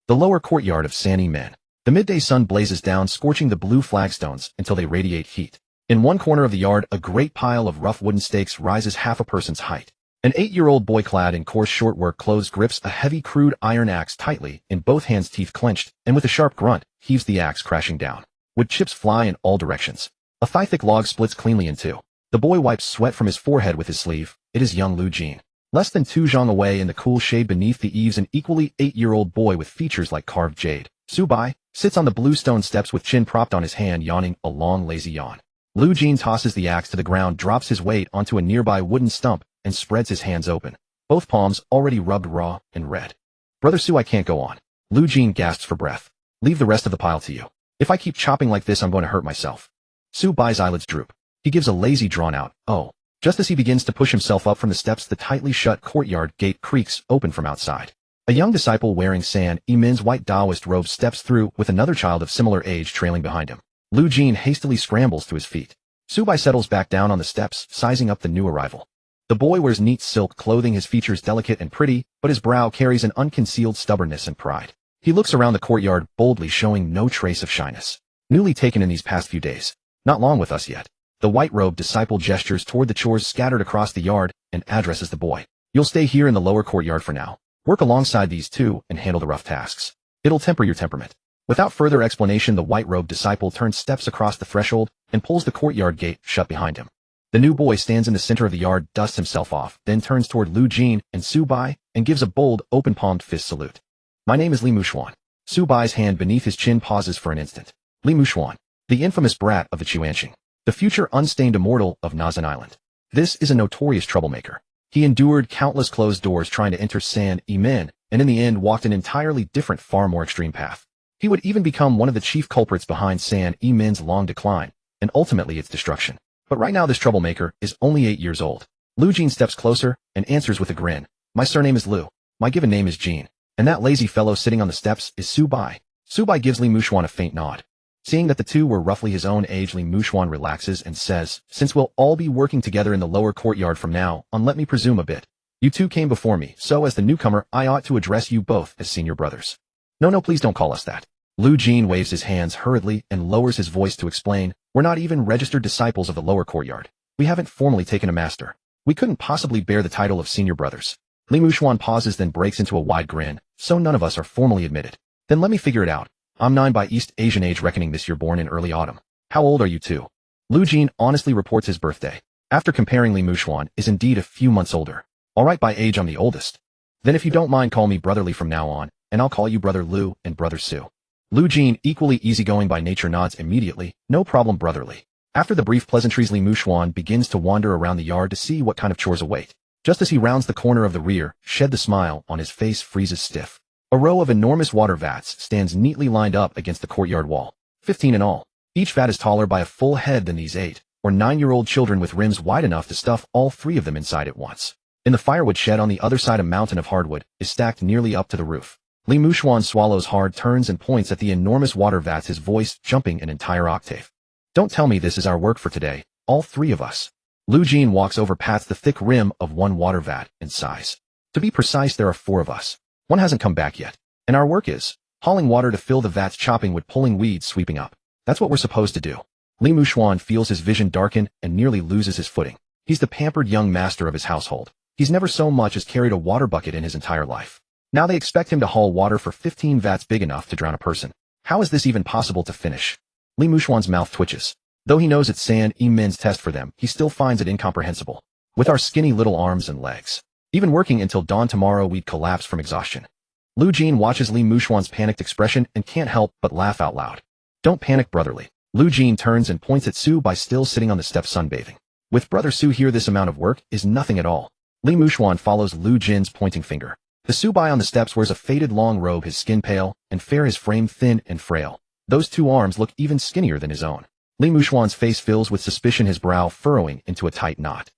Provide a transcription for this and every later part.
The lower courtyard of San Yimen. The midday sun blazes down, scorching the blue flagstones until they radiate heat. In one corner of the yard, a great pile of rough wooden stakes rises half a person's height. An 8-year-old boy clad in coarse short work clothes grips a heavy crude iron axe tightly, in both hands teeth clenched, and with a sharp grunt, heaves the axe crashing down. Wood chips fly in all directions. A thigh-thick log splits cleanly in two. The boy wipes sweat from his forehead with his sleeve. It is young Lu Jin. Less than 2 zhang away in the cool shade beneath the eaves, an equally 8-year-old boy with features like carved jade. Su Bai sits on the blue stone steps with chin propped on his hand, yawning a long lazy yawn. Lu Jin tosses the axe to the ground, drops his weight onto a nearby wooden stump, and spreads his hands open. Both palms already rubbed raw and red. Brother Su, I can't go on. Lu Jin gasps for breath. Leave the rest of the pile to you. If I keep chopping like this, I'm going to hurt myself. Su Bai's eyelids droop. He gives a lazy drawn-out, "Oh." Just as he begins to push himself up from the steps, the tightly shut courtyard gate creaks open from outside. A young disciple wearing San Yimen's white Taoist robe steps through, with another child of similar age trailing behind him. Lu Jin hastily scrambles to his feet. Su Bai settles back down on the steps, sizing up the new arrival. The boy wears neat silk clothing, his features delicate and pretty, but his brow carries an unconcealed stubbornness and pride. He looks around the courtyard boldly, showing no trace of shyness. Newly taken in these past few days. Not long with us yet. The white-robed disciple gestures toward the chores scattered across the yard and addresses the boy. You'll stay here in the lower courtyard for now. Work alongside these two and handle the rough tasks. It'll temper your temperament. Without further explanation, the white-robed disciple turns steps across the threshold and pulls the courtyard gate shut behind him. The new boy stands in the center of the yard, dusts himself off, then turns toward Lu Jin and Su Bai and gives a bold, open-palmed fist salute. My name is Li Mushuan. Su Bai's hand beneath his chin pauses for an instant. Li Mushuan, the infamous brat of the Chuanxing, the future unstained immortal of Nazan Island. This is a notorious troublemaker. He endured countless closed doors trying to enter San Yimen, and in the end walked an entirely different, far more extreme path. He would even become one of the chief culprits behind San Yimen's long decline, and ultimately its destruction. But right now this troublemaker is only 8 years old. Lu Jin steps closer and answers with a grin. My surname is Lu. My given name is Jin. And that lazy fellow sitting on the steps is Su Bai. Su Bai gives Li Mushuan a faint nod. Seeing that the two were roughly his own age, Li Mushuan relaxes and says, since we'll all be working together in the lower courtyard from now on, let me presume a bit. You two came before me, so as the newcomer, I ought to address you both as senior brothers. No, please don't call us that. Lu Jin waves his hands hurriedly and lowers his voice to explain, we're not even registered disciples of the lower courtyard. We haven't formally taken a master. We couldn't possibly bear the title of senior brothers. Li Mushuan pauses, then breaks into a wide grin, so none of us are formally admitted. Then let me figure it out. I'm 9 by East Asian age reckoning this year, born in early autumn. How old are you two? Lu Jin honestly reports his birthday. After comparing, Li Mushuan is indeed a few months older. Alright, by age I'm the oldest. Then if you don't mind, call me brotherly from now on, and I'll call you brother Lu and brother Su. Lu Jin, equally easygoing by nature, nods immediately, no problem brotherly. After the brief pleasantries, Li Mushuan begins to wander around the yard to see what kind of chores await. Just as he rounds the corner of the rear, shed the smile on his face freezes stiff. A row of enormous water vats stands neatly lined up against the courtyard wall, 15 in all. Each vat is taller by a full head than these 8 or 9-year-old children, with rims wide enough to stuff all 3 of them inside at once. In the firewood shed on the other side, a mountain of hardwood is stacked nearly up to the roof. Li Mushuan swallows hard, turns and points at the enormous water vats, his voice jumping an entire octave. Don't tell me this is our work for today, all 3 of us. Lu Jin walks over, pats the thick rim of one water vat, and sighs. To be precise, there are 4 of us. One hasn't come back yet. And our work is hauling water to fill the vats, chopping wood, pulling weeds, sweeping up. That's what we're supposed to do. Li Mushuan feels his vision darken and nearly loses his footing. He's the pampered young master of his household. He's never so much as carried a water bucket in his entire life. Now they expect him to haul water for 15 vats big enough to drown a person. How is this even possible to finish? Li Mushuan's mouth twitches. Though he knows it's San Yimen's test for them, he still finds it incomprehensible. With our skinny little arms and legs. Even working until dawn tomorrow, we'd collapse from exhaustion. Lu Jin watches Li Mushuan's panicked expression and can't help but laugh out loud. Don't panic, brotherly. Lu Jin turns and points at Su Bai, still sitting on the steps sunbathing. With brother Su here, this amount of work is nothing at all. Li Mushuan follows Lu Jin's pointing finger. The Su Bai on the steps wears a faded long robe, his skin pale and fair, his frame thin and frail. Those 2 arms look even skinnier than his own. Li Mushuan's face fills with suspicion, his brow furrowing into a tight knot.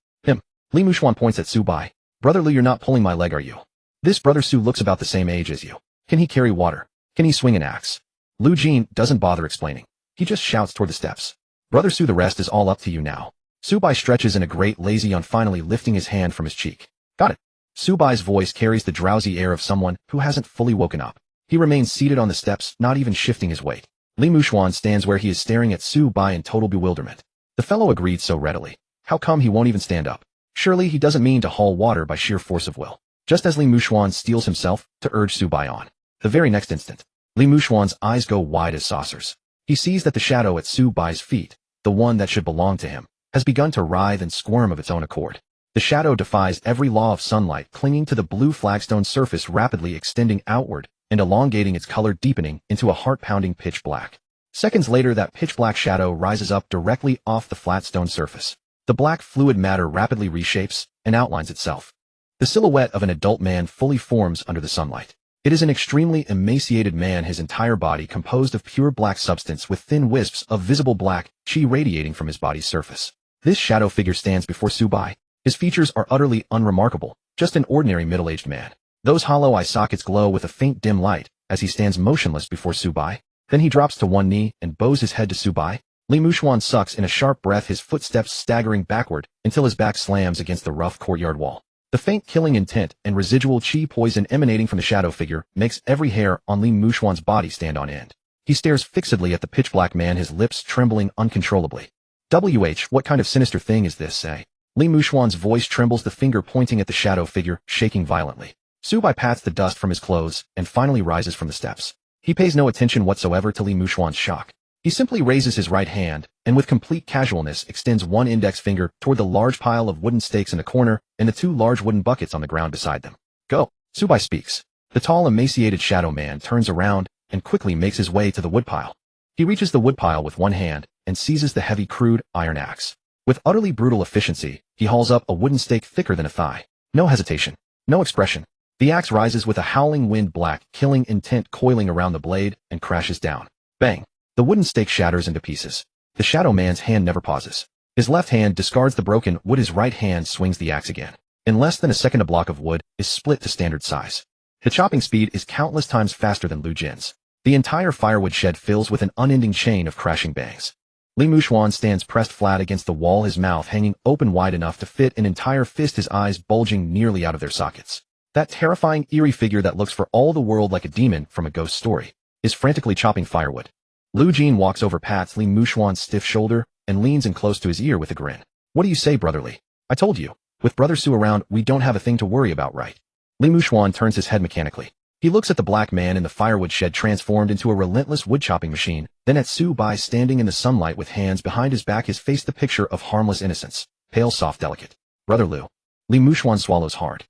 Li Mushuan points at Su Bai. Brother Lu, you're not pulling my leg, are you? This brother Su looks about the same age as you. Can he carry water? Can he swing an axe? Lu Jin doesn't bother explaining. He just shouts toward the steps. Brother Su, the rest is all up to you now. Su Bai stretches in a great lazy yawn, finally lifting his hand from his cheek. Got it. Su Bai's voice carries the drowsy air of someone who hasn't fully woken up. He remains seated on the steps, not even shifting his weight. Li Muxuan stands where he is staring at Su Bai in total bewilderment. The fellow agreed so readily. How come he won't even stand up? Surely he doesn't mean to haul water by sheer force of will. Just as Li Muxuan steels himself to urge Su Bai on. The very next instant, Li Muxuan's eyes go wide as saucers. He sees that the shadow at Su Bai's feet, the one that should belong to him, has begun to writhe and squirm of its own accord. The shadow defies every law of sunlight, clinging to the blue flagstone surface, rapidly extending outward and elongating, its color deepening into a heart-pounding pitch black. Seconds later, that pitch-black shadow rises up directly off the flat stone surface. The black fluid matter rapidly reshapes and outlines itself. The silhouette of an adult man fully forms under the sunlight. It is an extremely emaciated man, his entire body composed of pure black substance with thin wisps of visible black qi radiating from his body's surface. This shadow figure stands before Su Bai. His features are utterly unremarkable, just an ordinary middle-aged man. Those hollow eye sockets glow with a faint dim light as he stands motionless before Su Bai. Then he drops to one knee and bows his head to Su Bai. Li Muxuan sucks in a sharp breath, his footsteps staggering backward until his back slams against the rough courtyard wall. The faint killing intent and residual qi poison emanating from the shadow figure makes every hair on Li Muxuan's body stand on end. He stares fixedly at the pitch-black man, his lips trembling uncontrollably. What kind of sinister thing is this, eh? Li Muxuan's voice trembles, the finger pointing at the shadow figure, shaking violently. Su Bai pats the dust from his clothes and finally rises from the steps. He pays no attention whatsoever to Li Muxuan's shock. He simply raises his right hand and with complete casualness extends one index finger toward the large pile of wooden stakes in the corner and the two large wooden buckets on the ground beside them. Go, Su Bai speaks. The tall, emaciated shadow man turns around and quickly makes his way to the woodpile. He reaches the woodpile with one hand and seizes the heavy, crude iron axe. With utterly brutal efficiency, he hauls up a wooden stake thicker than a thigh. No hesitation. No expression. The axe rises with a howling wind, black, killing intent coiling around the blade, and crashes down. Bang! The wooden stake shatters into pieces. The shadow man's hand never pauses. His left hand discards the broken wood, his right hand swings the axe again. In less than a second, a block of wood is split to standard size. The chopping speed is countless times faster than Lu Jin's. The entire firewood shed fills with an unending chain of crashing bangs. Li Muxuan stands pressed flat against the wall, his mouth hanging open wide enough to fit an entire fist, his eyes bulging nearly out of their sockets. That terrifying, eerie figure that looks for all the world like a demon from a ghost story is frantically chopping firewood. Lu Jin walks over, pats Li Muxuan's stiff shoulder, and leans in close to his ear with a grin. What do you say, brother Li? I told you, with Brother Su around, we don't have a thing to worry about, right? Li Muxuan turns his head mechanically. He looks at the black man in the firewood shed transformed into a relentless wood-chopping machine, then at Su Bai standing in the sunlight with hands behind his back, his face the picture of harmless innocence, pale, soft, delicate. Brother Lu. Li Muxuan swallows hard.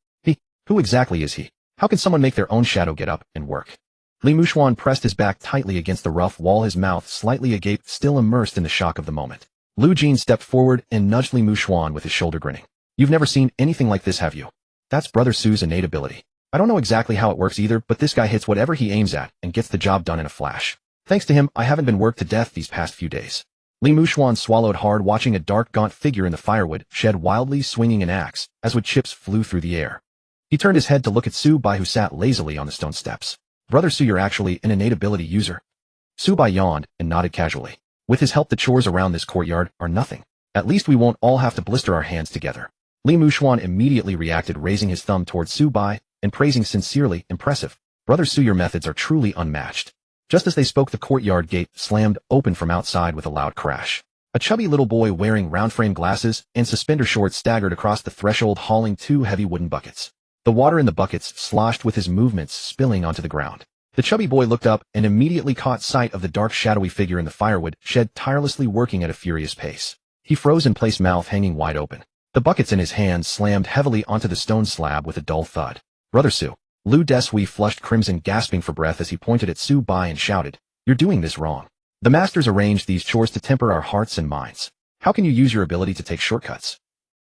Who exactly is he? How can someone make their own shadow get up and work? Li Muxuan pressed his back tightly against the rough wall, his mouth slightly agape, still immersed in the shock of the moment. Lu Jin stepped forward and nudged Li Muxuan with his shoulder, grinning. You've never seen anything like this, have you? That's Brother Su's innate ability. I don't know exactly how it works either, but this guy hits whatever he aims at and gets the job done in a flash. Thanks to him, I haven't been worked to death these past few days. Li Muxuan swallowed hard, watching a dark, gaunt figure in the firewood shed wildly swinging an axe as wood chips flew through the air. He turned his head to look at Su Bai, who sat lazily on the stone steps. Brother Su, you're actually an innate ability user. Su Bai yawned and nodded casually. With his help, the chores around this courtyard are nothing. At least we won't all have to blister our hands together. Li Muxuan immediately reacted, raising his thumb towards Su Bai and praising sincerely, impressive. Brother Su, your methods are truly unmatched. Just as they spoke, the courtyard gate slammed open from outside with a loud crash. A chubby little boy wearing round-frame glasses and suspender shorts staggered across the threshold, hauling two heavy wooden buckets. The water in the buckets sloshed with his movements, spilling onto the ground. The chubby boy looked up and immediately caught sight of the dark, shadowy figure in the firewood shed, tirelessly working at a furious pace. He froze in place, mouth hanging wide open. The buckets in his hands slammed heavily onto the stone slab with a dull thud. Brother Su. Lu Desui flushed crimson, gasping for breath as he pointed at Su Bai and shouted, You're doing this wrong. The masters arranged these chores to temper our hearts and minds. How can you use your ability to take shortcuts?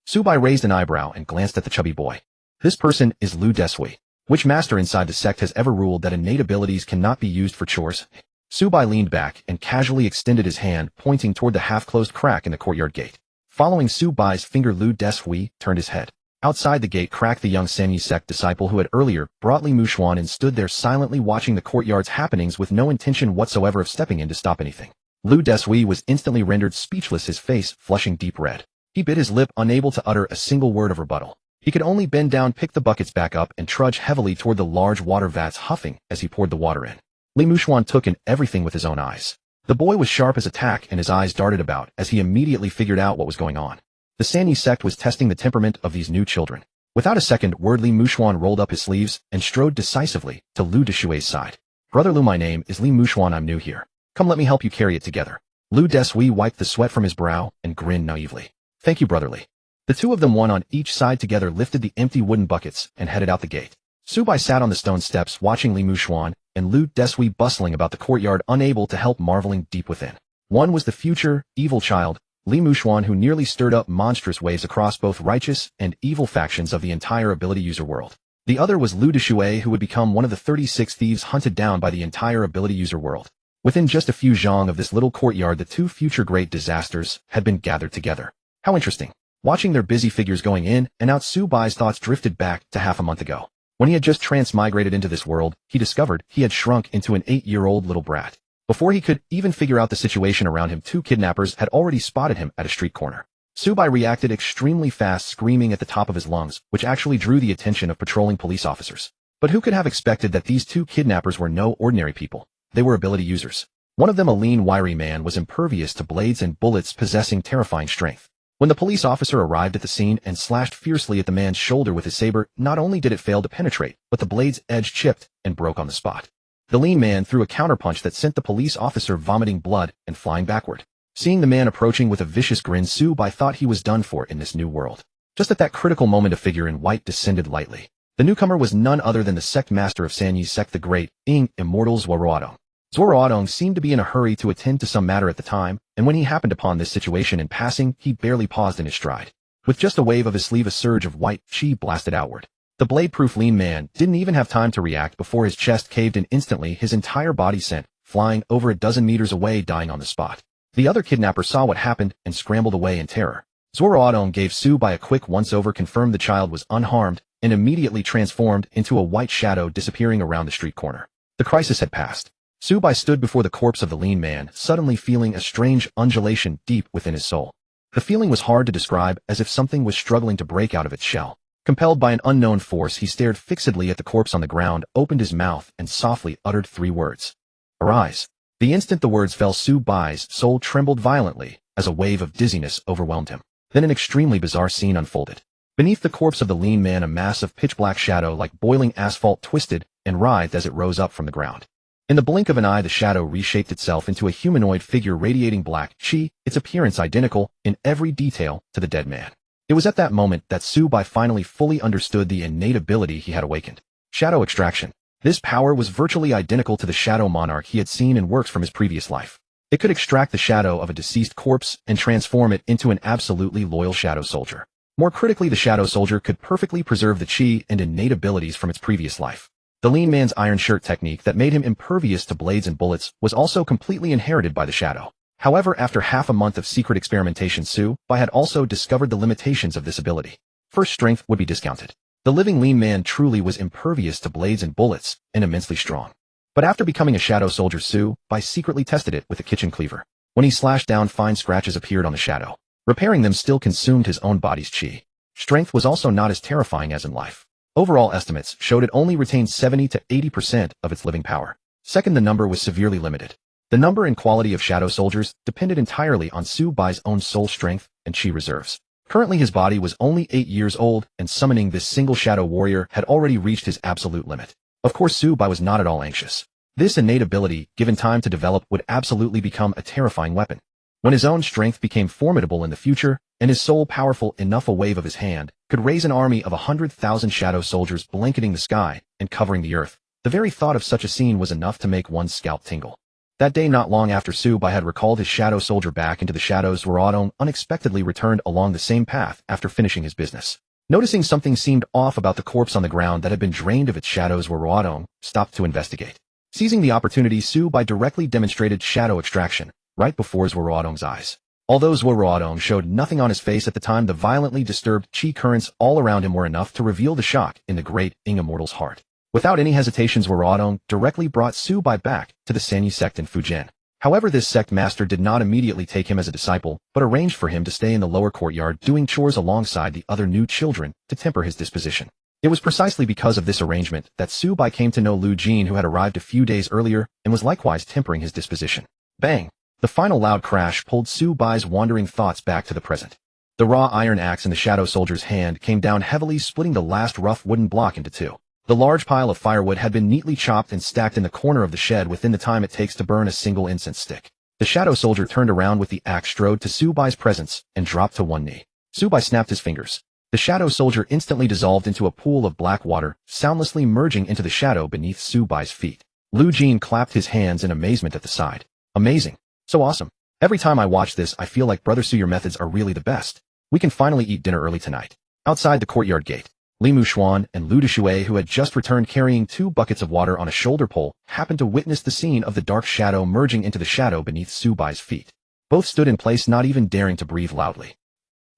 Su Bai raised an eyebrow and glanced at the chubby boy. This person is Lu Desui. Which master inside the sect has ever ruled that innate abilities cannot be used for chores? Su Bai leaned back and casually extended his hand, pointing toward the half-closed crack in the courtyard gate. Following Su Bai's finger, Lu Desui turned his head. Outside the gate cracked the young Sanyi sect disciple who had earlier brought Li Muxuan and stood there silently watching the courtyard's happenings with no intention whatsoever of stepping in to stop anything. Lu Desui was instantly rendered speechless, his face flushing deep red. He bit his lip, unable to utter a single word of rebuttal. He could only bend down, pick the buckets back up, and trudge heavily toward the large water vats, huffing as he poured the water in. Li Muxuan took in everything with his own eyes. The boy was sharp as a tack, and his eyes darted about as he immediately figured out what was going on. The Sanyi sect was testing the temperament of these new children. Without a second word, Li Muxuan rolled up his sleeves and strode decisively to Lu Deshui's side. "Brother Lu, my name is Li Muxuan, I'm new here. Come, let me help you carry it together." Lu Deshui wiped the sweat from his brow and grinned naively. "Thank you, Brother Li." The two of them, one on each side together, lifted the empty wooden buckets and headed out the gate. Su Bai sat on the stone steps watching Li Muxuan and Lu Deshui bustling about the courtyard, unable to help marveling deep within. One was the future, evil child, Li Muxuan, who nearly stirred up monstrous waves across both righteous and evil factions of the entire ability user world. The other was Lu Deshui, who would become one of the 36 thieves hunted down by the entire ability user world. Within just a few zhang of this little courtyard, the two future great disasters had been gathered together. How interesting. Watching their busy figures going in and out, Su Bai's thoughts drifted back to half a month ago. When he had just transmigrated into this world, he discovered he had shrunk into an 8-year-old little brat. Before he could even figure out the situation around him, two kidnappers had already spotted him at a street corner. Su Bai reacted extremely fast, screaming at the top of his lungs, which actually drew the attention of patrolling police officers. But who could have expected that these two kidnappers were no ordinary people? They were ability users. One of them, a lean, wiry man, was impervious to blades and bullets, possessing terrifying strength. When the police officer arrived at the scene and slashed fiercely at the man's shoulder with his saber, not only did it fail to penetrate, but the blade's edge chipped and broke on the spot. The lean man threw a counterpunch that sent the police officer vomiting blood and flying backward. Seeing the man approaching with a vicious grin, Su Bai thought he was done for in this new world. Just at that critical moment, a figure in white descended lightly. The newcomer was none other than the sect master of Sanyi's sect, the great, immortal Zuo Ruotong. Zuo Ruotong seemed to be in a hurry to attend to some matter at the time, and when he happened upon this situation in passing, he barely paused in his stride. With just a wave of his sleeve, a surge of white chi blasted outward. The blade-proof lean man didn't even have time to react before his chest caved in instantly, his entire body sent flying over a dozen meters away, dying on the spot. The other kidnapper saw what happened and scrambled away in terror. Zuo Ruotong gave Su Bai a quick once-over, confirmed the child was unharmed, and immediately transformed into a white shadow, disappearing around the street corner. The crisis had passed. Su Bai stood before the corpse of the lean man, suddenly feeling a strange undulation deep within his soul. The feeling was hard to describe, as if something was struggling to break out of its shell. Compelled by an unknown force, he stared fixedly at the corpse on the ground, opened his mouth, and softly uttered 3 words. "Arise." The instant the words fell, Su Bai's soul trembled violently as a wave of dizziness overwhelmed him. Then an extremely bizarre scene unfolded. Beneath the corpse of the lean man, a mass of pitch-black shadow like boiling asphalt twisted and writhed as it rose up from the ground. In the blink of an eye, the shadow reshaped itself into a humanoid figure radiating black chi, its appearance identical in every detail to the dead man. It was at that moment that Su Bai finally fully understood the innate ability he had awakened. Shadow Extraction. This power was virtually identical to the Shadow Monarch he had seen in works from his previous life. It could extract the shadow of a deceased corpse and transform it into an absolutely loyal Shadow Soldier. More critically, the Shadow Soldier could perfectly preserve the chi and innate abilities from its previous life. The lean man's iron shirt technique that made him impervious to blades and bullets was also completely inherited by the shadow. However, after half a month of secret experimentation, Su Bai had also discovered the limitations of this ability. First, strength would be discounted. The living lean man truly was impervious to blades and bullets and immensely strong. But after becoming a Shadow Soldier, Su Bai secretly tested it with a kitchen cleaver. When he slashed down, fine scratches appeared on the shadow. Repairing them still consumed his own body's chi. Strength was also not as terrifying as in life. Overall estimates showed it only retained 70 to 80% of its living power. Second, the number was severely limited. The number and quality of Shadow Soldiers depended entirely on Su Bai's own soul strength and chi reserves. Currently, his body was only 8 years old, and summoning this single Shadow Warrior had already reached his absolute limit. Of course, Su Bai was not at all anxious. This innate ability, given time to develop, would absolutely become a terrifying weapon. When his own strength became formidable in the future, and his soul powerful enough, a wave of his hand could raise an army of 100,000 Shadow Soldiers, blanketing the sky and covering the earth. The very thought of such a scene was enough to make one's scalp tingle. That day, not long after Su Bai had recalled his Shadow Soldier back into the shadows, Zuo Ruotong unexpectedly returned along the same path after finishing his business. Noticing something seemed off about the corpse on the ground that had been drained of its shadows, Zuo Ruotong stopped to investigate. Seizing the opportunity, Su Bai directly demonstrated Shadow Extraction right before Zuo Ruotong's eyes. Although Zuo Ruotong showed nothing on his face at the time, the violently disturbed chi currents all around him were enough to reveal the shock in the great immortal's heart. Without any hesitation, Zuo Ruotong directly brought Su Bai back to the Sanyi sect in Fujian. However, this sect master did not immediately take him as a disciple, but arranged for him to stay in the lower courtyard doing chores alongside the other new children to temper his disposition. It was precisely because of this arrangement that Su Bai came to know Lu Jin, who had arrived a few days earlier and was likewise tempering his disposition. Bang! The final loud crash pulled Su Bai's wandering thoughts back to the present. The raw iron axe in the shadow soldier's hand came down heavily, splitting the last rough wooden block into two. The large pile of firewood had been neatly chopped and stacked in the corner of the shed within the time it takes to burn a single incense stick. The shadow soldier turned around with the axe, strode to Su Bai's presence, and dropped to one knee. Su Bai snapped his fingers. The shadow soldier instantly dissolved into a pool of black water, soundlessly merging into the shadow beneath Su Bai's feet. Lu Jin clapped his hands in amazement at the sight. Amazing. So awesome. Every time I watch this, I feel like Brother Su, your methods are really the best. We can finally eat dinner early tonight. Outside the courtyard gate, Li Mushuan and Lu Deshui, who had just returned carrying 2 buckets of water on a shoulder pole, happened to witness the scene of the dark shadow merging into the shadow beneath Su Bai's feet. Both stood in place, not even daring to breathe loudly.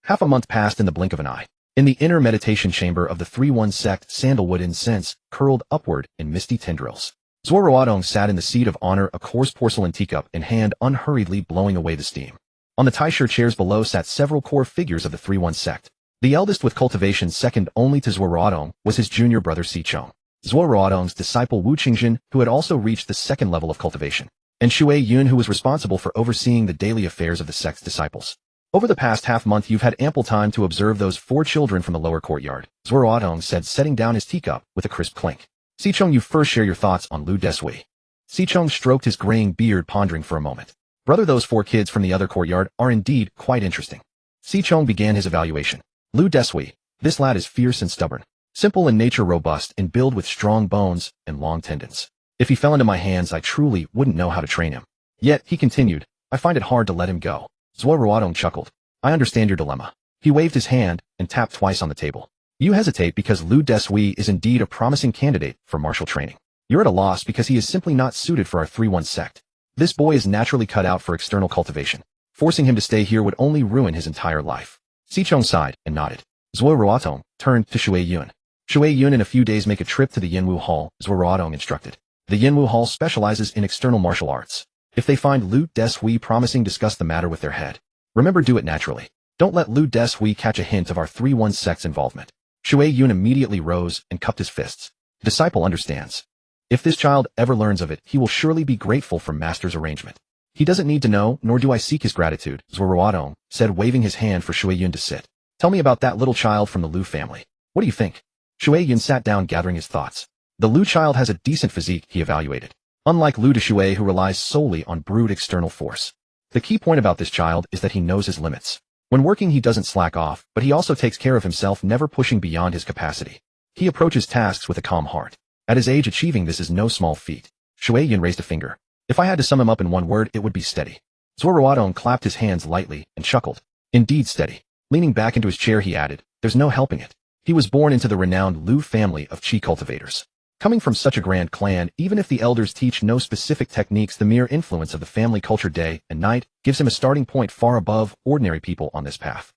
Half a month passed in the blink of an eye. In the inner meditation chamber of the 3-1 sect, sandalwood incense curled upward in misty tendrils. Zuo Ruotong sat in the seat of honor, a coarse porcelain teacup in hand, unhurriedly blowing away the steam. On the taisher chairs below sat several core figures of the 3-1 sect. The eldest, with cultivation second only to Zuo Ruotong, was his junior brother Xichong, Zuo Ruotong's disciple Wu Gensheng, who had also reached the second level of cultivation, and Shui Yun, who was responsible for overseeing the daily affairs of the sect's disciples. Over the past half-month you've had ample time to observe those 4 children from the lower courtyard, Zuo Ruotong said, setting down his teacup with a crisp clink. Xichong, you first share your thoughts on Lu Deshui. Xichong stroked his graying beard, pondering for a moment. Brother, those 4 kids from the other courtyard are indeed quite interesting. Xichong began his evaluation. Lu Deshui, this lad is fierce and stubborn, simple in nature, robust in build with strong bones and long tendons. If he fell into my hands, I truly wouldn't know how to train him. Yet, he continued, I find it hard to let him go. Zuo Ruotong chuckled. I understand your dilemma. He waved his hand and tapped twice on the table. You hesitate because Lu Deshui is indeed a promising candidate for martial training. You're at a loss because he is simply not suited for our 3-1 sect. This boy is naturally cut out for external cultivation. Forcing him to stay here would only ruin his entire life. Xichong sighed and nodded. Zuo Ruotong turned to Shui Yun. Shui Yun, in a few days make a trip to the Yinwu Hall, Zuo Ruotong instructed. The Yinwu Hall specializes in external martial arts. If they find Lu Deshui promising, discuss the matter with their head. Remember, do it naturally. Don't let Lu Deshui catch a hint of our 3-1 sect's involvement. Shui Yun immediately rose and cupped his fists. The disciple understands. If this child ever learns of it, he will surely be grateful for master's arrangement. He doesn't need to know, nor do I seek his gratitude, Zuo Ruotong said, waving his hand for Shui Yun to sit. Tell me about that little child from the Lu family. What do you think? Shui Yun sat down, gathering his thoughts. The Lu child has a decent physique, he evaluated. Unlike Lu Deshui, who relies solely on brute external force. The key point about this child is that he knows his limits. When working, he doesn't slack off, but he also takes care of himself, never pushing beyond his capacity. He approaches tasks with a calm heart. At his age, achieving this is no small feat. Shui Yun raised a finger. If I had to sum him up in one word, it would be steady. Zuo Ruotong clapped his hands lightly and chuckled. Indeed steady. Leaning back into his chair, he added, there's no helping it. He was born into the renowned Lu family of Qi cultivators. Coming from such a grand clan, even if the elders teach no specific techniques, the mere influence of the family culture day and night gives him a starting point far above ordinary people on this path.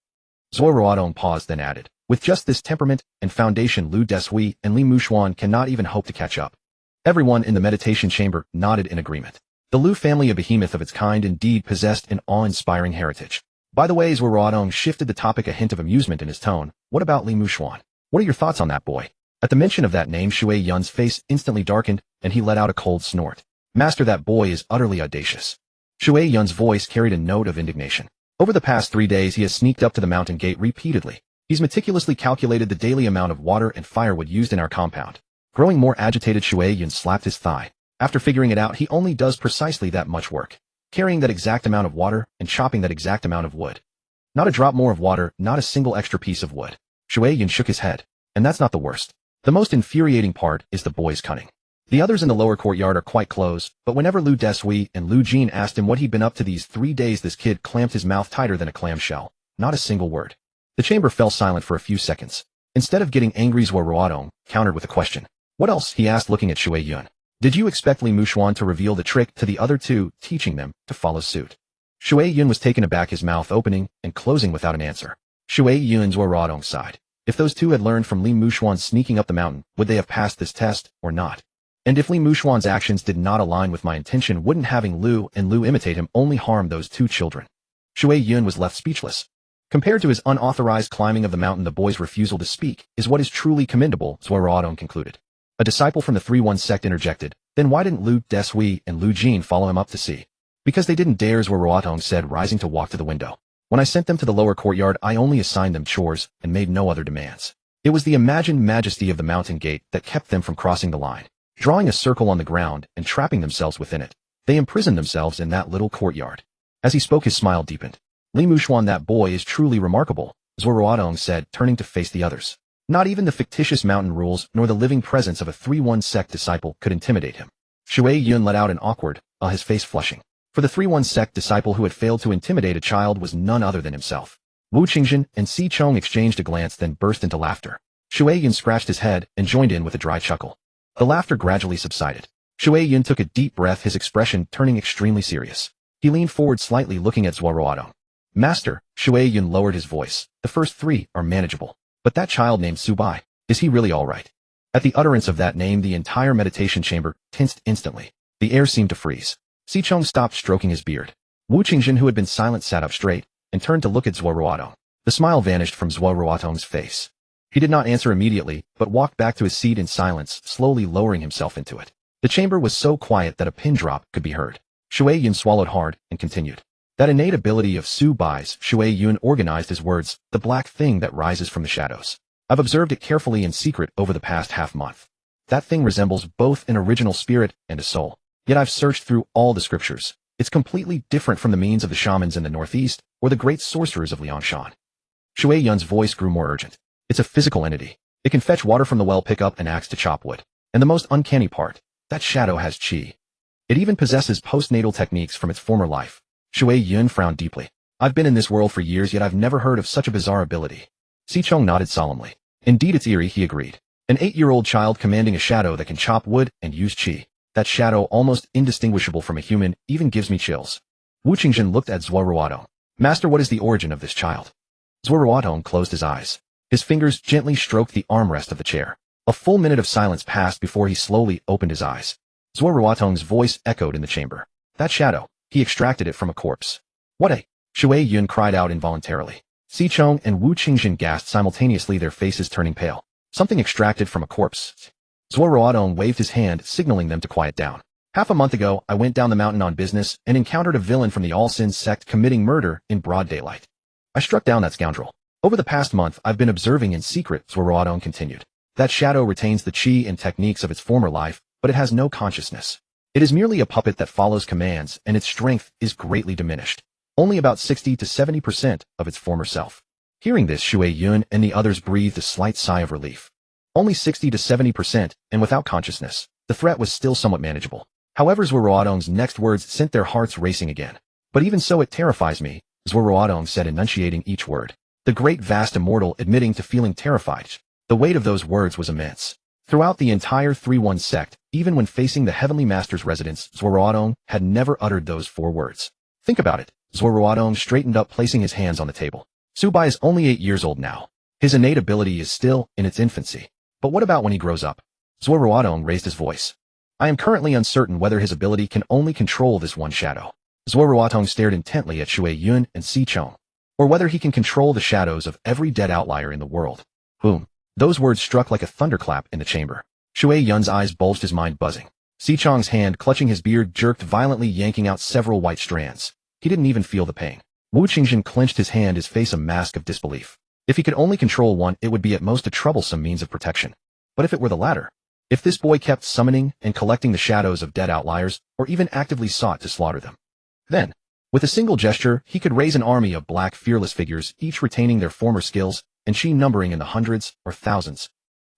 Zuo Ruotong paused, then added, with just this temperament and foundation, Lu Deshui and Li Mushuan cannot even hope to catch up. Everyone in the meditation chamber nodded in agreement. The Lu family, a behemoth of its kind, indeed possessed an awe-inspiring heritage. By the way, Zuo Ruotong shifted the topic, a hint of amusement in his tone. What about Li Mushuan? What are your thoughts on that boy? At the mention of that name, Shui Yun's face instantly darkened, and he let out a cold snort. Master, that boy is utterly audacious. Shui Yun's voice carried a note of indignation. Over the past 3 days, he has sneaked up to the mountain gate repeatedly. He's meticulously calculated the daily amount of water and firewood used in our compound. Growing more agitated, Shui Yun slapped his thigh. After figuring it out, he only does precisely that much work. Carrying that exact amount of water and chopping that exact amount of wood. Not a drop more of water, not a single extra piece of wood. Shui Yun shook his head. And that's not the worst. The most infuriating part is the boy's cunning. The others in the lower courtyard are quite close, but whenever Lu Deshui and Lu Jin asked him what he'd been up to these 3 days, this kid clamped his mouth tighter than a clamshell. Not a single word. The chamber fell silent for a few seconds. Instead of getting angry, Zuo Ruotong countered with a question. What else? He asked, looking at Shui Yun. Did you expect Li Mushuan to reveal the trick to the other 2, teaching them to follow suit? Shui Yun was taken aback, his mouth opening and closing without an answer. Shui Yun, Zuo Ruotong sighed. If those 2 had learned from Li Mushuan sneaking up the mountain, would they have passed this test or not? And if Li Mushuan's actions did not align with my intention, wouldn't having Lu and Lu imitate him only harm those two children? Shui Yun was left speechless. Compared to his unauthorized climbing of the mountain, the boy's refusal to speak is what is truly commendable, Zuo Ruotong concluded. A disciple from the 3-1 sect interjected, then why didn't Lu Deshui and Lu Jin follow him up to see? Because they didn't dare, Zuo Ruotong said, rising to walk to the window. When I sent them to the lower courtyard, I only assigned them chores and made no other demands. It was the imagined majesty of the mountain gate that kept them from crossing the line, drawing a circle on the ground and trapping themselves within it. They imprisoned themselves in that little courtyard. As he spoke, his smile deepened. Li Mushuan, that boy is truly remarkable, Zuo Ruotong said, turning to face the others. Not even the fictitious mountain rules nor the living presence of a 3-1 sect disciple could intimidate him. Shui Yun let out an awkward, his face flushing. For the 3-1 sect disciple who had failed to intimidate a child was none other than himself. Wu Qingzhen and Si Chong exchanged a glance, then burst into laughter. Shui Yun scratched his head and joined in with a dry chuckle. The laughter gradually subsided. Shui Yun took a deep breath, his expression turning extremely serious. He leaned forward slightly, looking at Zuo Ruotong. Master, Shui Yun lowered his voice, the first 3 are manageable. But that child named Su Bai, is he really all right? At the utterance of that name, the entire meditation chamber tensed instantly. The air seemed to freeze. Si Chong stopped stroking his beard. Wu Qingzhen, who had been silent, sat up straight and turned to look at Zuo Ruotong. The smile vanished from Zuo Ruotong's face. He did not answer immediately, but walked back to his seat in silence, slowly lowering himself into it. The chamber was so quiet that a pin drop could be heard. Shui Yun swallowed hard and continued. That innate ability of Su Bai's, Shui Yun organized his words, the black thing that rises from the shadows. I've observed it carefully in secret over the past half-month. That thing resembles both an original spirit and a soul. Yet I've searched through all the scriptures. It's completely different from the means of the shamans in the northeast or the great sorcerers of Liangshan. Shui Yun's voice grew more urgent. It's a physical entity. It can fetch water from the well, pick up an axe to chop wood. And the most uncanny part, that shadow has qi. It even possesses postnatal techniques from its former life. Shui Yun frowned deeply. I've been in this world for years, yet I've never heard of such a bizarre ability. Si Chong nodded solemnly. Indeed, it's eerie, he agreed. An 8-year-old child commanding a shadow that can chop wood and use qi. That shadow, almost indistinguishable from a human, even gives me chills. Wu Qingzhen looked at Zuo Ruotong. Master, what is the origin of this child? Zuo Ruotong closed his eyes. His fingers gently stroked the armrest of the chair. A full minute of silence passed before he slowly opened his eyes. Zuo Ruotong's voice echoed in the chamber. That shadow, he extracted it from a corpse. What a... Shui Yun cried out involuntarily. Si Chong and Wu Qingzhen gasped simultaneously, their faces turning pale. Something extracted from a corpse. Zuo Ruotong waved his hand, signaling them to quiet down. Half a month ago, I went down the mountain on business and encountered a villain from the All Sins sect committing murder in broad daylight. I struck down that scoundrel. Over the past month, I've been observing in secret, Zuo Ruotong continued. That shadow retains the qi and techniques of its former life, but it has no consciousness. It is merely a puppet that follows commands, and its strength is greatly diminished. Only about 60 to 70% of its former self. Hearing this, Shui Yun and the others breathed a slight sigh of relief. Only 60 to 70%, and without consciousness. The threat was still somewhat manageable. However, Zuo Ruotong's next words sent their hearts racing again. But even so, it terrifies me, Zuo Ruotong said, enunciating each word. The great vast immortal admitting to feeling terrified. The weight of those words was immense. Throughout the entire 3-1 sect, even when facing the Heavenly Master's residence, Zuo Ruotong had never uttered those 4 words. Think about it. Zuo Ruotong straightened up, placing his hands on the table. Su Bai is only 8 years old now. His innate ability is still in its infancy. But what about when he grows up? Zuo Ruotong raised his voice. I am currently uncertain whether his ability can only control this one shadow. Zuo Ruotong stared intently at Shui Yun and Si Chong. Or whether he can control the shadows of every dead outlier in the world. Boom. Those words struck like a thunderclap in the chamber. Shui Yun's eyes bulged, his mind buzzing. Si Chong's hand, clutching his beard, jerked violently, yanking out several white strands. He didn't even feel the pain. Wu Qingzhen clenched his hand, his face a mask of disbelief. If he could only control one, it would be at most a troublesome means of protection. But if it were the latter? If this boy kept summoning and collecting the shadows of dead outliers, or even actively sought to slaughter them? Then, with a single gesture, he could raise an army of black, fearless figures, each retaining their former skills, and she numbering in the hundreds or thousands.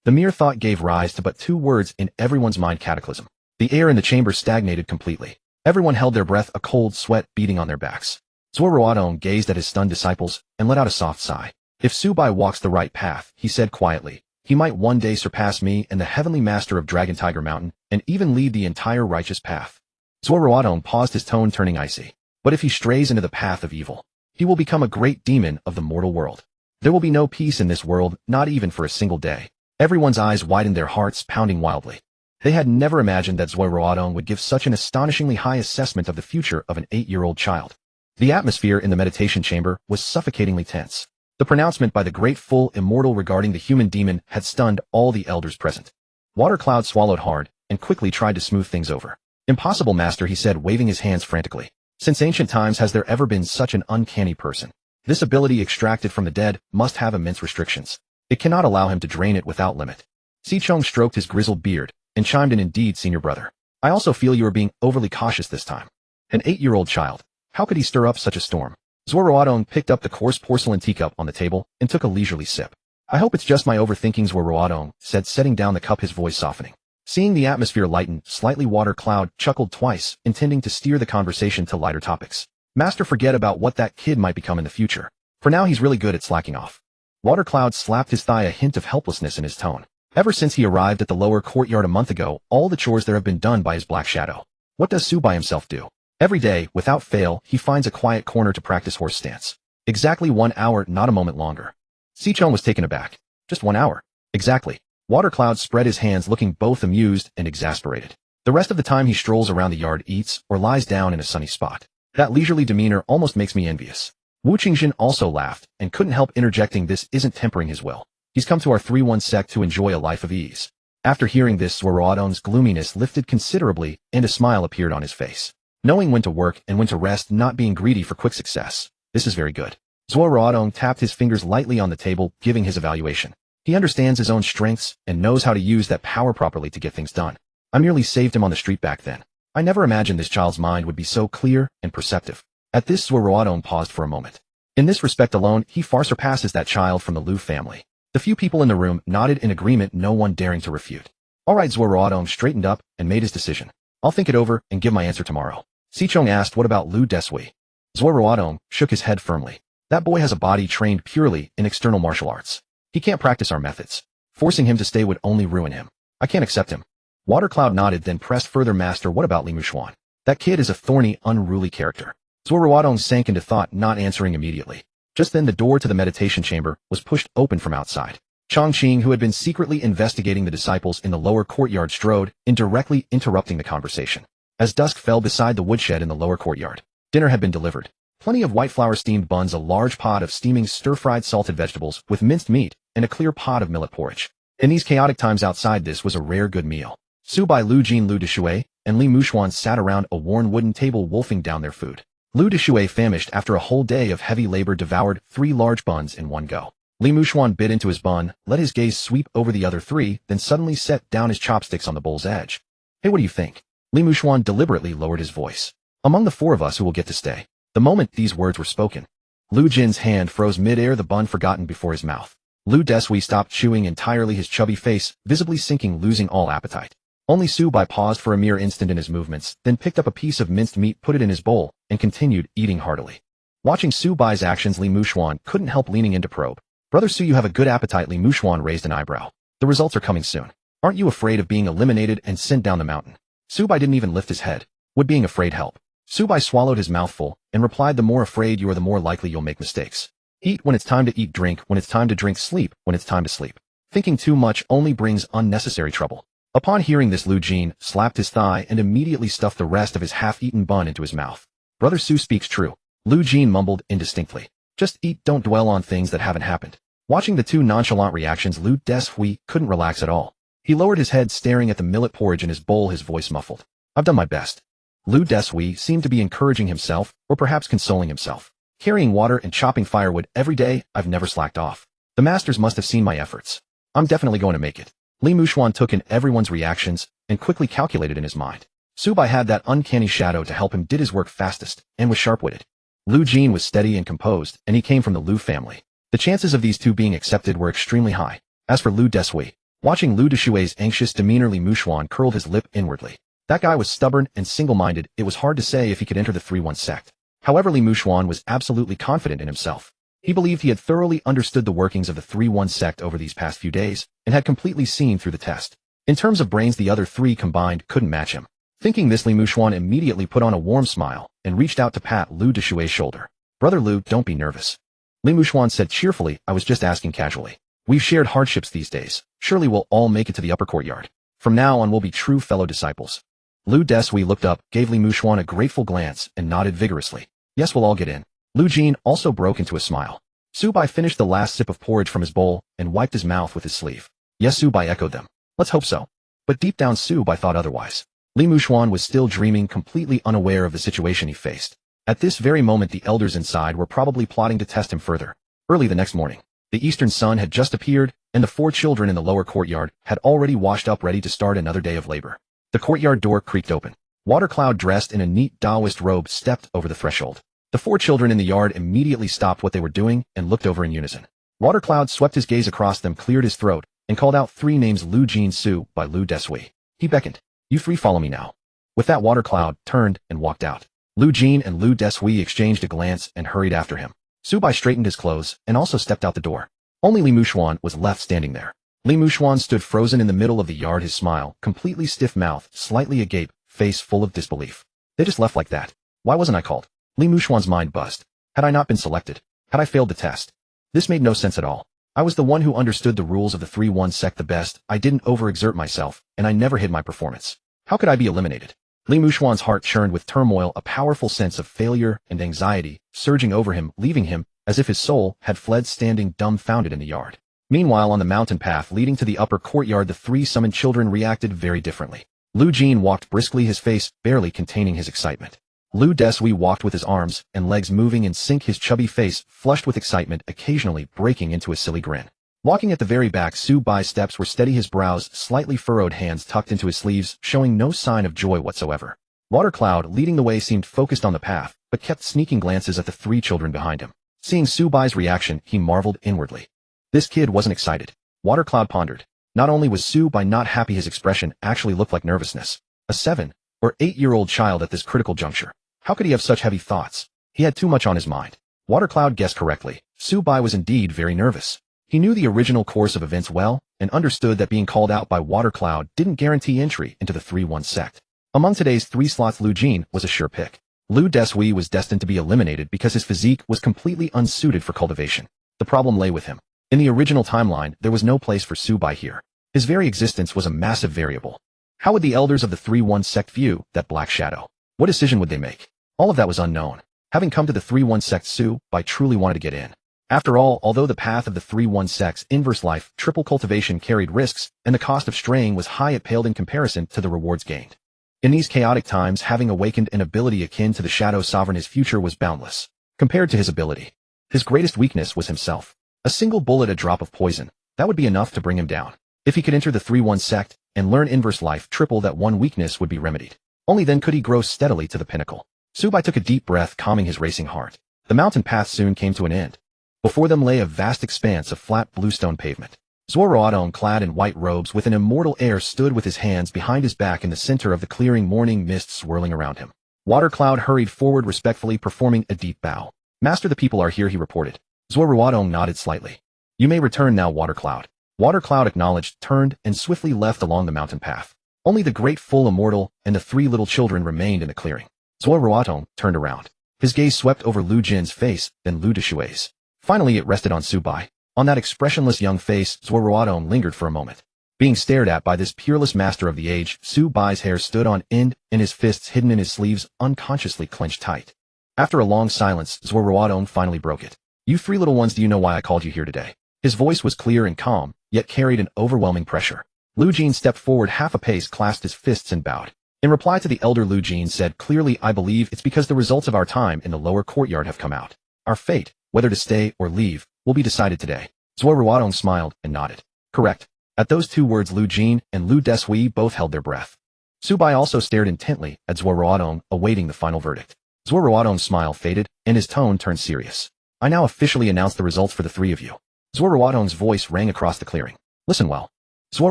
The mere thought gave rise to but 2 words in everyone's mind: cataclysm. The air in the chamber stagnated completely. Everyone held their breath, a cold sweat beating on their backs. Zuo Ruotong gazed at his stunned disciples and let out a soft sigh. If Su Bai walks the right path, he said quietly, he might one day surpass me and the Heavenly Master of Dragon Tiger Mountain, and even lead the entire righteous path. Zuo Ruotong paused, his tone turning icy. But if he strays into the path of evil, he will become a great demon of the mortal world. There will be no peace in this world, not even for a single day. Everyone's eyes widened, their hearts pounding wildly. They had never imagined that Zuo Ruotong would give such an astonishingly high assessment of the future of an 8-year-old child. The atmosphere in the meditation chamber was suffocatingly tense. The pronouncement by the great full immortal regarding the human demon had stunned all the elders present. Water Cloud swallowed hard and quickly tried to smooth things over. "Impossible, master," he said, waving his hands frantically. "Since ancient times has there ever been such an uncanny person? This ability extracted from the dead must have immense restrictions. It cannot allow him to drain it without limit." Xichong stroked his grizzled beard and chimed in, "Indeed, senior brother. I also feel you are being overly cautious this time. An 8-year-old child. How could he stir up such a storm?" Zuo Ruotong picked up the coarse porcelain teacup on the table and took a leisurely sip. "I hope it's just my overthinking," Zuo Ruotong said, setting down the cup, his voice softening. Seeing the atmosphere lighten slightly, Water Cloud chuckled twice, intending to steer the conversation to lighter topics. "Master, forget about what that kid might become in the future. For now he's really good at slacking off." Water Cloud slapped his thigh, a hint of helplessness in his tone. Ever since he arrived at the lower courtyard a month ago, all the chores there have been done by his black shadow. What does Su by himself do? Every day, without fail, he finds a quiet corner to practice horse stance. Exactly 1 hour, not a moment longer. Xichong was taken aback. "Just 1 hour?" "Exactly." Water Cloud spread his hands, looking both amused and exasperated. "The rest of the time he strolls around the yard, eats, or lies down in a sunny spot. That leisurely demeanor almost makes me envious." Wu Gensheng also laughed and couldn't help interjecting, "This isn't tempering his will. He's come to our 3-1 sect to enjoy a life of ease." After hearing this, Zuo Ruotong's gloominess lifted considerably and a smile appeared on his face. Knowing when to work and when to rest, not being greedy for quick success. This is very good. Zuo Ruotong tapped his fingers lightly on the table, giving his evaluation. He understands his own strengths and knows how to use that power properly to get things done. I merely saved him on the street back then. I never imagined this child's mind would be so clear and perceptive. At this, Zuo Ruotong paused for a moment. In this respect alone, he far surpasses that child from the Lu family. The few people in the room nodded in agreement, no one daring to refute. "All right," Zuo Ruotong straightened up and made his decision. "I'll think it over and give my answer tomorrow." Xichong asked, "What about Lu Deshui?" Zuo Ruotong shook his head firmly. "That boy has a body trained purely in external martial arts. He can't practice our methods. Forcing him to stay would only ruin him. I can't accept him." Water Cloud nodded, then pressed further, "Master, what about Li Mushuan? That kid is a thorny, unruly character." Zuo Ruotong sank into thought, not answering immediately. Just then the door to the meditation chamber was pushed open from outside. Chongqing, who had been secretly investigating the disciples in the lower courtyard, strode in, directly interrupting the conversation. As dusk fell beside the woodshed in the lower courtyard, dinner had been delivered. Plenty of white flour steamed buns, a large pot of steaming stir-fried salted vegetables with minced meat, and a clear pot of millet porridge. In these chaotic times outside, this was a rare good meal. Su Bai, Lu Jin, Lu Deshui, and Li Mushuan sat around a worn wooden table wolfing down their food. Lu Deshui, famished after a whole day of heavy labor, devoured 3 large buns in one go. Li Mushuan bit into his bun, let his gaze sweep over the other 3, then suddenly set down his chopsticks on the bowl's edge. "Hey, what do you think?" Li Mushuan deliberately lowered his voice. "Among the 4 of us who will get to stay." The moment these words were spoken, Lu Jin's hand froze mid-air, the bun forgotten before his mouth. Lu Deshui stopped chewing entirely, his chubby face visibly sinking, losing all appetite. Only Su Bai paused for a mere instant in his movements, then picked up a piece of minced meat, put it in his bowl, and continued eating heartily. Watching Su Bai's actions, Li Mushuan couldn't help leaning in to probe. "Brother Su, you have a good appetite." Li Mushuan raised an eyebrow. "The results are coming soon. Aren't you afraid of being eliminated and sent down the mountain?" Su Bai didn't even lift his head. Would being afraid help? Su Bai swallowed his mouthful and replied, "The more afraid you are, the more likely you'll make mistakes. Eat when it's time to eat, drink when it's time to drink, sleep when it's time to sleep. Thinking too much only brings unnecessary trouble." Upon hearing this, Lu Jin slapped his thigh and immediately stuffed the rest of his half-eaten bun into his mouth. "Brother Su speaks true." Lu Jin mumbled indistinctly. "Just eat, don't dwell on things that haven't happened." Watching the 2 nonchalant reactions, Lu Deshui couldn't relax at all. He lowered his head, staring at the millet porridge in his bowl, his voice muffled. "I've done my best." Lu Deshui seemed to be encouraging himself, or perhaps consoling himself. "Carrying water and chopping firewood every day, I've never slacked off. The masters must have seen my efforts. I'm definitely going to make it." Li Mushuan took in everyone's reactions and quickly calculated in his mind. Su Bai had that uncanny shadow to help him, did his work fastest, and was sharp-witted. Lu Jin was steady and composed, and he came from the Lu family. The chances of these 2 being accepted were extremely high. As for Lu Deshui, watching Lu Deshui's anxious demeanor, Li Mushuan curled his lip inwardly. That guy was stubborn and single-minded. It was hard to say if he could enter the 3-1 sect. However, Li Mushuan was absolutely confident in himself. He believed he had thoroughly understood the workings of the 3-1 sect over these past few days, and had completely seen through the test. In terms of brains, the other 3 combined couldn't match him. Thinking this, Li Mushuan immediately put on a warm smile and reached out to pat Lu Deshui's shoulder. "Brother Lu, don't be nervous." Li Mushuan said cheerfully, "I was just asking casually. We've shared hardships these days. Surely we'll all make it to the upper courtyard." From now on we'll be true fellow disciples. Lu Desui looked up, gave Li Muxuan a grateful glance, and nodded vigorously. Yes, we'll all get in. Lu Jin also broke into a smile. Su Bai finished the last sip of porridge from his bowl and wiped his mouth with his sleeve. Yes, Su Bai echoed them. Let's hope so. But deep down Su Bai thought otherwise. Li Muxuan was still dreaming, completely unaware of the situation he faced. At this very moment the elders inside were probably plotting to test him further. Early the next morning, the eastern sun had just appeared, and the 4 children in the lower courtyard had already washed up ready to start another day of labor. The courtyard door creaked open. Watercloud, dressed in a neat Taoist robe, stepped over the threshold. The 4 children in the yard immediately stopped what they were doing and looked over in unison. Watercloud swept his gaze across them, cleared his throat, and called out 3 names: Lu Jin, Su by Lu Desui. He beckoned. You 3 follow me now. With that, Watercloud turned and walked out. Lu Jin and Lu Desui exchanged a glance and hurried after him. Su Bai straightened his clothes and also stepped out the door. Only Li Muxuan was left standing there. Li Muxuan stood frozen in the middle of the yard, his smile, completely stiff mouth, slightly agape, face full of disbelief. They just left like that. Why wasn't I called? Li Muxuan's mind buzzed. Had I not been selected? Had I failed the test? This made no sense at all. I was the one who understood the rules of the 3-1 sect the best, I didn't overexert myself, and I never hid my performance. How could I be eliminated? Li Muxuan's heart churned with turmoil, a powerful sense of failure and anxiety surging over him, leaving him as if his soul had fled, standing dumbfounded in the yard. Meanwhile, on the mountain path leading to the upper courtyard, the 3 summoned children reacted very differently. Lu Jin walked briskly, his face barely containing his excitement. Lu Desui walked with his arms and legs moving in sync, his chubby face flushed with excitement, occasionally breaking into a silly grin. Walking at the very back, Su Bai's steps were steady, his brows slightly furrowed, hands tucked into his sleeves, showing no sign of joy whatsoever. Watercloud, leading the way, seemed focused on the path, but kept sneaking glances at the 3 children behind him. Seeing Su Bai's reaction, he marveled inwardly. This kid wasn't excited. Watercloud pondered. Not only was Su Bai not happy, his expression actually looked like nervousness. A 7 or 8-year-old child at this critical juncture. How could he have such heavy thoughts? He had too much on his mind. Watercloud guessed correctly. Su Bai was indeed very nervous. He knew the original course of events well, and understood that being called out by Watercloud didn't guarantee entry into the 3-1 sect. Among today's 3 slots, Lu Jin was a sure pick. Lu Desui was destined to be eliminated because his physique was completely unsuited for cultivation. The problem lay with him. In the original timeline, there was no place for Su Bai here. His very existence was a massive variable. How would the elders of the 3-1 sect view that black shadow? What decision would they make? All of that was unknown. Having come to the 3-1 sect, Su Bai truly wanted to get in. After all, although the path of the 3-1 sect's inverse life, triple cultivation, carried risks, and the cost of straying was high, it paled in comparison to the rewards gained. In these chaotic times, having awakened an ability akin to the Shadow Sovereign, his future was boundless. Compared to his ability, his greatest weakness was himself. A single bullet, a drop of poison, that would be enough to bring him down. If he could enter the 3-1 sect and learn inverse life triple, that one weakness would be remedied. Only then could he grow steadily to the pinnacle. Su Bai took a deep breath, calming his racing heart. The mountain path soon came to an end. Before them lay a vast expanse of flat bluestone pavement. Zuo Ruotong, clad in white robes with an immortal air, stood with his hands behind his back in the center of the clearing, morning mist swirling around him. Watercloud hurried forward respectfully, performing a deep bow. Master, the people are here, he reported. Zuo Ruotong nodded slightly. You may return now, Watercloud. Watercloud acknowledged, turned, and swiftly left along the mountain path. Only the great full immortal and the 3 little children remained in the clearing. Zuo Ruotong turned around. His gaze swept over Lu Jin's face, then Lu Deshui's. Finally it rested on Su Bai. On that expressionless young face, Zuo Ruotong lingered for a moment. Being stared at by this peerless master of the age, Su Bai's hair stood on end, and his fists, hidden in his sleeves, unconsciously clenched tight. After a long silence, Zuo Ruotong finally broke it. You 3 little ones, do you know why I called you here today? His voice was clear and calm, yet carried an overwhelming pressure. Lu Jin stepped forward half a pace, clasped his fists, and bowed. In reply to the elder, Lu Jin said clearly, I believe it's because the results of our time in the lower courtyard have come out. Our fate, whether to stay or leave, will be decided today. Zuo Ruotong smiled and nodded. Correct. At those 2 words, Lu Jin and Lu Desui both held their breath. Su Bai also stared intently at Zuo Ruotong, awaiting the final verdict. Zuo Ruotong's smile faded, and his tone turned serious. I now officially announce the results for the 3 of you. Zuo Ruotong's voice rang across the clearing. Listen well. Zuo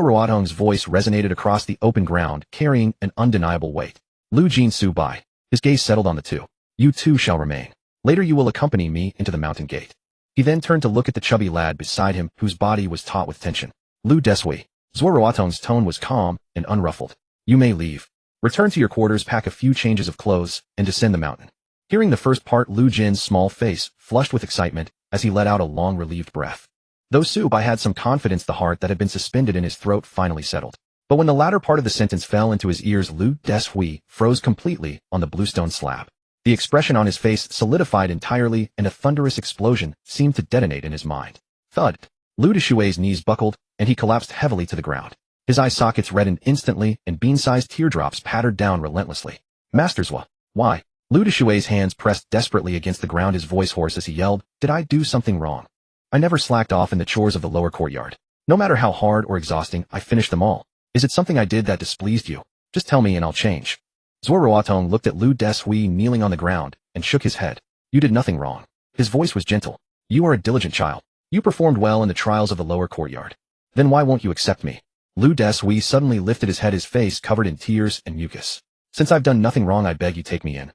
Ruotong's voice resonated across the open ground, carrying an undeniable weight. Lu Jin, Su Bai. His gaze settled on the 2. You 2 shall remain. Later you will accompany me into the mountain gate. He then turned to look at the chubby lad beside him, whose body was taut with tension. Lu Desui. Zuo Ruotong's tone was calm and unruffled. You may leave. Return to your quarters, pack a few changes of clothes, and descend the mountain. Hearing the first part, Lu Jin's small face flushed with excitement as he let out a long, relieved breath. Though Su Bai had some confidence, the heart that had been suspended in his throat finally settled. But when the latter part of the sentence fell into his ears, Lu Deshui froze completely on the bluestone slab. The expression on his face solidified entirely, and a thunderous explosion seemed to detonate in his mind. Thud! Lu Deshui's knees buckled, and he collapsed heavily to the ground. His eye sockets reddened instantly, and bean-sized teardrops pattered down relentlessly. Master Zuo, why? Lu Deshui's hands pressed desperately against the ground, his voice hoarse as he yelled, "Did I do something wrong? I never slacked off in the chores of the lower courtyard. No matter how hard or exhausting, I finished them all. Is it something I did that displeased you? Just tell me and I'll change." Zuo Ruotong looked at Lu Deshui kneeling on the ground and shook his head. "You did nothing wrong." His voice was gentle. "You are a diligent child. You performed well in the trials of the lower courtyard. Then why won't you accept me?" Lu Deshui suddenly lifted his head, his face covered in tears and mucus. "Since I've done nothing wrong, I beg you take me in.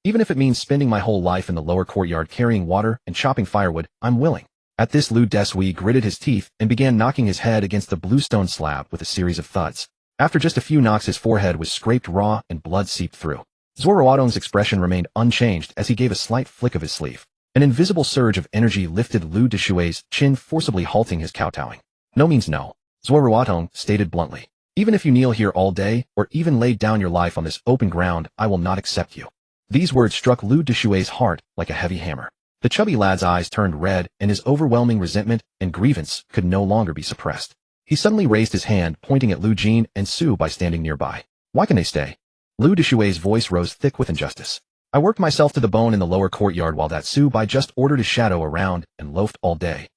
Even if it means spending my whole life in the lower courtyard carrying water and chopping firewood, I'm willing." At this, Lu Deshui gritted his teeth and began knocking his head against the bluestone slab with a series of thuds. After just a few knocks, his forehead was scraped raw and blood seeped through. Zuo Ruotong's expression remained unchanged as he gave a slight flick of his sleeve. An invisible surge of energy lifted Lu Deshui's chin, forcibly halting his kowtowing. "No means no," Zuo Ruotong stated bluntly. "Even if you kneel here all day, or even lay down your life on this open ground, I will not accept you." These words struck Lu Deshui's heart like a heavy hammer. The chubby lad's eyes turned red, and his overwhelming resentment and grievance could no longer be suppressed. He suddenly raised his hand, pointing at Lu Jin and Su Bai standing nearby. "Why can they stay?" Lu Deshui's voice rose thick with injustice. "I worked myself to the bone in the lower courtyard while that Su Bai just ordered his shadow around and loafed all day.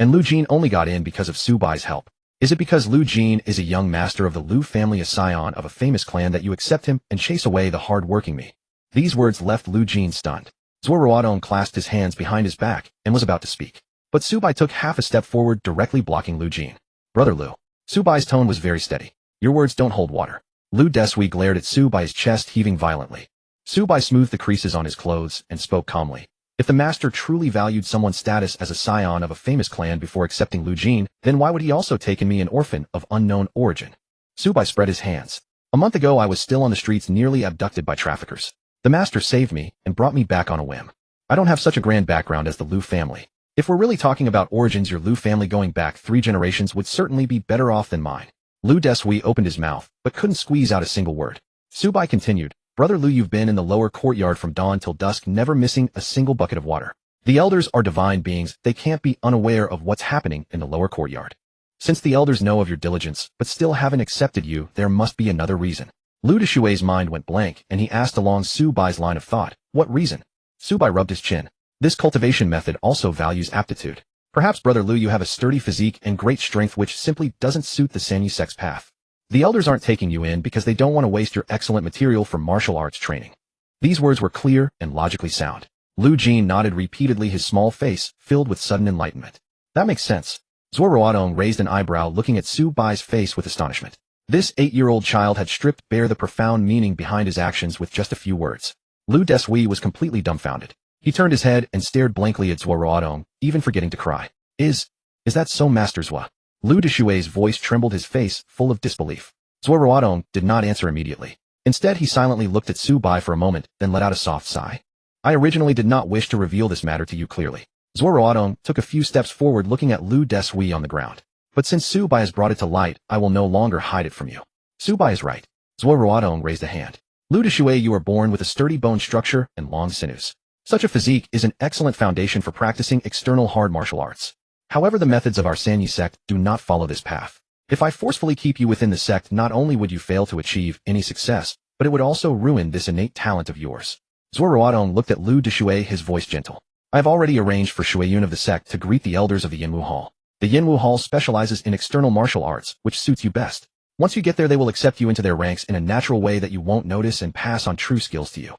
And Lu Jin only got in because of Su Bai's help. Is it because Lu Jin is a young master of the Lu family, a scion of a famous clan, that you accept him and chase away the hard-working me?" These words left Lu Jin stunned. Zuo Ruotong clasped his hands behind his back and was about to speak. But Su Bai took half a step forward, directly blocking Lu Jin. "Brother Lu." Su Bai's tone was very steady. "Your words don't hold water." Lu Deshui glared at Su Bai's chest, heaving violently. Su Bai smoothed the creases on his clothes and spoke calmly. "If the master truly valued someone's status as a scion of a famous clan before accepting Lu Jin, then why would he also take in me, an orphan of unknown origin?" Su Bai spread his hands. "A month ago I was still on the streets, nearly abducted by traffickers. The master saved me and brought me back on a whim. I don't have such a grand background as the Lu family. If we're really talking about origins, your Lu family going back 3 generations would certainly be better off than mine." Lu Deshui opened his mouth, but couldn't squeeze out a single word. Su Bai continued, "Brother Lu, you've been in the lower courtyard from dawn till dusk, never missing a single bucket of water. The elders are divine beings, they can't be unaware of what's happening in the lower courtyard. Since the elders know of your diligence, but still haven't accepted you, there must be another reason." Lu Deshui's mind went blank, and he asked along Su Bai's line of thought, "What reason?" Su Bai rubbed his chin. "This cultivation method also values aptitude. Perhaps, Brother Lu, you have a sturdy physique and great strength which simply doesn't suit the Sanyi sect's path. The elders aren't taking you in because they don't want to waste your excellent material for martial arts training." These words were clear and logically sound. Lu Jin nodded repeatedly, his small face filled with sudden enlightenment. "That makes sense." Zuo Ruotong raised an eyebrow, looking at Su Bai's face with astonishment. This 8-year-old child had stripped bare the profound meaning behind his actions with just a few words. Lu Deshui was completely dumbfounded. He turned his head and stared blankly at Zuo Ruotong, even forgetting to cry. Is that so, Master Zuo?" Lu Deshui's voice trembled, his face full of disbelief. Zuo Ruotong did not answer immediately. Instead, he silently looked at Su Bai for a moment, then let out a soft sigh. "I originally did not wish to reveal this matter to you clearly." Zuo Ruotong took a few steps forward, looking at Lu Deshui on the ground. "But since Su Bai has brought it to light, I will no longer hide it from you." "Su Bai is right." Zuo Ruotong raised a hand. "Lu Deshui, you are born with a sturdy bone structure and long sinews. Such a physique is an excellent foundation for practicing external hard martial arts. However, the methods of our Sanyi sect do not follow this path. If I forcefully keep you within the sect, not only would you fail to achieve any success, but it would also ruin this innate talent of yours." Zuo Ruotong looked at Lu Deshui, his voice gentle. "I have already arranged for Shuiyun of the sect to greet the elders of the Yinwu Hall. The Yinwu Hall specializes in external martial arts, which suits you best. Once you get there, they will accept you into their ranks in a natural way that you won't notice and pass on true skills to you."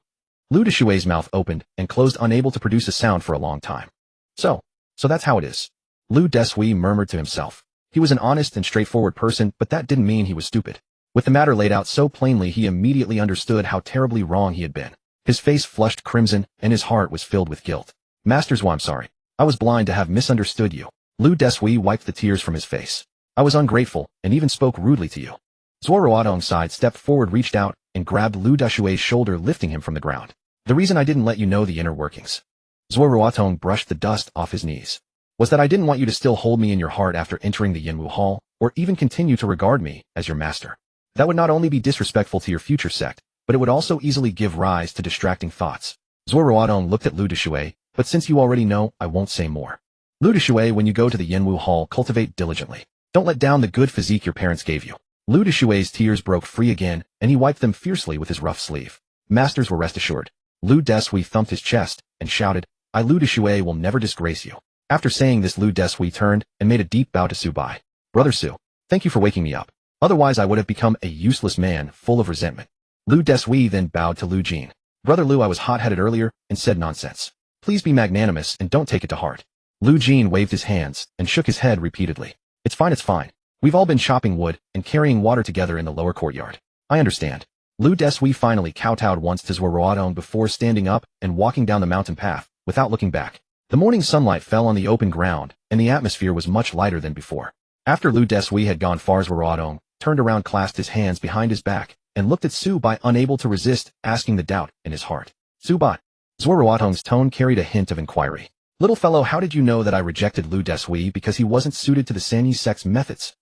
Lu Deshui's mouth opened and closed, unable to produce a sound for a long time. So that's how it is." Lu Deshui murmured to himself. He was an honest and straightforward person, but that didn't mean he was stupid. With the matter laid out so plainly, he immediately understood how terribly wrong he had been. His face flushed crimson, and his heart was filled with guilt. "Master Zuo, I'm sorry. I was blind to have misunderstood you." Lu Deshui wiped the tears from his face. "I was ungrateful, and even spoke rudely to you." Zuo Ruotong stepped forward, reached out, and grabbed Lu Deshui's shoulder, lifting him from the ground. "The reason I didn't let you know the inner workings," Zuo Ruotong brushed the dust off his knees, "was that I didn't want you to still hold me in your heart after entering the Yinwu Hall, or even continue to regard me as your master. That would not only be disrespectful to your future sect, but it would also easily give rise to distracting thoughts. Zuo Ruotong looked at Lu Deshui, but since you already know, I won't say more. Lu Deshui, when you go to the Yanwu Hall, cultivate diligently. Don't let down the good physique your parents gave you. Lu Deshui's tears broke free again, and he wiped them fiercely with his rough sleeve. Masters will rest assured. Lu Deshui thumped his chest and shouted, I Lu Deshui will never disgrace you. After saying this, Lu Deshui turned and made a deep bow to Su Bai. Brother Su, thank you for waking me up. Otherwise I would have become a useless man full of resentment. Lu Deshui then bowed to Lu Jin. Brother Lu, I was hot-headed earlier and said nonsense. Please be magnanimous and don't take it to heart. Lu Jin waved his hands and shook his head repeatedly. It's fine, it's fine. We've all been chopping wood and carrying water together in the lower courtyard. I understand. Lu Deshui finally kowtowed once to Zuo Ruotong before standing up and walking down the mountain path, without looking back. The morning sunlight fell on the open ground, and the atmosphere was much lighter than before. After Lu Deshui had gone far, Zuo Ruotong turned around, clasped his hands behind his back, and looked at Su Bai, unable to resist asking the doubt in his heart. Su Bai. Zuo Ruotong's tone carried a hint of inquiry. Little fellow, how did you know that I rejected Lu Deshui because he wasn't suited to the Sanyi sect's methods?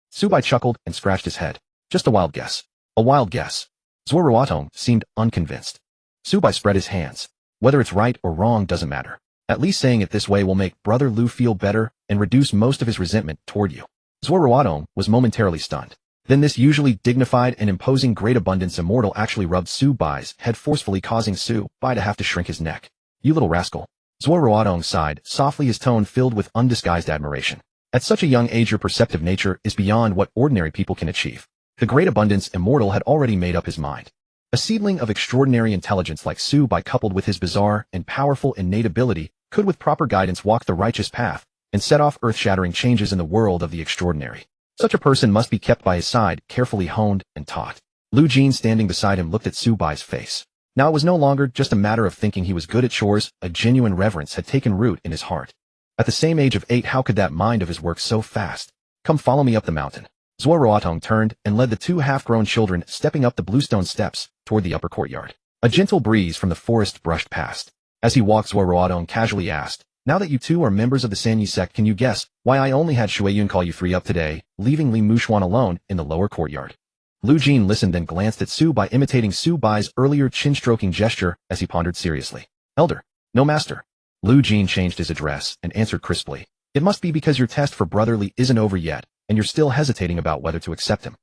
Su Bai chuckled and scratched his head. Just a wild guess. A wild guess. Zuo Ruotong seemed unconvinced. Su Bai spread his hands. Whether it's right or wrong doesn't matter. At least saying it this way will make Brother Lu feel better and reduce most of his resentment toward you. Zuo Ruotong was momentarily stunned. Then this usually dignified and imposing great abundance immortal actually rubbed Su Bai's head forcefully, causing Su Bai to have to shrink his neck. You little rascal. Zuo Ruotong sighed, softly, his tone filled with undisguised admiration. At such a young age your perceptive nature is beyond what ordinary people can achieve. The great abundance immortal had already made up his mind. A seedling of extraordinary intelligence like Su Bai, coupled with his bizarre and powerful innate ability, could with proper guidance walk the righteous path and set off earth-shattering changes in the world of the extraordinary. Such a person must be kept by his side, carefully honed and taught. Lu Jin, standing beside him, looked at Su Bai's face. Now it was no longer just a matter of thinking he was good at chores. A genuine reverence had taken root in his heart. At the same age of 8, how could that mind of his work so fast? Come, follow me up the mountain. Zuo Ruotong turned and led the two half-grown children, stepping up the bluestone steps toward the upper courtyard. A gentle breeze from the forest brushed past. As he walked, Zuo Ruotong casually asked, now that you two are members of the Sanyi sect, can you guess why I only had Shueyun call you 3 up today, leaving Li Mushuan alone in the lower courtyard? Lu Jin listened, then glanced at Su Bai, imitating Su Bai's earlier chin-stroking gesture as he pondered seriously. Elder. No, master. Lu Jin changed his address and answered crisply. It must be because your test for Brother Li isn't over yet, and you're still hesitating about whether to accept him.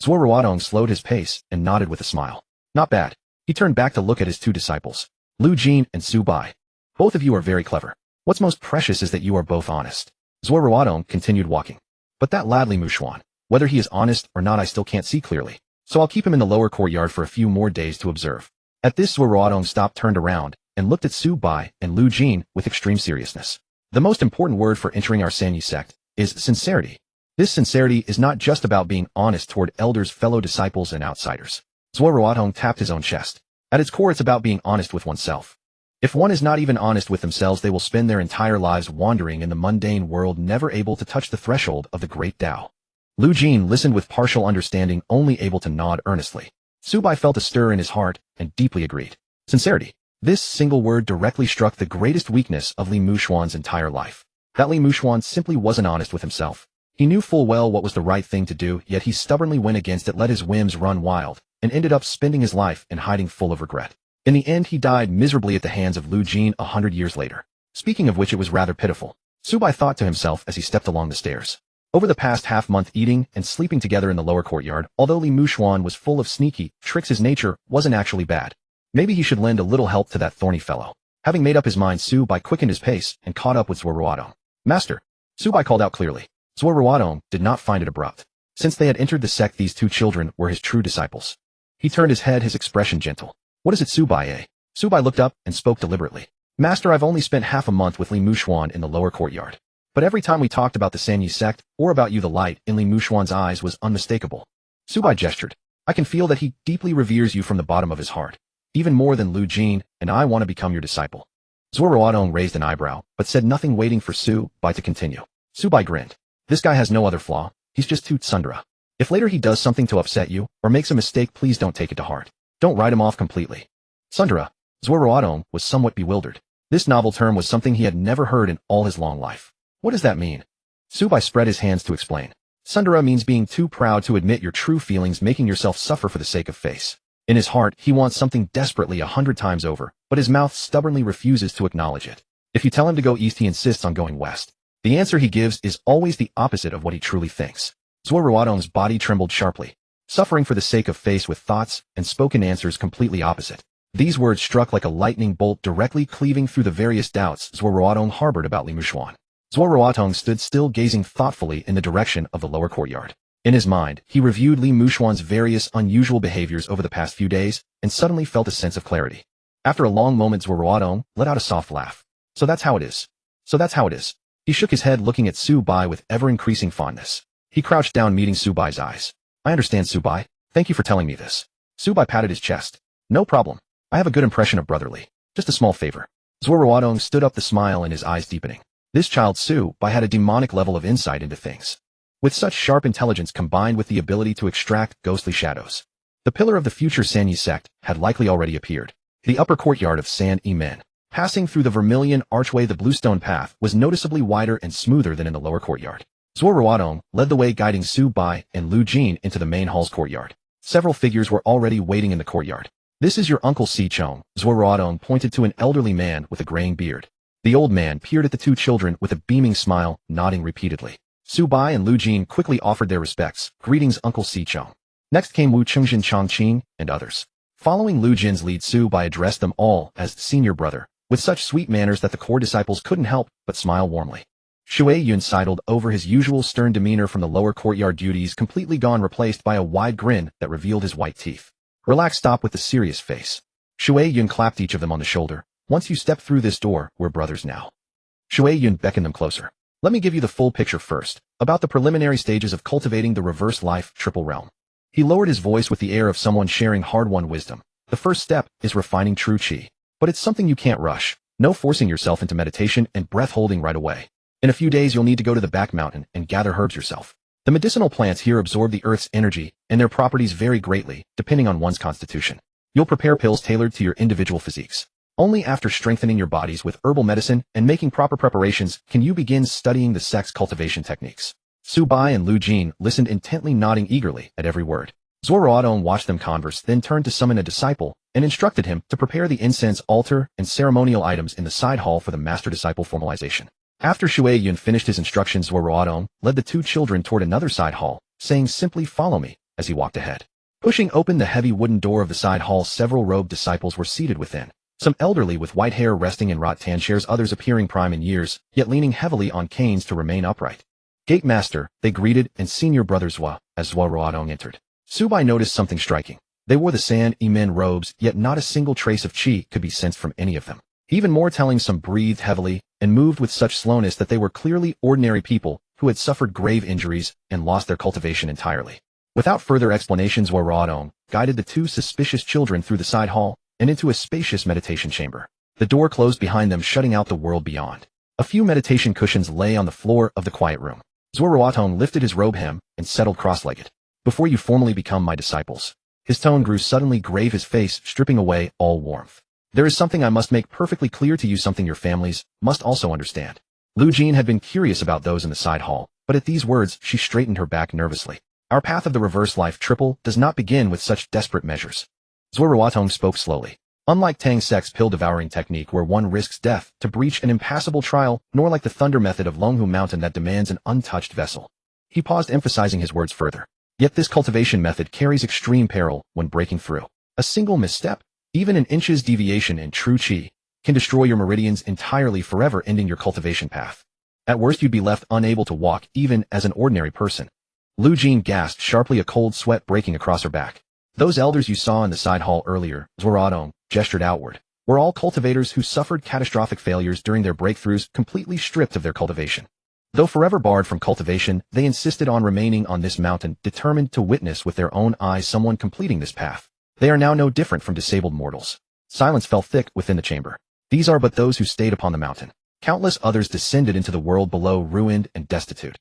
Zuo Ruotong slowed his pace and nodded with a smile. Not bad. He turned back to look at his two disciples, Lu Jin and Su Bai. Both of you are very clever. What's most precious is that you are both honest. Zuo Ruotong continued walking. But that lad Li Mushuan, whether he is honest or not I still can't see clearly, so I'll keep him in the lower courtyard for a few more days to observe. At this, Zuo Ruotong stopped, turned around, and looked at Su Bai and Lu Jin with extreme seriousness. The most important word for entering our Sanyi sect is sincerity. This sincerity is not just about being honest toward elders, fellow disciples, and outsiders. Zuo Ruotong tapped his own chest. At its core, it's about being honest with oneself. If one is not even honest with themselves, they will spend their entire lives wandering in the mundane world, never able to touch the threshold of the great Tao. Lu Jin listened with partial understanding, only able to nod earnestly. Su Bai felt a stir in his heart and deeply agreed. Sincerity. This single word directly struck the greatest weakness of Li Mushuan's entire life. That Li Mushuan simply wasn't honest with himself. He knew full well what was the right thing to do, yet he stubbornly went against it, let his whims run wild, and ended up spending his life in hiding, full of regret. In the end, he died miserably at the hands of Lu Jin 100 years later. Speaking of which, it was rather pitiful. Su Bai thought to himself as he stepped along the stairs. Over the past half-month, eating and sleeping together in the lower courtyard, although Li Mushuan was full of sneaky tricks, his nature wasn't actually bad. Maybe he should lend a little help to that thorny fellow. Having made up his mind, Su Bai quickened his pace and caught up with Zuo Ruotong. Master. Su Bai called out clearly. Zuo Ruotong did not find it abrupt. Since they had entered the sect, these two children were his true disciples. He turned his head, his expression gentle. What is it, Su Bai, eh? Su Bai looked up and spoke deliberately. Master, I've only spent half a month with Li Mushuan in the lower courtyard. But every time we talked about the Sanyi sect, or about you, the light in Li Mushuan's eyes was unmistakable. Su Bai gestured. I can feel that he deeply reveres you from the bottom of his heart. Even more than Lu Jin, and I want to become your disciple. Zuo Ruotong raised an eyebrow, but said nothing, waiting for Su Bai to continue. Su Bai grinned. This guy has no other flaw. He's just too tsundere. If later he does something to upset you, or makes a mistake, please don't take it to heart. Don't write him off completely. Tsundere. Zuo Ruotong was somewhat bewildered. This novel term was something he had never heard in all his long life. What does that mean? Su Bai spread his hands to explain. Sundara means being too proud to admit your true feelings, making yourself suffer for the sake of face. In his heart, he wants something desperately 100 times over, but his mouth stubbornly refuses to acknowledge it. If you tell him to go east, he insists on going west. The answer he gives is always the opposite of what he truly thinks. Zuo Ruotong's body trembled sharply, suffering for the sake of face with thoughts and spoken answers completely opposite. These words struck like a lightning bolt, directly cleaving through the various doubts Zuo Ruotong harbored about Li Mushuan. Zuo Ruotong stood still, gazing thoughtfully in the direction of the lower courtyard. In his mind, he reviewed Li Mushuan's various unusual behaviors over the past few days and suddenly felt a sense of clarity. After a long moment, Zuo Ruotong let out a soft laugh. So that's how it is. So that's how it is. He shook his head, looking at Su Bai with ever-increasing fondness. He crouched down, meeting Su Bai's eyes. I understand, Su Bai. Thank you for telling me this. Su Bai patted his chest. No problem. I have a good impression of brotherly. Just a small favor. Zuo Ruotong stood up, the smile in his eyes deepening. This child Su Bai had a demonic level of insight into things. With such sharp intelligence combined with the ability to extract ghostly shadows, the pillar of the future Sanyi sect had likely already appeared. The upper courtyard of San Yimen, passing through the vermilion archway, the bluestone path was noticeably wider and smoother than in the lower courtyard. Zuo Ruotong led the way, guiding Su Bai and Lu Jin into the main hall's courtyard. Several figures were already waiting in the courtyard. This is your uncle Si Chong. Zuo Ruotong pointed to an elderly man with a graying beard. The old man peered at the two children with a beaming smile, nodding repeatedly. Su Bai and Lu Jin quickly offered their respects. Greetings, Uncle Si Chong. Next came Wu Gensheng, Chongqing, and others. Following Lu Jin's lead, Su Bai addressed them all as senior brother, with such sweet manners that the core disciples couldn't help but smile warmly. Shui Yun sidled over, his usual stern demeanor from the lower courtyard duties completely gone, replaced by a wide grin that revealed his white teeth. Relax, stop with the serious face. Shui Yun clapped each of them on the shoulder. Once you step through this door, we're brothers now. Shui Yun beckoned them closer. Let me give you the full picture first, about the preliminary stages of cultivating the reverse life triple realm. He lowered his voice with the air of someone sharing hard-won wisdom. The first step is refining true qi. But it's something you can't rush. No forcing yourself into meditation and breath holding right away. In a few days, you'll need to go to the back mountain and gather herbs yourself. The medicinal plants here absorb the earth's energy, and their properties vary greatly, depending on one's constitution. You'll prepare pills tailored to your individual physiques. Only after strengthening your bodies with herbal medicine and making proper preparations can you begin studying the sect's cultivation techniques. Su Bai and Lu Jin listened intently, nodding eagerly at every word. Zuo Ruotong watched them converse, then turned to summon a disciple and instructed him to prepare the incense, altar, and ceremonial items in the side hall for the master-disciple formalization. After Shui Yun finished his instructions, Zuo Ruotong led the two children toward another side hall, saying simply, "Follow me," as he walked ahead. Pushing open the heavy wooden door of the side hall, several robed disciples were seated within. Some elderly with white hair resting in rattan chairs, others appearing prime in years, yet leaning heavily on canes to remain upright. Gate Master, they greeted, and Senior Brother Zuo, as Zuo Ruotong entered. Su Bai noticed something striking. They wore the San Yimen robes, yet not a single trace of qi could be sensed from any of them. Even more telling, some breathed heavily and moved with such slowness that they were clearly ordinary people who had suffered grave injuries and lost their cultivation entirely. Without further explanations, Zuo Ruotong guided the two suspicious children through the side hall and into a spacious meditation chamber. The door closed behind them, shutting out the world beyond. A few meditation cushions lay on the floor of the quiet room. Zuo Ruotong lifted his robe hem and settled cross-legged. Before you formally become my disciples. His tone grew suddenly grave, his face stripping away all warmth. There is something I must make perfectly clear to you, something your families must also understand. Lu Jin had been curious about those in the side hall, but at these words she straightened her back nervously. Our path of the reverse life triple does not begin with such desperate measures. Zuo Ruotong spoke slowly. Unlike Tang Sec's pill-devouring technique where one risks death to breach an impassable trial, nor like the thunder method of Longhu Mountain that demands an untouched vessel. He paused, emphasizing his words further. Yet this cultivation method carries extreme peril when breaking through. A single misstep, even an inch's deviation in true qi, can destroy your meridians entirely, forever ending your cultivation path. At worst, you'd be left unable to walk even as an ordinary person. Lu Jin gasped sharply, a cold sweat breaking across her back. Those elders you saw in the side hall earlier, Zuo Ruotong gestured outward, were all cultivators who suffered catastrophic failures during their breakthroughs, completely stripped of their cultivation. Though forever barred from cultivation, they insisted on remaining on this mountain, determined to witness with their own eyes someone completing this path. They are now no different from disabled mortals. Silence fell thick within the chamber. These are but those who stayed upon the mountain. Countless others descended into the world below, ruined and destitute.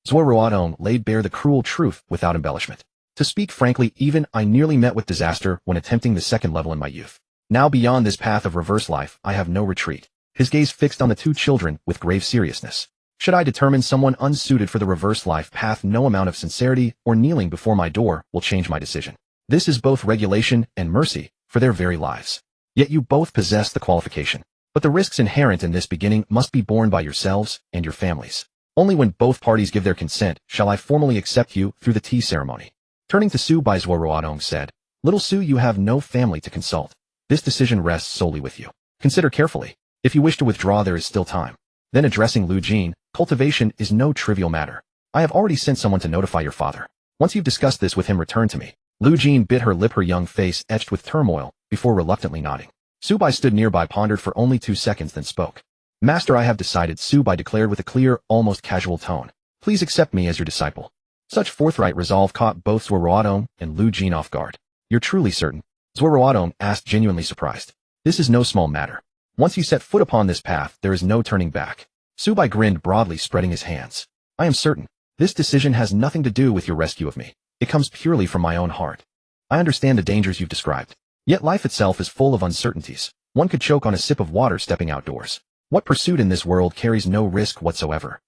Zuo Ruotong laid bare the cruel truth without embellishment. To speak frankly, even I nearly met with disaster when attempting the second level in my youth. Now beyond this path of reverse life, I have no retreat. His gaze fixed on the two children with grave seriousness. Should I determine someone unsuited for the reverse life path, no amount of sincerity or kneeling before my door will change my decision. This is both regulation and mercy for their very lives. Yet you both possess the qualification. But the risks inherent in this beginning must be borne by yourselves and your families. Only when both parties give their consent shall I formally accept you through the tea ceremony. Turning to Zuo Ruotong said, Little Su, you have no family to consult. This decision rests solely with you. Consider carefully. If you wish to withdraw, there is still time. Then addressing Lu Jin, cultivation is no trivial matter. I have already sent someone to notify your father. Once you've discussed this with him, return to me. Lu Jin bit her lip, her young face etched with turmoil, before reluctantly nodding. Zubai stood nearby, pondered for only 2 seconds, then spoke. Master, I have decided, Zubai declared with a clear, almost casual tone. Please accept me as your disciple. Such forthright resolve caught both Zuo Ruotong and Lu Jin off guard. You're truly certain? Zuo Ruotong asked, genuinely surprised. This is no small matter. Once you set foot upon this path, there is no turning back. Zubai grinned broadly, spreading his hands. I am certain. This decision has nothing to do with your rescue of me. It comes purely from my own heart. I understand the dangers you've described. Yet life itself is full of uncertainties. One could choke on a sip of water stepping outdoors. What pursuit in this world carries no risk whatsoever?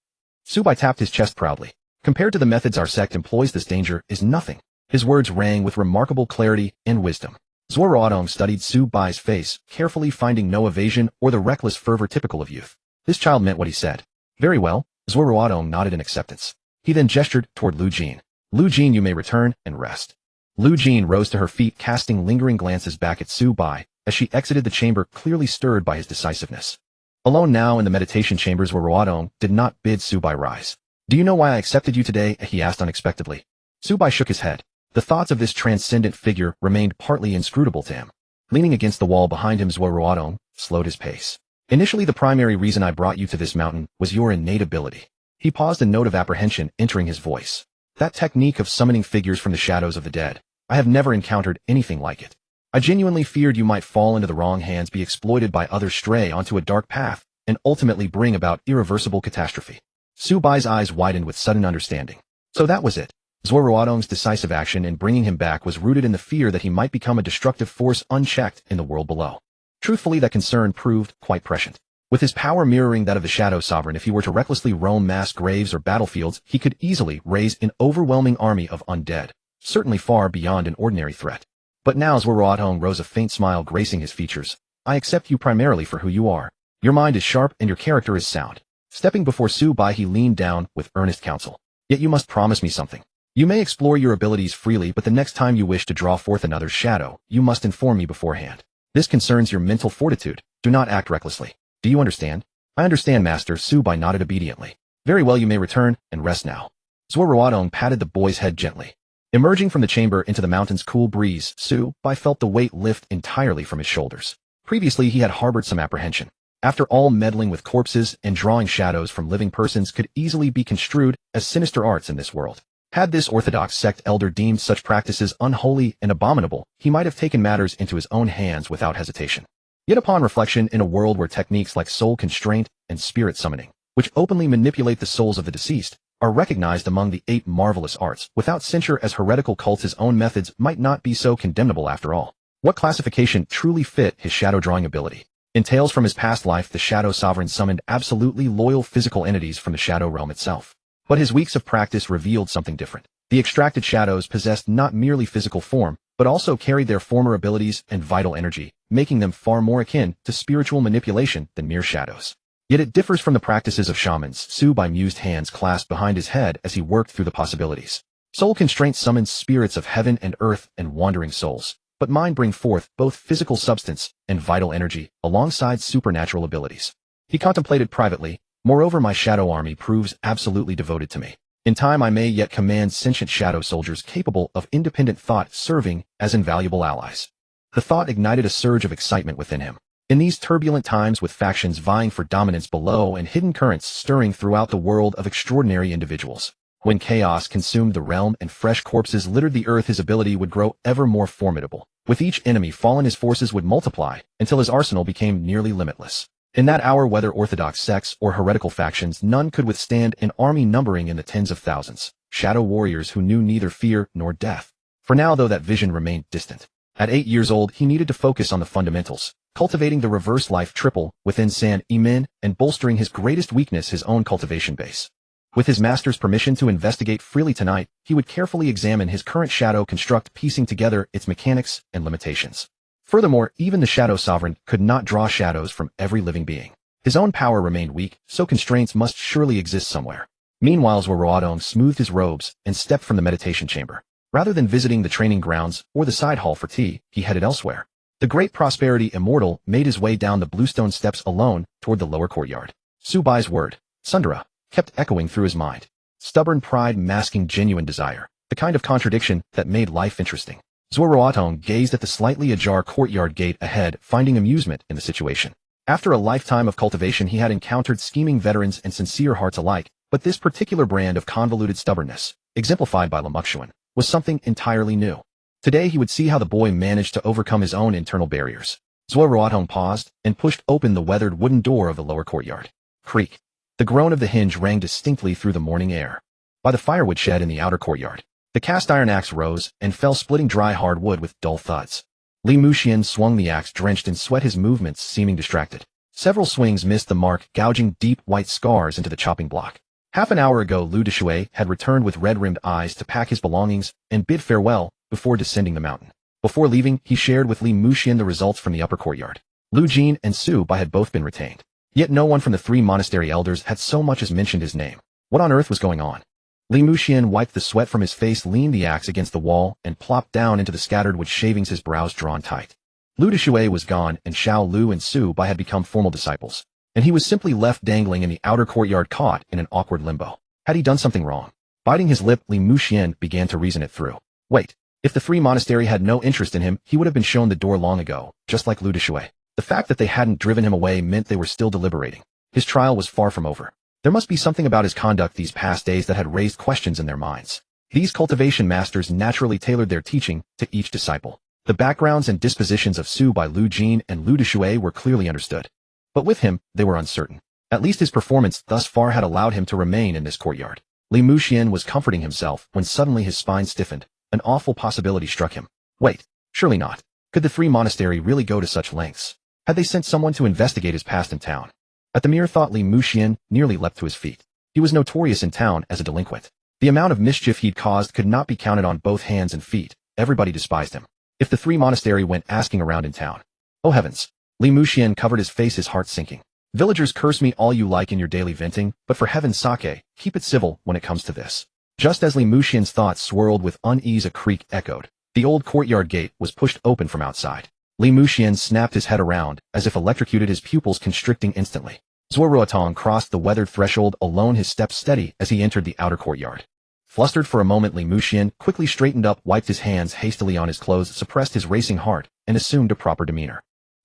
Zubai tapped his chest proudly. Compared to the methods our sect employs, this danger is nothing. His words rang with remarkable clarity and wisdom. Zuo Ruotong studied Zubai's face, carefully, finding no evasion or the reckless fervor typical of youth. This child meant what he said. Very well. Zuo Ruotong nodded in acceptance. He then gestured toward Lu Jin. Lu Jin, you may return and rest. Lu Jin rose to her feet, casting lingering glances back at Zubai as she exited the chamber, clearly stirred by his decisiveness. Alone now in the meditation chambers, Zuo Ruotong did not bid Zubai rise. Do you know why I accepted you today? He asked unexpectedly. Zubai shook his head. The thoughts of this transcendent figure remained partly inscrutable to him. Leaning against the wall behind him, Zuo Ruotong slowed his pace. Initially, the primary reason I brought you to this mountain was your innate ability. He paused, a note of apprehension entering his voice. That technique of summoning figures from the shadows of the dead. I have never encountered anything like it. I genuinely feared you might fall into the wrong hands, be exploited by others, stray onto a dark path, and ultimately bring about irreversible catastrophe. Zubai's eyes widened with sudden understanding. So that was it. Zuo Ruotong's decisive action in bringing him back was rooted in the fear that he might become a destructive force unchecked in the world below. Truthfully, that concern proved quite prescient. With his power mirroring that of the Shadow Sovereign, if he were to recklessly roam mass graves or battlefields, he could easily raise an overwhelming army of undead, certainly far beyond an ordinary threat. But now Zuo Ruotong rose, a faint smile gracing his features. I accept you primarily for who you are. Your mind is sharp and your character is sound. Stepping before Zubai, he leaned down with earnest counsel. Yet you must promise me something. You may explore your abilities freely, but the next time you wish to draw forth another's shadow, you must inform me beforehand. This concerns your mental fortitude. Do not act recklessly. Do you understand? I understand, Master. Zubai nodded obediently. Very well, you may return and rest now. Zuo Ruotong patted the boy's head gently. Emerging from the chamber into the mountain's cool breeze, Zubai felt the weight lift entirely from his shoulders. Previously, he had harbored some apprehension. After all, meddling with corpses and drawing shadows from living persons could easily be construed as sinister arts in this world. Had this orthodox sect elder deemed such practices unholy and abominable, he might have taken matters into his own hands without hesitation. Yet upon reflection, in a world where techniques like soul constraint and spirit summoning, which openly manipulate the souls of the deceased, are recognized among the 8 marvelous arts, without censure as heretical cults, his own methods might not be so condemnable after all. What classification truly fit his shadow drawing ability? In tales from his past life, the Shadow Sovereign summoned absolutely loyal physical entities from the Shadow Realm itself. But his weeks of practice revealed something different. The extracted shadows possessed not merely physical form, but also carried their former abilities and vital energy, making them far more akin to spiritual manipulation than mere shadows. Yet it differs from the practices of shamans. Zubai mused, hands clasped behind his head as he worked through the possibilities. Soul constraint summons spirits of heaven and earth and wandering souls, but mine bring forth both physical substance and vital energy alongside supernatural abilities. He contemplated privately. Moreover, my shadow army proves absolutely devoted to me. In time, I may yet command sentient shadow soldiers capable of independent thought, serving as invaluable allies. The thought ignited a surge of excitement within him. In these turbulent times, with factions vying for dominance below and hidden currents stirring throughout the world of extraordinary individuals, when chaos consumed the realm and fresh corpses littered the earth, his ability would grow ever more formidable. With each enemy fallen, his forces would multiply until his arsenal became nearly limitless. In that hour, whether orthodox sects or heretical factions, none could withstand an army numbering in the tens of thousands, shadow warriors who knew neither fear nor death. For now, though, that vision remained distant. At 8 years old, he needed to focus on the fundamentals, cultivating the reverse life triple within San Yimin and bolstering his greatest weakness, his own cultivation base. With his master's permission to investigate freely tonight, he would carefully examine his current shadow construct, piecing together its mechanics and limitations. Furthermore, even the Shadow Sovereign could not draw shadows from every living being. His own power remained weak, so constraints must surely exist somewhere. Meanwhile, Zuo Ruotong smoothed his robes and stepped from the meditation chamber. Rather than visiting the training grounds or the side hall for tea, he headed elsewhere. The great Prosperity Immortal made his way down the bluestone steps alone toward the lower courtyard. Su Bai's word, Sundara, kept echoing through his mind. Stubborn pride masking genuine desire, the kind of contradiction that made life interesting. Zuo Ruotong gazed at the slightly ajar courtyard gate ahead, finding amusement in the situation. After a lifetime of cultivation, he had encountered scheming veterans and sincere hearts alike, but this particular brand of convoluted stubbornness, exemplified by Lamuxuan, was something entirely new. Today he would see how the boy managed to overcome his own internal barriers. Zuo Ruotong paused and pushed open the weathered wooden door of the lower courtyard. Creak. The groan of the hinge rang distinctly through the morning air. By the firewood shed in the outer courtyard, the cast-iron axe rose and fell, splitting dry hard wood with dull thuds. Li Muxian swung the axe, drenched in sweat, his movements seeming distracted. Several swings missed the mark, gouging deep white scars into the chopping block. Half an hour ago, Lu Deshui had returned with red-rimmed eyes to pack his belongings and bid farewell before descending the mountain. Before leaving, he shared with Li Muxian the results from the upper courtyard. Lu Jin and Su Bai had both been retained. Yet no one from the 3 monastery elders had so much as mentioned his name. What on earth was going on? Li Muxian wiped the sweat from his face, leaned the axe against the wall, and plopped down into the scattered wood shavings, his brows drawn tight. Lu Deshui was gone, and Xiao Lu and Su Bai had become formal disciples. And he was simply left dangling in the outer courtyard, caught in an awkward limbo. Had he done something wrong? Biting his lip, Li Muxian began to reason it through. Wait. If the 3 monastery had no interest in him, he would have been shown the door long ago, just like Lu Deshui. The fact that they hadn't driven him away meant they were still deliberating. His trial was far from over. There must be something about his conduct these past days that had raised questions in their minds. These cultivation masters naturally tailored their teaching to each disciple. The backgrounds and dispositions of Su Bai, Lu Jin, and Lu Deshui were clearly understood. But with him, they were uncertain. At least his performance thus far had allowed him to remain in this courtyard. Li Muxian was comforting himself when suddenly his spine stiffened. An awful possibility struck him. Wait, surely not. Could the 3 monastery really go to such lengths? Had they sent someone to investigate his past in town? At the mere thought, Li Muxian nearly leapt to his feet. He was notorious in town as a delinquent. The amount of mischief he'd caused could not be counted on both hands and feet. Everybody despised him. If the 3 monastery went asking around in town. Oh heavens. Li Muxian covered his face, his heart sinking. Villagers, curse me all you like in your daily venting, but for heaven's sake, keep it civil when it comes to this. Just as Li Muxian's thoughts swirled with unease, a creak echoed. The old courtyard gate was pushed open from outside. Li Muxian snapped his head around, as if electrocuted, his pupils constricting instantly. Zuo Ruotong crossed the weathered threshold alone, his steps steady as he entered the outer courtyard. Flustered for a moment, Li Muxian quickly straightened up, wiped his hands hastily on his clothes, suppressed his racing heart, and assumed a proper demeanor.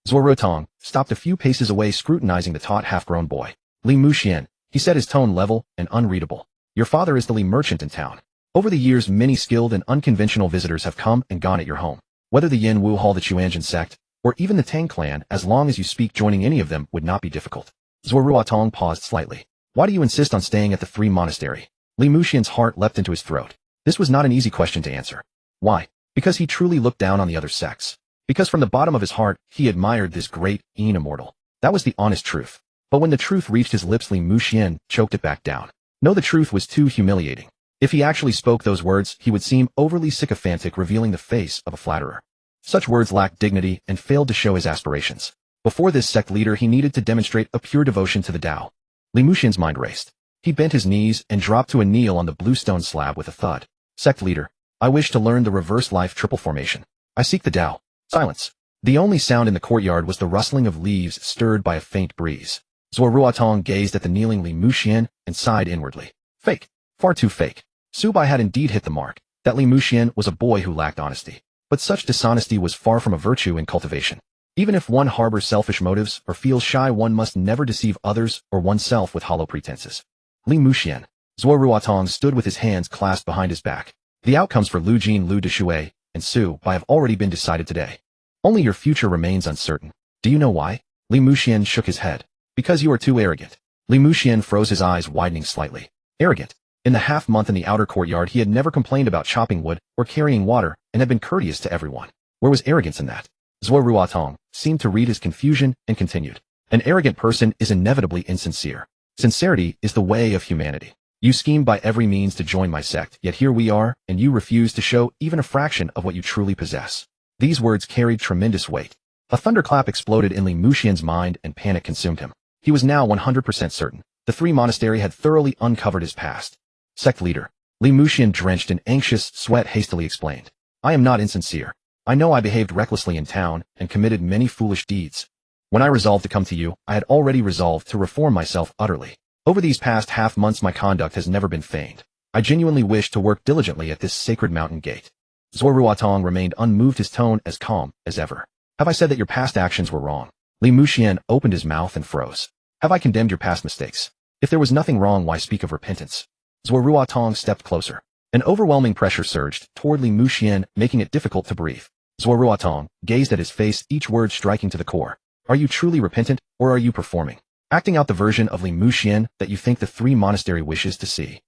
Zuo Ruotong stopped a few paces away, scrutinizing the taut half-grown boy. Li Muxian, he said, his tone level and unreadable. Your father is the Li merchant in town. Over the years, many skilled and unconventional visitors have come and gone at your home. Whether the Yin Wu Hall, the Chuanjin sect, or even the Tang clan, as long as you speak, joining any of them would not be difficult. Zuo Ruotong paused slightly. Why do you insist on staying at the 3 monastery? Li Muxian's heart leapt into his throat. This was not an easy question to answer. Why? Because he truly looked down on the other sects. Because from the bottom of his heart, he admired this great, immortal. That was the honest truth. But when the truth reached his lips, Li Muxian choked it back down. No, the truth was too humiliating. If he actually spoke those words, he would seem overly sycophantic, revealing the face of a flatterer. Such words lacked dignity and failed to show his aspirations. Before this sect leader, he needed to demonstrate a pure devotion to the Tao. Li Muxian's mind raced. He bent his knees and dropped to a kneel on the bluestone slab with a thud. Sect leader, I wish to learn the reverse life triple formation. I seek the Tao. Silence. The only sound in the courtyard was the rustling of leaves stirred by a faint breeze. Zuo Ruotong gazed at the kneeling Li Muxian and sighed inwardly. Fake. Far too fake. Su Bai had indeed hit the mark. That Li Muxian was a boy who lacked honesty. But such dishonesty was far from a virtue in cultivation. Even if one harbors selfish motives or feels shy, one must never deceive others or oneself with hollow pretenses. Li Muxian. Zuo Ruotong stood with his hands clasped behind his back. The outcomes for Lu Jin, Lu Deshui, and Su Bai have already been decided today. Only your future remains uncertain. Do you know why? Li Muxian shook his head. Because you are too arrogant. Li Muxian froze, his eyes widening slightly. Arrogant. In the half-month in the outer courtyard, he had never complained about chopping wood or carrying water and had been courteous to everyone. Where was arrogance in that? Zuo Ruotong seemed to read his confusion and continued. An arrogant person is inevitably insincere. Sincerity is the way of humanity. You schemed by every means to join my sect, yet here we are, and you refuse to show even a fraction of what you truly possess. These words carried tremendous weight. A thunderclap exploded in Li Muxian's mind and panic consumed him. He was now 100% certain. The three monastery had thoroughly uncovered his past. Sect leader. Li Muxian, drenched in anxious sweat, hastily explained. I am not insincere. I know I behaved recklessly in town and committed many foolish deeds. When I resolved to come to you, I had already resolved to reform myself utterly. Over these past half months my conduct has never been feigned. I genuinely wish to work diligently at this sacred mountain gate. Zuo Ruotong remained unmoved, his tone as calm as ever. Have I said that your past actions were wrong? Li Muxian opened his mouth and froze. Have I condemned your past mistakes? If there was nothing wrong, why speak of repentance? Zuo Ruotong stepped closer. An overwhelming pressure surged toward Li Muxian, making it difficult to breathe. Zuo Ruotong gazed at his face, each word striking to the core. Are you truly repentant, or are you performing? Acting out the version of Li Muxian that you think the three monastery wishes to see?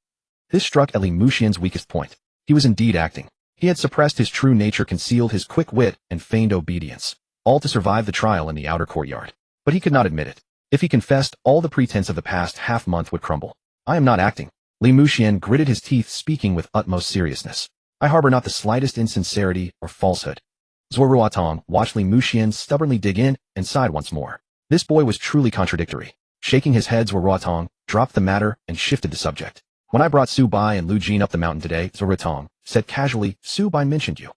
This struck at Li Muxian's weakest point. He was indeed acting. He had suppressed his true nature, concealed his quick wit, and feigned obedience, all to survive the trial in the outer courtyard. But he could not admit it. If he confessed, all the pretense of the past half-month would crumble. I am not acting. Li Muxian gritted his teeth, speaking with utmost seriousness. I harbor not the slightest insincerity or falsehood. Zuo Ruotong watched Li Muxian stubbornly dig in and sighed once more. This boy was truly contradictory. Shaking his head, Zuo Ruotong dropped the matter and shifted the subject. When I brought Su Bai and Lu Jin up the mountain today, Zuo Ruotong said casually, Su Bai mentioned you.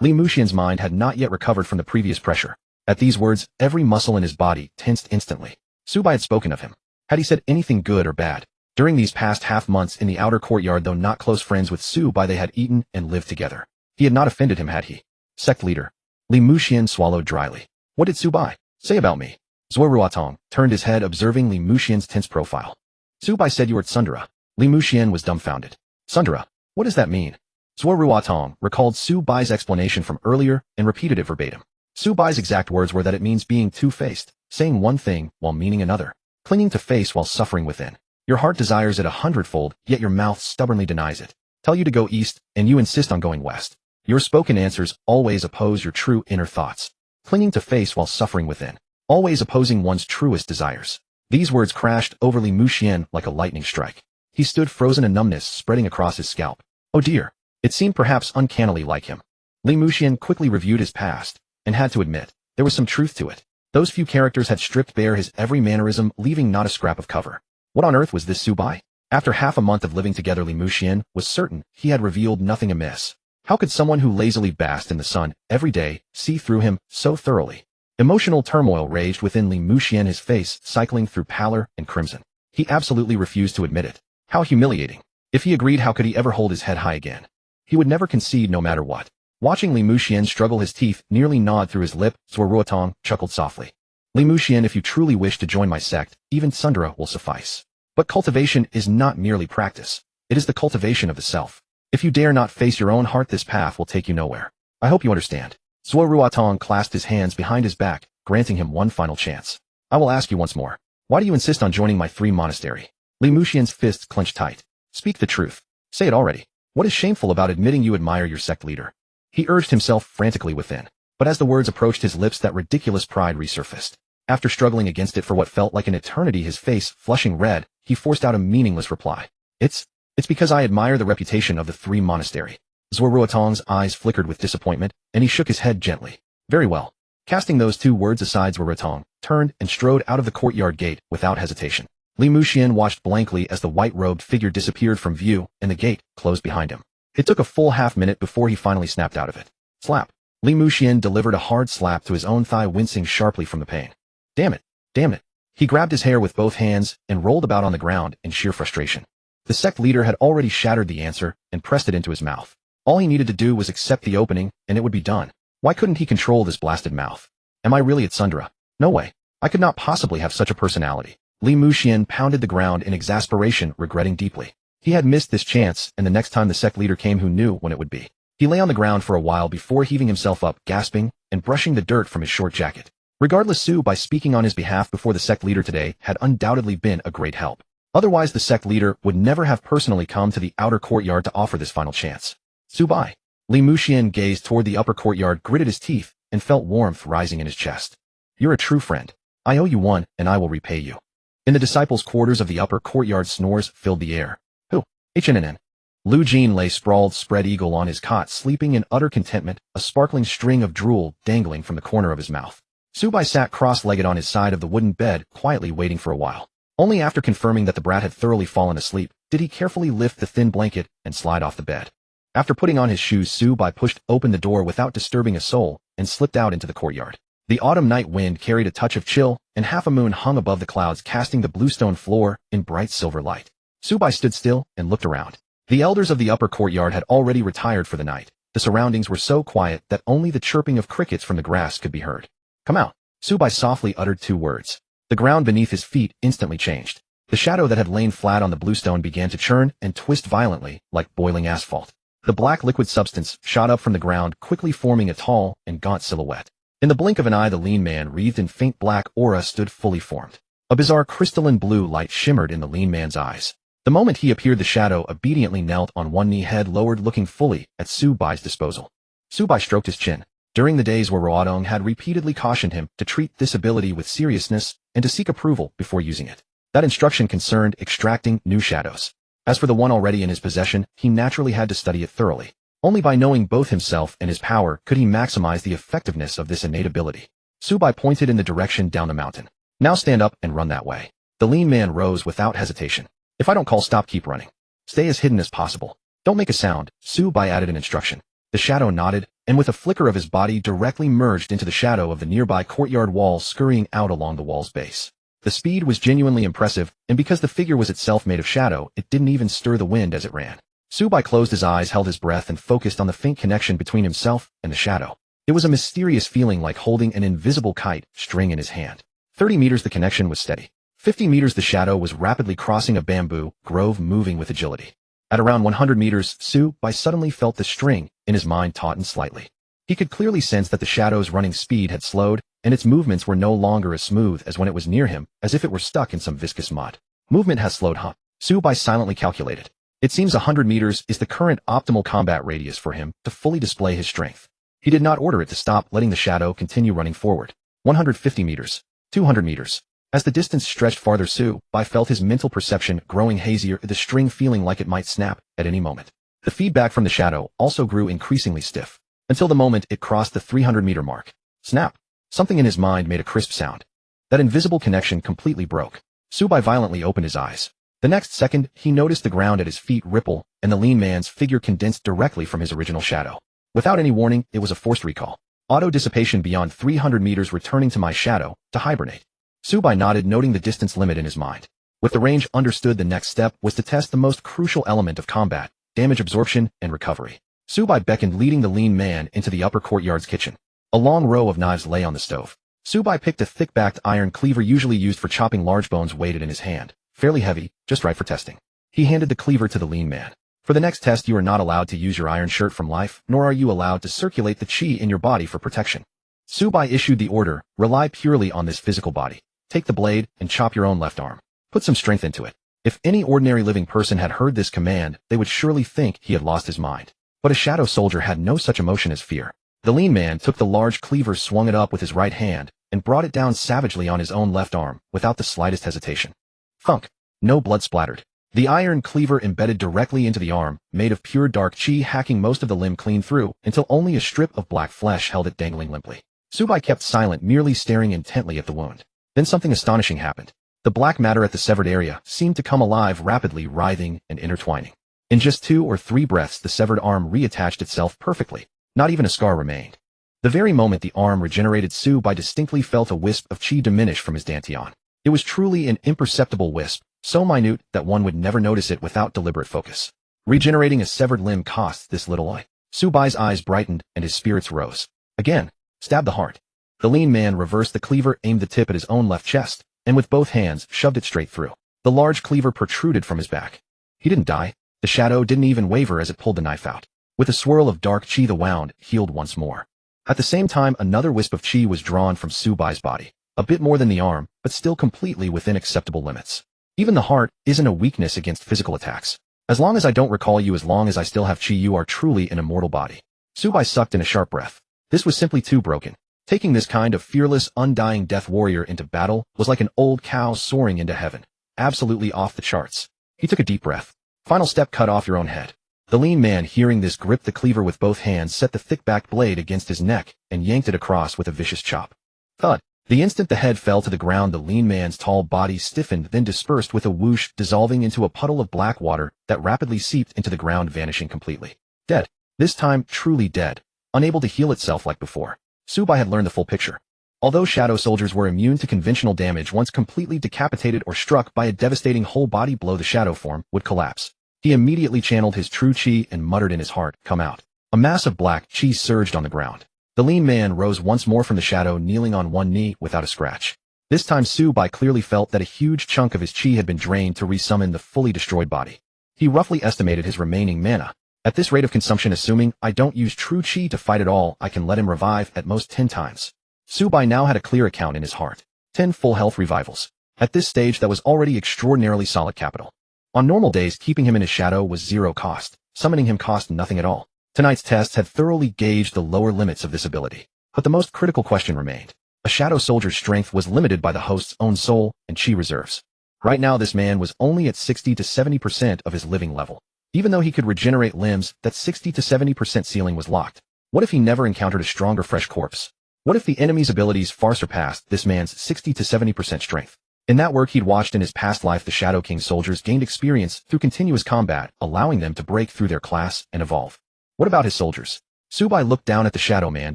Li Muxian's mind had not yet recovered from the previous pressure. At these words, every muscle in his body tensed instantly. Su Bai had spoken of him. Had he said anything good or bad? During these past half months in the outer courtyard, though not close friends with Su Bai, they had eaten and lived together. He had not offended him, had he? Sect leader. Li Muxian swallowed dryly. What did Su Bai say about me? Zuo Ruotong turned his head, observing Li Muxian's tense profile. Su Bai said you were at Sundara. Li Muxian was dumbfounded. Sundara? What does that mean? Zuo Ruotong recalled Su Bai's explanation from earlier and repeated it verbatim. Su Bai's exact words were that it means being two-faced, saying one thing while meaning another, clinging to face while suffering within. Your heart desires it 100-fold, yet your mouth stubbornly denies it. Tell you to go east, and you insist on going west. Your spoken answers always oppose your true inner thoughts. Clinging to face while suffering within. Always opposing one's truest desires. These words crashed over Li Muxian like a lightning strike. He stood frozen, a numbness spreading across his scalp. Oh dear. It seemed perhaps uncannily like him. Li Muxian quickly reviewed his past, and had to admit, there was some truth to it. Those few characters had stripped bare his every mannerism, leaving not a scrap of cover. What on earth was this Su Bai? After half a month of living together, Li Muxian was certain he had revealed nothing amiss. How could someone who lazily basked in the sun every day see through him so thoroughly? Emotional turmoil raged within Li Muxian, his face cycling through pallor and crimson. He absolutely refused to admit it. How humiliating. If he agreed, how could he ever hold his head high again? He would never concede no matter what. Watching Li Muxian struggle, his teeth nearly gnawed through his lip, Zuo Ruotong chuckled softly. Li Muxian, if you truly wish to join my sect, even Sundara will suffice. But cultivation is not merely practice. It is the cultivation of the self. If you dare not face your own heart, this path will take you nowhere. I hope you understand. Zuo Ruotong clasped his hands behind his back, granting him one final chance. I will ask you once more. Why do you insist on joining my three monastery? Li Muxian's fists clenched tight. Speak the truth. Say it already. What is shameful about admitting you admire your sect leader? He urged himself frantically within. But as the words approached his lips, that ridiculous pride resurfaced. After struggling against it for what felt like an eternity, his face flushing red, he forced out a meaningless reply. It's because I admire the reputation of the three monastery. Zuo Ruotong's eyes flickered with disappointment, and he shook his head gently. Very well. Casting those two words aside, Zuo Ruotong turned and strode out of the courtyard gate without hesitation. Li Muxian watched blankly as the white-robed figure disappeared from view and the gate closed behind him. It took a full half-minute before he finally snapped out of it. Slap. Li Muxian delivered a hard slap to his own thigh, wincing sharply from the pain. Damn it. Damn it. He grabbed his hair with both hands and rolled about on the ground in sheer frustration. The sect leader had already shattered the answer and pressed it into his mouth. All he needed to do was accept the opening, and it would be done. Why couldn't he control this blasted mouth? Am I really at Sundara? No way. I could not possibly have such a personality. Li Muxian pounded the ground in exasperation, regretting deeply. He had missed this chance, and the next time the sect leader came, who knew when it would be? He lay on the ground for a while before heaving himself up, gasping, and brushing the dirt from his short jacket. Regardless, Su, by speaking on his behalf before the sect leader today, had undoubtedly been a great help. Otherwise, the sect leader would never have personally come to the outer courtyard to offer this final chance. Su Bai. Li Muxian gazed toward the upper courtyard, gritted his teeth, and felt warmth rising in his chest. You're a true friend. I owe you one, and I will repay you. In the disciples' quarters of the upper courtyard, snores filled the air. Who? HNNN. Lu Jin lay sprawled spread eagle on his cot, sleeping in utter contentment, a sparkling string of drool dangling from the corner of his mouth. Su Bai sat cross-legged on his side of the wooden bed, quietly waiting for a while. Only after confirming that the brat had thoroughly fallen asleep, did he carefully lift the thin blanket and slide off the bed. After putting on his shoes, Su Bai pushed open the door without disturbing a soul and slipped out into the courtyard. The autumn night wind carried a touch of chill, and half a moon hung above the clouds, casting the bluestone floor in bright silver light. Su Bai stood still and looked around. The elders of the upper courtyard had already retired for the night. The surroundings were so quiet that only the chirping of crickets from the grass could be heard. Come out. Su Bai softly uttered 2 words. The ground beneath his feet instantly changed. The shadow that had lain flat on the bluestone began to churn and twist violently, like boiling asphalt. The black liquid substance shot up from the ground, quickly forming a tall and gaunt silhouette. In the blink of an eye, the lean man, wreathed in faint black aura, stood fully formed. A bizarre crystalline blue light shimmered in the lean man's eyes. The moment he appeared, the shadow obediently knelt on one knee, head lowered, looking fully at Su Bai's disposal. Su Bai stroked his chin. During the days where Zuo Ruotong had repeatedly cautioned him to treat this ability with seriousness and to seek approval before using it. That instruction concerned extracting new shadows. As for the one already in his possession, he naturally had to study it thoroughly. Only by knowing both himself and his power could he maximize the effectiveness of this innate ability. Su Bai pointed in the direction down the mountain. Now stand up and run that way. The lean man rose without hesitation. If I don't call stop, keep running. Stay as hidden as possible. Don't make a sound, Su Bai added an instruction. The shadow nodded, and with a flicker of his body directly merged into the shadow of the nearby courtyard wall, scurrying out along the wall's base. The speed was genuinely impressive, and because the figure was itself made of shadow, it didn't even stir the wind as it ran. Su Bai closed his eyes, held his breath, and focused on the faint connection between himself and the shadow. It was a mysterious feeling, like holding an invisible kite string in his hand. 30 meters the connection was steady. 50 meters the shadow was rapidly crossing a bamboo grove, moving with agility. At around 100 meters, Su Bai suddenly felt the string in his mind tauten slightly. He could clearly sense that the shadow's running speed had slowed, and its movements were no longer as smooth as when it was near him, as if it were stuck in some viscous mud. Movement has slowed, huh? Su Bai silently calculated. It seems 100 meters is the current optimal combat radius for him to fully display his strength. He did not order it to stop, letting the shadow continue running forward. 150 meters. 200 meters. As the distance stretched farther, Su Bai felt his mental perception growing hazier, the string feeling like it might snap at any moment. The feedback from the shadow also grew increasingly stiff, until the moment it crossed the 300-meter mark. Snap! Something in his mind made a crisp sound. That invisible connection completely broke. Su Bai violently opened his eyes. The next second, he noticed the ground at his feet ripple, and the lean man's figure condensed directly from his original shadow. Without any warning, it was a forced recall. Auto-dissipation beyond 300 meters, returning to my shadow, to hibernate. Su Bai nodded, noting the distance limit in his mind. With the range understood, the next step was to test the most crucial element of combat, damage absorption and recovery. Su Bai beckoned, leading the lean man into the upper courtyard's kitchen. A long row of knives lay on the stove. Su Bai picked a thick-backed iron cleaver usually used for chopping large bones, weighted in his hand. Fairly heavy, just right for testing. He handed the cleaver to the lean man. For the next test, you are not allowed to use your iron shirt from life, nor are you allowed to circulate the chi in your body for protection. Su Bai issued the order, rely purely on this physical body. Take the blade and chop your own left arm. Put some strength into it. If any ordinary living person had heard this command, they would surely think he had lost his mind. But a shadow soldier had no such emotion as fear. The lean man took the large cleaver, swung it up with his right hand, and brought it down savagely on his own left arm, without the slightest hesitation. Thunk. No blood splattered. The iron cleaver embedded directly into the arm, made of pure dark chi, hacking most of the limb clean through, until only a strip of black flesh held it dangling limply. Su Bai kept silent, merely staring intently at the wound. Then something astonishing happened. The black matter at the severed area seemed to come alive, rapidly writhing and intertwining. In just 2 or 3 breaths, the severed arm reattached itself perfectly. Not even a scar remained. The very moment the arm regenerated, Su Bai distinctly felt a wisp of chi diminish from his dantian. It was truly an imperceptible wisp, so minute that one would never notice it without deliberate focus. Regenerating a severed limb costs this little. Su Bai's eyes brightened and his spirits rose. Again, stab the heart. The lean man reversed the cleaver, aimed the tip at his own left chest, and with both hands shoved it straight through. The large cleaver protruded from his back. He didn't die. The shadow didn't even waver as it pulled the knife out. With a swirl of dark chi, the wound healed once more. At the same time, another wisp of chi was drawn from Su Bai's body. A bit more than the arm, but still completely within acceptable limits. Even the heart isn't a weakness against physical attacks. As long as I don't recall you, as long as I still have chi, you are truly an immortal body. Subai sucked in a sharp breath. This was simply too broken. Taking this kind of fearless, undying death warrior into battle was like an old cow soaring into heaven. Absolutely off the charts. He took a deep breath. Final step, cut off your own head. The lean man, hearing this, gripped the cleaver with both hands, set the thick-backed blade against his neck, and yanked it across with a vicious chop. Thud. The instant the head fell to the ground, the lean man's tall body stiffened, then dispersed with a whoosh, dissolving into a puddle of black water that rapidly seeped into the ground, vanishing completely. Dead. This time, truly dead. Unable to heal itself like before. Subai had learned the full picture. Although shadow soldiers were immune to conventional damage, once completely decapitated or struck by a devastating whole-body blow, the shadow form would collapse. He immediately channeled his true chi and muttered in his heart, "Come out." A mass of black chi surged on the ground. The lean man rose once more from the shadow, kneeling on one knee without a scratch. This time Subai clearly felt that a huge chunk of his chi had been drained to resummon the fully destroyed body. He roughly estimated his remaining mana. At this rate of consumption, assuming I don't use true chi to fight at all, I can let him revive at most 10 times. Subai now had a clear account in his heart. 10 full health revivals. At this stage, that was already extraordinarily solid capital. On normal days, keeping him in his shadow was zero cost. Summoning him cost nothing at all. Tonight's test had thoroughly gauged the lower limits of this ability. But the most critical question remained. A shadow soldier's strength was limited by the host's own soul and chi reserves. Right now, this man was only at 60 to 70% of his living level. Even though he could regenerate limbs, that 60 to 70% ceiling was locked. What if he never encountered a stronger fresh corpse? What if the enemy's abilities far surpassed this man's 60 to 70% strength? In that work he'd watched in his past life, the Shadow King soldiers gained experience through continuous combat, allowing them to break through their class and evolve. What about his soldiers? Subai looked down at the Shadow Man,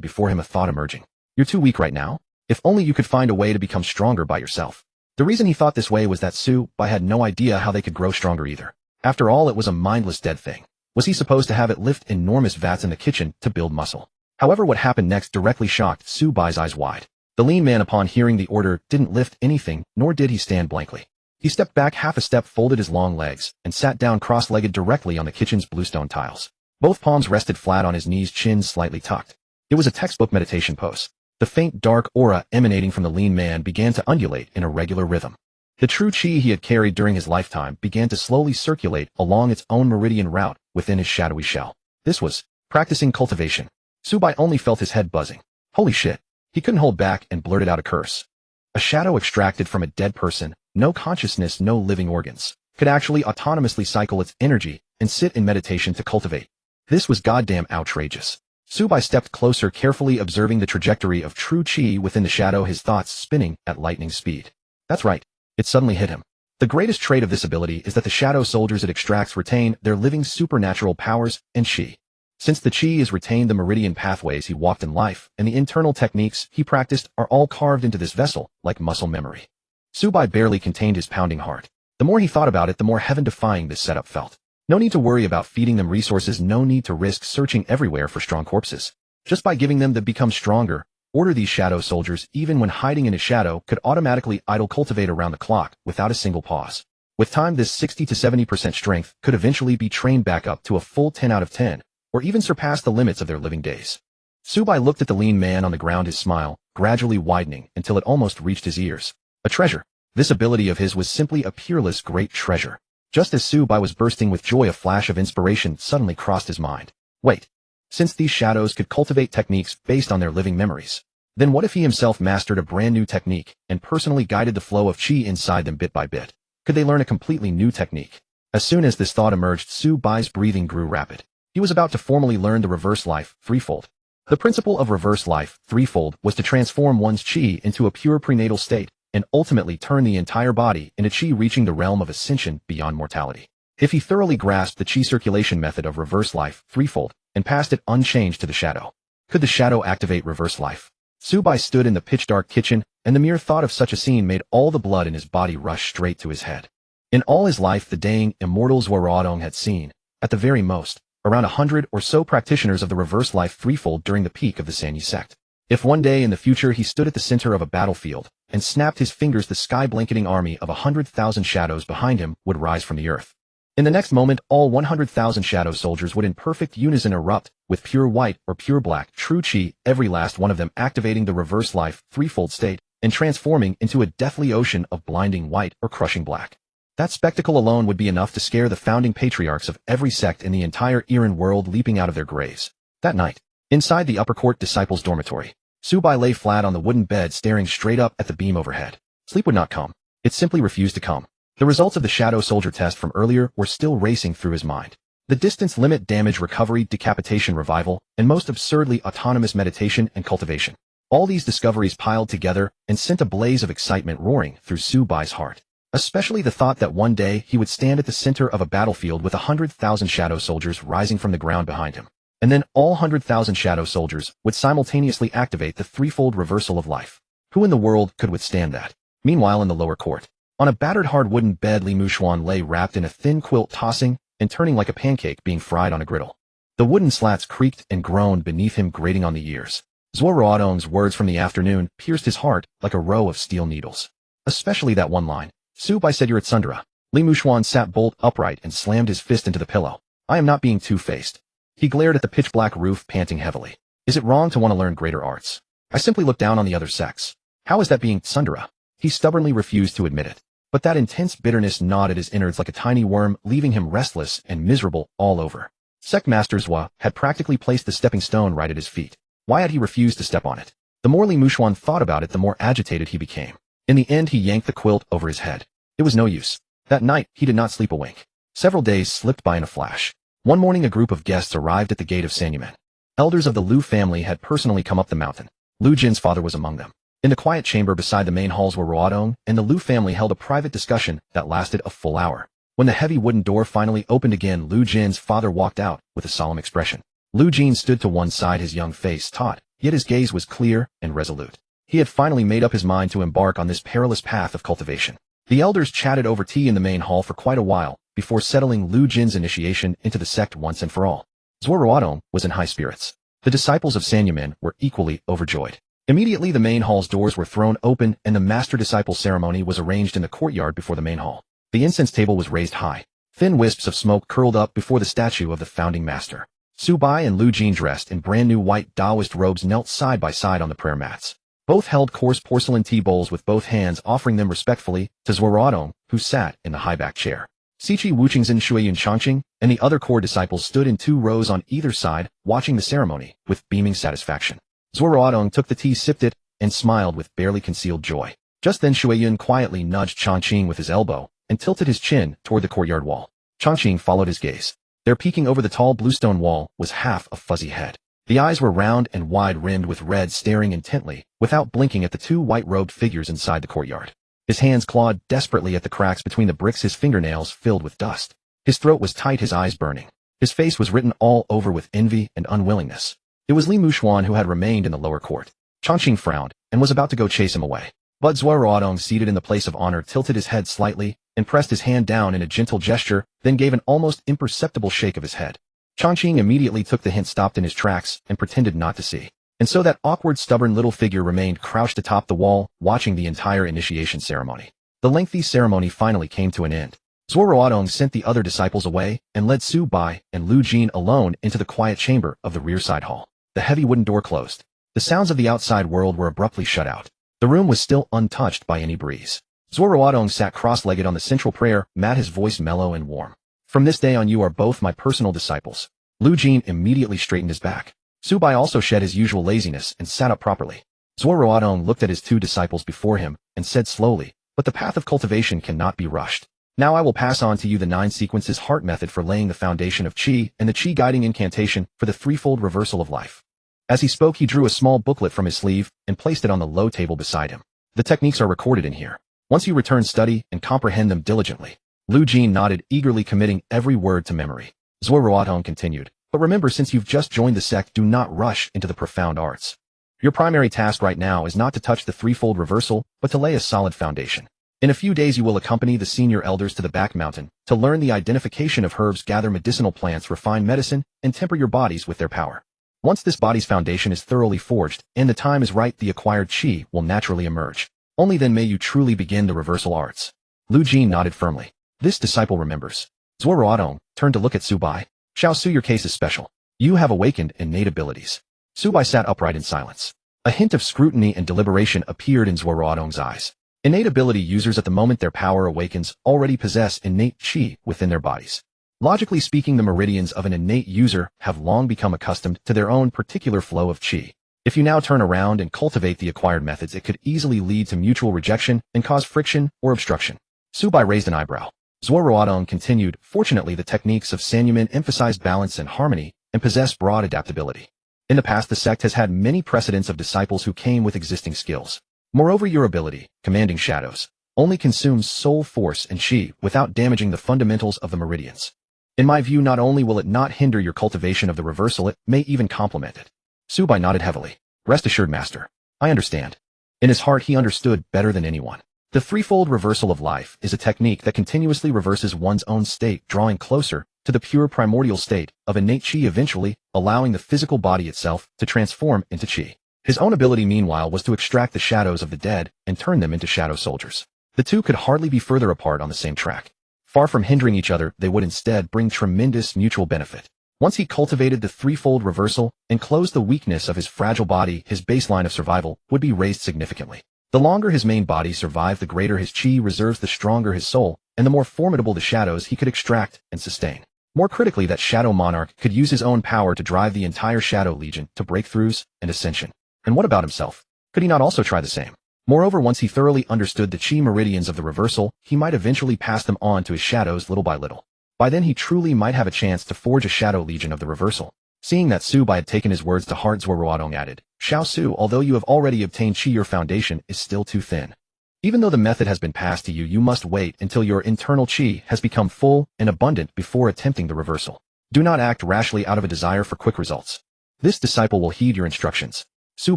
before him a thought emerging. You're too weak right now. If only you could find a way to become stronger by yourself. The reason he thought this way was that Subai had no idea how they could grow stronger either. After all, it was a mindless dead thing. Was he supposed to have it lift enormous vats in the kitchen to build muscle? However, what happened next directly shocked Subai's eyes wide. The lean man, upon hearing the order, didn't lift anything, nor did he stand blankly. He stepped back half a step, folded his long legs, and sat down cross-legged directly on the kitchen's bluestone tiles. Both palms rested flat on his knees, chin slightly tucked. It was a textbook meditation pose. The faint dark aura emanating from the lean man began to undulate in a regular rhythm. The true chi he had carried during his lifetime began to slowly circulate along its own meridian route within his shadowy shell. This was practicing cultivation. Subai only felt his head buzzing. Holy shit. He couldn't hold back and blurted out a curse. A shadow extracted from a dead person, no consciousness, no living organs, could actually autonomously cycle its energy and sit in meditation to cultivate. This was goddamn outrageous. Subai stepped closer, carefully observing the trajectory of true chi within the shadow, his thoughts spinning at lightning speed. That's right. It suddenly hit him. The greatest trait of this ability is that the shadow soldiers it extracts retain their living supernatural powers and chi. Since the chi is retained, the meridian pathways he walked in life and the internal techniques he practiced are all carved into this vessel like muscle memory. Subai barely contained his pounding heart. The more he thought about it, the more heaven-defying this setup felt. No need to worry about feeding them resources, no need to risk searching everywhere for strong corpses. Just by giving them that become stronger, order these shadow soldiers, even when hiding in a shadow, could automatically idle cultivate around the clock without a single pause. With time, this 60 to 70% strength could eventually be trained back up to a full 10 out of 10, or even surpass the limits of their living days. Subai looked at the lean man on the ground, his smile gradually widening until it almost reached his ears. A treasure. This ability of his was simply a peerless great treasure. Just as Subai was bursting with joy, a flash of inspiration suddenly crossed his mind. Wait. Since these shadows could cultivate techniques based on their living memories, then what if he himself mastered a brand new technique and personally guided the flow of chi inside them bit by bit? Could they learn a completely new technique? As soon as this thought emerged, Subai's breathing grew rapid. He was about to formally learn the reverse life threefold. The principle of reverse life threefold was to transform one's chi into a pure prenatal state and ultimately turn the entire body into chi, reaching the realm of ascension beyond mortality. If he thoroughly grasped the chi circulation method of reverse life threefold and passed it unchanged to the shadow, could the shadow activate reverse life? Subai stood in the pitch-dark kitchen, and the mere thought of such a scene made all the blood in his body rush straight to his head. In all his life, the dang immortal Zuo Ruotong had seen, at the very most, around 100 or so practitioners of the reverse life threefold during the peak of the Sanyi sect. If one day in the future he stood at the center of a battlefield and snapped his fingers, the sky-blanketing army of 100,000 shadows behind him would rise from the earth. In the next moment, all 100,000 shadow soldiers would in perfect unison erupt with pure white or pure black true chi, every last one of them activating the reverse life threefold state and transforming into a deathly ocean of blinding white or crushing black. That spectacle alone would be enough to scare the founding patriarchs of every sect in the entire Iran world leaping out of their graves. That night, Inside the upper court disciples' dormitory, Su Bai lay flat on the wooden bed staring straight up at the beam overhead. Sleep would not come. It simply refused to come. The results of the Shadow Soldier test from earlier were still racing through his mind. The distance limit, damage recovery, decapitation revival, and most absurdly autonomous meditation and cultivation. All these discoveries piled together and sent a blaze of excitement roaring through Su Bai's heart. Especially the thought that one day he would stand at the center of a battlefield with 100,000 Shadow Soldiers rising from the ground behind him. And then all 100,000 Shadow Soldiers would simultaneously activate the threefold reversal of life. Who in the world could withstand that? Meanwhile, in the lower court, on a battered hard wooden bed, Li Muxuan lay wrapped in a thin quilt, tossing and turning like a pancake being fried on a griddle. The wooden slats creaked and groaned beneath him, grating on the ears. Zuo Ruotong's words from the afternoon pierced his heart like a row of steel needles. Especially that one line. Su Bai said, "You're at Sundara." Li Muxuan sat bolt upright and slammed his fist into the pillow. "I am not being two-faced." He glared at the pitch-black roof, panting heavily. "Is it wrong to want to learn greater arts? I simply look down on the other sex. How is that being Sundara?" He stubbornly refused to admit it. But that intense bitterness gnawed at his innards like a tiny worm, leaving him restless and miserable all over. Sect Master Zuo had practically placed the stepping stone right at his feet. Why had he refused to step on it? The more Li Muxuan thought about it, the more agitated he became. In the end, he yanked the quilt over his head. It was no use. That night, he did not sleep a wink. Several days slipped by in a flash. One morning, a group of guests arrived at the gate of Sanyumen. Elders of the Lu family had personally come up the mountain. Lu Jin's father was among them. In the quiet chamber beside the main halls, Zuo Ruotong and the Lu family held a private discussion that lasted a full hour. When the heavy wooden door finally opened again, Lu Jin's father walked out with a solemn expression. Lu Jin stood to one side, his young face taut, yet his gaze was clear and resolute. He had finally made up his mind to embark on this perilous path of cultivation. The elders chatted over tea in the main hall for quite a while before settling Lu Jin's initiation into the sect once and for all. Zuo Ruotong was in high spirits. The disciples of Sanyumen were equally overjoyed. Immediately, the main hall's doors were thrown open and the master-disciple ceremony was arranged in the courtyard before the main hall. The incense table was raised high. Thin wisps of smoke curled up before the statue of the founding master. Su Bai and Lu Jin, dressed in brand-new white Taoist robes, knelt side by side on the prayer mats. Both held coarse porcelain tea bowls with both hands, offering them respectfully to Zuo Ruotong, who sat in the high-back chair. Siqi Wuqingzhen, Shuiyun Changqing, and the other core disciples stood in 2 rows on either side, watching the ceremony with beaming satisfaction. Zuo Ruotong took the tea, sipped it, and smiled with barely concealed joy. Just then, Shuiyun quietly nudged Changqing with his elbow and tilted his chin toward the courtyard wall. Changqing followed his gaze. There, peeking over the tall bluestone wall, was half a fuzzy head. The eyes were round and wide-rimmed with red, staring intently, without blinking, at the 2 white-robed figures inside the courtyard. His hands clawed desperately at the cracks between the bricks, his fingernails filled with dust. His throat was tight, his eyes burning. His face was written all over with envy and unwillingness. It was Li Muxuan who had remained in the lower court. Changqing frowned and was about to go chase him away. But Zuo Ruotong, seated in the place of honor, tilted his head slightly and pressed his hand down in a gentle gesture, then gave an almost imperceptible shake of his head. Changqing immediately took the hint, stopped in his tracks, and pretended not to see. And so that awkward, stubborn little figure remained crouched atop the wall, watching the entire initiation ceremony. The lengthy ceremony finally came to an end. Zuo Ruotong sent the other disciples away and led Su Bai and Lu Jin alone into the quiet chamber of the rear side hall. The heavy wooden door closed. The sounds of the outside world were abruptly shut out. The room was still untouched by any breeze. Zuo Ruotong sat cross-legged on the central prayer mat, his voice mellow and warm. "From this day on, you are both my personal disciples." Lu Jin immediately straightened his back. Su Bai also shed his usual laziness and sat up properly. Zuo Ruotong looked at his 2 disciples before him and said slowly, "But the path of cultivation cannot be rushed. Now I will pass on to you the 9 sequences heart method for laying the foundation of qi and the qi guiding incantation for the threefold reversal of life." As he spoke, he drew a small booklet from his sleeve and placed it on the low table beside him. "The techniques are recorded in here. Once you return, study and comprehend them diligently." Lu Jin nodded, eagerly committing every word to memory. Zuo Ruotong continued, "But remember, since you've just joined the sect, do not rush into the profound arts. Your primary task right now is not to touch the threefold reversal, but to lay a solid foundation. In a few days you will accompany the senior elders to the back mountain to learn the identification of herbs, gather medicinal plants, refine medicine, and temper your bodies with their power. Once this body's foundation is thoroughly forged and the time is right, the acquired qi will naturally emerge. Only then may you truly begin the reversal arts." Lu Jin nodded firmly. This disciple remembers. Zuo Ruotong turned to look at Su Bai. "Xiao Su, your case is special. You have awakened innate abilities." Su Bai sat upright in silence. A hint of scrutiny and deliberation appeared in Zuo Ruotong's eyes. Innate ability users, at the moment their power awakens, already possess innate qi within their bodies. Logically speaking, the meridians of an innate user have long become accustomed to their own particular flow of qi. If you now turn around and cultivate the acquired methods, it could easily lead to mutual rejection and cause friction or obstruction. Su Bai raised an eyebrow. Zuo Ruotong continued, fortunately the techniques of Sanyuan emphasize balance and harmony and possess broad adaptability. In the past, the sect has had many precedents of disciples who came with existing skills. Moreover, your ability, commanding shadows, only consumes soul force and qi without damaging the fundamentals of the meridians. In my view, not only will it not hinder your cultivation of the reversal, it may even complement it. Su Bai nodded heavily. Rest assured, master. I understand. In his heart, he understood better than anyone. The threefold reversal of life is a technique that continuously reverses one's own state, drawing closer to the pure primordial state of innate qi, eventually allowing the physical body itself to transform into qi. His own ability, meanwhile, was to extract the shadows of the dead and turn them into shadow soldiers. The two could hardly be further apart on the same track. Far from hindering each other, they would instead bring tremendous mutual benefit. Once he cultivated the threefold reversal and closed the weakness of his fragile body, his baseline of survival would be raised significantly. The longer his main body survived, the greater his qi reserves, the stronger his soul, and the more formidable the shadows he could extract and sustain. More critically, that Shadow Monarch could use his own power to drive the entire Shadow Legion to breakthroughs and ascension. And what about himself? Could he not also try the same? Moreover, once he thoroughly understood the qi meridians of the reversal, he might eventually pass them on to his shadows little by little. By then he truly might have a chance to forge a Shadow Legion of the reversal. Seeing that Su Bai had taken his words to heart, Zuo Ruotong added, Xiao Su, although you have already obtained qi, your foundation is still too thin. Even though the method has been passed to you, you must wait until your internal qi has become full and abundant before attempting the reversal. Do not act rashly out of a desire for quick results. This disciple will heed your instructions. Su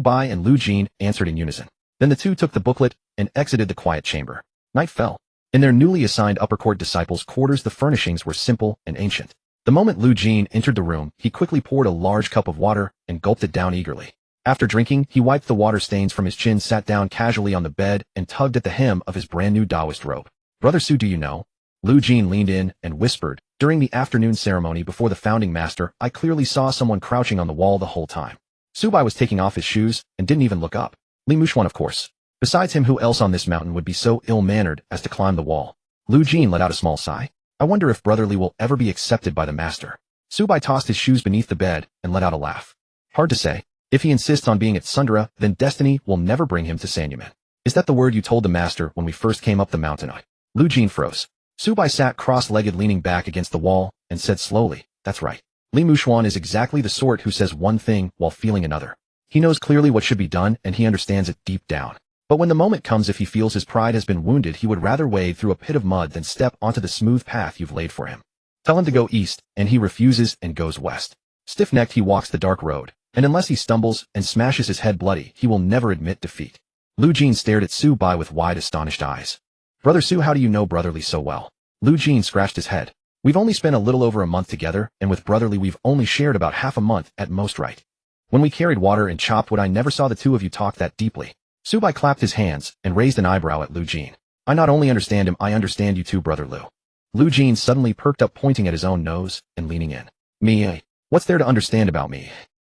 Bai and Lu Jin answered in unison. Then the two took the booklet and exited the quiet chamber. Night fell. In their newly assigned upper court disciples' quarters, the furnishings were simple and ancient. The moment Lu Jin entered the room, he quickly poured a large cup of water and gulped it down eagerly. After drinking, he wiped the water stains from his chin, sat down casually on the bed, and tugged at the hem of his brand new Taoist robe. Brother Su, do you know? Lu Jin leaned in and whispered, during the afternoon ceremony before the founding master, I clearly saw someone crouching on the wall the whole time. Su Bai was taking off his shoes and didn't even look up. Li Muxuan, of course. Besides him, who else on this mountain would be so ill-mannered as to climb the wall? Lu Jin let out a small sigh. I wonder if Brother Li will ever be accepted by the master. Su Bai tossed his shoes beneath the bed and let out a laugh. Hard to say. If he insists on being at Sundara, then destiny will never bring him to Sanyuan. Is that the word you told the master when we first came up the mountain? Lu Jin froze. Su Bai sat cross-legged, leaning back against the wall, and said slowly, that's right. Li Muxuan is exactly the sort who says one thing while feeling another. He knows clearly what should be done, and he understands it deep down. But when the moment comes, if he feels his pride has been wounded, he would rather wade through a pit of mud than step onto the smooth path you've laid for him. Tell him to go east, and he refuses and goes west. Stiff-necked, he walks the dark road, and unless he stumbles and smashes his head bloody, he will never admit defeat. Lu Jin stared at Su Bai with wide, astonished eyes. Brother Su, how do you know Brother Li so well? Lu Jin scratched his head. We've only spent a little over a month together, and with Brother Li we've only shared about half a month at most, right? When we carried water and chopped wood, I never saw the two of you talk that deeply. Su Bai clapped his hands and raised an eyebrow at Lu Jin. I not only understand him, I understand you too, Brother Lu. Lu Jin suddenly perked up, pointing at his own nose and leaning in. Me? What's there to understand about me?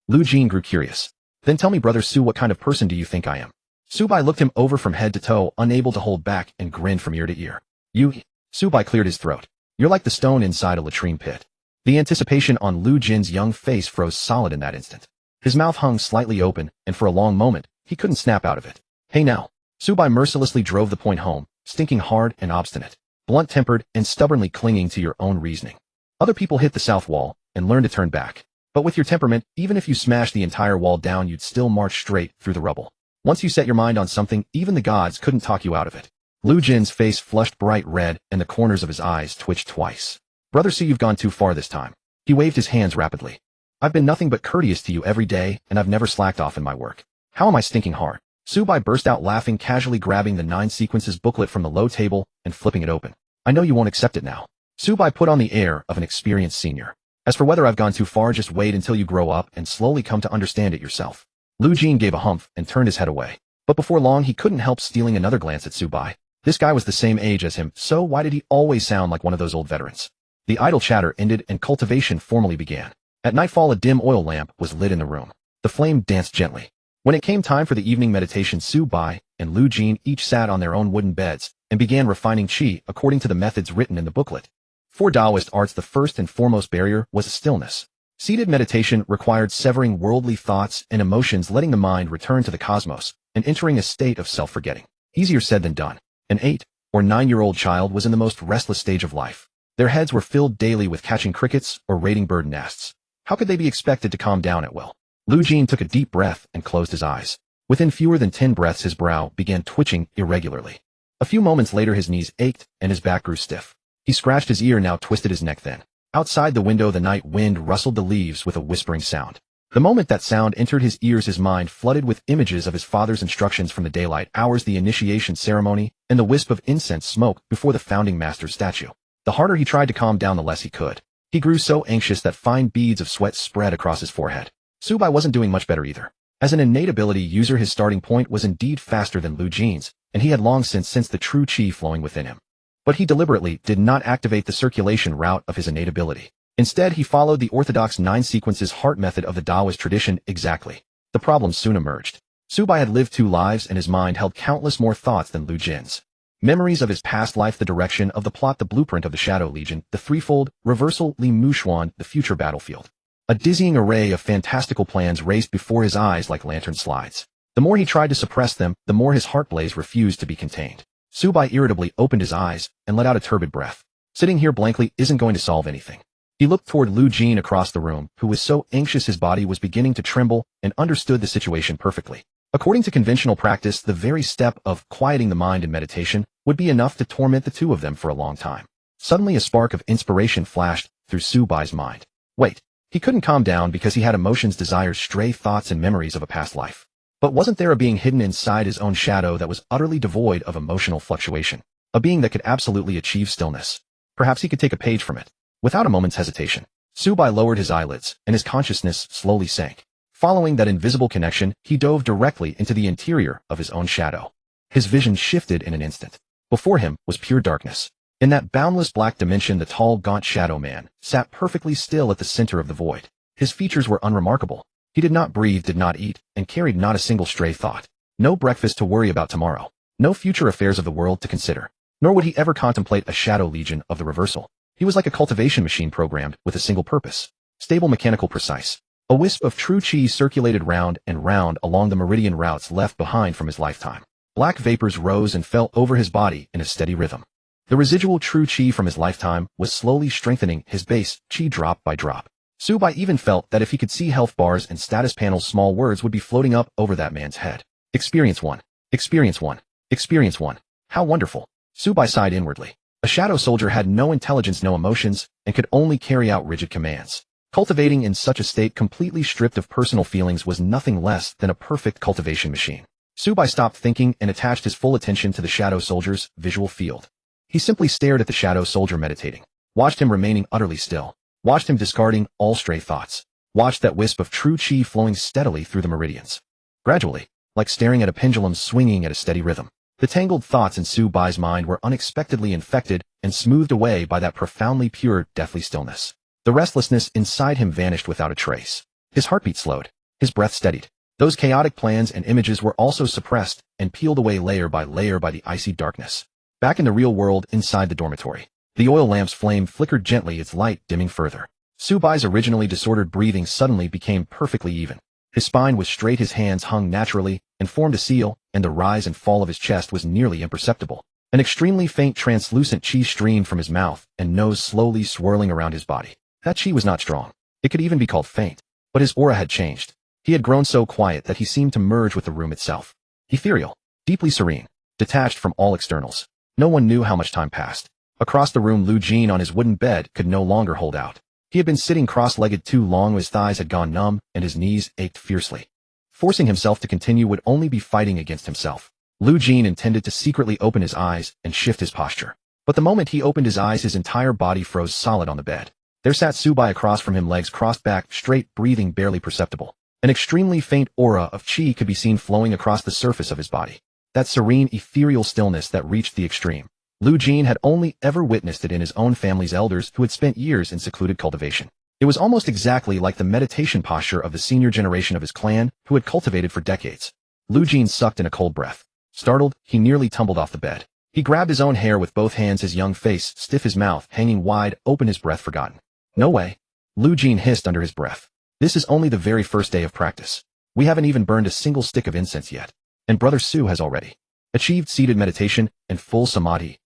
Lu Jin grew curious. Then tell me, Brother Su, what kind of person do you think I am? Su Bai looked him over from head to toe, unable to hold back, and grinned from ear to ear. You? Su Bai cleared his throat. You're like the stone inside a latrine pit. The anticipation on Lu Jin's young face froze solid in that instant. His mouth hung slightly open, and for a long moment, he couldn't snap out of it. Hey now. Su Bai mercilessly drove the point home, stinking hard and obstinate, blunt-tempered and stubbornly clinging to your own reasoning. Other people hit the south wall and learn to turn back. But with your temperament, even if you smashed the entire wall down, you'd still march straight through the rubble. Once you set your mind on something, even the gods couldn't talk you out of it. Lu Jin's face flushed bright red, and the corners of his eyes twitched twice. Brother Su, you've gone too far this time. He waved his hands rapidly. I've been nothing but courteous to you every day, and I've never slacked off in my work. How am I stinking hard? Su Bai burst out laughing, casually grabbing the 9 sequences booklet from the low table and flipping it open. I know you won't accept it now. Su Bai put on the air of an experienced senior. As for whether I've gone too far, just wait until you grow up and slowly come to understand it yourself. Lu Jin gave a humph and turned his head away. But before long, he couldn't help stealing another glance at Su Bai. This guy was the same age as him, so why did he always sound like one of those old veterans? The idle chatter ended and cultivation formally began. At nightfall, a dim oil lamp was lit in the room. The flame danced gently. When it came time for the evening meditation, Su Bai and Lu Jin each sat on their own wooden beds and began refining qi according to the methods written in the booklet. For Taoist arts, the first and foremost barrier was stillness. Seated meditation required severing worldly thoughts and emotions, letting the mind return to the cosmos, and entering a state of self-forgetting. Easier said than done. An 8 or 9-year-old child was in the most restless stage of life. Their heads were filled daily with catching crickets or raiding bird nests. How could they be expected to calm down at will? Lu Jin took a deep breath and closed his eyes. Within fewer than 10 breaths, his brow began twitching irregularly. A few moments later, his knees ached and his back grew stiff. He scratched his ear, now twisted his neck. Then, outside the window, the night wind rustled the leaves with a whispering sound. The moment that sound entered his ears, his mind flooded with images of his father's instructions from the daylight hours, the initiation ceremony, and the wisp of incense smoke before the founding master's statue. The harder he tried to calm down, the less he could. He grew so anxious that fine beads of sweat spread across his forehead. Zubai wasn't doing much better either. As an innate ability user, his starting point was indeed faster than Lu Jin's, and he had long since sensed the true chi flowing within him. But he deliberately did not activate the circulation route of his innate ability. Instead, he followed the orthodox 9 sequences heart method of the Taoist tradition exactly. The problem soon emerged. Zubai had lived 2 lives, and his mind held countless more thoughts than Lu Jin's. Memories of his past life, the direction of the plot, the blueprint of the Shadow Legion, the threefold reversal, Li Mushuan, the future battlefield. A dizzying array of fantastical plans raced before his eyes like lantern slides. The more he tried to suppress them, the more his heart blaze refused to be contained. Zubai irritably opened his eyes and let out a turbid breath. Sitting here blankly isn't going to solve anything. He looked toward Lu Jin across the room, who was so anxious his body was beginning to tremble, and understood the situation perfectly. According to conventional practice, the very step of quieting the mind in meditation would be enough to torment the two of them for a long time. Suddenly a spark of inspiration flashed through Zubai's mind. Wait, he couldn't calm down because he had emotions, desires, stray thoughts, and memories of a past life. But wasn't there a being hidden inside his own shadow that was utterly devoid of emotional fluctuation? A being that could absolutely achieve stillness. Perhaps he could take a page from it. Without a moment's hesitation, Zubai lowered his eyelids, and his consciousness slowly sank. Following that invisible connection, he dove directly into the interior of his own shadow. His vision shifted in an instant. Before him was pure darkness. In that boundless black dimension, the tall, gaunt shadow man sat perfectly still at the center of the void. His features were unremarkable. He did not breathe, did not eat, and carried not a single stray thought. No breakfast to worry about tomorrow. No future affairs of the world to consider. Nor would he ever contemplate a Shadow Legion of the reversal. He was like a cultivation machine programmed with a single purpose. Stable, mechanical, precise. A wisp of true chi circulated round and round along the meridian routes left behind from his lifetime. Black vapors rose and fell over his body in a steady rhythm. The residual true chi from his lifetime was slowly strengthening his base, chi drop by drop. Zubai even felt that if he could see health bars and status panels, small words would be floating up over that man's head. Experience 1. Experience 1. Experience 1. How wonderful. Zubai sighed inwardly. A shadow soldier had no intelligence, no emotions, and could only carry out rigid commands. Cultivating in such a state, completely stripped of personal feelings, was nothing less than a perfect cultivation machine. Zubai stopped thinking and attached his full attention to the shadow soldier's visual field. He simply stared at the shadow soldier meditating, watched him remaining utterly still, watched him discarding all stray thoughts, watched that wisp of true chi flowing steadily through the meridians. Gradually, like staring at a pendulum swinging at a steady rhythm, the tangled thoughts in Zubai's mind were unexpectedly infected and smoothed away by that profoundly pure, deathly stillness. The restlessness inside him vanished without a trace. His heartbeat slowed. His breath steadied. Those chaotic plans and images were also suppressed and peeled away layer by the icy darkness. Back in the real world, inside the dormitory, the oil lamp's flame flickered gently, its light dimming further. Zubai's originally disordered breathing suddenly became perfectly even. His spine was straight, his hands hung naturally and formed a seal, and the rise and fall of his chest was nearly imperceptible. An extremely faint, translucent chi streamed from his mouth and nose, slowly swirling around his body. That chi was not strong. It could even be called faint. But his aura had changed. He had grown so quiet that he seemed to merge with the room itself. Ethereal, deeply serene, detached from all externals. No one knew how much time passed. Across the room, Lu Jin on his wooden bed could no longer hold out. He had been sitting cross-legged too long, his thighs had gone numb, and his knees ached fiercely. Forcing himself to continue would only be fighting against himself. Lu Jin intended to secretly open his eyes and shift his posture. But the moment he opened his eyes, his entire body froze solid on the bed. There sat Zubai across from him, legs crossed back, straight, breathing barely perceptible. An extremely faint aura of chi could be seen flowing across the surface of his body. That serene, ethereal stillness that reached the extreme. Lu Jin had only ever witnessed it in his own family's elders who had spent years in secluded cultivation. It was almost exactly like the meditation posture of the senior generation of his clan who had cultivated for decades. Lu Jin sucked in a cold breath. Startled, he nearly tumbled off the bed. He grabbed his own hair with both hands, his young face stiff, his mouth hanging wide open, his breath forgotten. No way. Lu Jin hissed under his breath. This is only the very first day of practice. We haven't even burned a single stick of incense yet. And Brother Su has already achieved seated meditation and full samadhi.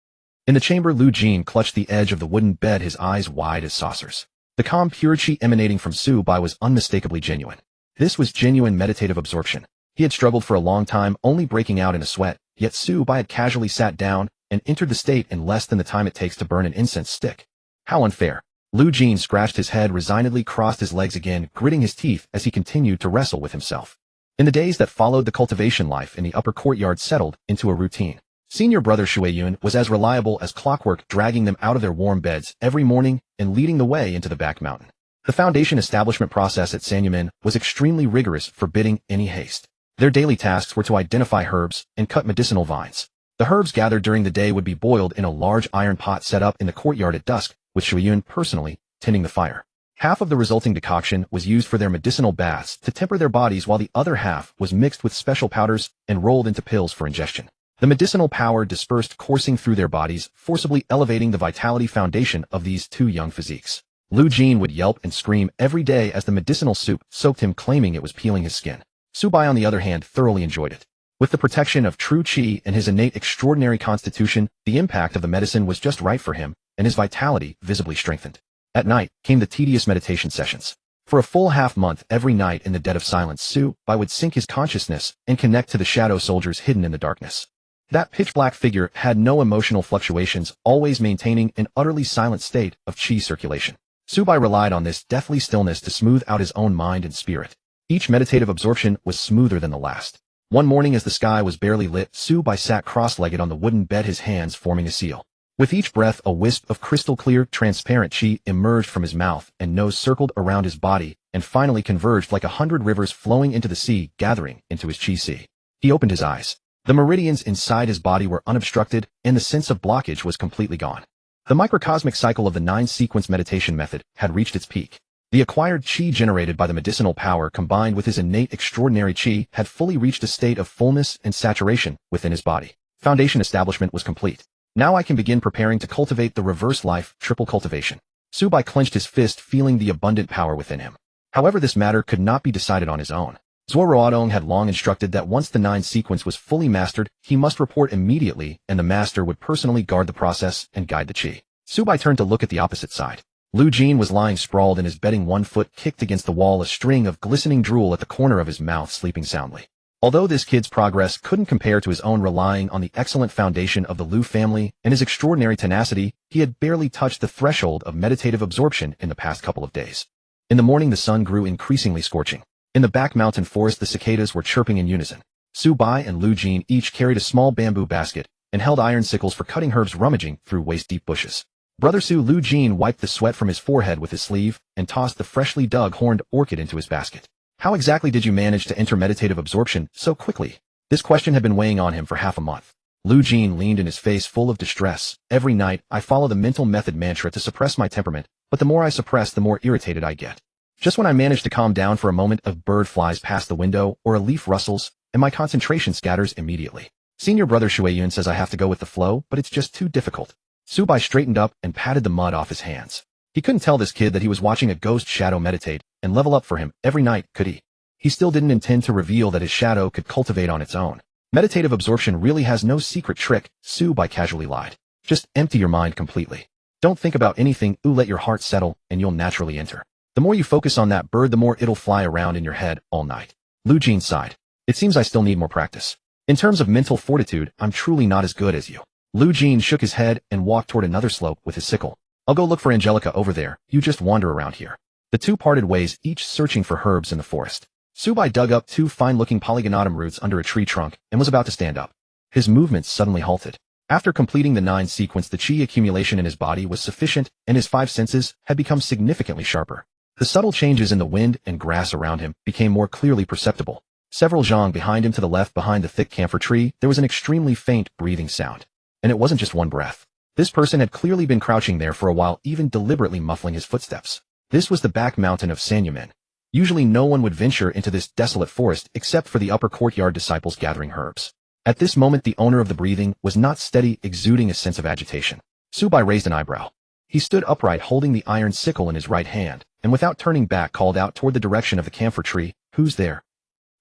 In the chamber, Lu Jin clutched the edge of the wooden bed, his eyes wide as saucers. The calm purity emanating from Su Bai was unmistakably genuine. This was genuine meditative absorption. He had struggled for a long time, only breaking out in a sweat, yet Su Bai had casually sat down and entered the state in less than the time it takes to burn an incense stick. How unfair. Lu Jin scratched his head, resignedly crossed his legs again, gritting his teeth as he continued to wrestle with himself. In the days that followed, the cultivation life in the upper courtyard settled into a routine. Senior brother Shueyun was as reliable as clockwork, dragging them out of their warm beds every morning and leading the way into the back mountain. The foundation establishment process at Sanyumin was extremely rigorous, forbidding any haste. Their daily tasks were to identify herbs and cut medicinal vines. The herbs gathered during the day would be boiled in a large iron pot set up in the courtyard at dusk, with Shueyun personally tending the fire. Half of the resulting decoction was used for their medicinal baths to temper their bodies, while the other half was mixed with special powders and rolled into pills for ingestion. The medicinal power dispersed, coursing through their bodies, forcibly elevating the vitality foundation of these two young physiques. Lu Jin would yelp and scream every day as the medicinal soup soaked him, claiming it was peeling his skin. Su Bai, on the other hand, thoroughly enjoyed it. With the protection of true qi and his innate extraordinary constitution, the impact of the medicine was just right for him, and his vitality visibly strengthened. At night came the tedious meditation sessions. For a full half-month, every night in the dead of silence, Su Bai would sink his consciousness and connect to the shadow soldiers hidden in the darkness. That pitch-black figure had no emotional fluctuations, always maintaining an utterly silent state of qi circulation. Su Bai relied on this deathly stillness to smooth out his own mind and spirit. Each meditative absorption was smoother than the last. One morning, as the sky was barely lit, Su Bai sat cross-legged on the wooden bed, his hands forming a seal. With each breath, a wisp of crystal-clear, transparent qi emerged from his mouth and nose, circled around his body, and finally converged like 100 rivers flowing into the sea, gathering into his qi sea. He opened his eyes. The meridians inside his body were unobstructed, and the sense of blockage was completely gone. The microcosmic cycle of the 9-sequence meditation method had reached its peak. The acquired qi generated by the medicinal power, combined with his innate extraordinary qi, had fully reached a state of fullness and saturation within his body. Foundation establishment was complete. Now I can begin preparing to cultivate the reverse life, triple cultivation. Su Bai clenched his fist, feeling the abundant power within him. However, this matter could not be decided on his own. Zuo Ruotong had long instructed that once the 9-sequence was fully mastered, he must report immediately, and the master would personally guard the process and guide the qi. Su Bai turned to look at the opposite side. Lu Jin was lying sprawled in his bedding, one foot kicked against the wall, a string of glistening drool at the corner of his mouth, sleeping soundly. Although this kid's progress couldn't compare to his own, relying on the excellent foundation of the Lu family and his extraordinary tenacity, he had barely touched the threshold of meditative absorption in the past couple of days. In the morning, the sun grew increasingly scorching. In the back mountain forest, the cicadas were chirping in unison. Su Bai and Lu Jin each carried a small bamboo basket and held iron sickles for cutting herbs, rummaging through waist-deep bushes. Brother Su, Lu Jin wiped the sweat from his forehead with his sleeve and tossed the freshly dug horned orchid into his basket. How exactly did you manage to enter meditative absorption so quickly? This question had been weighing on him for half a month. Lu Jin leaned in, his face full of distress. Every night, I follow the mental method mantra to suppress my temperament, but the more I suppress, the more irritated I get. Just when I manage to calm down for a moment, a bird flies past the window or a leaf rustles, and my concentration scatters immediately. Senior brother Shueyun says I have to go with the flow, but it's just too difficult. Su Bai straightened up and patted the mud off his hands. He couldn't tell this kid that he was watching a ghost shadow meditate and level up for him every night, could he? He still didn't intend to reveal that his shadow could cultivate on its own. Meditative absorption really has no secret trick, Su Bai casually lied. Just empty your mind completely. Don't think about anything, let your heart settle, and you'll naturally enter. The more you focus on that bird, the more it'll fly around in your head all night. Lu Jin sighed. It seems I still need more practice. In terms of mental fortitude, I'm truly not as good as you. Lu Jin shook his head and walked toward another slope with his sickle. I'll go look for Angelica over there, you just wander around here. The two parted ways, each searching for herbs in the forest. Su Bai dug up 2 fine-looking polygonatum roots under a tree trunk and was about to stand up. His movements suddenly halted. After completing the 9-sequence, the qi accumulation in his body was sufficient, and his 5 senses had become significantly sharper. The subtle changes in the wind and grass around him became more clearly perceptible. Several zhang behind him, to the left behind the thick camphor tree, there was an extremely faint breathing sound. And it wasn't just one breath. This person had clearly been crouching there for a while, even deliberately muffling his footsteps. This was the back mountain of Sanyumin. Usually no one would venture into this desolate forest except for the upper courtyard disciples gathering herbs. At this moment the owner of the breathing was not steady, exuding a sense of agitation. Su Bai raised an eyebrow. He stood upright holding the iron sickle in his right hand, and without turning back called out toward the direction of the camphor tree, "Who's there?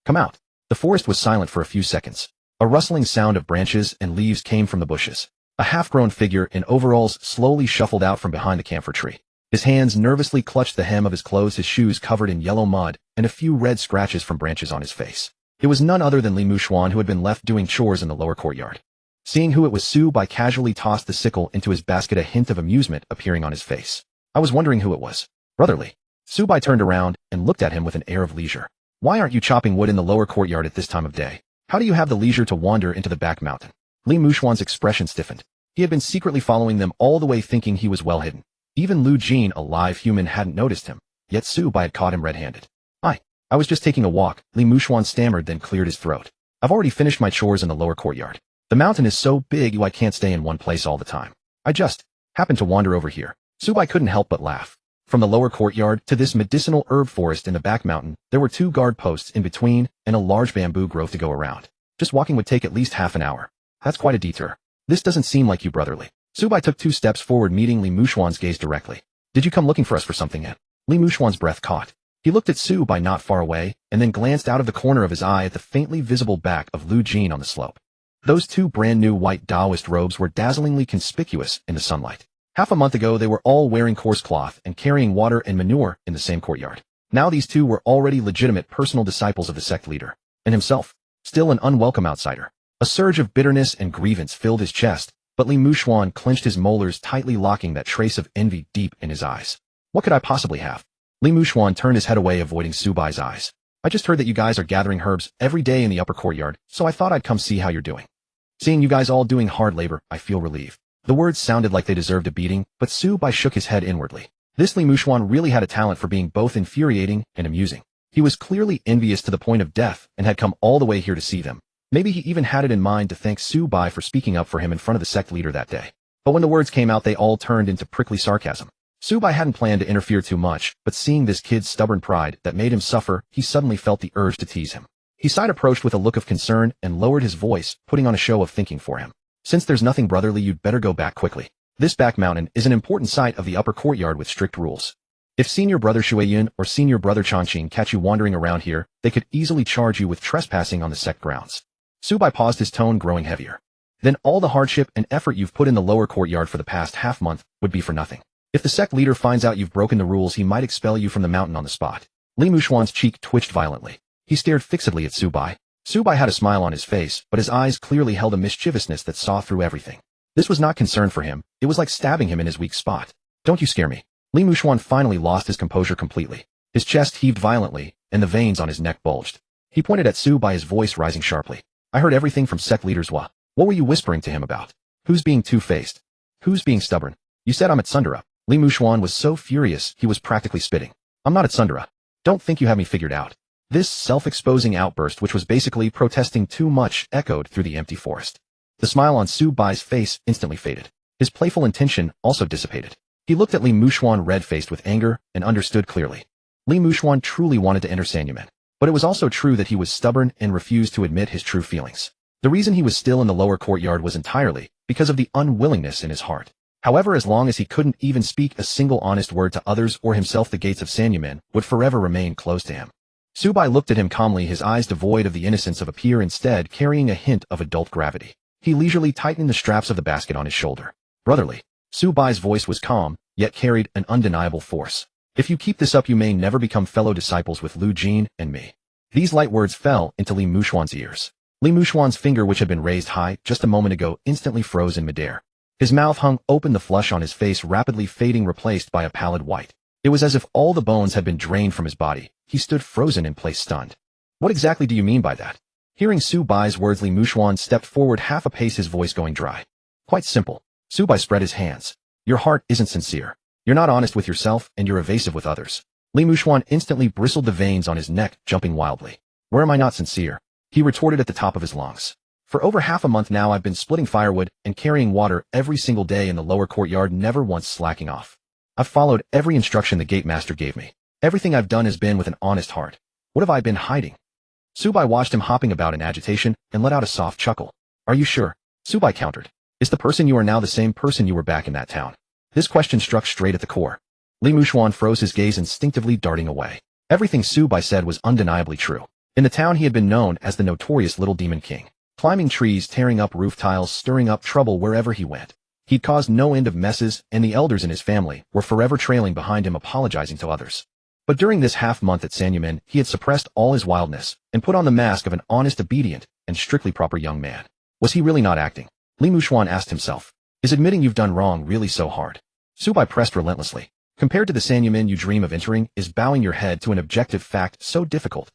Come out." The forest was silent for a few seconds. A rustling sound of branches and leaves came from the bushes. A half-grown figure in overalls slowly shuffled out from behind the camphor tree. His hands nervously clutched the hem of his clothes, his shoes covered in yellow mud, and a few red scratches from branches on his face. It was none other than Li Muxuan, who had been left doing chores in the lower courtyard. Seeing who it was, Su Bai casually tossed the sickle into his basket, a hint of amusement appearing on his face. "I was wondering who it was. Brotherly." Su Bai turned around and looked at him with an air of leisure. "Why aren't you chopping wood in the lower courtyard at this time of day? How do you have the leisure to wander into the back mountain?" Li Muxuan's expression stiffened. He had been secretly following them all the way, thinking he was well hidden. Even Lu Jin, a live human, hadn't noticed him, yet Su Bai had caught him red-handed. I was just taking a walk," Li Muxuan stammered, then cleared his throat. "I've already finished my chores in the lower courtyard. The mountain is so big I can't stay in one place all the time. I just happened to wander over here." Su Bai couldn't help but laugh. From the lower courtyard to this medicinal herb forest in the back mountain, there were 2 guard posts in between and a large bamboo grove to go around. Just walking would take at least half an hour. That's quite a detour. This doesn't seem like you, Brotherly. Su Bai took 2 steps forward, meeting Li Muxuan's gaze directly. "Did you come looking for us for something yet?" Li Muxuan's breath caught. He looked at Su Bai not far away, and then glanced out of the corner of his eye at the faintly visible back of Lu Jin on the slope. Those 2 brand-new white Taoist robes were dazzlingly conspicuous in the sunlight. Half a month ago they were all wearing coarse cloth and carrying water and manure in the same courtyard. Now these 2 were already legitimate personal disciples of the sect leader, and himself, still an unwelcome outsider. A surge of bitterness and grievance filled his chest, but Li Muxuan clenched his molars, tightly locking that trace of envy deep in his eyes. "What could I possibly have?" Li Muxuan turned his head away, avoiding Su Bai's eyes. "I just heard that you guys are gathering herbs every day in the upper courtyard, so I thought I'd come see how you're doing. Seeing you guys all doing hard labor, I feel relieved." The words sounded like they deserved a beating, but Su Bai shook his head inwardly. This Li Muxuan really had a talent for being both infuriating and amusing. He was clearly envious to the point of death and had come all the way here to see them. Maybe he even had it in mind to thank Su Bai for speaking up for him in front of the sect leader that day. But when the words came out, they all turned into prickly sarcasm. Su Bai hadn't planned to interfere too much, but seeing this kid's stubborn pride that made him suffer, he suddenly felt the urge to tease him. He side-approached with a look of concern and lowered his voice, putting on a show of thinking for him. "Since there's nothing, Brotherly, you'd better go back quickly. This back mountain is an important site of the upper courtyard with strict rules. If Senior Brother Shuiyun or Senior Brother Changqing catch you wandering around here, they could easily charge you with trespassing on the sect grounds." Su Bai paused, his tone growing heavier. "Then all the hardship and effort you've put in the lower courtyard for the past half-month would be for nothing. If the sect leader finds out you've broken the rules, he might expel you from the mountain on the spot." Li Muxuan's cheek twitched violently. He stared fixedly at Su Bai. Su Bai had a smile on his face, but his eyes clearly held a mischievousness that saw through everything. This was not concern for him, it was like stabbing him in his weak spot. "Don't you scare me." Li Muxuan finally lost his composure completely. His chest heaved violently, and the veins on his neck bulged. He pointed at Su Bai, his voice rising sharply. "I heard everything from sect leaders. What were you whispering to him about? Who's being two-faced? Who's being stubborn? You said I'm at Sundara." Li Muxuan was so furious he was practically spitting. "I'm not at Sundara. Don't think you have me figured out." This self-exposing outburst, which was basically protesting too much, echoed through the empty forest. The smile on Su Bai's face instantly faded. His playful intention also dissipated. He looked at Li Muxuan red-faced with anger and understood clearly. Li Muxuan truly wanted to enter Sanyumen, but it was also true that he was stubborn and refused to admit his true feelings. The reason he was still in the lower courtyard was entirely because of the unwillingness in his heart. However, as long as he couldn't even speak a single honest word to others or himself, the gates of Sanyumen would forever remain closed to him. Su Bai looked at him calmly, his eyes devoid of the innocence of a peer, instead carrying a hint of adult gravity. He leisurely tightened the straps of the basket on his shoulder. "Brotherly." Su Bai's voice was calm, yet carried an undeniable force. "If you keep this up, you may never become fellow disciples with Lu Jin and me." These light words fell into Li Muxuan's ears. Li Muxuan's finger, which had been raised high just a moment ago, instantly froze in midair. His mouth hung open, the flush on his face rapidly fading, replaced by a pallid white. It was as if all the bones had been drained from his body. He stood frozen in place, stunned. "What exactly do you mean by that?" Hearing Su Bai's words, Li Muxuan stepped forward half a pace, his voice going dry. "Quite simple." Su Bai spread his hands. "Your heart isn't sincere. You're not honest with yourself, and you're evasive with others." Li Muxuan instantly bristled, the veins on his neck jumping wildly. "Where am I not sincere?" he retorted at the top of his lungs. "For over half a month now I've been splitting firewood and carrying water every single day in the lower courtyard, never once slacking off. I've followed every instruction the gate master gave me. Everything I've done has been with an honest heart. What have I been hiding?" Su Bai watched him hopping about in agitation and let out a soft chuckle. Are you sure? Subai countered. Is the person you are now the same person you were back in that town? This question struck straight at the core. Li Muxuan froze his gaze, instinctively darting away. Everything Subai said was undeniably true. In the town he had been known as the notorious Little Demon King, climbing trees, tearing up roof tiles, stirring up trouble wherever he went. He'd caused no end of messes, and the elders in his family were forever trailing behind him, apologizing to others. But during this half-month at Sanyumen, he had suppressed all his wildness and put on the mask of an honest, obedient, and strictly proper young man. Was he really not acting? Li Muxuan asked himself. Is admitting you've done wrong really so hard? Subai pressed relentlessly. Compared to the Sanyumen you dream of entering, is bowing your head to an objective fact so difficult?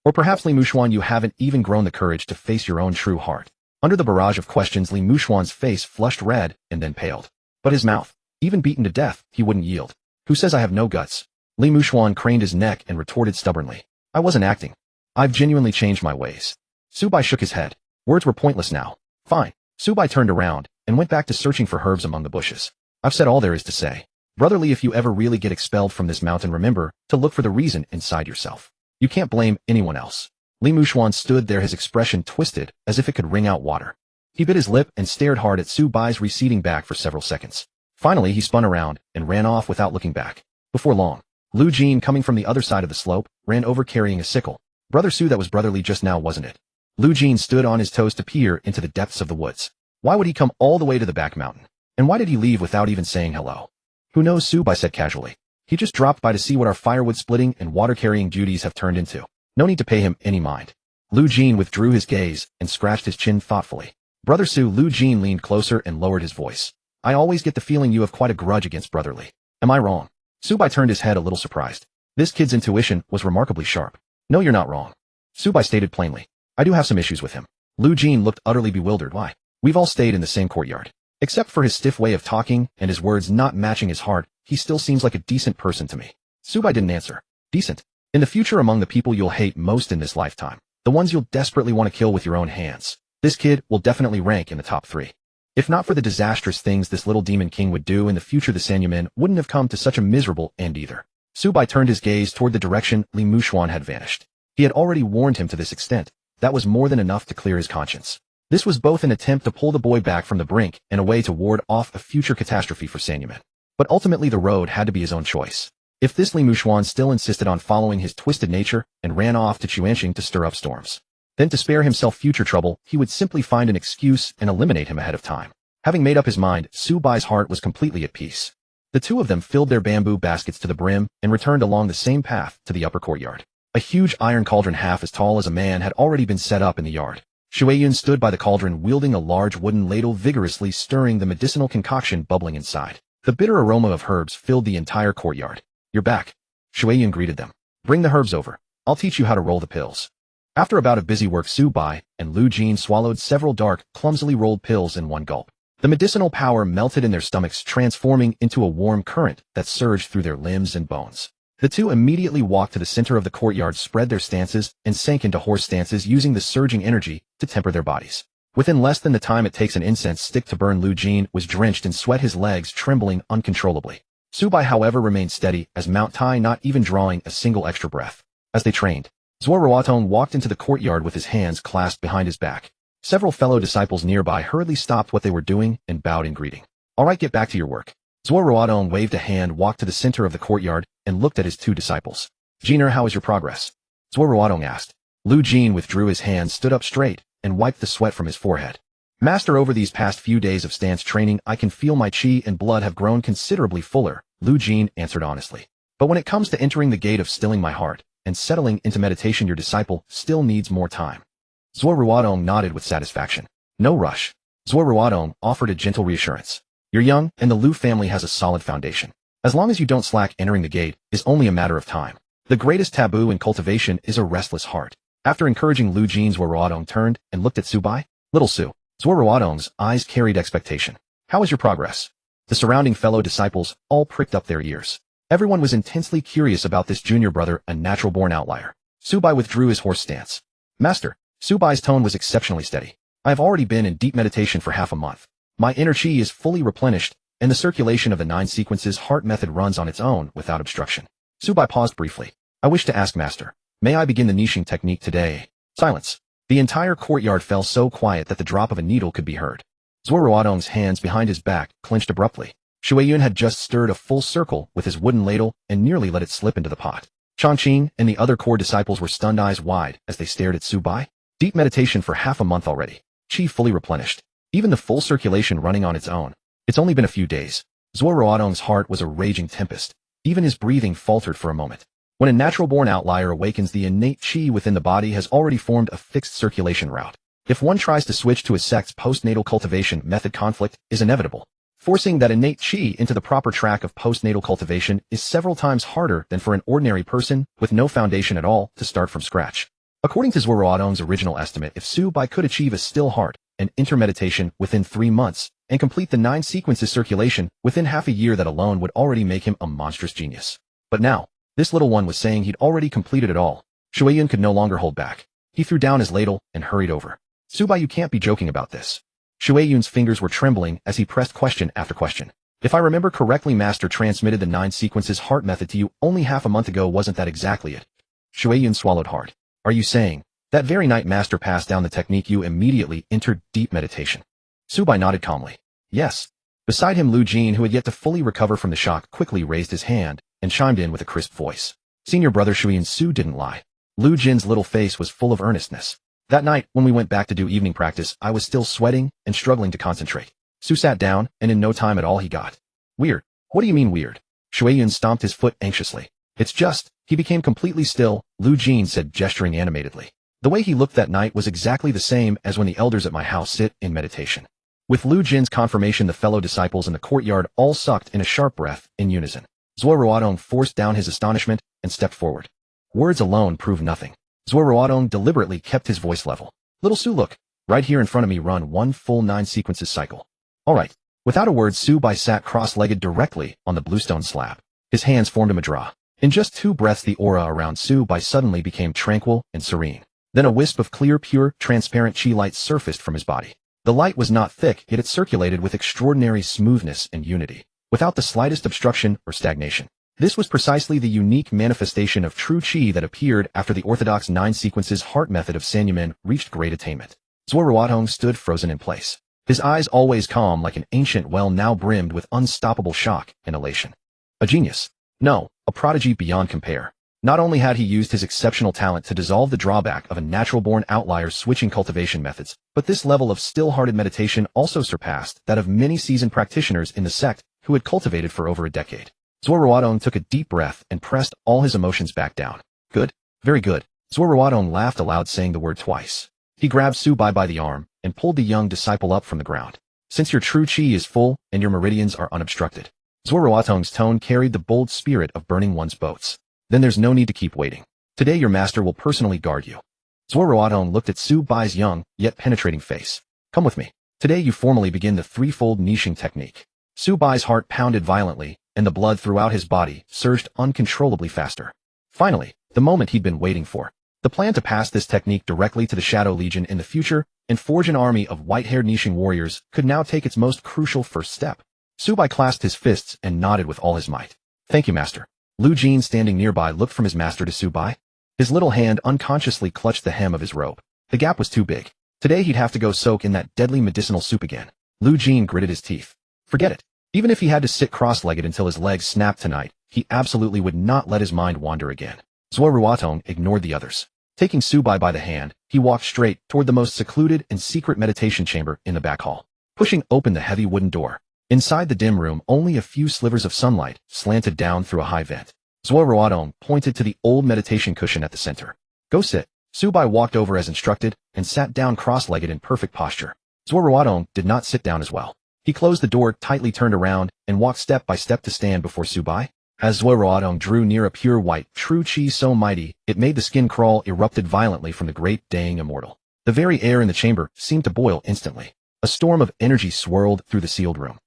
Or perhaps Li Muxuan, you haven't even grown the courage to face your own true heart. Under the barrage of questions, Li Muxuan's face flushed red and then paled. But his mouth, even beaten to death, he wouldn't yield. Who says I have no guts? Li Muxuan craned his neck and retorted stubbornly. I wasn't acting. I've genuinely changed my ways. Subai shook his head. Words were pointless now. Fine. Subai turned around and went back to searching for herbs among the bushes. I've said all there is to say. Brother Li, if you ever really get expelled from this mountain, remember to look for the reason inside yourself. You can't blame anyone else. Li Muxuan stood there, his expression twisted as if it could wring out water. He bit his lip and stared hard at Subai's receding back for several seconds. Finally, he spun around and ran off without looking back. Before long, Lu Jin, coming from the other side of the slope, ran over carrying a sickle. Brother Su, that was Brother Li just now, wasn't it? Lu Jin stood on his toes to peer into the depths of the woods. Why would he come all the way to the back mountain? And why did he leave without even saying hello? Who knows, Subai said casually. He just dropped by to see what our firewood splitting and water carrying duties have turned into. No need to pay him any mind. Lu Jin withdrew his gaze and scratched his chin thoughtfully. Brother Su, Lu Jin leaned closer and lowered his voice. I always get the feeling you have quite a grudge against Brother Li. Am I wrong? Subai turned his head a little surprised. This kid's intuition was remarkably sharp. No, you're not wrong. Subai stated plainly. I do have some issues with him. Lu Jin looked utterly bewildered. Why? We've all stayed in the same courtyard. Except for his stiff way of talking and his words not matching his heart, he still seems like a decent person to me. Subai didn't answer. Decent. In the future, among the people you'll hate most in this lifetime, the ones you'll desperately want to kill with your own hands, this kid will definitely rank in the top 3. If not for the disastrous things this little demon king would do in the future, the Sanyumen wouldn't have come to such a miserable end either. Subai turned his gaze toward the direction Li Muxuan had vanished. He had already warned him to this extent. That was more than enough to clear his conscience. This was both an attempt to pull the boy back from the brink and a way to ward off a future catastrophe for Sanyumen. But ultimately the road had to be his own choice. If this Li Muxuan still insisted on following his twisted nature and ran off to Chuanxing to stir up storms, then to spare himself future trouble, he would simply find an excuse and eliminate him ahead of time. Having made up his mind, Subai's heart was completely at peace. The two of them filled their bamboo baskets to the brim and returned along the same path to the upper courtyard. A huge iron cauldron half as tall as a man had already been set up in the yard. Shueyun stood by the cauldron wielding a large wooden ladle, vigorously stirring the medicinal concoction bubbling inside. The bitter aroma of herbs filled the entire courtyard. You're back. Shueyun greeted them. Bring the herbs over. I'll teach you how to roll the pills. After a bout of busy work, Subai and Lu Jin swallowed several dark, clumsily rolled pills in one gulp. The medicinal power melted in their stomachs, transforming into a warm current that surged through their limbs and bones. The two immediately walked to the center of the courtyard, spread their stances, and sank into horse stances, using the surging energy to temper their bodies. Within less than the time it takes an incense stick to burn, Lu Jin was drenched in sweat, his legs trembling uncontrollably. Subai, however, remained steady as Mount Tai, not even drawing a single extra breath. As they trained, Zuo Ruotong walked into the courtyard with his hands clasped behind his back. Several fellow disciples nearby hurriedly stopped what they were doing and bowed in greeting. All right, get back to your work. Zuo Ruotong waved a hand, walked to the center of the courtyard, and looked at his two disciples. Jiner, how is your progress? Zuo Ruotong asked. Lu Jin withdrew his hand, stood up straight, and wiped the sweat from his forehead. Master, over these past few days of stance training, I can feel my chi and blood have grown considerably fuller, Lu Jin answered honestly. But when it comes to entering the gate of stilling my heart and settling into meditation, your disciple still needs more time. Zuo Ruotong nodded with satisfaction. No rush. Zuo Ruotong offered a gentle reassurance. You're young, and the Lu family has a solid foundation. As long as you don't slack, entering the gate is only a matter of time. The greatest taboo in cultivation is a restless heart. After encouraging Lu Jin, Zuo Ruotong turned and looked at Subai. Little Su. Zuo Ruotong's eyes carried expectation. How is your progress? The surrounding fellow disciples all pricked up their ears. Everyone was intensely curious about this junior brother, a natural-born outlier. Subai withdrew his horse stance. Master. Subai's tone was exceptionally steady. I have already been in deep meditation for half a month. My inner chi is fully replenished, and the circulation of the 9 sequences heart method runs on its own without obstruction. Subai paused briefly. I wish to ask, Master, may I begin the niching technique today? Silence. The entire courtyard fell so quiet that the drop of a needle could be heard. Zuo Ruotong's hands behind his back clenched abruptly. Shui Yun had just stirred a full circle with his wooden ladle and nearly let it slip into the pot. Changqing and the other core disciples were stunned eyes wide as they stared at Su Bai. Deep meditation for half a month already. Qi fully replenished. Even the full circulation running on its own. It's only been a few days. Zuo Ruotong's heart was a raging tempest. Even his breathing faltered for a moment. When a natural-born outlier awakens, the innate qi within the body has already formed a fixed circulation route. If one tries to switch to a sect's postnatal cultivation method, conflict is inevitable. Forcing that innate qi into the proper track of postnatal cultivation is several times harder than for an ordinary person with no foundation at all to start from scratch. According to Zuo Ruotong's original estimate, if Su Bai could achieve a still heart and intermeditation within 3 months and complete the 9 sequences circulation within half a year, that alone would already make him a monstrous genius. But now, this little one was saying he'd already completed it all. Shui Yun could no longer hold back. He threw down his ladle and hurried over. Su Bai, you can't be joking about this. Shui Yun's fingers were trembling as he pressed question after question. If I remember correctly, Master transmitted the 9 sequences heart method to you only half a month ago. Wasn't that exactly it? Shui Yun swallowed hard. Are you saying that very night Master passed down the technique you immediately entered deep meditation? Su Bai nodded calmly. Yes. Beside him, Lu Jin, who had yet to fully recover from the shock, quickly raised his hand and chimed in with a crisp voice. Senior brother Shui and Su didn't lie. Lu Jin's little face was full of earnestness. That night, when we went back to do evening practice, I was still sweating and struggling to concentrate. Su sat down, and in no time at all he got weird. What do you mean weird? Shui Yun stomped his foot anxiously. It's just, he became completely still, Lu Jin said, gesturing animatedly. The way he looked that night was exactly the same as when the elders at my house sit in meditation. With Lu Jin's confirmation, the fellow disciples in the courtyard all sucked in a sharp breath in unison. Zuo Ruotong forced down his astonishment and stepped forward. Words alone prove nothing. Zuo Ruotong deliberately kept his voice level. Little Su, look. Right here in front of me, run 1 full 9 sequences cycle. All right. Without a word, Su Bai sat cross-legged directly on the bluestone slab. His hands formed a mudra. In just 2 breaths, the aura around Su Bai suddenly became tranquil and serene. Then a wisp of clear, pure, transparent qi light surfaced from his body. The light was not thick, yet it circulated with extraordinary smoothness and unity, without the slightest obstruction or stagnation. This was precisely the unique manifestation of true qi that appeared after the orthodox 9 sequences heart method of Sanyumen reached great attainment. Zuo Ruotong stood frozen in place. His eyes, always calm like an ancient well, now brimmed with unstoppable shock and elation. A genius. No, a prodigy beyond compare. Not only had he used his exceptional talent to dissolve the drawback of a natural-born outlier's switching cultivation methods, but this level of still-hearted meditation also surpassed that of many seasoned practitioners in the sect who had cultivated for over a decade. Zuo Ruotong took a deep breath and pressed all his emotions back down. Good. Very good. Zuo Ruotong laughed aloud, saying the word twice. He grabbed Su Bai by the arm and pulled the young disciple up from the ground. Since your true qi is full and your meridians are unobstructed. Zuo Ruotong's tone carried the bold spirit of burning one's boats. Then there's no need to keep waiting. Today your master will personally guard you. Zuo Ruotong looked at Su Bai's young, yet penetrating face. Come with me. Today you formally begin the threefold niching technique. Su Bai's heart pounded violently, and the blood throughout his body surged uncontrollably faster. Finally, the moment he'd been waiting for. The plan to pass this technique directly to the Shadow Legion in the future and forge an army of white-haired niching warriors could now take its most crucial first step. Su Bai clasped his fists and nodded with all his might. Thank you, master. Lu Jin, standing nearby, looked from his master to Su Bai. His little hand unconsciously clutched the hem of his robe. The gap was too big. Today he'd have to go soak in that deadly medicinal soup again. Lu Jin gritted his teeth. Forget it. Even if he had to sit cross-legged until his legs snapped tonight, he absolutely would not let his mind wander again. Zuo Ruotong ignored the others. Taking Su Bai by the hand, he walked straight toward the most secluded and secret meditation chamber in the back hall. Pushing open the heavy wooden door, inside the dim room, only a few slivers of sunlight slanted down through a high vent. Zuo Ruotong pointed to the old meditation cushion at the center. Go sit. Su Bai walked over as instructed and sat down cross-legged in perfect posture. Zuo Ruotong did not sit down as well. He closed the door, tightly turned around, and walked step by step to stand before Su Bai. As Zuo Ruotong drew near, a pure white, true qi so mighty, it made the skin crawl, erupted violently from the great Dang immortal. The very air in the chamber seemed to boil instantly. A storm of energy swirled through the sealed room.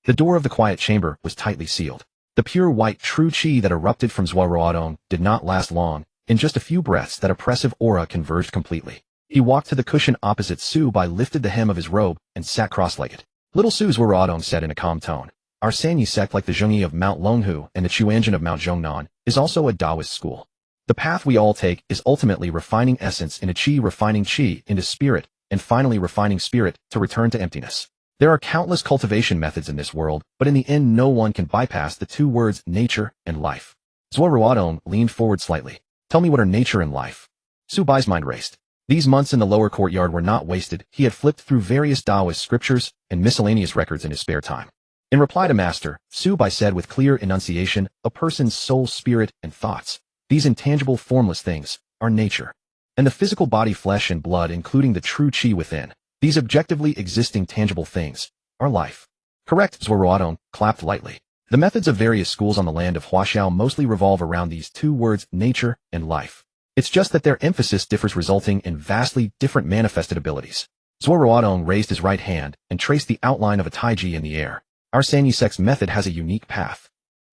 The door of the quiet chamber was tightly sealed. The pure white, true qi that erupted from Zuo Ruotong did not last long. In just a few breaths, that oppressive aura converged completely. He walked to the cushion opposite Su Bai, lifted the hem of his robe, and sat cross-legged. Little Su, Zuo Ruotong said in a calm tone. Our Sanyi sect, like the Zhengyi of Mount Longhu and the Chuanjin of Mount Zhongnan, is also a Taoist school. The path we all take is ultimately refining essence into qi, refining qi into spirit, and finally refining spirit to return to emptiness. There are countless cultivation methods in this world, but in the end no one can bypass the two words nature and life. Zuo Ruotong leaned forward slightly. Tell me what are nature and life? Su Bai's mind raced. These months in the lower courtyard were not wasted. He had flipped through various Taoist scriptures and miscellaneous records in his spare time. In reply to Master, Su Bai said with clear enunciation, a person's soul, spirit, and thoughts, these intangible formless things, are nature. And the physical body, flesh and blood, including the true qi within, these objectively existing tangible things, are life. Correct, Zuo Ruotong clapped lightly. The methods of various schools on the land of Huaxiao mostly revolve around these two words, nature and life. It's just that their emphasis differs, resulting in vastly different manifested abilities. Zuo Ruotong raised his right hand and traced the outline of a taiji in the air. Our Sanyi sect's method has a unique path.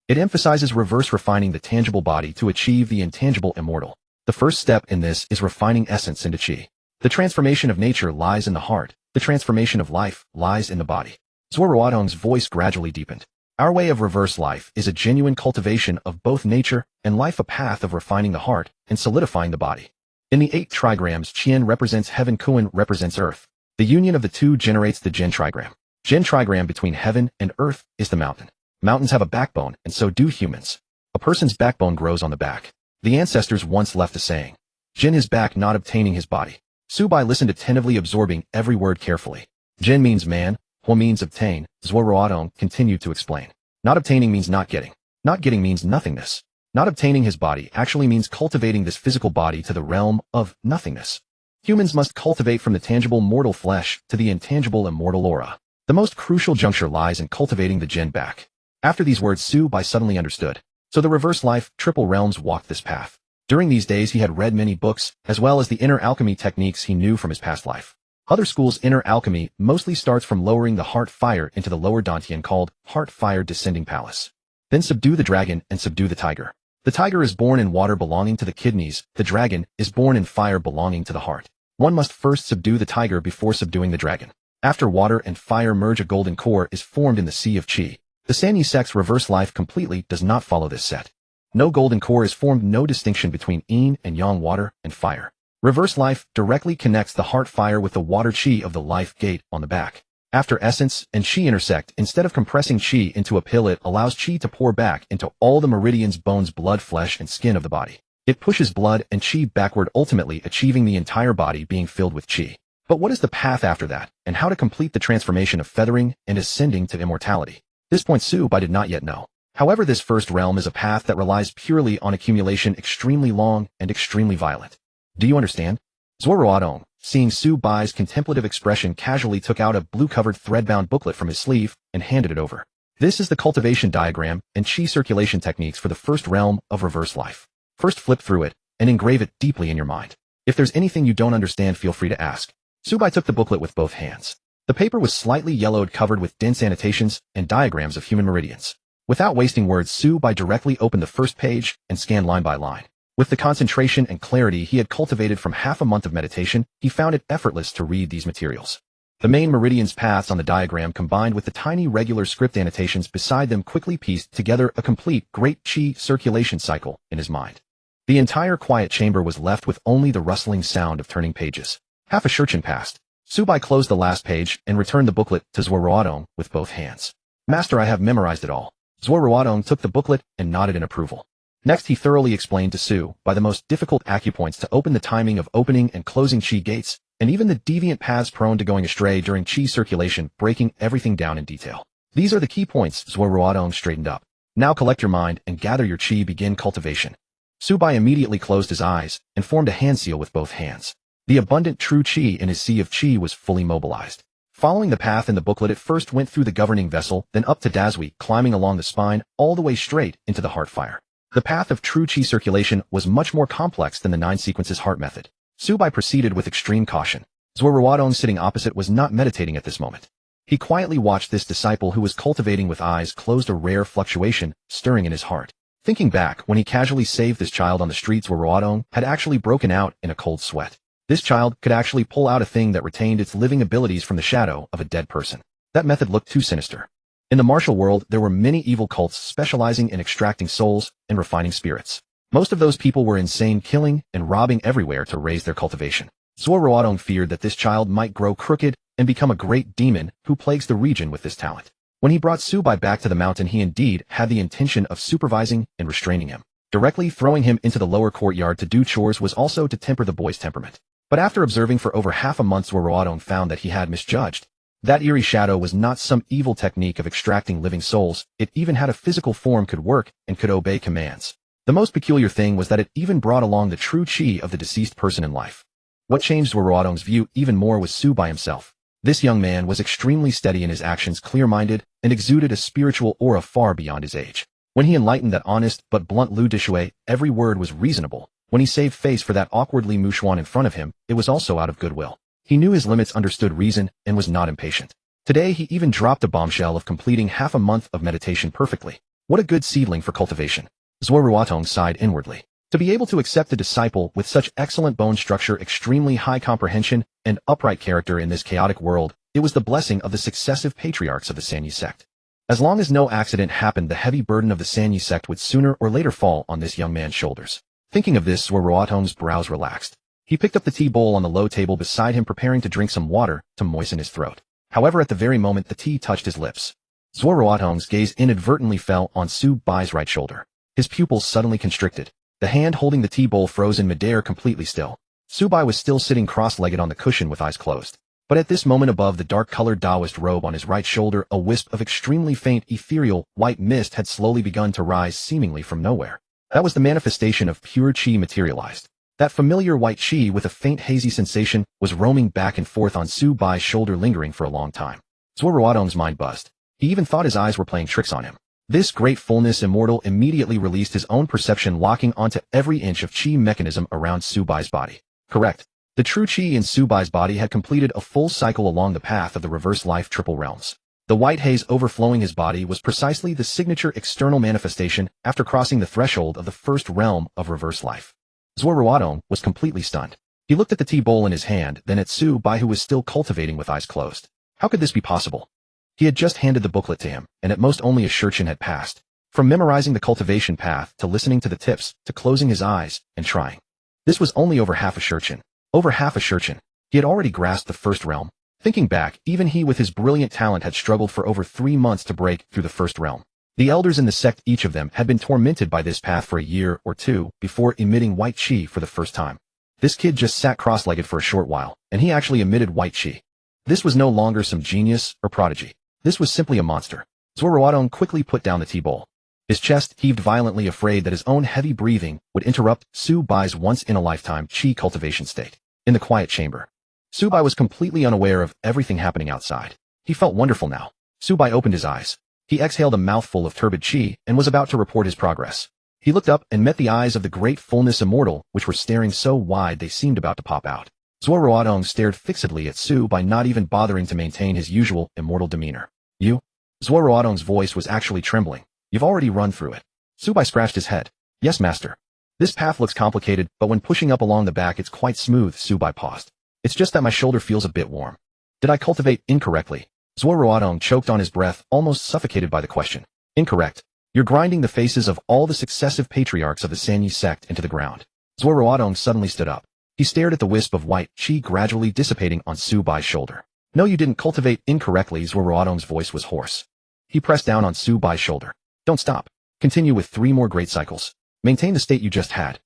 It emphasizes reverse refining the tangible body to achieve the intangible immortal. The first step in this is refining essence into qi. The transformation of nature lies in the heart. The transformation of life lies in the body. Zuo Ruotong's voice gradually deepened. Our way of reverse life is a genuine cultivation of both nature and life, a path of refining the heart and solidifying the body. In the 8 trigrams, Qian represents heaven, Quan represents earth. The union of the two generates the Gen trigram. Gen trigram between heaven and earth is the mountain. Mountains have a backbone, and so do humans. A person's backbone grows on the back. The ancestors once left a saying, Jin his back, not obtaining his body. Su Bai listened attentively, absorbing every word carefully. Jin means man, Hua means obtain. Zuo Ruotong continued to explain. Not obtaining means not getting. Not getting means nothingness. Not obtaining his body actually means cultivating this physical body to the realm of nothingness. Humans must cultivate from the tangible mortal flesh to the intangible immortal aura. The most crucial juncture lies in cultivating the Jin back. After these words, Su Bai suddenly understood. So the reverse life, triple realms walked this path. During these days he had read many books, as well as the inner alchemy techniques he knew from his past life. Other schools' inner alchemy mostly starts from lowering the heart fire into the lower dantian, called heart fire descending palace. Then subdue the dragon and subdue the tiger. The tiger is born in water belonging to the kidneys, the dragon is born in fire belonging to the heart. One must first subdue the tiger before subduing the dragon. After water and fire merge, a golden core is formed in the sea of qi. The Sanyi sect's reverse life completely does not follow this set. No golden core is formed, no distinction between yin and yang, water and fire. Reverse life directly connects the heart fire with the water qi of the life gate on the back. After essence and qi intersect, instead of compressing qi into a pill, it allows qi to pour back into all the meridians, bones, blood, flesh, and skin of the body. It pushes blood and qi backward, ultimately achieving the entire body being filled with qi. But what is the path after that, and how to complete the transformation of feathering and ascending to immortality? This point Su Bai did not yet know. However, this first realm is a path that relies purely on accumulation, extremely long and extremely violent. Do you understand? Zuo Ruotong, seeing Su Bai's contemplative expression, casually took out a blue-covered thread-bound booklet from his sleeve and handed it over. This is the cultivation diagram and qi circulation techniques for the first realm of reverse life. First flip through it and engrave it deeply in your mind. If there's anything you don't understand, feel free to ask. Su Bai took the booklet with both hands. The paper was slightly yellowed, covered with dense annotations and diagrams of human meridians. Without wasting words, Su Bai directly opened the first page and scanned line by line. With the concentration and clarity he had cultivated from half a month of meditation, he found it effortless to read these materials. The main meridians' paths on the diagram, combined with the tiny regular script annotations beside them, quickly pieced together a complete great qi circulation cycle in his mind. The entire quiet chamber was left with only the rustling sound of turning pages. Half a shurchen passed. Su Bai closed the last page and returned the booklet to Zuo Ruotong with both hands. Master, I have memorized it all. Zuo Ruotong took the booklet and nodded in approval. Next, he thoroughly explained to Su Bai the most difficult acupoints to open, the timing of opening and closing qi gates, and even the deviant paths prone to going astray during qi circulation, breaking everything down in detail. These are the key points. Zuo Ruotong straightened up. Now collect your mind and gather your qi, begin cultivation. Su Bai immediately closed his eyes and formed a hand seal with both hands. The abundant true qi in his sea of qi was fully mobilized. Following the path in the booklet, it first went through the governing vessel, then up to Dazhui, climbing along the spine, all the way straight into the heart fire. The path of true qi circulation was much more complex than the 9 sequences heart method. Su Bai proceeded with extreme caution. Zuo Ruotong, sitting opposite, was not meditating at this moment. He quietly watched this disciple who was cultivating with eyes closed, a rare fluctuation stirring in his heart. Thinking back, when he casually saved this child on the streets, Zuo Ruotong had actually broken out in a cold sweat. This child could actually pull out a thing that retained its living abilities from the shadow of a dead person. That method looked too sinister. In the martial world, there were many evil cults specializing in extracting souls and refining spirits. Most of those people were insane, killing and robbing everywhere to raise their cultivation. Zuo Ruotong feared that this child might grow crooked and become a great demon who plagues the region with this talent. When he brought Su Bai back to the mountain, he indeed had the intention of supervising and restraining him. Directly throwing him into the lower courtyard to do chores was also to temper the boy's temperament. But after observing for over half a month, Zuo Ruotong found that he had misjudged. That eerie shadow was not some evil technique of extracting living souls, it even had a physical form, could work, and could obey commands. The most peculiar thing was that it even brought along the true chi of the deceased person in life. What changed Zuo Ruotong's view even more was Su Bai himself. This young man was extremely steady in his actions, clear-minded, and exuded a spiritual aura far beyond his age. When he enlightened that honest but blunt Lu Dishui, every word was reasonable. When he saved face for that awkwardly Mushuan in front of him, it was also out of goodwill. He knew his limits, understood reason, and was not impatient. Today he even dropped a bombshell of completing half a month of meditation perfectly. What a good seedling for cultivation. Zuo Ruotong sighed inwardly. To be able to accept a disciple with such excellent bone structure, extremely high comprehension, and upright character in this chaotic world, it was the blessing of the successive patriarchs of the Sanyi sect. As long as no accident happened, the heavy burden of the Sanyi sect would sooner or later fall on this young man's shoulders. Thinking of this, Zuo Ruotong's brows relaxed. He picked up the tea bowl on the low table beside him, preparing to drink some water to moisten his throat. However, at the very moment the tea touched his lips, Zuo Ruotong's gaze inadvertently fell on Su Bai's right shoulder. His pupils suddenly constricted. The hand holding the tea bowl froze in midair, completely still. Su Bai was still sitting cross-legged on the cushion with eyes closed. But at this moment, above the dark-colored Taoist robe on his right shoulder, a wisp of extremely faint, ethereal, white mist had slowly begun to rise seemingly from nowhere. That was the manifestation of pure chi materialized. That familiar white chi with a faint hazy sensation was roaming back and forth on Su Bai's shoulder, lingering for a long time. Zuo Ruotong's mind buzzed. He even thought his eyes were playing tricks on him. This great fullness immortal immediately released his own perception, locking onto every inch of chi mechanism around Su Bai's body. Correct. The true chi in Su Bai's body had completed a full cycle along the path of the reverse life triple realms. The white haze overflowing his body was precisely the signature external manifestation after crossing the threshold of the first realm of reverse life. Zuo Ruotong was completely stunned. He looked at the tea bowl in his hand, then at Su Bai, who was still cultivating with eyes closed. How could this be possible? He had just handed the booklet to him, and at most only a shurchen had passed. From memorizing the cultivation path, to listening to the tips, to closing his eyes, and trying. This was only over half a shurchen. Over half a shurchen. He had already grasped the first realm. Thinking back, even he with his brilliant talent had struggled for over 3 months to break through the first realm. The elders in the sect, each of them, had been tormented by this path for a year or two before emitting white chi for the first time. This kid just sat cross-legged for a short while, and he actually emitted white chi. This was no longer some genius or prodigy. This was simply a monster. Zuo Ruotong quickly put down the tea bowl. His chest heaved violently, afraid that his own heavy breathing would interrupt Su Bai's once-in-a-lifetime chi cultivation state. In the quiet chamber, Su Bai was completely unaware of everything happening outside. He felt wonderful now. Su Bai opened his eyes. He exhaled a mouthful of turbid chi and was about to report his progress. He looked up and met the eyes of the great fullness immortal, which were staring so wide they seemed about to pop out. Zuo Ruotong stared fixedly at Su Bai, not even bothering to maintain his usual immortal demeanor. You? Zuo Ruotong's voice was actually trembling. You've already run through it. Su Bai scratched his head. Yes, master. This path looks complicated, but when pushing up along the back it's quite smooth. Su Bai paused. It's just that my shoulder feels a bit warm. Did I cultivate incorrectly? Zuo Ruotong choked on his breath, almost suffocated by the question. Incorrect. You're grinding the faces of all the successive patriarchs of the Sanyi sect into the ground. Zuo Ruotong suddenly stood up. He stared at the wisp of white chi gradually dissipating on Su Bai's shoulder. No, you didn't cultivate incorrectly. Zuo Ruotong's voice was hoarse. He pressed down on Su Bai's shoulder. Don't stop. Continue with 3 more great cycles. Maintain the state you just had.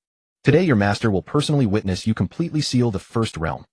Today your master will personally witness you completely seal the first realm.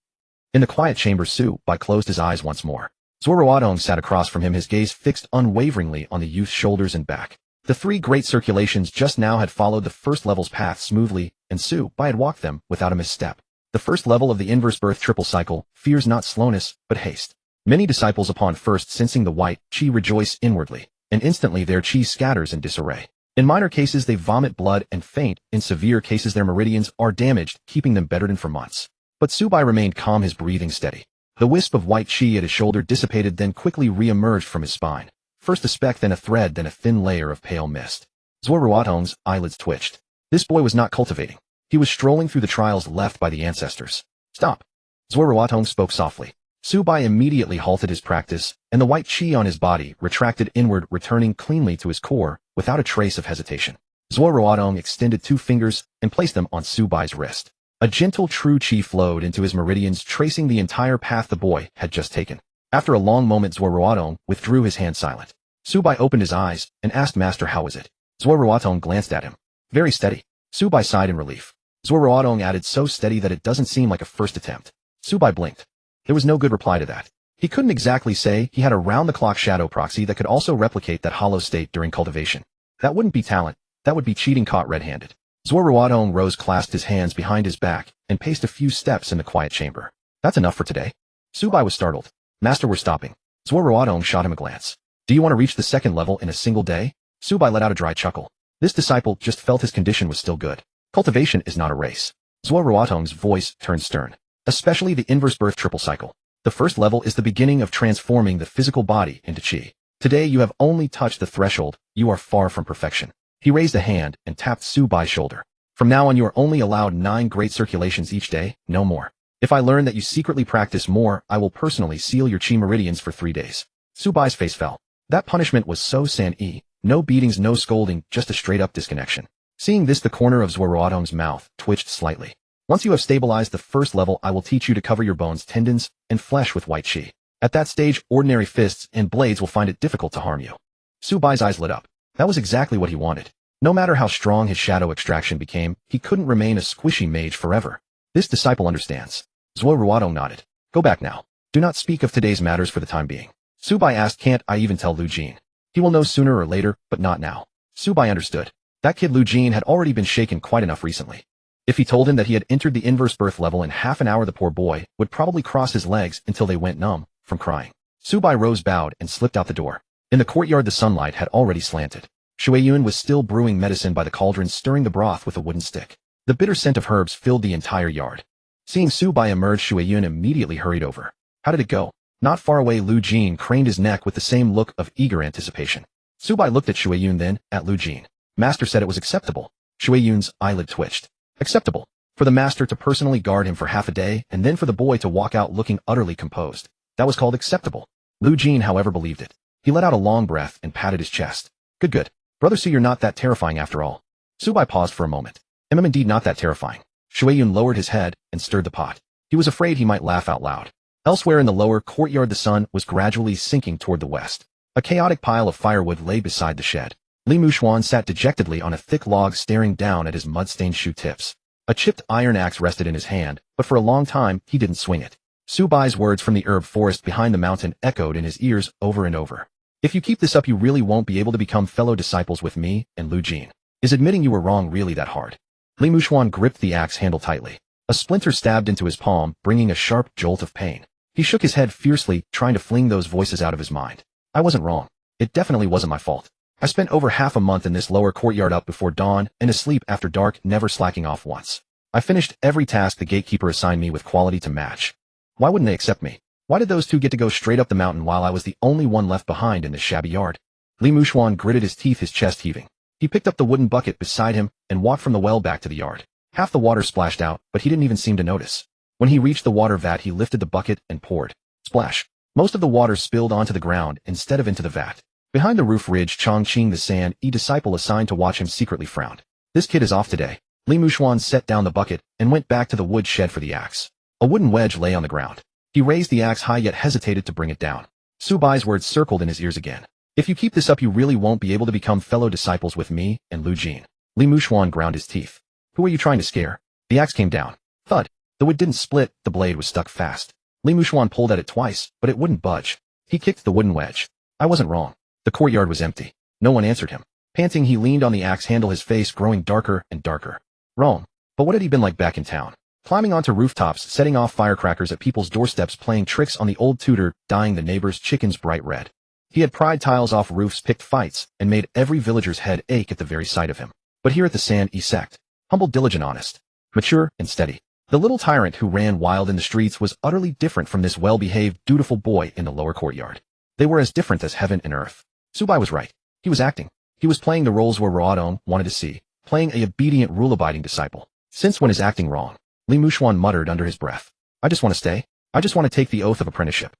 In the quiet chamber, Su Bai closed his eyes once more. Zuo Ruotong sat across from him, his gaze fixed unwaveringly on the youth's shoulders and back. The 3 great circulations just now had followed the first level's path smoothly, and Su Bai had walked them without a misstep. The first level of the inverse birth triple cycle fears not slowness, but haste. Many disciples upon first sensing the white chi rejoice inwardly, and instantly their chi scatters in disarray. In minor cases they vomit blood and faint, in severe cases their meridians are damaged, keeping them bedridden for months. But Su Bai remained calm, his breathing steady. The wisp of white chi at his shoulder dissipated, then quickly re-emerged from his spine. First a speck, then a thread, then a thin layer of pale mist. Zuo Ruotong's eyelids twitched. This boy was not cultivating. He was strolling through the trials left by the ancestors. Stop. Zuo Ruotong spoke softly. Su Bai immediately halted his practice, and the white chi on his body retracted inward, returning cleanly to his core, without a trace of hesitation. Zuo Ruotong extended 2 fingers and placed them on Subai's wrist. A gentle true chi flowed into his meridians, tracing the entire path the boy had just taken. After a long moment, Zuo Ruotong withdrew his hand silent. Subai opened his eyes and asked Master, how was it? Zuo Ruotong glanced at him. Very steady. Subai sighed in relief. Zuo Ruotong added, so steady that it doesn't seem like a first attempt. Subai blinked. There was no good reply to that. He couldn't exactly say he had a round-the-clock shadow proxy that could also replicate that hollow state during cultivation. That wouldn't be talent. That would be cheating caught red-handed. Zuo Ruotong rose, clasped his hands behind his back, and paced a few steps in the quiet chamber. That's enough for today. Subai was startled. Master, we're stopping. Zuo Ruotong shot him a glance. Do you want to reach the 2nd level in a single day? Subai let out a dry chuckle. This disciple just felt his condition was still good. Cultivation is not a race. Zuo Ruotong's voice turned stern. Especially the inverse birth triple cycle. The 1st level is the beginning of transforming the physical body into chi. Today you have only touched the threshold. You are far from perfection. He raised a hand and tapped Subai's shoulder. From now on you are only allowed 9 great circulations each day, no more. If I learn that you secretly practice more, I will personally seal your chi meridians for 3 days. Subai's face fell. That punishment was so san-y. No beatings, no scolding, just a straight-up disconnection. Seeing this, the corner of Zuo Ruotong's mouth twitched slightly. Once you have stabilized the 1st level, I will teach you to cover your bones, tendons, and flesh with white chi. At that stage, ordinary fists and blades will find it difficult to harm you. Subai's eyes lit up. That was exactly what he wanted. No matter how strong his shadow extraction became, he couldn't remain a squishy mage forever. This disciple understands. Zuo Ruotong nodded. Go back now. Do not speak of today's matters for the time being. Subai asked, can't I even tell Lu Jin? He will know sooner or later, but not now. Subai understood. That kid Lu Jin had already been shaken quite enough recently. If he told him that he had entered the inverse birth level in half an hour, the poor boy would probably cross his legs until they went numb from crying. Subai rose, bowed, and slipped out the door. In the courtyard, the sunlight had already slanted. Shueyun was still brewing medicine by the cauldron, stirring the broth with a wooden stick. The bitter scent of herbs filled the entire yard. Seeing Subai emerge, Shueyun immediately hurried over. How did it go? Not far away, Lu Jin craned his neck with the same look of eager anticipation. Subai looked at Shueyun, then at Lu Jin. Master said it was acceptable. Shueyun's eyelid twitched. Acceptable. For the master to personally guard him for half a day, and then for the boy to walk out looking utterly composed. That was called acceptable. Lu Jin, however, believed it. He let out a long breath and patted his chest. Good, good. Brother Su, you're not that terrifying after all. Subai paused for a moment. Am I indeed not that terrifying? Shueyun lowered his head and stirred the pot. He was afraid he might laugh out loud. Elsewhere in the lower courtyard, the sun was gradually sinking toward the west. A chaotic pile of firewood lay beside the shed. Li Muxuan sat dejectedly on a thick log, staring down at his mud-stained shoe tips. A chipped iron axe rested in his hand, but for a long time he didn't swing it. Subai's words from the herb forest behind the mountain echoed in his ears over and over. If you keep this up, you really won't be able to become fellow disciples with me and Lu Jin. Is admitting you were wrong really that hard? Li Muxuan gripped the axe handle tightly. A splinter stabbed into his palm, bringing a sharp jolt of pain. He shook his head fiercely, trying to fling those voices out of his mind. I wasn't wrong. It definitely wasn't my fault. I spent over half a month in this lower courtyard, up before dawn and asleep after dark, never slacking off once. I finished every task the gatekeeper assigned me with quality to match. Why wouldn't they accept me? Why did those two get to go straight up the mountain while I was the only one left behind in this shabby yard? Li Muxuan gritted his teeth, his chest heaving. He picked up the wooden bucket beside him and walked from the well back to the yard. Half the water splashed out, but he didn't even seem to notice. When he reached the water vat, he lifted the bucket and poured. Splash. Most of the water spilled onto the ground instead of into the vat. Behind the roof ridge, Chongqing, the san-y disciple assigned to watch him, secretly frowned. This kid is off today. Li Muxuan set down the bucket and went back to the wood shed for the axe. A wooden wedge lay on the ground. He raised the axe high, yet hesitated to bring it down. Subai's words circled in his ears again. If you keep this up, you really won't be able to become fellow disciples with me and Lu Jin. Li Muxuan ground his teeth. Who are you trying to scare? The axe came down. Thud. The wood didn't split, the blade was stuck fast. Li Muxuan pulled at it twice, but it wouldn't budge. He kicked the wooden wedge. I wasn't wrong. The courtyard was empty. No one answered him. Panting, he leaned on the axe handle, his face growing darker and darker. Wrong. But what had he been like back in town? Climbing onto rooftops, setting off firecrackers at people's doorsteps, playing tricks on the old tutor, dyeing the neighbors' chickens bright red. He had pried tiles off roofs, picked fights, and made every villager's head ache at the very sight of him. But here at the san-y sect, humble, diligent, honest, mature, and steady. The little tyrant who ran wild in the streets was utterly different from this well-behaved, dutiful boy in the lower courtyard. They were as different as heaven and earth. Subai was right. He was acting. He was playing the roles Zuo Ruotong wanted to see, playing a obedient, rule-abiding disciple. Since when is acting wrong? Li Muxuan muttered under his breath. I just want to stay. I just want to take the oath of apprenticeship.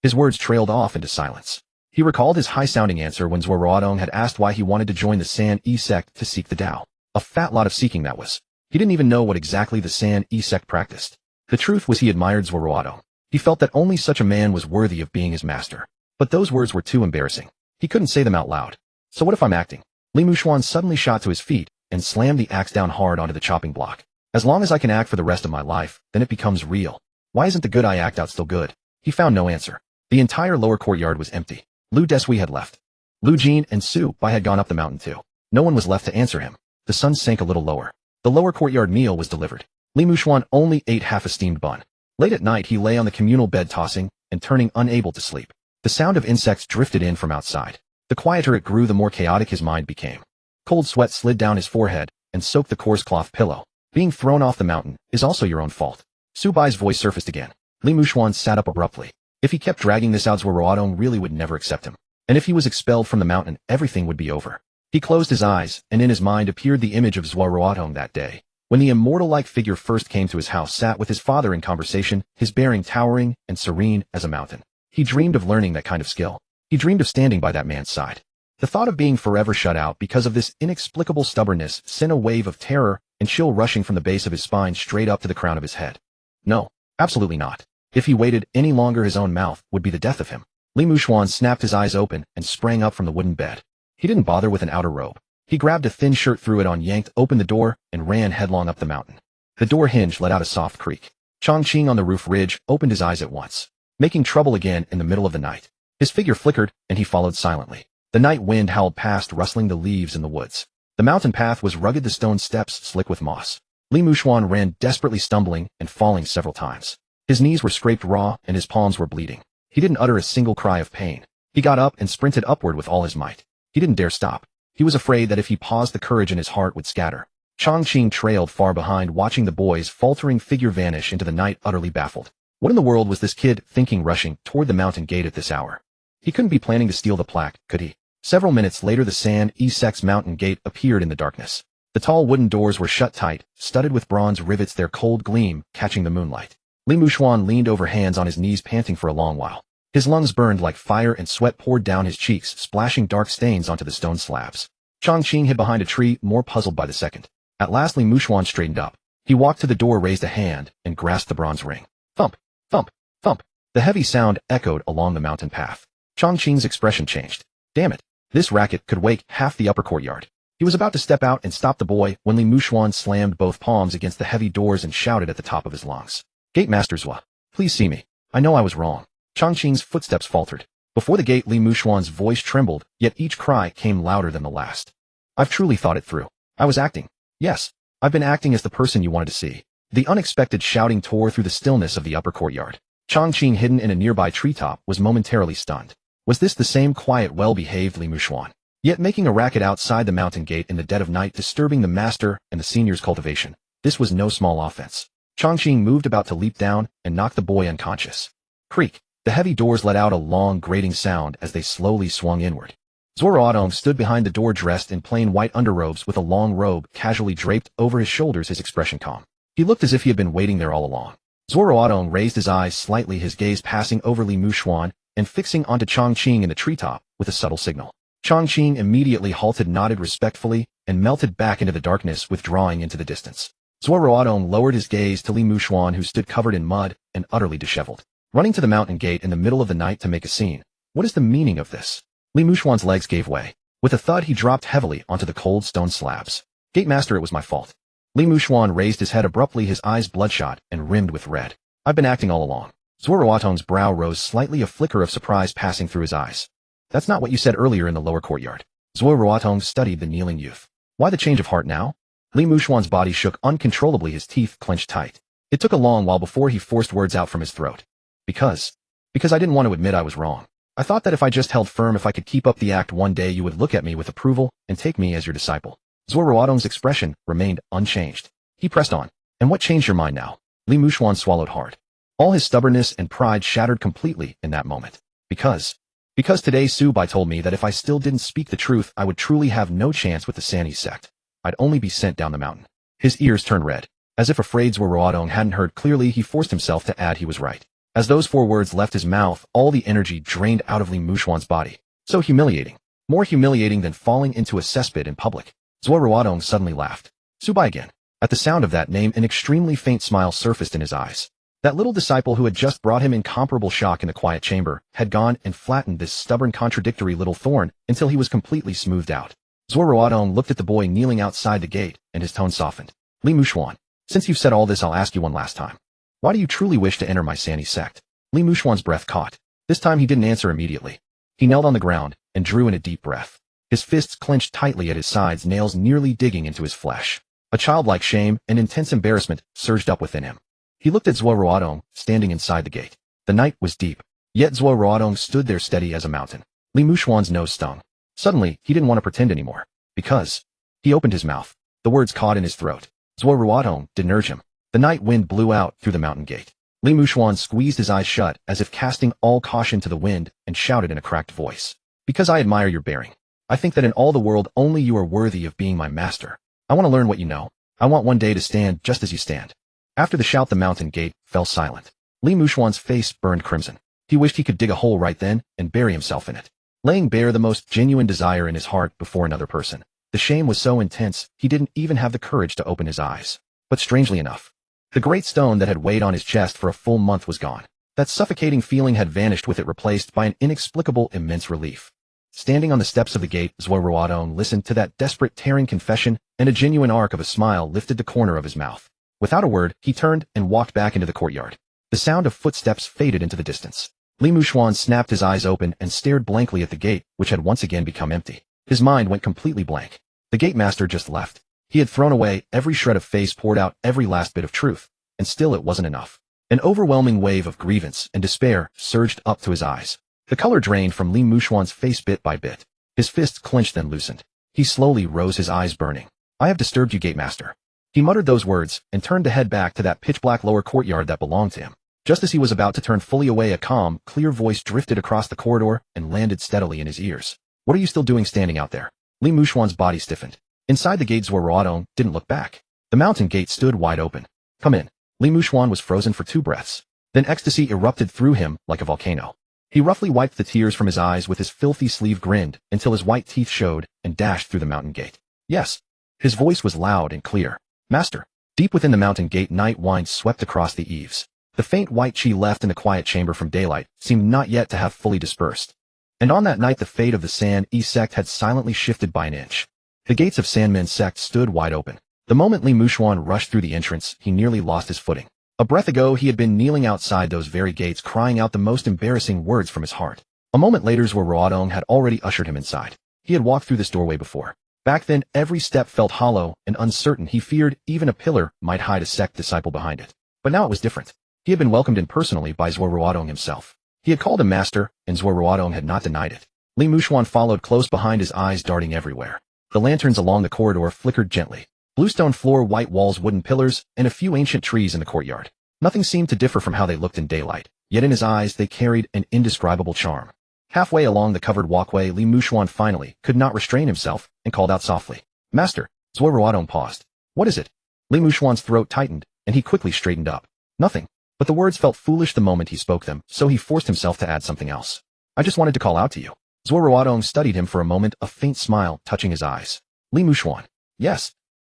His words trailed off into silence. He recalled his high-sounding answer when Zuo Ruotong had asked why he wanted to join the San E sect to seek the Tao. A fat lot of seeking that was. He didn't even know what exactly the San E sect practiced. The truth was he admired Zuo Ruotong. He felt that only such a man was worthy of being his master. But those words were too embarrassing. He couldn't say them out loud. So what if I'm acting? Li Muxuan suddenly shot to his feet and slammed the axe down hard onto the chopping block. As long as I can act for the rest of my life, then it becomes real. Why isn't the good I act out still good? He found no answer. The entire lower courtyard was empty. Lu Desui had left. Lu Jin and Su Bai had gone up the mountain too. No one was left to answer him. The sun sank a little lower. The lower courtyard meal was delivered. Li Muxuan only ate half a steamed bun. Late at night he lay on the communal bed tossing and turning unable to sleep. The sound of insects drifted in from outside. The quieter it grew, the more chaotic his mind became. Cold sweat slid down his forehead and soaked the coarse cloth pillow. Being thrown off the mountain is also your own fault. Su Bai's voice surfaced again. Li Muxuan sat up abruptly. If he kept dragging this out, Zuo Ruotong really would never accept him. And if he was expelled from the mountain, everything would be over. He closed his eyes, and in his mind appeared the image of Zuo Ruotong that day, when the immortal-like figure first came to his house, sat with his father in conversation, his bearing towering and serene as a mountain. He dreamed of learning that kind of skill. He dreamed of standing by that man's side. The thought of being forever shut out because of this inexplicable stubbornness sent a wave of terror and chill rushing from the base of his spine straight up to the crown of his head. No, absolutely not. If he waited any longer, his own mouth would be the death of him. Li Muxuan snapped his eyes open and sprang up from the wooden bed. He didn't bother with an outer robe. He grabbed a thin shirt, threw it on, yanked open the door, and ran headlong up the mountain. The door hinge let out a soft creak. Chongqing on the roof ridge opened his eyes at once, making trouble again in the middle of the night. His figure flickered, and he followed silently. The night wind howled past, rustling the leaves in the woods. The mountain path was rugged, the stone steps slick with moss. Li Muxuan ran desperately, stumbling and falling several times. His knees were scraped raw, and his palms were bleeding. He didn't utter a single cry of pain. He got up and sprinted upward with all his might. He didn't dare stop. He was afraid that if he paused, the courage in his heart would scatter. Chongqing trailed far behind, watching the boy's faltering figure vanish into the night, utterly baffled. What in the world was this kid thinking, rushing toward the mountain gate at this hour? He couldn't be planning to steal the plaque, could he? Several minutes later, the San E sect's mountain gate appeared in the darkness. The tall wooden doors were shut tight, studded with bronze rivets, their cold gleam catching the moonlight. Li Muxuan leaned over, hands on his knees, panting for a long while. His lungs burned like fire and sweat poured down his cheeks, splashing dark stains onto the stone slabs. Chongqing hid behind a tree, more puzzled by the second. At last Li Muxuan straightened up. He walked to the door, raised a hand, and grasped the bronze ring. Thump, thump, thump. The heavy sound echoed along the mountain path. Chongqing's expression changed. Damn it. This racket could wake half the upper courtyard. He was about to step out and stop the boy when Li Muxuan slammed both palms against the heavy doors and shouted at the top of his lungs. Gate Master Zuo, please see me. I know I was wrong. Chongqing's footsteps faltered. Before the gate, Li Muxuan's voice trembled, yet each cry came louder than the last. I've truly thought it through. I was acting. Yes, I've been acting as the person you wanted to see. The unexpected shouting tore through the stillness of the upper courtyard. Chongqing, hidden in a nearby treetop, was momentarily stunned. Was this the same quiet, well-behaved Li Muxuan? Yet making a racket outside the mountain gate in the dead of night, disturbing the master and the senior's cultivation. This was no small offense. Chongqing moved about to leap down and knock the boy unconscious. Creak. The heavy doors let out a long, grating sound as they slowly swung inward. Zuo Ruotong stood behind the door, dressed in plain white underrobes with a long robe casually draped over his shoulders, his expression calm. He looked as if he had been waiting there all along. Zuo Ruotong raised his eyes slightly, his gaze passing over Li Muxuan and fixing onto Chongqing in the treetop with a subtle signal. Chongqing immediately halted, nodded respectfully, and melted back into the darkness, withdrawing into the distance. Zuo Ruotong lowered his gaze to Li Muxuan, who stood covered in mud and utterly disheveled. Running to the mountain gate in the middle of the night to make a scene. What is the meaning of this? Li Muxuan's legs gave way. With a thud, he dropped heavily onto the cold stone slabs. Gate Master, it was my fault. Li Muxuan raised his head abruptly, his eyes bloodshot and rimmed with red. I've been acting all along. Zuo Ruotong's brow rose slightly, a flicker of surprise passing through his eyes. That's not what you said earlier in the lower courtyard. Zuo Ruotong studied the kneeling youth. Why the change of heart now? Li Muxuan's body shook uncontrollably, his teeth clenched tight. It took a long while before he forced words out from his throat. Because I didn't want to admit I was wrong. I thought that if I just held firm, if I could keep up the act, one day you would look at me with approval and take me as your disciple. Zuo Ruotong's expression remained unchanged. He pressed on. And what changed your mind now? Li Muxuan swallowed hard. All his stubbornness and pride shattered completely in that moment. Because today Su Bai told me that if I still didn't speak the truth, I would truly have no chance with the San E sect. I'd only be sent down the mountain. His ears turned red. As if afraid Zuo Ruotong hadn't heard clearly, he forced himself to add he was right. As those 4 words left his mouth, all the energy drained out of Li Mushuan's body. So humiliating. More humiliating than falling into a cesspit in public. Zuo Ruotong suddenly laughed. Subai again. At the sound of that name, an extremely faint smile surfaced in his eyes. That little disciple who had just brought him incomparable shock in the quiet chamber had gone and flattened this stubborn, contradictory little thorn until he was completely smoothed out. Zuo Ruotong looked at the boy kneeling outside the gate, and his tone softened. Li Mushuan, since you've said all this, I'll ask you one last time. Why do you truly wish to enter my Sani sect? Li Mushuan's breath caught. This time he didn't answer immediately. He knelt on the ground and drew in a deep breath. His fists clenched tightly at his sides, nails nearly digging into his flesh. A childlike shame and intense embarrassment surged up within him. He looked at Zuo Ruotong, standing inside the gate. The night was deep, yet Zuo Ruotong stood there steady as a mountain. Li Mushuan's nose stung. Suddenly, he didn't want to pretend anymore. Because he opened his mouth. The words caught in his throat. Zuo Ruotong didn't urge him. The night wind blew out through the mountain gate. Li Mushuan squeezed his eyes shut as if casting all caution to the wind and shouted in a cracked voice. Because I admire your bearing. I think that in all the world only you are worthy of being my master. I want to learn what you know. I want one day to stand just as you stand. After the shout, the mountain gate fell silent. Li Mushuan's face burned crimson. He wished he could dig a hole right then and bury himself in it, laying bare the most genuine desire in his heart before another person. The shame was so intense, he didn't even have the courage to open his eyes. But strangely enough, the great stone that had weighed on his chest for a full month was gone. That suffocating feeling had vanished, with it replaced by an inexplicable, immense relief. Standing on the steps of the gate, Zuo Ruotong listened to that desperate, tearing confession, and a genuine arc of a smile lifted the corner of his mouth. Without a word, he turned and walked back into the courtyard. The sound of footsteps faded into the distance. Li Mushuan snapped his eyes open and stared blankly at the gate, which had once again become empty. His mind went completely blank. The gate master just left. He had thrown away every shred of face, poured out every last bit of truth, and still it wasn't enough. An overwhelming wave of grievance and despair surged up to his eyes. The color drained from Li Mushuan's face bit by bit. His fists clenched, then loosened. He slowly rose, his eyes burning. I have disturbed you, gate master. He muttered those words and turned to head back to that pitch-black lower courtyard that belonged to him. Just as he was about to turn fully away, a calm, clear voice drifted across the corridor and landed steadily in his ears. What are you still doing standing out there? Li Mushuan's body stiffened. Inside the gate, Zuo Ruotong didn't look back. The mountain gate stood wide open. Come in. Li Mushuan was frozen for 2 breaths. Then ecstasy erupted through him like a volcano. He roughly wiped the tears from his eyes with his filthy sleeve, grinned until his white teeth showed, and dashed through the mountain gate. Yes. His voice was loud and clear. Master. Deep within the mountain gate, night wind swept across the eaves. The faint white chi left in the quiet chamber from daylight seemed not yet to have fully dispersed. And on that night, the fate of the San E sect had silently shifted by an inch. The gates of Sanmen's sect stood wide open. The moment Li Mushuan rushed through the entrance, he nearly lost his footing. A breath ago, he had been kneeling outside those very gates, crying out the most embarrassing words from his heart. A moment later, Zuo Ruotong had already ushered him inside. He had walked through this doorway before. Back then, every step felt hollow and uncertain. He feared even a pillar might hide a sect disciple behind it. But now it was different. He had been welcomed in personally by Zuo Ruotong himself. He had called him master, and Zuo Ruotong had not denied it. Li Mushuan followed close behind, his eyes darting everywhere. The lanterns along the corridor flickered gently. Bluestone floor, white walls, wooden pillars, and a few ancient trees in the courtyard. Nothing seemed to differ from how they looked in daylight, yet in his eyes they carried an indescribable charm. Halfway along the covered walkway, Li Mushuan finally could not restrain himself and called out softly. Master. Zuo Ruotong paused. What is it? Li Mushuan's throat tightened, and he quickly straightened up. Nothing. But the words felt foolish the moment he spoke them, so he forced himself to add something else. I just wanted to call out to you. Zuo Ruotong studied him for a moment, a faint smile touching his eyes. Li Mushuan. Yes.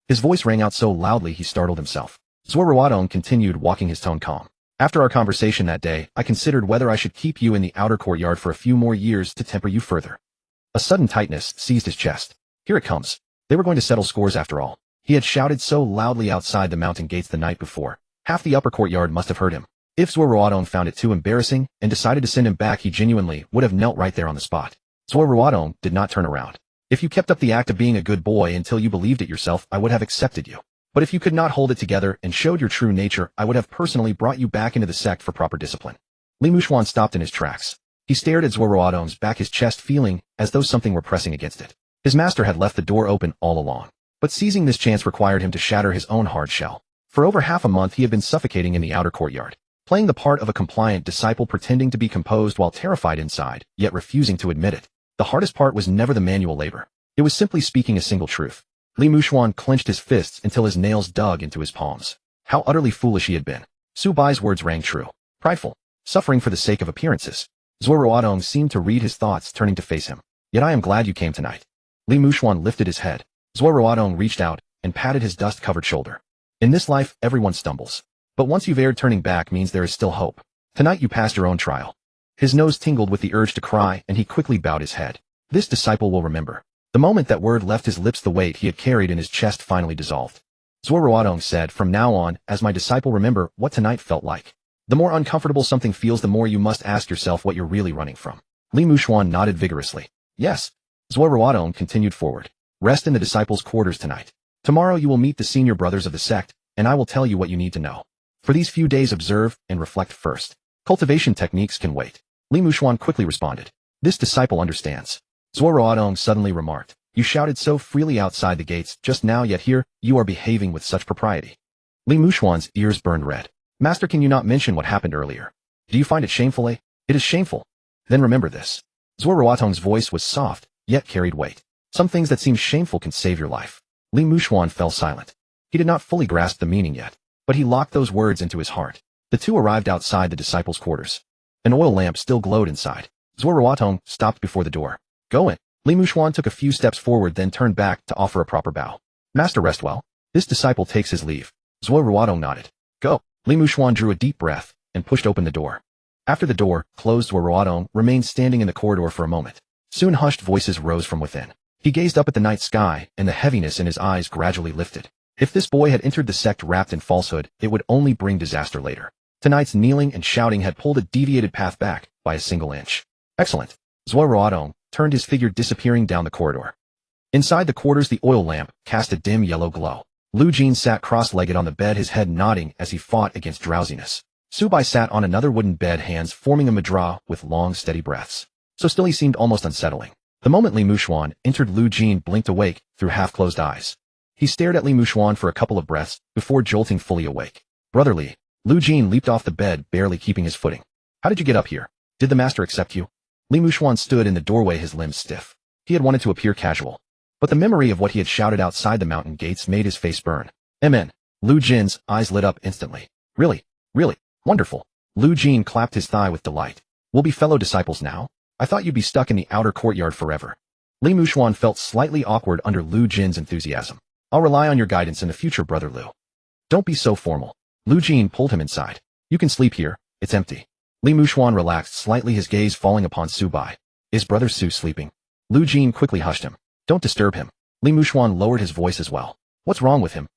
His voice rang out so loudly he startled himself. Zuo Ruotong continued, walking his tone calm. After our conversation that day, I considered whether I should keep you in the outer courtyard for a few more years to temper you further. A sudden tightness seized his chest. Here it comes. They were going to settle scores after all. He had shouted so loudly outside the mountain gates the night before. Half the upper courtyard must have heard him. If Zuo Ruotong found it too embarrassing and decided to send him back, he genuinely would have knelt right there on the spot. Zuo Ruotong did not turn around. If you kept up the act of being a good boy until you believed it yourself, I would have accepted you. But if you could not hold it together and showed your true nature, I would have personally brought you back into the sect for proper discipline. Li Mushuan stopped in his tracks. He stared at Zuo Ruotong's back, his chest feeling as though something were pressing against it. His master had left the door open all along. But seizing this chance required him to shatter his own hard shell. For over half a month he had been suffocating in the outer courtyard, playing the part of a compliant disciple, pretending to be composed while terrified inside, yet refusing to admit it. The hardest part was never the manual labor. It was simply speaking a single truth. Li Mushuan clenched his fists until his nails dug into his palms. How utterly foolish he had been. Su Bai's words rang true. Prideful. suffering for the sake of appearances. Zuo Ruotong seemed to read his thoughts, turning to face him. Yet I am glad you came tonight. Li Muxuan lifted his head. Zuo Ruotong reached out and patted his dust-covered shoulder. In this life, everyone stumbles. But once you've erred, turning back means there is still hope. Tonight you passed your own trial. His nose tingled with the urge to cry, and he quickly bowed his head. This disciple will remember. The moment that word left his lips, the weight he had carried in his chest finally dissolved. Zuo Ruotong said, from now on, as my disciple, remember what tonight felt like. The more uncomfortable something feels, the more you must ask yourself what you're really running from. Li Muxuan nodded vigorously. Yes. Zuo Ruotong continued forward. Rest in the disciples' quarters tonight. Tomorrow you will meet the senior brothers of the sect, and I will tell you what you need to know. For these few days, observe and reflect first. Cultivation techniques can wait. Li Muxuan quickly responded. This disciple understands. Zuo Ruotong suddenly remarked. You shouted so freely outside the gates just now, yet here, you are behaving with such propriety. Li Muxuan's ears burned red. Master, can you not mention what happened earlier? Do you find it shameful, eh? It is shameful. Then remember this. Zuo Ruotong's voice was soft, yet carried weight. Some things that seem shameful can save your life. Li Muxuan fell silent. He did not fully grasp the meaning yet, but he locked those words into his heart. The two arrived outside the disciples' quarters. An oil lamp still glowed inside. Zuo Ruotong stopped before the door. Go in. Li Muxuan took a few steps forward, then turned back to offer a proper bow. Master, rest well. This disciple takes his leave. Zuo Ruotong nodded. Go. Li Muxuan drew a deep breath and pushed open the door. After the door closed, Zuo Ruotong remained standing in the corridor for a moment. Soon hushed voices rose from within. He gazed up at the night sky, and the heaviness in his eyes gradually lifted. If this boy had entered the sect wrapped in falsehood, it would only bring disaster later. Tonight's kneeling and shouting had pulled a deviated path back by a single inch. Excellent. Zuo Ruotong turned, his figure disappearing down the corridor. Inside the quarters, the oil lamp cast a dim yellow glow. Lu Jin sat cross-legged on the bed, his head nodding as he fought against drowsiness. Su Bai sat on another wooden bed, hands forming a mudra with long, steady breaths. So still he seemed almost unsettling. The moment Li Muxuan entered, Lu Jin blinked awake through half-closed eyes. He stared at Li Muxuan for a couple of breaths before jolting fully awake. Brother Li. Lu Jin leaped off the bed, barely keeping his footing. How did you get up here? Did the master accept you? Li Muxuan stood in the doorway, his limbs stiff. He had wanted to appear casual, but the memory of what he had shouted outside the mountain gates made his face burn. Amen. Lu Jin's eyes lit up instantly. Really? Really? Wonderful. Lu Jin clapped his thigh with delight. We'll be fellow disciples now? I thought you'd be stuck in the outer courtyard forever. Li Muxuan felt slightly awkward under Lu Jin's enthusiasm. I'll rely on your guidance in the future, Brother Lu. Don't be so formal. Lu Jin pulled him inside. You can sleep here, it's empty. Li Muxuan relaxed slightly, his gaze falling upon Su Bai. Is Brother Su sleeping? Lu Jin quickly hushed him. Don't disturb him. Li Muxuan lowered his voice as well. What's wrong with him?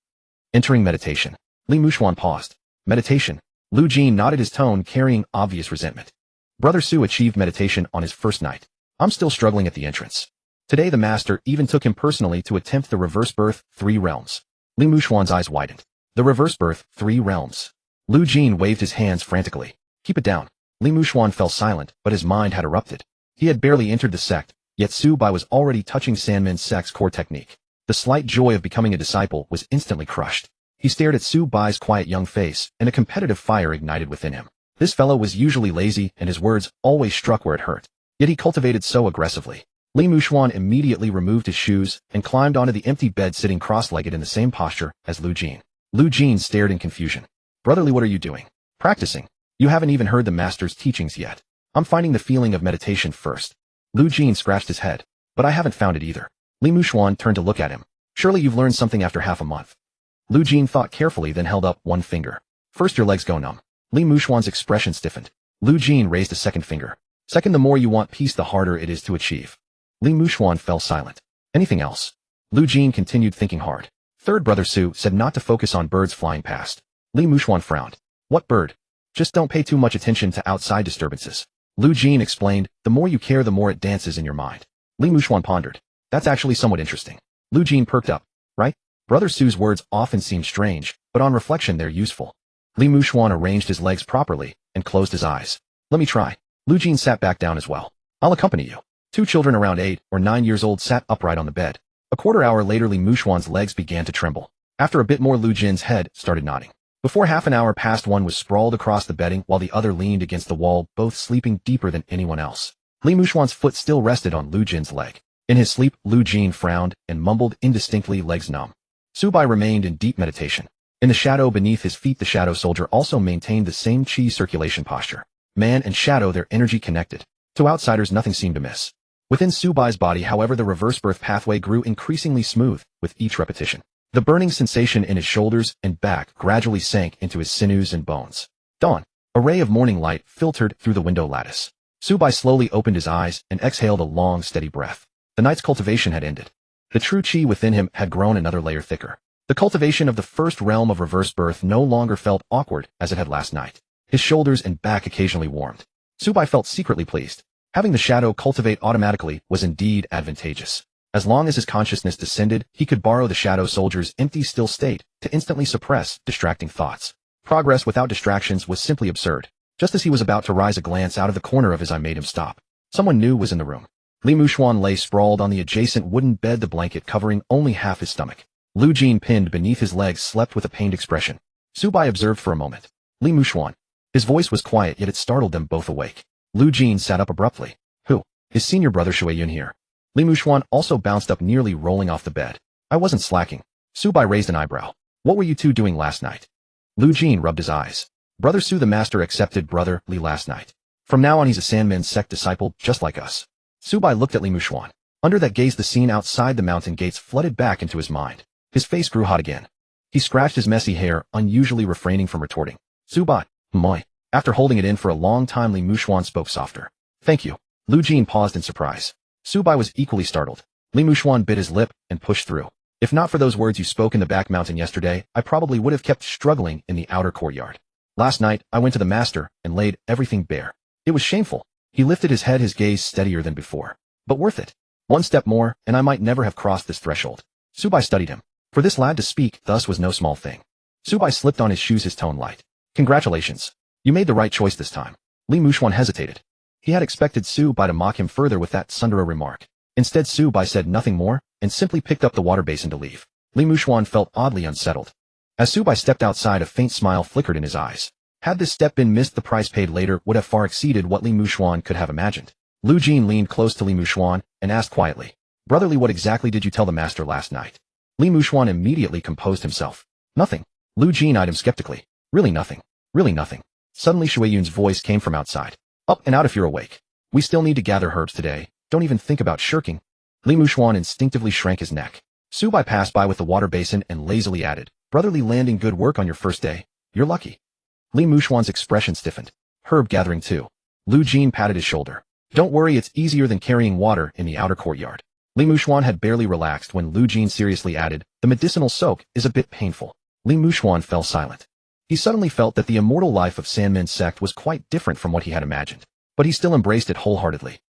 Entering meditation. Li Muxuan paused. Meditation. Lu Jin nodded, his tone carrying obvious resentment. Brother Su achieved meditation on his first night. I'm still struggling at the entrance. Today the master even took him personally to attempt the reverse birth, 3 realms. Li Muxuan's eyes widened. The reverse birth, 3 realms. Lu Jin waved his hands frantically. Keep it down. Li Muxuan fell silent, but his mind had erupted. He had barely entered the sect, yet Su Bai was already touching Sanmin's sect's core technique. The slight joy of becoming a disciple was instantly crushed. He stared at Su Bai's quiet young face, and a competitive fire ignited within him. This fellow was usually lazy, and his words always struck where it hurt. Yet he cultivated so aggressively. Li Muxuan immediately removed his shoes and climbed onto the empty bed, sitting cross-legged in the same posture as Lu Jin. Lu Jin stared in confusion. Brother Li, what are you doing? Practicing. You haven't even heard the master's teachings yet. I'm finding the feeling of meditation first. Lu Jin scratched his head. But I haven't found it either. Li Muxuan turned to look at him. Surely you've learned something after half a month. Lu Jin thought carefully, then held up one finger. First, your legs go numb. Li Muxuan's expression stiffened. Lu Jin raised a second finger. Second, the more you want peace, the harder it is to achieve. Li Muxuan fell silent. Anything else? Lu Jin continued, thinking hard. Third, Brother Su said not to focus on birds flying past. Li Muxuan frowned. What bird? Just don't pay too much attention to outside disturbances. Lu Jin explained, the more you care, the more it dances in your mind. Li Muxuan pondered. That's actually somewhat interesting. Lu Jin perked up. Right? Brother Su's words often seem strange, but on reflection they're useful. Li Muxuan arranged his legs properly and closed his eyes. Let me try. Lu Jin sat back down as well. I'll accompany you. 2 children around 8 or 9 years old sat upright on the bed. A quarter hour later, Li Muxuan's legs began to tremble. After a bit more, Lu Jin's head started nodding. Before half an hour passed, one was sprawled across the bedding while the other leaned against the wall, both sleeping deeper than anyone else. Li Muxuan's foot still rested on Lu Jin's leg. In his sleep, Lu Jin frowned and mumbled indistinctly, legs numb. Su Bai remained in deep meditation. In the shadow beneath his feet, the shadow soldier also maintained the same qi circulation posture. Man and shadow, their energy connected. To outsiders, nothing seemed amiss. Within Su Bai's body, however, the reverse birth pathway grew increasingly smooth with each repetition. The burning sensation in his shoulders and back gradually sank into his sinews and bones. Dawn. A ray of morning light filtered through the window lattice. Su Bai slowly opened his eyes and exhaled a long, steady breath. The night's cultivation had ended. The true chi within him had grown another layer thicker. The cultivation of the first realm of reverse birth no longer felt awkward as it had last night. His shoulders and back occasionally warmed. Su Bai felt secretly pleased. Having the shadow cultivate automatically was indeed advantageous. As long as his consciousness descended, he could borrow the shadow soldier's empty still state to instantly suppress distracting thoughts. Progress without distractions was simply absurd. Just as he was about to rise, a glance out of the corner of his eye made him stop. Someone new was in the room. Li Muxuan lay sprawled on the adjacent wooden bed, the blanket covering only half his stomach. Lu Jin, pinned beneath his legs, slept with a pained expression. Su Bai observed for a moment. Li Muxuan. His voice was quiet, yet it startled them both awake. Lu Jin sat up abruptly. Who? Is senior brother Shui Yun here? Li Muxuan also bounced up, nearly rolling off the bed. I wasn't slacking. Su Bai raised an eyebrow. What were you two doing last night? Lu Jin rubbed his eyes. Brother Su, the master accepted brother Li last night. From now on he's a Sandman sect disciple, just like us. Su Bai looked at Li Muxuan. Under that gaze, the scene outside the mountain gates flooded back into his mind. His face grew hot again. He scratched his messy hair, unusually refraining from retorting. Su Bai, moi. After holding it in for a long time, Li Muxuan spoke softer. Thank you. Lu Jin paused in surprise. Su Bai was equally startled. Li Muxuan bit his lip and pushed through. If not for those words you spoke in the back mountain yesterday, I probably would have kept struggling in the outer courtyard. Last night, I went to the master and laid everything bare. It was shameful. He lifted his head, his gaze steadier than before. But worth it. One step more, and I might never have crossed this threshold. Su Bai studied him. For this lad to speak thus was no small thing. Su Bai slipped on his shoes, his tone light. Congratulations. You made the right choice this time. Li Muxuan hesitated. He had expected Su Bai to mock him further with that Sundara remark. Instead, Su Bai said nothing more and simply picked up the water basin to leave. Li Muxuan felt oddly unsettled. As Su Bai stepped outside, a faint smile flickered in his eyes. Had this step been missed, the price paid later would have far exceeded what Li Muxuan could have imagined. Lu Jin leaned close to Li Muxuan and asked quietly, Brotherly, what exactly did you tell the master last night? Li Muxuan immediately composed himself. Nothing. Lu Jin eyed him skeptically. Really nothing. Really nothing. Suddenly Shui Yun's voice came from outside. Up and out if you're awake. We still need to gather herbs today. Don't even think about shirking. Li Muxuan instinctively shrank his neck. Su Bai passed by with the water basin and lazily added, Brotherly, landing good work on your first day. You're lucky. Li Muxuan's expression stiffened. Herb gathering too. Lu Jin patted his shoulder. Don't worry, it's easier than carrying water in the outer courtyard. Li Muxuan had barely relaxed when Lu Jin seriously added, the medicinal soak is a bit painful. Li Muxuan fell silent. He suddenly felt that the immortal life of Sandman's sect was quite different from what he had imagined. But he still embraced it wholeheartedly.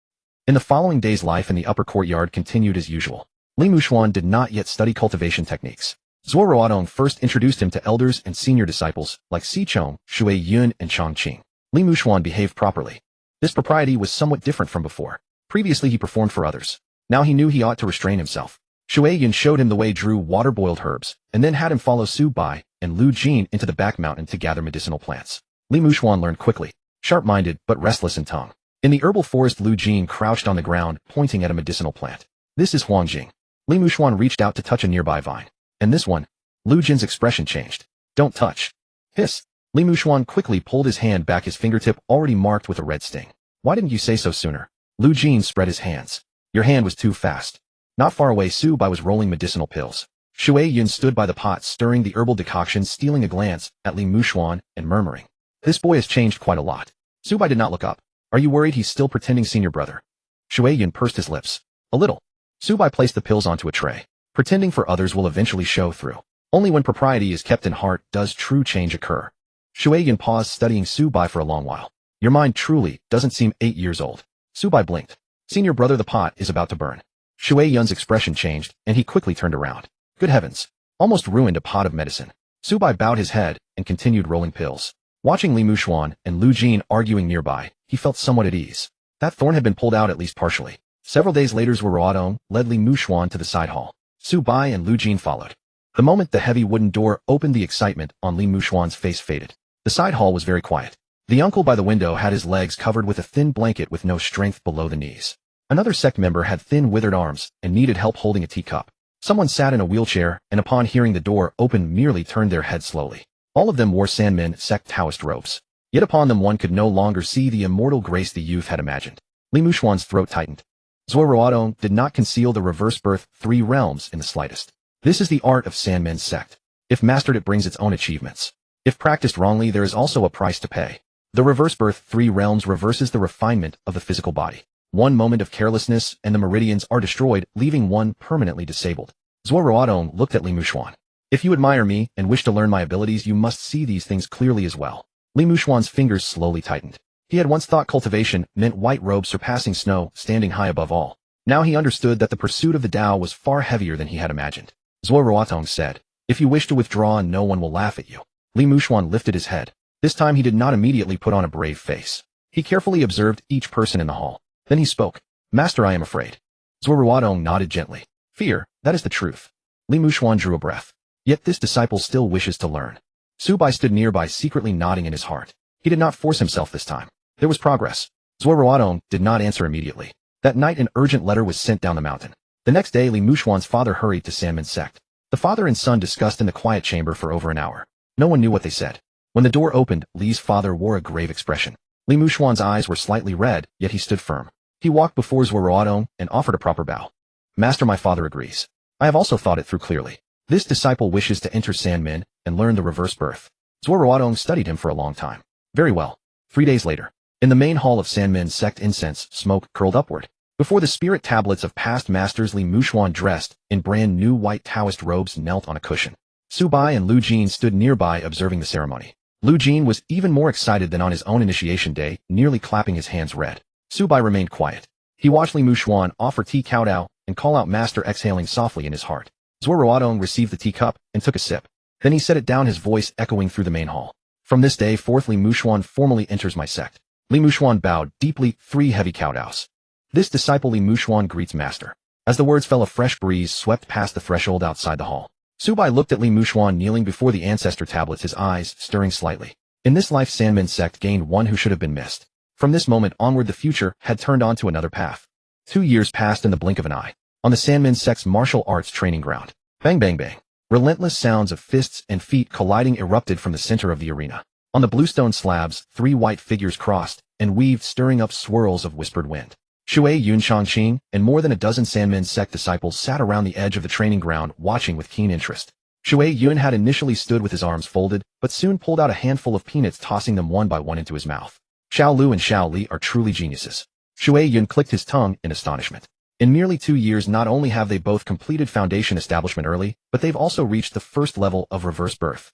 In the following days, life in the upper courtyard continued as usual. Li Muxuan did not yet study cultivation techniques. Zuo Ruotong first introduced him to elders and senior disciples like Si Chong, Shui Yun, and Chongqing. Li Muxuan behaved properly. This propriety was somewhat different from before. Previously he performed for others. Now he knew he ought to restrain himself. Shui Yun showed him the way, drew water-boiled herbs, and then had him follow Su Bai and Lu Jin into the back mountain to gather medicinal plants. Li Muxuan learned quickly, sharp-minded but restless in tongue. In the herbal forest, Lu Jin crouched on the ground, pointing at a medicinal plant. This is Huangjing. Li Muxuan reached out to touch a nearby vine. And this one? Lu Jin's expression changed. Don't touch. Hiss. Li Muxuan quickly pulled his hand back, his fingertip already marked with a red sting. Why didn't you say so sooner? Lu Jin spread his hands. Your hand was too fast. Not far away, Su Bai was rolling medicinal pills. Shui Yun stood by the pot, stirring the herbal decoction, stealing a glance at Li Muxuan and murmuring, This boy has changed quite a lot. Su Bai did not look up. Are you worried he's still pretending senior brother? Shui Yun pursed his lips. A little. Su Bai placed the pills onto a tray. Pretending for others will eventually show through. Only when propriety is kept in heart does true change occur. Shui Yun paused, studying Su Bai for a long while. Your mind truly doesn't seem 8 years old. Su Bai blinked. Senior brother, the pot is about to burn. Shui Yun's expression changed, and he quickly turned around. Good heavens. Almost ruined a pot of medicine. Su Bai bowed his head and continued rolling pills. Watching Li Muxuan and Lu Jin arguing nearby, he felt somewhat at ease. That thorn had been pulled out at least partially. Several days later, Zuo Ruotong led Li Muxuan to the side hall. Su Bai and Lu Jin followed. The moment the heavy wooden door opened, the excitement on Li Muxuan's face faded. The side hall was very quiet. The uncle by the window had his legs covered with a thin blanket with no strength below the knees. Another sect member had thin, withered arms and needed help holding a teacup. Someone sat in a wheelchair and upon hearing the door open merely turned their head slowly. All of them wore Sandman sect Taoist robes. Yet upon them one could no longer see the immortal grace the youth had imagined. Li Mushuan's throat tightened. Zuo Ruotong did not conceal the reverse birth 3 realms in the slightest. This is the art of Sandman's sect. If mastered, it brings its own achievements. If practiced wrongly, there is also a price to pay. The reverse birth 3 realms reverses the refinement of the physical body. One moment of carelessness and the meridians are destroyed, leaving one permanently disabled. Zuo Ruotong looked at Li Mushuan. If you admire me and wish to learn my abilities, you must see these things clearly as well. Li Mushuan's fingers slowly tightened. He had once thought cultivation meant white robes surpassing snow, standing high above all. Now he understood that the pursuit of the Tao was far heavier than he had imagined. Zuo Ruotong said, "If you wish to withdraw, no one will laugh at you." Li Mushuan lifted his head. This time he did not immediately put on a brave face. He carefully observed each person in the hall. Then he spoke. "Master, I am afraid." Zuo Ruotong nodded gently. "Fear, that is the truth." Li Mushuan drew a breath. Yet this disciple still wishes to learn. Su Bai stood nearby, secretly nodding in his heart. He did not force himself this time. There was progress. Zuo Ruotong did not answer immediately. That night an urgent letter was sent down the mountain. The next day Li Mushuan's father hurried to Sandman's sect. The father and son discussed in the quiet chamber for over an hour. No one knew what they said. When the door opened, Li's father wore a grave expression. Li Mushuan's eyes were slightly red, yet he stood firm. He walked before Zuo Ruotong and offered a proper bow. "Master, my father agrees. I have also thought it through clearly. This disciple wishes to enter Sandman and learn the reverse birth." Zuo Ruotong studied him for a long time. Very well. 3 days later, in the main hall of Sandman's sect, incense smoke curled upward. Before the spirit tablets of past masters, Li Mushuan, dressed in brand new white Taoist robes, knelt on a cushion. Su Bai and Lu Jin stood nearby observing the ceremony. Lu Jin was even more excited than on his own initiation day, nearly clapping his hands red. Su Bai remained quiet. He watched Li Mushuan offer tea kowtow and call out master, exhaling softly in his heart. Zuo Ruotong received the teacup and took a sip. Then he set it down, his voice echoing through the main hall. "From this day forth, Li Mushuan formally enters my sect." Li Mushuan bowed deeply, 3 heavy kowtows. "This disciple Li Mushuan greets master." As the words fell, a fresh breeze swept past the threshold outside the hall. Su Bai looked at Li Mushuan kneeling before the ancestor tablets, his eyes stirring slightly. In this life, Sandman's sect gained one who should have been missed. From this moment onward, the future had turned onto another path. 2 years passed in the blink of an eye. On the Sandman sect's martial arts training ground. Bang bang bang. Relentless sounds of fists and feet colliding erupted from the center of the arena. On the bluestone slabs, 3 white figures crossed and weaved, stirring up swirls of whispered wind. Shui Yun Shangqing and more than a dozen Sandman sect disciples sat around the edge of the training ground, watching with keen interest. Shui Yun had initially stood with his arms folded, but soon pulled out a handful of peanuts, tossing them one by one into his mouth. Xiao Lu and Xiao Li are truly geniuses. Shui Yun clicked his tongue in astonishment. In merely 2 years, not only have they both completed foundation establishment early, but they've also reached the first level of reverse birth.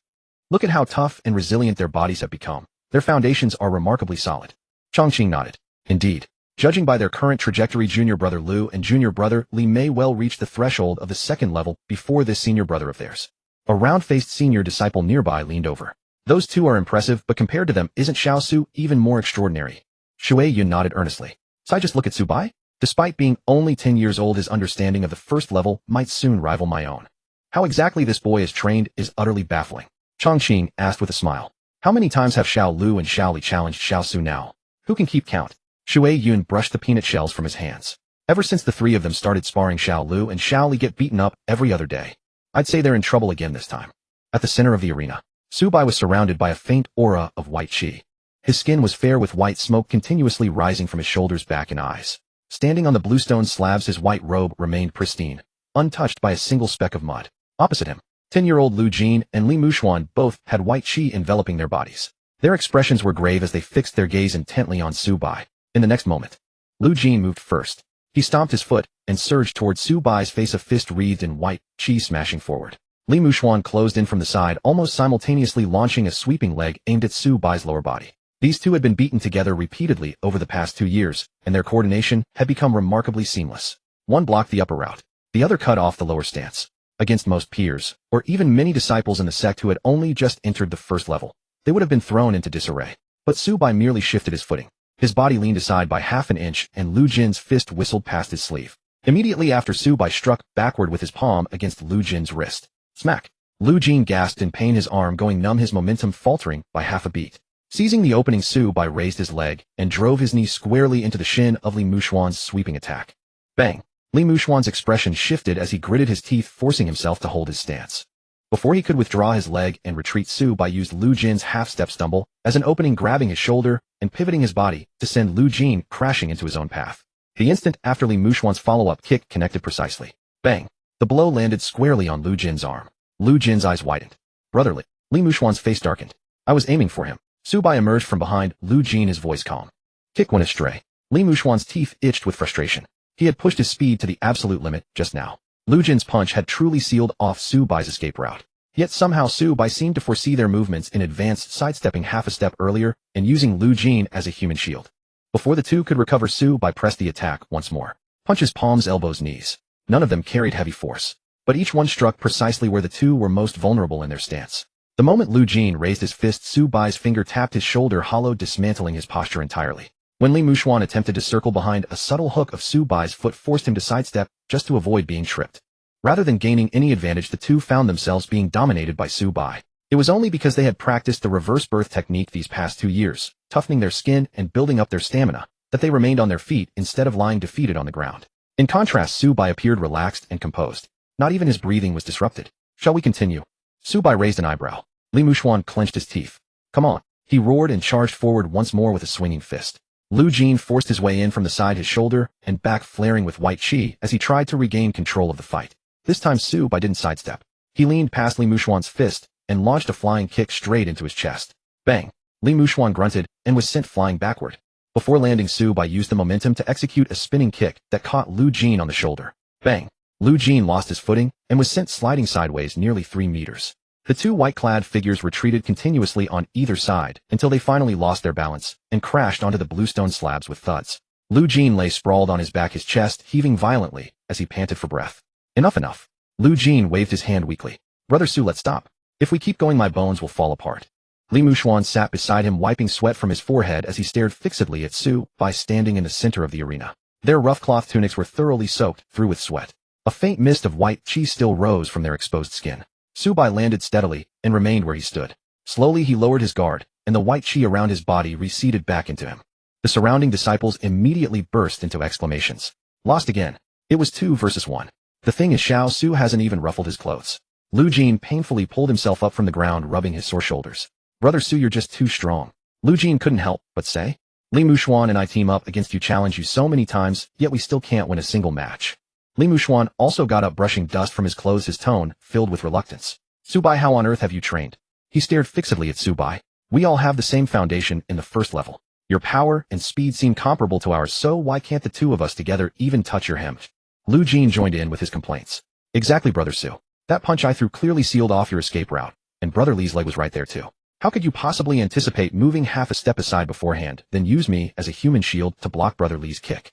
Look at how tough and resilient their bodies have become. Their foundations are remarkably solid. Chongqing nodded. Indeed. Judging by their current trajectory, junior brother Lu and junior brother Li may well reach the threshold of the 2nd level before this senior brother of theirs. A round-faced senior disciple nearby leaned over. "Those 2 are impressive, but compared to them, isn't Xiao Su even more extraordinary?" Shui Yun nodded earnestly. "So I just look at Su Bai? Despite being only 10 years old, his understanding of the 1st level might soon rival my own. How exactly this boy is trained is utterly baffling." Chongqing asked with a smile. "How many times have Xiao Lu and Xiao Li challenged Xiao Su now? Who can keep count?" Shui Yun brushed the peanut shells from his hands. "Ever since the 3 of them started sparring, Xiao Lu and Xiao Li get beaten up every other day. I'd say they're in trouble again this time." At the center of the arena, Su Bai was surrounded by a faint aura of white qi. His skin was fair, with white smoke continuously rising from his shoulders, back, and eyes. Standing on the bluestone slabs, his white robe remained pristine, untouched by a single speck of mud. Opposite him, 10-year-old Lu Jin and Li Mushuan both had white qi enveloping their bodies. Their expressions were grave as they fixed their gaze intently on Su Bai. In the next moment, Lu Jin moved first. He stomped his foot and surged towards Su Bai's face, a fist wreathed in white qi smashing forward. Li Mushuan closed in from the side, almost simultaneously launching a sweeping leg aimed at Su Bai's lower body. These 2 had been beaten together repeatedly over the past 2 years, and their coordination had become remarkably seamless. One blocked the upper route, the other cut off the lower stance. Against most peers, or even many disciples in the sect who had only just entered the 1st level, they would have been thrown into disarray. But Su Bai merely shifted his footing. His body leaned aside by half an inch, and Lu Jin's fist whistled past his sleeve. Immediately after, Su Bai struck backward with his palm against Lu Jin's wrist. Smack! Lu Jin gasped in pain, his arm going numb, his momentum faltering by half a beat. Seizing the opening, Su Bai raised his leg and drove his knee squarely into the shin of Li Mushuan's sweeping attack. Bang! Li Mushuan's expression shifted as he gritted his teeth, forcing himself to hold his stance. Before he could withdraw his leg and retreat, Su Bai used Lu Jin's half-step stumble as an opening, grabbing his shoulder and pivoting his body to send Lu Jin crashing into his own path. The instant after Li Mushuan's follow-up kick connected precisely. Bang! The blow landed squarely on Lu Jin's arm. Lu Jin's eyes widened. Brotherly. Li Mushuan's face darkened. I was aiming for him. Su Bai emerged from behind Lu Jin, his voice calm. Kick went astray. Li Mushuan's teeth itched with frustration. He had pushed his speed to the absolute limit just now. Lu Jin's punch had truly sealed off Su Bai's escape route. Yet somehow Su Bai seemed to foresee their movements in advance, sidestepping half a step earlier and using Lu Jin as a human shield. Before the two could recover, Su Bai pressed the attack once more. Punches, palms, elbows, knees. None of them carried heavy force, but each one struck precisely where the two were most vulnerable in their stance. The moment Lu Jin raised his fist, Su Bai's finger tapped his shoulder hollow, dismantling his posture entirely. When Li Mushuan attempted to circle behind, a subtle hook of Su Bai's foot forced him to sidestep just to avoid being tripped. Rather than gaining any advantage, the two found themselves being dominated by Su Bai. It was only because they had practiced the reverse birth technique these past 2 years, toughening their skin and building up their stamina, that they remained on their feet instead of lying defeated on the ground. In contrast, Su Bai appeared relaxed and composed. Not even his breathing was disrupted. Shall we continue? Su Bai raised an eyebrow. Li Mushuan clenched his teeth. Come on. He roared and charged forward once more with a swinging fist. Lu Jin forced his way in from the side, his shoulder and back flaring with white chi as he tried to regain control of the fight. This time Su Bai didn't sidestep. He leaned past Li Mushuan's fist and launched a flying kick straight into his chest. Bang! Li Mushuan grunted and was sent flying backward. Before landing, Su Bai used the momentum to execute a spinning kick that caught Lu Jin on the shoulder. Bang! Lu Jin lost his footing and was sent sliding sideways nearly 3 meters. The two white-clad figures retreated continuously on either side until they finally lost their balance and crashed onto the bluestone slabs with thuds. Lu Jin lay sprawled on his back, his chest heaving violently as he panted for breath. Enough. Lu Jin waved his hand weakly. Brother Su, let's stop. If we keep going, my bones will fall apart. Li Mushuan sat beside him, wiping sweat from his forehead as he stared fixedly at Su Bai standing in the center of the arena. Their rough cloth tunics were thoroughly soaked through with sweat. A faint mist of white chi still rose from their exposed skin. Su Bai landed steadily and remained where he stood. Slowly he lowered his guard, and the white chi around his body receded back into him. The surrounding disciples immediately burst into exclamations. Lost again. It was 2 versus 1. The thing is, Xiao Su hasn't even ruffled his clothes. Lu Jin painfully pulled himself up from the ground, rubbing his sore shoulders. Brother Su, you're just too strong. Lu Jin couldn't help but say. Li Mushuan and I team up against you, challenge you so many times, yet we still can't win a single match. Li Mushuan also got up, brushing dust from his clothes, his tone filled with reluctance. Su Bai, how on earth have you trained? He stared fixedly at Su Bai. We all have the same foundation in the first level. Your power and speed seem comparable to ours, so why can't the two of us together even touch your hem? Lu Jin joined in with his complaints. Exactly, Brother Su. That punch I threw clearly sealed off your escape route, and Brother Li's leg was right there too. How could you possibly anticipate moving half a step aside beforehand, then use me as a human shield to block Brother Li's kick?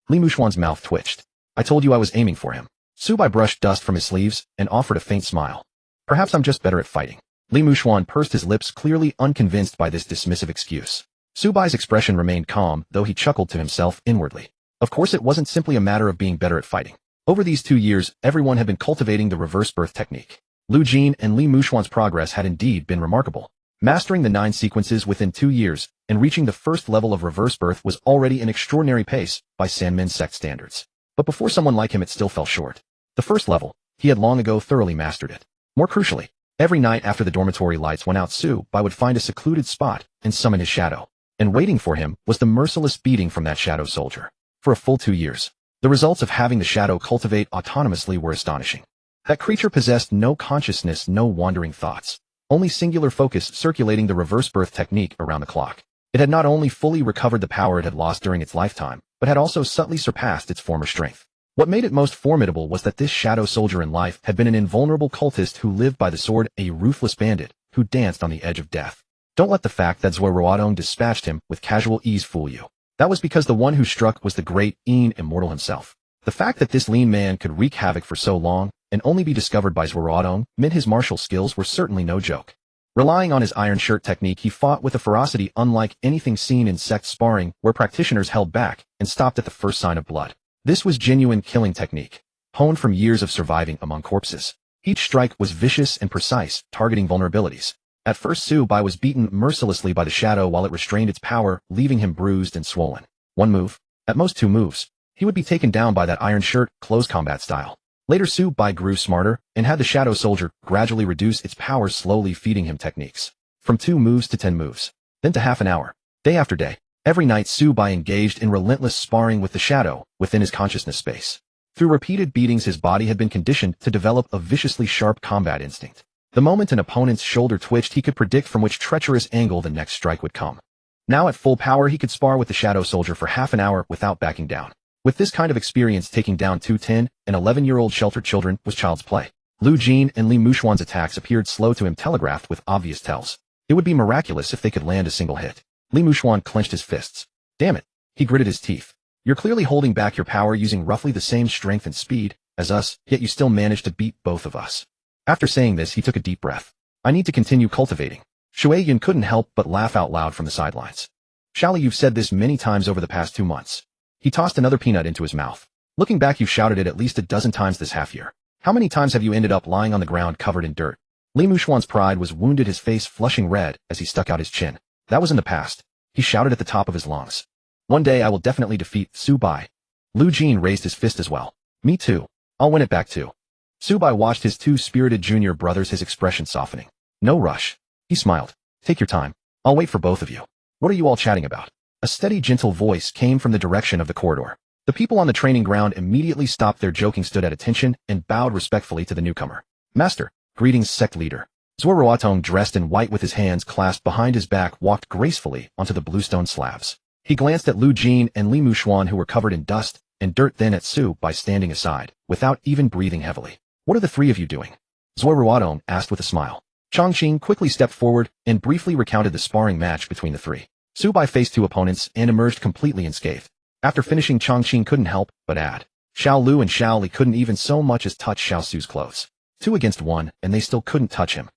Li Mushuan's mouth twitched. I told you I was aiming for him. Su Bai brushed dust from his sleeves and offered a faint smile. Perhaps I'm just better at fighting. Li Mushuan pursed his lips, clearly unconvinced by this dismissive excuse. Su Bai's expression remained calm, though he chuckled to himself inwardly. Of course, it wasn't simply a matter of being better at fighting. Over these 2 years, everyone had been cultivating the reverse birth technique. Lu Jin and Li Mushuan's progress had indeed been remarkable. Mastering the 9 sequences within 2 years and reaching the first level of reverse birth was already an extraordinary pace by Sanmin sect standards. But before someone like him, it still fell short. The first level, he had long ago thoroughly mastered it. More crucially, every night after the dormitory lights went out, Su Bai would find a secluded spot and summon his shadow. And waiting for him was the merciless beating from that shadow soldier. For a full 2 years, the results of having the shadow cultivate autonomously were astonishing. That creature possessed no consciousness, no wandering thoughts, only singular focus circulating the reverse birth technique around the clock. It had not only fully recovered the power it had lost during its lifetime, but had also subtly surpassed its former strength. What made it most formidable was that this shadow soldier in life had been an invulnerable cultist who lived by the sword, a ruthless bandit who danced on the edge of death. Don't let the fact that Zuo Ruotong dispatched him with casual ease fool you. That was because the one who struck was the great immortal himself. The fact that this lean man could wreak havoc for so long and only be discovered by Zuo Ruotong meant his martial skills were certainly no joke. Relying on his iron shirt technique, he fought with a ferocity unlike anything seen in sect sparring, where practitioners held back and stopped at the first sign of blood. This was genuine killing technique, honed from years of surviving among corpses. Each strike was vicious and precise, targeting vulnerabilities. At first, Su Bai was beaten mercilessly by the shadow while it restrained its power, leaving him bruised and swollen. One move, at most 2 moves, he would be taken down by that iron shirt, close combat style. Later Su Bai grew smarter and had the Shadow Soldier gradually reduce its power, slowly feeding him techniques. From 2 moves to 10 moves, then to half an hour, day after day. Every night Su Bai engaged in relentless sparring with the Shadow within his consciousness space. Through repeated beatings his body had been conditioned to develop a viciously sharp combat instinct. The moment an opponent's shoulder twitched, he could predict from which treacherous angle the next strike would come. Now at full power he could spar with the Shadow Soldier for half an hour without backing down. With this kind of experience, taking down 2 10 and 11-year-old sheltered children was child's play. Lu Jin and Li Mushuan's attacks appeared slow to him, telegraphed with obvious tells. It would be miraculous if they could land a single hit. Li Mushuan clenched his fists. Damn it. He gritted his teeth. You're clearly holding back your power using roughly the same strength and speed as us, yet you still managed to beat both of us. After saying this, he took a deep breath. I need to continue cultivating. Shui Yun couldn't help but laugh out loud from the sidelines. Shally, you've said this many times over the past 2 months. He tossed another peanut into his mouth. Looking back, you've shouted it at least a dozen times this half year. How many times have you ended up lying on the ground covered in dirt? Li Mushuan's pride was wounded, his face flushing red as he stuck out his chin. That was in the past. He shouted at the top of his lungs. One day I will definitely defeat Su Bai. Lu Jin raised his fist as well. Me too. I'll win it back too. Su Bai watched his 2 spirited junior brothers, his expression softening. No rush. He smiled. Take your time. I'll wait for both of you. What are you all chatting about? A steady, gentle voice came from the direction of the corridor. The people on the training ground immediately stopped their joking, stood at attention, and bowed respectfully to the newcomer. Master, greetings, sect leader. Zuo Ruotong, dressed in white with his hands clasped behind his back, walked gracefully onto the bluestone slabs. He glanced at Lu Jin and Li Mushuan, who were covered in dust and dirt, then at Su Bai standing aside, without even breathing heavily. What are the 3 of you doing? Zuo Ruotong asked with a smile. Chongqing quickly stepped forward and briefly recounted the sparring match between the 3. Su Bai faced 2 opponents and emerged completely unscathed. After finishing, Chongqing couldn't help but add. Xiao Lu and Xiao Li couldn't even so much as touch Xiao Su's clothes. 2 against 1, and they still couldn't touch him.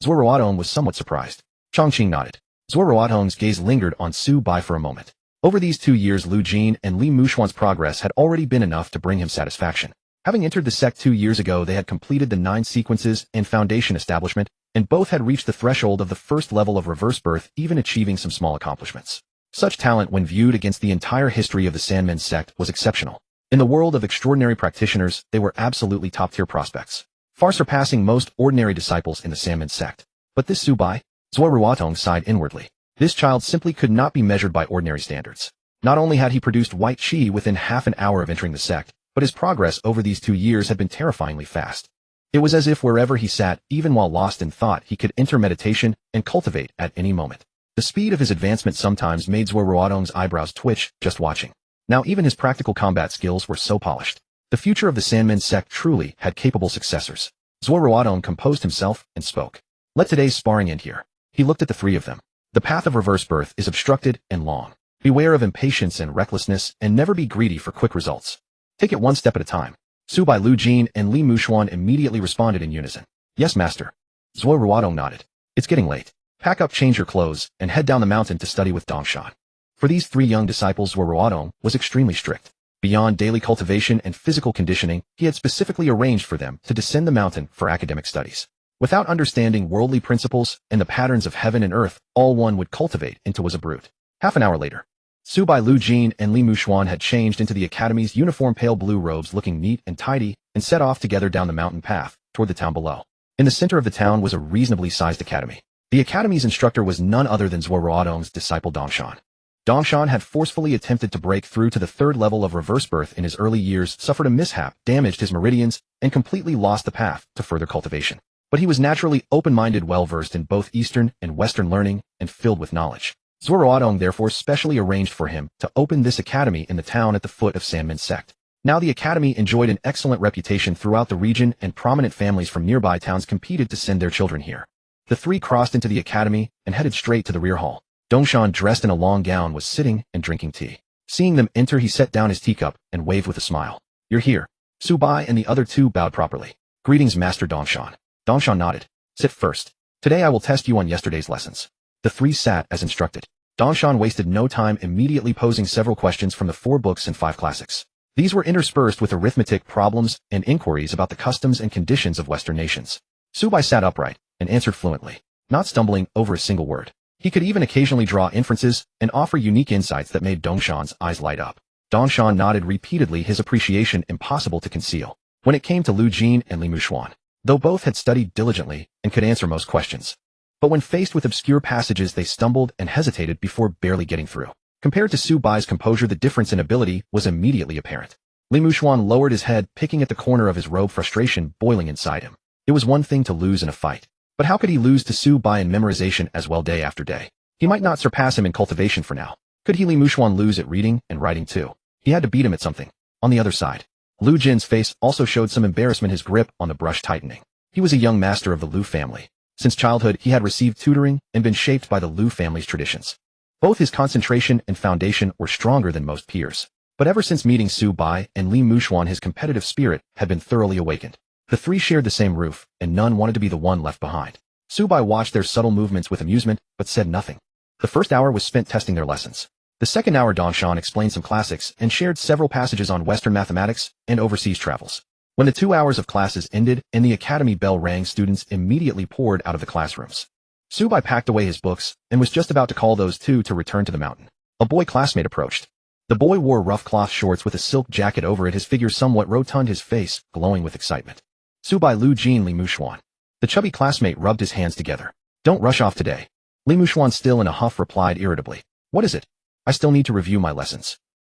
Zuo Ruotong was somewhat surprised. Chongqing nodded. Zuo Ruotong's gaze lingered on Su Bai for a moment. Over these 2 years, Lu Jin and Li Mushuan's progress had already been enough to bring him satisfaction. Having entered the sect 2 years ago, they had completed the 9 sequences and foundation establishment, and both had reached the threshold of the first level of reverse birth, even achieving some small accomplishments. Such talent, when viewed against the entire history of the Sandman sect, was exceptional. In the world of extraordinary practitioners, they were absolutely top-tier prospects, far surpassing most ordinary disciples in the Sandman sect. But this Su Bai? Zuo Ruotong sighed inwardly. This child simply could not be measured by ordinary standards. Not only had he produced white qi within half an hour of entering the sect, but his progress over these 2 years had been terrifyingly fast. It was as if wherever he sat, even while lost in thought, he could enter meditation and cultivate at any moment. The speed of his advancement sometimes made Zuo Ruotong's eyebrows twitch just watching. Now even his practical combat skills were so polished. The future of the Sandman sect truly had capable successors. Zuo Ruotong composed himself and spoke. Let today's sparring end here. He looked at the 3 of them. The path of reverse birth is obstructed and long. Beware of impatience and recklessness, and never be greedy for quick results. Take it one step at a time. Su Bai, Lu Jin, and Li Mushuan immediately responded in unison. Yes, master. Zuo Ruotong nodded. It's getting late. Pack up, change your clothes, and head down the mountain to study with Dongshan. For these 3 young disciples, Zuo Ruotong was extremely strict. Beyond daily cultivation and physical conditioning, he had specifically arranged for them to descend the mountain for academic studies. Without understanding worldly principles and the patterns of heaven and earth, all one would cultivate into was a brute. Half an hour later, Su Bai, Lu Jin, and Li Mushuan had changed into the academy's uniform, pale blue robes, looking neat and tidy, and set off together down the mountain path toward the town below. In the center of the town was a reasonably sized academy. The academy's instructor was none other than Zuo Ruotong's disciple Dongshan. Dongshan had forcefully attempted to break through to the 3rd level of reverse birth in his early years, suffered a mishap, damaged his meridians, and completely lost the path to further cultivation. But he was naturally open-minded, well-versed in both Eastern and Western learning, and filled with knowledge. Zuo Ruotong therefore specially arranged for him to open this academy in the town at the foot of Sandman sect. Now the academy enjoyed an excellent reputation throughout the region, and prominent families from nearby towns competed to send their children here. The 3 crossed into the academy and headed straight to the rear hall. Dongshan, dressed in a long gown, was sitting and drinking tea. Seeing them enter, he set down his teacup and waved with a smile. You're here. Su Bai and the other 2 bowed properly. Greetings, Master Dongshan. Dongshan nodded. Sit first. Today I will test you on yesterday's lessons. The 3 sat as instructed. Dongshan wasted no time, immediately posing several questions from the 4 books and 5 classics. These were interspersed with arithmetic problems and inquiries about the customs and conditions of Western nations. Su Bai sat upright and answered fluently, not stumbling over a single word. He could even occasionally draw inferences and offer unique insights that made Dongshan's eyes light up. Dongshan nodded repeatedly, his appreciation impossible to conceal. when it came to Lu Jin and Li Mushuan, though both had studied diligently and could answer most questions. But when faced with obscure passages, they stumbled and hesitated before barely getting through. Compared to Su Bai's composure, the difference in ability was immediately apparent. Li Mushuan lowered his head, picking at the corner of his robe, frustration boiling inside him. It was one thing to lose in a fight, but how could he lose to Su Bai in memorization as well day after day? He might not surpass him in cultivation for now. Could Li Mushuan lose at reading and writing too? He had to beat him at something. On the other side, Lu Jin's face also showed some embarrassment, his grip on the brush tightening. He was a young master of the Lu family. Since childhood, he had received tutoring and been shaped by the Lu family's traditions. Both his concentration and foundation were stronger than most peers. But ever since meeting Su Bai and Li Mushuan, his competitive spirit had been thoroughly awakened. The three shared the same roof, and none wanted to be the one left behind. Su Bai watched their subtle movements with amusement, but said nothing. The first hour was spent testing their lessons. The second hour, Dongshan explained some classics and shared several passages on Western mathematics and overseas travels. When the 2 hours of classes ended and the academy bell rang, students immediately poured out of the classrooms. Su Bai packed away his books and was just about to call those two to return to the mountain. A boy classmate approached. The boy wore rough cloth shorts with a silk jacket over it, his figure somewhat rotund, his face glowing with excitement. Su Bai, Lu Jin, Li Mushuan. The chubby classmate rubbed his hands together. Don't rush off today. Li Mushuan, still in a huff, replied irritably. What is it? I still need to review my lessons.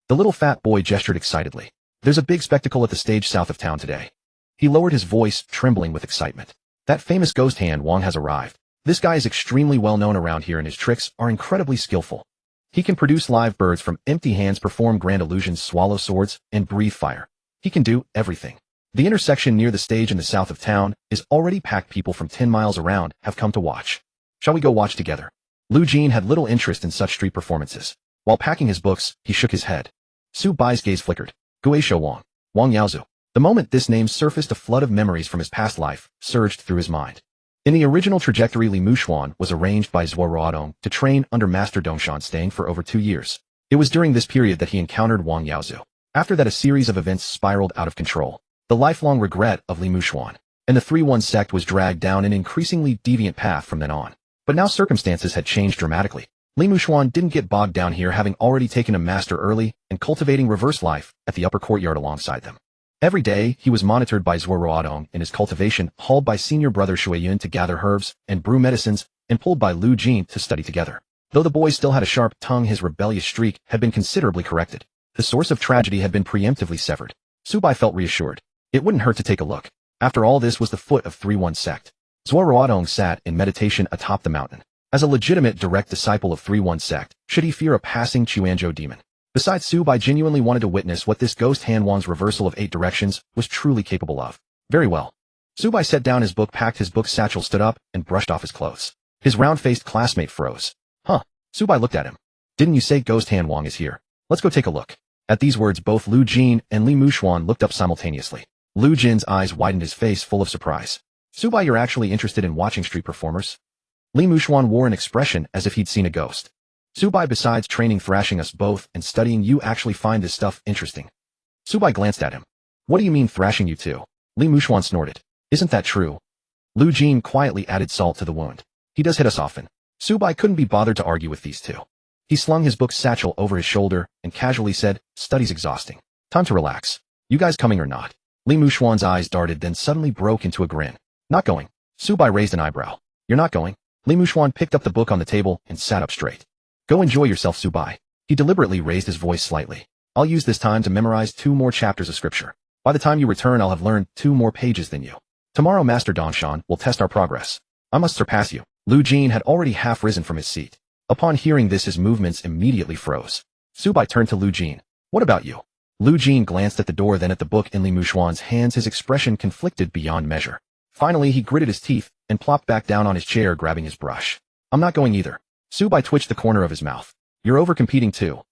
The little fat boy gestured excitedly. There's a big spectacle at the stage south of town today. He lowered his voice, trembling with excitement. That famous ghost hand Wang has arrived. This guy is extremely well known around here and his tricks are incredibly skillful. He can produce live birds from empty hands, perform grand illusions, swallow swords, and breathe fire. He can do everything. The intersection near the stage in the south of town is already packed. People from 10 miles around have come to watch. Shall we go watch together? Lu Jin had little interest in such street performances. While packing his books, he shook his head. Su Bai's gaze flickered. Guishou Wang. Wang Yaozu. The moment this name surfaced, a flood of memories from his past life surged through his mind. In the original trajectory, Li Mushuan was arranged by Zuo Ruotong to train under Master Dongshan, staying for over 2 years. It was during this period that he encountered Wang Yaozu. After that, a series of events spiraled out of control. The lifelong regret of Li Mushuan and the 3-1 sect was dragged down an increasingly deviant path from then on. But now circumstances had changed dramatically. Li Mushuan didn't get bogged down here, having already taken a master early and cultivating reverse life at the upper courtyard alongside them. Every day, he was monitored by Zuo Ruotong in his cultivation, hauled by senior brother Shuiyun to gather herbs and brew medicines, and pulled by Lu Jin to study together. Though the boy still had a sharp tongue, his rebellious streak had been considerably corrected. The source of tragedy had been preemptively severed. Su Bai felt reassured. It wouldn't hurt to take a look. After all, this was the foot of 3-1 sect. Zuo Ruotong sat in meditation atop the mountain. As a legitimate direct disciple of 3-1 sect, should he fear a passing Chuanzhou demon? Besides, Su Bai genuinely wanted to witness what this ghost Han Wang's reversal of 8 directions was truly capable of. Very well. Su Bai set down his book, packed his book satchel, stood up, and brushed off his clothes. His round-faced classmate froze. Huh. Su Bai looked at him. Didn't you say ghost Han Wang is here? Let's go take a look. At these words, both Lu Jin and Li Mushuan looked up simultaneously. Lu Jin's eyes widened, his face full of surprise. Su Bai, you're actually interested in watching street performers? Li Mushuan wore an expression as if he'd seen a ghost. Su Bai, besides training, thrashing us both, and studying, you actually find this stuff interesting? Su Bai glanced at him. What do you mean thrashing you too? Li Mushuan snorted. Isn't that true? Lu Jin quietly added salt to the wound. He does hit us often. Su Bai couldn't be bothered to argue with these two. He slung his book satchel over his shoulder and casually said, study's exhausting. Time to relax. You guys coming or not? Li Mushuan's eyes darted, then suddenly broke into a grin. Not going. Su Bai raised an eyebrow. You're not going? Li Mushuan picked up the book on the table and sat up straight. Go enjoy yourself, Su Bai. He deliberately raised his voice slightly. I'll use this time to memorize 2 more chapters of scripture. By the time you return, I'll have learned 2 more pages than you. Tomorrow, Master Dongshan will test our progress. I must surpass you. Lu Jin had already half risen from his seat. Upon hearing this, his movements immediately froze. Su Bai turned to Lu Jin. What about you? Lu Jin glanced at the door, then at the book in Li Mushuan's hands, his expression conflicted beyond measure. Finally, he gritted his teeth and plopped back down on his chair, grabbing his brush. I'm not going either. Su Bai twitched the corner of his mouth. You're over-competing too.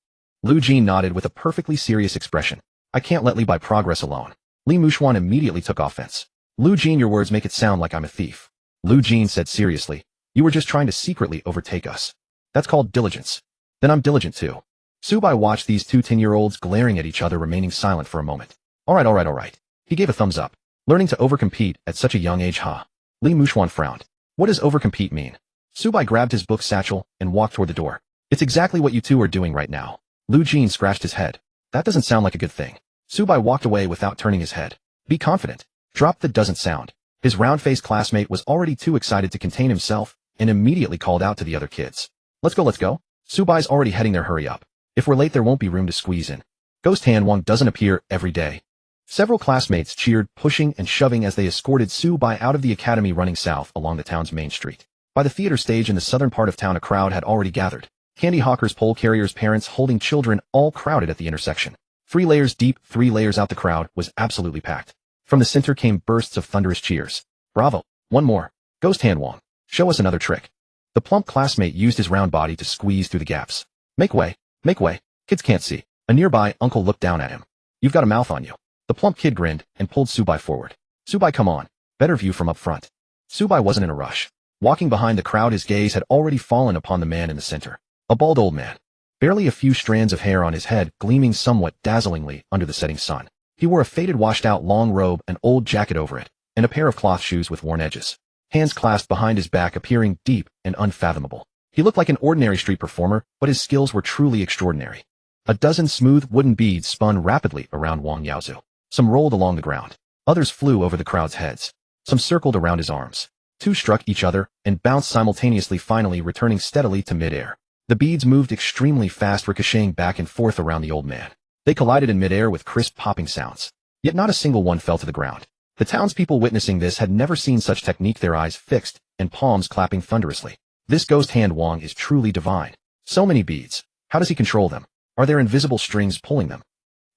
Lu Jin nodded with a perfectly serious expression. I can't let Li Bai progress alone. Li Mushuan immediately took offense. Lu Jin, your words make it sound like I'm a thief. Lu Jin said seriously. You were just trying to secretly overtake us. That's called diligence. Then I'm diligent too. Su Bai watched these 2 10-year-olds glaring at each other, remaining silent for a moment. All right. He gave a thumbs up. Learning to overcompete at such a young age, huh? Li Mushuan frowned. What does overcompete mean? Su Bai grabbed his book satchel and walked toward the door. It's exactly what you 2 are doing right now. Lu Jin scratched his head. That doesn't sound like a good thing. Su Bai walked away without turning his head. Be confident. Drop the doesn't sound. His round-faced classmate was already too excited to contain himself and immediately called out to the other kids. Let's go, let's go. Subai's already heading there, hurry up. If we're late there won't be room to squeeze in. Ghost Han Wang doesn't appear every day. Several classmates cheered, pushing and shoving as they escorted Subai out of the academy running south along the town's main street. By the theater stage in the southern part of town a crowd had already gathered. Candy hawkers, pole carriers, parents holding children all crowded at the intersection. 3 layers deep, 3 layers out the crowd was absolutely packed. From the center came bursts of thunderous cheers. Bravo. One more. Ghost Han Wang. Show us another trick. The plump classmate used his round body to squeeze through the gaps. Make way. Make way. Kids can't see. A nearby uncle looked down at him. You've got a mouth on you. The plump kid grinned and pulled Subai forward. Subai, come on. Better view from up front. Subai wasn't in a rush. Walking behind the crowd, his gaze had already fallen upon the man in the center. A bald old man. Barely a few strands of hair on his head, gleaming somewhat dazzlingly under the setting sun. He wore a faded, washed-out long robe, an old jacket over it, and a pair of cloth shoes with worn edges. Hands clasped behind his back, appearing deep and unfathomable. He looked like an ordinary street performer, but his skills were truly extraordinary. A dozen smooth wooden beads spun rapidly around Wang Yaozu. Some rolled along the ground. Others flew over the crowd's heads. Some circled around his arms. 2 struck each other and bounced simultaneously, finally returning steadily to mid-air. The beads moved extremely fast, ricocheting back and forth around the old man. They collided in mid-air with crisp popping sounds. Yet not a single one fell to the ground. The townspeople witnessing this had never seen such technique, their eyes fixed and palms clapping thunderously. This Ghost Han Wang is truly divine. So many beads. How does he control them? Are there invisible strings pulling them?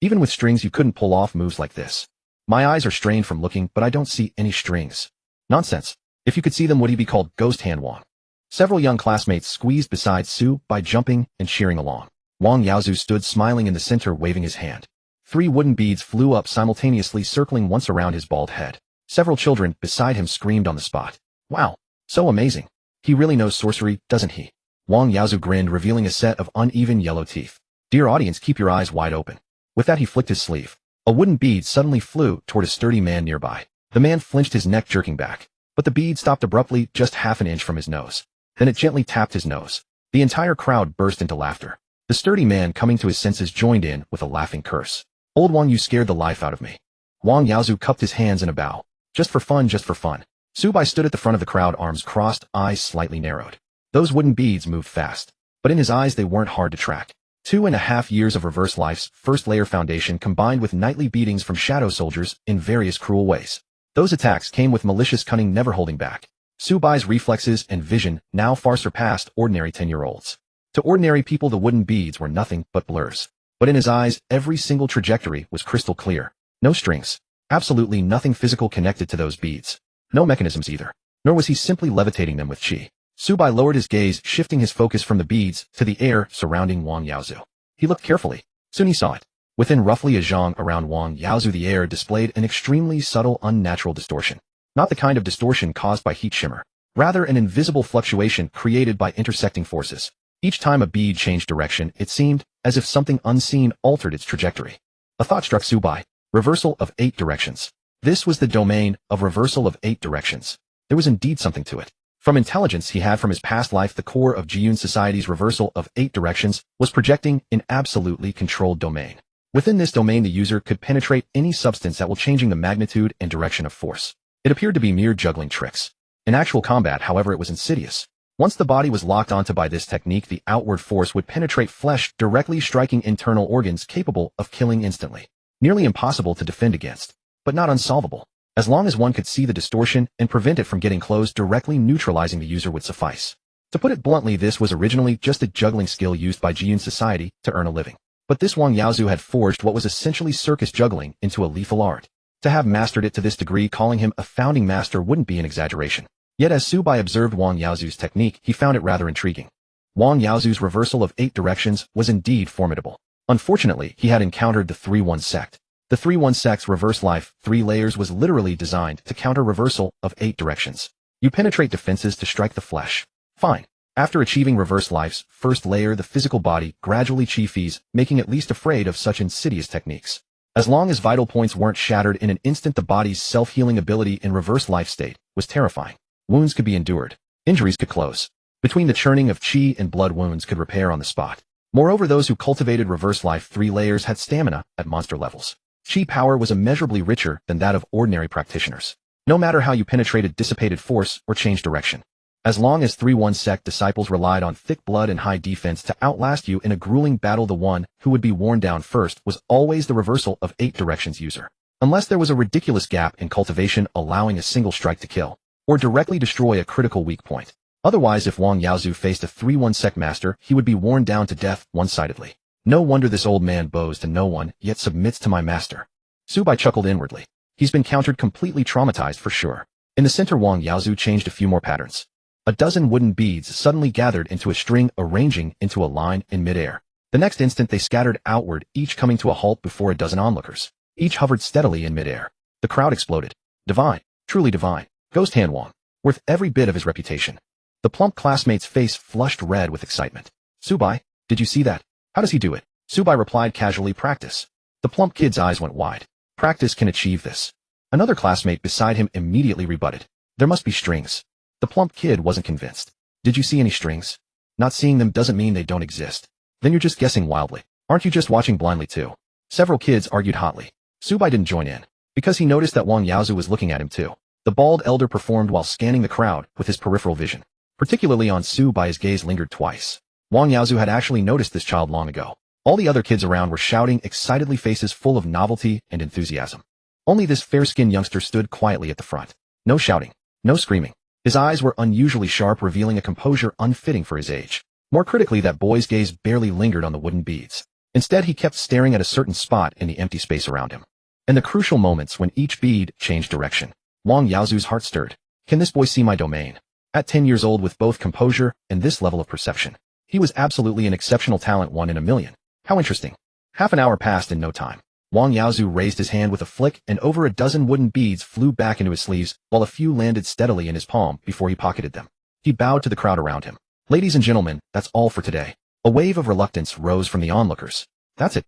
Even with strings you couldn't pull off moves like this. My eyes are strained from looking, but I don't see any strings. Nonsense. If you could see them, would he be called Ghost Han Wang? Several young classmates squeezed beside Su by jumping and cheering along. Wang Yaozu stood smiling in the center, waving his hand. 3 wooden beads flew up simultaneously, circling once around his bald head. Several children beside him screamed on the spot. Wow. So amazing. He really knows sorcery, doesn't he? Wang Yaozu grinned, revealing a set of uneven yellow teeth. Dear audience, keep your eyes wide open. With that he flicked his sleeve. A wooden bead suddenly flew toward a sturdy man nearby. The man flinched, his neck jerking back. But the bead stopped abruptly, just half an inch from his nose. Then it gently tapped his nose. The entire crowd burst into laughter. The sturdy man, coming to his senses, joined in with a laughing curse. Old Wang, you scared the life out of me. Wang Yaozu cupped his hands in a bow. Just for fun, just for fun. Subai stood at the front of the crowd, arms crossed, eyes slightly narrowed. Those wooden beads moved fast. But in his eyes they weren't hard to track. 2.5 years of reverse life's first layer foundation combined with nightly beatings from shadow soldiers in various cruel ways. Those attacks came with malicious cunning, never holding back. Subai's reflexes and vision now far surpassed ordinary 10-year-olds. To ordinary people the wooden beads were nothing but blurs. But in his eyes, every single trajectory was crystal clear. No strings. Absolutely nothing physical connected to those beads. No mechanisms either. Nor was he simply levitating them with chi. Subai lowered his gaze, shifting his focus from the beads to the air surrounding Wang Yaozu. He looked carefully. Soon he saw it. Within roughly a zhang around Wang Yaozu, the air displayed an extremely subtle, unnatural distortion. Not the kind of distortion caused by heat shimmer. Rather, an invisible fluctuation created by intersecting forces. Each time a bead changed direction, it seemed as if something unseen altered its trajectory. A thought struck Subai. Reversal of 8 directions. This was the domain of reversal of 8 directions. There was indeed something to it. From intelligence he had from his past life, the core of Jiyun society's reversal of 8 directions was projecting an absolutely controlled domain. Within this domain the user could penetrate any substance that will changing the magnitude and direction of force. It appeared to be mere juggling tricks. In actual combat, however, it was insidious. Once the body was locked onto by this technique, the outward force would penetrate flesh, directly striking internal organs, capable of killing instantly. Nearly impossible to defend against, but not unsolvable. As long as one could see the distortion and prevent it from getting close, directly neutralizing the user would suffice. To put it bluntly, this was originally just a juggling skill used by Jiyun society to earn a living. But this Wang Yaozu had forged what was essentially circus juggling into a lethal art. To have mastered it to this degree, calling him a founding master wouldn't be an exaggeration. Yet as Subai observed Wang Yaozu's technique, he found it rather intriguing. Wang Yaozu's reversal of 8 directions was indeed formidable. Unfortunately, he had encountered the 3-1 sect. The 3-1 sect's reverse life, 3 layers, was literally designed to counter reversal of 8 directions. You penetrate defenses to strike the flesh. Fine. After achieving reverse life's first layer, the physical body gradually chi-fees, making it least afraid of such insidious techniques. As long as vital points weren't shattered in an instant, the body's self-healing ability in reverse life state was terrifying. Wounds could be endured. Injuries could close. Between the churning of chi and blood, wounds could repair on the spot. Moreover, those who cultivated reverse life 3 layers had stamina at monster levels. Chi power was immeasurably richer than that of ordinary practitioners. No matter how you penetrated dissipated force or changed direction. As long as 3-1 sect disciples relied on thick blood and high defense to outlast you in a grueling battle, the one who would be worn down first was always the reversal of 8 directions user. Unless there was a ridiculous gap in cultivation allowing a single strike to kill, or directly destroy a critical weak point. Otherwise, if Wang Yaozu faced a 3-1 sect master, he would be worn down to death one-sidedly. No wonder this old man bows to no one, yet submits to my master. Su Bai chuckled inwardly. He's been countered, completely traumatized for sure. In the center, Wang Yaozu changed a few more patterns. A dozen wooden beads suddenly gathered into a string, arranging into a line in midair. The next instant they scattered outward, each coming to a halt before a dozen onlookers. Each hovered steadily in midair. The crowd exploded. Divine. Truly divine. Ghost Hand Wang. Worth every bit of his reputation. The plump classmate's face flushed red with excitement. Su Bai, did you see that? How does he do it? Su Bai replied casually, practice. The plump kid's eyes went wide. Practice can achieve this. Another classmate beside him immediately rebutted. There must be strings. The plump kid wasn't convinced. Did you see any strings? Not seeing them doesn't mean they don't exist. Then you're just guessing wildly. Aren't you just watching blindly too? Several kids argued hotly. Su Bai didn't join in, because he noticed that Wang Yaozu was looking at him too. The bald elder performed while scanning the crowd with his peripheral vision. Particularly on Su Bai, his gaze lingered twice. Wang Yaozu had actually noticed this child long ago. All the other kids around were shouting excitedly, faces full of novelty and enthusiasm. Only this fair-skinned youngster stood quietly at the front. No shouting. No screaming. His eyes were unusually sharp, revealing a composure unfitting for his age. More critically, that boy's gaze barely lingered on the wooden beads. Instead, he kept staring at a certain spot in the empty space around him. In the crucial moments when each bead changed direction, Wang Yaozu's heart stirred. Can this boy see my domain? At 10 years old, with both composure and this level of perception, he was absolutely an exceptional talent, 1 in a million. How interesting. Half an hour passed in no time. Wang Yaozu raised his hand with a flick, and over a dozen wooden beads flew back into his sleeves, while a few landed steadily in his palm before he pocketed them. He bowed to the crowd around him. Ladies and gentlemen, that's all for today. A wave of reluctance rose from the onlookers. That's it.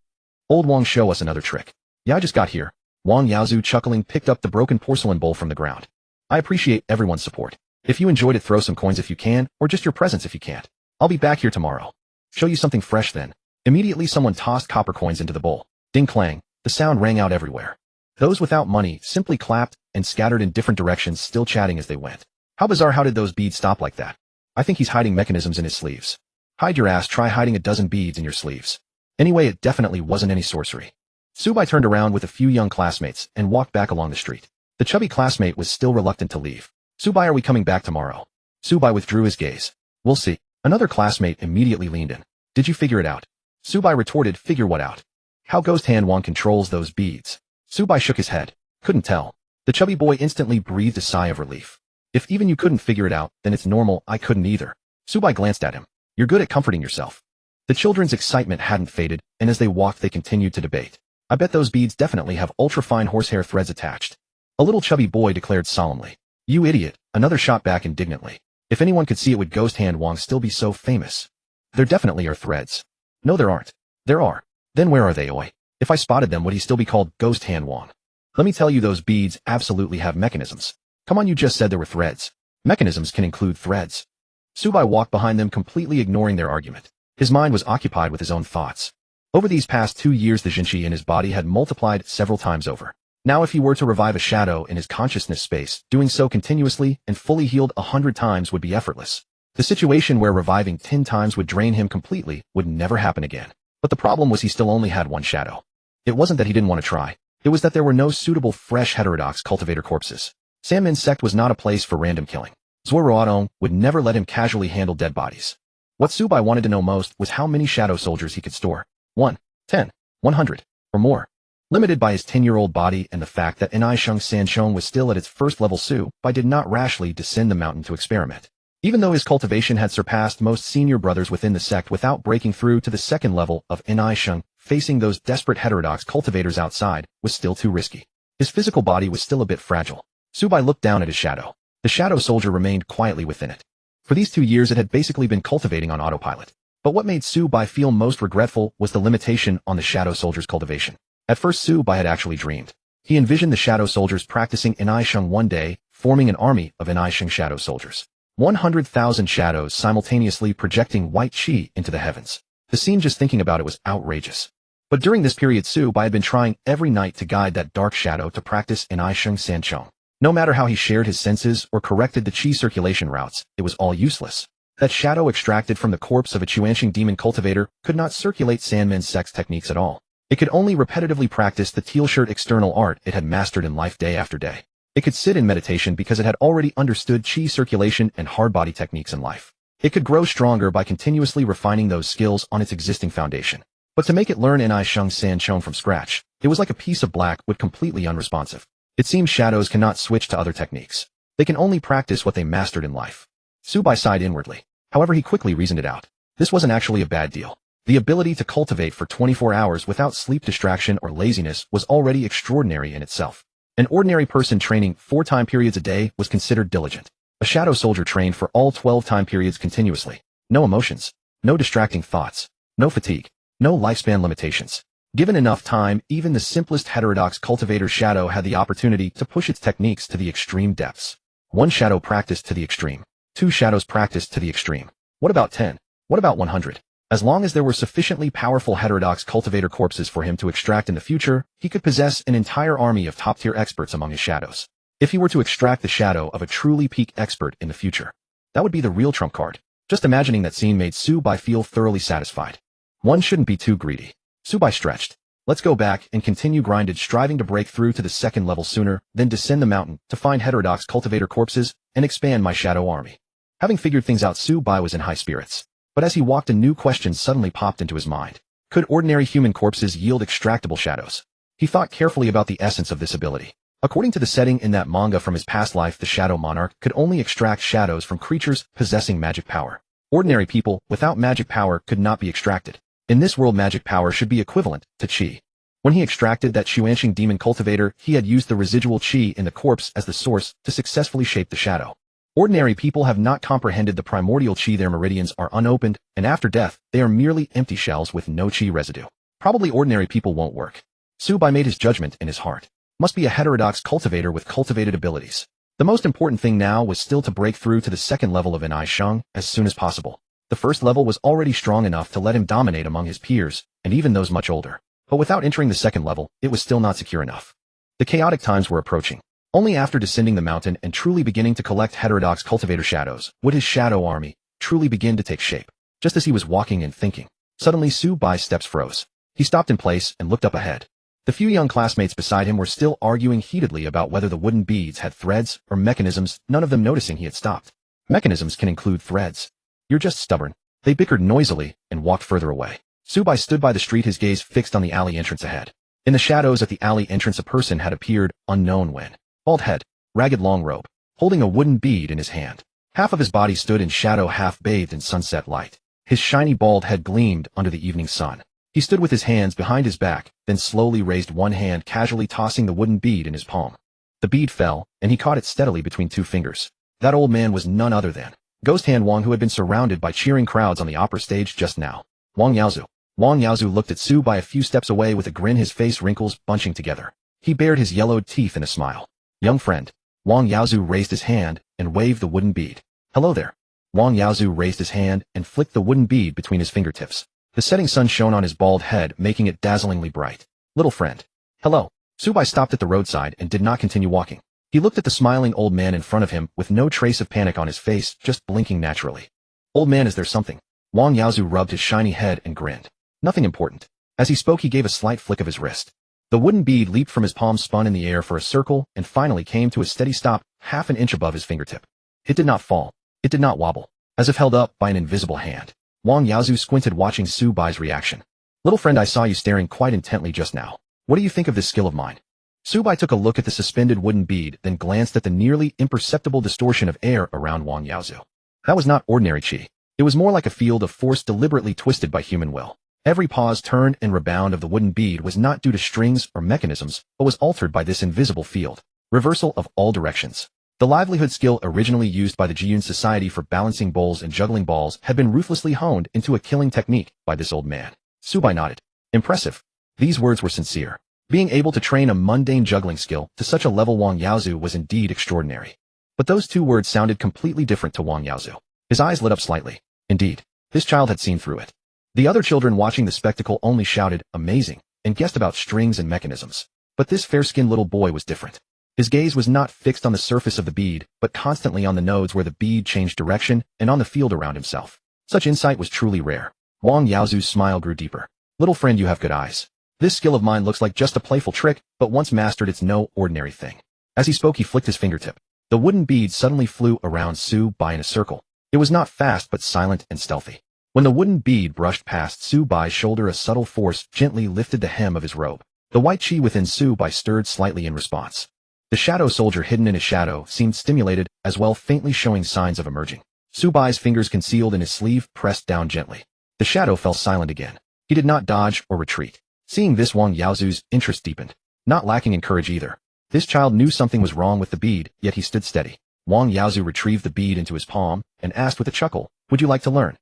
Old Wang, show us another trick. Yeah, I just got here. Wang Yaozu, chuckling, picked up the broken porcelain bowl from the ground. I appreciate everyone's support. If you enjoyed it, throw some coins if you can, or just your presence if you can't. I'll be back here tomorrow. Show you something fresh then. Immediately someone tossed copper coins into the bowl. Ding clang. The sound rang out everywhere. Those without money simply clapped and scattered in different directions, still chatting as they went. How bizarre, how did those beads stop like that? I think he's hiding mechanisms in his sleeves. Hide your ass, try hiding a dozen beads in your sleeves. Anyway, it definitely wasn't any sorcery. Su Bai turned around with a few young classmates and walked back along the street. The chubby classmate was still reluctant to leave. Su Bai, are we coming back tomorrow? Su Bai withdrew his gaze. We'll see. Another classmate immediately leaned in. Did you figure it out? Su Bai retorted, figure what out? How Ghost Hand Wang controls those beads? Su Bai shook his head. Couldn't tell. The chubby boy instantly breathed a sigh of relief. If even you couldn't figure it out, then it's normal, I couldn't either. Su Bai glanced at him. You're good at comforting yourself. The children's excitement hadn't faded, and as they walked they continued to debate. I bet those beads definitely have ultra-fine horsehair threads attached. A little chubby boy declared solemnly. You idiot, another shot back indignantly. If anyone could see it, would Ghost Hand Wang still be so famous? There definitely are threads. No, there aren't. There are. Then where are they, oi? If I spotted them, would he still be called Ghost Hand Wang? Let me tell you, those beads absolutely have mechanisms. Come on, you just said there were threads. Mechanisms can include threads. Su Bai walked behind them, completely ignoring their argument. His mind was occupied with his own thoughts. Over these past 2 years, the Jinqi in his body had multiplied several times over. Now if he were to revive a shadow in his consciousness space, doing so continuously and fully healed 100 times would be effortless. The situation where reviving 10 times would drain him completely would never happen again. But the problem was he still only had one shadow. It wasn't that he didn't want to try. It was that there were no suitable fresh heterodox cultivator corpses. Sandman's sect was not a place for random killing. Zuo Ruotong would never let him casually handle dead bodies. What Su Bai wanted to know most was how many shadow soldiers he could store. 1, 10, 100, or more. Limited by his 10-year-old body and the fact that Innate Sanshong was still at its first level, Su Bai did not rashly descend the mountain to experiment. Even though his cultivation had surpassed most senior brothers within the sect without breaking through to the second level of Innate, facing those desperate heterodox cultivators outside was still too risky. His physical body was still a bit fragile. Su Bai looked down at his shadow. The shadow soldier remained quietly within it. For these 2 years it had basically been cultivating on autopilot. But what made Su Bai feel most regretful was the limitation on the shadow soldier's cultivation. At first Su Bai had actually dreamed. He envisioned the shadow soldiers practicing Innate one day, forming an army of Innate shadow soldiers. 100,000 shadows simultaneously projecting white chi into the heavens. The scene, just thinking about it, was outrageous. But during this period Su Bai had been trying every night to guide that dark shadow to practice in Sheng San Chong. No matter how he shared his senses or corrected the qi circulation routes, it was all useless. That shadow extracted from the corpse of a Chuanxing demon cultivator could not circulate Sandman's sex techniques at all. It could only repetitively practice the teal-shirt external art it had mastered in life day after day. It could sit in meditation because it had already understood qi circulation and hard body techniques in life. It could grow stronger by continuously refining those skills on its existing foundation. But to make it learn Innate Sheng San Chong from scratch, it was like a piece of black wood completely unresponsive. It seems shadows cannot switch to other techniques. They can only practice what they mastered in life. Su Bai sighed inwardly. However, he quickly reasoned it out. This wasn't actually a bad deal. The ability to cultivate for 24 hours without sleep distraction or laziness was already extraordinary in itself. An ordinary person training 4 time periods a day was considered diligent. A shadow soldier trained for all 12 time periods continuously. No emotions. No distracting thoughts. No fatigue. No lifespan limitations. Given enough time, even the simplest heterodox cultivator's shadow had the opportunity to push its techniques to the extreme depths. 1 shadow practiced to the extreme. 2 shadows practiced to the extreme. What about 10? What about 100? As long as there were sufficiently powerful heterodox cultivator corpses for him to extract in the future, he could possess an entire army of top-tier experts among his shadows. If he were to extract the shadow of a truly peak expert in the future, that would be the real trump card. Just imagining that scene made Su Bai feel thoroughly satisfied. One shouldn't be too greedy. Su Bai stretched. Let's go back and continue grinded, striving to break through to the 2nd level sooner, then descend the mountain to find heterodox cultivator corpses and expand my shadow army. Having figured things out, Su Bai was in high spirits. But as he walked, a new question suddenly popped into his mind. Could ordinary human corpses yield extractable shadows? He thought carefully about the essence of this ability. According to the setting in that manga from his past life, the Shadow Monarch could only extract shadows from creatures possessing magic power. Ordinary people without magic power could not be extracted. In this world, magic power should be equivalent to qi. When he extracted that Chuanxing demon cultivator, he had used the residual qi in the corpse as the source to successfully shape the shadow. Ordinary people have not comprehended the primordial qi. Their meridians are unopened, and after death, they are merely empty shells with no qi residue. Probably ordinary people won't work. Su Bai made his judgment in his heart. Must be a heterodox cultivator with cultivated abilities. The most important thing now was still to break through to the 2nd level of Innate Sheng as soon as possible. The 1st level was already strong enough to let him dominate among his peers, and even those much older. But without entering the 2nd level, it was still not secure enough. The chaotic times were approaching. Only after descending the mountain and truly beginning to collect heterodox cultivator shadows would his shadow army truly begin to take shape. Just as he was walking and thinking, suddenly Su Bai's steps froze. He stopped in place and looked up ahead. The few young classmates beside him were still arguing heatedly about whether the wooden beads had threads or mechanisms, none of them noticing he had stopped. Mechanisms can include threads. You're just stubborn. They bickered noisily and walked further away. Su Bai stood by the street, his gaze fixed on the alley entrance ahead. In the shadows at the alley entrance, a person had appeared, unknown when. Bald head, ragged long robe, holding a wooden bead in his hand. Half of his body stood in shadow, half bathed in sunset light. His shiny bald head gleamed under the evening sun. He stood with his hands behind his back, then slowly raised one hand, casually tossing the wooden bead in his palm. The bead fell, and he caught it steadily between 2 fingers. That old man was none other than Ghost Hand Wang, who had been surrounded by cheering crowds on the opera stage just now. Wang Yaozu. Wang Yaozu looked at Su Bai a few steps away with a grin, his face wrinkles bunching together. He bared his yellowed teeth in a smile. Young friend. Wang Yaozu raised his hand and waved the wooden bead. Hello there. Wang Yaozu raised his hand and flicked the wooden bead between his fingertips. The setting sun shone on his bald head, making it dazzlingly bright. Little friend. Hello. Su Bai stopped at the roadside and did not continue walking. He looked at the smiling old man in front of him with no trace of panic on his face, just blinking naturally. Old man, is there something? Wang Yaozu rubbed his shiny head and grinned. Nothing important. As he spoke, he gave a slight flick of his wrist. The wooden bead leaped from his palm, spun in the air for a circle, and finally came to a steady stop, half an inch above his fingertip. It did not fall. It did not wobble. As if held up by an invisible hand. Wang Yaozu squinted, watching Su Bai's reaction. Little friend, I saw you staring quite intently just now. What do you think of this skill of mine? Su Bai took a look at the suspended wooden bead, then glanced at the nearly imperceptible distortion of air around Wang Yaozu. That was not ordinary qi. It was more like a field of force deliberately twisted by human will. Every pause, turn, and rebound of the wooden bead was not due to strings or mechanisms, but was altered by this invisible field. Reversal of all directions. The livelihood skill originally used by the Jiyun Society for balancing bowls and juggling balls had been ruthlessly honed into a killing technique by this old man. Su Bai nodded. Impressive. These words were sincere. Being able to train a mundane juggling skill to such a level, Wang Yaozu was indeed extraordinary. But those 2 words sounded completely different to Wang Yaozu. His eyes lit up slightly. Indeed, this child had seen through it. The other children watching the spectacle only shouted, "Amazing," and guessed about strings and mechanisms. But this fair-skinned little boy was different. His gaze was not fixed on the surface of the bead, but constantly on the nodes where the bead changed direction and on the field around himself. Such insight was truly rare. Wang Yaozu's smile grew deeper. "Little friend, you have good eyes. This skill of mine looks like just a playful trick, but once mastered it's no ordinary thing." As he spoke, he flicked his fingertip. The wooden bead suddenly flew around Zhou Bai in a circle. It was not fast but silent and stealthy. When the wooden bead brushed past Zhou Bai's shoulder, a subtle force gently lifted the hem of his robe. The white chi within Zhou Bai stirred slightly in response. The shadow soldier hidden in his shadow seemed stimulated as well, faintly showing signs of emerging. Zhou Bai's fingers concealed in his sleeve pressed down gently. The shadow fell silent again. He did not dodge or retreat. Seeing this, Wang Yaozu's interest deepened. Not lacking in courage either. This child knew something was wrong with the bead, yet he stood steady. Wang Yaozu retrieved the bead into his palm and asked with a chuckle, "Would you like to learn?"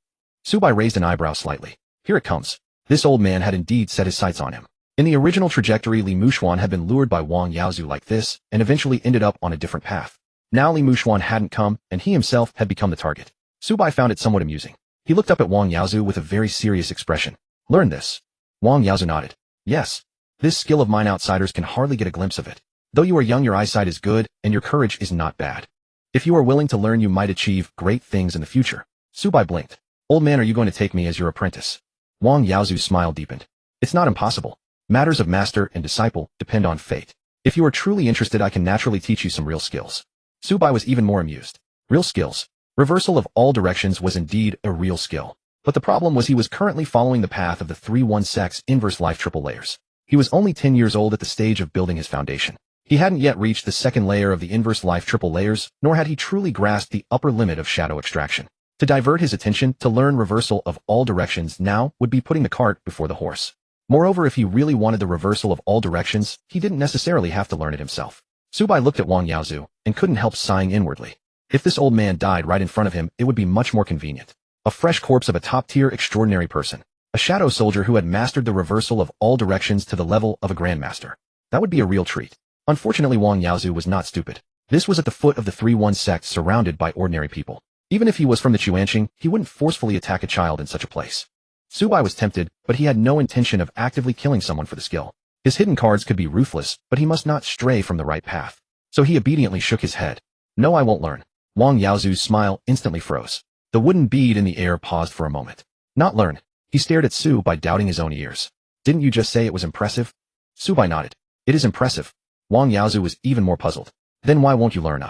Zhou Bai raised an eyebrow slightly. Here it comes. This old man had indeed set his sights on him. In the original trajectory, Li Muxuan had been lured by Wang Yaozu like this, and eventually ended up on a different path. Now Li Muxuan hadn't come, and he himself had become the target. Zhou Bai found it somewhat amusing. He looked up at Wang Yaozu with a very serious expression. "Learn this." Wang Yaozu nodded. "Yes. This skill of mine, outsiders can hardly get a glimpse of it. Though you are young, your eyesight is good, and your courage is not bad. If you are willing to learn, you might achieve great things in the future." Zhou Bai blinked. "Old man, are you going to take me as your apprentice?" Wang Yaozu's smile deepened. "It's not impossible. Matters of master and disciple depend on fate. If you are truly interested, I can naturally teach you some real skills." Zhou Bai was even more amused. Real skills. Reversal of all directions was indeed a real skill. But the problem was he was currently following the path of the 3-1 sex inverse life triple layers. He was only 10 years old at the stage of building his foundation. He hadn't yet reached the second layer of the inverse life triple layers, nor had he truly grasped the upper limit of shadow extraction. To divert his attention to learn reversal of all directions now would be putting the cart before the horse. Moreover, if he really wanted the reversal of all directions, he didn't necessarily have to learn it himself. Zhou Bai looked at Wang Yaozu and couldn't help sighing inwardly. If this old man died right in front of him, it would be much more convenient. A fresh corpse of a top-tier extraordinary person. A shadow soldier who had mastered the reversal of all directions to the level of a grandmaster. That would be a real treat. Unfortunately, Wang Yaozu was not stupid. This was at the foot of the 3-1 sect, surrounded by ordinary people. Even if he was from the Chuanxing, he wouldn't forcefully attack a child in such a place. Zhou Bai was tempted, but he had no intention of actively killing someone for the skill. His hidden cards could be ruthless, but he must not stray from the right path. So he obediently shook his head. "No, I won't learn." Wang Yaozu's smile instantly froze. The wooden bead in the air paused for a moment. "Not learn?" He stared at Zhou Bai, doubting his own ears. "Didn't you just say it was impressive?" Zhou Bai nodded. "It is impressive." Wang Yaozu was even more puzzled. "Then why won't you learn?"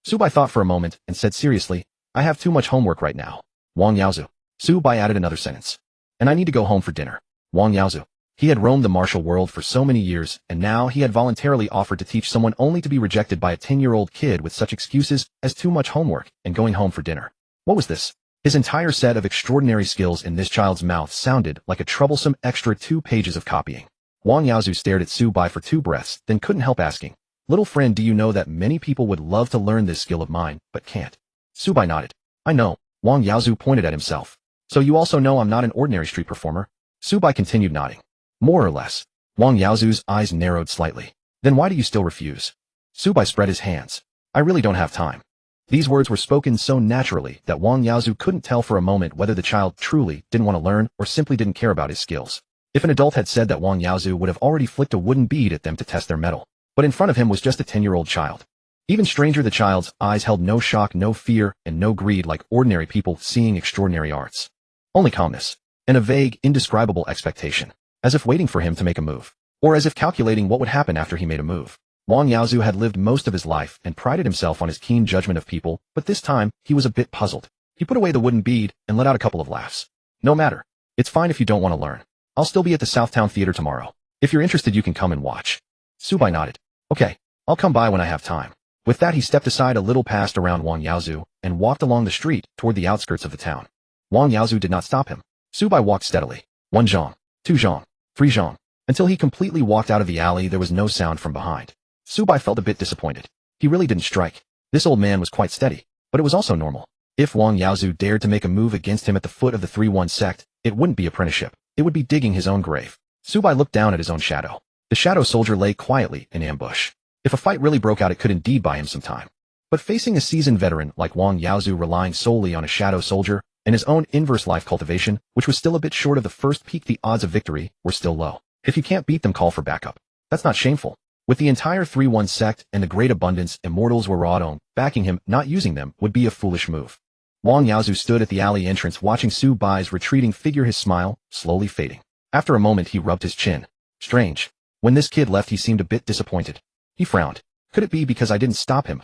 Zhou Bai thought for a moment and said seriously, "I have too much homework right now." Wang Yaozu. Zhou Bai added another sentence. "And I need to go home for dinner." Wang Yaozu. He had roamed the martial world for so many years, and now he had voluntarily offered to teach someone only to be rejected by a 10-year-old kid with such excuses as too much homework and going home for dinner. What was this? His entire set of extraordinary skills in this child's mouth sounded like a troublesome extra 2 pages of copying. Wang Yaozu stared at Zhou Bai for 2 breaths, then couldn't help asking, "Little friend, do you know that many people would love to learn this skill of mine, but can't?" Zhou Bai nodded. "I know." Wang Yaozu pointed at himself. "So you also know I'm not an ordinary street performer?" Zhou Bai continued nodding. "More or less." Wang Yaozu's eyes narrowed slightly. "Then why do you still refuse?" Zhou Bai spread his hands. "I really don't have time." These words were spoken so naturally that Wang Yaozu couldn't tell for a moment whether the child truly didn't want to learn or simply didn't care about his skills. If an adult had said that, Wang Yaozu would have already flicked a wooden bead at them to test their mettle. But in front of him was just a 10-year-old child. Even stranger, the child's eyes held no shock, no fear, and no greed like ordinary people seeing extraordinary arts. Only calmness, and a vague, indescribable expectation, as if waiting for him to make a move, or as if calculating what would happen after he made a move. Wang Yaozu had lived most of his life and prided himself on his keen judgment of people, but this time, he was a bit puzzled. He put away the wooden bead and let out a couple of laughs. "No matter. It's fine if you don't want to learn. I'll still be at the Southtown Theater tomorrow. If you're interested, you can come and watch." Zhou Bai nodded. "Okay, I'll come by when I have time." With that, he stepped aside a little, passed around Wang Yaozu, and walked along the street toward the outskirts of the town. Wang Yaozu did not stop him. Zhou Bai walked steadily. 1 zhang, 2 zhang, 3 zhang. Until he completely walked out of the alley, there was no sound from behind. Zhou Bai felt a bit disappointed. He really didn't strike. This old man was quite steady, but it was also normal. If Wang Yaozu dared to make a move against him at the foot of the 3-1 sect, it wouldn't be apprenticeship. It would be digging his own grave. Zhou Bai looked down at his own shadow. The shadow soldier lay quietly in ambush. If a fight really broke out, it could indeed buy him some time. But facing a seasoned veteran like Wang Yaozu, relying solely on a shadow soldier, and his own inverse life cultivation, which was still a bit short of the first peak. The odds of victory were still low. If you can't beat them, call for backup. That's not shameful. With the entire 3-1 sect and the great abundance, immortals Zuo Ruotong backing him, not using them would be a foolish move. Wang Yaozu stood at the alley entrance watching Su Bai's retreating figure, his smile slowly fading. After a moment he rubbed his chin. Strange. When this kid left he seemed a bit disappointed. He frowned. Could it be because I didn't stop him?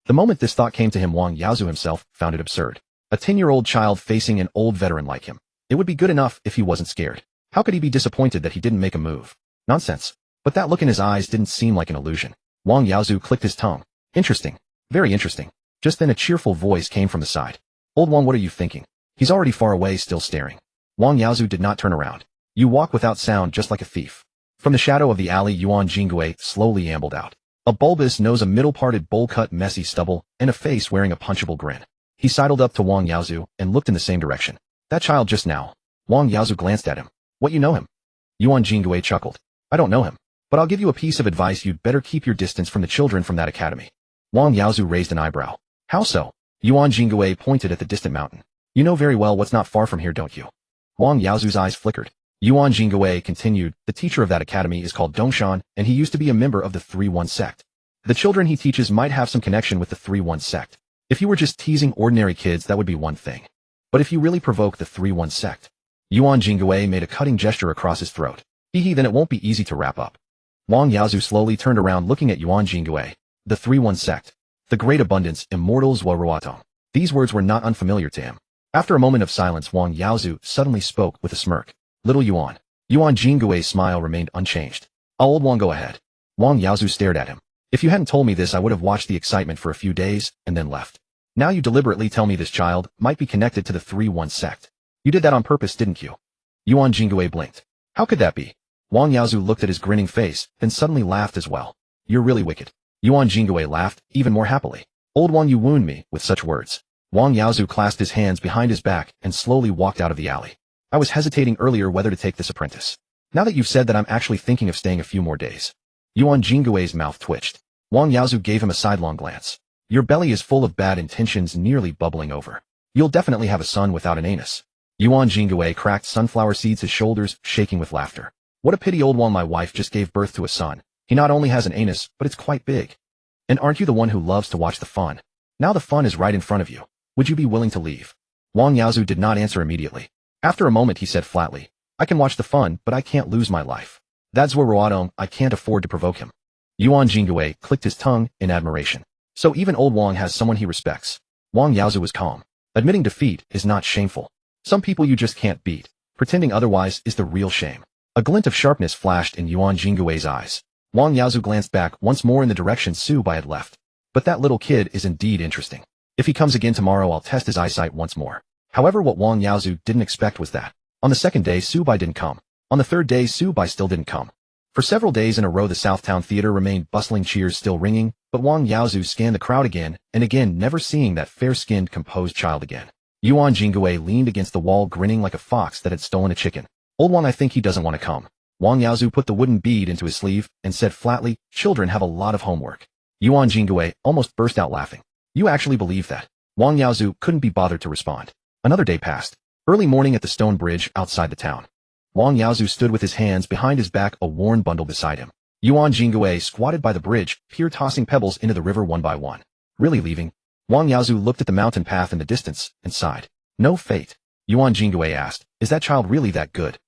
The moment this thought came to him, Wang Yaozu himself found it absurd. A 10-year-old child facing an old veteran like him. It would be good enough if he wasn't scared. How could he be disappointed that he didn't make a move? Nonsense. But that look in his eyes didn't seem like an illusion. Wang Yaozu clicked his tongue. Interesting. Very interesting. Just then a cheerful voice came from the side. Old Wang, what are you thinking? He's already far away, still staring. Wang Yaozu did not turn around. You walk without sound, just like a thief. From the shadow of the alley, Zhang Zhiwei slowly ambled out. A bulbous nose, a middle-parted bowl-cut messy stubble, and a face wearing a punchable grin. He sidled up to Wang Yaozu and looked in the same direction. That child just now. Wang Yaozu glanced at him. What, you know him? Zhang Zhiwei chuckled. I don't know him. But I'll give you a piece of advice, you'd better keep your distance from the children from that academy. Wang Yaozu raised an eyebrow. How so? Zhang Zhiwei pointed at the distant mountain. You know very well what's not far from here, don't you? Wang Yaozu's eyes flickered. Zhang Zhiwei continued, the teacher of that academy is called Dongshan, and he used to be a member of the 3-1 sect. The children he teaches might have some connection with the 3-1 sect. If you were just teasing ordinary kids, that would be one thing. But if you really provoke the 3-1 sect. Zhang Zhiwei made a cutting gesture across his throat. Then it won't be easy to wrap up. Wang Yaozu slowly turned around looking at Zhang Zhiwei. The 3-1 sect. The great abundance, immortals Zuo Ruotong. These words were not unfamiliar to him. After a moment of silence, Wang Yaozu suddenly spoke with a smirk. Little Yuan. Zhang Zhiwei's smile remained unchanged. Old Wang, go ahead. Wang Yaozu stared at him. If you hadn't told me this, I would have watched the excitement for a few days and then left. Now you deliberately tell me this child might be connected to the 3-1 sect. You did that on purpose, didn't you? Zhang Zhiwei blinked. How could that be? Wang Yaozu looked at his grinning face, then suddenly laughed as well. You're really wicked. Zhang Zhiwei laughed, even more happily. Old Wang, you wound me with such words. Wang Yaozu clasped his hands behind his back and slowly walked out of the alley. I was hesitating earlier whether to take this apprentice. Now that you've said that, I'm actually thinking of staying a few more days. Zhang Zhiwei's mouth twitched. Wang Yaozu gave him a sidelong glance. Your belly is full of bad intentions, nearly bubbling over. You'll definitely have a son without an anus. Zhang Zhiwei cracked sunflower seeds, his shoulders shaking with laughter. What a pity, old Wang, my wife just gave birth to a son. He not only has an anus, but it's quite big. And aren't you the one who loves to watch the fun? Now the fun is right in front of you. Would you be willing to leave? Wang Yaozu did not answer immediately. After a moment he said flatly, I can watch the fun, but I can't lose my life. That's Zuo Ruotong, I can't afford to provoke him. Zhang Zhiwei clicked his tongue in admiration. So even old Wang has someone he respects. Wang Yaozu was calm. Admitting defeat is not shameful. Some people you just can't beat. Pretending otherwise is the real shame. A glint of sharpness flashed in Zhang Zhiwei's eyes. Wang Yaozu glanced back once more in the direction Su Bai had left. But that little kid is indeed interesting. If he comes again tomorrow, I'll test his eyesight once more. However, what Wang Yaozu didn't expect was that on the second day Su Bai didn't come. On the third day Su Bai still didn't come. For several days in a row the Southtown Theater remained bustling, cheers still ringing, but Wang Yaozu scanned the crowd again and again, never seeing that fair-skinned, composed child again. Zhang Zhiwei leaned against the wall, grinning like a fox that had stolen a chicken. Old Wang, I think he doesn't want to come. Wang Yaozu put the wooden bead into his sleeve and said flatly, children have a lot of homework. Zhang Zhiwei almost burst out laughing. You actually believe that? Wang Yaozu couldn't be bothered to respond. Another day passed. Early morning at the stone bridge outside the town. Wang Yaozu stood with his hands behind his back, a worn bundle beside him. Zhang Zhiwei squatted by the bridge, peer tossing pebbles into the river one by one. Really leaving? Wang Yaozu looked at the mountain path in the distance and sighed. No fate. Zhang Zhiwei asked, is that child really that good?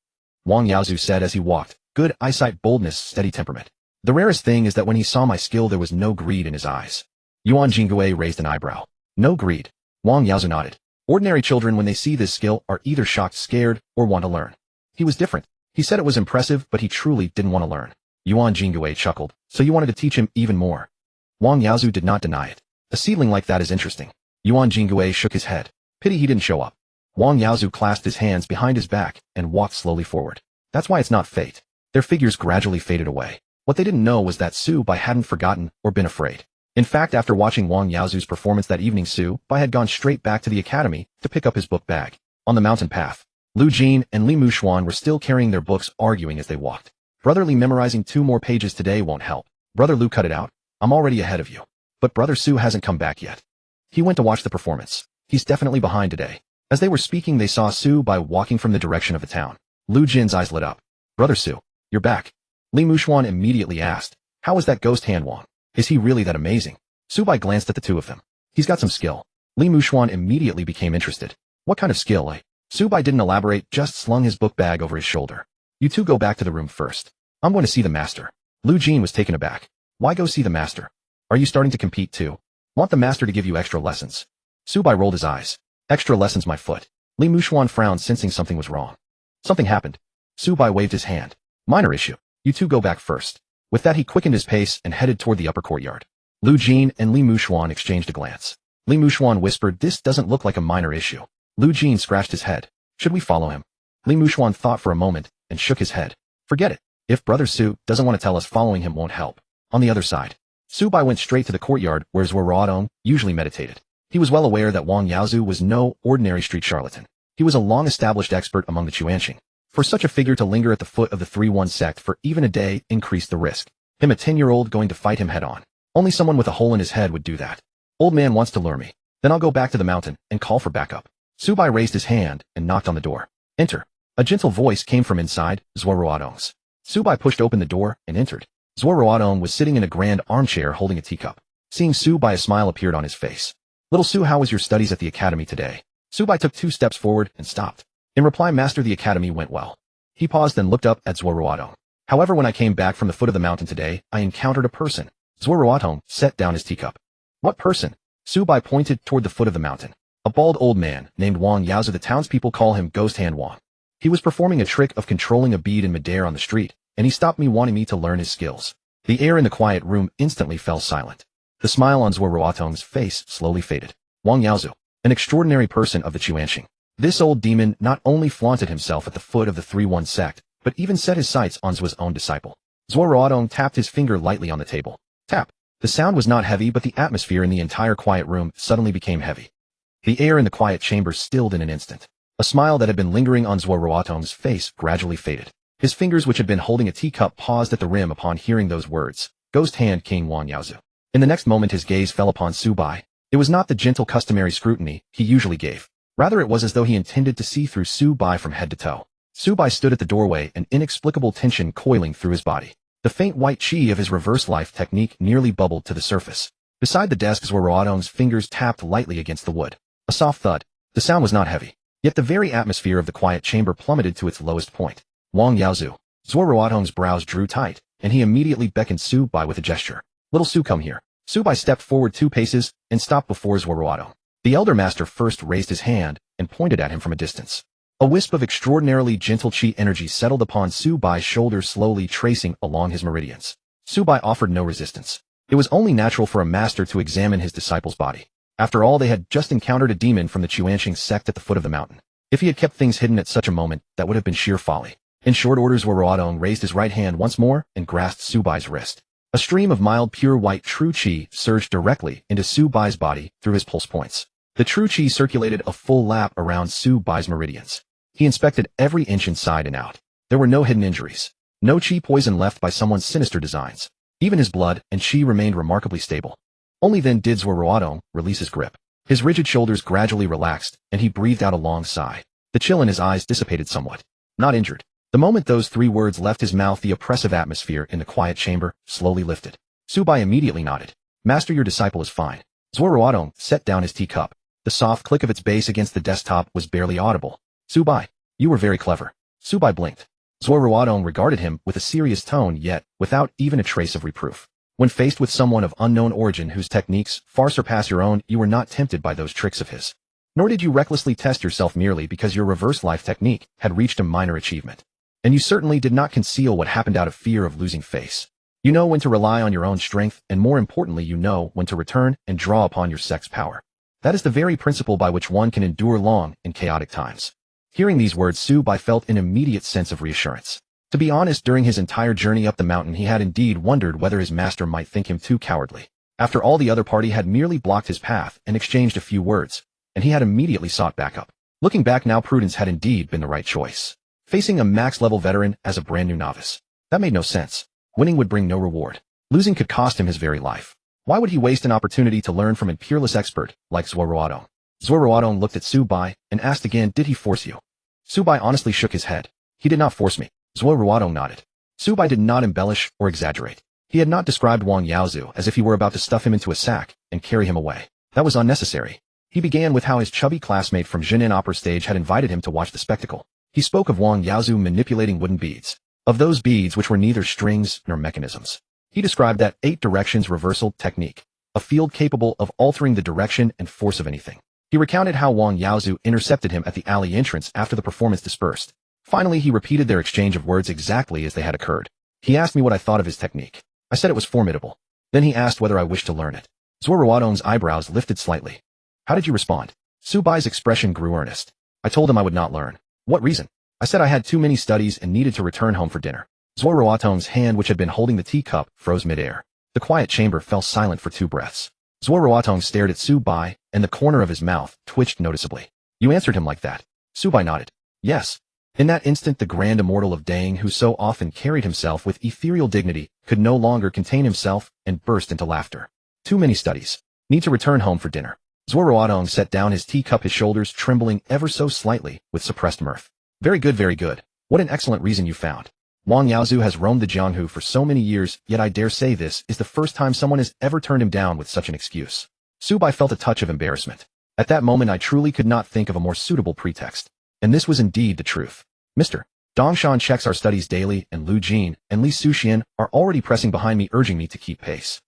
Wang Yaozu said as he walked, good eyesight, boldness, steady temperament. The rarest thing is that when he saw my skill there was no greed in his eyes. Zhang Zhiwei raised an eyebrow. No greed. Wang Yaozu nodded. Ordinary children, when they see this skill, are either shocked, scared, or want to learn. He was different. He said it was impressive, but he truly didn't want to learn. Zhang Zhiwei chuckled. So you wanted to teach him even more? Wang Yaozu did not deny it. A seedling like that is interesting. Zhang Zhiwei shook his head. Pity he didn't show up. Wang Yaozu clasped his hands behind his back and walked slowly forward. That's why it's not fate. Their figures gradually faded away. What they didn't know was that Su Bai hadn't forgotten or been afraid. In fact, after watching Wang Yaozu's performance that evening, Su Bai had gone straight back to the academy to pick up his book bag. On the mountain path, Lu Jin and Li Mushuan were still carrying their books, arguing as they walked. Brother Li, memorizing 2 more pages today won't help. Brother Lu, cut it out. I'm already ahead of you. But Brother Su hasn't come back yet. He went to watch the performance. He's definitely behind today. As they were speaking, they saw Su Bai walking from the direction of the town. Lu Jin's eyes lit up. Brother Su, you're back. Li Muxuan immediately asked, how is that ghost hand Wang? Is he really that amazing? Su Bai glanced at the two of them. He's got some skill. Li Muxuan immediately became interested. What kind of skill, eh? Su Bai didn't elaborate, just slung his book bag over his shoulder. You two go back to the room first. I'm going to see the master. Lu Jin was taken aback. Why go see the master? Are you starting to compete too? Want the master to give you extra lessons? Su Bai rolled his eyes. Extra lessons, my foot. Li Muxuan frowned, sensing something was wrong. Something happened. Su Bai waved his hand. Minor issue. You two go back first. With that, he quickened his pace and headed toward the upper courtyard. Lu Jin and Li Muxuan exchanged a glance. Li Muxuan whispered, this doesn't look like a minor issue. Lu Jin scratched his head. Should we follow him? Li Muxuan thought for a moment and shook his head. Forget it. If Brother Su doesn't want to tell us, following him won't help. On the other side, Su Bai went straight to the courtyard where Zuo Ruotong usually meditated. He was well aware that Wang Yaozu was no ordinary street charlatan. He was a long-established expert among the Chuanxing. For such a figure to linger at the foot of the 3-1 sect for even a day increased the risk. Him, a 10-year-old, going to fight him head-on. Only someone with a hole in his head would do that. Old man wants to lure me. Then I'll go back to the mountain and call for backup. Su Bai raised his hand and knocked on the door. Enter. A gentle voice came from inside Zuo Ruotong's. Su Bai pushed open the door and entered. Zuo Ruotong was sitting in a grand armchair holding a teacup. Seeing Su Bai, a smile appeared on his face. Little Su, how was your studies at the academy today? Su Bai took 2 steps forward and stopped. In reply, Master, the academy went well. He paused and looked up at Zuo Ruotong. However, when I came back from the foot of the mountain today, I encountered a person. Zuo Ruotong set down his teacup. What person? Su Bai pointed toward the foot of the mountain. A bald old man named Wang Yaozu. The townspeople call him Ghost Hand Wang. He was performing a trick of controlling a bead in midair on the street, and he stopped me, wanting me to learn his skills. The air in the quiet room instantly fell silent. The smile on Zuo Ruotong's face slowly faded. Wang Yaozu, an extraordinary person of the Chuanxing. This old demon not only flaunted himself at the foot of the 3-1 sect, but even set his sights on Zuo's own disciple. Zuo Ruotong tapped his finger lightly on the table. Tap. The sound was not heavy, but the atmosphere in the entire quiet room suddenly became heavy. The air in the quiet chamber stilled in an instant. A smile that had been lingering on Zuo Ruotong's face gradually faded. His fingers, which had been holding a teacup, paused at the rim upon hearing those words. Ghost Hand King Wang Yaozu. In the next moment, his gaze fell upon Su Bai. It was not the gentle customary scrutiny he usually gave. Rather, it was as though he intended to see through Su Bai from head to toe. Su Bai stood at the doorway, an inexplicable tension coiling through his body. The faint white chi of his reverse life technique nearly bubbled to the surface. Beside the desk, Zuo Ruotong's fingers tapped lightly against the wood. A soft thud. The sound was not heavy. Yet the very atmosphere of the quiet chamber plummeted to its lowest point. Wang Yaozu. Zuo Ruotong's brows drew tight, and he immediately beckoned Su Bai with a gesture. Little Su, come here. Su Bai stepped forward 2 paces and stopped before Zuo Ruotong. The elder master first raised his hand and pointed at him from a distance. A wisp of extraordinarily gentle chi energy settled upon Su Bai's shoulders, slowly tracing along his meridians. Su Bai offered no resistance. It was only natural for a master to examine his disciple's body. After all, they had just encountered a demon from the Chuanxing sect at the foot of the mountain. If he had kept things hidden at such a moment, that would have been sheer folly. In short order, Zuo Ruotong raised his right hand once more and grasped Su Bai's wrist. A stream of mild, pure white true chi surged directly into Su Bai's body through his pulse points. The true chi circulated a full lap around Su Bai's meridians. He inspected every inch inside and out. There were no hidden injuries. No chi poison left by someone's sinister designs. Even his blood and chi remained remarkably stable. Only then did Zuo Ruotong release his grip. His rigid shoulders gradually relaxed, and he breathed out a long sigh. The chill in his eyes dissipated somewhat. Not injured. The moment those 3 words left his mouth, the oppressive atmosphere in the quiet chamber slowly lifted. Su Bai immediately nodded. Master, your disciple is fine. Zuo Ruotong set down his teacup. The soft click of its base against the desktop was barely audible. Su Bai, you were very clever. Su Bai blinked. Zuo Ruotong regarded him with a serious tone, yet without even a trace of reproof. When faced with someone of unknown origin whose techniques far surpass your own, you were not tempted by those tricks of his. Nor did you recklessly test yourself merely because your reverse life technique had reached a minor achievement. And you certainly did not conceal what happened out of fear of losing face. You know when to rely on your own strength, and more importantly, you know when to return and draw upon your sect's power. That is the very principle by which one can endure long and chaotic times. Hearing these words, Su Bai felt an immediate sense of reassurance. To be honest, during his entire journey up the mountain, he had indeed wondered whether his master might think him too cowardly. After all, the other party had merely blocked his path and exchanged a few words, and he had immediately sought backup. Looking back now, prudence had indeed been the right choice. Facing a max-level veteran as a brand-new novice. That made no sense. Winning would bring no reward. Losing could cost him his very life. Why would he waste an opportunity to learn from a peerless expert like Zuo Ruotong? Zuo Ruotong looked at Su Bai and asked again, did he force you? Su Bai honestly shook his head. He did not force me. Zuo Ruotong nodded. Su Bai did not embellish or exaggerate. He had not described Wang Yaozu as if he were about to stuff him into a sack and carry him away. That was unnecessary. He began with how his chubby classmate from Jinan Opera Stage had invited him to watch the spectacle. He spoke of Wang Yaozu manipulating wooden beads. Of those beads which were neither strings nor mechanisms. He described that 8 directions reversal technique, a field capable of altering the direction and force of anything. He recounted how Wang Yaozu intercepted him at the alley entrance after the performance dispersed. Finally, he repeated their exchange of words exactly as they had occurred. He asked me what I thought of his technique. I said it was formidable. Then he asked whether I wished to learn it. Zuo Ruotong's eyebrows lifted slightly. How did you respond? Su Bai's expression grew earnest. I told him I would not learn. What reason? I said I had too many studies and needed to return home for dinner. Zuo Ruotong's hand, which had been holding the teacup, froze midair. The quiet chamber fell silent for 2 breaths. Zuo Ruotong stared at Su Bai, and the corner of his mouth twitched noticeably. You answered him like that? Su Bai nodded. Yes. In that instant, the grand immortal of Dang, who so often carried himself with ethereal dignity, could no longer contain himself and burst into laughter. Too many studies. Need to return home for dinner. Zuo Ruotong set down his teacup, his shoulders trembling ever so slightly with suppressed mirth. Very good, very good. What an excellent reason you found. Wang Yaozu has roamed the Jianghu for so many years, yet I dare say this is the first time someone has ever turned him down with such an excuse. Su Bai felt a touch of embarrassment. At that moment I truly could not think of a more suitable pretext. And this was indeed the truth. Mr. Dongshan checks our studies daily, and Lu Jin and Li Suxian are already pressing behind me, urging me to keep pace.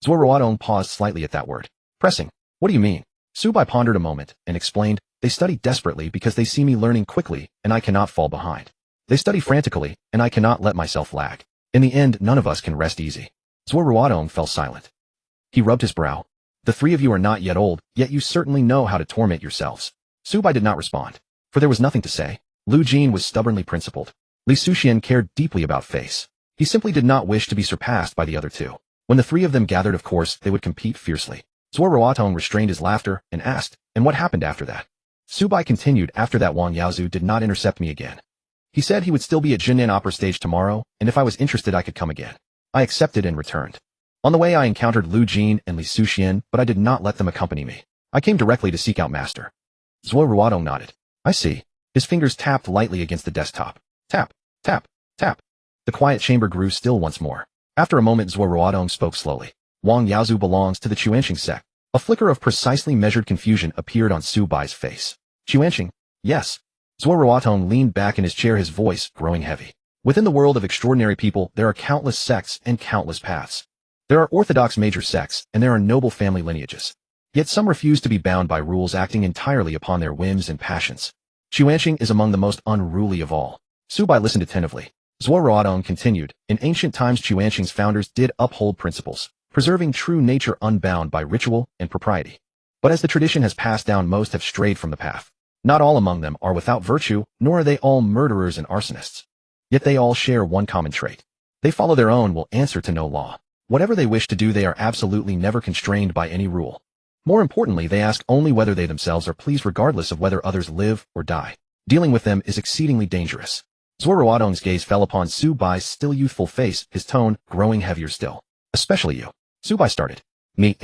Zuo Ruotong paused slightly at that word. Pressing? What do you mean? Su Bai pondered a moment and explained, they study desperately because they see me learning quickly and I cannot fall behind. They study frantically and I cannot let myself lag. In the end, none of us can rest easy. Zuo Ruotong fell silent. He rubbed his brow. The 3 of you are not yet old, yet you certainly know how to torment yourselves. Su Bai did not respond, for there was nothing to say. Lu Jin was stubbornly principled. Li Suxian cared deeply about face. He simply did not wish to be surpassed by the other 2. When the 3 of them gathered, of course, they would compete fiercely. Zuo Ruotong restrained his laughter and asked, and what happened after that? Su Bai continued, after that Wang Yaozu did not intercept me again. He said he would still be at Jinan Opera Stage tomorrow, and if I was interested I could come again. I accepted and returned. On the way I encountered Lu Jin and Li Suxian, but I did not let them accompany me. I came directly to seek out Master. Zuo Ruotong nodded. I see. His fingers tapped lightly against the desktop. Tap, tap, tap. The quiet chamber grew still once more. After a moment Zuo Ruotong spoke slowly. Wang Yaozu belongs to the Quansheng sect. A flicker of precisely measured confusion appeared on Su Bai's face. Quansheng? Yes. Zuo Ruotong leaned back in his chair, his voice growing heavy. Within the world of extraordinary people, there are countless sects and countless paths. There are orthodox major sects, and there are noble family lineages. Yet some refuse to be bound by rules, acting entirely upon their whims and passions. Quansheng is among the most unruly of all. Su Bai listened attentively. Zuo Ruotong continued, in ancient times Quansheng's founders did uphold principles, preserving true nature unbound by ritual and propriety. But as the tradition has passed down, most have strayed from the path. Not all among them are without virtue, nor are they all murderers and arsonists. Yet they all share one common trait. They follow their own will, answer to no law. Whatever they wish to do, they are absolutely never constrained by any rule. More importantly, they ask only whether they themselves are pleased, regardless of whether others live or die. Dealing with them is exceedingly dangerous. Zuo Ruotong's gaze fell upon Su Bai's still youthful face, his tone growing heavier still. Especially you. Su Bai started. Me,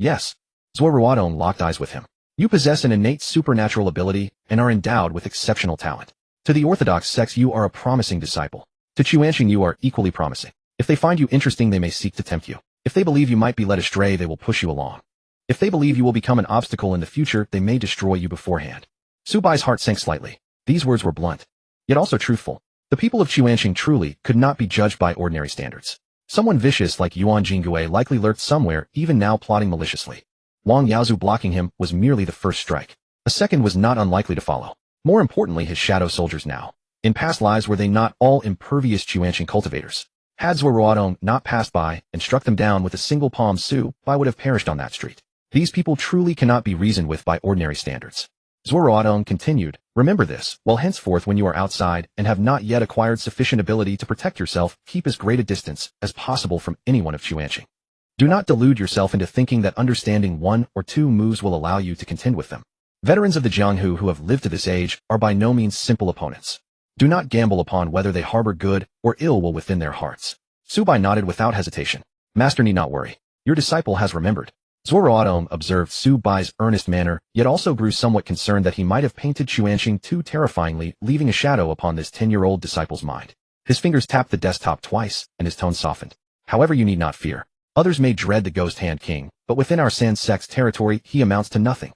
yes. Zuo Ruotong locked eyes with him. You possess an innate supernatural ability and are endowed with exceptional talent. To the orthodox sects you are a promising disciple. To Quansheng you are equally promising. If they find you interesting they may seek to tempt you. If they believe you might be led astray they will push you along. If they believe you will become an obstacle in the future they may destroy you beforehand. Su Bai's heart sank slightly. These words were blunt, yet also truthful. The people of Quansheng truly could not be judged by ordinary standards. Someone vicious like Yuan Jingui likely lurked somewhere, even now plotting maliciously. Wang Yaozu blocking him was merely the first strike. A second was not unlikely to follow. More importantly, his shadow soldiers now. In past lives were they not all impervious Quansheng cultivators? Had Zuo Ruotong not passed by and struck them down with a single palm, Su Bai would have perished on that street. These people truly cannot be reasoned with by ordinary standards. Zuo Ruotong continued, remember this, while henceforth when you are outside and have not yet acquired sufficient ability to protect yourself, keep as great a distance as possible from anyone of Quansheng. Do not delude yourself into thinking that understanding 1 or 2 moves will allow you to contend with them. Veterans of the Jianghu who have lived to this age are by no means simple opponents. Do not gamble upon whether they harbor good or ill will within their hearts. Su Bai nodded without hesitation. Master need not worry. Your disciple has remembered. Zuo Ruotong observed Su Bai's earnest manner, yet also grew somewhat concerned that he might have painted Xuanqing too terrifyingly, leaving a shadow upon this 10-year-old disciple's mind. His fingers tapped the desktop twice, and his tone softened. However, you need not fear. Others may dread the Ghost Hand King, but within our San sect's territory, he amounts to nothing.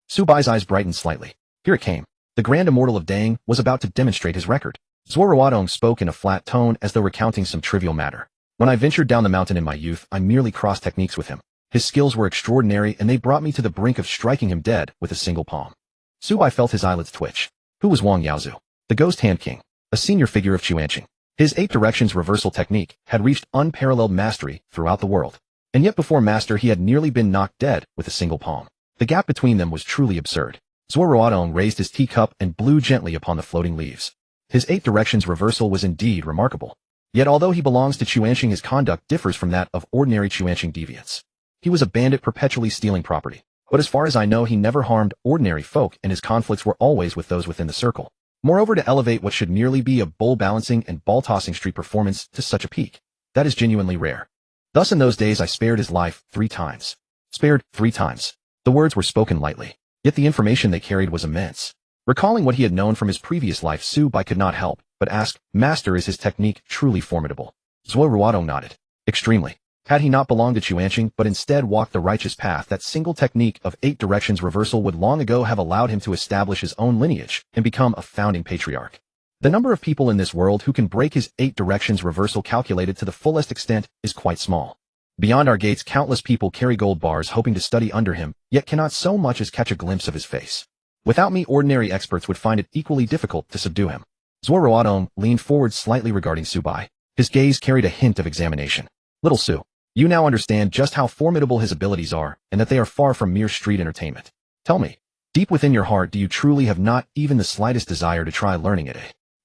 Su Bai's eyes brightened slightly. Here it came. The Grand Immortal of Dang was about to demonstrate his record. Zuo Ruotong spoke in a flat tone as though recounting some trivial matter. When I ventured down the mountain in my youth, I merely crossed techniques with him. His skills were extraordinary, and they brought me to the brink of striking him dead with a single palm. Su Bai felt his eyelids twitch. Who was Wang Yaozu? The Ghost Hand King, a senior figure of Xuanqing. His 8 directions reversal technique had reached unparalleled mastery throughout the world. And yet before master he had nearly been knocked dead with a single palm. The gap between them was truly absurd. Zuo Ruotong raised his teacup and blew gently upon the floating leaves. His 8 directions reversal was indeed remarkable. Yet although he belongs to Xuanqing, his conduct differs from that of ordinary Xuanqing deviants. He was a bandit perpetually stealing property. But as far as I know, he never harmed ordinary folk, and his conflicts were always with those within the circle. Moreover, to elevate what should merely be a bull-balancing and ball-tossing street performance to such a peak, that is genuinely rare. Thus in those days I spared his life 3 times. Spared 3 times. The words were spoken lightly, yet the information they carried was immense. Recalling what he had known from his previous life, Su Bai could not help but ask, Master, is his technique truly formidable? Zuo Ruotong nodded. Extremely. Had he not belonged to Xuanqing but instead walked the righteous path, that single technique of 8 directions reversal would long ago have allowed him to establish his own lineage and become a founding patriarch. The number of people in this world who can break his 8 directions reversal calculated to the fullest extent is quite small. Beyond our gates, countless people carry gold bars hoping to study under him, yet cannot so much as catch a glimpse of his face. Without me, ordinary experts would find it equally difficult to subdue him. Zuo Ruotong leaned forward slightly regarding Su Bai. His gaze carried a hint of examination. Little Su, you now understand just how formidable his abilities are, and that they are far from mere street entertainment. Tell me, deep within your heart, do you truly have not even the slightest desire to try learning it?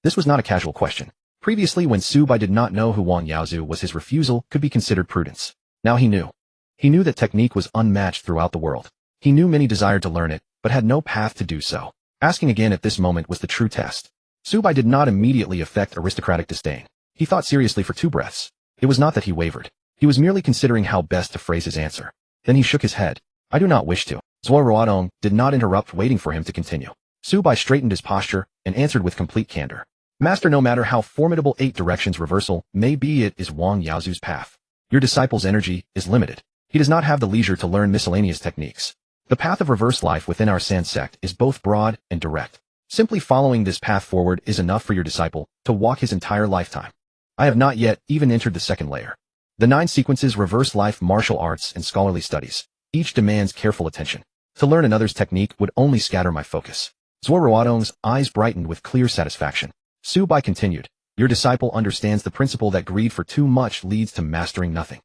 This was not a casual question. Previously, when Su Bai did not know who Wang Yaozu was, his refusal could be considered prudence. Now he knew. He knew that technique was unmatched throughout the world. He knew many desired to learn it, but had no path to do so. Asking again at this moment was the true test. Su Bai did not immediately affect aristocratic disdain. He thought seriously for 2 breaths. It was not that he wavered. He was merely considering how best to phrase his answer. Then he shook his head. I do not wish to. Zuo Ruotong did not interrupt, waiting for him to continue. Su Bai straightened his posture and answered with complete candor. Master, no matter how formidable 8 directions reversal may be, it is Wang Yaozu's path. Your disciple's energy is limited. He does not have the leisure to learn miscellaneous techniques. The path of reverse life within our San sect is both broad and direct. Simply following this path forward is enough for your disciple to walk his entire lifetime. I have not yet even entered the 2nd layer. The 9 sequences reverse life martial arts and scholarly studies. Each demands careful attention. To learn another's technique would only scatter my focus. Zuo Ruotong's eyes brightened with clear satisfaction. Su Bai continued, your disciple understands the principle that greed for too much leads to mastering nothing.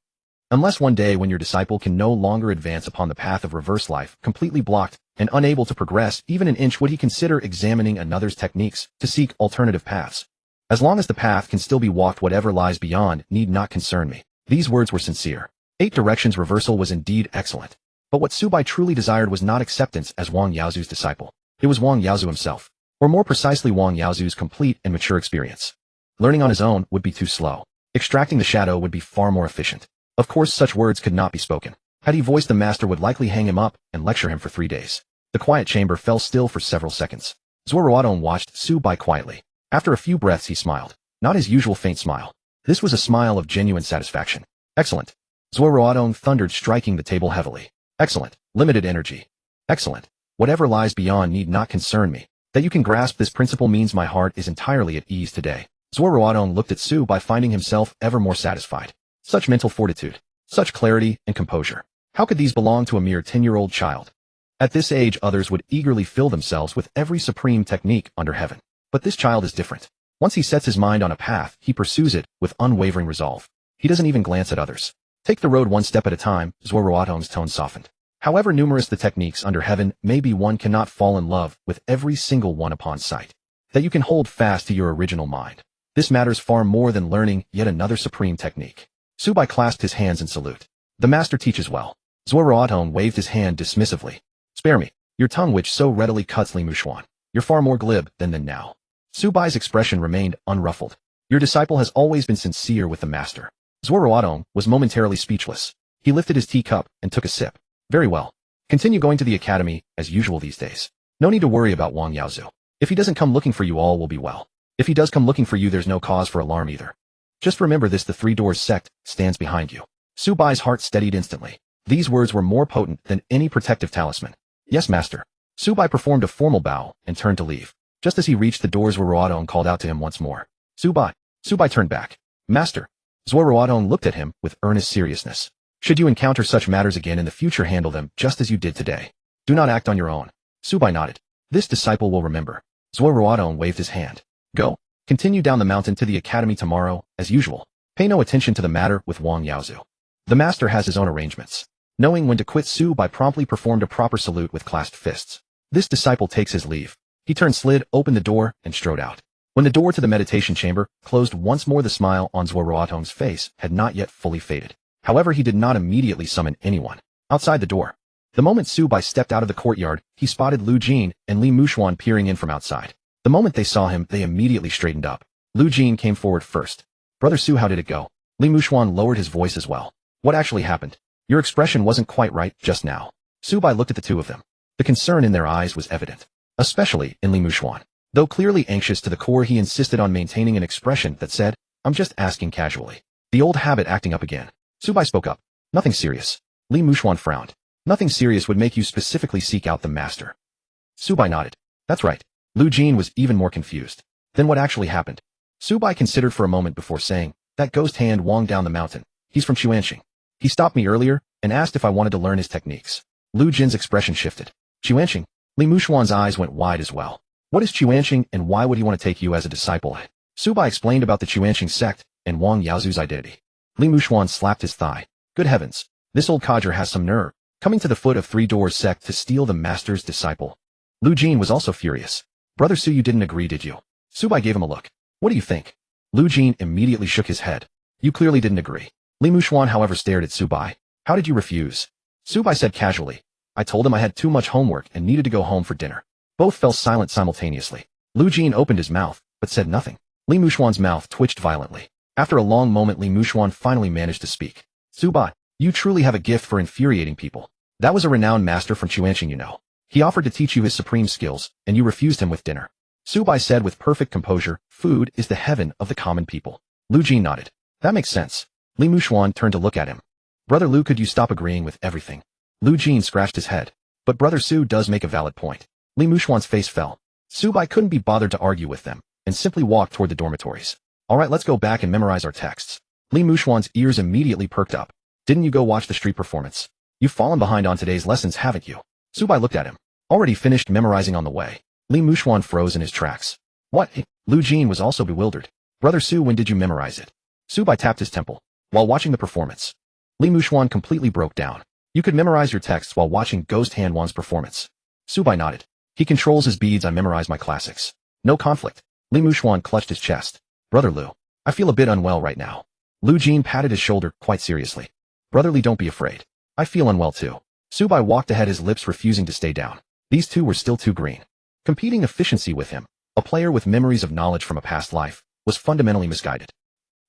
Unless one day when your disciple can no longer advance upon the path of reverse life, completely blocked and unable to progress even an inch, would he consider examining another's techniques to seek alternative paths. As long as the path can still be walked, whatever lies beyond need not concern me. These words were sincere. 8 directions reversal was indeed excellent. But what Su Bai truly desired was not acceptance as Wang Yaozu's disciple. It was Wang Yaozu himself. Or more precisely, Wang Yaozu's complete and mature experience. Learning on his own would be too slow. Extracting the shadow would be far more efficient. Of course, such words could not be spoken. Had he voiced, the master would likely hang him up and lecture him for 3 days. The quiet chamber fell still for several seconds. Zuo Ruotong watched Su Bai quietly. After a few breaths he smiled. Not his usual faint smile. This was a smile of genuine satisfaction. Excellent. Zuo Ruotong thundered, striking the table heavily. Excellent. Limited energy. Excellent. Whatever lies beyond need not concern me. That you can grasp this principle means my heart is entirely at ease today. Zuo Ruotong looked at Su Bai, finding himself ever more satisfied. Such mental fortitude. Such clarity and composure. How could these belong to a mere 10-year-old child? At this age, others would eagerly fill themselves with every supreme technique under heaven. But this child is different. Once he sets his mind on a path, he pursues it with unwavering resolve. He doesn't even glance at others. Take the road one step at a time. Zuo Ruotong's tone softened. However numerous the techniques under heaven may be, one cannot fall in love with every single one upon sight. That you can hold fast to your original mind. This matters far more than learning yet another supreme technique. Su Bai clasped his hands in salute. The master teaches well. Zuo Ruotong waved his hand dismissively. Spare me. Your tongue which so readily cuts Li Muxuan. You're far more glib than now. Su Bai's expression remained unruffled. Your disciple has always been sincere with the master. Zuo Ruotong was momentarily speechless. He lifted his teacup and took a sip. Very well. Continue going to the academy, as usual these days. No need to worry about Wang Yaozu. If he doesn't come looking for you, all will be well. If he does come looking for you, there's no cause for alarm either. Just remember this: the Three Doors sect stands behind you. Su Bai's heart steadied instantly. These words were more potent than any protective talisman. Yes, master. Su Bai performed a formal bow and turned to leave. Just as he reached the door, Zuo Ruotong called out to him once more. Su Bai. Su Bai turned back. Master. Zuo Ruotong looked at him with earnest seriousness. Should you encounter such matters again in the future, handle them just as you did today. Do not act on your own. Su Bai nodded. This disciple will remember. Zuo Ruotong waved his hand. Go. Continue down the mountain to the academy tomorrow, as usual. Pay no attention to the matter with Wang Yaozu. The master has his own arrangements. Knowing when to quit, Su Bai promptly performed a proper salute with clasped fists. This disciple takes his leave. He turned, slid open the door, and strode out. When the door to the meditation chamber closed once more, the smile on Zuo Ruotong's face had not yet fully faded. However, he did not immediately summon anyone. Outside the door, the moment Su Bai stepped out of the courtyard, he spotted Lu Jin and Li Muxuan peering in from outside. The moment they saw him, they immediately straightened up. Lu Jin came forward first. Brother Su, how did it go? Li Muxuan lowered his voice as well. What actually happened? Your expression wasn't quite right just now. Su Bai looked at the two of them. The concern in their eyes was evident, especially in Li Muxuan. Though clearly anxious to the core, he insisted on maintaining an expression that said, I'm just asking casually. The old habit acting up again. Su Bai spoke up. Nothing serious. Li Muxuan frowned. Nothing serious would make you specifically seek out the master. Su Bai nodded. That's right. Lu Jin was even more confused. Then what actually happened? Su Bai considered for a moment before saying, that ghost hand Wang down the mountain. He's from Xuanxing. He stopped me earlier and asked if I wanted to learn his techniques. Lu Jin's expression shifted. Xuanxing? Li Muxuan's eyes went wide as well. What is Xuanxing and why would he want to take you as a disciple? Su Bai explained about the Xuanxing sect and Wang Yaozu's identity. Li Muxuan slapped his thigh. Good heavens, this old codger has some nerve, coming to the foot of Three Doors sect to steal the master's disciple. Lu Jin was also furious. Brother Su, you didn't agree, did you? Su Bai gave him a look. What do you think? Lu Jin immediately shook his head. You clearly didn't agree. Li Muxuan, however, stared at Su Bai. How did you refuse? Su Bai said casually. I told him I had too much homework and needed to go home for dinner. Both fell silent simultaneously. Lu Jin opened his mouth, but said nothing. Li Muxuan's mouth twitched violently. After a long moment, Li Muxuan finally managed to speak. Su Bai, you truly have a gift for infuriating people. That was a renowned master from Xuanxing, you know. He offered to teach you his supreme skills, and you refused him with dinner. Su Bai said with perfect composure, food is the heaven of the common people. Lu Jin nodded. That makes sense. Li Muxuan turned to look at him. Brother Lu, could you stop agreeing with everything? Lu Jin scratched his head. But Brother Su does make a valid point. Li Muxuan's face fell. Su Bai couldn't be bothered to argue with them, and simply walked toward the dormitories. Alright, let's go back and memorize our texts. Li Muxuan's ears immediately perked up. Didn't you go watch the street performance? You've fallen behind on today's lessons, haven't you? Su Bai looked at him. Already finished memorizing on the way. Li Muxuan froze in his tracks. What? Lu Jin was also bewildered. Brother Su, when did you memorize it? Su Bai tapped his temple. While watching the performance. Li Muxuan completely broke down. You could memorize your texts while watching Ghost Han Wan's performance. Su Bai nodded. He controls his beads, I memorize my classics. No conflict. Li Muxuan clutched his chest. Brother Lu, I feel a bit unwell right now. Lu Jin patted his shoulder quite seriously. Brother Li, don't be afraid. I feel unwell too. Su Bai walked ahead, his lips refusing to stay down. These two were still too green. Competing efficiency with him, a player with memories of knowledge from a past life, was fundamentally misguided.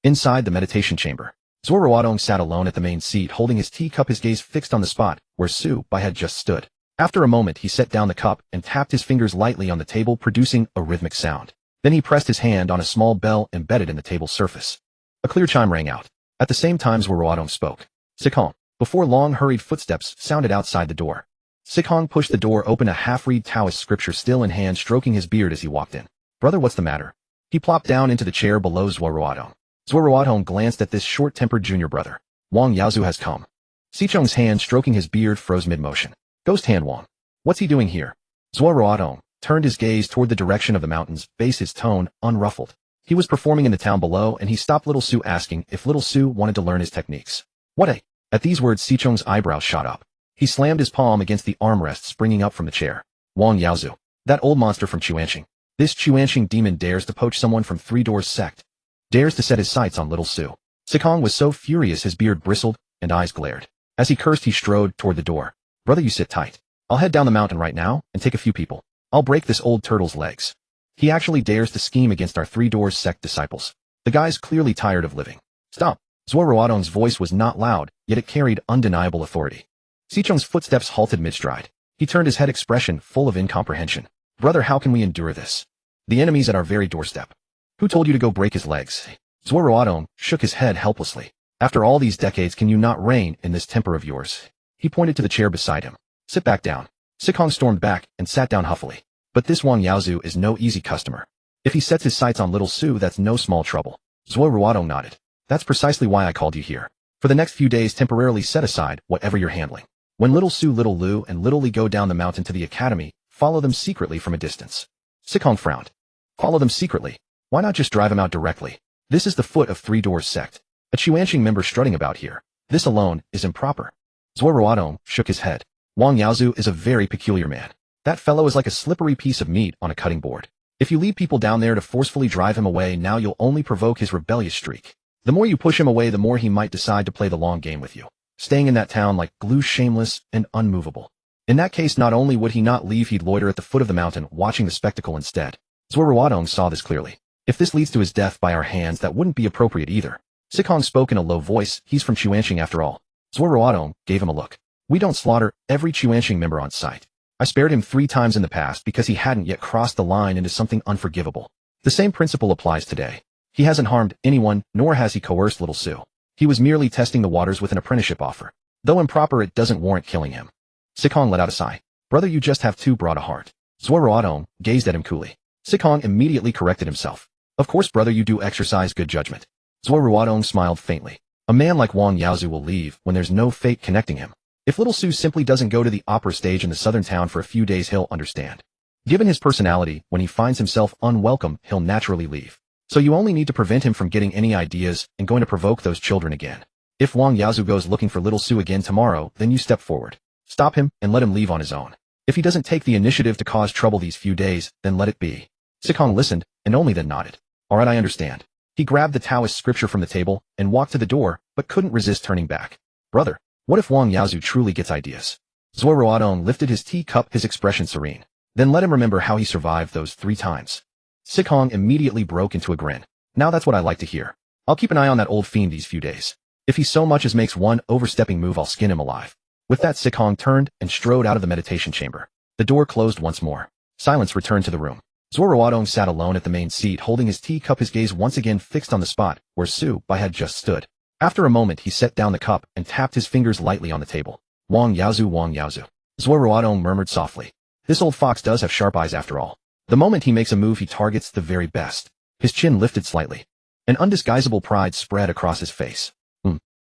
Inside the meditation chamber, Zuo Ruotong sat alone at the main seat, holding his teacup, his gaze fixed on the spot where Su Bai had just stood. After a moment, he set down the cup and tapped his fingers lightly on the table, producing a rhythmic sound. Then he pressed his hand on a small bell embedded in the table's surface. A clear chime rang out. At the same time, Zuo Ruotong spoke. Sikhong. Before long, hurried footsteps sounded outside the door. Sikhong pushed the door open, a half-read Taoist scripture still in hand, stroking his beard as he walked in. Brother, what's the matter? He plopped down into the chair below Zuo Ruotong. Zuo Ruotong glanced at this short-tempered junior brother. Wang Yaozu has come. Sichong's hand stroking his beard froze mid-motion. Ghost Han Wang. What's he doing here? Zuo Ruotong turned his gaze toward the direction of the mountains, base, his tone unruffled. He was performing in the town below, and he stopped little Su, asking if little Su wanted to learn his techniques. What a... At these words, Sichong's eyebrows shot up. He slammed his palm against the armrest, springing up from the chair. Wang Yaozu. That old monster from Xuanxing. This Xuanxing demon dares to poach someone from Three Doors sect. Dares to set his sights on little Su. Sikhong was so furious his beard bristled and eyes glared. As he cursed, he strode toward the door. Brother, you sit tight. I'll head down the mountain right now and take a few people. I'll break this old turtle's legs. He actually dares to scheme against our Three Doors sect disciples. The guy's clearly tired of living. Stop. Zuo Ruotong's voice was not loud, yet it carried undeniable authority. Xicheng's footsteps halted mid-stride. He turned his head, expression full of incomprehension. Brother, how can we endure this? The enemy's at our very doorstep. Who told you to go break his legs? Zuo Ruotong shook his head helplessly. After all these decades, can you not reign in this temper of yours? He pointed to the chair beside him. Sit back down. Xing stormed back and sat down huffily. But this Wang Yaozu is no easy customer. If he sets his sights on little Su, that's no small trouble. Zuo Ruotong nodded. That's precisely why I called you here. For the next few days, temporarily set aside whatever you're handling. When little Su, little Lu, and little Li go down the mountain to the academy, follow them secretly from a distance. Xing frowned. Follow them secretly? Why not just drive them out directly? This is the foot of Three Doors sect. A Chuanxing member strutting about here. This alone is improper. Zuo Ruotong shook his head. Wang Yaozu is a very peculiar man. That fellow is like a slippery piece of meat on a cutting board. If you lead people down there to forcefully drive him away, now you'll only provoke his rebellious streak. The more you push him away, the more he might decide to play the long game with you, staying in that town like glue, shameless and unmovable. In that case, not only would he not leave, he'd loiter at the foot of the mountain, watching the spectacle instead. Zuo Ruotong saw this clearly. If this leads to his death by our hands, that wouldn't be appropriate either. Xing spoke in a low voice. He's from Chuanxing after all. Zuo Ruotong gave him a look. We don't slaughter every Chuanxing member on sight. I spared him 3 times in the past because he hadn't yet crossed the line into something unforgivable. The same principle applies today. He hasn't harmed anyone, nor has he coerced little Su. He was merely testing the waters with an apprenticeship offer. Though improper, it doesn't warrant killing him. Xing let out a sigh. Brother, you just have too broad a heart. Zuo Ruotong gazed at him coolly. Xing immediately corrected himself. Of course, brother, you do exercise good judgment. Zuo Ruotong smiled faintly. A man like Wang Yaozu will leave when there's no fate connecting him. If little Su simply doesn't go to the opera stage in the southern town for a few days, he'll understand. Given his personality, when he finds himself unwelcome, he'll naturally leave. So you only need to prevent him from getting any ideas and going to provoke those children again. If Wang Yaozu goes looking for little Su again tomorrow, then you step forward. Stop him and let him leave on his own. If he doesn't take the initiative to cause trouble these few days, then let it be. Xing listened and only then nodded. All right, I understand. He grabbed the Taoist scripture from the table and walked to the door, but couldn't resist turning back. Brother, what if Wang Yaozu truly gets ideas? Zuo Ruotong lifted his teacup, his expression serene. Then let him remember how he survived those 3 times. Xing immediately broke into a grin. Now that's what I like to hear. I'll keep an eye on that old fiend these few days. If he so much as makes one overstepping move, I'll skin him alive. With that, Xing turned and strode out of the meditation chamber. The door closed once more. Silence returned to the room. Zuo Ruotong sat alone at the main seat, holding his teacup, his gaze once again fixed on the spot where Su Bai had just stood. After a moment, he set down the cup and tapped his fingers lightly on the table. Wang Yaozu, Wang Yaozu. Zuo Ruotong murmured softly. This old fox does have sharp eyes after all. The moment he makes a move, he targets the very best. His chin lifted slightly. An undisguisable pride spread across his face.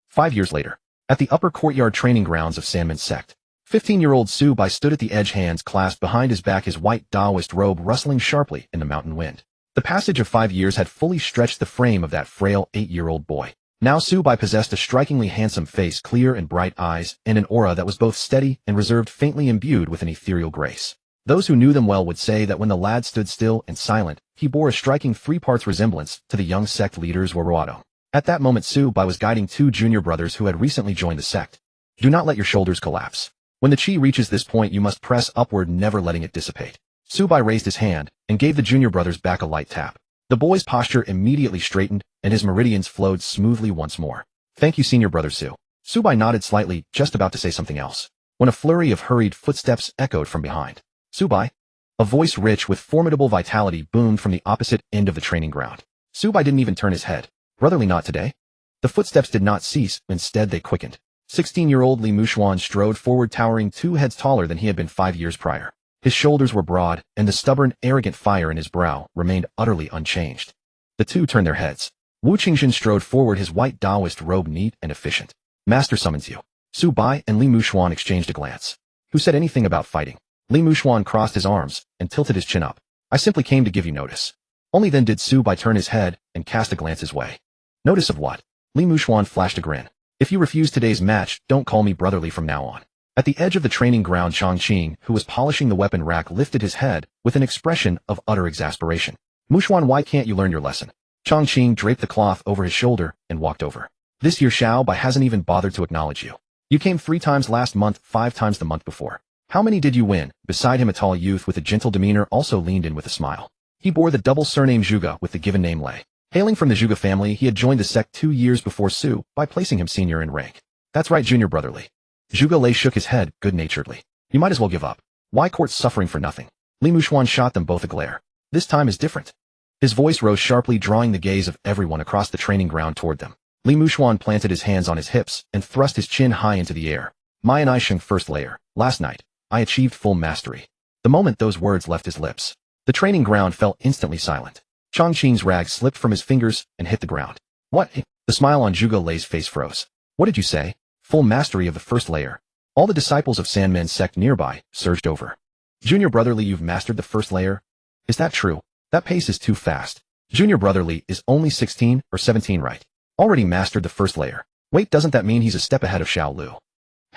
5 years later, at the upper courtyard training grounds of Sanmin sect, 15-year-old Su Bai stood at the edge, hands clasped behind his back, his white Taoist robe rustling sharply in the mountain wind. The passage of 5 years had fully stretched the frame of that frail 8-year-old boy. Now Su Bai possessed a strikingly handsome face, clear and bright eyes, and an aura that was both steady and reserved, faintly imbued with an ethereal grace. Those who knew them well would say that when the lad stood still and silent, he bore a striking 3-parts resemblance to the young sect leader Zuo Ruotong. At that moment, Su Bai was guiding 2 junior brothers who had recently joined the sect. Do not let your shoulders collapse. When the chi reaches this point, you must press upward, never letting it dissipate. Su Bai raised his hand and gave the junior brothers back a light tap. The boy's posture immediately straightened, and his meridians flowed smoothly once more. Thank you, senior brother Su. Su Bai nodded slightly, just about to say something else, when a flurry of hurried footsteps echoed from behind. Su Bai? A voice rich with formidable vitality boomed from the opposite end of the training ground. Su Bai didn't even turn his head. Brotherly, not today. The footsteps did not cease, instead they quickened. 16-year-old Li Mushuan strode forward, towering 2 heads taller than he had been 5 years prior. His shoulders were broad, and the stubborn, arrogant fire in his brow remained utterly unchanged. The 2 turned their heads. Wu Gensheng strode forward, his white Taoist robe neat and efficient. Master summons you. Su Bai and Li Mushuan exchanged a glance. Who said anything about fighting? Li Mushuan crossed his arms and tilted his chin up. I simply came to give you notice. Only then did Su Bai turn his head and cast a glance his way. Notice of what? Li Mushuan flashed a grin. If you refuse today's match, don't call me brotherly from now on. At the edge of the training ground, Chang Qing, who was polishing the weapon rack, lifted his head with an expression of utter exasperation. Mushuan, why can't you learn your lesson? Chang Qing draped the cloth over his shoulder and walked over. This year Xiao Bai hasn't even bothered to acknowledge you. You came 3 times last month, 5 times the month before. How many did you win? Beside him, a tall youth with a gentle demeanor also leaned in with a smile. He bore the double surname Zhuge with the given name Lei. Hailing from the Zhuge family, he had joined the sect 2 years before Su by placing him senior in rank. That's right, junior brotherly. Zhuge Lei shook his head good-naturedly. You might as well give up. Why court suffering for nothing? Li Muxuan shot them both a glare. This time is different. His voice rose sharply, drawing the gaze of everyone across the training ground toward them. Li Muxuan planted his hands on his hips and thrust his chin high into the air. My Innate Sheng first layer. Last night, I achieved full mastery. The moment those words left his lips, the training ground fell instantly silent. Chongqing's rag slipped from his fingers and hit the ground. What? The smile on Zhuge Lei's face froze. What did you say? Full mastery of the first layer. All the disciples of Sandman's sect nearby surged over. Junior Brother Li, you've mastered the first layer? Is that true? That pace is too fast. Junior Brother Li is only 16 or 17, right? Already mastered the first layer. Wait, doesn't that mean he's a step ahead of Xiao Lu?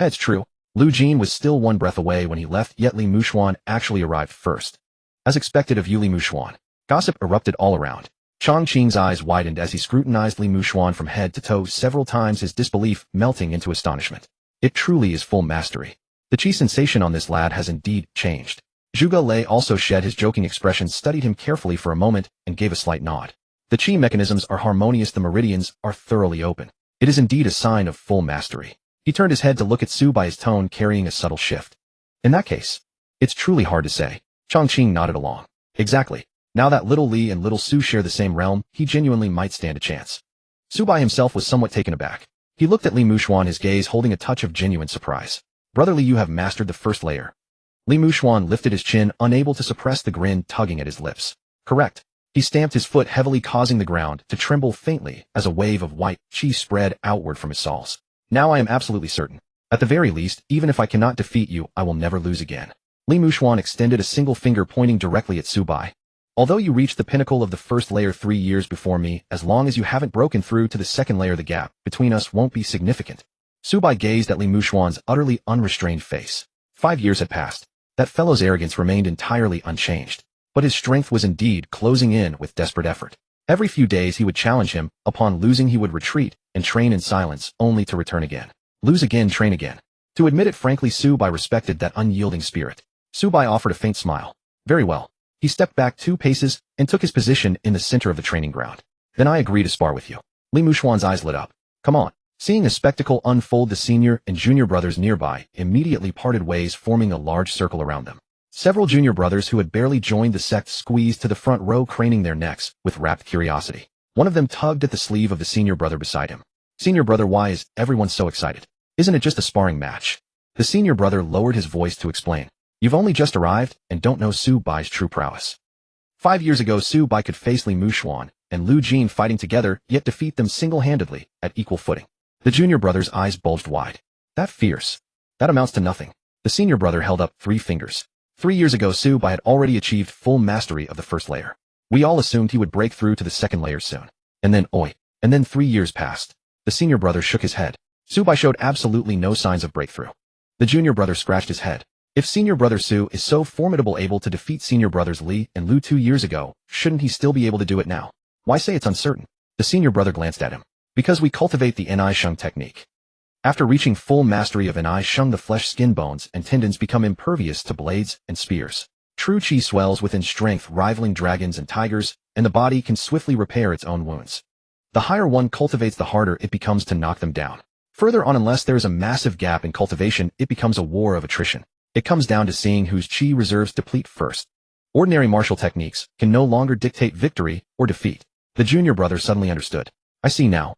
It's true. Lu Jin was still one breath away when he left, yet Li Muxuan actually arrived first. As expected of you, Li Muxuan. Gossip erupted all around. Chongqing's eyes widened as he scrutinized Li Muxuan from head to toe several times, his disbelief melting into astonishment. It truly is full mastery. The chi sensation on this lad has indeed changed. Zhuge Lei also shed his joking expression, studied him carefully for a moment, and gave a slight nod. The chi mechanisms are harmonious, the meridians are thoroughly open. It is indeed a sign of full mastery. He turned his head to look at Su, by his tone carrying a subtle shift. In that case, it's truly hard to say. Chongqing nodded along. Exactly. Now that little Li and little Su share the same realm, he genuinely might stand a chance. Su by himself was somewhat taken aback. He looked at Li Muxuan, his gaze holding a touch of genuine surprise. Brother Li, you have mastered the first layer. Li Muxuan lifted his chin, unable to suppress the grin tugging at his lips. Correct. He stamped his foot heavily, causing the ground to tremble faintly as a wave of white chi spread outward from his soles. Now I am absolutely certain. At the very least, even if I cannot defeat you, I will never lose again. Li Muxuan extended a single finger pointing directly at Su Bai. Although you reached the pinnacle of the first layer 3 years before me, as long as you haven't broken through to the second layer, the gap between us won't be significant. Su Bai gazed at Li Muxuan's utterly unrestrained face. 5 years had passed. That fellow's arrogance remained entirely unchanged. But his strength was indeed closing in with desperate effort. Every few days he would challenge him, upon losing he would retreat and train in silence, only to return again. Lose again, train again. To admit it frankly, Su Bai respected that unyielding spirit. Su Bai offered a faint smile. Very well. He stepped back 2 paces and took his position in the center of the training ground. Then I agree to spar with you. Li Muxuan's eyes lit up. Come on. Seeing a spectacle unfold, the senior and junior brothers nearby immediately parted ways, forming a large circle around them. Several junior brothers who had barely joined the sect squeezed to the front row, craning their necks with rapt curiosity. One of them tugged at the sleeve of the senior brother beside him. Senior brother, why is everyone so excited? Isn't it just a sparring match? The senior brother lowered his voice to explain. You've only just arrived and don't know Su Bai's true prowess. 5 years ago, Su Bai could face Li Muxuan and Lu Jin fighting together, yet defeat them single-handedly at equal footing. The junior brother's eyes bulged wide. That fierce. That amounts to nothing. The senior brother held up 3 fingers. 3 years ago, Su Bai had already achieved full mastery of the first layer. We all assumed he would break through to the second layer soon. And then 3 years passed. The senior brother shook his head. Su Bai showed absolutely no signs of breakthrough. The junior brother scratched his head. If senior brother Su is so formidable, able to defeat senior brothers Li and Lu 2 years ago, shouldn't he still be able to do it now? Why say it's uncertain? The senior brother glanced at him. Because we cultivate the Innate Sheng technique. After reaching full mastery of Innate Sheng, the flesh, skin, bones, and tendons become impervious to blades and spears. True chi swells within strength, rivaling dragons and tigers, and the body can swiftly repair its own wounds. The higher one cultivates, the harder it becomes to knock them down. Further on, unless there is a massive gap in cultivation, it becomes a war of attrition. It comes down to seeing whose chi reserves deplete first. Ordinary martial techniques can no longer dictate victory or defeat. The junior brother suddenly understood. I see now.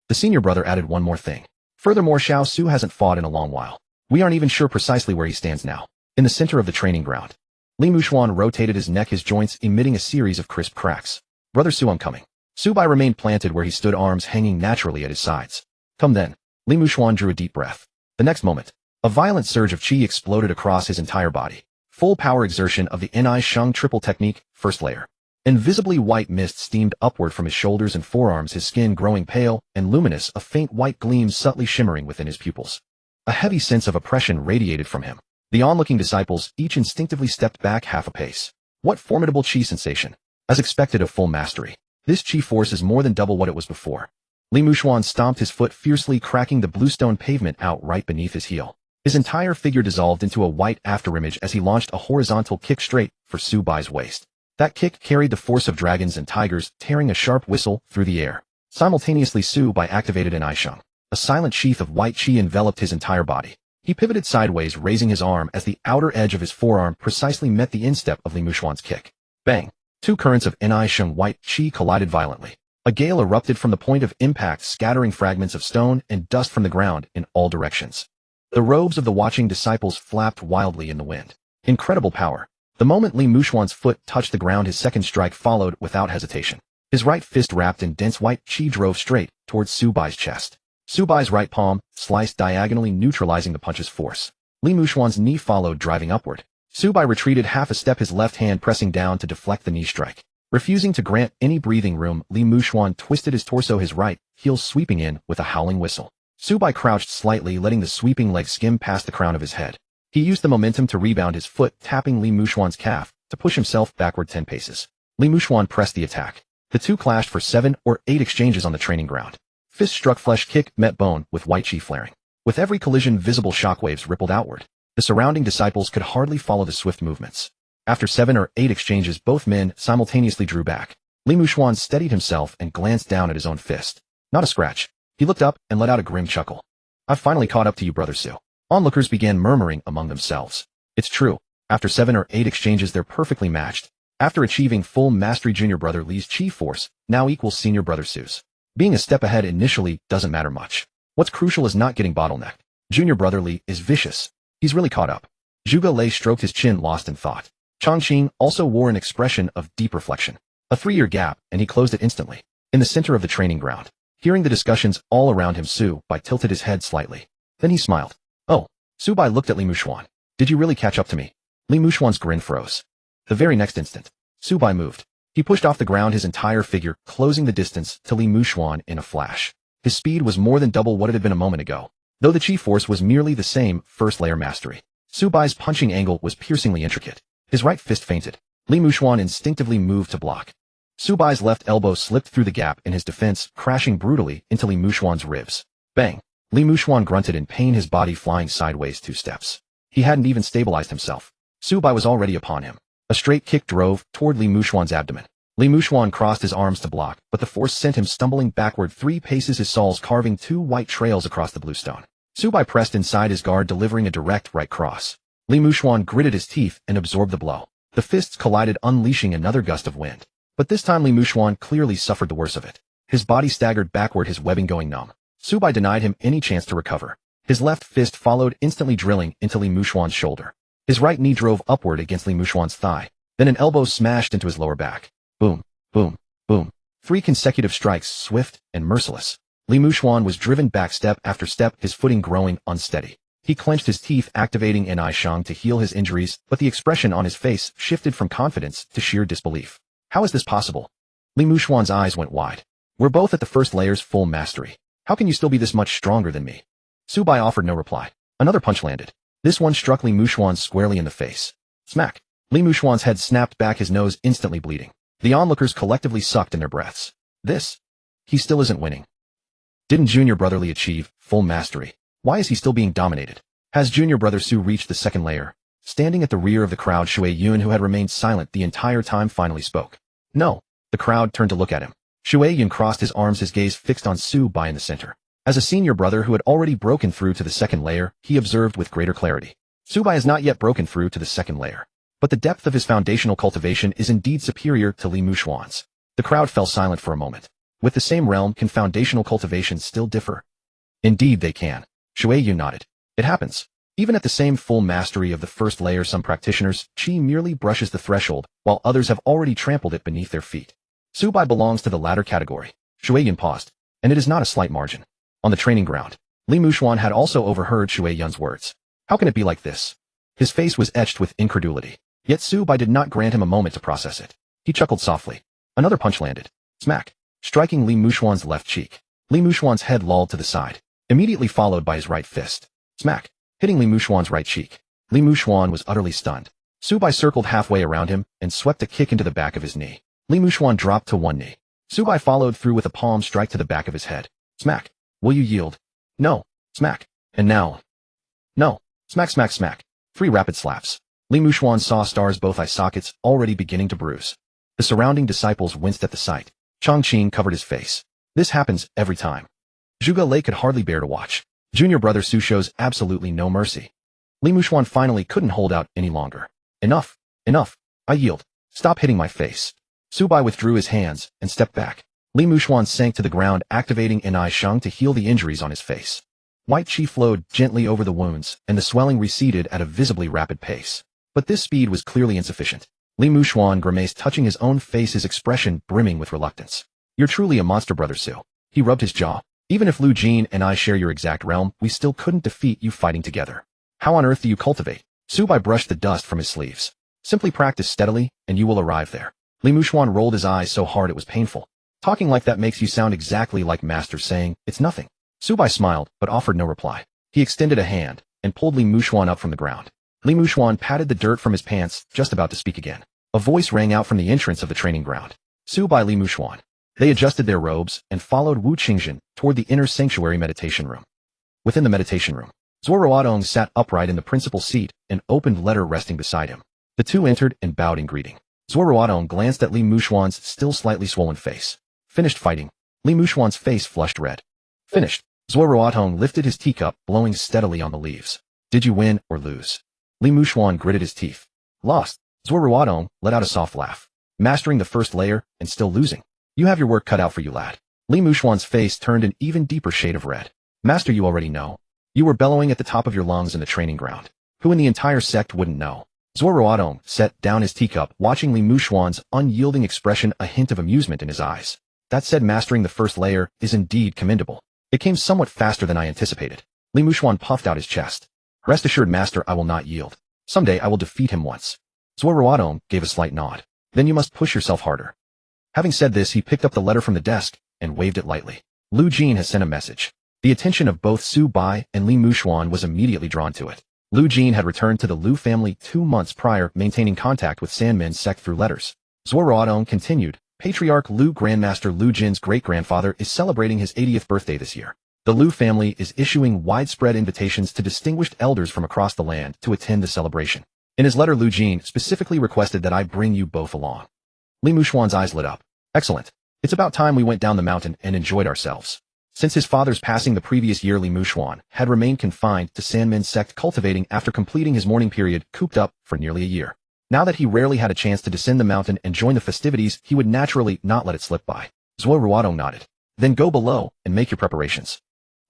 The senior brother added one more thing. Furthermore, Xiao Su hasn't fought in a long while. We aren't even sure precisely where he stands now. In the center of the training ground. Li Muxuan rotated his neck, his joints emitting a series of crisp cracks. Brother Su, I'm coming. Su Bai remained planted where he stood, arms hanging naturally at his sides. Come then. Li Muxuan drew a deep breath. The next moment, a violent surge of chi exploded across his entire body. Full power exertion of the Innate Sheng triple technique, first layer. Invisibly white mist steamed upward from his shoulders and forearms, his skin growing pale and luminous, a faint white gleam subtly shimmering within his pupils. A heavy sense of oppression radiated from him. The onlooking disciples each instinctively stepped back half a pace. What formidable chi sensation! As expected of full mastery, this chi force is more than double what it was before. Li Muxuan stomped his foot fiercely, cracking the bluestone pavement out right beneath his heel. His entire figure dissolved into a white afterimage as he launched a horizontal kick straight for Su Bai's waist. That kick carried the force of dragons and tigers, tearing a sharp whistle through the air. Simultaneously, Su Bai activated Innate Sheng. A silent sheath of white chi enveloped his entire body. He pivoted sideways, raising his arm as the outer edge of his forearm precisely met the instep of Li Mushuan's kick. Bang! Two currents of Innate white qi collided violently. A gale erupted from the point of impact, scattering fragments of stone and dust from the ground in all directions. The robes of the watching disciples flapped wildly in the wind. Incredible power. The moment Li Mushuan's foot touched the ground, his second strike followed without hesitation. His right fist, wrapped in dense white qi, drove straight towards Su Bai's chest. Su Bai's right palm sliced diagonally, neutralizing the punch's force. Li Mushuan's knee followed, driving upward. Su Bai retreated half a step, his left hand pressing down to deflect the knee strike. Refusing to grant any breathing room, Li Mushuan twisted his torso, his right heel sweeping in with a howling whistle. Su Bai crouched slightly, letting the sweeping leg skim past the crown of his head. He used the momentum to rebound his foot, tapping Li Mushuan's calf to push himself backward 10 paces. Li Mushuan pressed the attack. The two clashed for 7 or 8 exchanges on the training ground. Fist struck flesh, kick met bone, with white qi flaring. With every collision, visible shockwaves rippled outward. The surrounding disciples could hardly follow the swift movements. After 7 or 8 exchanges, both men simultaneously drew back. Li Mushuan steadied himself and glanced down at his own fist. Not a scratch. He looked up and let out a grim chuckle. I've finally caught up to you, Brother Su. Onlookers began murmuring among themselves. It's true. After 7 or 8 exchanges, they're perfectly matched. After achieving full mastery, Junior Brother Li's chi force now equals Senior Brother Su's. Being a step ahead initially doesn't matter much. What's crucial is not getting bottlenecked. Junior Brother Li is vicious. He's really caught up. Zhuge Lei stroked his chin, lost in thought. Chongqing also wore an expression of deep reflection. A 3-year gap, and he closed it instantly. In the center of the training ground, hearing the discussions all around him, Su Bai tilted his head slightly. Then he smiled. Oh. Su Bai looked at Li Mushuan. Did you really catch up to me? Li Mushuan's grin froze. The very next instant, Su Bai moved. He pushed off the ground, his entire figure closing the distance to Li Mushuan in a flash. His speed was more than double what it had been a moment ago. Though the chi force was merely the same, first layer mastery. Su Bai's punching angle was piercingly intricate. His right fist feinted. Li Mushuan instinctively moved to block. Su Bai's left elbow slipped through the gap in his defense, crashing brutally into Li Mushuan's ribs. Bang! Li Mushuan grunted in pain, his body flying sideways 2 steps. He hadn't even stabilized himself. Su Bai was already upon him. A straight kick drove toward Li Mushuan's abdomen. Li Mushuan crossed his arms to block, but the force sent him stumbling backward 3 paces, his soles carving 2 white trails across the blue stone. Su Bai pressed inside his guard, delivering a direct right cross. Li Mushuan gritted his teeth and absorbed the blow. The fists collided, unleashing another gust of wind. But this time Li Mushuan clearly suffered the worst of it. His body staggered backward, his webbing going numb. Su Bai denied him any chance to recover. His left fist followed, instantly drilling into Li Mushuan's shoulder. His right knee drove upward against Li Mushuan's thigh. Then an elbow smashed into his lower back. Boom, boom, boom. 3 consecutive strikes, swift and merciless. Li Mushuan was driven back step after step, his footing growing unsteady. He clenched his teeth, activating Innate to heal his injuries, but the expression on his face shifted from confidence to sheer disbelief. How is this possible? Li Mushuan's eyes went wide. We're both at the first layer's full mastery. How can you still be this much stronger than me? Su Bai offered no reply. Another punch landed. This one struck Li Mushuan squarely in the face. Smack! Li Mushuan's head snapped back, his nose instantly bleeding. The onlookers collectively sucked in their breaths. He still isn't winning. Didn't Junior Brother Li achieve full mastery? Why is he still being dominated? Has Junior Brother Su reached the second layer? Standing at the rear of the crowd, Shui Yun, who had remained silent the entire time, finally spoke. No. The crowd turned to look at him. Shui Yun crossed his arms, his gaze fixed on Su Bai in the center. As a senior brother who had already broken through to the second layer, he observed with greater clarity. Su Bai has not yet broken through to the second layer. But the depth of his foundational cultivation is indeed superior to Li Mushuan's. The crowd fell silent for a moment. With the same realm, can foundational cultivation still differ? Indeed they can. Shui Yun nodded. It happens. Even at the same full mastery of the first layer, some practitioners' chi merely brushes the threshold, while others have already trampled it beneath their feet. Su Bai belongs to the latter category. Shui Yun paused. And it is not a slight margin. On the training ground, Li Mushuan had also overheard Shui Yun's words. How can it be like this? His face was etched with incredulity. Yet Su Bai did not grant him a moment to process it. He chuckled softly. Another punch landed. Smack! Striking Li Mushuan's left cheek. Li Mushuan's head lolled to the side, immediately followed by his right fist. Smack! Hitting Li Mushuan's right cheek. Li Mushuan was utterly stunned. Su Bai circled halfway around him and swept a kick into the back of his knee. Li Mushuan dropped to one knee. Su Bai followed through with a palm strike to the back of his head. Smack! Will you yield? No. Smack! And now. No. Smack, smack, smack. 3 rapid slaps. Li Mushuan saw stars, both eye sockets already beginning to bruise. The surrounding disciples winced at the sight. Chongqing covered his face. This happens every time. Zhuge Lei could hardly bear to watch. Junior brother Su shows absolutely no mercy. Li Muxuan finally couldn't hold out any longer. Enough. Enough. I yield. Stop hitting my face. Su Bai withdrew his hands and stepped back. Li Muxuan sank to the ground, activating Innate Sheng to heal the injuries on his face. White qi flowed gently over the wounds, and the swelling receded at a visibly rapid pace. But this speed was clearly insufficient. Li Muxuan grimaced, touching his own face, his expression brimming with reluctance. You're truly a monster, brother Su. He rubbed his jaw. Even if Lu Jin and I share your exact realm, we still couldn't defeat you fighting together. How on earth do you cultivate? Su Bai brushed the dust from his sleeves. Simply practice steadily, and you will arrive there. Li Muxuan rolled his eyes so hard it was painful. Talking like that makes you sound exactly like Master saying, it's nothing. Su Bai smiled, but offered no reply. He extended a hand, and pulled Li Muxuan up from the ground. Li Muxuan patted the dirt from his pants, just about to speak again. A voice rang out from the entrance of the training ground. Su Bai, Li Muxuan. They adjusted their robes, and followed Wu Gensheng toward the inner sanctuary meditation room. Within the meditation room, Zuo Ruotong sat upright in the principal seat, an opened letter resting beside him. The two entered and bowed in greeting. Zuo Ruotong glanced at Li Muxuan's still slightly swollen face. Finished fighting. Li Muxuan's face flushed red. Finished. Zuo Ruotong lifted his teacup, blowing steadily on the leaves. Did you win or lose? Li Muxuan gritted his teeth. Lost. Zuo Ruotong let out a soft laugh. Mastering the first layer, and still losing. You have your work cut out for you, lad. Li Muxuan's face turned an even deeper shade of red. Master, you already know. You were bellowing at the top of your lungs in the training ground. Who in the entire sect wouldn't know? Zuo Ruotong set down his teacup, watching Li Muxuan's unyielding expression, a hint of amusement in his eyes. That said, mastering the first layer is indeed commendable. It came somewhat faster than I anticipated. Li Muxuan puffed out his chest. Rest assured, master, I will not yield. Someday I will defeat him once. Zuo Ruotong gave a slight nod. Then you must push yourself harder. Having said this, he picked up the letter from the desk and waved it lightly. Lu Jin has sent a message. The attention of both Su Bai and Li Muxuan was immediately drawn to it. Lu Jin had returned to the Lu family 2 months prior, maintaining contact with Sandman's sect through letters. Zuo Ruotong continued. Patriarch Lu Grandmaster Lu Jin's great-grandfather is celebrating his 80th birthday this year. The Lu family is issuing widespread invitations to distinguished elders from across the land to attend the celebration. In his letter, Lu Jin specifically requested that I bring you both along. Li Muxuan's eyes lit up. Excellent. It's about time we went down the mountain and enjoyed ourselves. Since his father's passing the previous year, Li Muxuan had remained confined to Sandman's sect, cultivating after completing his mourning period, cooped up for nearly a year. Now that he rarely had a chance to descend the mountain and join the festivities, he would naturally not let it slip by. Zuo Ruotong nodded. Then go below and make your preparations.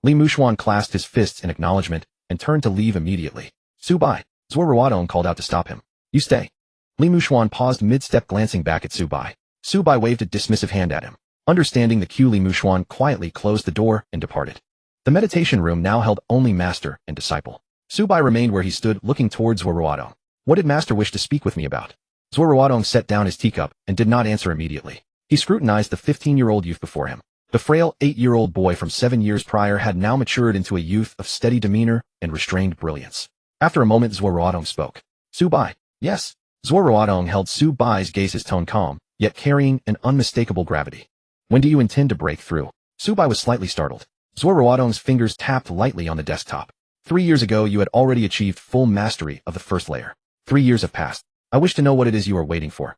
Li Muxuan clasped his fists in acknowledgement and turned to leave immediately. Su Bai. Zuo Ruotong called out to stop him. You stay. Li Muxuan paused mid-step, glancing back at Su Bai. Su Bai waved a dismissive hand at him. Understanding the cue, Li Muxuan quietly closed the door and departed. The meditation room now held only master and disciple. Su Bai remained where he stood, looking towards Zuo Ruotong. What did master wish to speak with me about? Zuo Ruotong set down his teacup and did not answer immediately. He scrutinized the 15-year-old youth before him. The frail 8-year-old boy from 7 years prior had now matured into a youth of steady demeanor and restrained brilliance. After a moment, Zuo Ruotong spoke. Su Bai. Yes. Zuo Ruotong held Su Bai's gaze, his tone calm, yet carrying an unmistakable gravity. When do you intend to break through? Su Bai was slightly startled. Zuo Ruotong's fingers tapped lightly on the desktop. 3 years ago, you had already achieved full mastery of the first layer. 3 years have passed. I wish to know what it is you are waiting for.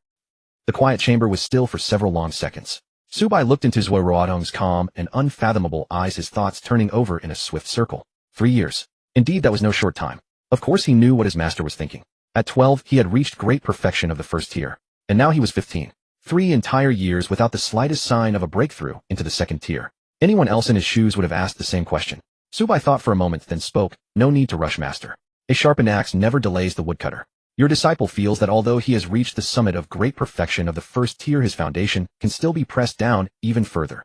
The quiet chamber was still for several long seconds. Su Bai looked into Zuo Ruotong's calm and unfathomable eyes, his thoughts turning over in a swift circle. 3 years. Indeed, that was no short time. Of course he knew what his master was thinking. At 12, he had reached great perfection of the first tier. And now he was 15. 3 entire years without the slightest sign of a breakthrough into the second tier. Anyone else in his shoes would have asked the same question. Su Bai thought for a moment, then spoke. No need to rush, master. A sharpened axe never delays the woodcutter. Your disciple feels that although he has reached the summit of great perfection of the first tier, his foundation can still be pressed down even further.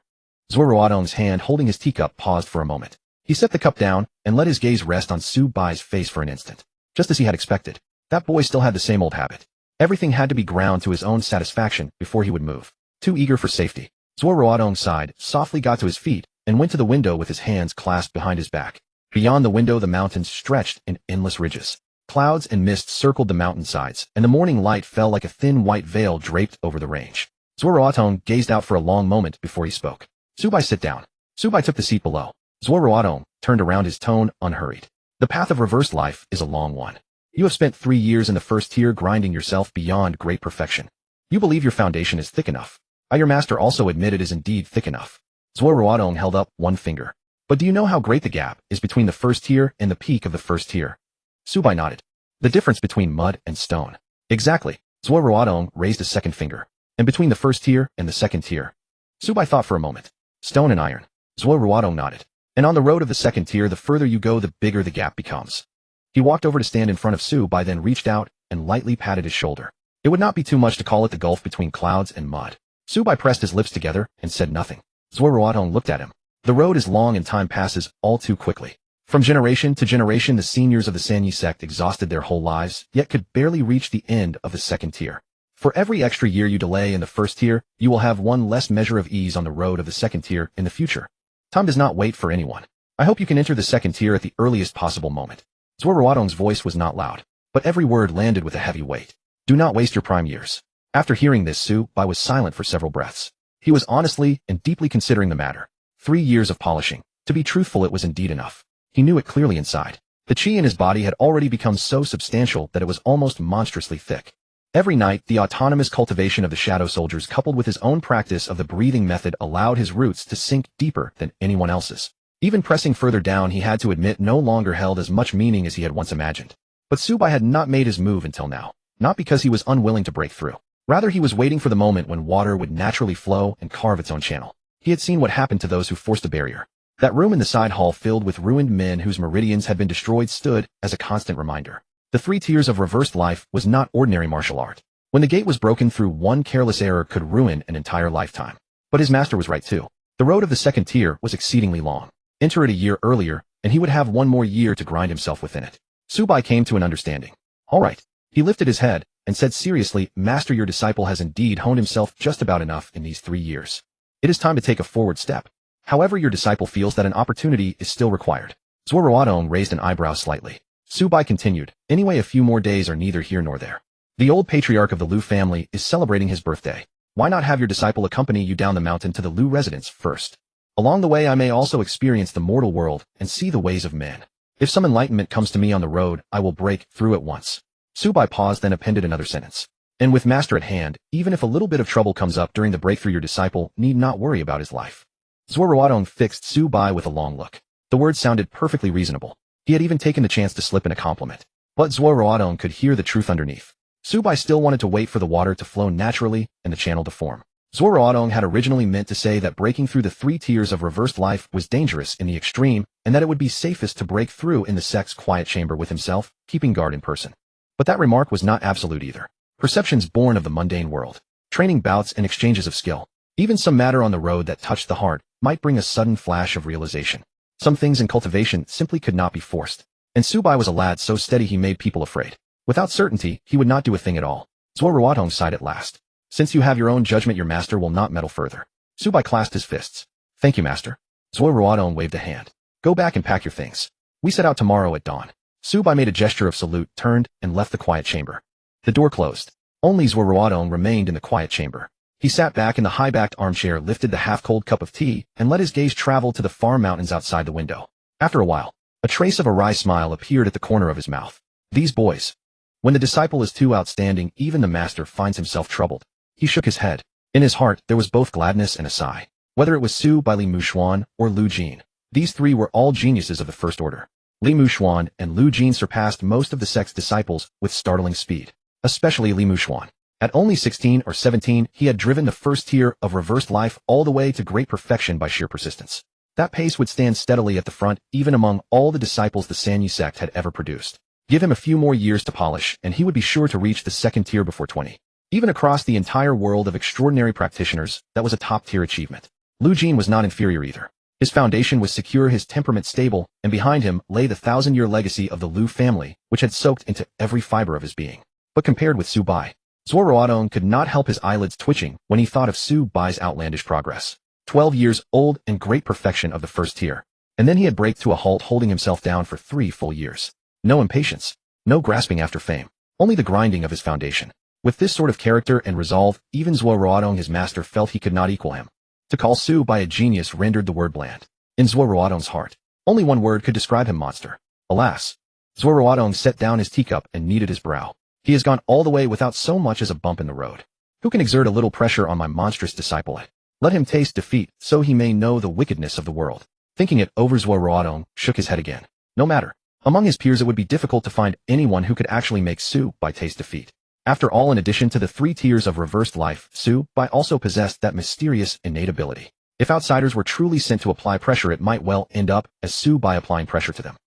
Zuo Ruotong's hand holding his teacup paused for a moment. He set the cup down and let his gaze rest on Su Bai's face for an instant. Just as he had expected, that boy still had the same old habit. Everything had to be ground to his own satisfaction before he would move. Too eager for safety. Zuo Ruotong sighed, softly got to his feet, and went to the window with his hands clasped behind his back. Beyond the window, the mountains stretched in endless ridges. Clouds and mist circled the mountainsides, and the morning light fell like a thin white veil draped over the range. Zuo Ruotong gazed out for a long moment before he spoke. Su Bai, sit down. Su Bai took the seat below. Zuo Ruotong turned around, his tone unhurried. The path of reversed life is a long one. You have spent 3 years in the first tier grinding yourself beyond great perfection. You believe your foundation is thick enough. Your master also admit it is indeed thick enough. Zuo Ruotong held up one finger. But do you know how great the gap is between the first tier and the peak of the first tier? Subai nodded. The difference between mud and stone. Exactly. Zuo Ruotong raised a second finger. And between the first tier and the second tier. Subai thought for a moment. Stone and iron. Zuo Ruotong nodded. And on the road of the second tier, the further you go, the bigger the gap becomes. He walked over to stand in front of Subai, then reached out and lightly patted his shoulder. It would not be too much to call it the gulf between clouds and mud. Subai pressed his lips together and said nothing. Zuo Ruotong looked at him. The road is long and time passes all too quickly. From generation to generation, the seniors of the Sanyi sect exhausted their whole lives, yet could barely reach the end of the second tier. For every extra year you delay in the first tier, you will have one less measure of ease on the road of the second tier in the future. Time does not wait for anyone. I hope you can enter the second tier at the earliest possible moment. Zuo Ruotong's voice was not loud, but every word landed with a heavy weight. Do not waste your prime years. After hearing this, Subai was silent for several breaths. He was honestly and deeply considering the matter. 3 years of polishing. To be truthful, it was indeed enough. He knew it clearly inside. The chi in his body had already become so substantial that it was almost monstrously thick. Every night, the autonomous cultivation of the shadow soldiers coupled with his own practice of the breathing method allowed his roots to sink deeper than anyone else's. Even pressing further down, he had to admit no longer held as much meaning as he had once imagined. But Subai had not made his move until now. Not because he was unwilling to break through. Rather, he was waiting for the moment when water would naturally flow and carve its own channel. He had seen what happened to those who forced a barrier. That room in the side hall filled with ruined men whose meridians had been destroyed stood as a constant reminder. The 3 tiers of reversed life was not ordinary martial art. When the gate was broken through, one careless error could ruin an entire lifetime. But his master was right too. The road of the second tier was exceedingly long. Enter it a year earlier, and he would have one more year to grind himself within it. Subai came to an understanding. All right. He lifted his head and said seriously, Master, your disciple has indeed honed himself just about enough in these 3 years. It is time to take a forward step. However, your disciple feels that an opportunity is still required. Zuo Ruotong raised an eyebrow slightly. Subai continued, anyway, a few more days are neither here nor there. The old patriarch of the Lu family is celebrating his birthday. Why not have your disciple accompany you down the mountain to the Lu residence first? Along the way, I may also experience the mortal world and see the ways of men. If some enlightenment comes to me on the road, I will break through at once. Subai paused, then appended another sentence. And with Master at hand, even if a little bit of trouble comes up during the breakthrough, your disciple need not worry about his life. Zuo Ruotong fixed Subai with a long look. The words sounded perfectly reasonable. He had even taken the chance to slip in a compliment. But Zuo Ruotong could hear the truth underneath. Subai still wanted to wait for the water to flow naturally and the channel to form. Zuo Ruotong had originally meant to say that breaking through the 3 tiers of reversed life was dangerous in the extreme, and that it would be safest to break through in the sect's quiet chamber with himself, keeping guard in person. But that remark was not absolute either. Perceptions born of the mundane world, training bouts and exchanges of skill, even some matter on the road that touched the heart, might bring a sudden flash of realization. Some things in cultivation simply could not be forced. And Subai was a lad so steady he made people afraid. Without certainty, he would not do a thing at all. Zuo Ruotong sighed at last. Since you have your own judgment, your master will not meddle further. Subai clasped his fists. Thank you, master. Zuo Ruotong waved a hand. Go back and pack your things. We set out tomorrow at dawn. Subai made a gesture of salute, turned, and left the quiet chamber. The door closed. Only Zuo Ruotong remained in the quiet chamber. He sat back in the high-backed armchair, lifted the half-cold cup of tea, and let his gaze travel to the far mountains outside the window. After a while, a trace of a wry smile appeared at the corner of his mouth. These boys. When the disciple is too outstanding, even the master finds himself troubled. He shook his head. In his heart, there was both gladness and a sigh. Whether it was Subai, Li Mushuan, or Lu Jin, these 3 were all geniuses of the first order. Li Mushuan and Lu Jin surpassed most of the sect's disciples with startling speed. Especially Li Mushuan. At only 16 or 17, he had driven the first tier of reversed life all the way to great perfection by sheer persistence. That pace would stand steadily at the front, even among all the disciples the Sanyi sect had ever produced. Give him a few more years to polish, and he would be sure to reach the second tier before 20. Even across the entire world of extraordinary practitioners, that was a top-tier achievement. Lu Jin was not inferior either. His foundation was secure, his temperament stable, and behind him lay the 1,000-year legacy of the Lu family, which had soaked into every fiber of his being. But compared with Subai, Zuo Ruotong could not help his eyelids twitching when he thought of Subai's outlandish progress. 12 years old and great perfection of the first tier. And then he had braked to a halt, holding himself down for 3 full years. No impatience. No grasping after fame. Only the grinding of his foundation. With this sort of character and resolve, even Zuo Ruotong, his master, felt he could not equal him. To call Subai a genius rendered the word bland. In Zuo Ruotong's heart, only one word could describe him: monster. Alas. Zuo Ruotong set down his teacup and kneaded his brow. He has gone all the way without so much as a bump in the road. Who can exert a little pressure on my monstrous disciple? Let him taste defeat, so he may know the wickedness of the world. Thinking it over, Zuo Ruotong shook his head again. No matter. Among his peers it would be difficult to find anyone who could actually make Su Bai taste defeat. After all, in addition to the 3 tiers of reversed life, Su Bai also possessed that mysterious innate ability. If outsiders were truly sent to apply pressure, it might well end up as Su Bai applying pressure to them.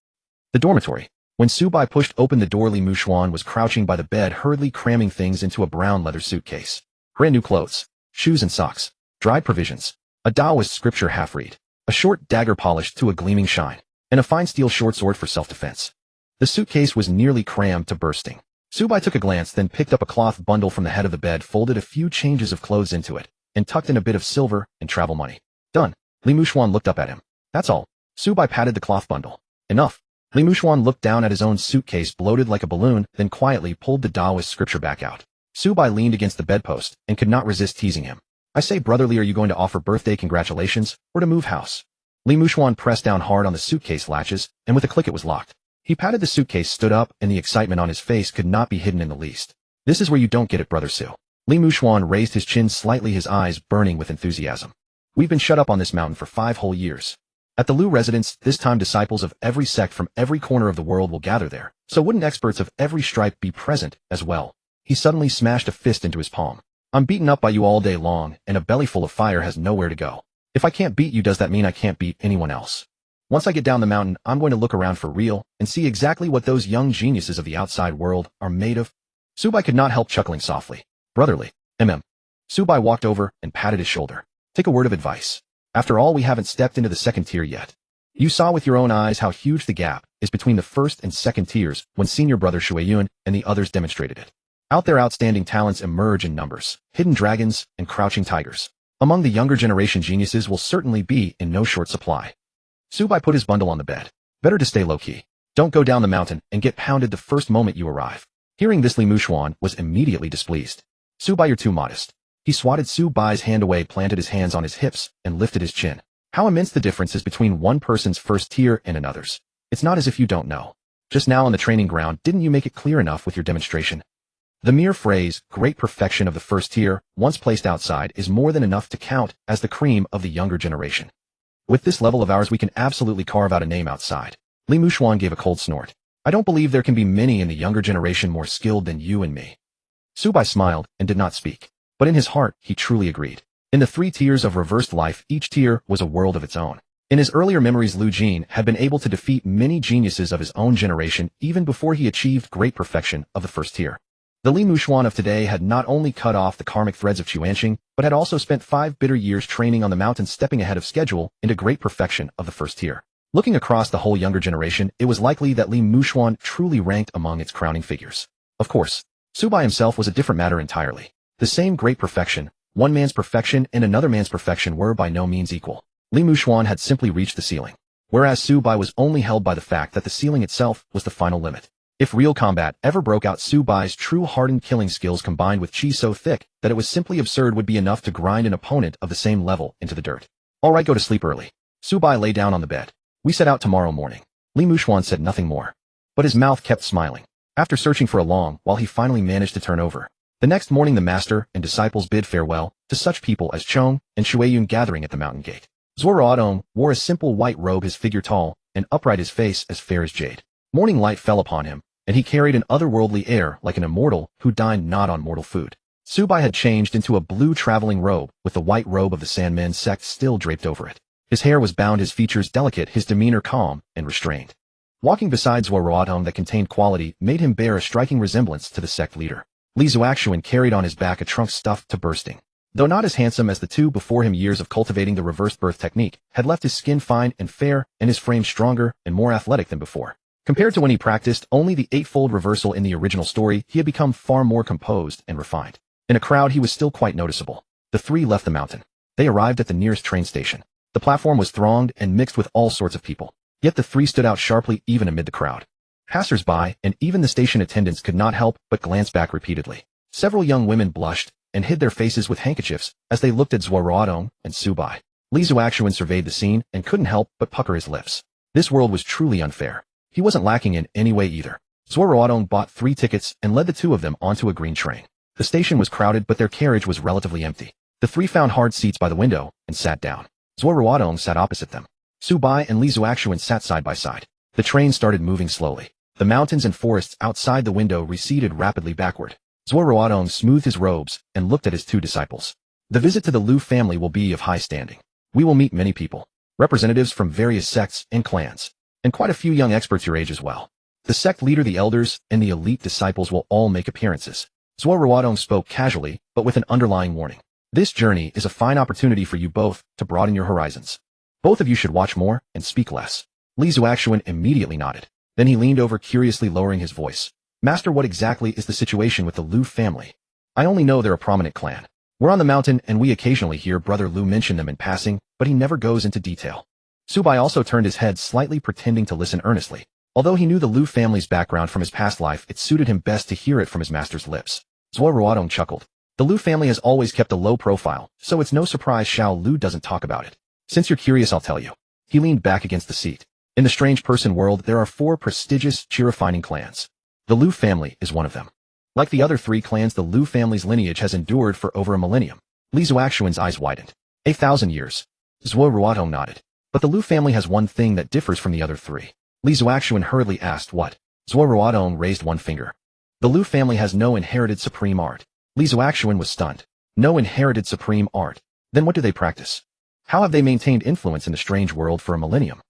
The dormitory. When Su Bai pushed open the door, Li Mushuan was crouching by the bed, hurriedly cramming things into a brown leather suitcase. Brand new clothes, shoes and socks, dried provisions, a Taoist scripture half-read, a short dagger polished to a gleaming shine, and a fine steel short sword for self-defense. The suitcase was nearly crammed to bursting. Su Bai took a glance, then picked up a cloth bundle from the head of the bed, folded a few changes of clothes into it, and tucked in a bit of silver and travel money. Done. Li Mushuan looked up at him. That's all. Su Bai patted the cloth bundle. Enough. Li Mushuan looked down at his own suitcase, bloated like a balloon, then quietly pulled the Taoist scripture back out. Su Bai leaned against the bedpost and could not resist teasing him. I say, brotherly, are you going to offer birthday congratulations or to move house? Li Mushuan pressed down hard on the suitcase latches, and with a click it was locked. He patted the suitcase, stood up, and the excitement on his face could not be hidden in the least. This is where you don't get it, brother Su. Li Mushuan raised his chin slightly, his eyes burning with enthusiasm. We've been shut up on this mountain for 5 whole years. At the Lu residence, this time disciples of every sect from every corner of the world will gather there, so wouldn't experts of every stripe be present as well? He suddenly smashed a fist into his palm. I'm beaten up by you all day long, and a belly full of fire has nowhere to go. If I can't beat you, does that mean I can't beat anyone else? Once I get down the mountain, I'm going to look around for real and see exactly what those young geniuses of the outside world are made of. Su Bai could not help chuckling softly. Brotherly. Su Bai walked over and patted his shoulder. Take a word of advice. After all, we haven't stepped into the 2nd tier yet. You saw with your own eyes how huge the gap is between the 1st and 2nd tiers when senior brother Shuiyun and the others demonstrated it. Out there, outstanding talents emerge in numbers, hidden dragons and crouching tigers. Among the younger generation, geniuses will certainly be in no short supply. Su Bai put his bundle on the bed. Better to stay low-key. Don't go down the mountain and get pounded the first moment you arrive. Hearing this, Li Mushuan was immediately displeased. Su Bai, you're too modest. He swatted Su Bai's hand away, planted his hands on his hips, and lifted his chin. How immense the difference is between one person's 1st tier and another's. It's not as if you don't know. Just now on the training ground, didn't you make it clear enough with your demonstration? The mere phrase, great perfection of the 1st tier, once placed outside, is more than enough to count as the cream of the younger generation. With this level of ours, we can absolutely carve out a name outside. Li Mushuan gave a cold snort. I don't believe there can be many in the younger generation more skilled than you and me. Su Bai smiled and did not speak. But in his heart, he truly agreed. In the 3 tiers of reversed life, each tier was a world of its own. In his earlier memories, Lu Jin had been able to defeat many geniuses of his own generation even before he achieved great perfection of the 1st tier. The Li Mushuan of today had not only cut off the karmic threads of Chuanxing, but had also spent 5 bitter years training on the mountain, stepping ahead of schedule into great perfection of the 1st tier. Looking across the whole younger generation, it was likely that Li Mushuan truly ranked among its crowning figures. Of course, Su Bai himself was a different matter entirely. The same great perfection, one man's perfection and another man's perfection, were by no means equal. Li Mushuan had simply reached the ceiling, whereas Su Bai was only held by the fact that the ceiling itself was the final limit. If real combat ever broke out, Su Bai's true hardened killing skills combined with chi so thick that it was simply absurd would be enough to grind an opponent of the same level into the dirt. All right, go to sleep early. Su Bai lay down on the bed. We set out tomorrow morning. Li Mushuan said nothing more, but his mouth kept smiling. After searching for a long while, he finally managed to turn over. The next morning, the master and disciples bid farewell to such people as Chong and Shuiyun gathering at the mountain gate. Zuo Ruotong wore a simple white robe, his figure tall and upright, his face as fair as jade. Morning light fell upon him, and he carried an otherworldly air like an immortal who dined not on mortal food. Su Bai had changed into a blue traveling robe with the white robe of the Sandman sect still draped over it. His hair was bound, his features delicate, his demeanor calm and restrained. Walking beside Zuo Ruotong that contained quality made him bear a striking resemblance to the sect leader. Li Zuaxuan carried on his back a trunk stuffed to bursting. Though not as handsome as the two before him, years of cultivating the reverse birth technique had left his skin fine and fair and his frame stronger and more athletic than before. Compared to when he practiced only the eightfold reversal in the original story, he had become far more composed and refined. In a crowd, he was still quite noticeable. The 3 left the mountain. They arrived at the nearest train station. The platform was thronged and mixed with all sorts of people. Yet the 3 stood out sharply even amid the crowd. Passers-by and even the station attendants could not help but glance back repeatedly. Several young women blushed and hid their faces with handkerchiefs as they looked at Zuo Ruotong and Su Bai. Li Zuaxuan surveyed the scene and couldn't help but pucker his lips. This world was truly unfair. He wasn't lacking in any way either. Zuo Ruotong bought 3 tickets and led the 2 of them onto a green train. The station was crowded, but their carriage was relatively empty. The 3 found hard seats by the window and sat down. Zuo Ruotong sat opposite them. Su Bai and Li Zuaxuan sat side by side. The train started moving slowly. The mountains and forests outside the window receded rapidly backward. Zuo Ruotong smoothed his robes and looked at his two disciples. The visit to the Lu family will be of high standing. We will meet many people, representatives from various sects and clans, and quite a few young experts your age as well. The sect leader, the elders, and the elite disciples will all make appearances. Zuo Ruotong spoke casually, but with an underlying warning. This journey is a fine opportunity for you both to broaden your horizons. Both of you should watch more and speak less. Li Zuaxuan immediately nodded. Then he leaned over curiously, lowering his voice. Master, what exactly is the situation with the Lu family? I only know they're a prominent clan. We're on the mountain and we occasionally hear Brother Lu mention them in passing, but he never goes into detail. Su Bai also turned his head slightly, pretending to listen earnestly. Although he knew the Lu family's background from his past life, it suited him best to hear it from his master's lips. Zuo Ruotong chuckled. The Lu family has always kept a low profile, so it's no surprise Xiao Lu doesn't talk about it. Since you're curious, I'll tell you. He leaned back against the seat. In the strange person world, there are 4 prestigious, cheer-refining clans. The Lu family is one of them. Like the other 3 clans, the Lu family's lineage has endured for over a millennium. Li Zuaxuan's eyes widened. 1,000 years. Zuo Ruotong nodded. But the Lu family has one thing that differs from the other 3. Li Zuaxuan hurriedly asked what. Zuo Ruotong raised one finger. The Lu family has no inherited supreme art. Li Zuaxuan was stunned. No inherited supreme art. Then what do they practice? How have they maintained influence in the strange world for a millennium?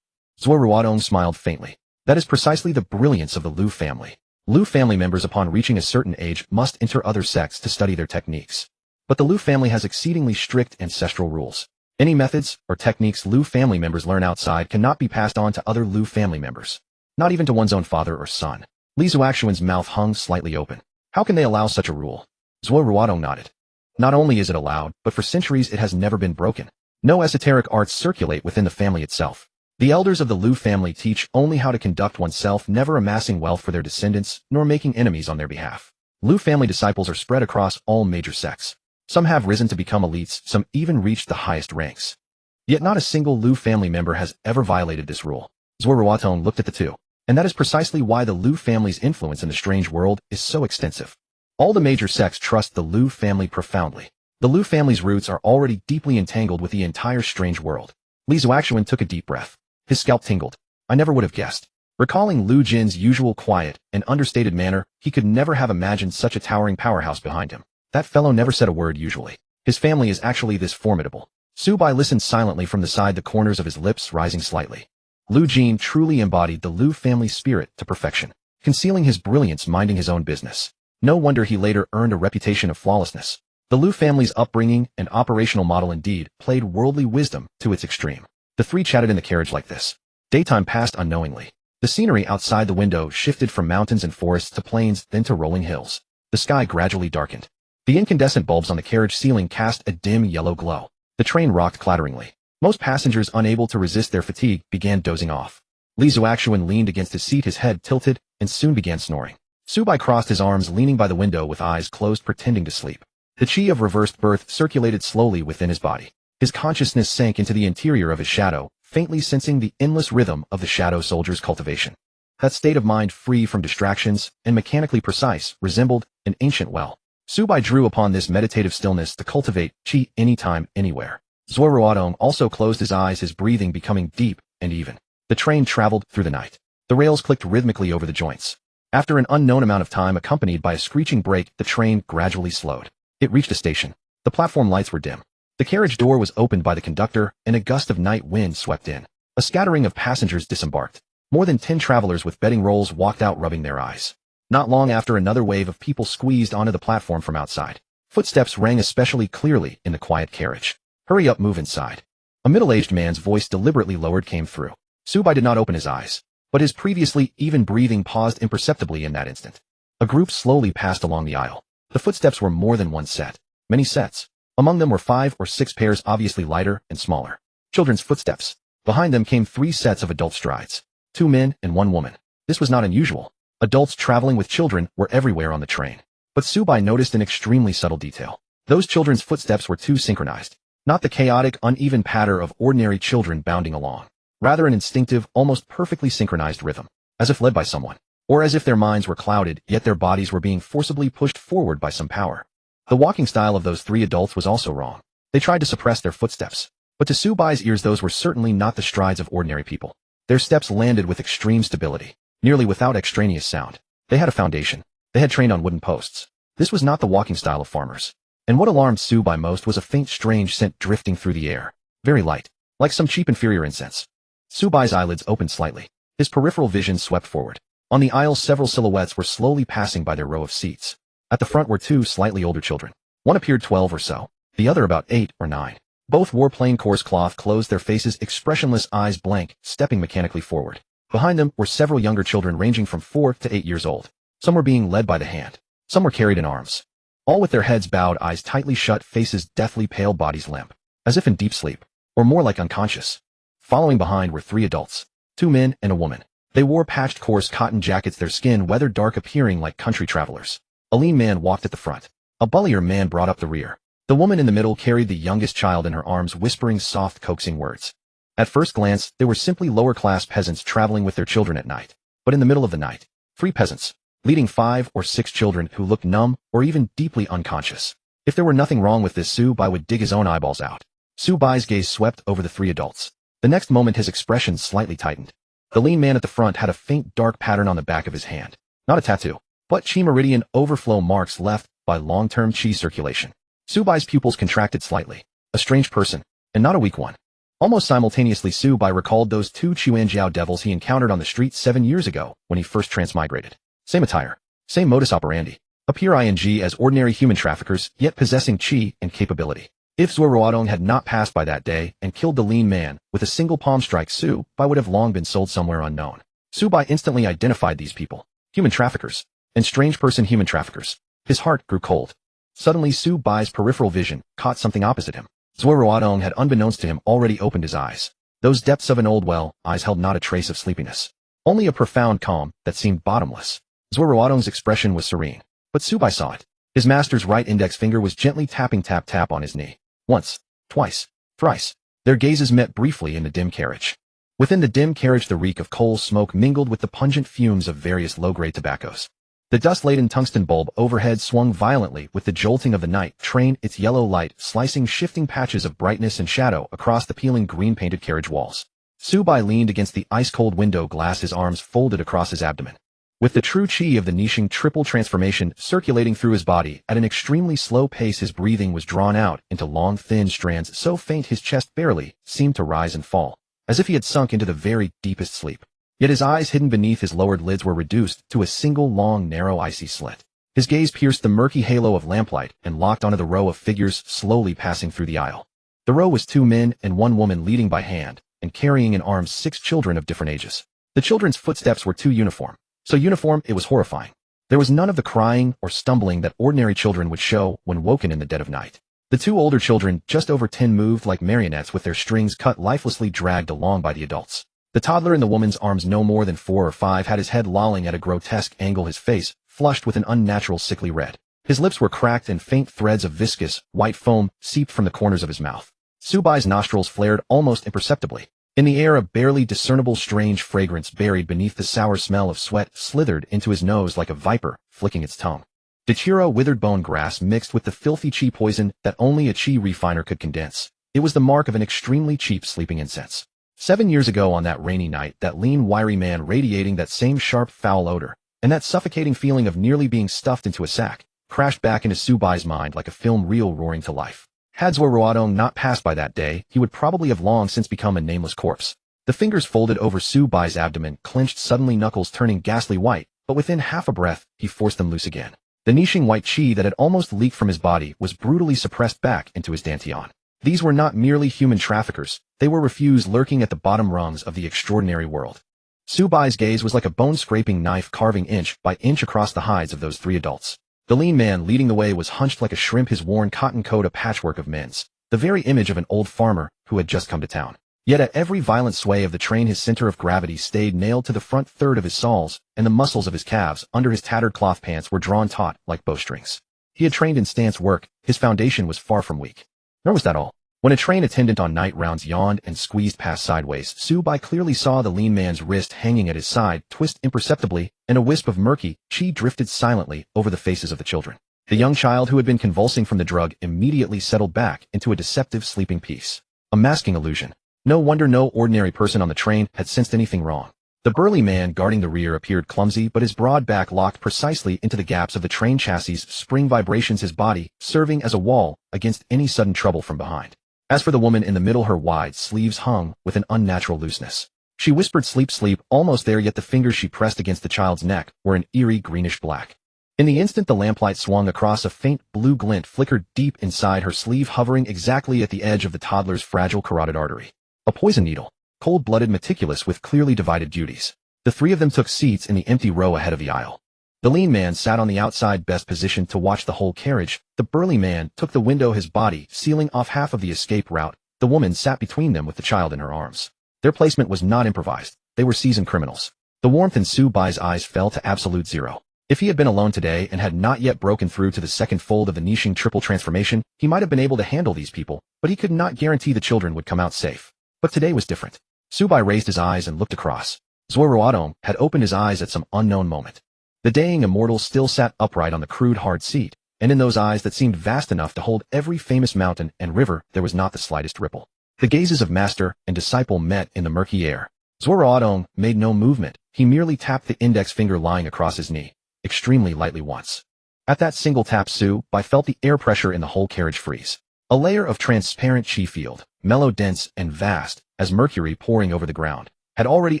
Zuo Ruotong smiled faintly. That is precisely the brilliance of the Lu family. Lu family members upon reaching a certain age must enter other sects to study their techniques. But the Lu family has exceedingly strict ancestral rules. Any methods or techniques Lu family members learn outside cannot be passed on to other Lu family members. Not even to one's own father or son. Li Zuaxuan's mouth hung slightly open. How can they allow such a rule? Zuo Ruotong nodded. Not only is it allowed, but for centuries it has never been broken. No esoteric arts circulate within the family itself. The elders of the Lu family teach only how to conduct oneself, never amassing wealth for their descendants, nor making enemies on their behalf. Lu family disciples are spread across all major sects. Some have risen to become elites, some even reached the highest ranks. Yet not a single Lu family member has ever violated this rule. Zuo Ruotong looked at the two. And that is precisely why the Lu family's influence in the strange world is so extensive. All the major sects trust the Lu family profoundly. The Lu family's roots are already deeply entangled with the entire strange world. Li Zuaxuan took a deep breath. His scalp tingled. I never would have guessed. Recalling Lu Jin's usual quiet and understated manner, he could never have imagined such a towering powerhouse behind him. That fellow never said a word usually. His family is actually this formidable. Su Bai listened silently from the side, the corners of his lips rising slightly. Lu Jin truly embodied the Lu family spirit to perfection, concealing his brilliance, minding his own business. No wonder he later earned a reputation of flawlessness. The Lu family's upbringing and operational model indeed played worldly wisdom to its extreme. The 3 chatted in the carriage like this. Daytime passed unknowingly. The scenery outside the window shifted from mountains and forests to plains, then to rolling hills. The sky gradually darkened. The incandescent bulbs on the carriage ceiling cast a dim yellow glow. The train rocked clatteringly. Most passengers, unable to resist their fatigue, began dozing off. Li Zuaxuan leaned against his seat, his head tilted, and soon began snoring. Su Bai crossed his arms, leaning by the window with eyes closed, pretending to sleep. The chi of reversed birth circulated slowly within his body. His consciousness sank into the interior of his shadow, faintly sensing the endless rhythm of the shadow soldier's cultivation. That state of mind, free from distractions and mechanically precise, resembled an ancient well. Su Bai drew upon this meditative stillness to cultivate chi anytime, anywhere. Zuo Ruotong also closed his eyes, his breathing becoming deep and even. The train traveled through the night. The rails clicked rhythmically over the joints. After an unknown amount of time, accompanied by a screeching brake, the train gradually slowed. It reached a station. The platform lights were dim. The carriage door was opened by the conductor, and a gust of night wind swept in. A scattering of passengers disembarked. More than 10 travelers with bedding rolls walked out, rubbing their eyes. Not long after, another wave of people squeezed onto the platform from outside. Footsteps rang especially clearly in the quiet carriage. Hurry up, move inside. A middle-aged man's voice, deliberately lowered, came through. Su Bai did not open his eyes, but his previously even breathing paused imperceptibly in that instant. A group slowly passed along the aisle. The footsteps were more than one set. Many sets. Among them were 5 or 6 pairs, obviously lighter and smaller. Children's footsteps. Behind them came 3 sets of adult strides. 2 men and 1 woman. This was not unusual. Adults traveling with children were everywhere on the train. But Su Bai noticed an extremely subtle detail. Those children's footsteps were too synchronized. Not the chaotic, uneven patter of ordinary children bounding along. Rather an instinctive, almost perfectly synchronized rhythm. As if led by someone. Or as if their minds were clouded, yet their bodies were being forcibly pushed forward by some power. The walking style of those 3 adults was also wrong. They tried to suppress their footsteps. But to Su Bai's ears those were certainly not the strides of ordinary people. Their steps landed with extreme stability, nearly without extraneous sound. They had a foundation. They had trained on wooden posts. This was not the walking style of farmers. And what alarmed Su Bai most was a faint strange scent drifting through the air. Very light, like some cheap inferior incense. Su Bai's eyelids opened slightly. His peripheral vision swept forward. On the aisle several silhouettes were slowly passing by their row of seats. At the front were two slightly older children. One appeared 12 or so, the other about 8 or 9. Both wore plain coarse cloth clothes, their faces expressionless, eyes blank, stepping mechanically forward. Behind them were several younger children ranging from 4 to 8 years old. Some were being led by the hand. Some were carried in arms. All with their heads bowed, eyes tightly shut, faces deathly pale, bodies limp, as if in deep sleep, or more like unconscious. Following behind were 3 adults, 2 men and a woman. They wore patched coarse cotton jackets, their skin weathered, dark, appearing like country travelers. A lean man walked at the front. A bullier man brought up the rear. The woman in the middle carried the youngest child in her arms, whispering soft, coaxing words. At first glance, they were simply lower-class peasants traveling with their children at night. But in the middle of the night, 3 peasants, leading 5 or 6 children who looked numb or even deeply unconscious. If there were nothing wrong with this, Su Bai would dig his own eyeballs out. Su Bai's gaze swept over the 3 adults. The next moment his expression slightly tightened. The lean man at the front had a faint dark pattern on the back of his hand. Not a tattoo, but chi meridian overflow marks left by long-term chi circulation. Su Bai's pupils contracted slightly. A strange person, and not a weak one. Almost simultaneously Su Bai recalled those 2 Chuanjiao devils he encountered on the street 7 years ago when he first transmigrated. Same attire, same modus operandi. Appear as ordinary human traffickers, yet possessing chi and capability. If Zuo Ruotong had not passed by that day and killed the lean man with a single palm strike, Su Bai would have long been sold somewhere unknown. Su Bai instantly identified these people. Human traffickers. And strange person human traffickers. His heart grew cold. Suddenly Su Bai's peripheral vision caught something opposite him. Zuo Ruotong had, unbeknownst to him, already opened his eyes. Those depths of an old well, eyes held not a trace of sleepiness. Only a profound calm that seemed bottomless. Zuo Ruotong's expression was serene. But Su Bai saw it. His master's right index finger was gently tapping tap on his knee. Once, twice, thrice. Their gazes met briefly in the dim carriage. Within the dim carriage the reek of coal smoke mingled with the pungent fumes of various low-grade tobaccos. The dust-laden tungsten bulb overhead swung violently with the jolting of the night train, its yellow light slicing shifting patches of brightness and shadow across the peeling green-painted carriage walls. Su Bai leaned against the ice-cold window glass, his arms folded across his abdomen. With the true chi of the Nishing triple transformation circulating through his body at an extremely slow pace, his breathing was drawn out into long, thin strands so faint his chest barely seemed to rise and fall, as if he had sunk into the very deepest sleep. Yet his eyes hidden beneath his lowered lids were reduced to a single long, narrow, icy slit. His gaze pierced the murky halo of lamplight and locked onto the row of figures slowly passing through the aisle. The row was 2 men and 1 woman leading by hand and carrying in arms 6 children of different ages. The children's footsteps were too uniform. So uniform it was horrifying. There was none of the crying or stumbling that ordinary children would show when woken in the dead of night. The 2 older children, just over 10, moved like marionettes with their strings cut, lifelessly dragged along by the adults. The toddler in the woman's arms, no more than 4 or 5, had his head lolling at a grotesque angle, his face flushed with an unnatural sickly red. His lips were cracked and faint threads of viscous, white foam seeped from the corners of his mouth. Su Bai's nostrils flared almost imperceptibly. In the air a barely discernible strange fragrance buried beneath the sour smell of sweat slithered into his nose like a viper flicking its tongue. Dachira withered bone grass mixed with the filthy chi poison that only a chi refiner could condense. It was the mark of an extremely cheap sleeping incense. 7 years ago on that rainy night, that lean wiry man radiating that same sharp foul odor, and that suffocating feeling of nearly being stuffed into a sack, crashed back into Su Bai's mind like a film reel roaring to life. Had Zuo Ruotong not passed by that day, he would probably have long since become a nameless corpse. The fingers folded over Su Bai's abdomen clenched, suddenly knuckles turning ghastly white, but within half a breath, he forced them loose again. The Nishing white chi that had almost leaked from his body was brutally suppressed back into his dantian. These were not merely human traffickers, they were refuse lurking at the bottom rungs of the extraordinary world. Su Bai's gaze was like a bone-scraping knife carving inch by inch across the hides of those 3 adults. The lean man leading the way was hunched like a shrimp, his worn cotton coat a patchwork of men's, the very image of an old farmer who had just come to town. Yet at every violent sway of the train his center of gravity stayed nailed to the front third of his soles, and the muscles of his calves under his tattered cloth pants were drawn taut like bowstrings. He had trained in stance work, his foundation was far from weak. Nor was that all. When a train attendant on night rounds yawned and squeezed past sideways, Su Bai clearly saw the lean man's wrist hanging at his side twist imperceptibly, and a wisp of murky chi drifted silently over the faces of the children. The young child who had been convulsing from the drug immediately settled back into a deceptive sleeping peace. A masking illusion. No wonder no ordinary person on the train had sensed anything wrong. The burly man guarding the rear appeared clumsy, but his broad back locked precisely into the gaps of the train chassis' spring vibrations, his body serving as a wall against any sudden trouble from behind. As for the woman in the middle, her wide sleeves hung with an unnatural looseness. She whispered, "Sleep, sleep," almost there, yet the fingers she pressed against the child's neck were an eerie greenish black. In the instant the lamplight swung across, a faint blue glint flickered deep inside her sleeve, hovering exactly at the edge of the toddler's fragile carotid artery. A poison needle, cold-blooded, meticulous, with clearly divided duties. The three of them took seats in the empty row ahead of the aisle. The lean man sat on the outside, best positioned to watch the whole carriage. The burly man took the window, his body sealing off half of the escape route. The woman sat between them with the child in her arms. Their placement was not improvised. They were seasoned criminals. The warmth in Su Bai's eyes fell to absolute zero. If he had been alone today and had not yet broken through to the second fold of the niching triple transformation, he might have been able to handle these people, but he could not guarantee the children would come out safe. But today was different. Su Bai raised his eyes and looked across. Zuo Ruotong had opened his eyes at some unknown moment. The daying immortal still sat upright on the crude hard seat, and in those eyes that seemed vast enough to hold every famous mountain and river there was not the slightest ripple. The gazes of master and disciple met in the murky air. Zuo Ruotong made no movement. He merely tapped the index finger lying across his knee, extremely lightly once. At that single tap, Su Bai felt the air pressure in the whole carriage freeze. A layer of transparent chi field, mellow, dense, and vast, as mercury pouring over the ground, had already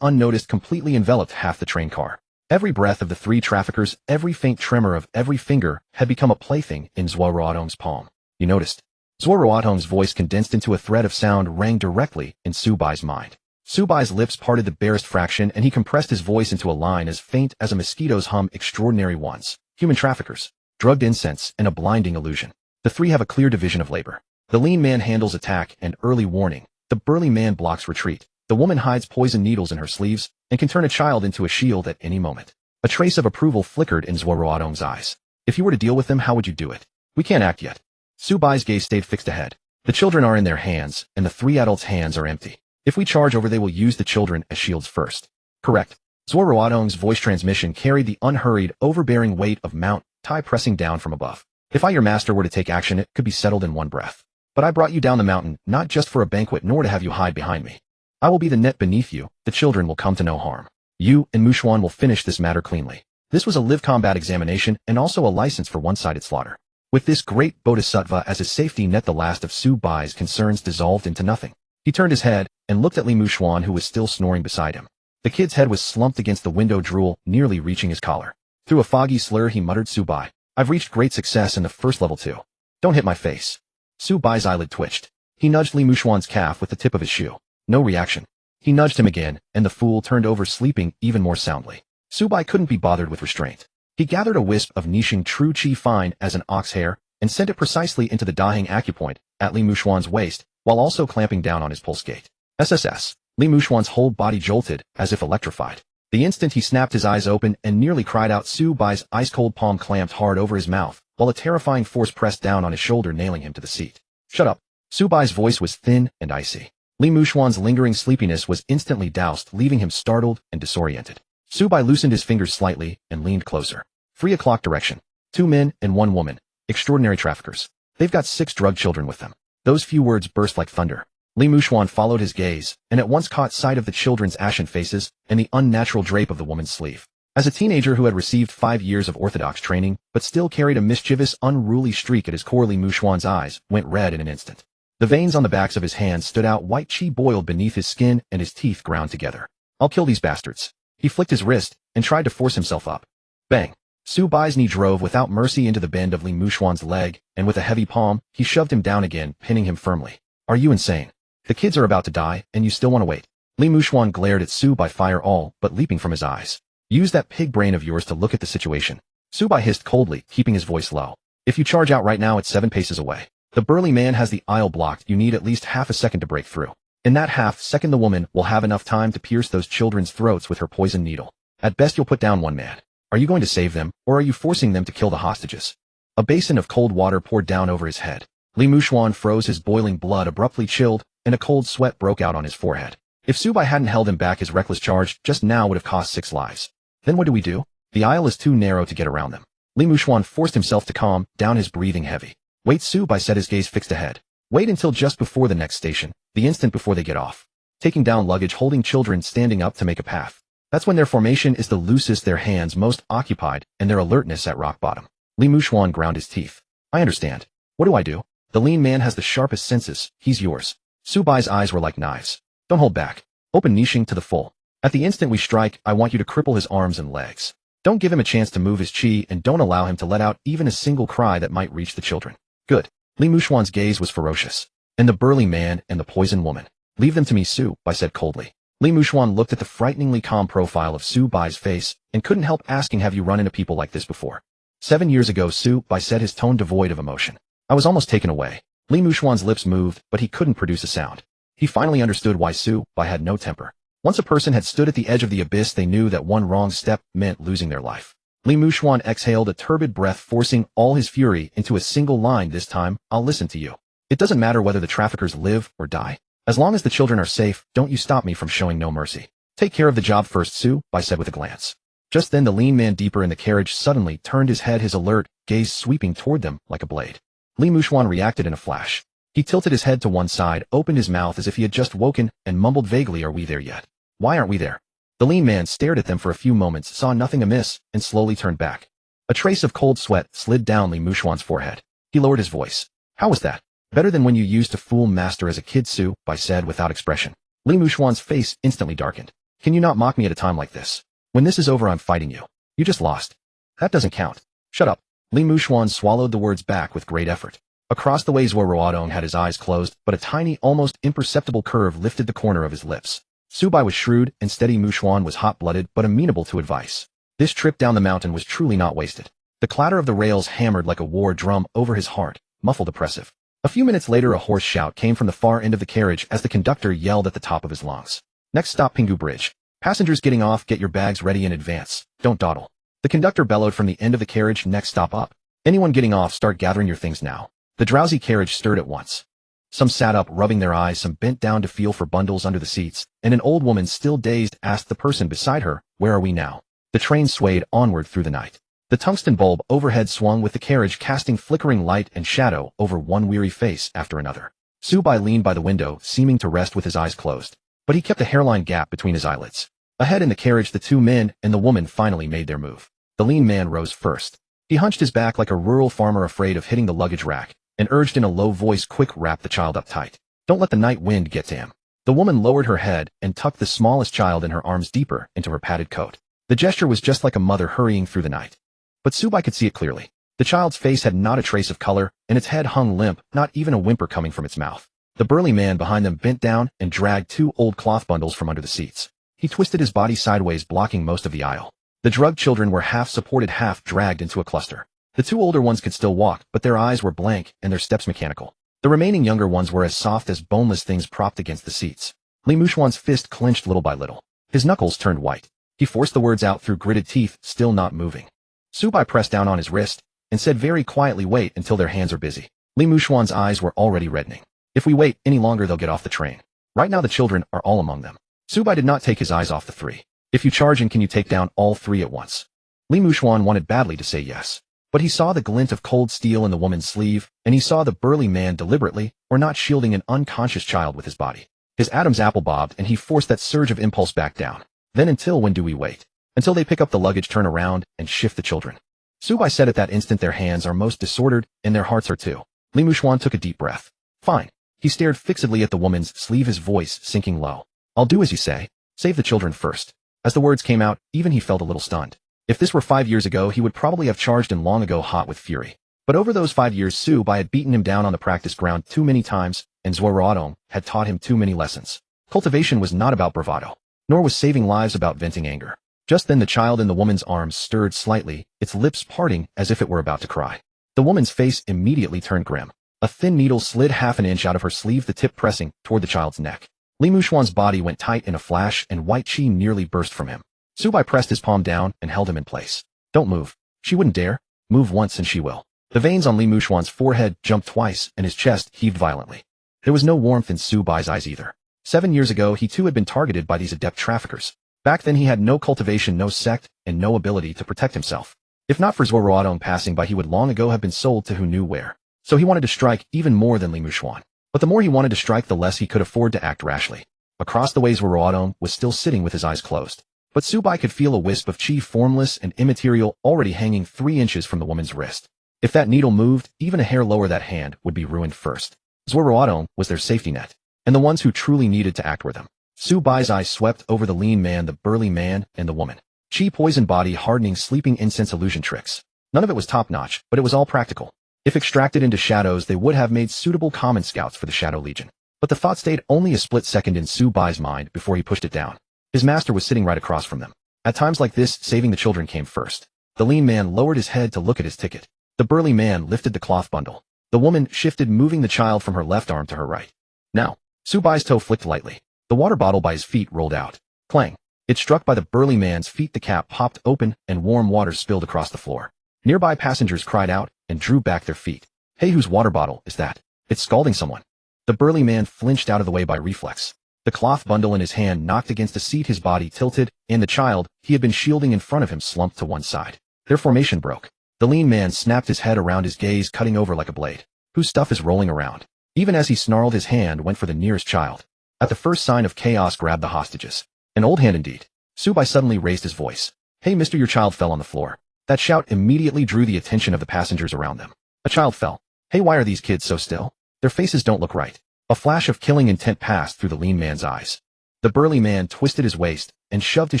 unnoticed completely enveloped half the train car. Every breath of the three traffickers, every faint tremor of every finger had become a plaything in Zuo Ruotong's palm. "You noticed?" Zuo Ruotong's voice, condensed into a thread of sound, rang directly in Su Bai's mind. Su Bai's lips parted the barest fraction, and he compressed his voice into a line as faint as a mosquito's hum. "Extraordinary ones. Human traffickers. Drugged incense and a blinding illusion. The three have a clear division of labor. The lean man handles attack and early warning. The burly man blocks retreat. The woman hides poison needles in her sleeves and can turn a child into a shield at any moment." A trace of approval flickered in Zuo Ruotong's eyes. "If you were to deal with them, how would you do it?" "We can't act yet." Su Bai's gaze stayed fixed ahead. "The children are in their hands, and the three adults' hands are empty. If we charge over, they will use the children as shields first." "Correct." Zuo Ruotong's voice transmission carried the unhurried, overbearing weight of Mount Tai pressing down from above. "If I, your master, were to take action, it could be settled in one breath. But I brought you down the mountain, not just for a banquet, nor to have you hide behind me. I will be the net beneath you. The children will come to no harm. You and Mushuan will finish this matter cleanly." This was a live combat examination and also a license for one-sided slaughter. With this great bodhisattva as his safety net, the last of Su Bai's concerns dissolved into nothing. He turned his head and looked at Li Mushuan, who was still snoring beside him. The kid's head was slumped against the window, drool nearly reaching his collar. Through a foggy slur, he muttered, "Su Bai, I've reached great success in the first level too. Don't hit my face." Su Bai's eyelid twitched. He nudged Li Mushuan's calf with the tip of his shoe. No reaction. He nudged him again, and the fool turned over, sleeping even more soundly. Su Bai couldn't be bothered with restraint. He gathered a wisp of niching true chi fine as an ox hair and sent it precisely into the Daheng acupoint at Li Mushuan's waist, while also clamping down on his pulse gate. SSS. Li Mushuan's whole body jolted, as if electrified. The instant he snapped his eyes open and nearly cried out, Su Bai's ice-cold palm clamped hard over his mouth, while a terrifying force pressed down on his shoulder, nailing him to the seat. "Shut up." Su Bai's voice was thin and icy. Li Mushuan's lingering sleepiness was instantly doused, leaving him startled and disoriented. Su Bai loosened his fingers slightly and leaned closer. 3 o'clock direction. 2 men and 1 woman. Extraordinary traffickers. They've got 6 drug children with them. Those few words burst like thunder. Li Mushuan followed his gaze, and at once caught sight of the children's ashen faces and the unnatural drape of the woman's sleeve. As a teenager who had received 5 years of orthodox training, but still carried a mischievous, unruly streak at his core, Li Mushuan's eyes went red in an instant. The veins on the backs of his hands stood out, white chi boiled beneath his skin, and his teeth ground together. "I'll kill these bastards." He flicked his wrist and tried to force himself up. Bang! Su Bai's knee drove without mercy into the bend of Li Mushuan's leg, and with a heavy palm, he shoved him down again, pinning him firmly. "Are you insane? The kids are about to die, and you still want to wait?" Li Mushuan glared at Su Bai, fire all but leaping from his eyes. "Use that pig brain of yours to look at the situation." Su Bai hissed coldly, keeping his voice low. "If you charge out right now, it's 7 paces away. The burly man has the aisle blocked. You need at least half a second to break through. In that half second, the woman will have enough time to pierce those children's throats with her poison needle. At best, you'll put down 1 man. Are you going to save them, or are you forcing them to kill the hostages?" A basin of cold water poured down over his head. Li Mushuan froze, his boiling blood abruptly chilled, and a cold sweat broke out on his forehead. If Su Bai hadn't held him back, his reckless charge just now would have cost 6 lives. Then what do we do? The aisle is too narrow to get around them. Li Mushuan forced himself to calm down, his breathing heavy. "Wait." Su Bai said, his gaze fixed ahead. Wait until just before the next station, the instant before they get off. Taking down luggage holding children standing up to make a path. That's when their formation is the loosest, their hands most occupied, and their alertness at rock bottom. Li Muxuan ground his teeth. I understand. What do I do? The lean man has the sharpest senses. He's yours. Su Bai's eyes were like knives. Don't hold back. Open niching to the full. At the instant we strike, I want you to cripple his arms and legs. Don't give him a chance to move his chi and don't allow him to let out even a single cry that might reach the children. Good. Li Muxuan's gaze was ferocious. And the burly man and the poison woman. Leave them to me, Su Bai said coldly. Li Muxuan looked at the frighteningly calm profile of Su Bai's face and couldn't help asking, have you run into people like this before? 7 years ago, Su Bai said, his tone devoid of emotion. I was almost taken away. Li Muxuan's lips moved, but he couldn't produce a sound. He finally understood why Su Bai had no temper. Once a person had stood at the edge of the abyss, they knew that one wrong step meant losing their life. Li Muxuan exhaled a turbid breath, forcing all his fury into a single line. This time, I'll listen to you. It doesn't matter whether the traffickers live or die. As long as the children are safe, don't you stop me from showing no mercy. Take care of the job first, Su Bai said with a glance. Just then the lean man deeper in the carriage suddenly turned his head, his alert gaze sweeping toward them like a blade. Li Muxuan reacted in a flash. He tilted his head to one side, opened his mouth as if he had just woken, and mumbled vaguely, are we there yet? Why aren't we there? The lean man stared at them for a few moments, saw nothing amiss, and slowly turned back. A trace of cold sweat slid down Li Muxuan's forehead. He lowered his voice. How was that? Better than when you used to fool master as a kid, Su Bai said without expression. Li Muxuan's face instantly darkened. Can you not mock me at a time like this? When this is over, I'm fighting you. You just lost. That doesn't count. Shut up. Li Muxuan swallowed the words back with great effort. Across the way, Zuo Ruotong had his eyes closed, but a tiny, almost imperceptible curve lifted the corner of his lips. Su Bai was shrewd and steady. Muxuan was hot-blooded but amenable to advice. This trip down the mountain was truly not wasted. The clatter of the rails hammered like a war drum over his heart, muffled, oppressive. A few minutes later, a hoarse shout came from the far end of the carriage as the conductor yelled at the top of his lungs. Next stop, Pinggu Bridge. Passengers getting off, get your bags ready in advance. Don't dawdle. The conductor bellowed from the end of the carriage. Next stop up. Anyone getting off, start gathering your things now. The drowsy carriage stirred at once. Some sat up, rubbing their eyes, some bent down to feel for bundles under the seats, and an old woman, still dazed, asked the person beside her, where are we now? The train swayed onward through the night. The tungsten bulb overhead swung with the carriage, casting flickering light and shadow over one weary face after another. Su Bai leaned by the window, seeming to rest with his eyes closed. But he kept a hairline gap between his eyelids. Ahead in the carriage, the two men and the woman finally made their move. The lean man rose first. He hunched his back like a rural farmer afraid of hitting the luggage rack, and urged in a low voice, quick, wrap the child up tight. Don't let the night wind get to him. The woman lowered her head and tucked the smallest child in her arms deeper into her padded coat. The gesture was just like a mother hurrying through the night. But Su Bai could see it clearly. The child's face had not a trace of color, and its head hung limp, not even a whimper coming from its mouth. The burly man behind them bent down and dragged two old cloth bundles from under the seats. He twisted his body sideways, blocking most of the aisle. The drugged children were half supported, half dragged into a cluster. The two older ones could still walk, but their eyes were blank and their steps mechanical. The remaining younger ones were as soft as boneless things propped against the seats. Li Muxuan's fist clenched little by little. His knuckles turned white. He forced the words out through gritted teeth, still not moving. Su Bai pressed down on his wrist and said very quietly, wait until their hands are busy. Li Muxuan's eyes were already reddening. If we wait any longer, they'll get off the train. Right now the children are all among them. Su Bai did not take his eyes off the three. If you charge in, can you take down all three at once? Li Muxuan wanted badly to say yes. But he saw the glint of cold steel in the woman's sleeve, and he saw the burly man deliberately, or not, shielding an unconscious child with his body. His Adam's apple bobbed, and he forced that surge of impulse back down. Then until when do we wait? Until they pick up the luggage, turn around, and shift the children. Su Bai said at that instant, their hands are most disordered, and their hearts are too. Li Muxuan took a deep breath. Fine. He stared fixedly at the woman's sleeve, his voice sinking low. I'll do as you say. Save the children first. As the words came out, even he felt a little stunned. If this were 5 years ago, he would probably have charged in long ago, hot with fury. But over those 5 years, Su Bai had beaten him down on the practice ground too many times, and Zuo Ruotong had taught him too many lessons. Cultivation was not about bravado, nor was saving lives about venting anger. Just then the child in the woman's arms stirred slightly, its lips parting as if it were about to cry. The woman's face immediately turned grim. A thin needle slid half an inch out of her sleeve, the tip pressing toward the child's neck. Li Muxuan's body went tight in a flash, and white chi nearly burst from him. Su Bai pressed his palm down and held him in place. Don't move. She wouldn't dare. Move once and she will. The veins on Li Muxuan's forehead jumped twice, and his chest heaved violently. There was no warmth in Su Bai's eyes either. 7 years ago, he too had been targeted by these adept traffickers. Back then he had no cultivation, no sect, and no ability to protect himself. If not for Zuo Ruotong passing by, he would long ago have been sold to who knew where. So he wanted to strike even more than Li Muxuan. But the more he wanted to strike, the less he could afford to act rashly. Across the way, Zuo Ruotong was still sitting with his eyes closed. But Su Bai could feel a wisp of chi, formless and immaterial, already hanging 3 inches from the woman's wrist. If that needle moved, even a hair lower, that hand would be ruined first. Zuo Ruotong was their safety net, and the ones who truly needed to act were them. Su Bai's eyes swept over the lean man, the burly man, and the woman. Chi poison body hardening sleeping incense illusion tricks. None of it was top-notch, but it was all practical. If extracted into shadows, they would have made suitable common scouts for the Shadow Legion. But the thought stayed only a split second in Su Bai's mind before he pushed it down. His master was sitting right across from them. At times like this, saving the children came first. The lean man lowered his head to look at his ticket. The burly man lifted the cloth bundle. The woman shifted, moving the child from her left arm to her right. Now, Su Bai's toe flicked lightly. The water bottle by his feet rolled out. Clang. It struck by the burly man's feet. The cap popped open and warm water spilled across the floor. Nearby passengers cried out and drew back their feet. Hey, whose water bottle is that? It's scalding someone. The burly man flinched out of the way by reflex. The cloth bundle in his hand knocked against the seat, his body tilted, and the child he had been shielding in front of him slumped to one side. Their formation broke. The lean man snapped his head around, his gaze cutting over like a blade. Whose stuff is rolling around? Even as he snarled, his hand went for the nearest child. At the first sign of chaos, grab the hostages. An old hand indeed. Su Bai suddenly raised his voice. Hey mister, your child fell on the floor. That shout immediately drew the attention of the passengers around them. A child fell. Hey, why are these kids so still? Their faces don't look right. A flash of killing intent passed through the lean man's eyes. The burly man twisted his waist and shoved his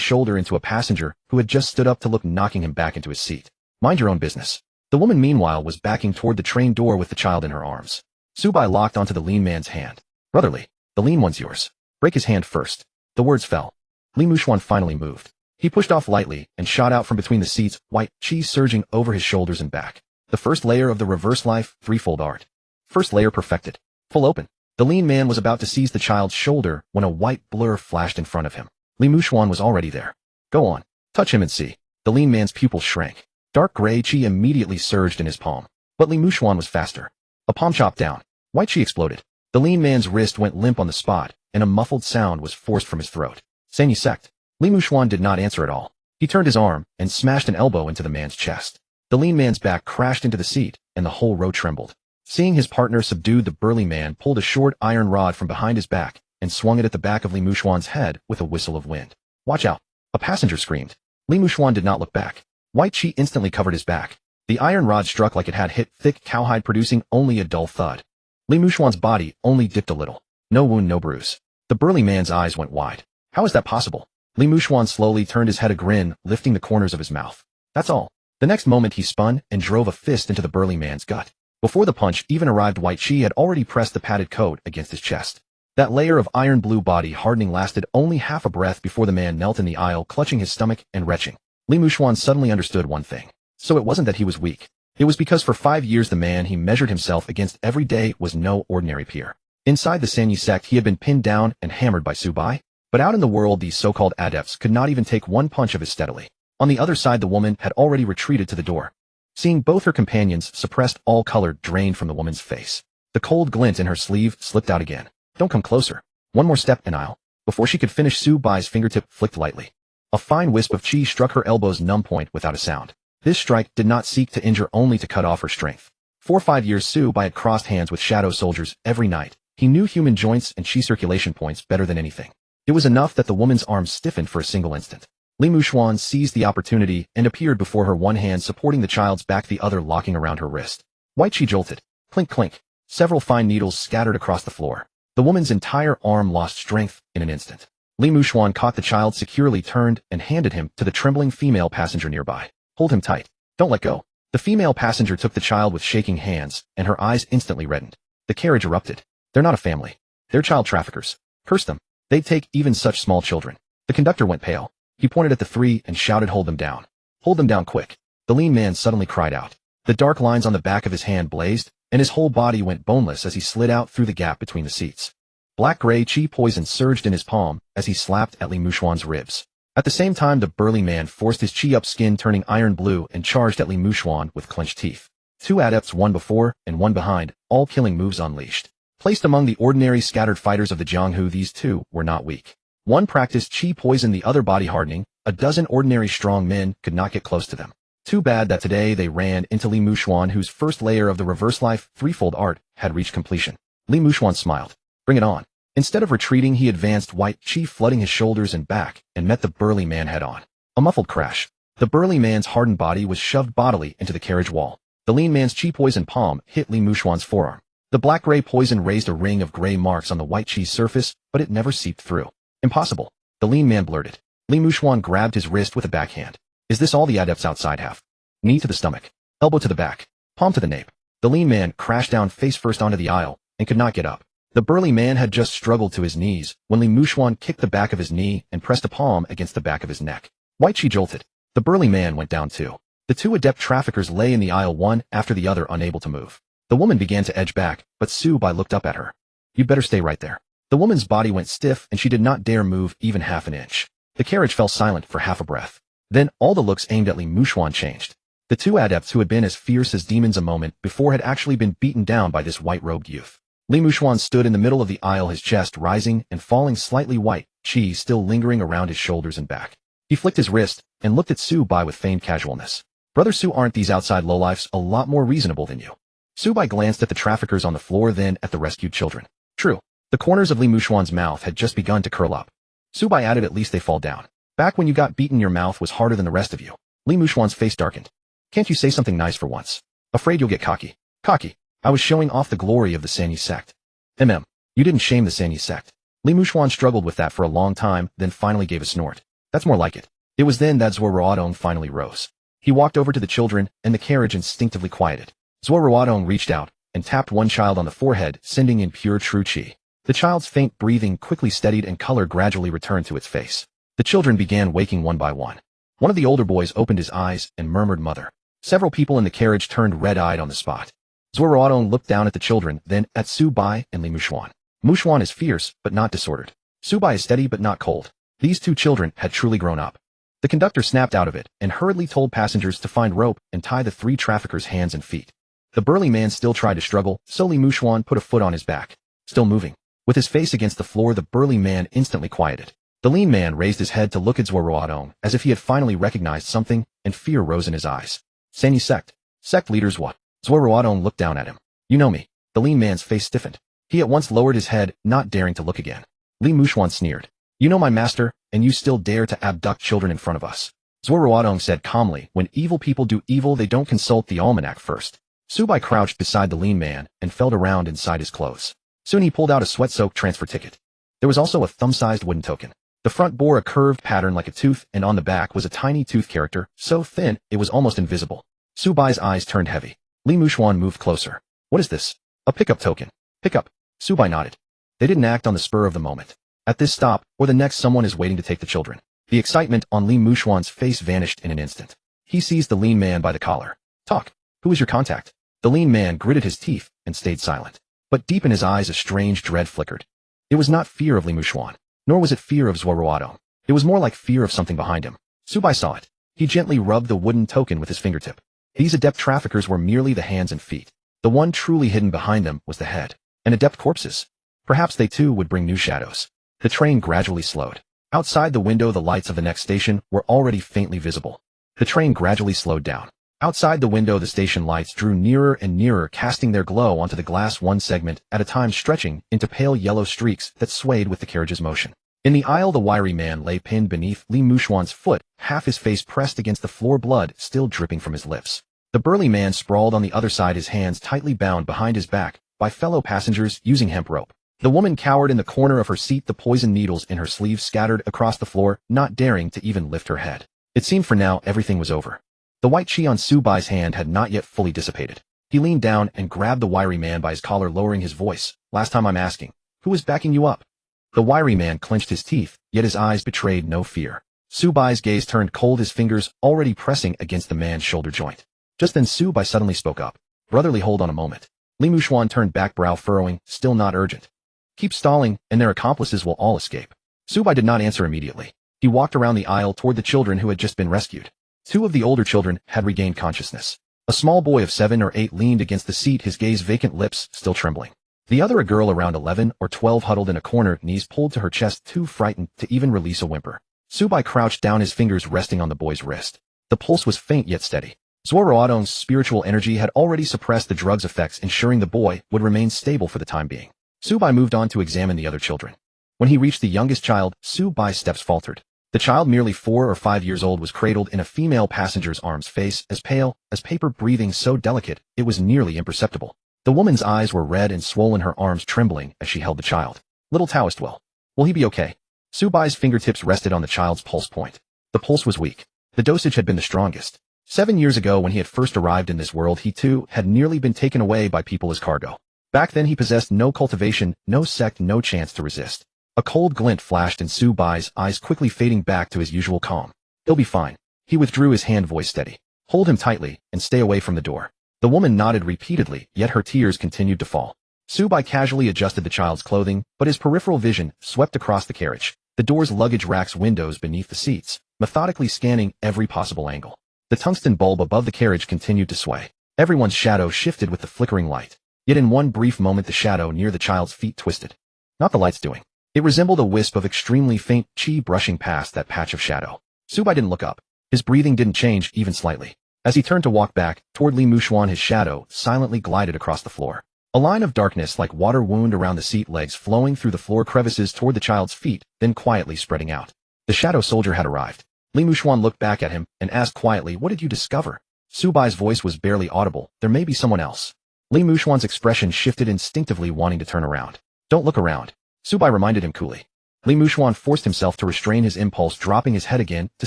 shoulder into a passenger who had just stood up to look, knocking him back into his seat. Mind your own business. The woman meanwhile was backing toward the train door with the child in her arms. Su Bai locked onto the lean man's hand. Brotherly, the lean one's yours. Break his hand first. The words fell. Li Muxuan finally moved. He pushed off lightly and shot out from between the seats, white chi surging over his shoulders and back. The first layer of the reverse life, threefold art. First layer perfected. Full open. The lean man was about to seize the child's shoulder when a white blur flashed in front of him. Li Muxuan was already there. Go on. Touch him and see. The lean man's pupils shrank. Dark gray chi immediately surged in his palm. But Li Muxuan was faster. A palm chopped down. White chi exploded. The lean man's wrist went limp on the spot, and a muffled sound was forced from his throat. Sanyi sect. Li Muxuan did not answer at all. He turned his arm and smashed an elbow into the man's chest. The lean man's back crashed into the seat, and the whole row trembled. Seeing his partner subdued, the burly man pulled a short iron rod from behind his back and swung it at the back of Li Muxuan's head with a whistle of wind. Watch out! A passenger screamed. Li Muxuan did not look back. White chi instantly covered his back. The iron rod struck like it had hit thick cowhide, producing only a dull thud. Li Muxuan's body only dipped a little. No wound, no bruise. The burly man's eyes went wide. How is that possible? Li Muxuan slowly turned his head, a grin lifting the corners of his mouth. That's all. The next moment he spun and drove a fist into the burly man's gut. Before the punch even arrived, White Chi had already pressed the padded coat against his chest. That layer of iron blue body hardening lasted only half a breath before the man knelt in the aisle, clutching his stomach and retching. Li Muxuan suddenly understood one thing. So it wasn't that he was weak. It was because for 5 years the man he measured himself against every day was no ordinary peer. Inside the Sanyi sect he had been pinned down and hammered by Su Bai, but out in the world these so-called adepts could not even take one punch of his steadily. On the other side the woman had already retreated to the door. Seeing both her companions suppressed, all color drained from the woman's face. The cold glint in her sleeve slipped out again. Don't come closer. One more step and I'll. Before she could finish, Su Bai's fingertip flicked lightly. A fine wisp of chi struck her elbow's numb point without a sound. This strike did not seek to injure, only to cut off her strength. For 5 years Su Bai had crossed hands with shadow soldiers every night. He knew human joints and chi circulation points better than anything. It was enough that the woman's arms stiffened for a single instant. Li Muxuan seized the opportunity and appeared before her, one hand supporting the child's back, the other locking around her wrist. White chi jolted. Clink clink. Several fine needles scattered across the floor. The woman's entire arm lost strength in an instant. Li Muxuan caught the child securely, turned, and handed him to the trembling female passenger nearby. Hold him tight. Don't let go. The female passenger took the child with shaking hands, and her eyes instantly reddened. The carriage erupted. They're not a family. They're child traffickers. Curse them. They'd take even such small children. The conductor went pale. He pointed at the three and shouted, hold them down. Hold them down quick. The lean man suddenly cried out. The dark lines on the back of his hand blazed, and his whole body went boneless as he slid out through the gap between the seats. Black-gray chi poison surged in his palm as he slapped at Li Muxuan's ribs. At the same time, the burly man forced his chi up, skin turning iron blue, and charged at Li Muxuan with clenched teeth. 2 adepts, one before and one behind, all killing moves unleashed. Placed among the ordinary scattered fighters of the Jianghu, these two were not weak. One practiced chi poison, the other body hardening. A dozen ordinary strong men could not get close to them. Too bad that today they ran into Li Muxuan, whose first layer of the reverse life threefold art had reached completion. Li Muxuan smiled. Bring it on. Instead of retreating, he advanced, white chi flooding his shoulders and back, and met the burly man head-on. A muffled crash. The burly man's hardened body was shoved bodily into the carriage wall. The lean man's chi poison palm hit Li Muxuan's forearm. The black-gray poison raised a ring of gray marks on the white chi's surface, but it never seeped through. Impossible. The lean man blurted. Li Muxuan grabbed his wrist with a backhand. Is this all the adepts outside have? Knee to the stomach. Elbow to the back. Palm to the nape. The lean man crashed down face first onto the aisle, and could not get up. The burly man had just struggled to his knees, when Li Muxuan kicked the back of his knee and pressed a palm against the back of his neck. White chi jolted. The burly man went down too. The two adept traffickers lay in the aisle one after the other, unable to move. The woman began to edge back, but Su Bai looked up at her. You'd better stay right there. The woman's body went stiff and she did not dare move even half an inch. The carriage fell silent for half a breath. Then all the looks aimed at Li Muxuan changed. The two adepts who had been as fierce as demons a moment before had actually been beaten down by this white-robed youth. Li Muxuan stood in the middle of the aisle, his chest rising and falling slightly, white chi still lingering around his shoulders and back. He flicked his wrist and looked at Su Bai with feigned casualness. Brother Su, aren't these outside lowlifes a lot more reasonable than you? Su Bai glanced at the traffickers on the floor, then at the rescued children. True. The corners of Li Muxuan's mouth had just begun to curl up. Su Bai added, at least they fall down. Back when you got beaten, your mouth was harder than the rest of you. Li Muxuan's face darkened. Can't you say something nice for once? Afraid you'll get cocky. Cocky. I was showing off the glory of the Sanyi sect. You didn't shame the Sanyi sect. Li Muxuan struggled with that for a long time, then finally gave a snort. That's more like it. It was then that Zuo Ruotong finally rose. He walked over to the children, and the carriage instinctively quieted. Zuo Ruotong reached out and tapped one child on the forehead, sending in pure true chi. The child's faint breathing quickly steadied and color gradually returned to its face. The children began waking one by one. One of the older boys opened his eyes and murmured, "Mother." Several people in the carriage turned red-eyed on the spot. Zuo Ruotong looked down at the children, then at Su Bai and Li Muxuan. Muxuan is fierce, but not disordered. Su Bai is steady but not cold. These two children had truly grown up. The conductor snapped out of it and hurriedly told passengers to find rope and tie the three traffickers' hands and feet. The burly man still tried to struggle, so Li Muxuan put a foot on his back. Still moving. With his face against the floor, the burly man instantly quieted. The lean man raised his head to look at Zuo Ruotong as if he had finally recognized something, and fear rose in his eyes. Sanyi sect. Sect leaders what? Zuo Ruotong looked down at him. You know me. The lean man's face stiffened. He at once lowered his head, not daring to look again. Li Muxuan sneered. You know my master, and you still dare to abduct children in front of us. Zuo Ruotong said calmly, when evil people do evil, they don't consult the almanac first. Su Bai crouched beside the lean man and felt around inside his clothes. Soon he pulled out a sweat-soaked transfer ticket. There was also a thumb-sized wooden token. The front bore a curved pattern like a tooth, and on the back was a tiny tooth character, so thin it was almost invisible. Su Bai's eyes turned heavy. Li Muxuan moved closer. What is this? A pickup token. Pickup. Su Bai nodded. They didn't act on the spur of the moment. At this stop, or the next, someone is waiting to take the children. The excitement on Li Muxuan's face vanished in an instant. He seized the lean man by the collar. Talk. Who is your contact? The lean man gritted his teeth and stayed silent. But deep in his eyes a strange dread flickered. It was not fear of Li Muxuan, nor was it fear of Zuo Ruotong. It was more like fear of something behind him. Su Bai saw it. He gently rubbed the wooden token with his fingertip. These adept traffickers were merely the hands and feet. The one truly hidden behind them was the head. And adept corpses. Perhaps they too would bring new shadows. The train gradually slowed. Outside the window, the lights of the next station were already faintly visible. The train gradually slowed down. Outside the window, the station lights drew nearer and nearer, casting their glow onto the glass, one segment at a time, stretching into pale yellow streaks that swayed with the carriage's motion. In the aisle, the wiry man lay pinned beneath Li Muxuan's foot, half his face pressed against the floor, blood still dripping from his lips. The burly man sprawled on the other side, his hands tightly bound behind his back by fellow passengers using hemp rope. The woman cowered in the corner of her seat, the poison needles in her sleeve scattered across the floor, not daring to even lift her head. It seemed for now everything was over. The white chi on Su Bai's hand had not yet fully dissipated. He leaned down and grabbed the wiry man by his collar, lowering his voice. Last time I'm asking, who is backing you up? The wiry man clenched his teeth, yet his eyes betrayed no fear. Su Bai's gaze turned cold, his fingers already pressing against the man's shoulder joint. Just then Su Bai suddenly spoke up. Brotherly, hold on a moment. Li Muxuan turned back, brow furrowing, still not urgent. Keep stalling, and their accomplices will all escape. Su Bai did not answer immediately. He walked around the aisle toward the children who had just been rescued. Two of the older children had regained consciousness. A small boy of 7 or 8 leaned against the seat, his gaze vacant, lips still trembling. The other, a girl around 11 or 12, huddled in a corner, knees pulled to her chest, too frightened to even release a whimper. Su Bai crouched down, his fingers resting on the boy's wrist. The pulse was faint yet steady. Zuo Ruotong's spiritual energy had already suppressed the drug's effects, ensuring the boy would remain stable for the time being. Su Bai moved on to examine the other children. When he reached the youngest child, Su Bai's steps faltered. The child, merely 4 or 5 years old, was cradled in a female passenger's arms, face as pale as paper, breathing so delicate it was nearly imperceptible. The woman's eyes were red and swollen, her arms trembling as she held the child. Little Taoist, will he be okay? Su Bai's fingertips rested on the child's pulse point. The pulse was weak. The dosage had been the strongest. 7 years ago, when he had first arrived in this world, he too had nearly been taken away by people as cargo. Back then he possessed no cultivation, no sect, no chance to resist. A cold glint flashed in Su Bai's eyes, quickly fading back to his usual calm. He'll be fine. He withdrew his hand, voice steady. Hold him tightly, and stay away from the door. The woman nodded repeatedly, yet her tears continued to fall. Su Bai casually adjusted the child's clothing, but his peripheral vision swept across the carriage, the doors, luggage racks, windows beneath the seats, methodically scanning every possible angle. The tungsten bulb above the carriage continued to sway. Everyone's shadow shifted with the flickering light. Yet in one brief moment the shadow near the child's feet twisted. Not the light's doing. It resembled a wisp of extremely faint chi brushing past that patch of shadow. Su Bai didn't look up. His breathing didn't change even slightly. As he turned to walk back toward Li Muxuan, his shadow silently glided across the floor. A line of darkness like water wound around the seat legs, flowing through the floor crevices toward the child's feet, then quietly spreading out. The shadow soldier had arrived. Li Muxuan looked back at him and asked quietly, "What did you discover?" Su Bai's voice was barely audible. "There may be someone else." Li Muxuan's expression shifted, instinctively wanting to turn around. "Don't look around," Su Bai reminded him coolly. Li Muxuan forced himself to restrain his impulse, dropping his head again to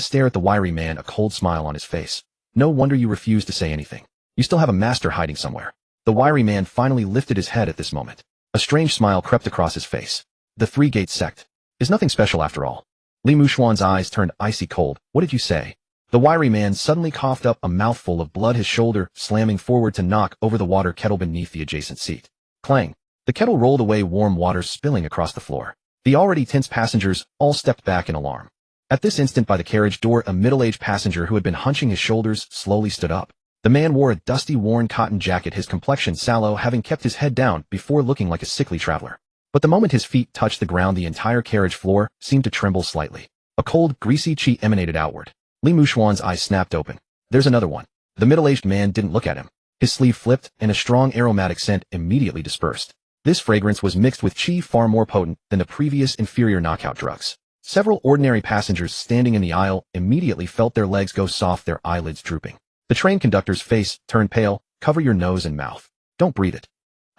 stare at the wiry man, a cold smile on his face. "No wonder you refuse to say anything. You still have a master hiding somewhere." The wiry man finally lifted his head at this moment. A strange smile crept across his face. "The Three-Gate Sect is nothing special after all." Li Muxuan's eyes turned icy cold. "What did you say?" The wiry man suddenly coughed up a mouthful of blood, his shoulder slamming forward to knock over the water kettle beneath the adjacent seat. Clang! The kettle rolled away, warm water spilling across the floor. The already tense passengers all stepped back in alarm. At this instant, by the carriage door, a middle-aged passenger who had been hunching his shoulders slowly stood up. The man wore a dusty, worn cotton jacket, his complexion sallow, having kept his head down before looking like a sickly traveler. But the moment his feet touched the ground, the entire carriage floor seemed to tremble slightly. A cold, greasy chi emanated outward. Li Muxuan's eyes snapped open. "There's another one." The middle-aged man didn't look at him. His sleeve flipped, and a strong aromatic scent immediately dispersed. This fragrance was mixed with chi far more potent than the previous inferior knockout drugs. Several ordinary passengers standing in the aisle immediately felt their legs go soft, their eyelids drooping. The train conductor's face turned pale. "Cover your nose and mouth. Don't breathe it."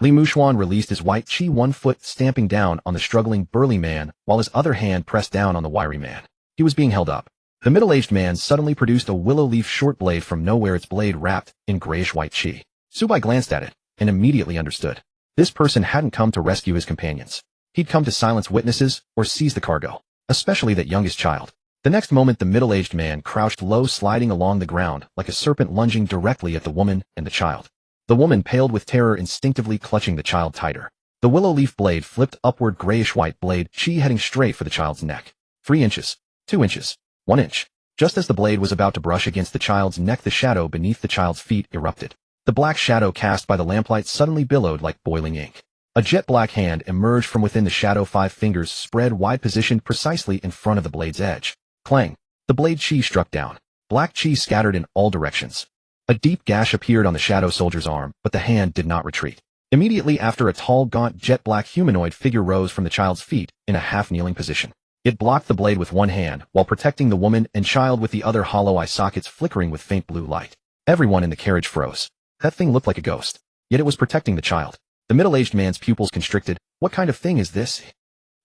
Li Muxuan released his white chi, one foot stamping down on the struggling, burly man, while his other hand pressed down on the wiry man. He was being held up. The middle-aged man suddenly produced a willow leaf short blade from nowhere, its blade wrapped in grayish-white chi. Su Bai glanced at it and immediately understood. This person hadn't come to rescue his companions. He'd come to silence witnesses or seize the cargo, especially that youngest child. The next moment, the middle-aged man crouched low, sliding along the ground like a serpent, lunging directly at the woman and the child. The woman paled with terror, instinctively clutching the child tighter. The willow leaf blade flipped upward, grayish-white blade, chi heading straight for the child's neck. 3 inches, 2 inches, 1 inch. Just as the blade was about to brush against the child's neck, the shadow beneath the child's feet erupted. The black shadow cast by the lamplight suddenly billowed like boiling ink. A jet-black hand emerged from within the shadow, 5 fingers spread wide, positioned precisely in front of the blade's edge. Clang! The blade chi struck down. Black chi scattered in all directions. A deep gash appeared on the shadow soldier's arm, but the hand did not retreat. Immediately after, a tall, gaunt, jet-black humanoid figure rose from the child's feet in a half-kneeling position. It blocked the blade with one hand, while protecting the woman and child with the other, hollow eye sockets flickering with faint blue light. Everyone in the carriage froze. That thing looked like a ghost. Yet it was protecting the child. The middle-aged man's pupils constricted. What kind of thing is this?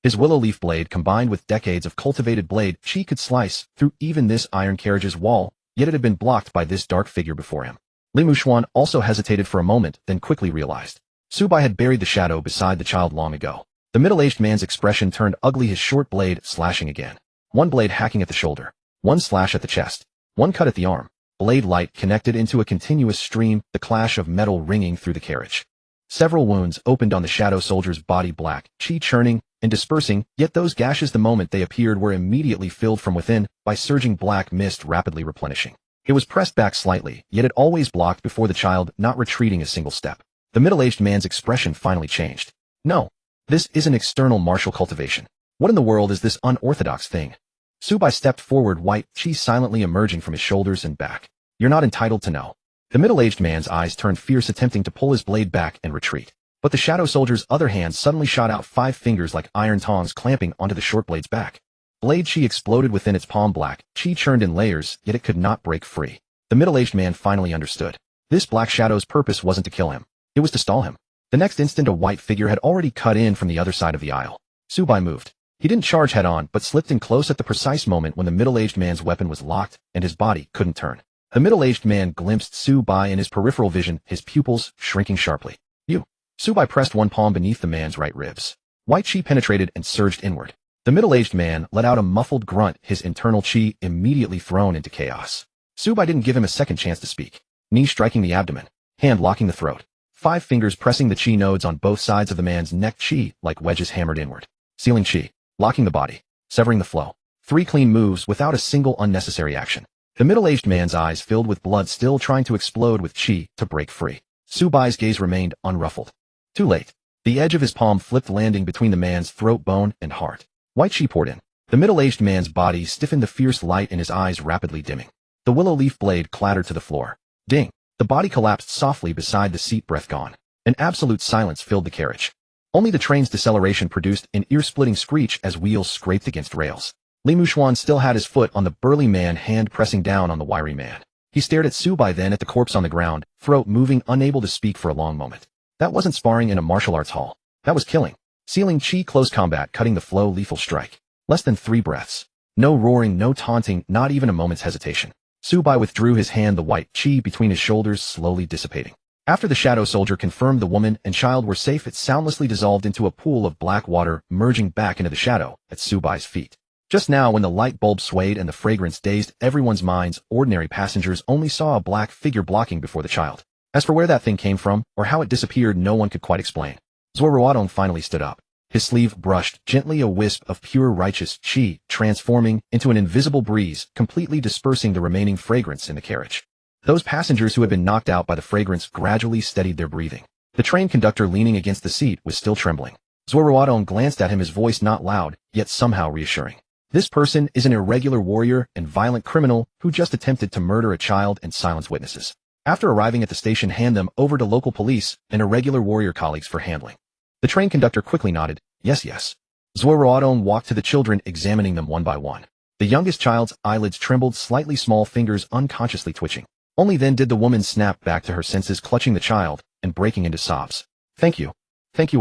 His willow leaf blade, combined with decades of cultivated blade chi, could slice through even this iron carriage's wall, yet it had been blocked by this dark figure before him. Li Muxuan also hesitated for a moment, then quickly realized. Su Bai had buried the shadow beside the child long ago. The middle-aged man's expression turned ugly, his short blade slashing again. One blade hacking at the shoulder. One slash at the chest. One cut at the arm. Blade light connected into a continuous stream, the clash of metal ringing through the carriage. Several wounds opened on the shadow soldier's body, black chi churning and dispersing, yet those gashes, the moment they appeared, were immediately filled from within by surging black mist rapidly replenishing. It was pressed back slightly, yet it always blocked before the child, not retreating a single step. The middle-aged man's expression finally changed. "No. This isn't external martial cultivation. What in the world is this unorthodox thing?" Su Bai stepped forward, white chi silently emerging from his shoulders and back. "You're not entitled to know." The middle-aged man's eyes turned fierce, attempting to pull his blade back and retreat. But the shadow soldier's other hand suddenly shot out 5 fingers like iron tongs clamping onto the short blade's back. Blade chi exploded within its palm. Black chi churned in layers, yet it could not break free. The middle-aged man finally understood. This black shadow's purpose wasn't to kill him. It was to stall him. The next instant a white figure had already cut in from the other side of the aisle. Zubai moved. He didn't charge head-on, but slipped in close at the precise moment when the middle-aged man's weapon was locked and his body couldn't turn. The middle-aged man glimpsed Zubai in his peripheral vision, his pupils shrinking sharply. Zubai pressed one palm beneath the man's right ribs. White chi penetrated and surged inward. The middle-aged man let out a muffled grunt, his internal chi immediately thrown into chaos. Zubai didn't give him a second chance to speak. Knee striking the abdomen, hand locking the throat. 5 fingers pressing the chi nodes on both sides of the man's neck, chi like wedges hammered inward. Sealing chi, locking the body, severing the flow. 3 clean moves without a single unnecessary action. The middle-aged man's eyes filled with blood, still trying to explode with chi to break free. Zubai's gaze remained unruffled. Too late. The edge of his palm flipped, landing between the man's throat bone and heart. White chi poured in. The middle-aged man's body stiffened, the fierce light in his eyes rapidly dimming. The willow leaf blade clattered to the floor. Ding! The body collapsed softly beside the seat, breath gone. An absolute silence filled the carriage. Only the train's deceleration produced an ear-splitting screech as wheels scraped against rails. Li Muxuan still had his foot on the burly man, hand pressing down on the wiry man. He stared at Zubai, then at the corpse on the ground, throat moving, unable to speak for a long moment. That wasn't sparring in a martial arts hall. That was killing. Sealing chi, close combat, cutting the flow, lethal strike. Less than 3 breaths. No roaring, no taunting, not even a moment's hesitation. Zubai withdrew his hand, the white chi between his shoulders slowly dissipating. After the shadow soldier confirmed the woman and child were safe, it soundlessly dissolved into a pool of black water, merging back into the shadow at Zubai's feet. Just now, when the light bulb swayed and the fragrance dazed everyone's minds, ordinary passengers only saw a black figure blocking before the child. As for where that thing came from, or how it disappeared, no one could quite explain. Zuo Ruotong finally stood up. His sleeve brushed gently, a wisp of pure righteous chi, transforming into an invisible breeze, completely dispersing the remaining fragrance in the carriage. Those passengers who had been knocked out by the fragrance gradually steadied their breathing. The train conductor, leaning against the seat, was still trembling. Zuo Ruotong glanced at him, his voice not loud, yet somehow reassuring. This person is an irregular warrior and violent criminal who just attempted to murder a child and silence witnesses. After arriving at the station, hand them over to local police and irregular warrior colleagues for handling. The train conductor quickly nodded, yes. Zuo Ruotong walked to the children, examining them one by one. The youngest child's eyelids trembled slightly, small fingers unconsciously twitching. Only then did the woman snap back to her senses, clutching the child and breaking into sobs. Thank you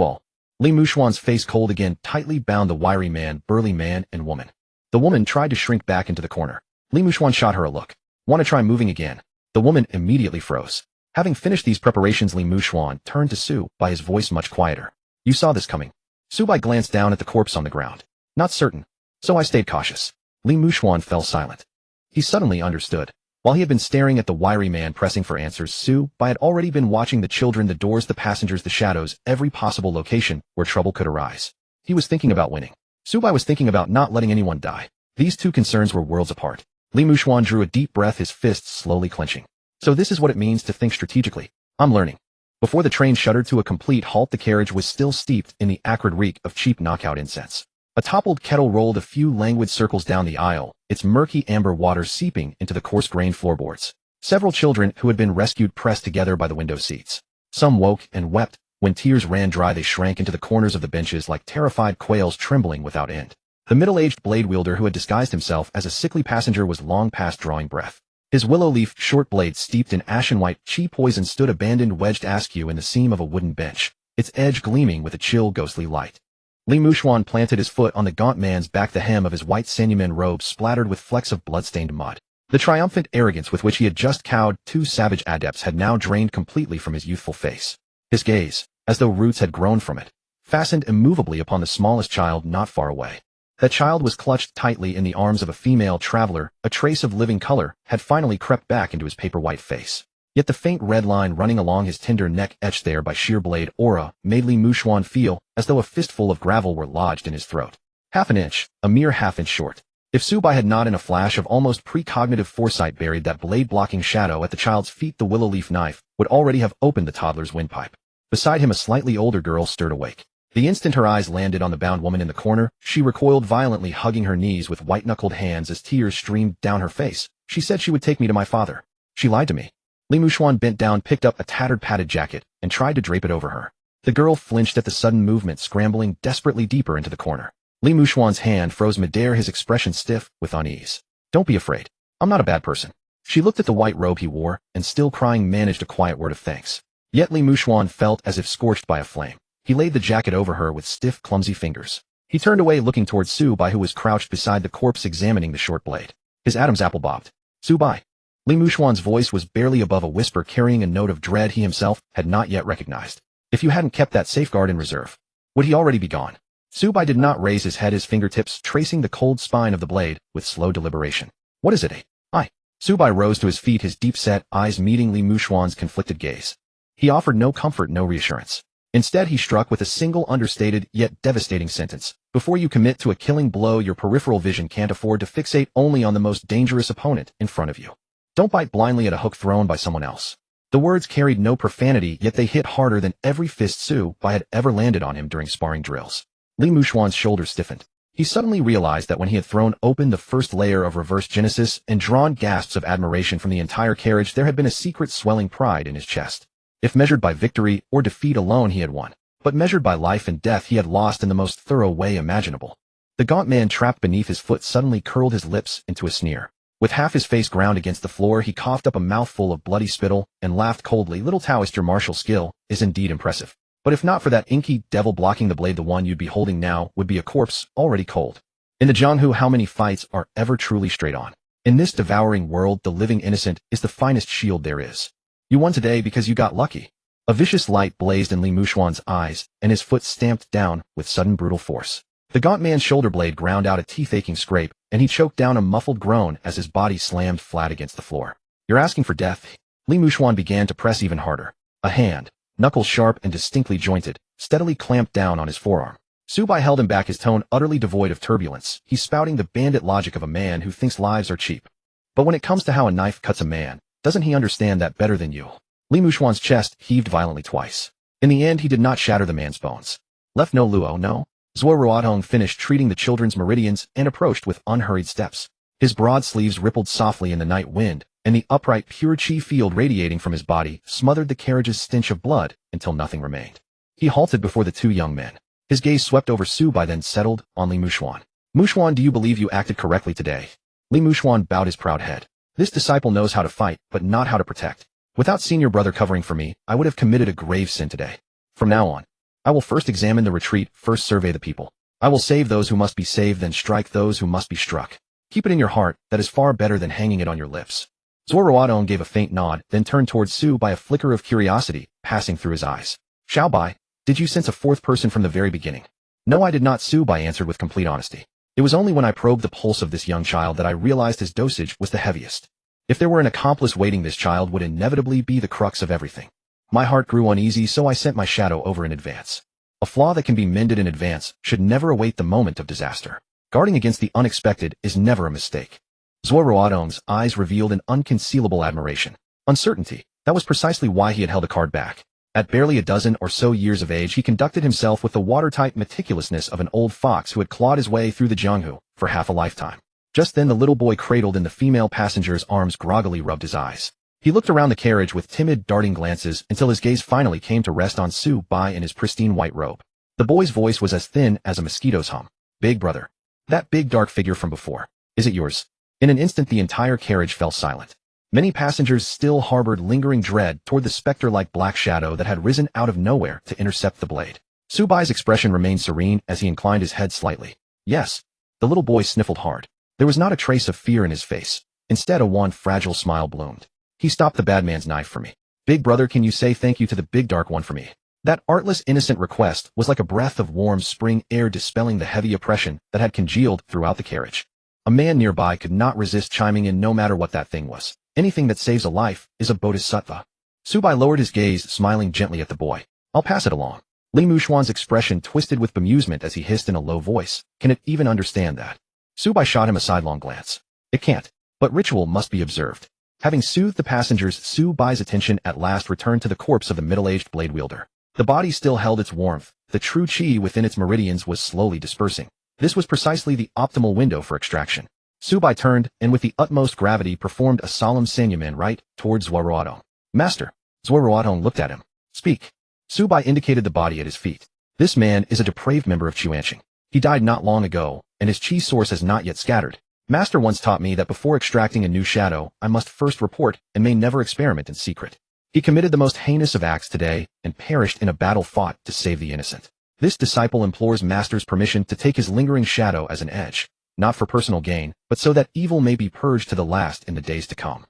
all. Li Muxuan's face cold again, tightly bound the wiry man, burly man, and woman. The woman tried to shrink back into the corner. Li Muxuan shot her a look. Want to try moving again? The woman immediately froze. Having finished these preparations, Li Muxuan turned to Zubai, his voice much quieter. You saw this coming. Zubai glanced down at the corpse on the ground. Not certain. So I stayed cautious. Li Muxuan fell silent. He suddenly understood. While he had been staring at the wiry man pressing for answers, Zubai had already been watching the children, the doors, the passengers, the shadows, every possible location where trouble could arise. He was thinking about winning. Zubai was thinking about not letting anyone die. These two concerns were worlds apart. Li Muxuan drew a deep breath, his fists slowly clenching. So this is what it means to think strategically. I'm learning. Before the train shuddered to a complete halt, the carriage was still steeped in the acrid reek of cheap knockout incense. A toppled kettle rolled a few languid circles down the aisle, its murky amber water seeping into the coarse-grained floorboards. Several children who had been rescued pressed together by the window seats. Some woke and wept. When tears ran dry, they shrank into the corners of the benches like terrified quails, trembling without end. The middle-aged blade wielder who had disguised himself as a sickly passenger was long past drawing breath. His willow leaf short blade steeped in ashen white chi poison stood abandoned, wedged askew in the seam of a wooden bench, its edge gleaming with a chill, ghostly light. Li Muxuan planted his foot on the gaunt man's back, the hem of his white Sanyumen robe splattered with flecks of blood-stained mud. The triumphant arrogance with which he had just cowed 2 savage adepts had now drained completely from his youthful face. His gaze, as though roots had grown from it, fastened immovably upon the smallest child not far away. That child was clutched tightly in the arms of a female traveler. A trace of living color had finally crept back into his paper-white face. Yet the faint red line running along his tender neck, etched there by sheer blade aura, made Li Muxuan feel as though a fistful of gravel were lodged in his throat. Half an inch, a mere half-inch short. If Zubai had not in a flash of almost precognitive foresight buried that blade-blocking shadow at the child's feet, the willow leaf knife would already have opened the toddler's windpipe. Beside him, a slightly older girl stirred awake. The instant her eyes landed on the bound woman in the corner, she recoiled violently, hugging her knees with white-knuckled hands as tears streamed down her face. She said she would take me to my father. She lied to me. Li Muxuan bent down, picked up a tattered padded jacket, and tried to drape it over her. The girl flinched at the sudden movement, scrambling desperately deeper into the corner. Li Muxuan's hand froze midair, his expression stiff with unease. Don't be afraid. I'm not a bad person. She looked at the white robe he wore, and still crying managed a quiet word of thanks. Yet Li Muxuan felt as if scorched by a flame. He laid the jacket over her with stiff, clumsy fingers. He turned away, looking towards Su Bai, who was crouched beside the corpse examining the short blade. His Adam's apple bobbed. Su Bai. Li Muxuan's voice was barely above a whisper, carrying a note of dread he himself had not yet recognized. If you hadn't kept that safeguard in reserve, would he already be gone? Su Bai did not raise his head, his fingertips tracing the cold spine of the blade with slow deliberation. What is it, I? Su Bai rose to his feet, his deep-set eyes meeting Li Muxuan's conflicted gaze. He offered no comfort, no reassurance. Instead, he struck with a single understated yet devastating sentence. Before you commit to a killing blow, your peripheral vision can't afford to fixate only on the most dangerous opponent in front of you. Don't bite blindly at a hook thrown by someone else. The words carried no profanity, yet they hit harder than every fist Su Bai had ever landed on him during sparring drills. Li Muxuan's shoulders stiffened. He suddenly realized that when he had thrown open the first layer of reverse genesis and drawn gasps of admiration from the entire carriage, there had been a secret swelling pride in his chest. If measured by victory or defeat alone, he had won. But measured by life and death, he had lost in the most thorough way imaginable. The gaunt man trapped beneath his foot suddenly curled his lips into a sneer. With half his face ground against the floor, he coughed up a mouthful of bloody spittle and laughed coldly. Little Taoist, your martial skill is indeed impressive. But if not for that inky devil blocking the blade, the one you'd be holding now would be a corpse already cold. In the Jianghu, how many fights are ever truly straight on? In this devouring world, the living innocent is the finest shield there is. You won today because you got lucky. A vicious light blazed in Li Muxuan's eyes, and his foot stamped down with sudden brutal force. The gaunt man's shoulder blade ground out a teeth-aching scrape, and he choked down a muffled groan as his body slammed flat against the floor. You're asking for death? Li Muxuan began to press even harder. A hand, knuckles sharp and distinctly jointed, steadily clamped down on his forearm. Su Bai held him back, his tone utterly devoid of turbulence. He's spouting the bandit logic of a man who thinks lives are cheap. But when it comes to how a knife cuts a man, doesn't he understand that better than you? Li Muxuan's chest heaved violently twice. In the end, he did not shatter the man's bones. Left no luo, no? Zuo Ruotong finished treating the children's meridians and approached with unhurried steps. His broad sleeves rippled softly in the night wind, and the upright pure chi field radiating from his body smothered the carriage's stench of blood until nothing remained. He halted before the two young men. His gaze swept over Su Bai, then settled on Li Muxuan. Muxuan, do you believe you acted correctly today? Li Muxuan bowed his proud head. This disciple knows how to fight, but not how to protect. Without senior brother covering for me, I would have committed a grave sin today. From now on, I will first examine the retreat, first survey the people. I will save those who must be saved, then strike those who must be struck. Keep it in your heart, that is far better than hanging it on your lips. Zuo Ruotong gave a faint nod, then turned towards Su Bai, a flicker of curiosity passing through his eyes. Xiao Bai, did you sense a fourth person from the very beginning? No, I did not, Su Bai answered with complete honesty. It was only when I probed the pulse of this young child that I realized his dosage was the heaviest. If there were an accomplice waiting, this child would inevitably be the crux of everything. My heart grew uneasy, so I sent my shadow over in advance. A flaw that can be mended in advance should never await the moment of disaster. Guarding against the unexpected is never a mistake. Zuo Ruotong's eyes revealed an unconcealable admiration. Uncertainty. That was precisely why he had held a card back. At barely a dozen or so years of age, he conducted himself with the watertight meticulousness of an old fox who had clawed his way through the Jianghu for half a lifetime. Just then the little boy cradled in the female passenger's arms groggily rubbed his eyes. He looked around the carriage with timid, darting glances until his gaze finally came to rest on Su Bai in his pristine white robe. The boy's voice was as thin as a mosquito's hum. Big brother. That big dark figure from before. Is it yours? In an instant the entire carriage fell silent. Many passengers still harbored lingering dread toward the specter-like black shadow that had risen out of nowhere to intercept the blade. Su Bai's expression remained serene as he inclined his head slightly. Yes. The little boy sniffled hard. There was not a trace of fear in his face. Instead, a wan, fragile smile bloomed. He stopped the bad man's knife for me. Big brother, can you say thank you to the big dark one for me? That artless, innocent request was like a breath of warm spring air dispelling the heavy oppression that had congealed throughout the carriage. A man nearby could not resist chiming in, no matter what that thing was. Anything that saves a life is a bodhisattva. Su Bai lowered his gaze, smiling gently at the boy. I'll pass it along. Li Muxuan's expression twisted with bemusement as he hissed in a low voice. Can it even understand that? Su Bai shot him a sidelong glance. It can't. But ritual must be observed. Having soothed the passengers, Su Bai's attention at last returned to the corpse of the middle-aged blade wielder. The body still held its warmth. The true chi within its meridians was slowly dispersing. This was precisely the optimal window for extraction. Su Bai turned, and with the utmost gravity performed a solemn sanyaman right towards Zuo Ruotong. Master. Zuo Ruotong looked at him. Speak. Su Bai indicated the body at his feet. This man is a depraved member of Chuanqing. He died not long ago, and his chi source has not yet scattered. Master once taught me that before extracting a new shadow, I must first report and may never experiment in secret. He committed the most heinous of acts today and perished in a battle fought to save the innocent. This disciple implores Master's permission to take his lingering shadow as an edge, not for personal gain, but so that evil may be purged to the last in the days to come.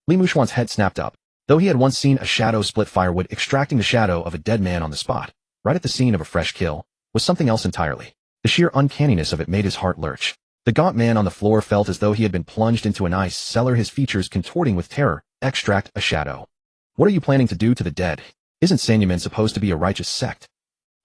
Li Muxuan's head snapped up. Though he had once seen a shadow split firewood extracting the shadow of a dead man on the spot, right at the scene of a fresh kill, was something else entirely. The sheer uncanniness of it made his heart lurch. The gaunt man on the floor felt as though he had been plunged into an ice cellar, his features contorting with terror. Extract a shadow. What are you planning to do to the dead? Isn't Sanyumen supposed to be a righteous sect?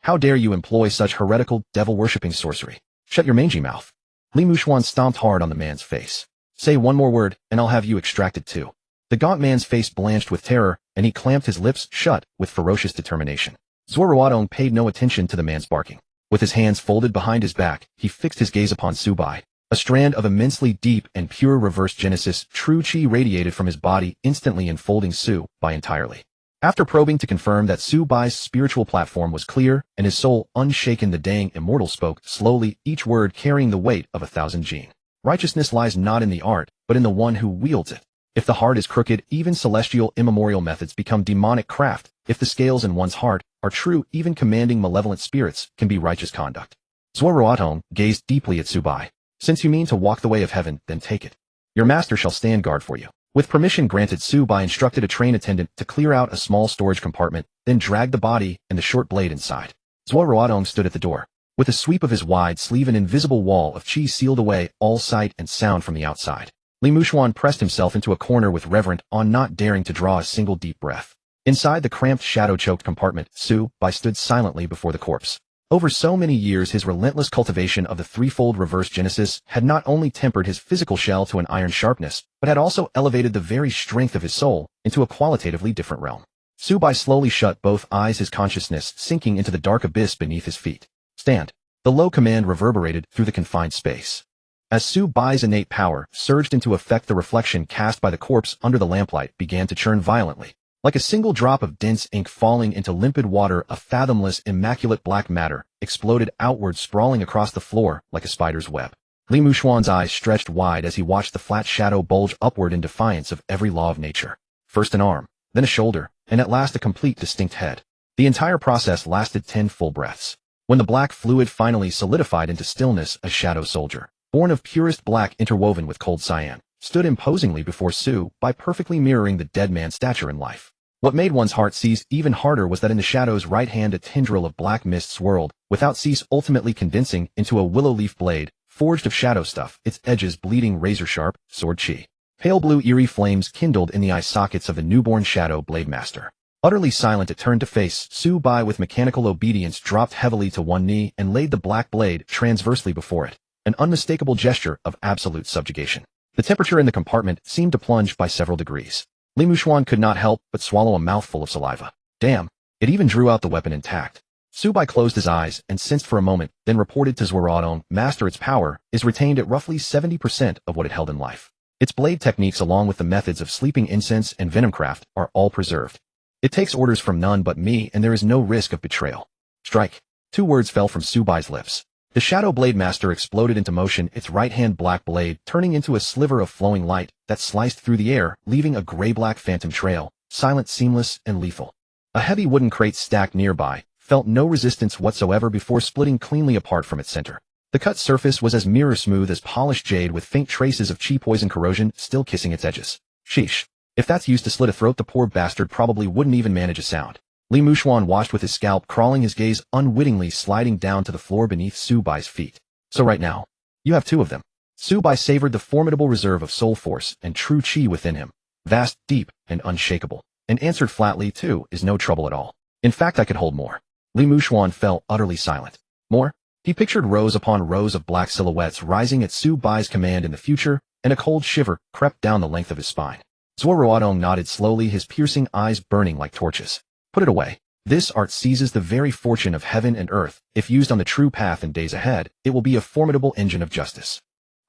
How dare you employ such heretical, devil-worshipping sorcery? Shut your mangy mouth. Li Muxuan stomped hard on the man's face. Say one more word, and I'll have you extracted too. The gaunt man's face blanched with terror, and he clamped his lips shut with ferocious determination. Zuo Ruotong paid no attention to the man's barking. With his hands folded behind his back, he fixed his gaze upon Su Bai. A strand of immensely deep and pure reverse genesis, true chi radiated from his body, instantly enfolding Su Bai entirely. After probing to confirm that Su Bai's spiritual platform was clear and his soul unshaken, the dang immortal spoke slowly, each word carrying the weight of 1,000 jin. Righteousness lies not in the art, but in the one who wields it. If the heart is crooked, even celestial immemorial methods become demonic craft. If the scales in one's heart are true, even commanding malevolent spirits can be righteous conduct. Zuo Ruotong gazed deeply at Su Bai. Since you mean to walk the way of heaven, then take it. Your master shall stand guard for you. With permission granted, Su Bai instructed a train attendant to clear out a small storage compartment, then drag the body and the short blade inside. Zuo Ruotong stood at the door. With a sweep of his wide sleeve, an invisible wall of chi sealed away all sight and sound from the outside. Li Muxuan pressed himself into a corner with reverent awe, not daring to draw a single deep breath. Inside the cramped, shadow-choked compartment, Su Bai stood silently before the corpse. Over so many years, his relentless cultivation of the threefold reverse genesis had not only tempered his physical shell to an iron sharpness, but had also elevated the very strength of his soul into a qualitatively different realm. Su Bai slowly shut both eyes, his consciousness sinking into the dark abyss beneath his feet. Stand. The low command reverberated through the confined space. As Su Bai's innate power surged into effect, the reflection cast by the corpse under the lamplight began to churn violently. Like a single drop of dense ink falling into limpid water, a fathomless, immaculate black matter exploded outward, sprawling across the floor like a spider's web. Li Muxuan's eyes stretched wide as he watched the flat shadow bulge upward in defiance of every law of nature. First an arm, then a shoulder, and at last a complete, distinct head. The entire process lasted 10 full breaths. When the black fluid finally solidified into stillness, a shadow soldier, born of purest black interwoven with cold cyan, stood imposingly before Su Bai, perfectly mirroring the dead man's stature in life. What made one's heart seize even harder was that in the shadow's right hand a tendril of black mist swirled, without cease, ultimately condensing into a willow leaf blade, forged of shadow stuff, its edges bleeding razor-sharp, sword chi. Pale blue eerie flames kindled in the eye sockets of the newborn shadow blade master. Utterly silent, it turned to face Su Bai with mechanical obedience, dropped heavily to one knee, and laid the black blade transversely before it, an unmistakable gesture of absolute subjugation. The temperature in the compartment seemed to plunge by several degrees. Li Muxuan could not help but swallow a mouthful of saliva. Damn, it even drew out the weapon intact. Su Bai closed his eyes and sensed for a moment, then reported to Zuo Ruotong, Master, its power is retained at roughly 70% of what it held in life. Its blade techniques, along with the methods of sleeping incense and venomcraft, are all preserved. It takes orders from none but me, and there is no risk of betrayal. Strike. 2 words fell from Su Bai's lips. The Shadow Blade Master exploded into motion, its right-hand black blade turning into a sliver of flowing light that sliced through the air, leaving a gray-black phantom trail, silent, seamless, and lethal. A heavy wooden crate stacked nearby felt no resistance whatsoever before splitting cleanly apart from its center. The cut surface was as mirror-smooth as polished jade, with faint traces of chi poison corrosion still kissing its edges. Sheesh. If that's used to slit a throat, the poor bastard probably wouldn't even manage a sound. Li Muxuan watched with his scalp crawling, his gaze unwittingly sliding down to the floor beneath Su Bai's feet. So right now, you have 2 of them. Su Bai savored the formidable reserve of soul force and true chi within him, vast, deep, and unshakable, and answered flatly, 2 is no trouble at all. In fact, I could hold more. Li Muxuan fell utterly silent. More? He pictured rows upon rows of black silhouettes rising at Su Bai's command in the future, and a cold shiver crept down the length of his spine. Zuo Ruotong nodded slowly, his piercing eyes burning like torches. Put it away. This art seizes the very fortune of heaven and earth. If used on the true path in days ahead, it will be a formidable engine of justice.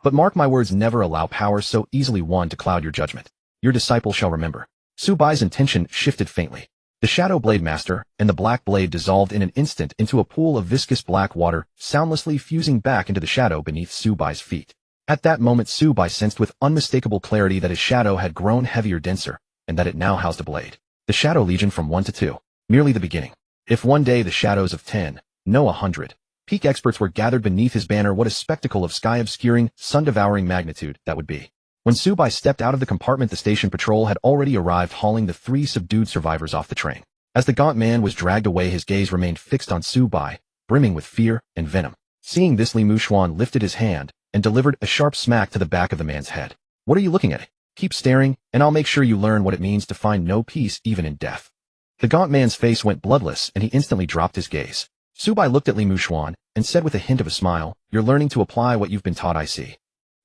But mark my words, never allow power so easily won to cloud your judgment. Your disciple shall remember. Su Bai's intention shifted faintly. The Shadow Blade Master and the Black Blade dissolved in an instant into a pool of viscous black water, soundlessly fusing back into the shadow beneath Su Bai's feet. At that moment Su Bai sensed with unmistakable clarity that his shadow had grown heavier, denser, and that it now housed a blade. The Shadow Legion from 1 to 2. Merely the beginning. If one day the shadows of 10, no 100, peak experts were gathered beneath his banner, what a spectacle of sky-obscuring, sun-devouring magnitude that would be. When Su Bai stepped out of the compartment, the station patrol had already arrived, hauling the 3 subdued survivors off the train. As the gaunt man was dragged away, his gaze remained fixed on Su Bai, brimming with fear and venom. Seeing this, Li Muxuan lifted his hand and delivered a sharp smack to the back of the man's head. What are you looking at? Keep staring, and I'll make sure you learn what it means to find no peace even in death. The gaunt man's face went bloodless, and he instantly dropped his gaze. Su Bai looked at Li Muxuan and said with a hint of a smile, "You're learning to apply what you've been taught, I see."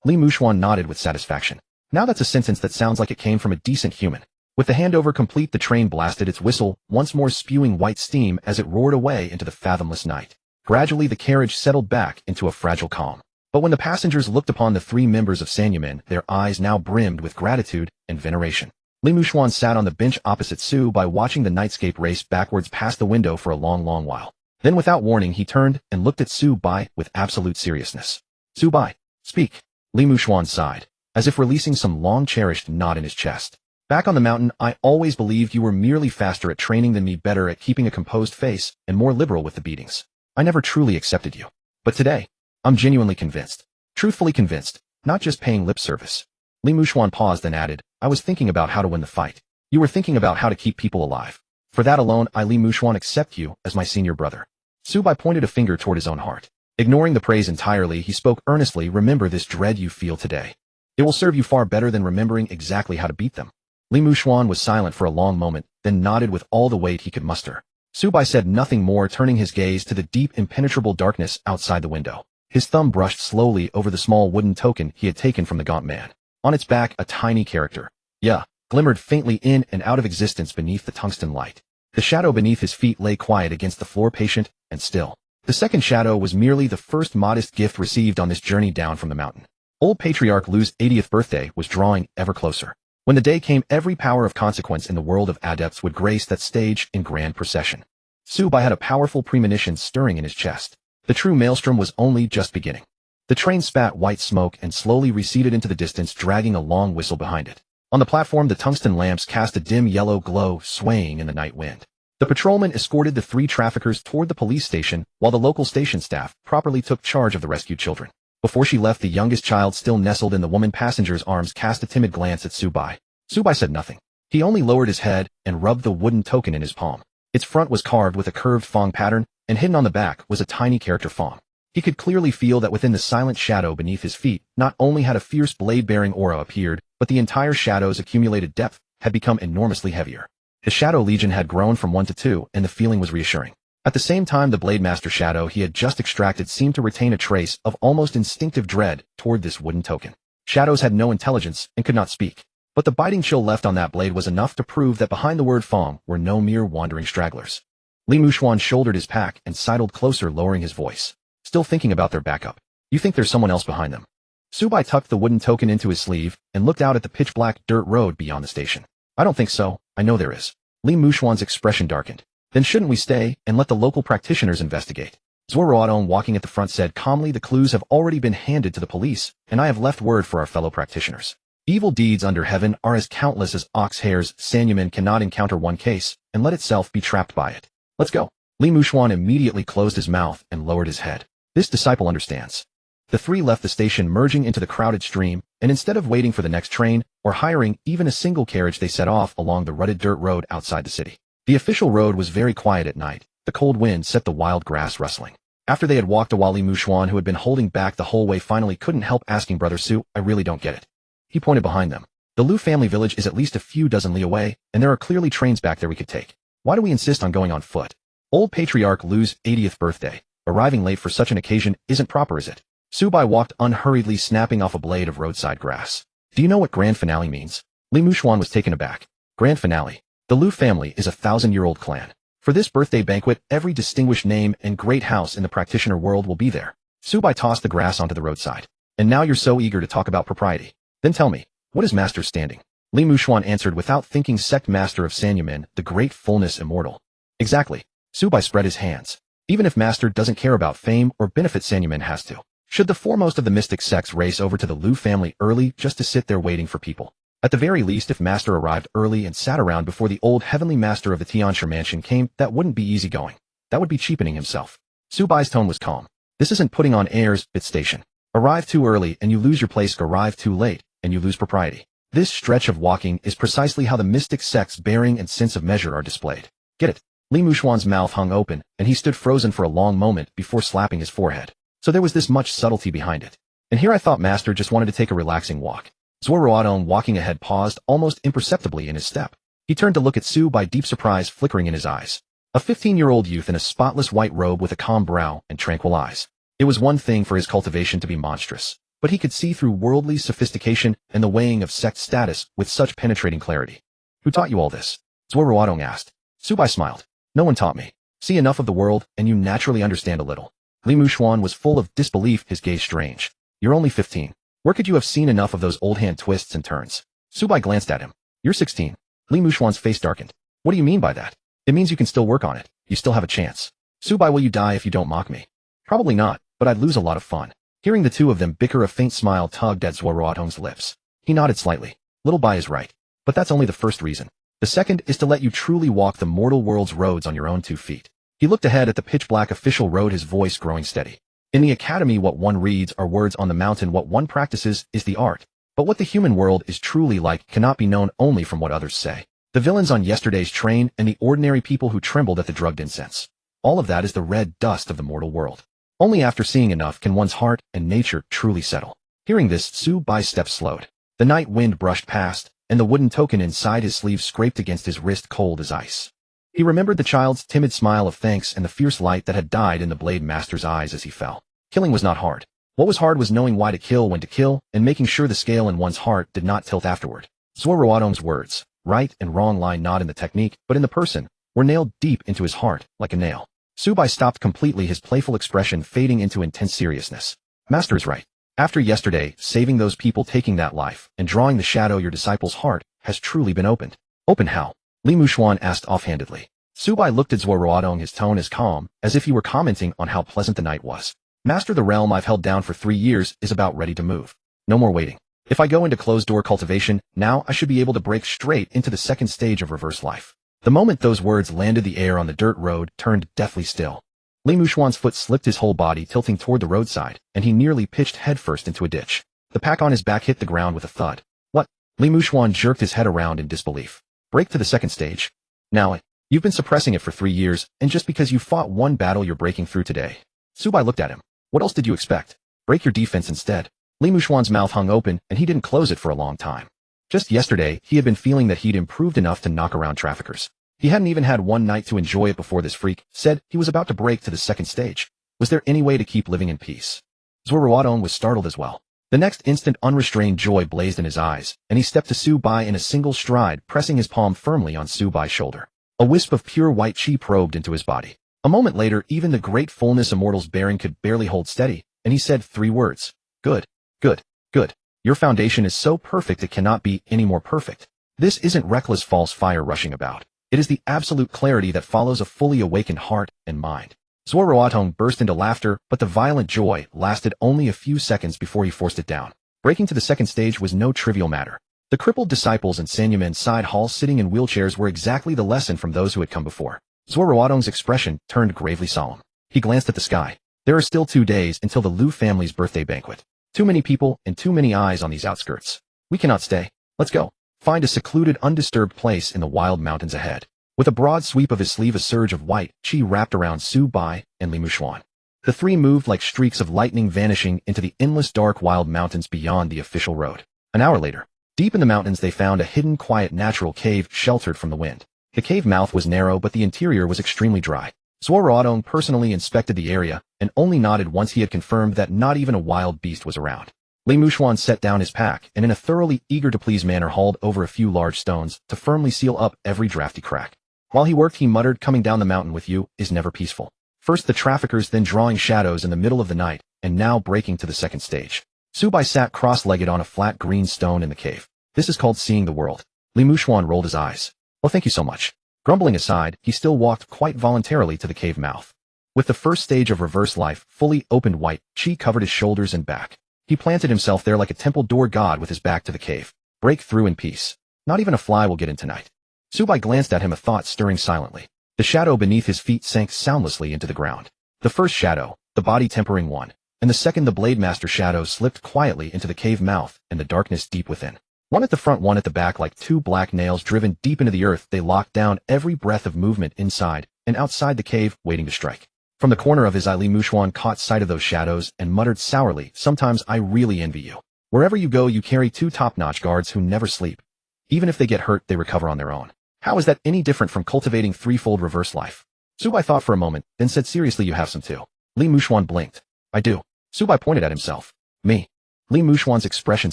Li Muxuan nodded with satisfaction. Now that's a sentence that sounds like it came from a decent human. With the handover complete, the train blasted its whistle, once more spewing white steam as it roared away into the fathomless night. Gradually the carriage settled back into a fragile calm. But when the passengers looked upon the 3 members of Sanyumen, their eyes now brimmed with gratitude and veneration. Li Muxuan sat on the bench opposite Su Bai, watching the nightscape race backwards past the window for a long while. Then without warning he turned and looked at Su Bai with absolute seriousness. "Su Bai, speak." Li Muxuan sighed, as if releasing some long-cherished knot in his chest. "Back on the mountain, I always believed you were merely faster at training than me, better at keeping a composed face, and more liberal with the beatings. I never truly accepted you. But today, I'm genuinely convinced. Truthfully convinced, not just paying lip service." Li Muxuan paused, then added, "I was thinking about how to win the fight. You were thinking about how to keep people alive. For that alone, I, Li Muxuan, accept you as my senior brother." Su Bai pointed a finger toward his own heart. Ignoring the praise entirely, he spoke earnestly, "Remember this dread you feel today. It will serve you far better than remembering exactly how to beat them." Li Muxuan was silent for a long moment, then nodded with all the weight he could muster. Su Bai said nothing more, turning his gaze to the deep, impenetrable darkness outside the window. His thumb brushed slowly over the small wooden token he had taken from the gaunt man. On its back, a tiny character, "Ya," glimmered faintly in and out of existence beneath the tungsten light. The shadow beneath his feet lay quiet against the floor, patient and still. The second shadow was merely the first modest gift received on this journey down from the mountain. Old Patriarch Lu's 80th birthday was drawing ever closer. When the day came, every power of consequence in the world of adepts would grace that stage in grand procession. Su Bai had a powerful premonition stirring in his chest. The true maelstrom was only just beginning. The train spat white smoke and slowly receded into the distance, dragging a long whistle behind it. On the platform, the tungsten lamps cast a dim yellow glow, swaying in the night wind. The patrolman escorted the 3 traffickers toward the police station, while the local station staff properly took charge of the rescued children. Before she left, the youngest child, still nestled in the woman passenger's arms, cast a timid glance at Su Bai. Su Bai said nothing. He only lowered his head and rubbed the wooden token in his palm. Its front was carved with a curved fong pattern, and hidden on the back was a tiny character fong. He could clearly feel that within the silent shadow beneath his feet, not only had a fierce blade-bearing aura appeared, but the entire shadow's accumulated depth had become enormously heavier. The Shadow Legion had grown from 1 to 2, and the feeling was reassuring. At the same time, the Blade Master shadow he had just extracted seemed to retain a trace of almost instinctive dread toward this wooden token. Shadows had no intelligence and could not speak, but the biting chill left on that blade was enough to prove that behind the word fong were no mere wandering stragglers. Li Muxuan shouldered his pack and sidled closer, lowering his voice. "Still thinking about their backup? You think there's someone else behind them?" Su Bai tucked the wooden token into his sleeve and looked out at the pitch-black dirt road beyond the station. "I don't think so. I know there is." Li Muxuan's expression darkened. "Then shouldn't we stay and let the local practitioners investigate?" Zuo Ruotong, walking at the front, said calmly, "The clues have already been handed to the police, and I have left word for our fellow practitioners. Evil deeds under heaven are as countless as ox hairs. Sanyumen cannot encounter one case and let itself be trapped by it. Let's go." Li Muxuan immediately closed his mouth and lowered his head. This disciple understands. The 3 left the station, merging into the crowded stream, and instead of waiting for the next train or hiring even a single carriage, they set off along the rutted dirt road outside the city. The official road was very quiet at night. The cold wind set the wild grass rustling. After they had walked a while, Li Muxuan, who had been holding back the whole way, finally couldn't help asking, "Brother Su, I really don't get it." He pointed behind them. "The Lu family village is at least a few dozen li away, and there are clearly trains back there we could take. Why do we insist on going on foot? Old Patriarch Lu's 80th birthday. Arriving late for such an occasion isn't proper, is it?" Su Bai walked unhurriedly, snapping off a blade of roadside grass. "Do you know what grand finale means?" Li Muxuan was taken aback. Grand finale? The Lu family is a 1,000-year-old clan. For this birthday banquet, every distinguished name and great house in the practitioner world will be there. Su Bai tossed the grass onto the roadside. "And now you're so eager to talk about propriety. Then tell me, what is Master's standing?" Li Mushuan answered without thinking. Sect Master of Sanyamin, the great fullness immortal. Exactly. Su Bai spread his hands. Even if Master doesn't care about fame or benefit, Sanyamin has to. Should the foremost of the mystic sects race over to the Lu family early just to sit there waiting for people? At the very least, if Master arrived early and sat around before the old heavenly master of the Tianshi mansion came, that wouldn't be easy going. That would be cheapening himself. Su Bai's tone was calm. This isn't putting on airs, bit station. Arrive too early and you lose your place, arrive too late and you lose propriety. This stretch of walking is precisely how the mystic sect's bearing and sense of measure are displayed. Get it? Li Mushuan's mouth hung open, and he stood frozen for a long moment before slapping his forehead. So there was this much subtlety behind it. And here I thought Master just wanted to take a relaxing walk. Zuo Ruotong, walking ahead, paused almost imperceptibly in his step. He turned to look at Su Bai, deep surprise flickering in his eyes. A 15-year-old youth in a spotless white robe with a calm brow and tranquil eyes. It was one thing for his cultivation to be monstrous, but he could see through worldly sophistication and the weighing of sect status with such penetrating clarity. Who taught you all this? Zuo Ruotong asked. Su Bai smiled. No one taught me. See enough of the world, and you naturally understand a little. Li Mushuan was full of disbelief, his gaze strange. You're only 15. Where could you have seen enough of those old hand twists and turns? Su Bai glanced at him. You're 16. Li Mushuan's face darkened. What do you mean by that? It means you can still work on it. You still have a chance. Su Bai, will you die if you don't mock me? Probably not, but I'd lose a lot of fun. Hearing the two of them bicker, a faint smile tugged at Zuo Ruotong's lips. He nodded slightly. Little Bai is right. But that's only the first reason. The second is to let you truly walk the mortal world's roads on your own 2 feet. He looked ahead at the pitch-black official road, his voice growing steady. In the academy, what one reads are words on the mountain, what one practices is the art. But what the human world is truly like cannot be known only from what others say. The villains on yesterday's train and the ordinary people who trembled at the drugged incense. All of that is the red dust of the mortal world. Only after seeing enough can one's heart and nature truly settle. Hearing this, Su Bai's steps slowed. The night wind brushed past, and the wooden token inside his sleeve scraped against his wrist, cold as ice. He remembered the child's timid smile of thanks and the fierce light that had died in the Blade Master's eyes as he fell. Killing was not hard. What was hard was knowing why to kill, when to kill, and making sure the scale in one's heart did not tilt afterward. Zuo Ruotong's words, right and wrong, lie not in the technique, but in the person, were nailed deep into his heart, like a nail. Su Bai stopped completely, his playful expression fading into intense seriousness. Master is right. After yesterday, saving those people, taking that life, and drawing the shadow, your disciple's heart has truly been opened. Open how? Li Mushuan asked offhandedly. Su Bai looked at Zuo Ruotong, his tone as calm, as if he were commenting on how pleasant the night was. Master, the realm I've held down for 3 years is about ready to move. No more waiting. If I go into closed-door cultivation, now I should be able to break straight into the second stage of reverse life. The moment those words landed, the air on the dirt road turned deathly still. Li Mushuan's foot slipped, his whole body tilting toward the roadside, and he nearly pitched headfirst into a ditch. The pack on his back hit the ground with a thud. What? Li Mushuan jerked his head around in disbelief. Break to the second stage? Now, you've been suppressing it for 3 years, and just because you fought one battle you're breaking through today. Su Bai looked at him. What else did you expect? Break your defense instead. Li Mushuan's mouth hung open, and he didn't close it for a long time. Just yesterday, he had been feeling that he'd improved enough to knock around traffickers. He hadn't even had one night to enjoy it before this freak said he was about to break to the second stage. Was there any way to keep living in peace? Zuo Ruotong was startled as well. The next instant, unrestrained joy blazed in his eyes, and he stepped to Su Bai in a single stride, pressing his palm firmly on Su Bai's shoulder. A wisp of pure white chi probed into his body. A moment later, even the great fullness immortal's bearing could barely hold steady, and he said 3 words. Good, good, good. Your foundation is so perfect it cannot be any more perfect. This isn't reckless false fire rushing about. It is the absolute clarity that follows a fully awakened heart and mind. Zuo Ruotong burst into laughter, but the violent joy lasted only a few seconds before he forced it down. Breaking to the second stage was no trivial matter. The crippled disciples in Sanyamin's side hall sitting in wheelchairs were exactly the lesson from those who had come before. Zuo Ruotong's expression turned gravely solemn. He glanced at the sky. There are still 2 days until the Lu family's birthday banquet. Too many people and too many eyes on these outskirts. We cannot stay. Let's go. Find a secluded, undisturbed place in the wild mountains ahead. With a broad sweep of his sleeve, a surge of white chi wrapped around Su Bai and Li Mushuan. The 3 moved like streaks of lightning, vanishing into the endless dark wild mountains beyond the official road. An hour later, deep in the mountains, they found a hidden, quiet, natural cave sheltered from the wind. The cave mouth was narrow, but the interior was extremely dry. Zuo Ruotong personally inspected the area and only nodded once he had confirmed that not even a wild beast was around. Li Mushuan set down his pack and in a thoroughly eager-to-please manner hauled over a few large stones to firmly seal up every drafty crack. While he worked, he muttered, coming down the mountain with you is never peaceful. First the traffickers, then drawing shadows in the middle of the night, and now breaking to the second stage. Su Bai sat cross-legged on a flat green stone in the cave. This is called seeing the world. Li Muxuan rolled his eyes. Oh, thank you so much. Grumbling aside, he still walked quite voluntarily to the cave mouth. With the first stage of reverse life fully opened, white qi covered his shoulders and back. He planted himself there like a temple door god with his back to the cave. Break through in peace. Not even a fly will get in tonight. Subai glanced at him, a thought stirring silently. The shadow beneath his feet sank soundlessly into the ground. The first shadow, the body tempering one, and the second, the blade master shadow, slipped quietly into the cave mouth and the darkness deep within. One at the front, one at the back, like two black nails driven deep into the earth, they locked down every breath of movement inside and outside the cave, waiting to strike. From the corner of his eye, Li Muxuan caught sight of those shadows and muttered sourly, "Sometimes I really envy you. Wherever you go, you carry two top-notch guards who never sleep. Even if they get hurt, they recover on their own. How is that any different from cultivating threefold reverse life?" Subai thought for a moment, then said seriously, "You have some too." Li Muxuan blinked. "I do." Subai pointed at himself. "Me?" Li Muxuan's expression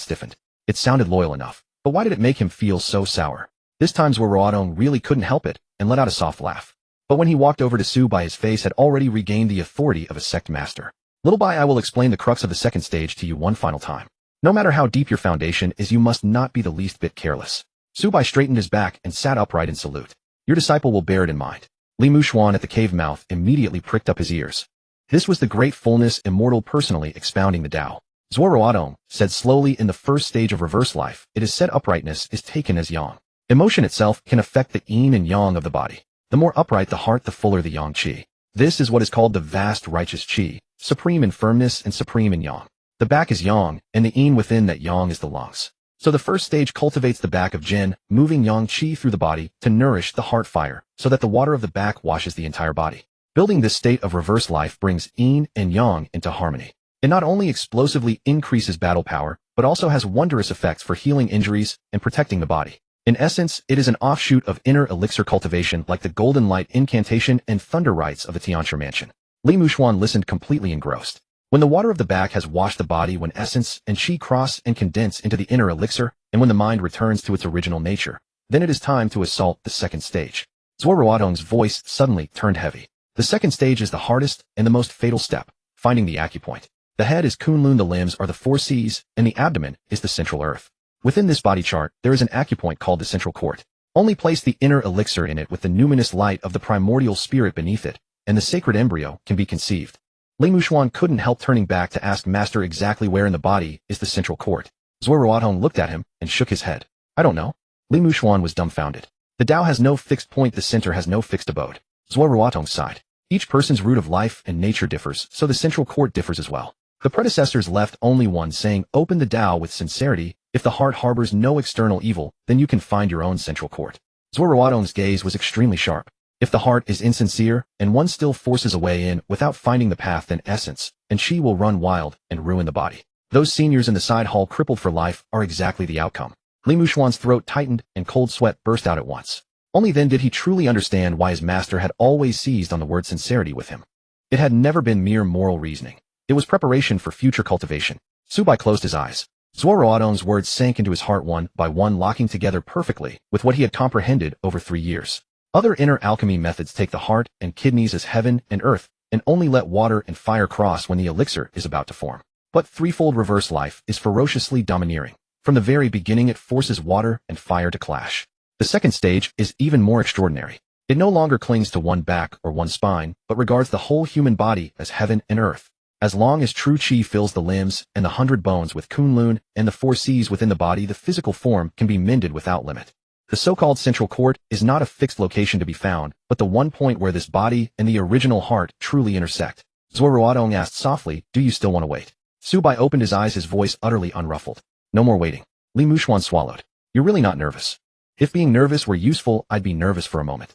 stiffened. It sounded loyal enough, but why did it make him feel so sour? This time Zuo Ruotong really couldn't help it and let out a soft laugh. But when he walked over to Subai, his face had already regained the authority of a sect master. "Little Bai, I will explain the crux of the second stage to you one final time. No matter how deep your foundation is, you must not be the least bit careless." Subai straightened his back and sat upright in salute. "Your disciple will bear it in mind." Li Muxuan at the cave mouth immediately pricked up his ears. This was the great fullness immortal personally expounding the Tao. Zuo Ruotong said slowly, "In the first stage of reverse life, it is said uprightness is taken as yang. Emotion itself can affect the yin and yang of the body. The more upright the heart, the fuller the yang qi. This is what is called the vast righteous qi, supreme in firmness and supreme in yang. The back is yang, and the yin within that yang is the lungs. So the first stage cultivates the back of Jin, moving yang qi through the body to nourish the heart fire, so that the water of the back washes the entire body. Building this state of reverse life brings yin and yang into harmony. It not only explosively increases battle power, but also has wondrous effects for healing injuries and protecting the body. In essence, it is an offshoot of inner elixir cultivation, like the golden light incantation and thunder rites of the Tianxia mansion. Li Muxuan listened completely engrossed. When the water of the back has washed the body, when essence and qi cross and condense into the inner elixir, and when the mind returns to its original nature, then it is time to assault the second stage. Zuo Ruotong's voice suddenly turned heavy. The second stage is the hardest and the most fatal step, finding the acupoint. The head is Kunlun, the limbs are the four Cs, and the abdomen is the central earth. Within this body chart, there is an acupoint called the central court. Only place the inner elixir in it with the numinous light of the primordial spirit beneath it, and the sacred embryo can be conceived. Li Muxuan couldn't help turning back to ask Master exactly where in the body is the central court. Zuo Ruotong looked at him and shook his head. "I don't know." Li Muxuan was dumbfounded. The Tao has no fixed point, the center has no fixed abode. Zuo Ruotong sighed. Each person's root of life and nature differs, so the central court differs as well. The predecessors left only one saying, "Open the Tao with sincerity. If the heart harbors no external evil, then you can find your own central court." Zuo Ruotong's gaze was extremely sharp. If the heart is insincere, and one still forces a way in without finding the path, then essence and qi will run wild and ruin the body. Those seniors in the side hall crippled for life are exactly the outcome. Li Muxuan's throat tightened and cold sweat burst out at once. Only then did he truly understand why his master had always seized on the word sincerity with him. It had never been mere moral reasoning. It was preparation for future cultivation. Subai closed his eyes. Zuo Ruotong's words sank into his heart one by one, locking together perfectly with what he had comprehended over 3 years. Other inner alchemy methods take the heart and kidneys as heaven and earth, and only let water and fire cross when the elixir is about to form. But threefold reverse life is ferociously domineering. From the very beginning, it forces water and fire to clash. The second stage is even more extraordinary. It no longer clings to one back or one spine, but regards the whole human body as heaven and earth. As long as true qi fills the limbs and the 100 bones with Kunlun and the 4 Cs within the body, the physical form can be mended without limit. The so-called central court is not a fixed location to be found, but the one point where this body and the original heart truly intersect. Zuo Ruotong asked softly, "Do you still want to wait?" Subai opened his eyes, his voice utterly unruffled. "No more waiting." Li Muxuan swallowed. "You're really not nervous?" "If being nervous were useful, I'd be nervous for a moment."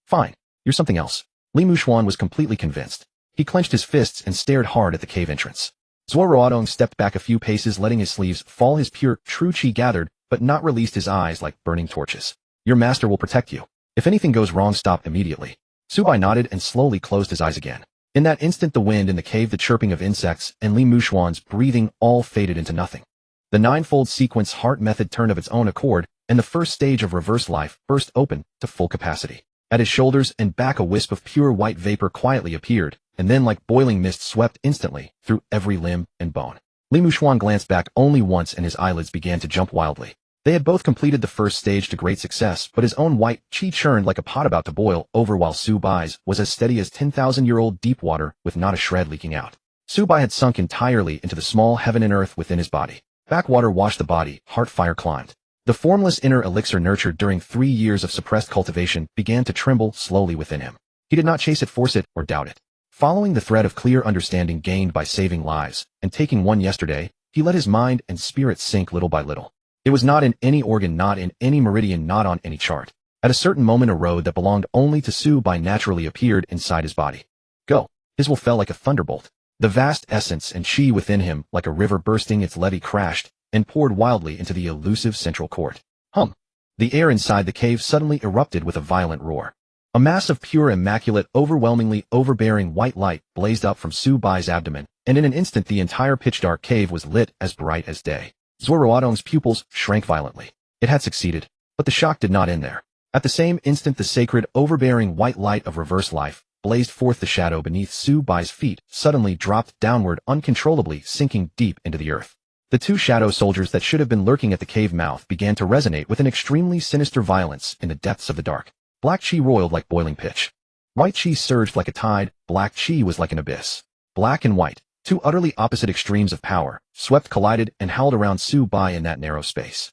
"Fine. You're something else." Li Muxuan was completely convinced. He clenched his fists and stared hard at the cave entrance. Zuo Ruotong stepped back a few paces, letting his sleeves fall. His pure, true qi gathered, but not released, his eyes like burning torches. "Your master will protect you. If anything goes wrong, stop immediately." Subai nodded and slowly closed his eyes again. In that instant, the wind in the cave, the chirping of insects, and Li Muxuan's breathing all faded into nothing. The ninefold sequence heart method turned of its own accord, and the first stage of reverse life burst open to full capacity. At his shoulders and back, a wisp of pure white vapor quietly appeared, and then like boiling mist swept instantly through every limb and bone. Li Muxuan glanced back only once, and his eyelids began to jump wildly. They had both completed the first stage to great success, but his own white qi churned like a pot about to boil over while Su Bai's was as steady as 10,000-year-old deep water with not a shred leaking out. Su Bai had sunk entirely into the small heaven and earth within his body. Backwater washed the body, heart fire climbed. The formless inner elixir nurtured during 3 years of suppressed cultivation began to tremble slowly within him. He did not chase it, force it, or doubt it. Following the thread of clear understanding gained by saving lives and taking one yesterday, he let his mind and spirit sink little by little. It was not in any organ, not in any meridian, not on any chart. At a certain moment a road that belonged only to Su Bai naturally appeared inside his body. Go. His will fell like a thunderbolt. The vast essence and chi within him, like a river bursting its levee, crashed and poured wildly into the elusive central court. Hum. The air inside the cave suddenly erupted with a violent roar. A mass of pure, immaculate, overwhelmingly overbearing white light blazed up from Su Bai's abdomen, and in an instant the entire pitch-dark cave was lit as bright as day. Zuo Ruotong's pupils shrank violently. It had succeeded, but the shock did not end there. At the same instant the sacred, overbearing white light of reverse life blazed forth. The shadow beneath Su Bai's feet suddenly dropped downward uncontrollably, sinking deep into the earth. The two shadow soldiers that should have been lurking at the cave mouth began to resonate with an extremely sinister violence in the depths of the dark. Black chi roiled like boiling pitch. White chi surged like a tide. Black chi was like an abyss. Black and white, two utterly opposite extremes of power, swept, collided, and howled around Su Bai in that narrow space.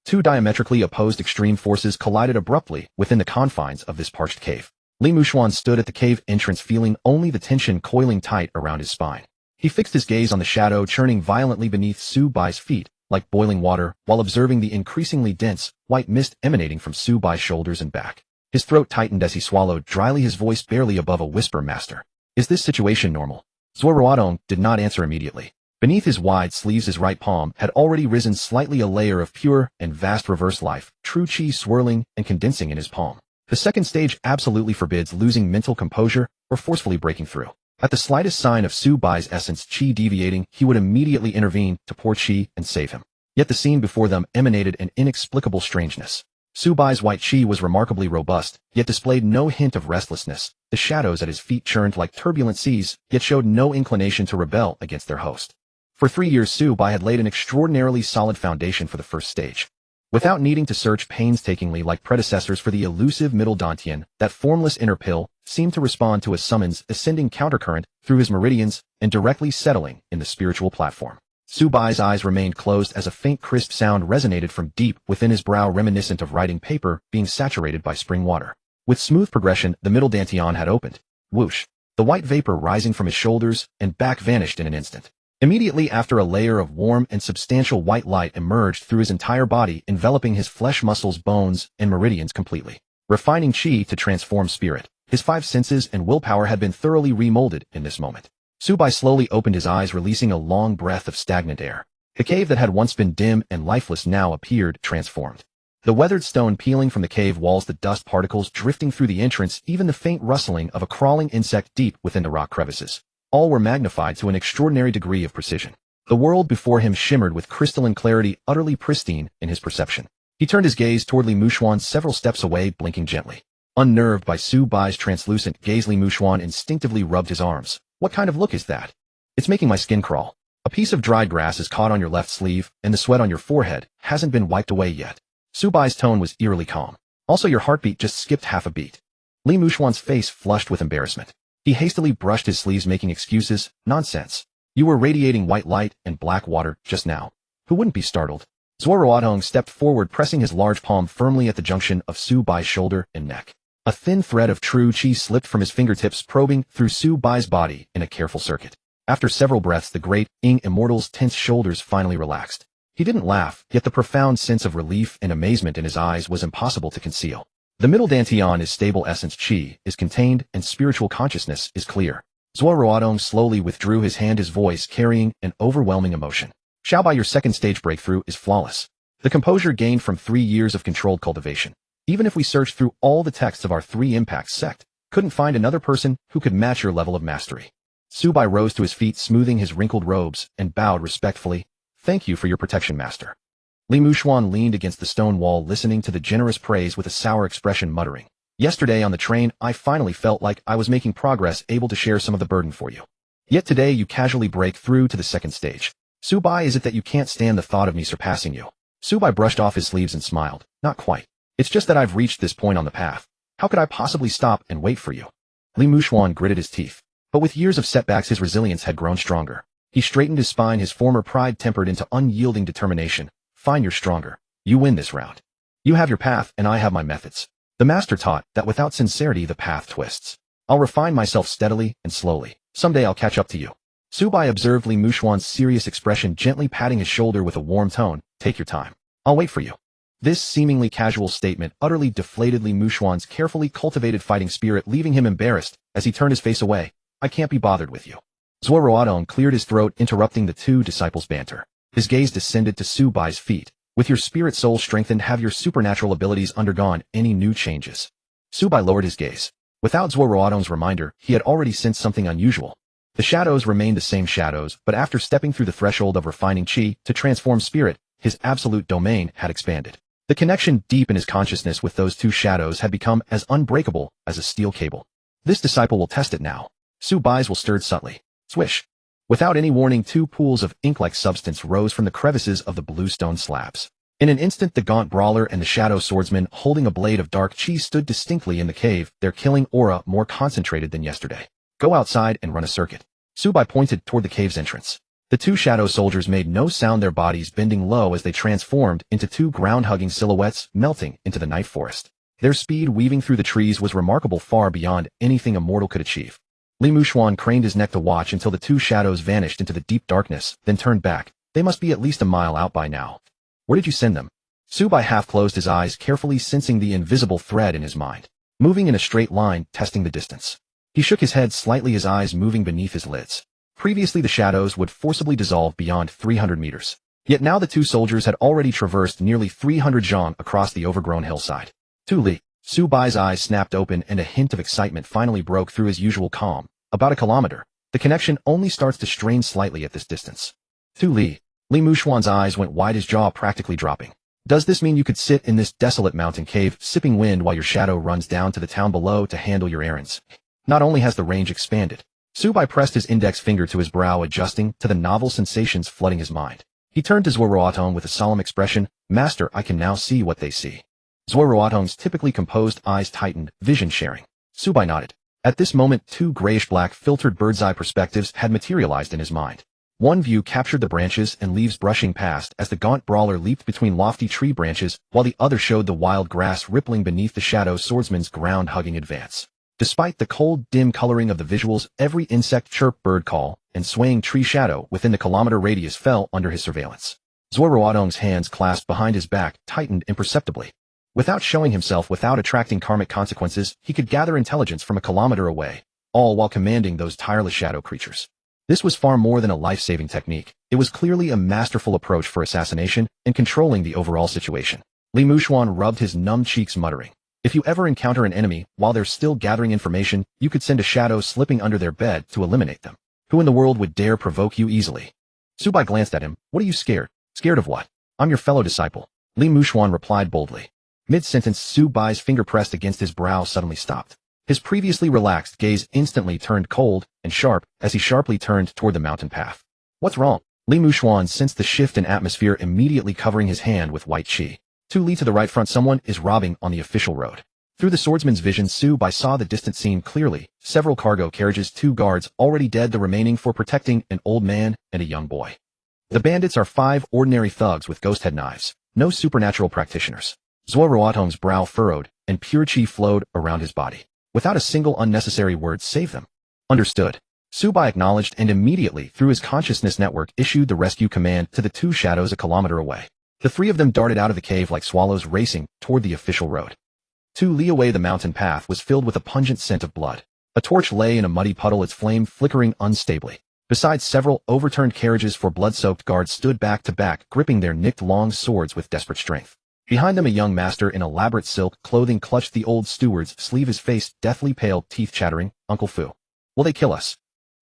Two diametrically opposed extreme forces collided abruptly within the confines of this parched cave. Li Muxuan stood at the cave entrance, feeling only the tension coiling tight around his spine. He fixed his gaze on the shadow churning violently beneath Su Bai's feet, like boiling water, while observing the increasingly dense, white mist emanating from Su Bai's shoulders and back. His throat tightened as he swallowed dryly, his voice barely above a whisper. Master, is this situation normal? Zuo Ruotong did not answer immediately. Beneath his wide sleeves his right palm had already risen slightly a layer of pure and vast reverse life, true chi swirling and condensing in his palm. The second stage absolutely forbids losing mental composure or forcefully breaking through. At the slightest sign of Su Bai's essence chi deviating, he would immediately intervene to pour chi and save him. Yet the scene before them emanated an inexplicable strangeness. Su Bai's white chi was remarkably robust, yet displayed no hint of restlessness. The shadows at his feet churned like turbulent seas, yet showed no inclination to rebel against their host. For 3 years Su Bai had laid an extraordinarily solid foundation for the first stage. Without needing to search painstakingly like predecessors for the elusive middle dantian, that formless inner pill seemed to respond to a summons, ascending countercurrent through his meridians and directly settling in the spiritual platform. Su Bai's eyes remained closed as a faint crisp sound resonated from deep within his brow, reminiscent of writing paper being saturated by spring water. With smooth progression, the middle dantian had opened. Whoosh! The white vapor rising from his shoulders and back vanished in an instant. Immediately after, a layer of warm and substantial white light emerged through his entire body, enveloping his flesh, muscles, bones, and meridians completely. Refining chi to transform spirit. His 5 senses and willpower had been thoroughly remolded in this moment. Su Bai slowly opened his eyes, releasing a long breath of stagnant air. The cave that had once been dim and lifeless now appeared transformed. The weathered stone peeling from the cave walls, the dust particles drifting through the entrance, even the faint rustling of a crawling insect deep within the rock crevices. All were magnified to an extraordinary degree of precision. The world before him shimmered with crystalline clarity, utterly pristine in his perception. He turned his gaze toward Li Muxuan several steps away, blinking gently. Unnerved by Su Bai's translucent gaze, Li Muxuan instinctively rubbed his arms. What kind of look is that? It's making my skin crawl. A piece of dried grass is caught on your left sleeve, and the sweat on your forehead hasn't been wiped away yet. Su Bai's tone was eerily calm. Also, your heartbeat just skipped half a beat. Li Muxuan's face flushed with embarrassment. He hastily brushed his sleeves, making excuses. Nonsense. You were radiating white light and black water just now. Who wouldn't be startled? Zuo Ruotong stepped forward, pressing his large palm firmly at the junction of Su Bai's shoulder and neck. A thin thread of true chi slipped from his fingertips, probing through Su Bai's body in a careful circuit. After several breaths, the great Xing immortal's tense shoulders finally relaxed. He didn't laugh, yet the profound sense of relief and amazement in his eyes was impossible to conceal. The middle dantian is stable, essence chi is contained, and spiritual consciousness is clear. Zuo Ruotong slowly withdrew his hand, his voice carrying an overwhelming emotion. Xiaobai, your second stage breakthrough is flawless. The composure gained from 3 years of controlled cultivation. Even if we searched through all the texts of our 3 impacts sect, couldn't find another person who could match your level of mastery. Su Bai rose to his feet, smoothing his wrinkled robes, and bowed respectfully. Thank you for your protection, master. Li Muxuan leaned against the stone wall, listening to the generous praise with a sour expression, muttering. Yesterday on the train, I finally felt like I was making progress, able to share some of the burden for you. Yet today you casually break through to the second stage. Su Bai, is it that you can't stand the thought of me surpassing you? Subai brushed off his sleeves and smiled. Not quite. It's just that I've reached this point on the path. How could I possibly stop and wait for you? Li Muxuan gritted his teeth. But with years of setbacks his resilience had grown stronger. He straightened his spine, his former pride tempered into unyielding determination. Fine, you're stronger. You win this round. You have your path, and I have my methods. The master taught that without sincerity the path twists. I'll refine myself steadily and slowly. Someday I'll catch up to you. Subai observed Li Muxuan's serious expression, gently patting his shoulder with a warm tone. Take your time. I'll wait for you. This seemingly casual statement utterly deflated Li Muxuan's carefully cultivated fighting spirit, leaving him embarrassed as he turned his face away. I can't be bothered with you. Zuo Ruotong cleared his throat, interrupting the two disciples' banter. His gaze descended to Subai's feet. With your spirit soul strengthened, have your supernatural abilities undergone any new changes? Subai lowered his gaze. Without Zuo Ruotong's reminder, he had already sensed something unusual. The shadows remained the same shadows, but after stepping through the threshold of refining chi to transform spirit, his absolute domain had expanded. The connection deep in his consciousness with those two shadows had become as unbreakable as a steel cable. This disciple will test it now. Subai's will stirred subtly. Swish. Without any warning, two pools of ink-like substance rose from the crevices of the blue stone slabs. In an instant, the gaunt brawler and the shadow swordsman holding a blade of dark chi stood distinctly in the cave, their killing aura more concentrated than yesterday. Go outside and run a circuit. Subai pointed toward the cave's entrance. The two shadow soldiers made no sound, their bodies bending low as they transformed into two ground-hugging silhouettes, melting into the night forest. Their speed weaving through the trees was remarkable, far beyond anything a mortal could achieve. Li Muxuan craned his neck to watch until the two shadows vanished into the deep darkness, then turned back. They must be at least a mile out by now. Where did you send them? Subai half closed his eyes, carefully sensing the invisible thread in his mind. Moving in a straight line, testing the distance. He shook his head slightly, his eyes moving beneath his lids. Previously the shadows would forcibly dissolve beyond 300 meters. Yet now the two soldiers had already traversed nearly 300 zhang across the overgrown hillside. 2 li. Subai's eyes snapped open and a hint of excitement finally broke through his usual calm. About a kilometer. The connection only starts to strain slightly at this distance. 2 li. Li Muxuan's eyes went wide, his jaw practically dropping. Does this mean you could sit in this desolate mountain cave, sipping wind while your shadow runs down to the town below to handle your errands? Not only has the range expanded. Subai pressed his index finger to his brow, adjusting to the novel sensations flooding his mind. He turned to Zuo Ruotong with a solemn expression. Master, I can now see what they see. Zuo Ruotong's typically composed eyes tightened, vision sharing. Subai nodded. At this moment, two grayish-black filtered bird's-eye perspectives had materialized in his mind. One view captured the branches and leaves brushing past as the gaunt brawler leaped between lofty tree branches, while the other showed the wild grass rippling beneath the shadow swordsman's ground-hugging advance. Despite the cold, dim coloring of the visuals, every insect, chirp, bird call, and swaying tree shadow within the kilometer radius fell under his surveillance. Zuo Ruotong's hands clasped behind his back tightened imperceptibly. Without showing himself, without attracting karmic consequences, he could gather intelligence from a kilometer away, all while commanding those tireless shadow creatures. This was far more than a life-saving technique. It was clearly a masterful approach for assassination and controlling the overall situation. Li Muxuan rubbed his numb cheeks, muttering, if you ever encounter an enemy while they're still gathering information, you could send a shadow slipping under their bed to eliminate them. Who in the world would dare provoke you easily? Subai glanced at him. What are you scared? Scared of what? I'm your fellow disciple. Li Muxuan replied boldly. Mid-sentence, Subai's finger pressed against his brow suddenly stopped. His previously relaxed gaze instantly turned cold and sharp as he sharply turned toward the mountain path. What's wrong? Li Muxuan sensed the shift in atmosphere, immediately covering his hand with white chi. 2 li to the right, front, someone is robbing on the official road. Through the swordsman's vision, Subai saw the distant scene clearly. Several cargo carriages, 2 guards already dead, the remaining 4 protecting an old man and a young boy. The bandits are 5 ordinary thugs with ghost head knives, no supernatural practitioners. Zuo Ruotong's brow furrowed and pure chi flowed around his body. Without a single unnecessary word, save them. Understood. Subai acknowledged and immediately, through his consciousness network, issued the rescue command to the 2 shadows a kilometer away. The 3 of them darted out of the cave like swallows racing toward the official road. 2 li away, the mountain path was filled with a pungent scent of blood. A torch lay in a muddy puddle, its flame flickering unstably. Besides, several overturned carriages for blood-soaked guards stood back to back, gripping their nicked long swords with desperate strength. Behind them, a young master in elaborate silk clothing clutched the old steward's sleeve, his face deathly pale, teeth chattering. Uncle Fu. Will they kill us?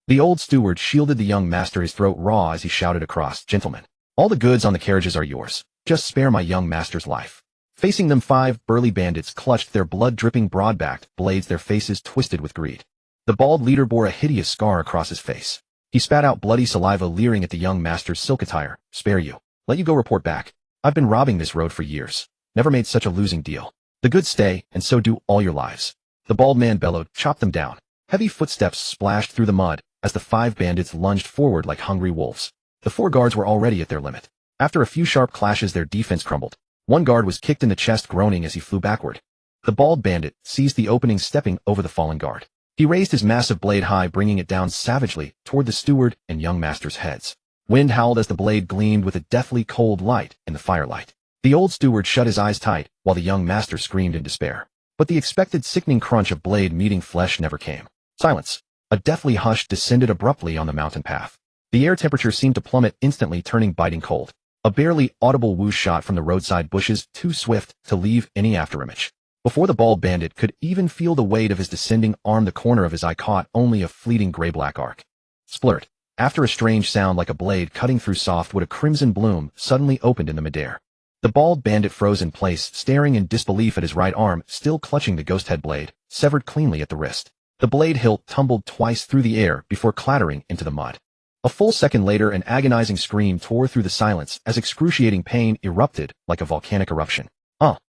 The old steward shielded the young master, his throat raw as he shouted across. Gentlemen, all the goods on the carriages are yours. Just spare my young master's life. Facing them, 5 burly bandits clutched their blood-dripping broad-backed blades, their faces twisted with greed. The bald leader bore a hideous scar across his face. He spat out bloody saliva, leering at the young master's silk attire. Spare you. Let you go, report back. I've been robbing this road for years. Never made such a losing deal. The good stay, and so do all your lives. The bald man bellowed, chop them down. Heavy footsteps splashed through the mud as the 5 bandits lunged forward like hungry wolves. The 4 guards were already at their limit. After a few sharp clashes, their defense crumbled. One guard was kicked in the chest, groaning as he flew backward. The bald bandit seized the opening, stepping over the fallen guard. He raised his massive blade high, bringing it down savagely toward the steward and young master's heads. Wind howled as the blade gleamed with a deathly cold light in the firelight. The old steward shut his eyes tight, while the young master screamed in despair. But the expected sickening crunch of blade meeting flesh never came. Silence. A deathly hush descended abruptly on the mountain path. The air temperature seemed to plummet instantly, turning biting cold. A barely audible whoosh shot from the roadside bushes, too swift to leave any afterimage. Before the bald bandit could even feel the weight of his descending arm, the corner of his eye caught only a fleeting gray-black arc. Splurt. After a strange sound like a blade cutting through softwood, a crimson bloom suddenly opened in the midair. The bald bandit froze in place, staring in disbelief at his right arm, still clutching the ghost head blade, severed cleanly at the wrist. The blade hilt tumbled twice through the air before clattering into the mud. A full second later, an agonizing scream tore through the silence as excruciating pain erupted like a volcanic eruption.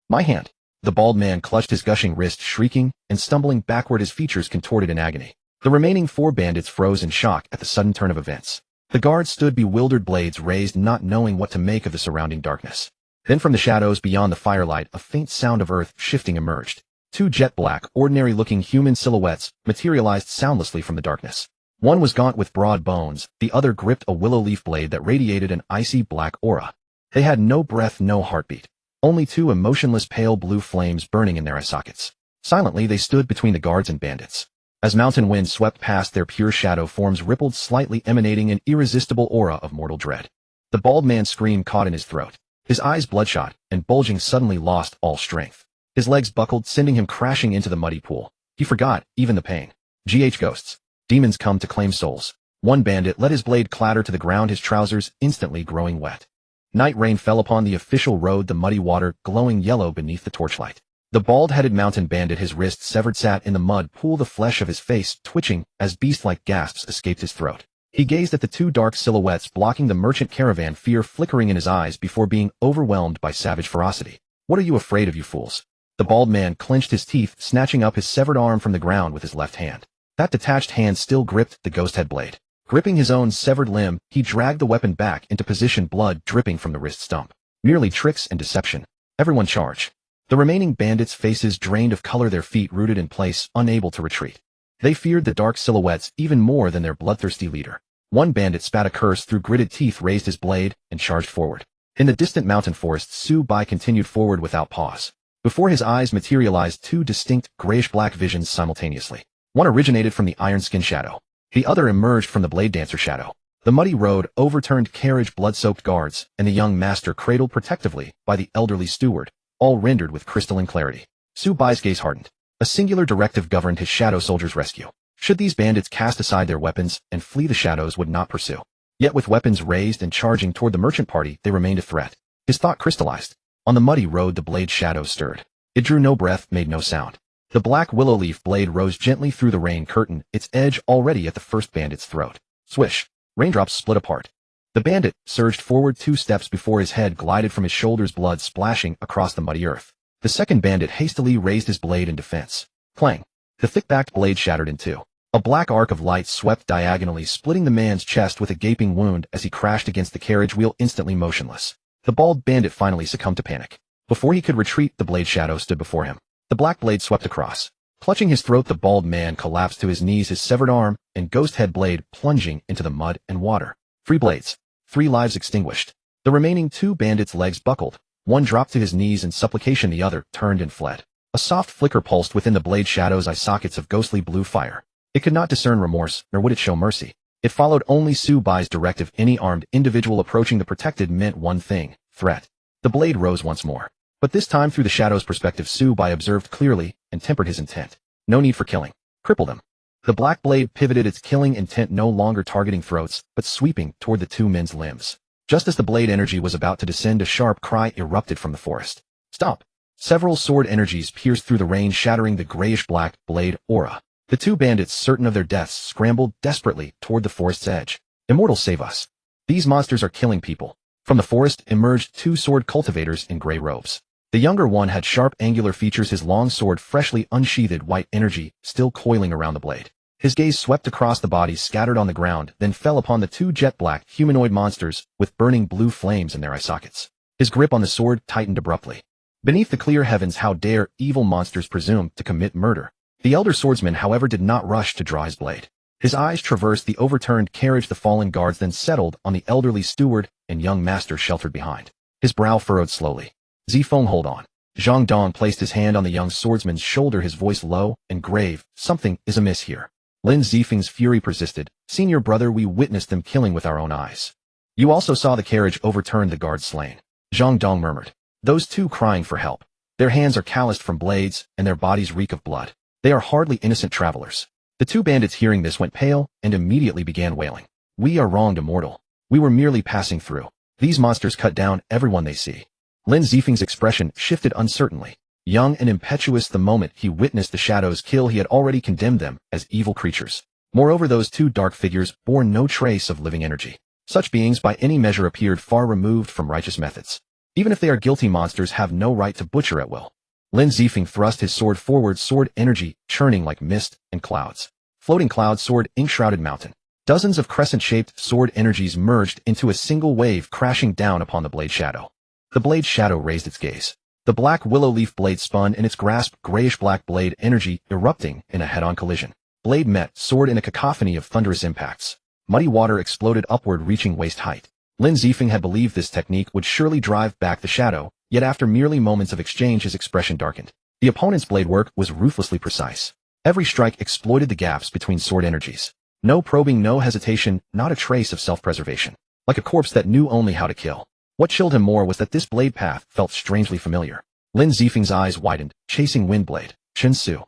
My hand. The bald man clutched his gushing wrist, shrieking and stumbling backward, his features contorted in agony. The remaining 4 bandits froze in shock at the sudden turn of events. The guards stood bewildered, blades raised, not knowing what to make of the surrounding darkness. Then from the shadows beyond the firelight, a faint sound of earth shifting emerged. 2 jet-black, ordinary-looking human silhouettes materialized soundlessly from the darkness. One was gaunt with broad bones, the other gripped a willow leaf blade that radiated an icy black aura. They had no breath, no heartbeat. Only 2 emotionless pale blue flames burning in their eye sockets. Silently they stood between the guards and bandits. As mountain wind swept past, their pure shadow forms rippled slightly, emanating an irresistible aura of mortal dread. The bald man's scream caught in his throat. His eyes, bloodshot and bulging, suddenly lost all strength. His legs buckled, sending him crashing into the muddy pool. He forgot even the pain. Ghosts. Demons come to claim souls. One bandit let his blade clatter to the ground, his trousers instantly growing wet. Night rain fell upon the official road, the muddy water glowing yellow beneath the torchlight. The bald-headed mountain bandit, his wrist severed, sat in the mud pool, the flesh of his face twitching as beast-like gasps escaped his throat. He gazed at the 2 dark silhouettes blocking the merchant caravan, fear flickering in his eyes before being overwhelmed by savage ferocity. What are you afraid of, you fools? The bald man clenched his teeth, snatching up his severed arm from the ground with his left hand. That detached hand still gripped the ghost head blade. Gripping his own severed limb, he dragged the weapon back into position, blood dripping from the wrist stump. Merely tricks and deception. Everyone charge. The remaining bandits' faces drained of color, their feet rooted in place, unable to retreat. They feared the dark silhouettes even more than their bloodthirsty leader. One bandit spat a curse through gritted teeth, raised his blade, and charged forward. In the distant mountain forest, Zhou Bai continued forward without pause. Before his eyes materialized 2 distinct grayish-black visions simultaneously. One originated from the Iron Skin Shadow. The other emerged from the Blade Dancer Shadow. The muddy road, overturned carriage, blood-soaked guards, and the young master cradled protectively by the elderly steward, all rendered with crystalline clarity. Zhou Bai's gaze hardened. A singular directive governed his shadow soldiers' rescue. Should these bandits cast aside their weapons and flee, the shadows would not pursue. Yet with weapons raised and charging toward the merchant party, they remained a threat. His thought crystallized. On the muddy road, the blade shadow stirred. It drew no breath, made no sound. The black willow leaf blade rose gently through the rain curtain, its edge already at the first bandit's throat. Swish. Raindrops split apart. The bandit surged forward 2 steps before his head glided from his shoulders, blood splashing across the muddy earth. The second bandit hastily raised his blade in defense. Clang. The thick-backed blade shattered in 2. A black arc of light swept diagonally, splitting the man's chest with a gaping wound as he crashed against the carriage wheel, instantly motionless. The bald bandit finally succumbed to panic. Before he could retreat, the blade shadow stood before him. The black blade swept across. Clutching his throat, the bald man collapsed to his knees, his severed arm and ghost head blade plunging into the mud and water. 3 blades. 3 lives extinguished. The remaining 2 bandits' legs buckled. One dropped to his knees in supplication, the other turned and fled. A soft flicker pulsed within the blade shadow's eye sockets of ghostly blue fire. It could not discern remorse, nor would it show mercy. It followed only Zhou Bai's directive. Any armed individual approaching the protected meant one thing: threat. The blade rose once more. But this time through the shadow's perspective, Zhou Bai observed clearly and tempered his intent. No need for killing. Cripple them. The black blade pivoted, its killing intent no longer targeting throats, but sweeping toward the 2 men's limbs. Just as the blade energy was about to descend, a sharp cry erupted from the forest. Stop! Several sword energies pierced through the rain, shattering the grayish-black blade aura. The 2 bandits, certain of their deaths, scrambled desperately toward the forest's edge. Immortals, save us. These monsters are killing people. From the forest emerged two sword cultivators in gray robes. The younger one had sharp angular features, his long sword freshly unsheathed, white energy still coiling around the blade. His gaze swept across the bodies scattered on the ground, then fell upon the two jet-black humanoid monsters with burning blue flames in their eye sockets. His grip on the sword tightened abruptly. Beneath the clear heavens, how dare evil monsters presume to commit murder? The elder swordsman, however, did not rush to draw his blade. His eyes traversed the overturned carriage, the fallen guards, then settled on the elderly steward and young master sheltered behind. His brow furrowed slowly. Zifeng, hold on. Zhang Dong placed his hand on the young swordsman's shoulder, his voice low and grave. Something is amiss here. Lin Zifeng's fury persisted. Senior brother, we witnessed them killing with our own eyes. You also saw the carriage overturn, the guards slain. Zhang Dong murmured. Those two crying for help. Their hands are calloused from blades, and their bodies reek of blood. They are hardly innocent travelers. The two bandits, hearing this, went pale and immediately began wailing. We are wronged, immortal. We were merely passing through. These monsters cut down everyone they see. Lin Zifeng's expression shifted uncertainly. Young and impetuous, the moment he witnessed the shadows kill, he had already condemned them as evil creatures. Moreover, those two dark figures bore no trace of living energy. Such beings by any measure appeared far removed from righteous methods. Even if they are guilty, monsters have no right to butcher at will. Lin Zifeng thrust his sword forward, sword energy churning like mist and clouds. Floating cloud, sword ink-shrouded mountain. Dozens of crescent-shaped sword energies merged into a single wave, crashing down upon the blade shadow. The blade shadow raised its gaze. The black willow leaf blade spun in its grasp, grayish-black blade energy erupting in a head-on collision. Blade met sword in a cacophony of thunderous impacts. Muddy water exploded upward, reaching waist height. Lin Zifeng had believed this technique would surely drive back the shadow, yet after merely moments of exchange his expression darkened. The opponent's blade work was ruthlessly precise. Every strike exploited the gaps between sword energies. No probing, no hesitation, not a trace of self-preservation. Like a corpse that knew only how to kill. What chilled him more was that this blade path felt strangely familiar. Lin Zifeng's eyes widened. Chasing wind blade. Chen Su.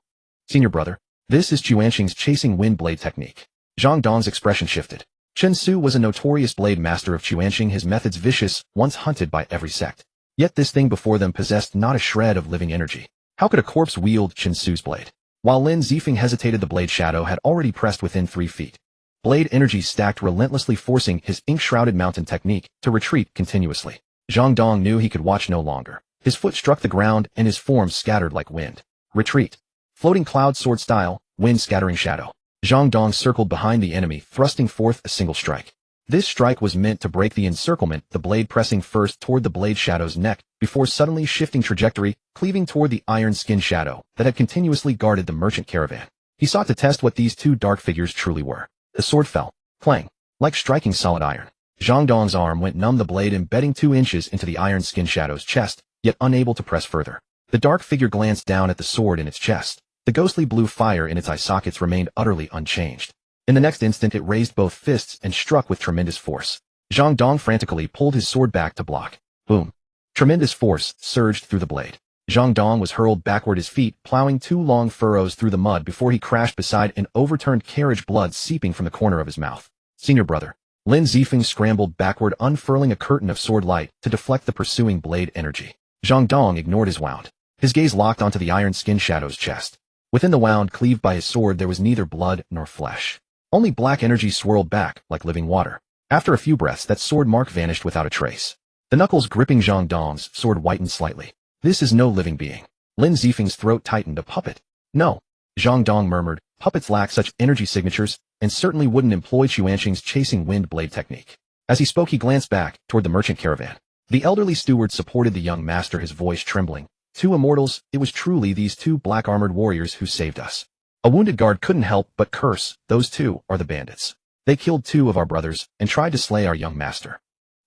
Senior brother. This is Xuanqing's chasing wind blade technique. Zhang Dong's expression shifted. Chen Su was a notorious blade master of Xuanqing, his methods vicious, once hunted by every sect. Yet this thing before them possessed not a shred of living energy. How could a corpse wield Chen Su's blade? While Lin Zifeng hesitated, the blade shadow had already pressed within 3 feet. Blade energy stacked relentlessly, forcing his ink-shrouded mountain technique to retreat continuously. Zhang Dong knew he could watch no longer. His foot struck the ground and his form scattered like wind. Retreat. Floating cloud, sword style, wind scattering shadow. Zhang Dong circled behind the enemy, thrusting forth a single strike. This strike was meant to break the encirclement, the blade pressing first toward the blade shadow's neck, before suddenly shifting trajectory, cleaving toward the iron skin shadow that had continuously guarded the merchant caravan. He sought to test what these two dark figures truly were. The sword fell, clang, like striking solid iron. Zhang Dong's arm went numb, the blade embedding 2 inches into the iron skin shadow's chest, yet unable to press further. The dark figure glanced down at the sword in its chest. The ghostly blue fire in its eye sockets remained utterly unchanged. In the next instant it raised both fists and struck with tremendous force. Zhang Dong frantically pulled his sword back to block. Boom. Tremendous force surged through the blade. Zhang Dong was hurled backward, his feet plowing 2 long furrows through the mud before he crashed beside an overturned carriage, blood seeping from the corner of his mouth. Senior brother. Lin Zifeng scrambled backward, unfurling a curtain of sword light to deflect the pursuing blade energy. Zhang Dong ignored his wound. His gaze locked onto the iron skin shadow's chest. Within the wound cleaved by his sword there was neither blood nor flesh. Only black energy swirled back like living water. After a few breaths that sword mark vanished without a trace. The knuckles gripping Zhang Dong's sword whitened slightly. This is no living being. Lin Zifeng's throat tightened. A puppet. No. Zhang Dong murmured. Puppets lack such energy signatures, and certainly wouldn't employ Xuanqing's chasing wind blade technique. As he spoke he glanced back toward the merchant caravan. The elderly steward supported the young master, his voice trembling. 2 immortals, it was truly these 2 black-armored warriors who saved us. A wounded guard couldn't help but curse. Those 2 are the bandits. They killed 2 of our brothers and tried to slay our young master.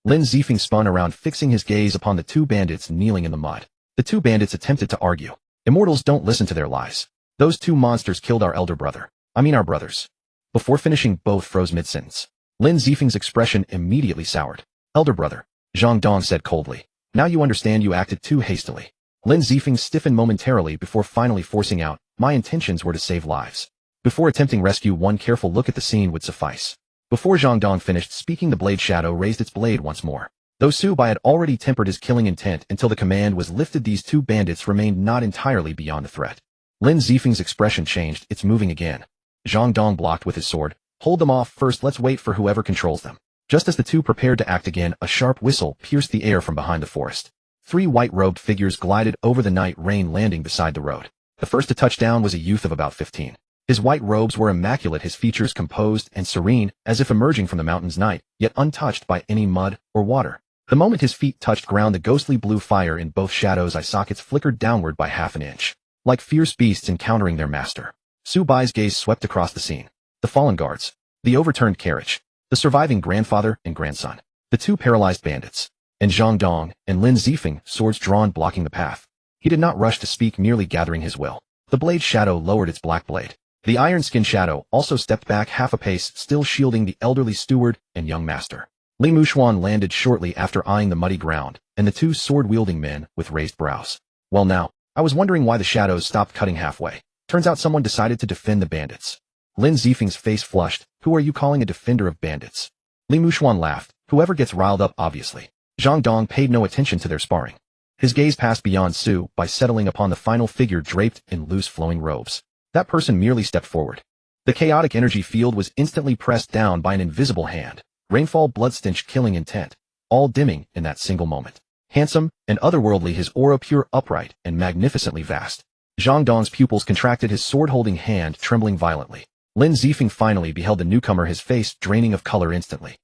Lin Zifeng spun around, fixing his gaze upon the 2 bandits kneeling in the mud. The 2 bandits attempted to argue. Immortals don't listen to their lies. Those 2 monsters killed our elder brother. I mean our brothers. Before finishing, both froze mid-sentence. Lin Zifeng's expression immediately soured. Elder brother. Zhang Dong said coldly. Now you understand you acted too hastily. Lin Zifeng stiffened momentarily before finally forcing out, my intentions were to save lives. Before attempting rescue, one careful look at the scene would suffice. Before Zhang Dong finished speaking, the blade shadow raised its blade once more. Though Su Bai had already tempered his killing intent until the command was lifted, these 2 bandits remained not entirely beyond the threat. Lin Zifeng's expression changed. It's moving again. Zhang Dong blocked with his sword. Hold them off first, let's wait for whoever controls them. Just as the two prepared to act again, a sharp whistle pierced the air from behind the forest. 3 white-robed figures glided over the night rain, landing beside the road. The first to touch down was a youth of about 15. His white robes were immaculate, his features composed and serene, as if emerging from the mountain's night, yet untouched by any mud or water. The moment his feet touched ground, the ghostly blue fire in both Shadow's eye sockets flickered downward by half an inch. Like fierce beasts encountering their master, Zhu Bai's gaze swept across the scene. The fallen guards, the overturned carriage, the surviving grandfather and grandson, the 2 paralyzed bandits, and Zhang Dong and Lin Zifeng, swords drawn blocking the path. He did not rush to speak, merely gathering his will. The blade shadow lowered its black blade. The iron-skinned shadow also stepped back half a pace, still shielding the elderly steward and young master. Li Muxuan landed shortly after, eyeing the muddy ground, and the 2 sword-wielding men with raised brows. Well now, I was wondering why the shadows stopped cutting halfway. Turns out someone decided to defend the bandits. Lin Zifeng's face flushed. Who are you calling a defender of bandits? Li Muxuan laughed. Whoever gets riled up, obviously. Zhang Dong paid no attention to their sparring. His gaze passed beyond Su by settling upon the final figure draped in loose flowing robes. That person merely stepped forward. The chaotic energy field was instantly pressed down by an invisible hand. Rainfall, blood-stench, killing intent, all dimming in that single moment. Handsome and otherworldly, his aura pure, upright, and magnificently vast. Zhang Dong's pupils contracted, his sword-holding hand trembling violently. Lin Zifeng finally beheld the newcomer, his face draining of color instantly.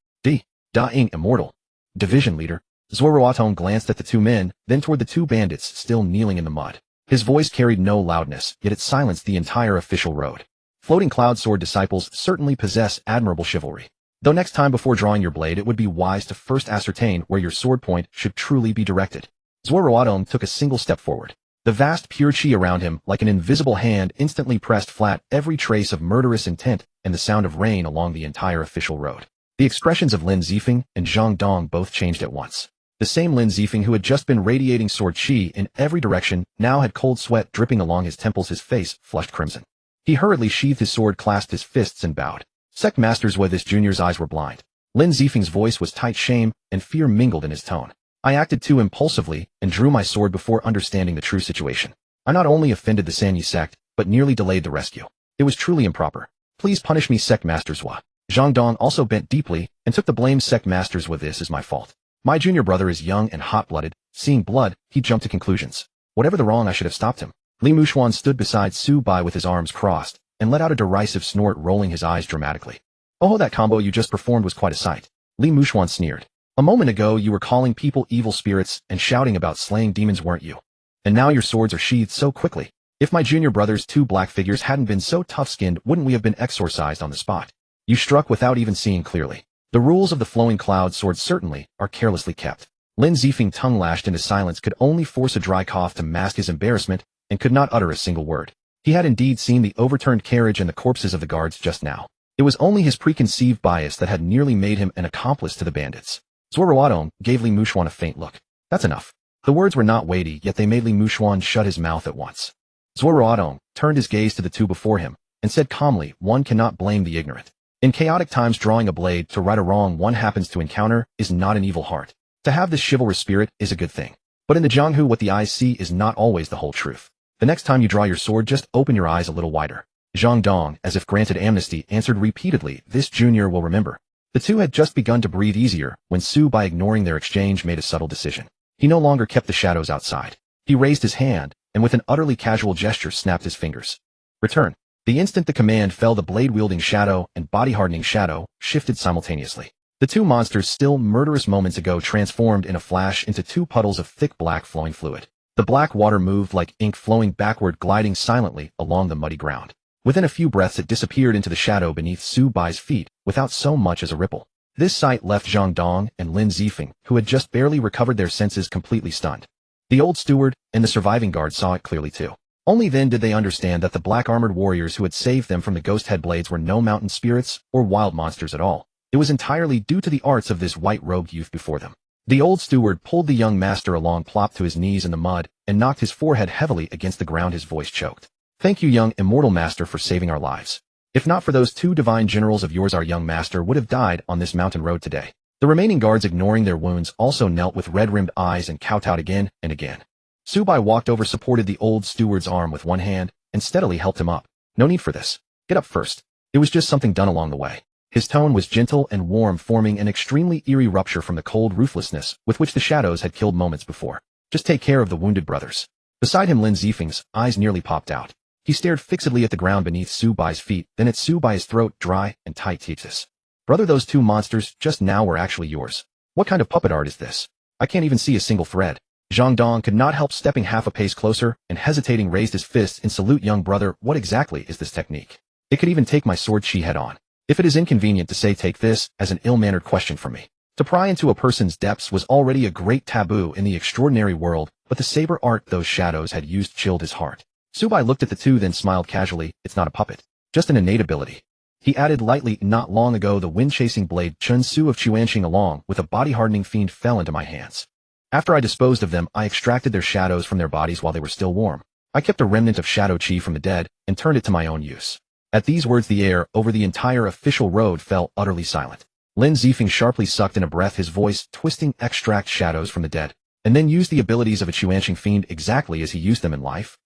Da-ing immortal. Division leader. Zuo Ruotong glanced at the 2 men, then toward the 2 bandits still kneeling in the mud. His voice carried no loudness, yet it silenced the entire official road. Floating cloud sword disciples certainly possess admirable chivalry. Though next time before drawing your blade, it would be wise to first ascertain where your sword point should truly be directed. Zuo Ruotong took a single step forward. The vast pure chi around him, like an invisible hand, instantly pressed flat every trace of murderous intent and the sound of rain along the entire official road. The expressions of Lin Zifeng and Zhang Dong both changed at once. The same Lin Zifeng who had just been radiating sword chi in every direction now had cold sweat dripping along his temples, his face flushed crimson. He hurriedly sheathed his sword, clasped his fists, and bowed. Sect Masters, with this junior's eyes were blind. Lin Zifeng's voice was tight, shame and fear mingled in his tone. I acted too impulsively and drew my sword before understanding the true situation. I not only offended the Sanyi sect, but nearly delayed the rescue. It was truly improper. Please punish me, Sect Master Zhua. Zhang Dong also bent deeply and took the blame. Sect Masters, with this is my fault. My junior brother is young and hot-blooded. Seeing blood, he jumped to conclusions. Whatever the wrong, I should have stopped him. Li Muxuan stood beside Su Bai with his arms crossed and let out a derisive snort, rolling his eyes dramatically. Oh, that combo you just performed was quite a sight. Li Muxuan sneered. A moment ago you were calling people evil spirits and shouting about slaying demons, weren't you? And now your swords are sheathed so quickly. If my junior brother's 2 black figures hadn't been so tough-skinned, wouldn't we have been exorcised on the spot? You struck without even seeing clearly. The rules of the flowing cloud sword certainly are carelessly kept. Lin Zifeng, tongue lashed into silence, could only force a dry cough to mask his embarrassment and could not utter a single word. He had indeed seen the overturned carriage and the corpses of the guards just now. It was only his preconceived bias that had nearly made him an accomplice to the bandits. Zuo Ruotong gave Li Muxuan a faint look. That's enough. The words were not weighty, yet they made Li Muxuan shut his mouth at once. Zuo Ruotong turned his gaze to the 2 before him and said calmly, one cannot blame the ignorant. In chaotic times, drawing a blade to right a wrong one happens to encounter is not an evil heart. To have this chivalrous spirit is a good thing. But in the Jianghu, what the eyes see is not always the whole truth. The next time you draw your sword, just open your eyes a little wider. Zhang Dong, as if granted amnesty, answered repeatedly, this junior will remember. The 2 had just begun to breathe easier when Su, by ignoring their exchange, made a subtle decision. He no longer kept the shadows outside. He raised his hand, and with an utterly casual gesture snapped his fingers. Return. The instant the command fell, the blade-wielding shadow and body-hardening shadow shifted simultaneously. The 2 monsters, still murderous moments ago, transformed in a flash into 2 puddles of thick black flowing fluid. The black water moved like ink, flowing backward, gliding silently along the muddy ground. Within a few breaths it disappeared into the shadow beneath Su Bai's feet, without so much as a ripple. This sight left Zhang Dong and Lin Zifeng, who had just barely recovered their senses, completely stunned. The old steward and the surviving guard saw it clearly too. Only then did they understand that the black-armored warriors who had saved them from the ghost head blades were no mountain spirits or wild monsters at all. It was entirely due to the arts of this white-robed youth before them. The old steward pulled the young master along, plopped to his knees in the mud, and knocked his forehead heavily against the ground, his voice choked. Thank you, young immortal master, for saving our lives. If not for those 2 divine generals of yours, our young master would have died on this mountain road today. The remaining guards, ignoring their wounds, also knelt with red-rimmed eyes and kowtowed again and again. Su Bai walked over, supported the old steward's arm with one hand, and steadily helped him up. No need for this. Get up first. It was just something done along the way. His tone was gentle and warm, forming an extremely eerie rupture from the cold ruthlessness with which the shadows had killed moments before. Just take care of the wounded brothers. Beside him, Lin Zifeng's eyes nearly popped out. He stared fixedly at the ground beneath Su Bai's feet, then at Su Bai's throat, dry and tight. Jesus. Brother, those two monsters just now were actually yours. What kind of puppet art is this? I can't even see a single thread. Zhang Dong could not help stepping half a pace closer and hesitating raised his fists in salute. Young brother, what exactly is this technique? It could even take my sword chi head on. If it is inconvenient to say, take this as an ill-mannered question from me. To pry into a person's depths was already a great taboo in the extraordinary world, but the saber art those shadows had used chilled his heart. Su Bai looked at the two, then smiled casually. It's not a puppet, just an innate ability. He added lightly, not long ago the wind-chasing blade Chun Su of Chuanxing along with a body-hardening fiend fell into my hands. After I disposed of them, I extracted their shadows from their bodies while they were still warm. I kept a remnant of shadow chi from the dead and turned it to my own use. At these words, the air over the entire official road fell utterly silent. Lin Zifeng sharply sucked in a breath, his voice twisting, extract shadows from the dead, and then use the abilities of a Chuanxing fiend exactly as he used them in life.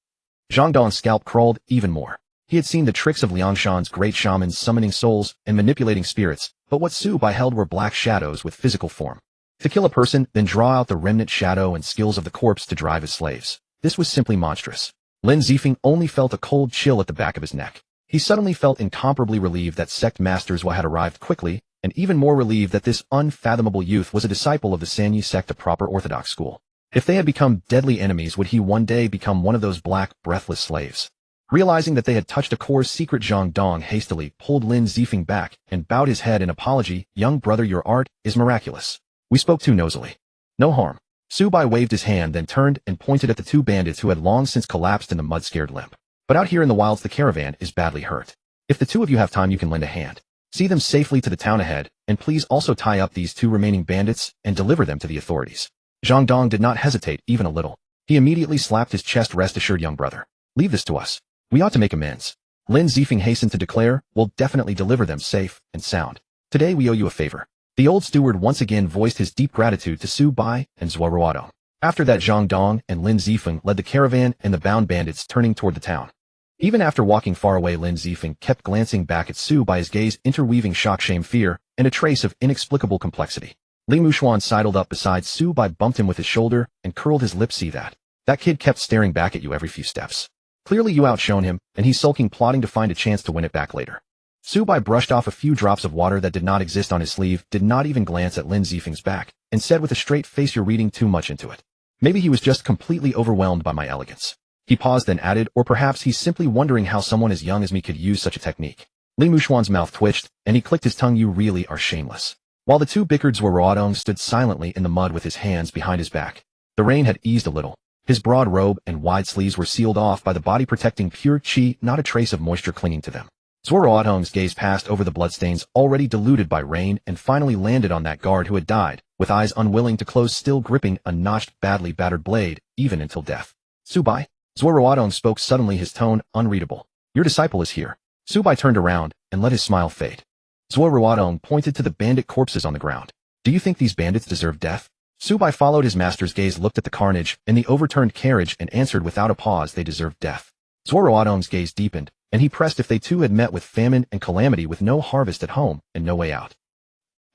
Zhang Dong's scalp crawled even more. He had seen the tricks of Liangshan's great shamans summoning souls and manipulating spirits, but what Su Bai held were black shadows with physical form. To kill a person, then draw out the remnant shadow and skills of the corpse to drive his slaves. This was simply monstrous. Lin Zifeng only felt a cold chill at the back of his neck. He suddenly felt incomparably relieved that sect master Zuo had arrived quickly, and even more relieved that this unfathomable youth was a disciple of the Sanyi sect, a proper orthodox school. If they had become deadly enemies, would he one day become one of those black, breathless slaves? Realizing that they had touched a core secret, Zhang Dong hastily pulled Lin Zifeng back and bowed his head in apology. Young brother, your art is miraculous. We spoke too nosily. No harm. Su Bai waved his hand, then turned and pointed at the two bandits who had long since collapsed in the mud-scared limp. But out here in the wilds, the caravan is badly hurt. If the two of you have time, you can lend a hand. See them safely to the town ahead, and please also tie up these two remaining bandits and deliver them to the authorities. Zhang Dong did not hesitate even a little. He immediately slapped his chest. Rest assured, young brother. Leave this to us. We ought to make amends. Lin Zifeng hastened to declare, we'll definitely deliver them safe and sound. Today we owe you a favor. The old steward once again voiced his deep gratitude to Su Bai and Zuo Ruotong. After that, Zhang Dong and Lin Zifeng led the caravan and the bound bandits, turning toward the town. Even after walking far away, Lin Zifeng kept glancing back at Su Bai, his gaze interweaving shock, shame, fear, and a trace of inexplicable complexity. Li Muxuan sidled up beside Su Bai, bumped him with his shoulder, and curled his lip. See that? That kid kept staring back at you every few steps. Clearly you outshone him, and he's sulking, plotting to find a chance to win it back later. Su Bai brushed off a few drops of water that did not exist on his sleeve, did not even glance at Lin Zifeng's back, and said with a straight face, you're reading too much into it. Maybe he was just completely overwhelmed by my elegance. He paused, then added, or perhaps he's simply wondering how someone as young as me could use such a technique. Li Muxuan's mouth twitched, and he clicked his tongue. You really are shameless. While the two bickered, Zuo Ruotong stood silently in the mud with his hands behind his back. The rain had eased a little. His broad robe and wide sleeves were sealed off by the body-protecting pure chi, not a trace of moisture clinging to them. Zuo Ruotong's gaze passed over the bloodstains already diluted by rain and finally landed on that guard who had died, with eyes unwilling to close, still gripping a notched, badly battered blade, even until death. Su Bai? Zuo Ruotong spoke suddenly, his tone unreadable. Your disciple is here. Su Bai turned around and let his smile fade. Zuo Ruotong pointed to the bandit corpses on the ground. Do you think these bandits deserve death? Su Bai followed his master's gaze, looked at the carnage and the overturned carriage, and answered without a pause, they deserve death. Zuo Ruotong's gaze deepened, and he pressed, if they too had met with famine and calamity, with no harvest at home and no way out,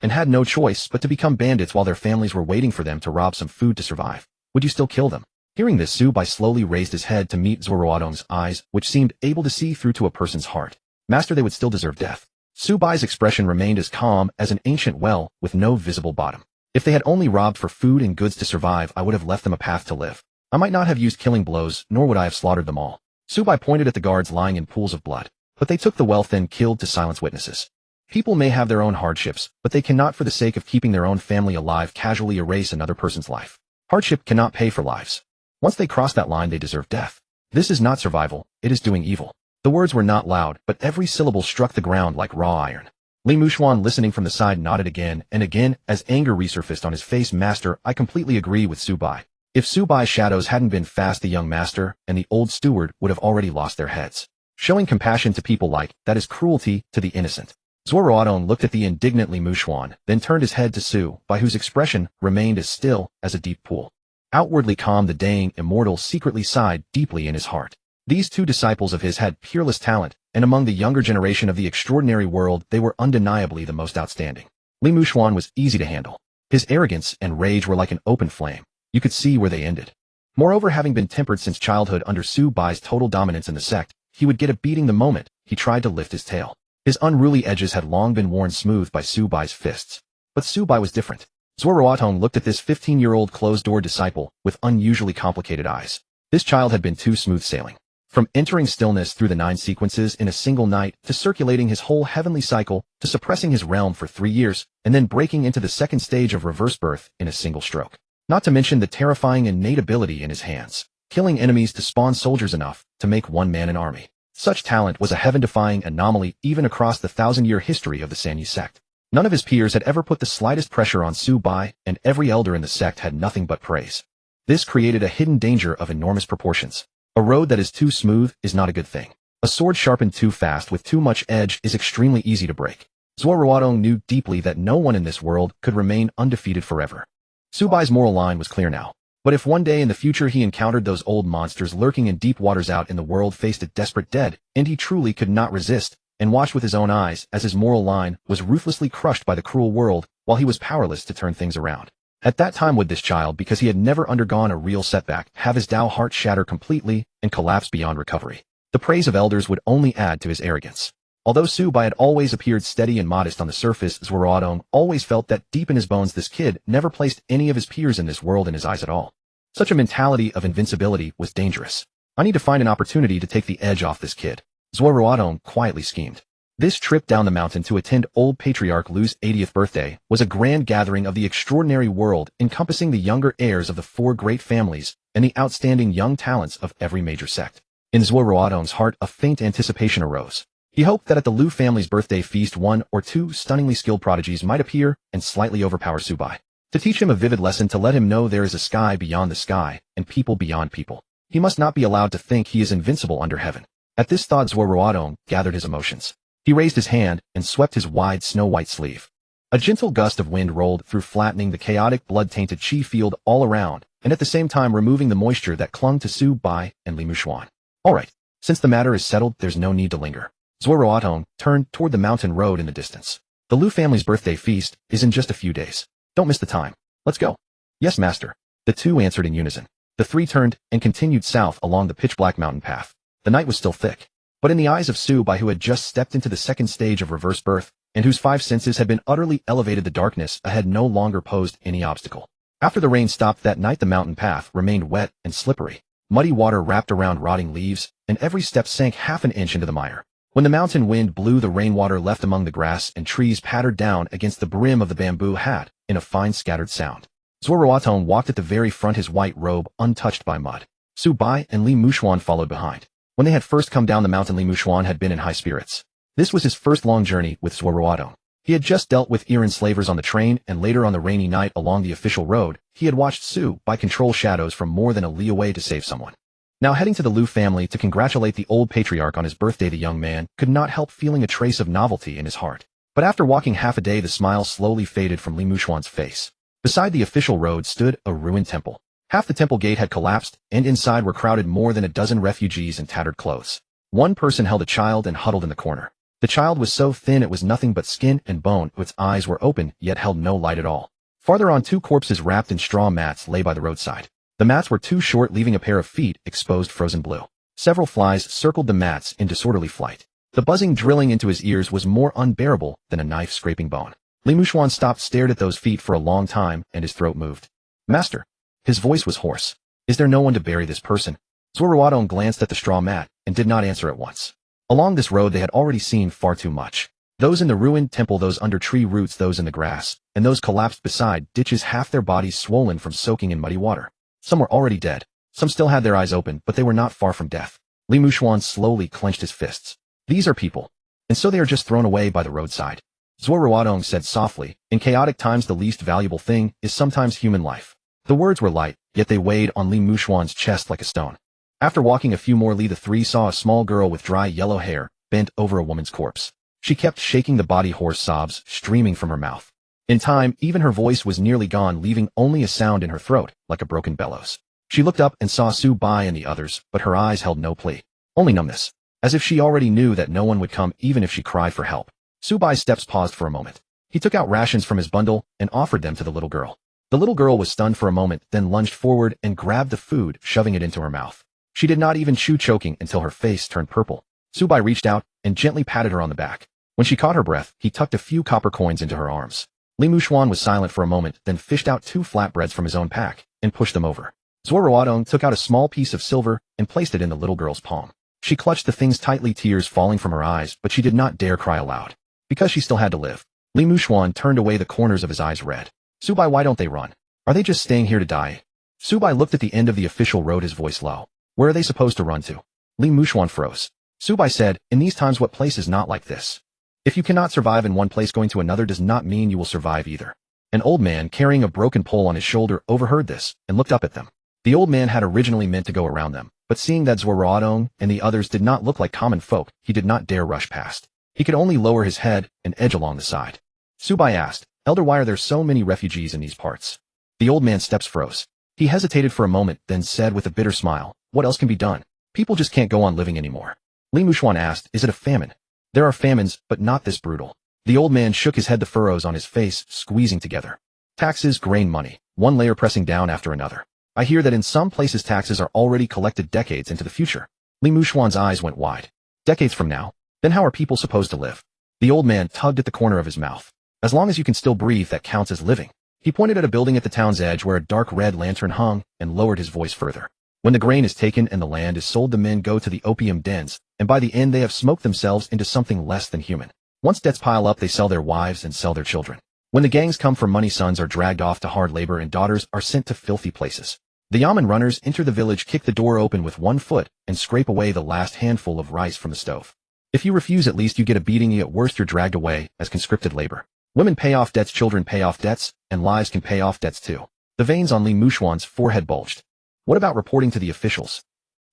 and had no choice but to become bandits while their families were waiting for them to rob some food to survive, would you still kill them? Hearing this, Su Bai slowly raised his head to meet Zuo Ruotong's eyes, which seemed able to see through to a person's heart. Master, they would still deserve death. Su Bai's expression remained as calm as an ancient well with no visible bottom. If they had only robbed for food and goods to survive, I would have left them a path to live. I might not have used killing blows, nor would I have slaughtered them all. Su Bai pointed at the guards lying in pools of blood. But they took the wealth and killed to silence witnesses. People may have their own hardships, but they cannot, for the sake of keeping their own family alive, casually erase another person's life. Hardship cannot pay for lives. Once they cross that line, they deserve death. This is not survival, it is doing evil. The words were not loud, but every syllable struck the ground like raw iron. Li Muxuan, listening from the side, nodded again and again as anger resurfaced on his face. Master, I completely agree with Su Bai. If Su Bai's shadows hadn't been fast, the young master and the old steward would have already lost their heads. Showing compassion to people like that is cruelty to the innocent. Zuo Ruotong looked at the indignant Li Muxuan, then turned his head to Su Bai, whose expression remained as still as a deep pool. Outwardly calm, the Dang immortal secretly sighed deeply in his heart. These two disciples of his had peerless talent, and among the younger generation of the extraordinary world they were undeniably the most outstanding. Li Muxuan was easy to handle. His arrogance and rage were like an open flame. You could see where they ended. Moreover, having been tempered since childhood under Su Bai's total dominance in the sect, he would get a beating the moment he tried to lift his tail. His unruly edges had long been worn smooth by Su Bai's fists. But Su Bai was different. Zuo Ruotong looked at this 15-year-old closed-door disciple with unusually complicated eyes. This child had been too smooth sailing. From entering stillness through the 9 sequences in a single night, to circulating his whole heavenly cycle, to suppressing his realm for 3 years, and then breaking into the second stage of reverse birth in a single stroke. Not to mention the terrifying innate ability in his hands, killing enemies to spawn soldiers enough to make one man an army. Such talent was a heaven-defying anomaly even across the 1,000-year history of the Sanyi sect. None of his peers had ever put the slightest pressure on Su Bai, and every elder in the sect had nothing but praise. This created a hidden danger of enormous proportions. A road that is too smooth is not a good thing. A sword sharpened too fast with too much edge is extremely easy to break. Zuo Ruotong knew deeply that no one in this world could remain undefeated forever. Su Bai's moral line was clear now. But if one day in the future he encountered those old monsters lurking in deep waters out in the world faced a desperate dead, and he truly could not resist, and watched with his own eyes as his moral line was ruthlessly crushed by the cruel world while he was powerless to turn things around. At that time would this child, because he had never undergone a real setback, have his Tao heart shatter completely and collapse beyond recovery. The praise of elders would only add to his arrogance. Although Su Bai had always appeared steady and modest on the surface, Zuo Ruotong always felt that deep in his bones this kid never placed any of his peers in this world in his eyes at all. Such a mentality of invincibility was dangerous. I need to find an opportunity to take the edge off this kid, Zuo Ruotong quietly schemed. This trip down the mountain to attend old patriarch Lu's 80th birthday was a grand gathering of the extraordinary world encompassing the younger heirs of the 4 great families and the outstanding young talents of every major sect. In Zuo Ruotong's heart a faint anticipation arose. He hoped that at the Lu family's birthday feast 1 or 2 stunningly skilled prodigies might appear and slightly overpower Su Bai. To teach him a vivid lesson, to let him know there is a sky beyond the sky and people beyond people. He must not be allowed to think he is invincible under heaven. At this thought Zuo Ruotong gathered his emotions. He raised his hand and swept his wide snow-white sleeve. A gentle gust of wind rolled through, flattening the chaotic blood-tainted chi field all around, and at the same time removing the moisture that clung to Su Bai and Li Muxuan. All right, since the matter is settled, there's no need to linger. Zuo Ruotong turned toward the mountain road in the distance. The Lu family's birthday feast is in just a few days. Don't miss the time. Let's go. Yes, master. The 2 answered in unison. The 3 turned and continued south along the pitch-black mountain path. The night was still thick. But in the eyes of Su Bai, who had just stepped into the second stage of reverse birth, and whose 5 senses had been utterly elevated, the darkness ahead no longer posed any obstacle. After the rain stopped that night, the mountain path remained wet and slippery. Muddy water wrapped around rotting leaves, and every step sank half an inch into the mire. When the mountain wind blew, the rainwater left among the grass and trees pattered down against the brim of the bamboo hat in a fine scattered sound. Zuo Ruotong walked at the very front, his white robe untouched by mud. Su Bai and Li Muxuan followed behind. When they had first come down the mountain, Li Muxuan had been in high spirits. This was his first long journey with Zuo Ruotong. He had just dealt with Iran slavers on the train, and later on the rainy night along the official road, he had watched Su Bai control shadows from more than a li away to save someone. Now heading to the Lu family to congratulate the old patriarch on his birthday, the young man could not help feeling a trace of novelty in his heart. But after walking half a day, the smile slowly faded from Li Muxuan's face. Beside the official road stood a ruined temple. Half the temple gate had collapsed, and inside were crowded more than a dozen refugees in tattered clothes. One person held a child and huddled in the corner. The child was so thin it was nothing but skin and bone, its eyes were open, yet held no light at all. Farther on, 2 corpses wrapped in straw mats lay by the roadside. The mats were too short, leaving a pair of feet exposed, frozen blue. Several flies circled the mats in disorderly flight. The buzzing drilling into his ears was more unbearable than a knife scraping bone. Li Muxuan stopped, stared at those feet for a long time, and his throat moved. Master. His voice was hoarse. Is there no one to bury this person? Zuo Ruotong glanced at the straw mat and did not answer at once. Along this road they had already seen far too much. Those in the ruined temple, those under tree roots, those in the grass, and those collapsed beside ditches, half their bodies swollen from soaking in muddy water. Some were already dead. Some still had their eyes open, but they were not far from death. Li Muxuan slowly clenched his fists. These are people. And so they are just thrown away by the roadside. Zuo Ruotong said softly, in chaotic times the least valuable thing is sometimes human life. The words were light, yet they weighed on Li Muxuan's chest like a stone. After walking a few more li, the 3 saw a small girl with dry yellow hair, bent over a woman's corpse. She kept shaking, the body hoarse sobs streaming from her mouth. In time, even her voice was nearly gone, leaving only a sound in her throat, like a broken bellows. She looked up and saw Su Bai and the others, but her eyes held no plea. Only numbness. As if she already knew that no one would come even if she cried for help. Subai's steps paused for a moment. He took out rations from his bundle and offered them to the little girl. The little girl was stunned for a moment, then lunged forward and grabbed the food, shoving it into her mouth. She did not even chew, choking until her face turned purple. Subai reached out and gently patted her on the back. When she caught her breath, he tucked a few copper coins into her arms. Li Muxuan was silent for a moment, then fished out 2 flatbreads from his own pack and pushed them over. Zuo Ruotong took out a small piece of silver and placed it in the little girl's palm. She clutched the things tightly, tears falling from her eyes, but she did not dare cry aloud. Because she still had to live. Li Muxuan turned away, the corners of his eyes red. Subai, why don't they run? Are they just staying here to die? Subai looked at the end of the official road, his voice low. Where are they supposed to run to? Li Muxuan froze. Subai said, in these times, what place is not like this? If you cannot survive in one place, going to another does not mean you will survive either. An old man carrying a broken pole on his shoulder overheard this and looked up at them. The old man had originally meant to go around them, but seeing that Zuo Ruotong and the others did not look like common folk, he did not dare rush past. He could only lower his head and edge along the side. Subai asked, Elder, why are there so many refugees in these parts? The old man's steps froze. He hesitated for a moment, then said with a bitter smile, what else can be done? People just can't go on living anymore. Li Muxuan asked, is it a famine? There are famines, but not this brutal. The old man shook his head, the furrows on his face squeezing together. Taxes, grain, money, one layer pressing down after another. I hear that in some places taxes are already collected decades into the future. Li Muxuan's eyes went wide. Decades from now? Then how are people supposed to live? The old man tugged at the corner of his mouth. As long as you can still breathe, that counts as living. He pointed at a building at the town's edge where a dark red lantern hung and lowered his voice further. When the grain is taken and the land is sold, the men go to the opium dens, and by the end they have smoked themselves into something less than human. Once debts pile up, they sell their wives and sell their children. When the gangs come for money, sons are dragged off to hard labor and daughters are sent to filthy places. The yamen runners enter the village, kick the door open with one foot, and scrape away the last handful of rice from the stove. If you refuse, at least you get a beating, at worst you're dragged away as conscripted labor. Women pay off debts, children pay off debts, and lives can pay off debts too. The veins on Li Muxuan's forehead bulged. What about reporting to the officials?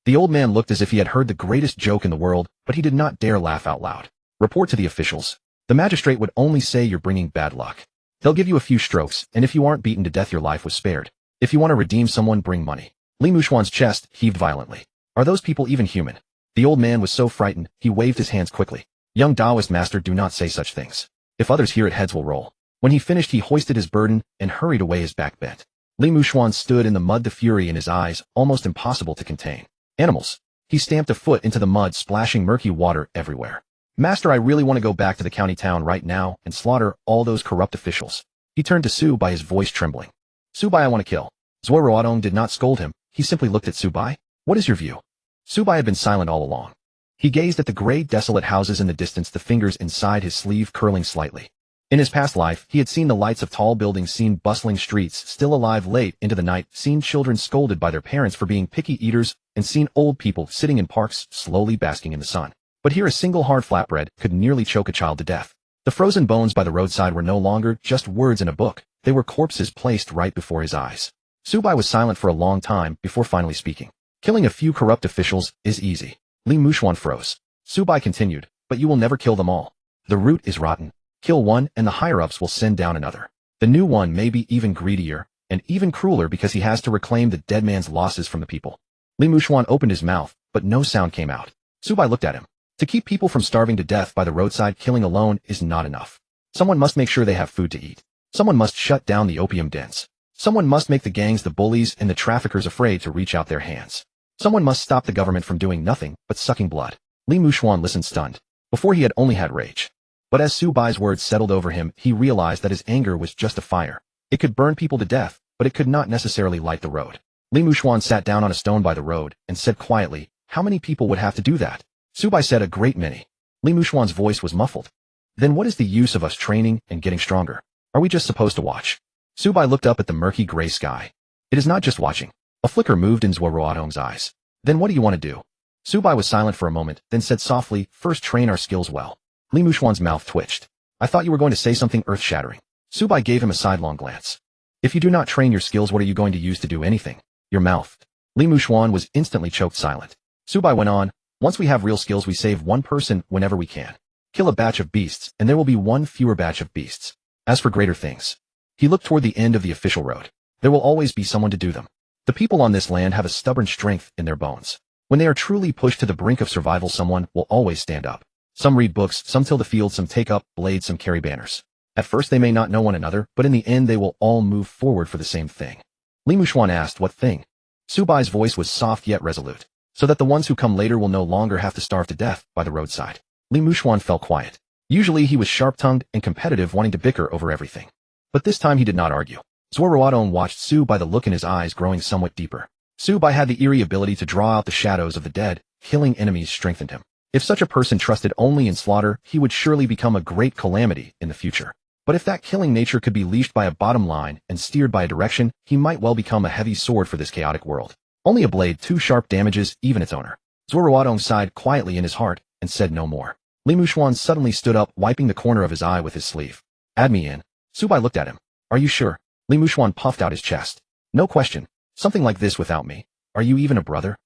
The old man looked as if he had heard the greatest joke in the world, but he did not dare laugh out loud. Report to the officials? The magistrate would only say you're bringing bad luck. They'll give you a few strokes, and if you aren't beaten to death, your life was spared. If you want to redeem someone, bring money. Li Muxuan's chest heaved violently. Are those people even human? The old man was so frightened, he waved his hands quickly. Young Taoist master, do not say such things. If others hear it, heads will roll. When he finished, he hoisted his burden and hurried away, his back bent. Li Muxuan stood in the mud, the fury in his eyes almost impossible to contain. Animals. He stamped a foot into the mud, splashing murky water everywhere. Master, I really want to go back to the county town right now and slaughter all those corrupt officials. He turned to Subai, his voice trembling. Subai, I want to kill. Zuo Ruotong did not scold him. He simply looked at Subai. What is your view? Subai had been silent all along. He gazed at the gray, desolate houses in the distance, the fingers inside his sleeve curling slightly. In his past life, he had seen the lights of tall buildings, seen bustling streets still alive late into the night, seen children scolded by their parents for being picky eaters, and seen old people sitting in parks slowly basking in the sun. But here a single hard flatbread could nearly choke a child to death. The frozen bones by the roadside were no longer just words in a book. They were corpses placed right before his eyes. Subai was silent for a long time before finally speaking. Killing a few corrupt officials is easy. Li Muxuan froze. Subai continued, but you will never kill them all. The root is rotten. Kill one and the higher-ups will send down another. The new one may be even greedier and even crueler because he has to reclaim the dead man's losses from the people. Li Muxuan opened his mouth, but no sound came out. Subai looked at him. To keep people from starving to death by the roadside, killing alone is not enough. Someone must make sure they have food to eat. Someone must shut down the opium dens. Someone must make the gangs, the bullies, and the traffickers afraid to reach out their hands. Someone must stop the government from doing nothing but sucking blood. Li Muxuan listened stunned. Before he had only had rage. But as Subai's words settled over him, he realized that his anger was just a fire. It could burn people to death, but it could not necessarily light the road. Li Muxuan sat down on a stone by the road and said quietly, how many people would have to do that? Subai said, a great many. Li Muxuan's voice was muffled. Then what is the use of us training and getting stronger? Are we just supposed to watch? Subai looked up at the murky gray sky. It is not just watching. A flicker moved in Zuo Ruotong's eyes. Then what do you want to do? Subai was silent for a moment, then said softly, first train our skills well. Li Muxuan's mouth twitched. I thought you were going to say something earth-shattering. Subai gave him a sidelong glance. If you do not train your skills, what are you going to use to do anything? Your mouth. Li Muxuan was instantly choked silent. Subai went on, once we have real skills, we save one person whenever we can. Kill a batch of beasts, and there will be one fewer batch of beasts. As for greater things. He looked toward the end of the official road. There will always be someone to do them. The people on this land have a stubborn strength in their bones. When they are truly pushed to the brink of survival, someone will always stand up. Some read books, some till the field, some take up blades, some carry banners. At first they may not know one another, but in the end they will all move forward for the same thing. Li Muxuan asked, what thing? Su Bai's voice was soft yet resolute. So that the ones who come later will no longer have to starve to death by the roadside. Li Muxuan fell quiet. Usually he was sharp-tongued and competitive, wanting to bicker over everything. But this time he did not argue. Zuo Ruotong watched Su Bai, the look in his eyes growing somewhat deeper. Su Bai had the eerie ability to draw out the shadows of the dead. Killing enemies strengthened him. If such a person trusted only in slaughter, he would surely become a great calamity in the future. But if that killing nature could be leashed by a bottom line and steered by a direction, he might well become a heavy sword for this chaotic world. Only a blade too sharp damages even its owner. Zuo Ruotong sighed quietly in his heart and said no more. Li Muxuan suddenly stood up, wiping the corner of his eye with his sleeve. Add me in. Su Bai looked at him. Are you sure? Li Muxuan puffed out his chest. No question. Something like this without me. Are you even a brother?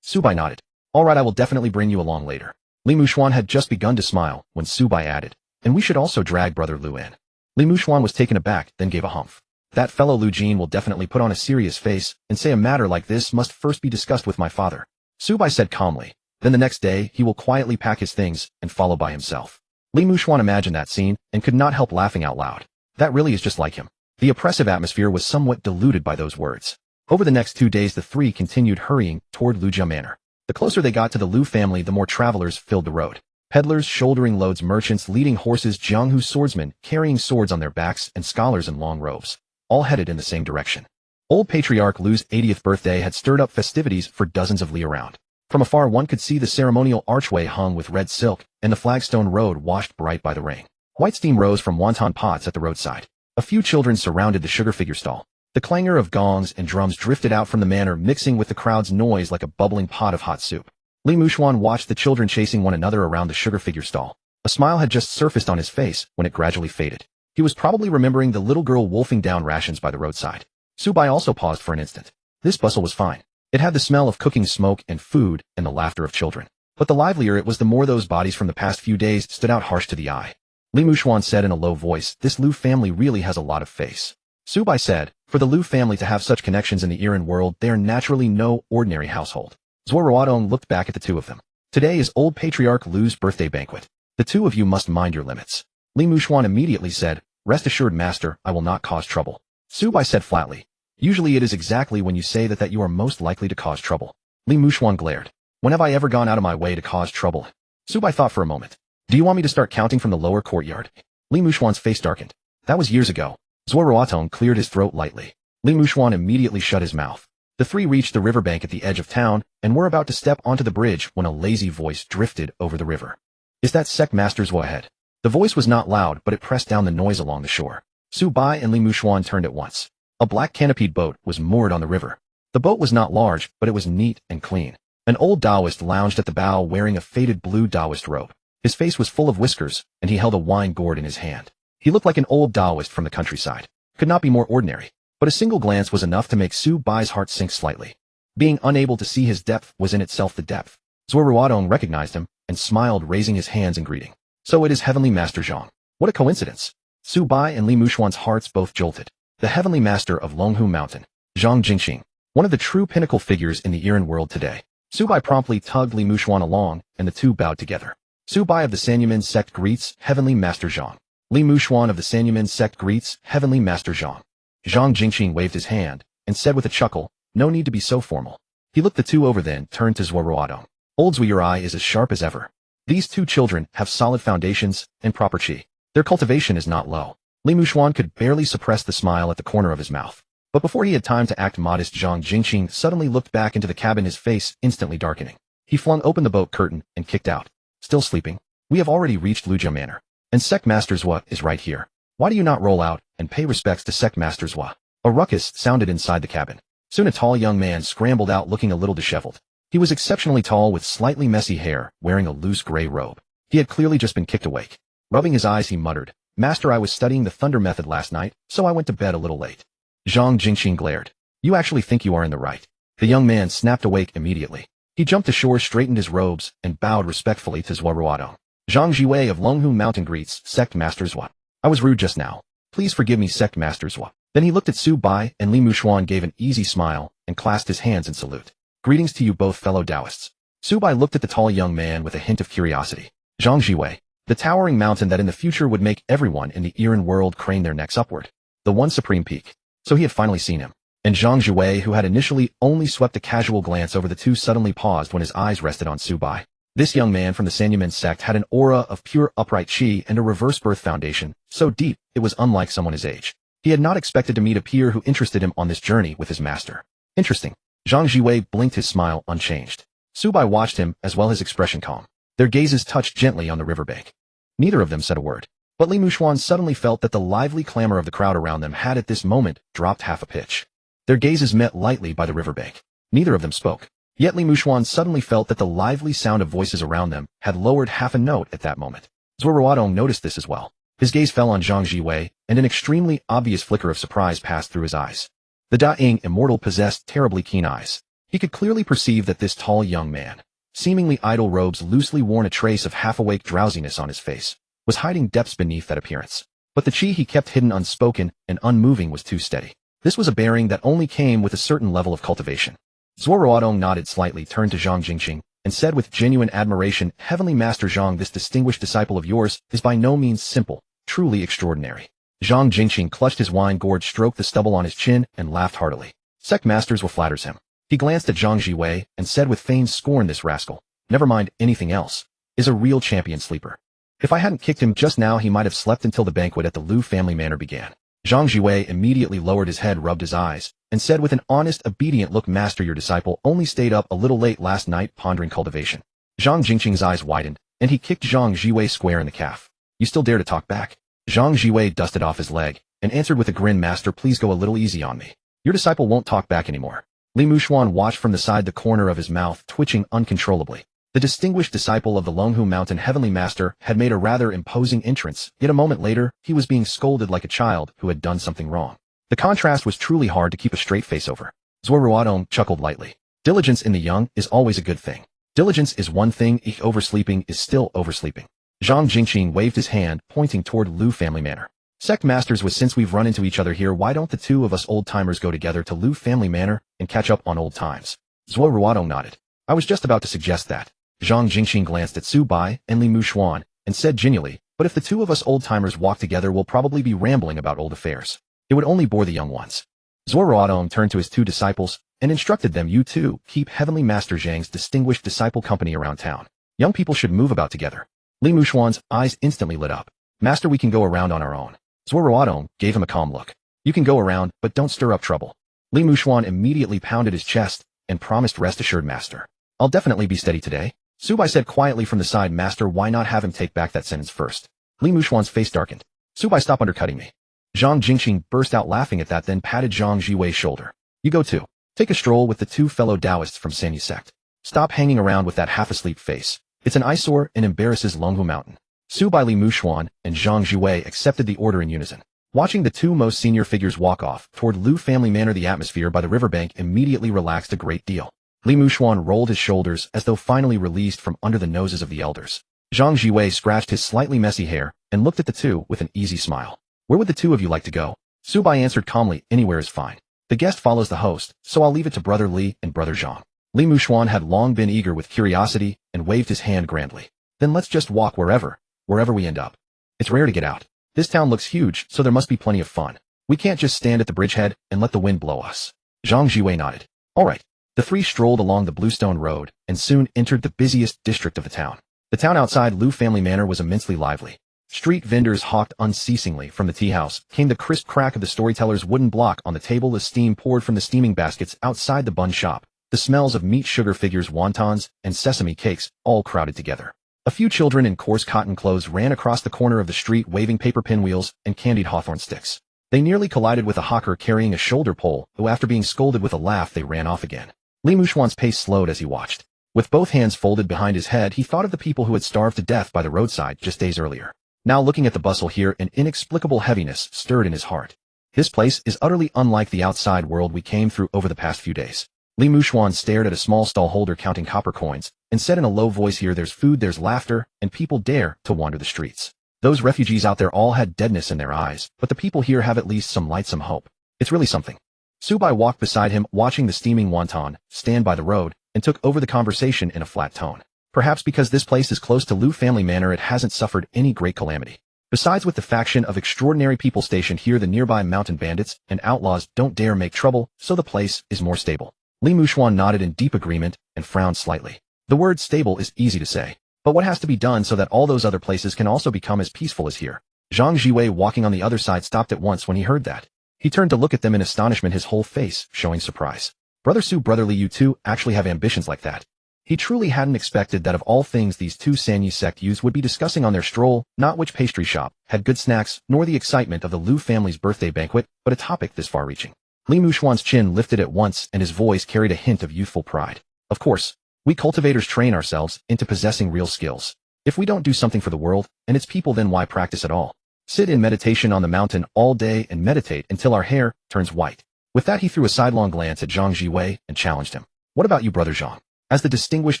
Su Bai nodded. All right, I will definitely bring you along later. Li Muxuan had just begun to smile when Su Bai added, and we should also drag brother Lu in. Li Muxuan was taken aback, then gave a humph. That fellow Lu Jin will definitely put on a serious face and say a matter like this must first be discussed with my father. Su Bai said calmly. Then the next day, he will quietly pack his things and follow by himself. Li Muxuan imagined that scene and could not help laughing out loud. That really is just like him. The oppressive atmosphere was somewhat diluted by those words. Over the next 2 days, the three continued hurrying toward Lujia Manor. The closer they got to the Lu family, the more travelers filled the road. Peddlers shouldering loads, merchants leading horses, Jianghu swordsmen carrying swords on their backs, and scholars in long robes, all headed in the same direction. Old Patriarch Lu's 80th birthday had stirred up festivities for dozens of li around. From afar one could see the ceremonial archway hung with red silk, and the flagstone road washed bright by the rain. White steam rose from wonton pots at the roadside. A few children surrounded the sugar figure stall. The clangor of gongs and drums drifted out from the manor, mixing with the crowd's noise like a bubbling pot of hot soup. Li Muxuan watched the children chasing one another around the sugar figure stall. A smile had just surfaced on his face when it gradually faded. He was probably remembering the little girl wolfing down rations by the roadside. Su Bai also paused for an instant. This bustle was fine. It had the smell of cooking smoke and food and the laughter of children. But the livelier it was, the more those bodies from the past few days stood out harsh to the eye. Li Muxuan said in a low voice, this Lu family really has a lot of face. Su Bai said, for the Lu family to have such connections in the Iran world, they are naturally no ordinary household. Zuo Ruotong looked back at the two of them. Today is old Patriarch Lu's birthday banquet. The two of you must mind your limits. Li Muxuan immediately said, rest assured, master, I will not cause trouble. Su Bai said flatly, usually it is exactly when you say that you are most likely to cause trouble. Li Muxuan glared. When have I ever gone out of my way to cause trouble? Su Bai thought for a moment. Do you want me to start counting from the lower courtyard? Li Muxuan's face darkened. That was years ago. Zuo Ruotong cleared his throat lightly. Li Muxuan immediately shut his mouth. The three reached the riverbank at the edge of town and were about to step onto the bridge when a lazy voice drifted over the river. Is that Sect Master Zuo ahead? The voice was not loud, but it pressed down the noise along the shore. Su Bai and Li Muxuan turned at once. A black canopied boat was moored on the river. The boat was not large, but it was neat and clean. An old Taoist lounged at the bow wearing a faded blue Taoist robe. His face was full of whiskers, and he held a wine gourd in his hand. He looked like an old Taoist from the countryside. Could not be more ordinary. But a single glance was enough to make Su Bai's heart sink slightly. Being unable to see his depth was in itself the depth. Zuo Ruotong recognized him and smiled, raising his hands in greeting. So it is Heavenly Master Zhang. What a coincidence. Su Bai and Li Muxuan's hearts both jolted. The Heavenly Master of Longhu Mountain, Zhang Zhiwei, one of the true pinnacle figures in the Iran world today. Su Bai promptly tugged Li Muxuan along, and the two bowed together. Su Bai of the Sanyumin sect greets Heavenly Master Zhang. Li Muxuan of the Sanyumin sect greets Heavenly Master Zhang. Zhang Zhiwei waved his hand and said with a chuckle, no need to be so formal. He looked the two over, then turned to Zuo Ruotong. Old Zuo, your eye is as sharp as ever. These two children have solid foundations and proper qi. Their cultivation is not low. Li Muxuan could barely suppress the smile at the corner of his mouth. But before he had time to act modest, Zhang Zhiwei suddenly looked back into the cabin, his face instantly darkening. He flung open the boat curtain and kicked out. Still sleeping? We have already reached Lujia Manor. And Sect Master Zuo is right here. Why do you not roll out and pay respects to Sect Master Zuo? A ruckus sounded inside the cabin. Soon a tall young man scrambled out, looking a little disheveled. He was exceptionally tall with slightly messy hair, wearing a loose gray robe. He had clearly just been kicked awake. Rubbing his eyes, he muttered, Master, I was studying the thunder method last night, so I went to bed a little late. Zhang Zhiwei glared. You actually think you are in the right? The young man snapped awake immediately. He jumped ashore, straightened his robes, and bowed respectfully to Zuo Ruotong. Zhang Zhiwei of Longhu Mountain greets Sect Master Zuo. I was rude just now. Please forgive me, Sect Master Zuo. Then he looked at Su Bai, and Li Muxuan gave an easy smile and clasped his hands in salute. Greetings to you both, fellow Taoists. Su Bai looked at the tall young man with a hint of curiosity. Zhang Zhiwei, the towering mountain that in the future would make everyone in the Iran world crane their necks upward. The one supreme peak. So he had finally seen him. And Zhang Zhiwei, who had initially only swept a casual glance over the two, suddenly paused when his eyes rested on Su Bai. This young man from the Sanyumen sect had an aura of pure upright qi and a reverse birth foundation, so deep it was unlike someone his age. He had not expected to meet a peer who interested him on this journey with his master. Interesting. Zhang Zhiwei blinked, his smile unchanged. Su Bai watched him, as well, his expression calm. Their gazes touched gently on the riverbank. Neither of them said a word. But Li Muxuan suddenly felt that the lively clamor of the crowd around them had at this moment dropped half a pitch. Their gazes met lightly by the riverbank. Neither of them spoke. Yet Li Muxuan suddenly felt that the lively sound of voices around them had lowered half a note at that moment. Zuo Ruotong noticed this as well. His gaze fell on Zhang Zhiwei, and an extremely obvious flicker of surprise passed through his eyes. The Da-Ing immortal possessed terribly keen eyes. He could clearly perceive that this tall young man, seemingly idle robes loosely worn, a trace of half-awake drowsiness on his face, was hiding depths beneath that appearance. But the qi he kept hidden, unspoken, and unmoving was too steady. This was a bearing that only came with a certain level of cultivation. Zuo Ruotong nodded slightly, turned to Zhang Zhiwei, and said with genuine admiration, "Heavenly Master Zhang, this distinguished disciple of yours is by no means simple, truly extraordinary." Zhang Zhiwei clutched his wine gourd, stroked the stubble on his chin, and laughed heartily. Sect masters will flatters him. He glanced at Zhang Zhiwei and said with feigned scorn, "This rascal, never mind anything else, is a real champion sleeper. If I hadn't kicked him just now, he might have slept until the banquet at the Liu family manor began." Zhang Zhiwei immediately lowered his head, rubbed his eyes, and said with an honest, obedient look, "Master, your disciple only stayed up a little late last night pondering cultivation." Zhang Jingqing's eyes widened, and he kicked Zhang Zhiwei square in the calf. "You still dare to talk back?" Zhang Zhiwei dusted off his leg, and answered with a grin, "Master, please go a little easy on me. Your disciple won't talk back anymore." Li Muxuan watched from the side, the corner of his mouth twitching uncontrollably. The distinguished disciple of the Longhu Mountain Heavenly Master had made a rather imposing entrance, yet a moment later, he was being scolded like a child who had done something wrong. The contrast was truly hard to keep a straight face over. Zuo Ruotong chuckled lightly. Diligence in the young is always a good thing. Diligence is one thing, oversleeping is still oversleeping. Zhang Zhiwei waved his hand, pointing toward Liu family manor. "Sect masters, since we've run into each other here, why don't the two of us old-timers go together to Liu family manor and catch up on old times?" Zuo Ruotong nodded. "I was just about to suggest that." Zhang Zhiwei glanced at Su Bai and Li Muxuan, and said genially, "But if the two of us old-timers walk together, we'll probably be rambling about old affairs. It would only bore the young ones." Zuo Ruotong turned to his two disciples, and instructed them, "You two, keep Heavenly Master Zhang's distinguished disciple company around town. Young people should move about together." Li Muxuan's eyes instantly lit up. "Master, we can go around on our own." Zuo Ruotong gave him a calm look. "You can go around, but don't stir up trouble." Li Muxuan immediately pounded his chest, and promised, "Rest assured, Master. I'll definitely be steady today." Su Bai said quietly from the side, "Master, why not have him take back that sentence first?" Li Muxuan's face darkened. "Su Bai, stop undercutting me." Zhang Zhiwei burst out laughing at that, then patted Zhang Zhiwei's shoulder. "You go too. Take a stroll with the two fellow Taoists from Sanyi sect. Stop hanging around with that half-asleep face. It's an eyesore and embarrasses Longhu Mountain." Su Bai, Li Muxuan, and Zhang Zhiwei accepted the order in unison. Watching the two most senior figures walk off toward Liu family manor, the atmosphere by the riverbank immediately relaxed a great deal. Li Muxuan rolled his shoulders as though finally released from under the noses of the elders. Zhang Zhiwei scratched his slightly messy hair and looked at the two with an easy smile. "Where would the two of you like to go?" Su Bai answered calmly, "Anywhere is fine. The guest follows the host, so I'll leave it to Brother Li and Brother Zhang." Li Muxuan had long been eager with curiosity and waved his hand grandly. "Then let's just walk wherever we end up. It's rare to get out. This town looks huge, so there must be plenty of fun. We can't just stand at the bridgehead and let the wind blow us." Zhang Zhiwei nodded. "All right." The three strolled along the Bluestone Road and soon entered the busiest district of the town. The town outside Liu family manor was immensely lively. Street vendors hawked unceasingly. From the tea house came the crisp crack of the storyteller's wooden block on the table as steam poured from the steaming baskets outside the bun shop. The smells of meat, sugar figures, wontons, and sesame cakes all crowded together. A few children in coarse cotton clothes ran across the corner of the street waving paper pinwheels and candied hawthorn sticks. They nearly collided with a hawker carrying a shoulder pole, who after being scolded with a laugh they ran off again. Li Muxuan's pace slowed as he watched. With both hands folded behind his head, he thought of the people who had starved to death by the roadside just days earlier. Now looking at the bustle here, an inexplicable heaviness stirred in his heart. This place is utterly unlike the outside world we came through over the past few days. Li Muxuan stared at a small stall holder counting copper coins, and said in a low voice, "Here there's food, there's laughter, and people dare to wander the streets. Those refugees out there all had deadness in their eyes, but the people here have at least some light, some hope. It's really something." Su Bai walked beside him, watching the steaming wonton stand by the road, and took over the conversation in a flat tone. Perhaps because this place is close to Lu family manor, it hasn't suffered any great calamity. Besides, with the faction of extraordinary people stationed here, the nearby mountain bandits and outlaws don't dare make trouble, so the place is more stable. Li Muxuan nodded in deep agreement and frowned slightly. The word stable is easy to say, but what has to be done so that all those other places can also become as peaceful as here? Zhang Zhiwei, walking on the other side, stopped at once when he heard that. He turned to look at them in astonishment, his whole face showing surprise. Brother Su, Brother Li, you two actually have ambitions like that. He truly hadn't expected that of all things these two Sanyi sect youths would be discussing on their stroll, not which pastry shop had good snacks, nor the excitement of the Lu family's birthday banquet, but a topic this far-reaching. Li Muxuan's chin lifted at once, and his voice carried a hint of youthful pride. Of course, we cultivators train ourselves into possessing real skills. If we don't do something for the world and its people, then why practice at all? Sit in meditation on the mountain all day and meditate until our hair turns white. With that, he threw a sidelong glance at Zhang Zhiwei and challenged him. What about you, Brother Zhang? As the distinguished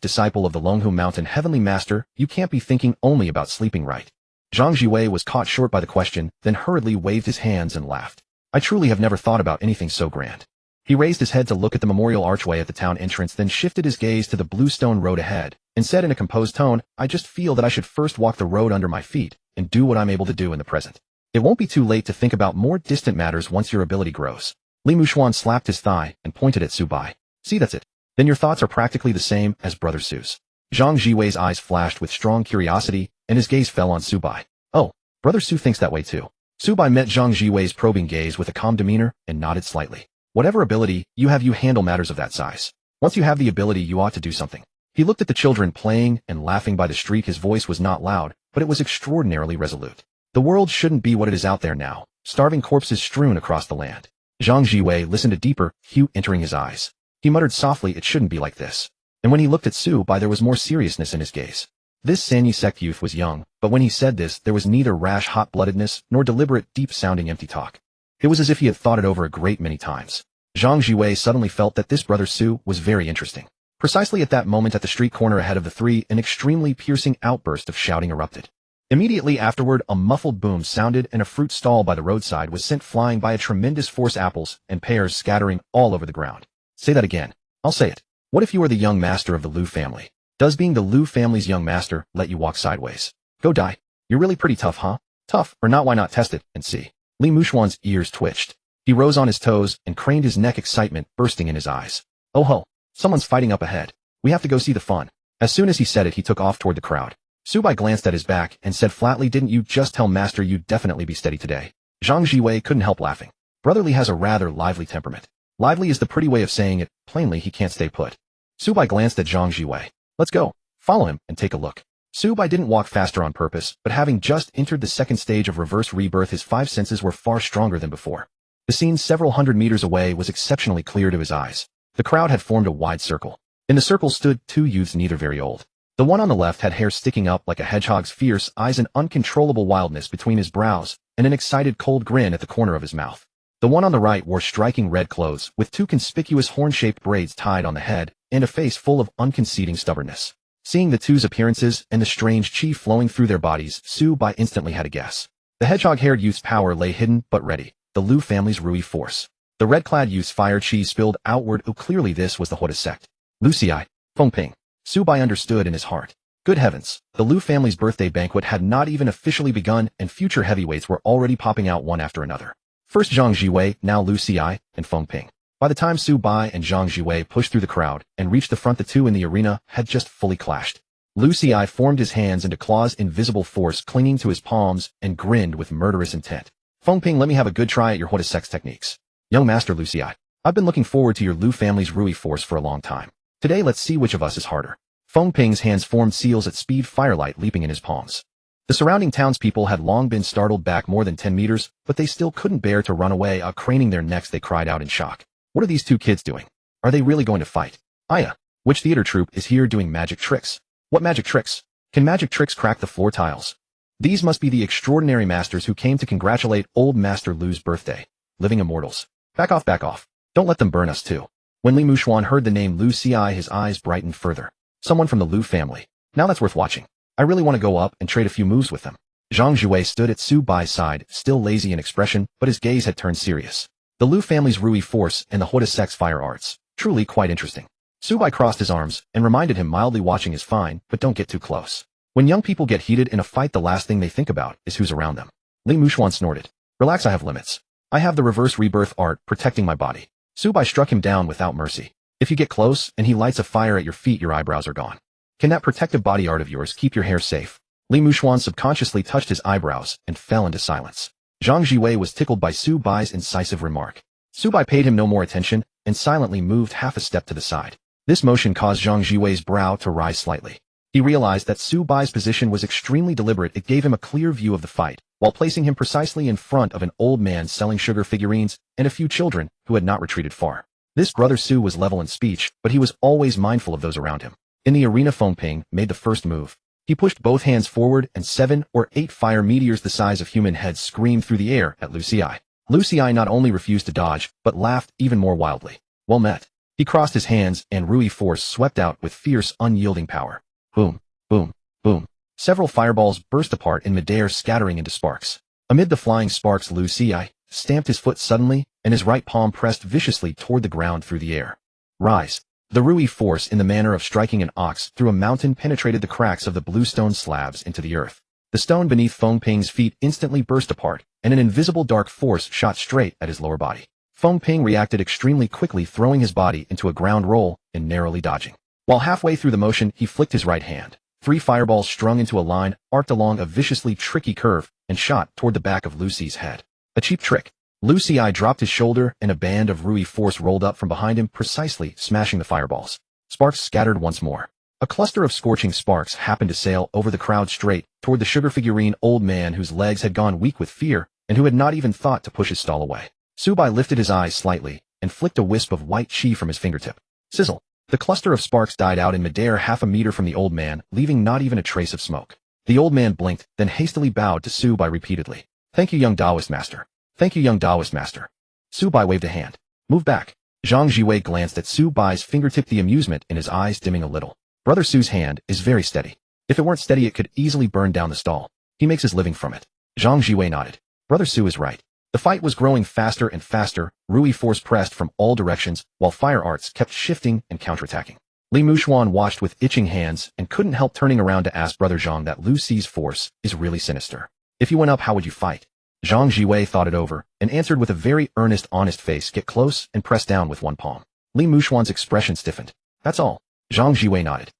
disciple of the Longhu Mountain Heavenly Master, you can't be thinking only about sleeping, right? Zhang Zhiwei was caught short by the question, then hurriedly waved his hands and laughed. I truly have never thought about anything so grand. He raised his head to look at the memorial archway at the town entrance, then shifted his gaze to the bluestone road ahead, and said in a composed tone, I just feel that I should first walk the road under my feet and do what I'm able to do in the present. It won't be too late to think about more distant matters once your ability grows. Li Muxuan slapped his thigh and pointed at Su Bai. See, that's it. Then your thoughts are practically the same as Brother Su's. Zhang Zhiwei's eyes flashed with strong curiosity, and his gaze fell on Su Bai. Oh, Brother Su thinks that way too. Su Bai met Zhang Zhiwei's probing gaze with a calm demeanor and nodded slightly. Whatever ability you have, you handle matters of that size. Once you have the ability, you ought to do something. He looked at the children playing and laughing by the street. His voice was not loud, but it was extraordinarily resolute. The world shouldn't be what it is out there now, starving corpses strewn across the land. Zhang Zhiwei listened, a deeper hue entering his eyes. He muttered softly, it shouldn't be like this. And when he looked at Su Bai, there was more seriousness in his gaze. This Sanyi sect youth was young, but when he said this, there was neither rash hot-bloodedness nor deliberate, deep-sounding empty talk. It was as if he had thought it over a great many times. Zhang Zhiwei suddenly felt that this Brother Su was very interesting. Precisely at that moment, at the street corner ahead of the three, an extremely piercing outburst of shouting erupted. Immediately afterward, a muffled boom sounded, and a fruit stall by the roadside was sent flying by a tremendous force, apples and pears scattering all over the ground. Say that again. I'll say it. What if you are the young master of the Lu family? Does being the Lu family's young master let you walk sideways? Go die. You're really pretty tough, huh? Tough or not, why not test it and see? Li Muxuan's ears twitched. He rose on his toes and craned his neck, excitement bursting in his eyes. Oh ho, someone's fighting up ahead. We have to go see the fun. As soon as he said it, he took off toward the crowd. Su Bai glanced at his back and said flatly, didn't you just tell Master you'd definitely be steady today? Zhang Zhiwei couldn't help laughing. Brother Li has a rather lively temperament. Lively is the pretty way of saying it. Plainly, he can't stay put. Su Bai glanced at Zhang Zhiwei. Let's go. Follow him and take a look. Su Bai didn't walk faster on purpose, but having just entered the second stage of reverse rebirth, his five senses were far stronger than before. The scene several hundred meters away was exceptionally clear to his eyes. The crowd had formed a wide circle. In the circle stood two youths, neither very old. The one on the left had hair sticking up like a hedgehog's, fierce eyes, and uncontrollable wildness between his brows, and an excited cold grin at the corner of his mouth. The one on the right wore striking red clothes, with two conspicuous horn-shaped braids tied on the head, and a face full of unconceding stubbornness. Seeing the two's appearances and the strange chi flowing through their bodies, Su Bai instantly had a guess. The hedgehog-haired youth's power lay hidden but ready, the Lu family's Rui force. The red-clad youth's fire chi spilled outward. Oh, clearly this was the Huda sect. Lucii, Fengping. Su Bai understood in his heart. Good heavens, the Lu family's birthday banquet had not even officially begun, and future heavyweights were already popping out one after another. First Zhang Zhiwei, now Lucii, and Fengping. By the time Su Bai and Zhang Zhiwei pushed through the crowd and reached the front, the two in the arena had just fully clashed. Lucii formed his hands into claws, invisible force clinging to his palms, and grinned with murderous intent. Fengping, let me have a good try at your Huda sex techniques. Young Master Lucii, I've been looking forward to your Lu family's Rui force for a long time. Today let's see which of us is harder. Fengping's hands formed seals at speed, firelight leaping in his palms. The surrounding townspeople had long been startled back more than 10 meters, but they still couldn't bear to run away. Craning their necks, they cried out in shock. What are these two kids doing? Are they really going to fight? Aya, which theater troupe is here doing magic tricks? What magic tricks? Can magic tricks crack the floor tiles? These must be the extraordinary masters who came to congratulate old Master Lu's birthday. Living immortals. Back off, back off. Don't let them burn us too. When Li Muxuan heard the name Lucii, his eyes brightened further. Someone from the Lu family. Now that's worth watching. I really want to go up and trade a few moves with them. Zhang Zhiwei stood at Su Bai's side, still lazy in expression, but his gaze had turned serious. The Liu family's Rui force and the Huoda sect's fire arts. Truly quite interesting. Su Bai crossed his arms and reminded him mildly watching is fine, but don't get too close. When young people get heated in a fight, the last thing they think about is who's around them. Li Muxuan snorted. Relax, I have limits. I have the reverse rebirth art protecting my body. Su Bai struck him down without mercy. If you get close and he lights a fire at your feet, your eyebrows are gone. Can that protective body art of yours keep your hair safe? Li Muxuan subconsciously touched his eyebrows and fell into silence. Zhang Zhiwei was tickled by Su Bai's incisive remark. Su Bai paid him no more attention and silently moved half a step to the side. This motion caused Zhang Zhiwei's brow to rise slightly. He realized that Su Bai's position was extremely deliberate. It gave him a clear view of the fight, while placing him precisely in front of an old man selling sugar figurines and a few children who had not retreated far. This brother Su was level in speech, but he was always mindful of those around him. In the arena, Feng Ping made the first move. He pushed both hands forward and 7 or 8 fire meteors the size of human heads screamed through the air at Liu Xi. Liu Xi not only refused to dodge, but laughed even more wildly. Well met. He crossed his hands and Rui force swept out with fierce, unyielding power. Boom, boom, boom. Several fireballs burst apart in midair, scattering into sparks. Amid the flying sparks, Liu Xi stamped his foot suddenly, and his right palm pressed viciously toward the ground through the air. Rise. The Rui force, in the manner of striking an ox through a mountain, penetrated the cracks of the blue stone slabs into the earth. The stone beneath Feng Ping's feet instantly burst apart, and an invisible dark force shot straight at his lower body. Feng Ping reacted extremely quickly, throwing his body into a ground roll and narrowly dodging. While halfway through the motion, he flicked his right hand. 3 fireballs strung into a line, arced along a viciously tricky curve, and shot toward the back of Liu Xi's head. A cheap trick. Liu Xi dropped his shoulder and a band of Rui force rolled up from behind him, precisely smashing the fireballs. Sparks scattered once more. A cluster of scorching sparks happened to sail over the crowd straight toward the sugar figurine old man whose legs had gone weak with fear and who had not even thought to push his stall away. Su Bai lifted his eyes slightly and flicked a wisp of white chi from his fingertip. Sizzle. The cluster of sparks died out in midair half a meter from the old man, leaving not even a trace of smoke. The old man blinked, then hastily bowed to Su Bai repeatedly. Thank you, young Taoist master. Thank you, young Taoist master. Su Bai waved a hand. Move back. Zhang Zhiwei glanced at Su Bai's fingertip, the amusement in his eyes dimming a little. Brother Su's hand is very steady. If it weren't steady, it could easily burn down the stall. He makes his living from it. Zhang Zhiwei nodded. Brother Su is right. The fight was growing faster and faster. Rui force pressed from all directions, while fire arts kept shifting and counterattacking. Li Muxuan watched with itching hands and couldn't help turning around to ask Brother Zhang that Liu Xi's force is really sinister. If you went up, how would you fight? Zhang Zhiwei thought it over and answered with a very earnest, honest face. Get close and press down with one palm. Li Muxuan's expression stiffened. That's all. Zhang Zhiwei nodded.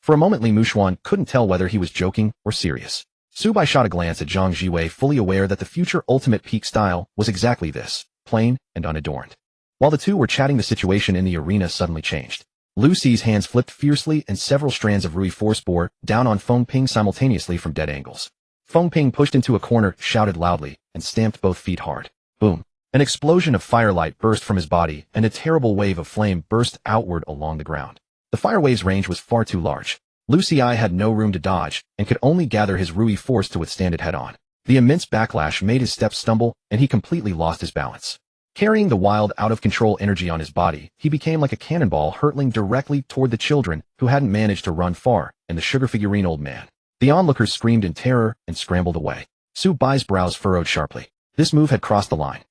For a moment, Li Muxuan couldn't tell whether he was joking or serious. Su Bai shot a glance at Zhang Zhiwei, fully aware that the future ultimate peak style was exactly this, plain and unadorned. While the two were chatting, the situation in the arena suddenly changed. Liu Xi's hands flipped fiercely and several strands of Rui force bore down on Feng Ping simultaneously from dead angles. Feng Ping pushed into a corner, shouted loudly, and stamped both feet hard. Boom. An explosion of firelight burst from his body, and a terrible wave of flame burst outward along the ground. The fire wave's range was far too large. Liu Xi had no room to dodge, and could only gather his Rui force to withstand it head-on. The immense backlash made his steps stumble, and he completely lost his balance. Carrying the wild, out-of-control energy on his body, he became like a cannonball hurtling directly toward the children who hadn't managed to run far, and the sugar figurine old man. The onlookers screamed in terror and scrambled away. Su Bai's brows furrowed sharply. This move had crossed the line.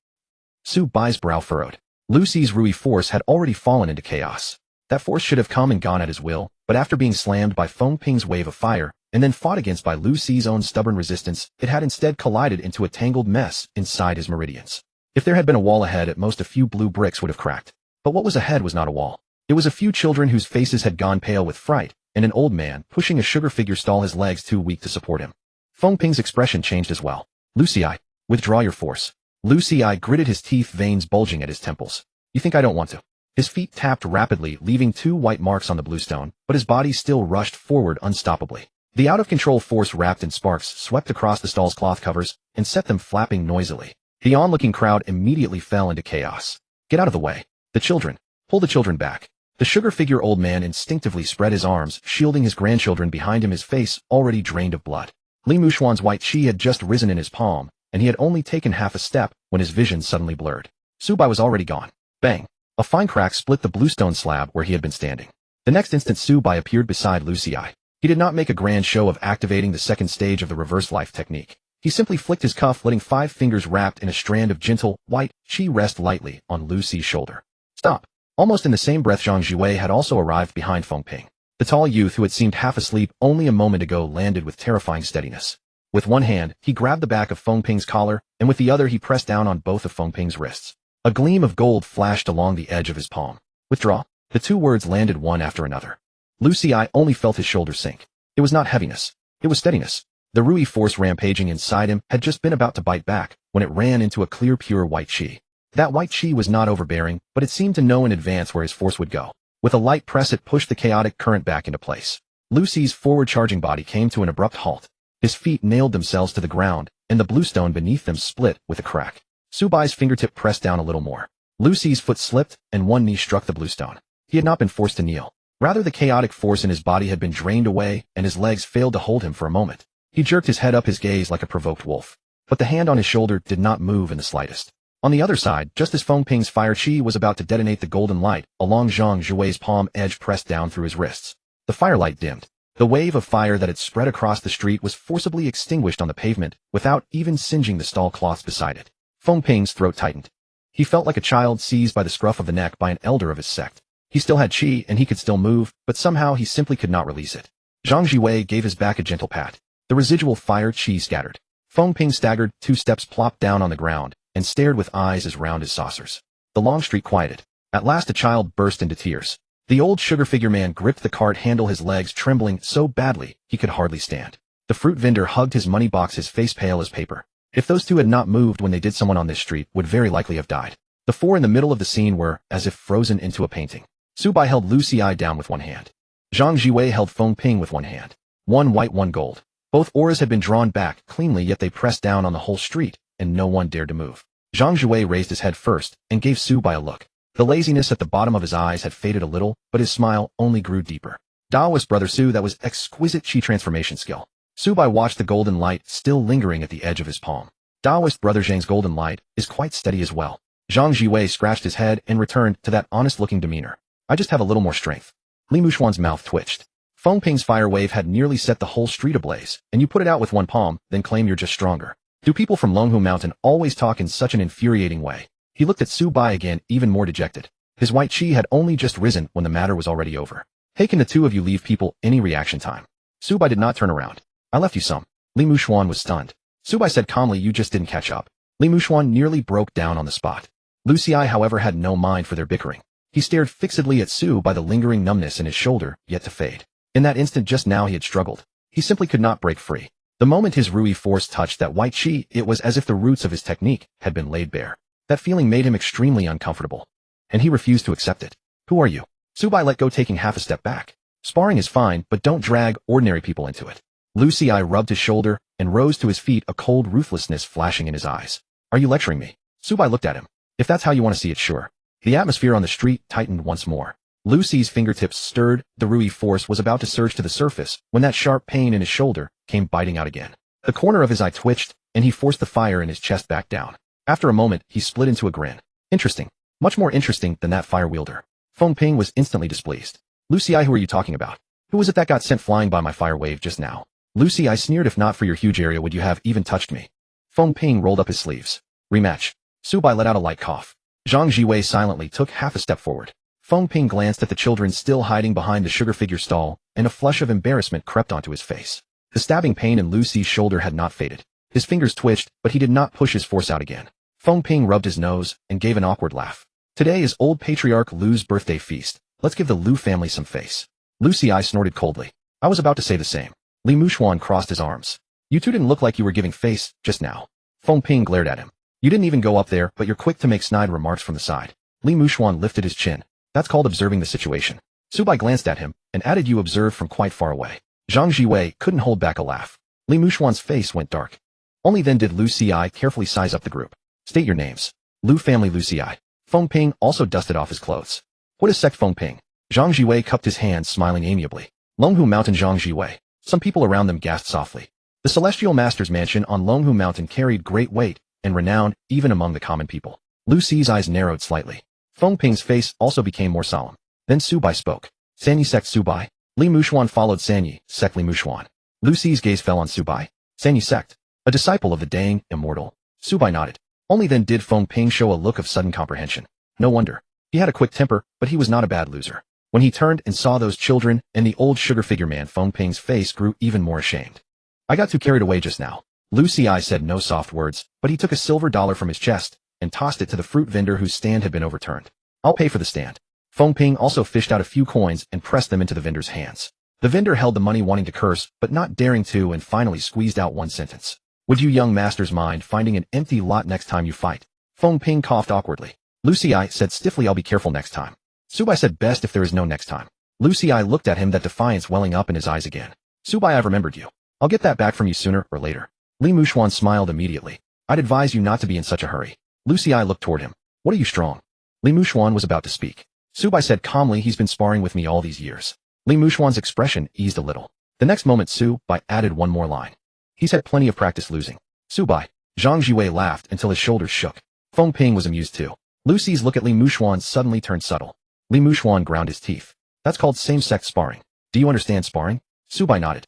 Su Bai's brow furrowed. Liu Xi's Rui force had already fallen into chaos. That force should have come and gone at his will, but after being slammed by Feng Ping's wave of fire, and then fought against by Liu Xi's own stubborn resistance, it had instead collided into a tangled mess inside his meridians. If there had been a wall ahead, at most a few blue bricks would have cracked. But what was ahead was not a wall. It was a few children whose faces had gone pale with fright, and an old man pushing a sugar figure stall, his legs too weak to support him. Feng Ping's expression changed as well. Liu Xi, withdraw your force. Liu Xi gritted his teeth, veins bulging at his temples. You think I don't want to? His feet tapped rapidly, leaving 2 white marks on the blue stone, but his body still rushed forward unstoppably. The out-of-control force wrapped in sparks swept across the stall's cloth covers and set them flapping noisily. The onlooking crowd immediately fell into chaos. Get out of the way. The children. Pull the children back. The sugar figure old man instinctively spread his arms, shielding his grandchildren behind him, his face already drained of blood. Li Muxuan's white chi had just risen in his palm, and he had only taken half a step when his vision suddenly blurred. Su Bai was already gone. Bang! A fine crack split the bluestone slab where he had been standing. The next instant, Su Bai appeared beside Liu Xi. He did not make a grand show of activating the second stage of the reverse life technique. He simply flicked his cuff, letting 5 fingers wrapped in a strand of gentle, white qi rest lightly on Lu Ci's shoulder. Stop. Almost in the same breath, Zhang Zhiwei had also arrived behind Feng Ping. The tall youth who had seemed half asleep only a moment ago landed with terrifying steadiness. With one hand, he grabbed the back of Feng Ping's collar, and with the other he pressed down on both of Feng Ping's wrists. A gleam of gold flashed along the edge of his palm. Withdraw. The 2 words landed one after another. Lu Ci only felt his shoulders sink. It was not heaviness. It was steadiness. The Rui force rampaging inside him had just been about to bite back, when it ran into a clear pure white qi. That white qi was not overbearing, but it seemed to know in advance where his force would go. With a light press it pushed the chaotic current back into place. Lu Ci's forward-charging body came to an abrupt halt. His feet nailed themselves to the ground, and the bluestone beneath them split with a crack. Su Bai's fingertip pressed down a little more. Lu Ci's foot slipped, and one knee struck the bluestone. He had not been forced to kneel. Rather, the chaotic force in his body had been drained away, and his legs failed to hold him for a moment. He jerked his head up, his gaze like a provoked wolf. But the hand on his shoulder did not move in the slightest. On the other side, just as Feng Ping's fire qi was about to detonate the golden light, along Zhang Zhiwei's palm edge pressed down through his wrists. The firelight dimmed. The wave of fire that had spread across the street was forcibly extinguished on the pavement, without even singeing the stall cloths beside it. Feng Ping's throat tightened. He felt like a child seized by the scruff of the neck by an elder of his sect. He still had qi and he could still move, but somehow he simply could not release it. Zhang Zhiwei gave his back a gentle pat. The residual fire qi scattered. Feng Ping staggered 2 steps, plopped down on the ground, and stared with eyes as round as saucers. The long street quieted. At last a child burst into tears. The old sugar figure man gripped the cart handle, his legs trembling so badly he could hardly stand. The fruit vendor hugged his money box, his face pale as paper. If those 2 had not moved when they did, someone on this street would very likely have died. The 4 in the middle of the scene were, as if frozen into a painting. Su Bai held Lu Ci down with one hand. Zhang Zhiwei held Feng Ping with one hand. One white, one gold. Both auras had been drawn back cleanly, yet they pressed down on the whole street, and no one dared to move. Zhang Zhiwei raised his head first, and gave Su Bai a look. The laziness at the bottom of his eyes had faded a little, but his smile only grew deeper. Daoist brother Su, that was exquisite qi transformation skill. Su Bai watched the golden light still lingering at the edge of his palm. Daoist brother Zhang's golden light is quite steady as well. Zhang Zhiwei scratched his head and returned to that honest-looking demeanor. I just have a little more strength. Li Mushuan's mouth twitched. Feng Ping's fire wave had nearly set the whole street ablaze, and you put it out with one palm, then claim you're just stronger. Do people from Longhu Mountain always talk in such an infuriating way? He looked at Su Bai again, even more dejected. His white qi had only just risen when the matter was already over. Hey, can the 2 of you leave people any reaction time? Su Bai did not turn around. I left you some. Li Mushuan was stunned. Su Bai said calmly, you just didn't catch up. Li Mushuan nearly broke down on the spot. Lu Ci, however, had no mind for their bickering. He stared fixedly at Su Bai, the lingering numbness in his shoulder, yet to fade. In that instant just now he had struggled. He simply could not break free. The moment his Rui force touched that white qi, it was as if the roots of his technique had been laid bare. That feeling made him extremely uncomfortable. And he refused to accept it. Who are you? Su Bai let go, taking half a step back. Sparring is fine, but don't drag ordinary people into it. Lu Ci rubbed his shoulder and rose to his feet, a cold ruthlessness flashing in his eyes. Are you lecturing me? Su Bai looked at him. If that's how you want to see it, sure. The atmosphere on the street tightened once more. Lu Ci's fingertips stirred, the Rui force was about to surge to the surface, when that sharp pain in his shoulder came biting out again. The corner of his eye twitched, and he forced the fire in his chest back down. After a moment, he split into a grin. Interesting. Much more interesting than that fire wielder. Feng Ping was instantly displeased. Lu Ci, who are you talking about? Who was it that got sent flying by my fire wave just now? Lu Ci sneered, if not for your huge area would you have even touched me? Feng Ping rolled up his sleeves. Rematch. Su Bai let out a light cough. Zhang Zhiwei silently took half a step forward. Feng Ping glanced at the children still hiding behind the sugar figure stall, and a flush of embarrassment crept onto his face. The stabbing pain in Lu Ci's shoulder had not faded. His fingers twitched, but he did not push his force out again. Feng Ping rubbed his nose and gave an awkward laugh. Today is old patriarch Lu's birthday feast. Let's give the Lu family some face. Lu Ci snorted coldly. I was about to say the same. Li Mushuan crossed his arms. You 2 didn't look like you were giving face just now. Feng Ping glared at him. You didn't even go up there, but you're quick to make snide remarks from the side. Li Mushuan lifted his chin. That's called observing the situation. Su Bai glanced at him and added, you observed from quite far away. Zhang Zhiwei couldn't hold back a laugh. Li Mushuan's face went dark. Only then did Lu Ci carefully size up the group. State your names. Lu family Lu Ci. Feng Ping also dusted off his clothes. What is sect Feng Ping? Zhang Zhiwei cupped his hands, smiling amiably. Longhu Mountain Zhang Zhiwei. Some people around them gasped softly. The Celestial Master's mansion on Longhu Mountain carried great weight and renown even among the common people. Lu Ci's eyes narrowed slightly. Feng Ping's face also became more solemn. Then Su Bai spoke. Sanyi sect Su Bai. Li Mushuan followed Sanyi, sect Li Mushuan. Lu Ci's gaze fell on Su Bai. Sanyi sect. A disciple of the Dang, immortal. Subai nodded. Only then did Feng Ping show a look of sudden comprehension. No wonder. He had a quick temper, but he was not a bad loser. When he turned and saw those children and the old sugar figure man, Feng Ping's face grew even more ashamed. I got too carried away just now. Lu Ci said no soft words, but he took a silver dollar from his chest and tossed it to the fruit vendor whose stand had been overturned. I'll pay for the stand. Feng Ping also fished out a few coins and pressed them into the vendor's hands. The vendor held the money wanting to curse, but not daring to, and finally squeezed out one sentence. Would you young masters mind finding an empty lot next time you fight? Feng Ping coughed awkwardly. Lu Ci said stiffly, I'll be careful next time. Subai said best if there is no next time. Lu Ci looked at him, that defiance welling up in his eyes again. Subai, I've remembered you. I'll get that back from you sooner or later. Li Muxuan smiled immediately. I'd advise you not to be in such a hurry. Lu Ci looked toward him. What are you strong? Li Muxuan was about to speak. Subai said calmly, he's been sparring with me all these years. Li Muxuan's expression eased a little. The next moment Subai added one more line. He's had plenty of practice losing. Subai. Zhang Zhiwei laughed until his shoulders shook. Feng Ping was amused too. Lu Ci's look at Li Muxuan suddenly turned subtle. Li Muxuan ground his teeth. That's called same-sex sparring. Do you understand sparring? Subai nodded.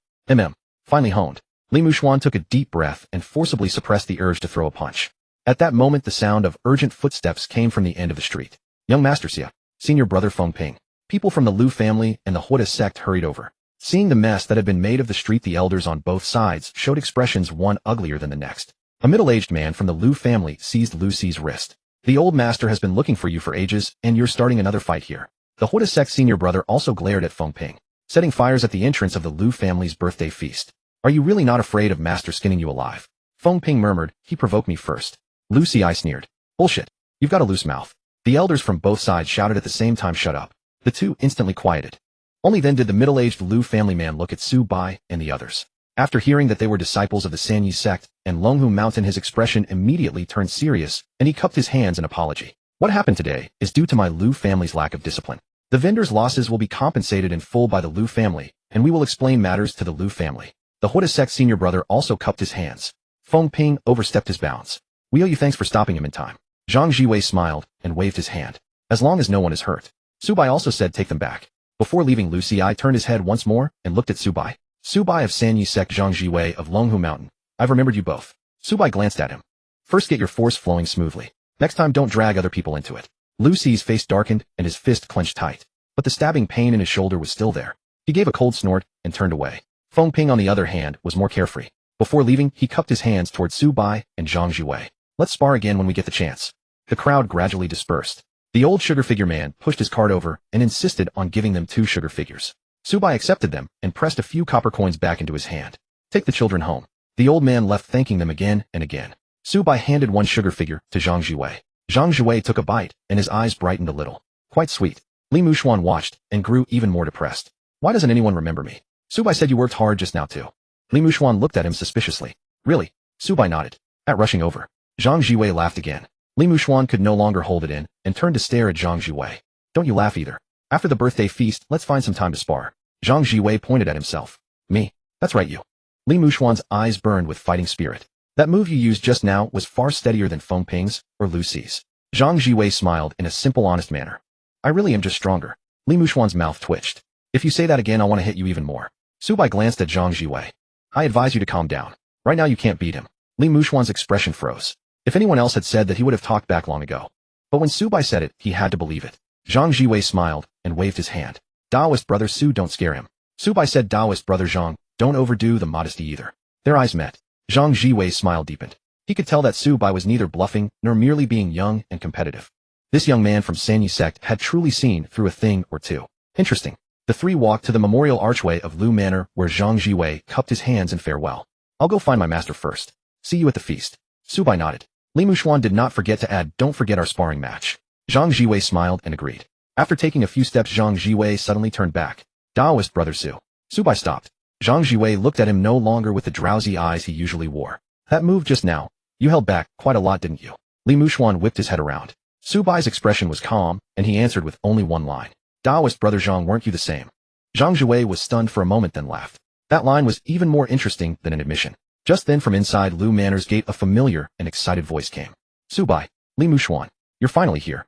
Finally honed. Li Muxuan took a deep breath and forcibly suppressed the urge to throw a punch. At that moment the sound of urgent footsteps came from the end of the street. Young Master Xia, senior brother Feng Ping. People from the Lu family and the Huda sect hurried over. Seeing the mess that had been made of the street, the elders on both sides showed expressions one uglier than the next. A middle-aged man from the Lu family seized Lu Ci's wrist. The old master has been looking for you for ages, and you're starting another fight here. The Huda sect senior brother also glared at Feng Ping, setting fires at the entrance of the Lu family's birthday feast. Are you really not afraid of master skinning you alive? Feng Ping murmured, he provoked me first. Lu Ci sneered. Bullshit. You've got a loose mouth. The elders from both sides shouted at the same time, shut up. The two instantly quieted. Only then did the middle-aged Lu family man look at Su Bai and the others. After hearing that they were disciples of the Sanyi sect and Longhu Mountain, his expression immediately turned serious, and he cupped his hands in apology. What happened today is due to my Lu family's lack of discipline. The vendor's losses will be compensated in full by the Lu family, and we will explain matters to the Lu family. The Huda sect senior brother also cupped his hands. Feng Ping overstepped his bounds. We owe you thanks for stopping him in time. Zhang Zhiwei smiled and waved his hand. As long as no one is hurt. Subai also said take them back. Before leaving, Lu Ci turned his head once more and looked at Subai. Subai of Sanyi sect, Zhang Zhiwei of Longhu Mountain. I've remembered you both. Subai glanced at him. First get your force flowing smoothly. Next time don't drag other people into it. Lu Ci's face darkened and his fist clenched tight. But the stabbing pain in his shoulder was still there. He gave a cold snort and turned away. Feng Ping on the other hand was more carefree. Before leaving, he cupped his hands toward Subai and Zhang Zhiwei. Let's spar again when we get the chance. The crowd gradually dispersed. The old sugar figure man pushed his cart over and insisted on giving them 2 sugar figures. Subai accepted them and pressed a few copper coins back into his hand. Take the children home. The old man left, thanking them again and again. Subai handed 1 sugar figure to Zhang Zhiwei. Zhang Zhiwei took a bite and his eyes brightened a little. Quite sweet. Li Muxuan watched and grew even more depressed. Why doesn't anyone remember me? Subai said you worked hard just now too. Li Muxuan looked at him suspiciously. Really? Subai nodded. At rushing over. Zhang Zhiwei laughed again. Li Muxuan could no longer hold it in and turned to stare at Zhang Zhiwei. Don't you laugh either. After the birthday feast, let's find some time to spar. Zhang Zhiwei pointed at himself. Me? That's right, you. Li Muxuan's eyes burned with fighting spirit. That move you used just now was far steadier than Feng Ping's or Lu Ci's. Zhang Zhiwei smiled in a simple, honest manner. I really am just stronger. Li Muxuan's mouth twitched. If you say that again, I want to hit you even more. Subai glanced at Zhang Zhiwei. I advise you to calm down. Right now you can't beat him. Li Muxuan's expression froze. If anyone else had said that, he would have talked back long ago. But when Subai said it, he had to believe it. Zhang Zhiwei smiled and waved his hand. Taoist brother Su, don't scare him. Subai said, Taoist brother Zhang, don't overdo the modesty either. Their eyes met. Zhang Zhiwei's smile deepened. He could tell that Subai was neither bluffing nor merely being young and competitive. This young man from Sanyi sect had truly seen through a thing or two. Interesting. The 3 walked to the memorial archway of Lu Manor, where Zhang Zhiwei cupped his hands in farewell. I'll go find my master first. See you at the feast. Subai nodded. Li Muxuan did not forget to add, don't forget our sparring match. Zhang Zhiwei smiled and agreed. After taking a few steps, Zhang Zhiwei suddenly turned back. Taoist brother Su. Subai stopped. Zhang Zhiwei looked at him no longer with the drowsy eyes he usually wore. That move just now. You held back quite a lot, didn't you? Li Muxuan whipped his head around. Subai's expression was calm, and he answered with only one line. Taoist brother Zhang, weren't you the same? Zhang Zhiwei was stunned for a moment, then laughed. That line was even more interesting than an admission. Just then from inside Lu Manor's gate a familiar and excited voice came. Subai, Li Muxuan, you're finally here.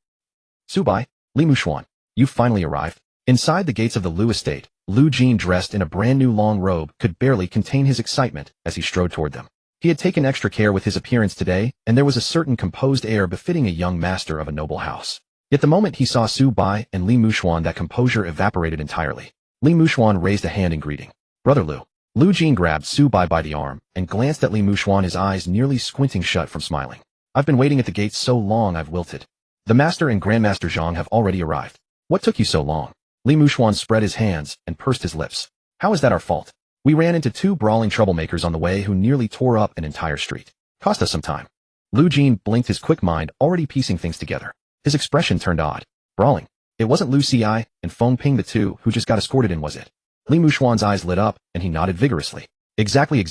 Subai, Li Muxuan, you've finally arrived. Inside the gates of the Lu estate, Lu Jin, dressed in a brand new long robe, could barely contain his excitement as he strode toward them. He had taken extra care with his appearance today, and there was a certain composed air befitting a young master of a noble house. Yet the moment he saw Su Bai and Li Mushuan, that composure evaporated entirely. Li Mushuan raised a hand in greeting. Brother Lu. Lu Jin grabbed Su Bai by the arm and glanced at Li Mushuan, his eyes nearly squinting shut from smiling. I've been waiting at the gate so long I've wilted. The master and Grandmaster Zhang have already arrived. What took you so long? Li Mushuan spread his hands and pursed his lips. How is that our fault? We ran into two brawling troublemakers on the way who nearly tore up an entire street. Cost us some time. Lu Jin blinked, his quick mind already piecing things together. His expression turned odd. Brawling. It wasn't Lu Ci and Feng Ping, the two who just got escorted in, was it? Li Mushuan's eyes lit up, and he nodded vigorously. Exactly.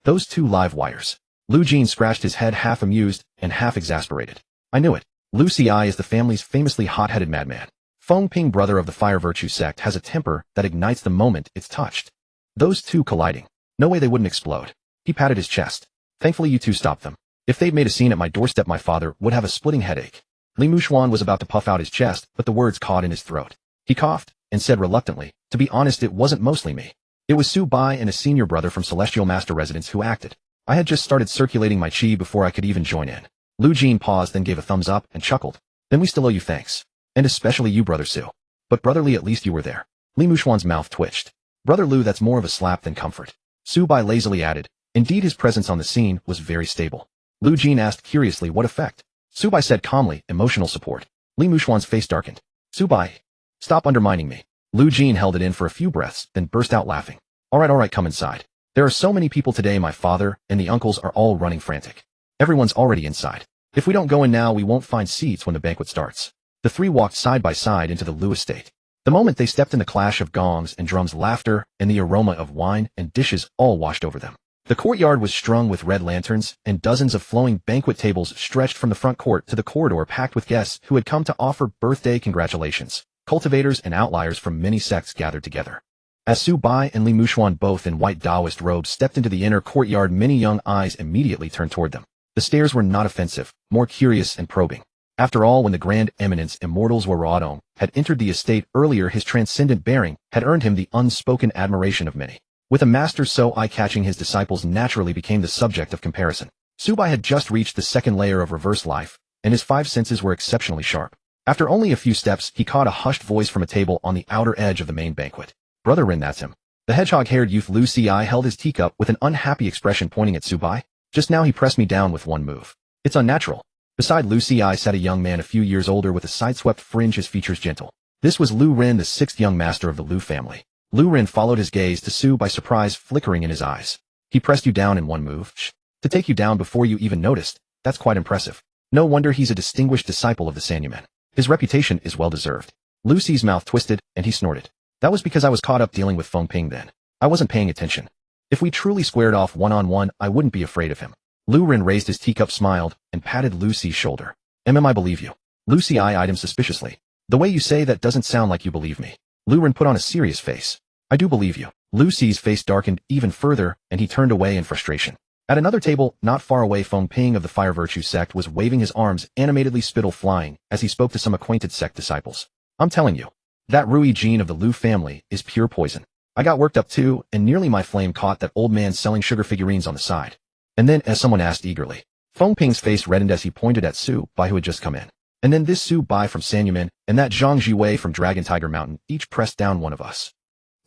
Those two live wires. Lu Jin scratched his head, half amused and half exasperated. I knew it. Lu Ci is the family's famously hot-headed madman. Feng Ping, brother of the Fire Virtue sect, has a temper that ignites the moment it's touched. Those two colliding. No way they wouldn't explode. He patted his chest. Thankfully you two stopped them. If they'd made a scene at my doorstep, my father would have a splitting headache. Li Mushuan was about to puff out his chest, but the words caught in his throat. He coughed and said reluctantly, to be honest, it wasn't mostly me. It was Su Bai and a senior brother from Celestial Master Residence who acted. I had just started circulating my chi before I could even join in. Lu Jin paused, then gave a thumbs up and chuckled. Then we still owe you thanks. And especially you, Brother Su. But Brother Li, at least you were there. Li Mushuan's mouth twitched. Brother Lu, that's more of a slap than comfort. Su Bai lazily added. Indeed, his presence on the scene was very stable. Lu Jin asked curiously, what effect? Su Bai said calmly, emotional support. Li Mushuan's face darkened. Su Bai, stop undermining me. Lu Jin held it in for a few breaths, then burst out laughing. All right, come inside. There are so many people today, my father and the uncles are all running frantic. Everyone's already inside. If we don't go in now, we won't find seats when the banquet starts. The three walked side by side into the Lu estate. The moment they stepped in, the clash of gongs and drums, laughter, and the aroma of wine and dishes all washed over them. The courtyard was strung with red lanterns, and dozens of flowing banquet tables stretched from the front court to the corridor, packed with guests who had come to offer birthday congratulations. Cultivators and outliers from many sects gathered together. As Su Bai and Li Mushuan, both in white Taoist robes, stepped into the inner courtyard, many young eyes immediately turned toward them. The stares were not offensive, more curious and probing. After all, when the Grand Eminence Immortal Zuo Ruotong had entered the estate earlier, his transcendent bearing had earned him the unspoken admiration of many. With a master so eye-catching, his disciples naturally became the subject of comparison. Su Bai had just reached the second layer of reverse life, and his five senses were exceptionally sharp. After only a few steps, he caught a hushed voice from a table on the outer edge of the main banquet. Brother Rin, that's him. The hedgehog-haired youth Lu Ci held his teacup with an unhappy expression, pointing at Su Bai. Just now he pressed me down with one move. It's unnatural. Beside Lu Ci sat a young man a few years older with a side-swept fringe, his features gentle. This was Lu Rin, the sixth young master of the Lu family. Lu Rin followed his gaze to Su Bai, surprise flickering in his eyes. He pressed you down in one move. To take you down before you even noticed, that's quite impressive. No wonder he's a distinguished disciple of the Sanyumen. His reputation is well-deserved. Lu Ci's mouth twisted, and he snorted. That was because I was caught up dealing with Feng Ping then. I wasn't paying attention. If we truly squared off one-on-one, I wouldn't be afraid of him. Lu Rin raised his teacup, smiled, and patted Lu Ci's shoulder. I believe you. Lu Ci eyed him suspiciously. The way you say that doesn't sound like you believe me. Lu Rin put on a serious face. I do believe you. Lu Ci's face darkened even further, and he turned away in frustration. At another table, not far away, Feng Ping of the Fire Virtue sect was waving his arms, animatedly, spittle flying, as he spoke to some acquainted sect disciples. I'm telling you, that Rui gene of the Lu family is pure poison. I got worked up too, and nearly my flame caught that old man selling sugar figurines on the side. And then, as someone asked eagerly, Feng Ping's face reddened as he pointed at Su Bai, who had just come in. And then this Su Bai from Sanyumen and that Zhang Zhiwei from Dragon Tiger Mountain each pressed down one of us.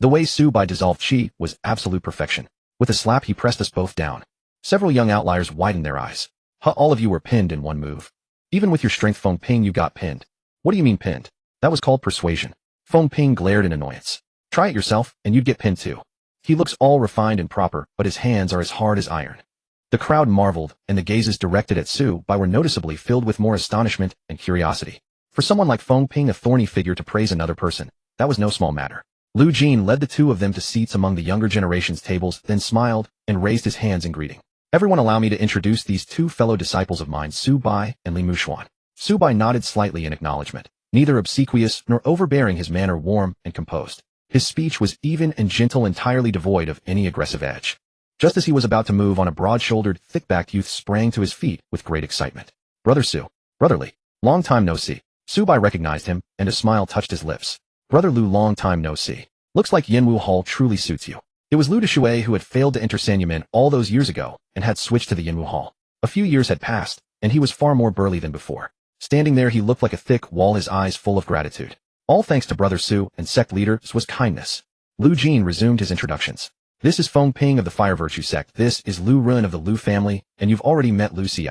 The way Su Bai dissolved chi was absolute perfection. With a slap, he pressed us both down. Several young outliers widened their eyes. All of you were pinned in one move. Even with your strength, Feng Ping, you got pinned. What do you mean pinned? That was called persuasion. Feng Ping glared in annoyance. Try it yourself, and you'd get pinned too. He looks all refined and proper, but his hands are as hard as iron. The crowd marveled, and the gazes directed at Su Bai were noticeably filled with more astonishment and curiosity. For someone like Feng Ping, a thorny figure, to praise another person, that was no small matter. Lu Jin led the two of them to seats among the younger generation's tables, then smiled and raised his hands in greeting. Everyone, allow me to introduce these two fellow disciples of mine, Su Bai and Li Mushuan. Su Bai nodded slightly in acknowledgement, neither obsequious nor overbearing, his manner warm and composed. His speech was even and gentle, entirely devoid of any aggressive edge. Just as he was about to move on, a broad-shouldered, thick-backed youth sprang to his feet with great excitement. Brother Su. Brother Li. Long time no see. Su Bai recognized him, and a smile touched his lips. Brother Lu, long time no see. Looks like Yanwu Hall truly suits you. It was Lu Zhiwei who had failed to enter Sanyuan all those years ago and had switched to the Yinwu Hall. A few years had passed, and he was far more burly than before. Standing there he looked like a thick wall, his eyes full of gratitude. All thanks to Brother Su and sect leader Zuo's kindness. Lu Jin resumed his introductions. This is Feng Ping of the Fire Virtue sect. This is Lu Ren of the Lu family, and you've already met Lu Ci.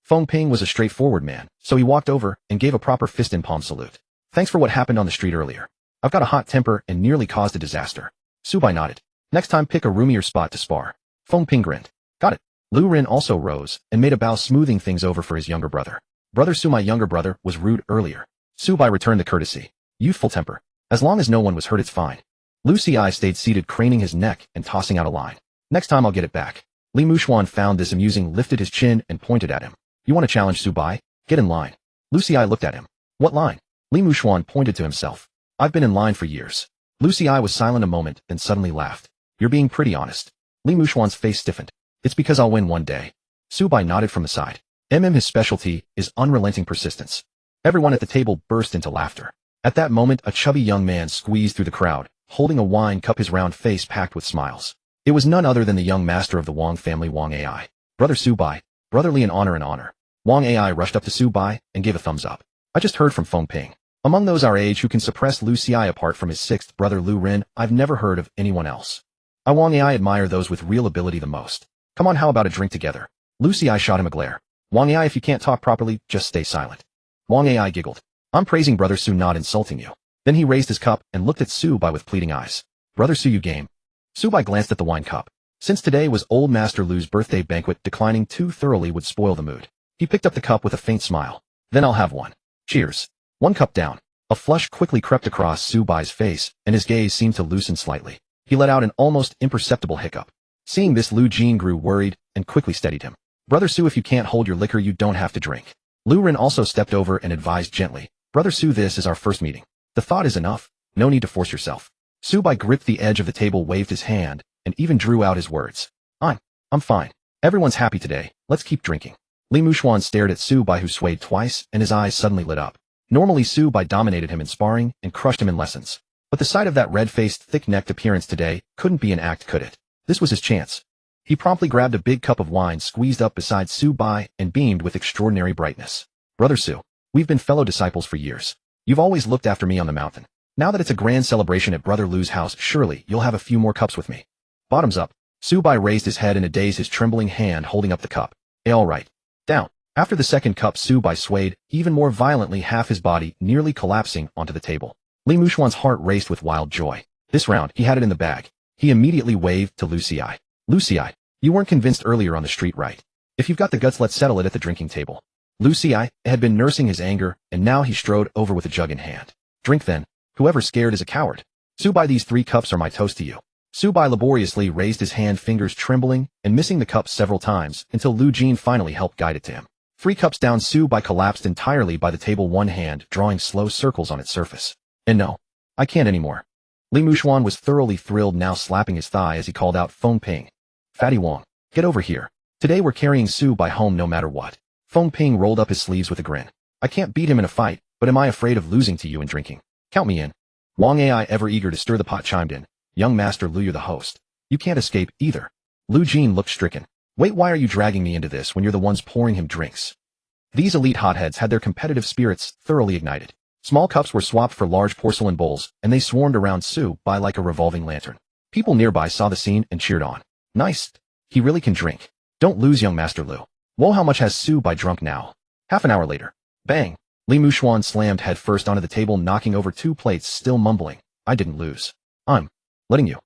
Feng Ping was a straightforward man, so he walked over and gave a proper fist and palm salute. Thanks for what happened on the street earlier. I've got a hot temper and nearly caused a disaster. Su Bai nodded. Next time pick a roomier spot to spar. Feng Ping grinned. Got it. Lu Ren also rose and made a bow, smoothing things over for his younger brother. Brother Su, my younger brother, was rude earlier. Su Bai returned the courtesy. Youthful temper. As long as no one was hurt, it's fine. Lu Ci stayed seated, craning his neck and tossing out a line. Next time I'll get it back. Li Muxuan found this amusing, lifted his chin and pointed at him. You want to challenge Su Bai? Get in line. Lu Ci looked at him. What line? Li Muxuan pointed to himself. I've been in line for years. Lu Ci was silent a moment, then suddenly laughed. You're being pretty honest. Li Muxuan's face stiffened. It's because I'll win one day. Su Bai nodded from the side. His specialty is unrelenting persistence. Everyone at the table burst into laughter. At that moment, a chubby young man squeezed through the crowd, holding a wine cup, his round face packed with smiles. It was none other than the young master of the Wang family, Wang Ai. Brother Su Bai, brotherly in honor and honor. Wang Ai rushed up to Su Bai and gave a thumbs up. I just heard from Feng Ping. Among those our age who can suppress Lu Ci apart from his sixth brother Lu Ren, I've never heard of anyone else. Wang Ai admire those with real ability the most. Come on, how about a drink together? Lu Ci shot him a glare. Wang Ai, if you can't talk properly, just stay silent. Wang Ai giggled. I'm praising Brother Su, not insulting you. Then he raised his cup and looked at Su Bai with pleading eyes. Brother Su, you game? Su Bai glanced at the wine cup. Since today was old Master Lu's birthday banquet, declining too thoroughly would spoil the mood. He picked up the cup with a faint smile. Then I'll have one. Cheers. One cup down. A flush quickly crept across Su Bai's face, and his gaze seemed to loosen slightly. He let out an almost imperceptible hiccup. Seeing this, Lu Jin grew worried and quickly steadied him. Brother Su, if you can't hold your liquor, you don't have to drink. Lu Ren also stepped over and advised gently. Brother Su, this is our first meeting. The thought is enough. No need to force yourself. Su Bai gripped the edge of the table, waved his hand, and even drew out his words. I'm fine. Everyone's happy today. Let's keep drinking. Li Muxuan stared at Su Bai, who swayed twice, and his eyes suddenly lit up. Normally Su Bai dominated him in sparring and crushed him in lessons. But the sight of that red-faced, thick-necked appearance today couldn't be an act, could it? This was his chance. He promptly grabbed a big cup of wine, squeezed up beside Su Bai, and beamed with extraordinary brightness. Brother Su, we've been fellow disciples for years. You've always looked after me on the mountain. Now that it's a grand celebration at Brother Lu's house, surely you'll have a few more cups with me. Bottoms up. Su Bai raised his head in a daze, his trembling hand holding up the cup. All right. Down. After the second cup, Su Bai swayed even more violently, half his body nearly collapsing onto the table. Li Muxuan's heart raced with wild joy. This round, he had it in the bag. He immediately waved to Lu Ci. Lu Ci, you weren't convinced earlier on the street, right? If you've got the guts, let's settle it at the drinking table. Lu Ci had been nursing his anger, and now he strode over with a jug in hand. Drink then. Whoever's scared is a coward. Su Bai, these 3 cups are my toast to you. Su Bai laboriously raised his hand, fingers trembling and missing the cup several times until Lu Jin finally helped guide it to him. 3 cups down, Su Bai collapsed entirely by the table, one hand drawing slow circles on its surface. And no, I can't anymore. Li Muxuan was thoroughly thrilled, now slapping his thigh as he called out, Feng Ping. Fatty Wong, get over here. Today we're carrying Su Bai home no matter what. Feng Ping rolled up his sleeves with a grin. I can't beat him in a fight, but am I afraid of losing to you in drinking? Count me in. Wang Ai, ever eager to stir the pot, chimed in. Young Master Lu, you're the host. You can't escape either. Lu Jin looked stricken. Wait, why are you dragging me into this when you're the ones pouring him drinks? These elite hotheads had their competitive spirits thoroughly ignited. Small cups were swapped for large porcelain bowls, and they swarmed around Su Bai like a revolving lantern. People nearby saw the scene and cheered on. Nice. He really can drink. Don't lose, young Master Lu. Whoa, how much has Su Bai drunk now? Half an hour later. Bang. Li Muxuan slammed headfirst onto the table, knocking over 2 plates, still mumbling. I didn't lose. I'm letting you.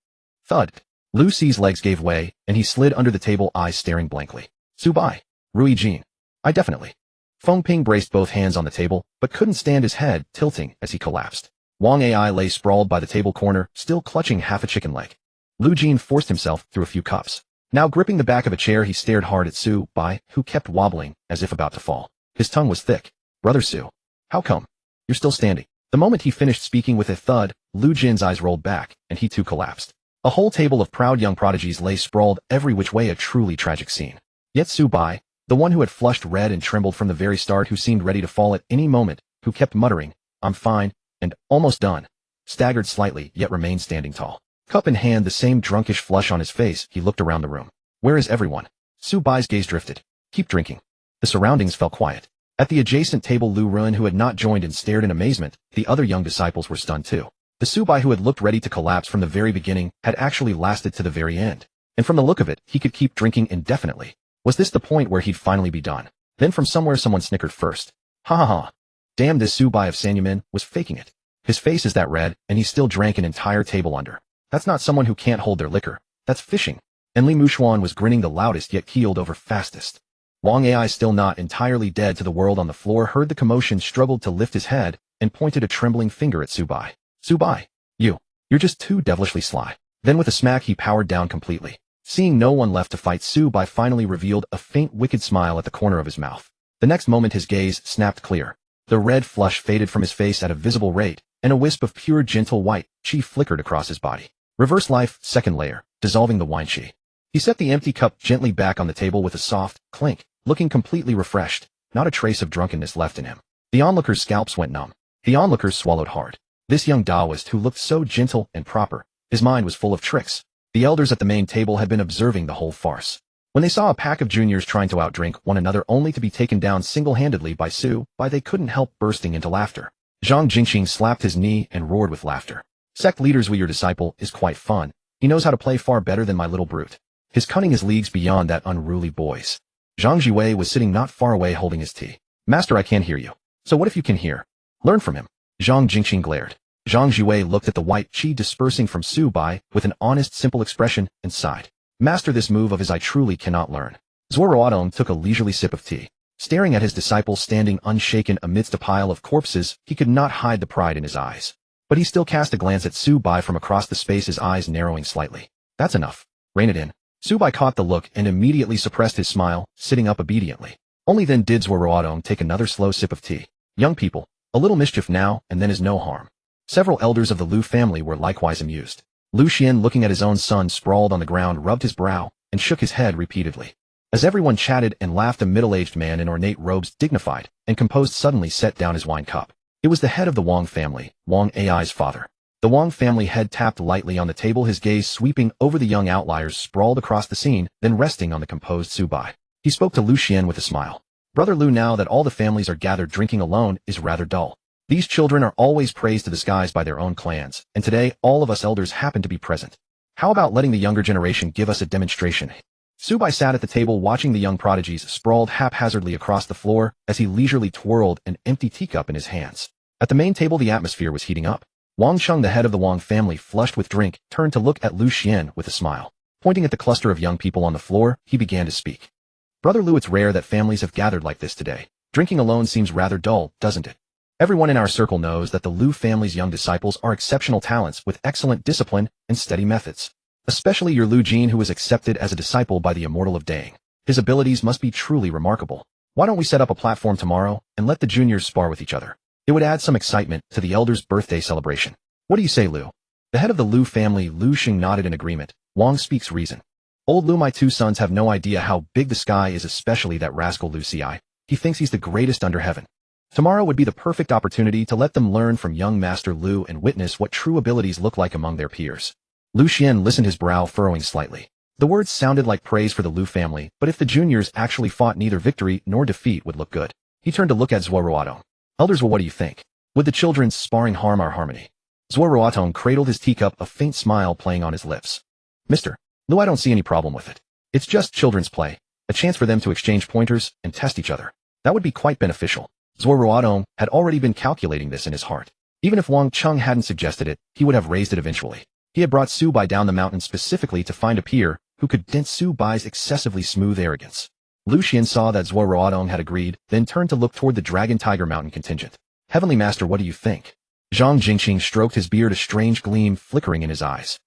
Thud. Lu Ci's legs gave way, and he slid under the table, eyes staring blankly. Su Bai. Rui Jin. I definitely. Feng Ping braced both hands on the table, but couldn't stand his head, tilting as he collapsed. Wang Ai lay sprawled by the table corner, still clutching half a chicken leg. Lu Jin forced himself through a few cups. Now gripping the back of a chair, he stared hard at Su Bai, who kept wobbling as if about to fall. His tongue was thick. Brother Su. How come? You're still standing. The moment he finished speaking, with a thud, Lu Jin's eyes rolled back, and he too collapsed. A whole table of proud young prodigies lay sprawled every which way, a truly tragic scene. Yet Su Bai, the one who had flushed red and trembled from the very start, who seemed ready to fall at any moment, who kept muttering, I'm fine, and almost done, staggered slightly, yet remained standing tall. Cup in hand, the same drunkish flush on his face, he looked around the room. Where is everyone? Su Bai's gaze drifted. Keep drinking. The surroundings fell quiet. At the adjacent table, Lu Ruan, who had not joined and stared in amazement, the other young disciples were stunned too. The Su Bai who had looked ready to collapse from the very beginning had actually lasted to the very end. And from the look of it, he could keep drinking indefinitely. Was this the point where he'd finally be done? Then from somewhere someone snickered first. Ha ha ha. Damn, this Su Bai of Sanyumin was faking it. His face is that red, and he still drank an entire table under. That's not someone who can't hold their liquor. That's fishing. And Li Mushuan was grinning the loudest yet keeled over fastest. Wang Ai, still not entirely dead to the world on the floor, heard the commotion, struggled to lift his head, and pointed a trembling finger at Su Bai. Su Bai, you're just too devilishly sly. Then with a smack he powered down completely. Seeing no one left to fight, Su Bai finally revealed a faint wicked smile at the corner of his mouth. The next moment his gaze snapped clear. The red flush faded from his face at a visible rate, and a wisp of pure gentle white qi flickered across his body. Reverse life, second layer, dissolving the wine qi. He set the empty cup gently back on the table with a soft clink, looking completely refreshed, not a trace of drunkenness left in him. The onlookers' scalps went numb. The onlookers swallowed hard. This young Taoist who looked so gentle and proper, his mind was full of tricks. The elders at the main table had been observing the whole farce. When they saw a pack of juniors trying to outdrink one another only to be taken down single-handedly by Su Bai, they couldn't help bursting into laughter. Zhang Zhiwei slapped his knee and roared with laughter. Sect leaders, your disciple is quite fun. He knows how to play far better than my little brute. His cunning is leagues beyond that unruly boy's. Zhang Zhiwei was sitting not far away holding his tea. Master, I can't hear you. So what if you can hear? Learn from him. Zhang Zhiwei glared. Zhang Zhiwei looked at the white qi dispersing from Su Bai with an honest, simple expression and sighed. Master, this move of his I truly cannot learn. Zuo Ruotong took a leisurely sip of tea. Staring at his disciple standing unshaken amidst a pile of corpses, he could not hide the pride in his eyes. But he still cast a glance at Su Bai from across the space, his eyes narrowing slightly. That's enough. Rein it in. Su Bai caught the look and immediately suppressed his smile, sitting up obediently. Only then did Zuo Ruotong take another slow sip of tea. Young people, a little mischief now and then is no harm. Several elders of the Lu family were likewise amused. Lu Xian, looking at his own son sprawled on the ground, rubbed his brow and shook his head repeatedly. As everyone chatted and laughed, a middle-aged man in ornate robes, dignified and composed, suddenly set down his wine cup. It was the head of the Wang family, Wang Ai's father. The Wang family head tapped lightly on the table, his gaze sweeping over the young outliers sprawled across the scene, then resting on the composed Su Bai. He spoke to Lu Xian with a smile. Brother Lu, now that all the families are gathered, drinking alone is rather dull. These children are always praised to the skies by their own clans, and today all of us elders happen to be present. How about letting the younger generation give us a demonstration? Su Bai sat at the table watching the young prodigies sprawled haphazardly across the floor as he leisurely twirled an empty teacup in his hands. At the main table the atmosphere was heating up. Wang Cheng, the head of the Wang family, flushed with drink, turned to look at Lu Xian with a smile. Pointing at the cluster of young people on the floor, he began to speak. Brother Lu, it's rare that families have gathered like this today. Drinking alone seems rather dull, doesn't it? Everyone in our circle knows that the Lu family's young disciples are exceptional talents with excellent discipline and steady methods. Especially your Lu Jin, who was accepted as a disciple by the immortal of Dang. His abilities must be truly remarkable. Why don't we set up a platform tomorrow and let the juniors spar with each other? It would add some excitement to the elders' birthday celebration. What do you say, Lu? The head of the Lu family, Lu Xing, nodded in agreement. Wang speaks reason. Old Lu, my two sons have no idea how big the sky is, especially that rascal Lu Ci. He thinks he's the greatest under heaven. Tomorrow would be the perfect opportunity to let them learn from young Master Lu and witness what true abilities look like among their peers. Lu Xian listened, his brow furrowing slightly. The words sounded like praise for the Lu family, but if the juniors actually fought, neither victory nor defeat would look good. He turned to look at Zuo Ruotong. Elders, well, what do you think? Would the children's sparring harm our harmony? Zuo Ruotong cradled his teacup, a faint smile playing on his lips. Mr. Lu, I don't see any problem with it. It's just children's play, a chance for them to exchange pointers and test each other. That would be quite beneficial. Zuo Ruotong had already been calculating this in his heart. Even if Wang Cheng hadn't suggested it, he would have raised it eventually. He had brought Su Bai down the mountain specifically to find a peer who could dent Su Bai's excessively smooth arrogance. Lu Xian saw that Zuo Ruotong had agreed, then turned to look toward the Dragon Tiger Mountain contingent. Heavenly Master, what do you think? Zhang Zhiwei stroked his beard, a strange gleam flickering in his eyes.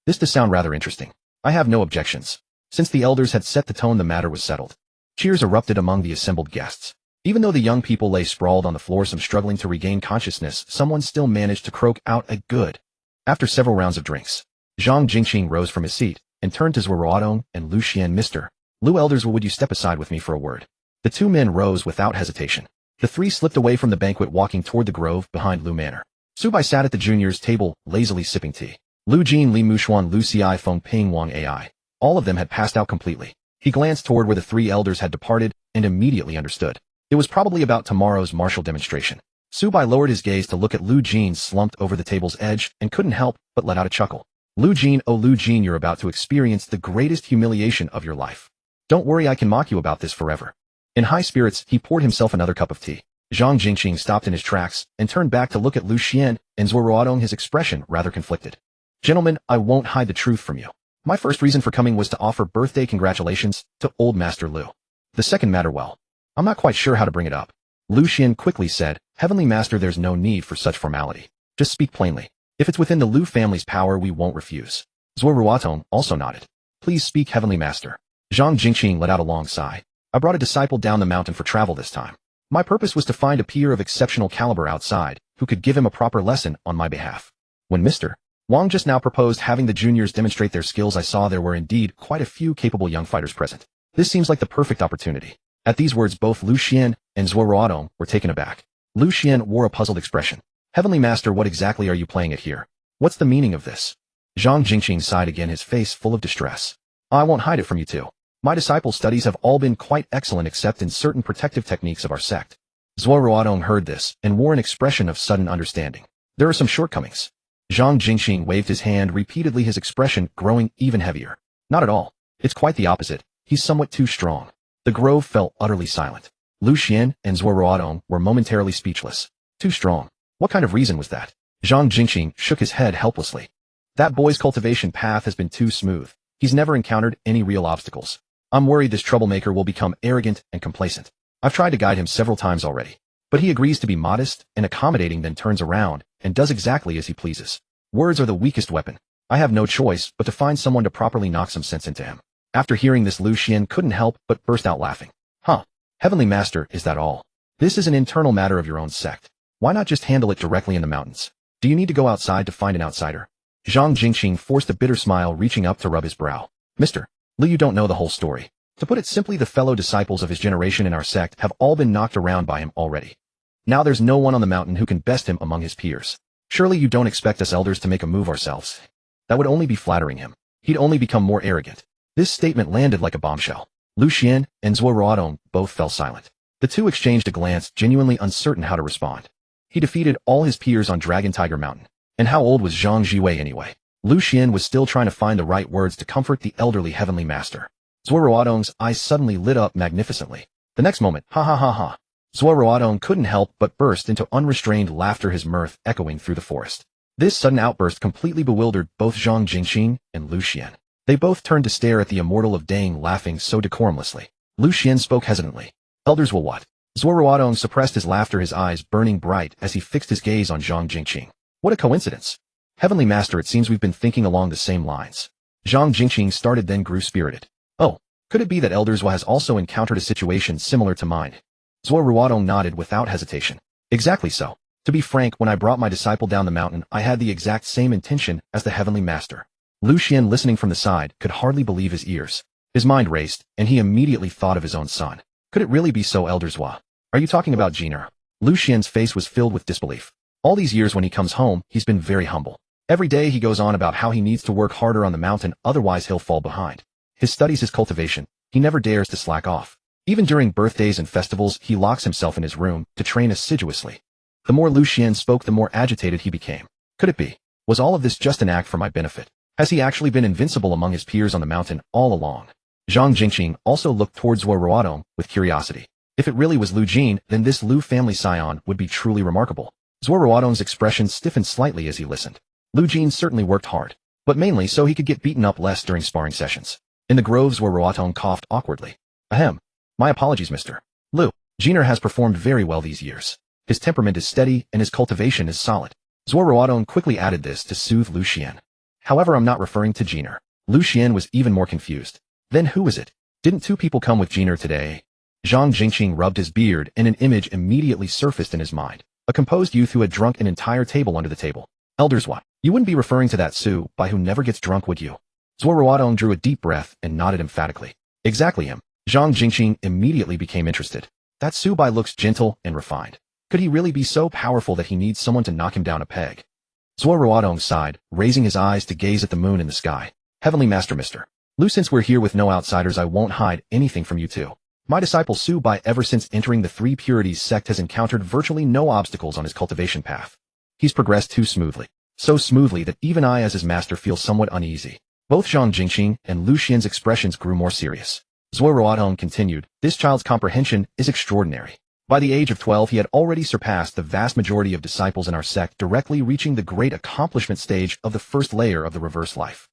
This does sound rather interesting. I have no objections. Since the elders had set the tone, the matter was settled. Cheers erupted among the assembled guests. Even though the young people lay sprawled on the floor, some struggling to regain consciousness, someone still managed to croak out a good. After several rounds of drinks, Zhang Zhiwei rose from his seat and turned to Zuo Ruotong and Lu Xian. Mr. Lu, elders, would you step aside with me for a word? The two men rose without hesitation. The three slipped away from the banquet, walking toward the grove behind Lu Manor. Su Bai sat at the juniors' table, lazily sipping tea. Lu Jin, Li Muxuan, Lu Ci, Feng Ping, Wang Ai. All of them had passed out completely. He glanced toward where the three elders had departed and immediately understood. It was probably about tomorrow's martial demonstration. Su Bai lowered his gaze to look at Lu Jin slumped over the table's edge and couldn't help but let out a chuckle. Lu Jin, oh Lu Jin, you're about to experience the greatest humiliation of your life. Don't worry, I can mock you about this forever. In high spirits, he poured himself another cup of tea. Zhang Zhiwei stopped in his tracks and turned back to look at Lu Xian and Zuo Ruotong, his expression rather conflicted. Gentlemen, I won't hide the truth from you. My first reason for coming was to offer birthday congratulations to old Master Lu. The second matter, well, I'm not quite sure how to bring it up. Lu Xian quickly said, Heavenly Master, there's no need for such formality. Just speak plainly. If it's within the Lu family's power, we won't refuse. Zuo Ruotong also nodded. Please speak, Heavenly Master. Zhang Zhiwei let out a long sigh. I brought a disciple down the mountain for travel this time. My purpose was to find a peer of exceptional caliber outside, who could give him a proper lesson on my behalf. When Mr. Wang just now proposed having the juniors demonstrate their skills, I saw there were indeed quite a few capable young fighters present. This seems like the perfect opportunity. At these words, both Lu Xian and Zuo Ruotong were taken aback. Lu Xian wore a puzzled expression. Heavenly Master, what exactly are you playing at here? What's the meaning of this? Zhang Zhiwei sighed again, his face full of distress. I won't hide it from you two. My disciples' studies have all been quite excellent except in certain protective techniques of our sect. Zuo Ruotong heard this and wore an expression of sudden understanding. There are some shortcomings. Zhang Zhiwei waved his hand repeatedly, his expression growing even heavier. Not at all. It's quite the opposite. He's somewhat too strong. The grove fell utterly silent. Lu Xian and Zuo Ruotong were momentarily speechless. Too strong. What kind of reason was that? Zhang Zhiwei shook his head helplessly. That boy's cultivation path has been too smooth. He's never encountered any real obstacles. I'm worried this troublemaker will become arrogant and complacent. I've tried to guide him several times already. But he agrees to be modest and accommodating, then turns around and does exactly as he pleases. Words are the weakest weapon. I have no choice but to find someone to properly knock some sense into him. After hearing this, Lu Xian couldn't help but burst out laughing. Huh. Heavenly Master, is that all? This is an internal matter of your own sect. Why not just handle it directly in the mountains? Do you need to go outside to find an outsider? Zhang Zhiwei forced a bitter smile, reaching up to rub his brow. Mr. Lu, you don't know the whole story. To put it simply, the fellow disciples of his generation in our sect have all been knocked around by him already. Now there's no one on the mountain who can best him among his peers. Surely you don't expect us elders to make a move ourselves. That would only be flattering him. He'd only become more arrogant. This statement landed like a bombshell. Lu Xian and Zuo Ruotong both fell silent. The two exchanged a glance, genuinely uncertain how to respond. He defeated all his peers on Dragon Tiger Mountain. And how old was Zhang Zhiwei anyway? Lu Xian was still trying to find the right words to comfort the elderly Heavenly Master. Zuo Ruotong's eyes suddenly lit up magnificently. The next moment, ha ha ha ha. Zuo Ruotong couldn't help but burst into unrestrained laughter, his mirth echoing through the forest. This sudden outburst completely bewildered both Zhang Zhiwei and Lu Xian. They both turned to stare at the immortal of Dang, laughing so decorumlessly. Lu Xian spoke hesitantly. Elders will what? Zuo Ruotong suppressed his laughter, his eyes burning bright as he fixed his gaze on Zhang Zhiwei. What a coincidence. Heavenly Master, it seems we've been thinking along the same lines. Zhang Zhiwei started, then grew spirited. Oh, could it be that Elders has also encountered a situation similar to mine? Zuo Ruotong nodded without hesitation. Exactly so. To be frank, when I brought my disciple down the mountain, I had the exact same intention as the Heavenly Master. Lu Xian, listening from the side, could hardly believe his ears. His mind raced, and he immediately thought of his own son. Could it really be so, Elder Zhua? Are you talking about Jiner? Lu Xian's face was filled with disbelief. All these years when he comes home, he's been very humble. Every day he goes on about how he needs to work harder on the mountain, otherwise he'll fall behind. His studies, his cultivation, he never dares to slack off. Even during birthdays and festivals, he locks himself in his room to train assiduously. The more Lu Xian spoke, the more agitated he became. Could it be? Was all of this just an act for my benefit? Has he actually been invincible among his peers on the mountain all along? Zhang Zhiwei also looked towards Zuo Ruotong with curiosity. If it really was Lu Jin, then this Lu family scion would be truly remarkable. Zuo Ruotong's expression stiffened slightly as he listened. Lu Jin certainly worked hard, but mainly so he could get beaten up less during sparring sessions. In the grove, Zuo Ruotong coughed awkwardly. Ahem. My apologies, Mr. Lu. Jiner has performed very well these years. His temperament is steady and his cultivation is solid. Zuo Ruotong quickly added this to soothe Lu Xian. However, I'm not referring to Jiner. Lu Xian was even more confused. Then who is it? Didn't two people come with Jiner today? Zhang Zhiwei rubbed his beard and an image immediately surfaced in his mind. A composed youth who had drunk an entire table under the table. Elders, what? You wouldn't be referring to that Su Bai who never gets drunk, would you? Zuo Ruotong drew a deep breath and nodded emphatically. Exactly him. Zhang Zhiwei immediately became interested. That Su Bai looks gentle and refined. Could he really be so powerful that he needs someone to knock him down a peg? Zuo Ruotong sighed, raising his eyes to gaze at the moon in the sky. Heavenly Master Mr. Lu, since we're here with no outsiders, I won't hide anything from you two. My disciple Su Bai, ever since entering the Three Purities sect, has encountered virtually no obstacles on his cultivation path. He's progressed too smoothly. So smoothly that even I as his master feel somewhat uneasy. Both Zhang Zhiwei and Lu Xian's expressions grew more serious. Zuo Ruotong continued, this child's comprehension is extraordinary. By the age of 12 he had already surpassed the vast majority of disciples in our sect, directly reaching the great accomplishment stage of the first layer of the reverse life.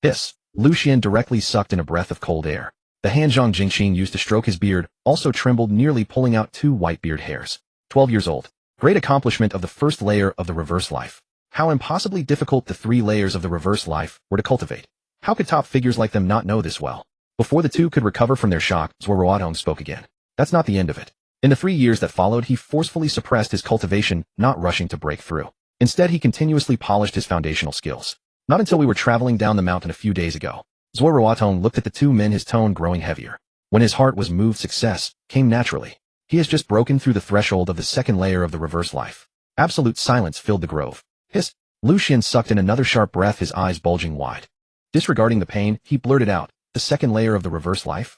Hiss. Lu Xian directly sucked in a breath of cold air. The hand Zhang Zhiwei used to stroke his beard also trembled, nearly pulling out 2 white beard hairs. 12 years old. Great accomplishment of the first layer of the reverse life. How impossibly difficult the 3 layers of the reverse life were to cultivate. How could top figures like them not know this well? Before the two could recover from their shock, Zuo Ruotong spoke again. That's not the end of it. In the 3 years that followed, he forcefully suppressed his cultivation, not rushing to break through. Instead, he continuously polished his foundational skills. Not until we were traveling down the mountain a few days ago. Zuo Ruotong looked at the 2 men, his tone growing heavier. When his heart was moved, success came naturally. He has just broken through the threshold of the 2nd layer of the reverse life. Absolute silence filled the grove. Hiss. Lu Xian sucked in another sharp breath, his eyes bulging wide. Disregarding the pain, he blurted out, the 2nd layer of the reverse life?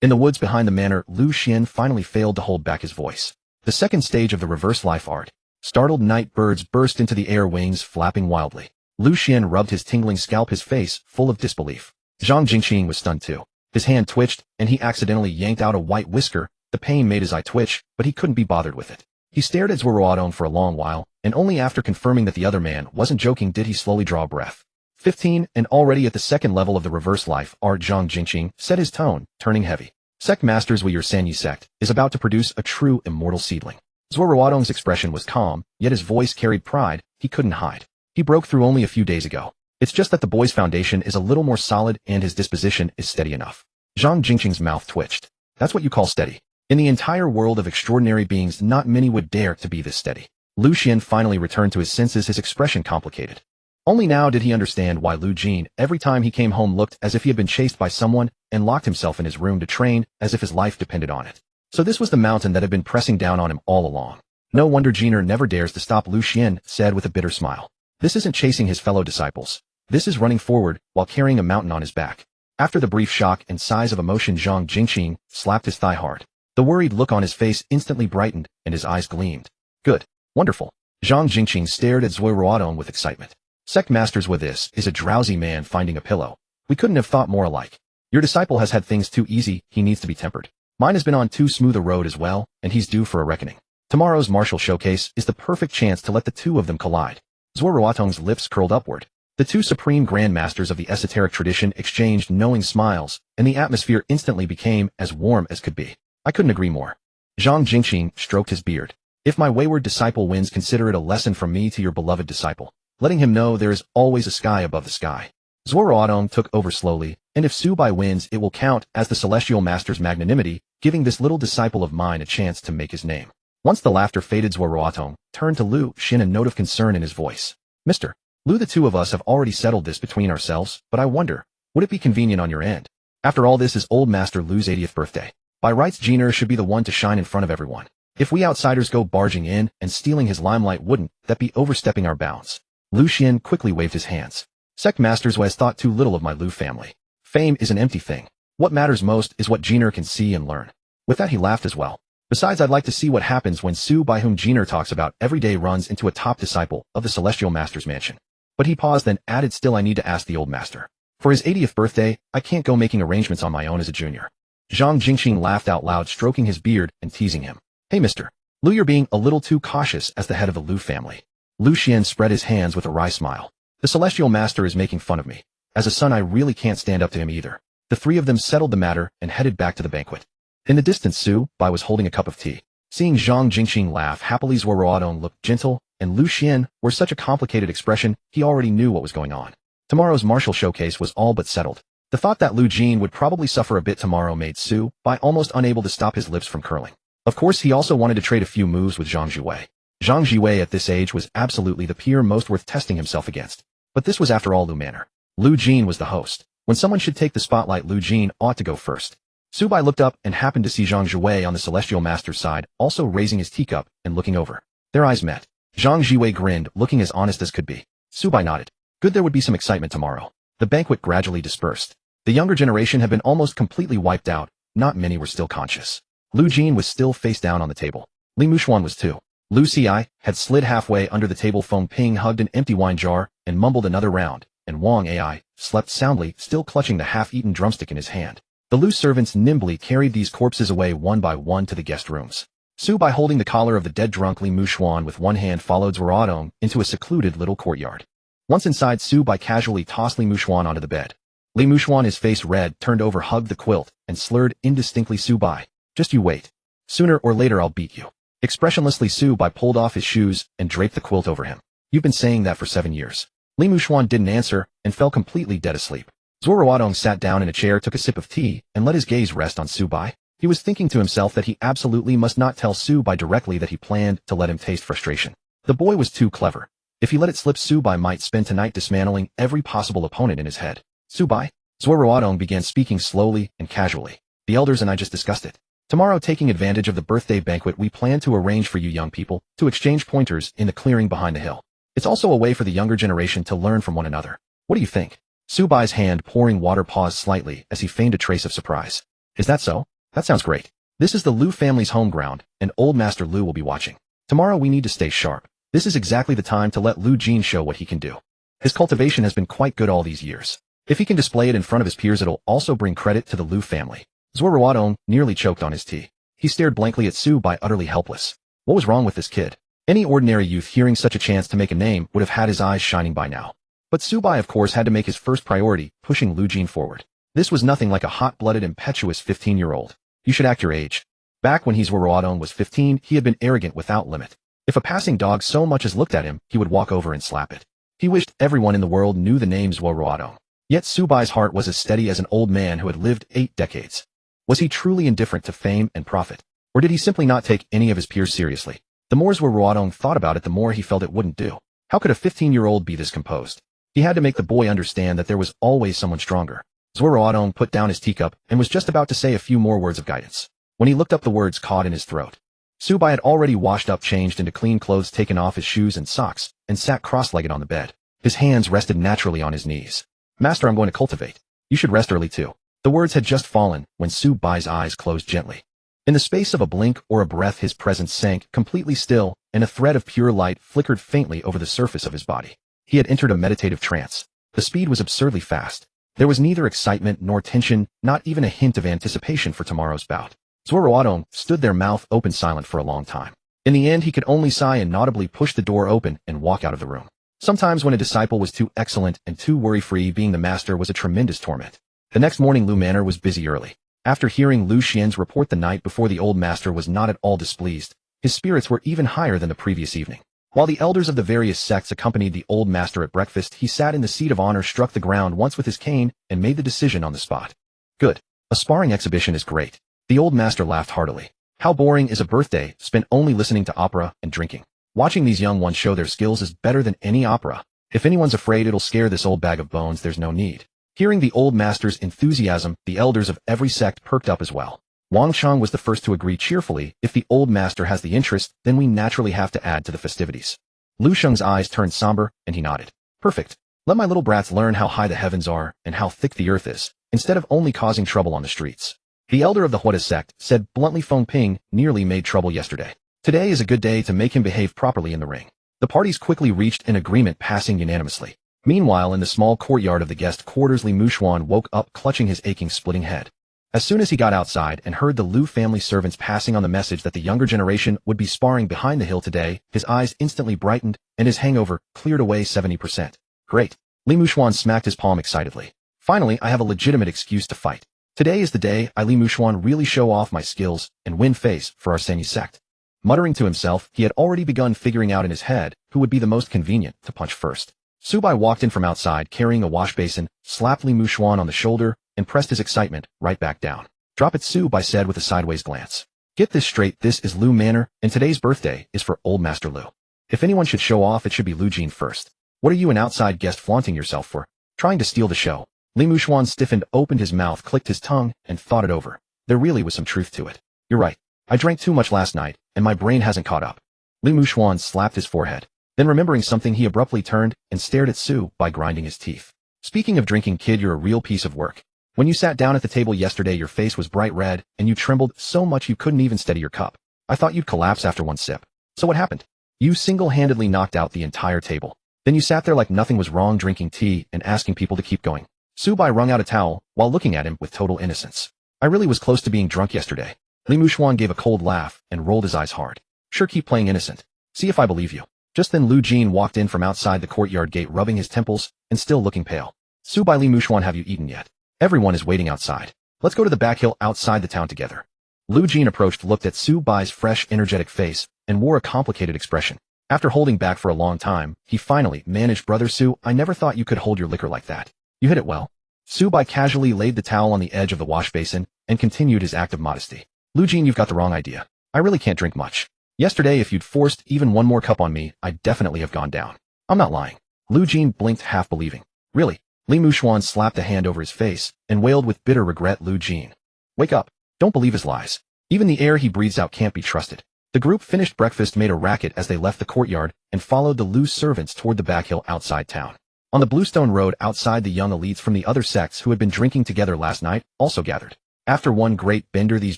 In the woods behind the manor, Lu Xian finally failed to hold back his voice. The 2nd stage of the reverse life art. Startled night birds burst into the air, wings flapping wildly. Lu Xian rubbed his tingling scalp, his face full of disbelief. Zhang Zhiwei was stunned too. His hand twitched, and he accidentally yanked out a white whisker. The pain made his eye twitch, but he couldn't be bothered with it. He stared at Zuo Ruotong for a long while, and only after confirming that the other man wasn't joking did he slowly draw a breath. 15, and already at the 2nd level of the reverse life, art Zhang Zhiwei set his tone, turning heavy. Sect Masters, your Sanyi sect is about to produce a true immortal seedling. Zuo Ruotong's expression was calm, yet his voice carried pride he couldn't hide. He broke through only a few days ago. It's just that the boy's foundation is a little more solid and his disposition is steady enough. Zhang Zhiwei's mouth twitched. That's what you call steady. In the entire world of extraordinary beings, not many would dare to be this steady. Lu Xian finally returned to his senses, his expression complicated. Only now did he understand why Lu Jin, every time he came home, looked as if he had been chased by someone and locked himself in his room to train as if his life depended on it. So this was the mountain that had been pressing down on him all along. No wonder Jiner never dares to stop, Lu Xian said with a bitter smile. This isn't chasing his fellow disciples. This is running forward while carrying a mountain on his back. After the brief shock and sighs of emotion, Zhang Zhiwei slapped his thigh hard. The worried look on his face instantly brightened and his eyes gleamed. Good. Wonderful. Zhang Zhiwei stared at Zuo Ruotong with excitement. Sect Masters, with this is a drowsy man finding a pillow. We couldn't have thought more alike. Your disciple has had things too easy, he needs to be tempered. Mine has been on too smooth a road as well, and he's due for a reckoning. Tomorrow's martial showcase is the perfect chance to let the 2 of them collide. Zuo Ruotong's lips curled upward. The 2 supreme grandmasters of the esoteric tradition exchanged knowing smiles, and the atmosphere instantly became as warm as could be. I couldn't agree more. Zhang Zhiwei stroked his beard. If my wayward disciple wins, consider it a lesson from me to your beloved disciple, letting him know there is always a sky above the sky. Zuo Ruotong took over slowly, and if Su Bai wins, it will count as the celestial master's magnanimity, giving this little disciple of mine a chance to make his name. Once the laughter faded, Zuo Ruotong turned to Lu Xian, a note of concern in his voice. Mr. Lu, the 2 of us have already settled this between ourselves, but I wonder, would it be convenient on your end? After all, this is old Master Lu's 80th birthday. By rights, Jiner should be the one to shine in front of everyone. If we outsiders go barging in and stealing his limelight, wouldn't that be overstepping our bounds? Lu Xian quickly waved his hands. Sect Masters has thought too little of my Lu family. Fame is an empty thing. What matters most is what Jiner can see and learn. With that, he laughed as well. Besides, I'd like to see what happens when Su Bai, whom Jiner talks about every day, runs into a top disciple of the Celestial Master's mansion. But he paused, then added, still I need to ask the old master. For his 80th birthday, I can't go making arrangements on my own as a junior. Zhang Zhiwei laughed out loud, stroking his beard and teasing him. Hey Mr. Lu, you're being a little too cautious as the head of the Lu family. Lu Xian spread his hands with a wry smile. The Celestial Master is making fun of me. As a son, I really can't stand up to him either. The 3 of them settled the matter and headed back to the banquet. In the distance, Su Bai was holding a cup of tea. Seeing Zhang Zhiwei laugh happily, Zuo Ruotong looked gentle, and Lu Xian wore such a complicated expression he already knew what was going on. Tomorrow's martial showcase was all but settled. The thought that Lu Jin would probably suffer a bit tomorrow made Su Bai almost unable to stop his lips from curling. Of course, he also wanted to trade a few moves with Zhang Zhiwei. Zhang Zhiwei at this age was absolutely the peer most worth testing himself against. But this was after all Lu Manor. Lu Jin was the host. When someone should take the spotlight, Lu Jin ought to go first. Su Bai looked up and happened to see Zhang Zhiwei on the Celestial Master's side, also raising his teacup and looking over. Their eyes met. Zhang Zhiwei grinned, looking as honest as could be. Su Bai nodded. Good, there would be some excitement tomorrow. The banquet gradually dispersed. The younger generation had been almost completely wiped out. Not many were still conscious. Lu Jin was still face down on the table. Li Muxuan was too. Lu Ci had slid halfway under the table. Feng Ping hugged an empty wine jar and mumbled another round, and Wang Ai slept soundly, still clutching the half-eaten drumstick in his hand. The Lu servants nimbly carried these corpses away one by one to the guest rooms. Su Bai, holding the collar of the dead drunk Li Muxuan with one hand, followed Zuo Ruotong into a secluded little courtyard. Once inside, Su Bai casually tossed Li Muxuan onto the bed. Li Muxuan, his face red, turned over, hugged the quilt, and slurred indistinctly, "Su Bai, just you wait. Sooner or later I'll beat you." Expressionlessly, Su Bai pulled off his shoes and draped the quilt over him. "You've been saying that for 7 years." Li Muxuan didn't answer and fell completely dead asleep. Zuo Ruotong sat down in a chair, took a sip of tea, and let his gaze rest on Su Bai. He was thinking to himself that he absolutely must not tell Su Bai directly that he planned to let him taste frustration. The boy was too clever. If he let it slip, Su Bai might spend tonight dismantling every possible opponent in his head. "Su Bai," Zuo Ruotong began, speaking slowly and casually. "The elders and I just discussed it. Tomorrow, taking advantage of the birthday banquet, we plan to arrange for you young people to exchange pointers in the clearing behind the hill. It's also a way for the younger generation to learn from one another. What do you think?" Su Bai's hand, pouring water, paused slightly as he feigned a trace of surprise. "Is that so? That sounds great. This is the Lu family's home ground, and Old Master Lu will be watching. Tomorrow we need to stay sharp. This is exactly the time to let Lu Jin show what he can do. His cultivation has been quite good all these years. If he can display it in front of his peers, it'll also bring credit to the Lu family." Zuo Ruotong nearly choked on his tea. He stared blankly at Su Bai, utterly helpless. What was wrong with this kid? Any ordinary youth hearing such a chance to make a name would have had his eyes shining by now. But Su Bai, of course, had to make his first priority, pushing Lu Jin forward. This was nothing like a hot-blooded, impetuous 15-year-old. You should act your age. Back when Zuo Ruotong was 15, he had been arrogant without limit. If a passing dog so much as looked at him, he would walk over and slap it. He wished everyone in the world knew the name Zuo Ruotong. Yet Su Bai's heart was as steady as an old man who had lived 8 decades. Was he truly indifferent to fame and profit? Or did he simply not take any of his peers seriously? The more Zuo Ruotong thought about it, the more he felt it wouldn't do. How could a 15-year-old be this composed? He had to make the boy understand that there was always someone stronger. Zuo Ruotong put down his teacup and was just about to say a few more words of guidance, when he looked up, the words caught in his throat. Su Bai had already washed up, changed into clean clothes, taken off his shoes and socks, and sat cross-legged on the bed. His hands rested naturally on his knees. "Master, I'm going to cultivate. You should rest early too." The words had just fallen when Su Bai's eyes closed gently. In the space of a blink or a breath, his presence sank completely still, and a thread of pure light flickered faintly over the surface of his body. He had entered a meditative trance. The speed was absurdly fast. There was neither excitement nor tension, not even a hint of anticipation for tomorrow's bout. Zuo Ruotong stood there, mouth open, silent for a long time. In the end, he could only sigh and audibly push the door open and walk out of the room. Sometimes when a disciple was too excellent and too worry-free, being the master was a tremendous torment. The next morning, Lu Manor was busy early. After hearing Lu Xian's report the night before, the old master was not at all displeased. His spirits were even higher than the previous evening. While the elders of the various sects accompanied the old master at breakfast, he sat in the seat of honor, struck the ground once with his cane, and made the decision on the spot. "Good. A sparring exhibition is great." The old master laughed heartily. "How boring is a birthday spent only listening to opera and drinking? Watching these young ones show their skills is better than any opera. If anyone's afraid it'll scare this old bag of bones, there's no need." Hearing the old master's enthusiasm, the elders of every sect perked up as well. Wang Chang was the first to agree cheerfully. "If the old master has the interest, then we naturally have to add to the festivities." Lu Sheng's eyes turned somber, and he nodded. "Perfect. Let my little brats learn how high the heavens are and how thick the earth is, instead of only causing trouble on the streets." The elder of the Huada sect said bluntly, "Feng Ping nearly made trouble yesterday. Today is a good day to make him behave properly in the ring." The parties quickly reached an agreement, passing unanimously. Meanwhile, in the small courtyard of the guest quarters, Li Muxuan woke up, clutching his aching, splitting head. As soon as he got outside and heard the Lu family servants passing on the message that the younger generation would be sparring behind the hill today, his eyes instantly brightened and his hangover cleared away 70%. "Great." Li Muxuan smacked his palm excitedly. "Finally, I have a legitimate excuse to fight. Today is the day I, Li Muxuan, really show off my skills and win face for our Senyi sect." Muttering to himself, he had already begun figuring out in his head who would be the most convenient to punch first. Su Bai walked in from outside carrying a wash basin, slapped Li Muxuan on the shoulder, and pressed his excitement right back down. "Drop it," Su Bai said with a sideways glance. "Get this straight, this is Lu Manor, and today's birthday is for Old Master Lu. If anyone should show off, it should be Lu Jin first. What are you, an outside guest, flaunting yourself for? Trying to steal the show?" Li Muxuan stiffened, opened his mouth, clicked his tongue, and thought it over. There really was some truth to it. "You're right. I drank too much last night, and my brain hasn't caught up. Li Muxuan slapped his forehead. Then remembering something he abruptly turned and stared at Su by grinding his teeth. Speaking of drinking, kid, you're a real piece of work. When you sat down at the table yesterday, your face was bright red, and you trembled so much you couldn't even steady your cup. I thought you'd collapse after one sip. So what happened? You single-handedly knocked out the entire table. Then you sat there like nothing was wrong, drinking tea and asking people to keep going. Su Bai wrung out a towel while looking at him with total innocence. I really was close to being drunk yesterday. Li Muxuan gave a cold laugh and rolled his eyes hard. Sure, keep playing innocent. See if I believe you. Just then Lu Jin walked in from outside the courtyard gate, rubbing his temples and still looking pale. Su Bai, Li Muxuan, have you eaten yet? Everyone is waiting outside. Let's go to the back hill outside the town together. Lu Jin approached, looked at Su Bai's fresh, energetic face, and wore a complicated expression. After holding back for a long time, he finally managed. Brother Su, I never thought you could hold your liquor like that. You hit it well. Su Bai casually laid the towel on the edge of the wash basin and continued his act of modesty. Lu Jin, you've got the wrong idea. I really can't drink much. Yesterday, if you'd forced even one more cup on me, I'd definitely have gone down. I'm not lying. Lu Jin blinked, half believing. Really? Li Muxuan slapped a hand over his face and wailed with bitter regret. Lu Jin, wake up. Don't believe his lies. Even the air he breathes out can't be trusted. The group finished breakfast, made a racket as they left the courtyard, and followed the Lu servants toward the back hill outside town. On the Bluestone Road outside, the young elites from the other sects who had been drinking together last night also gathered. After one great bender, these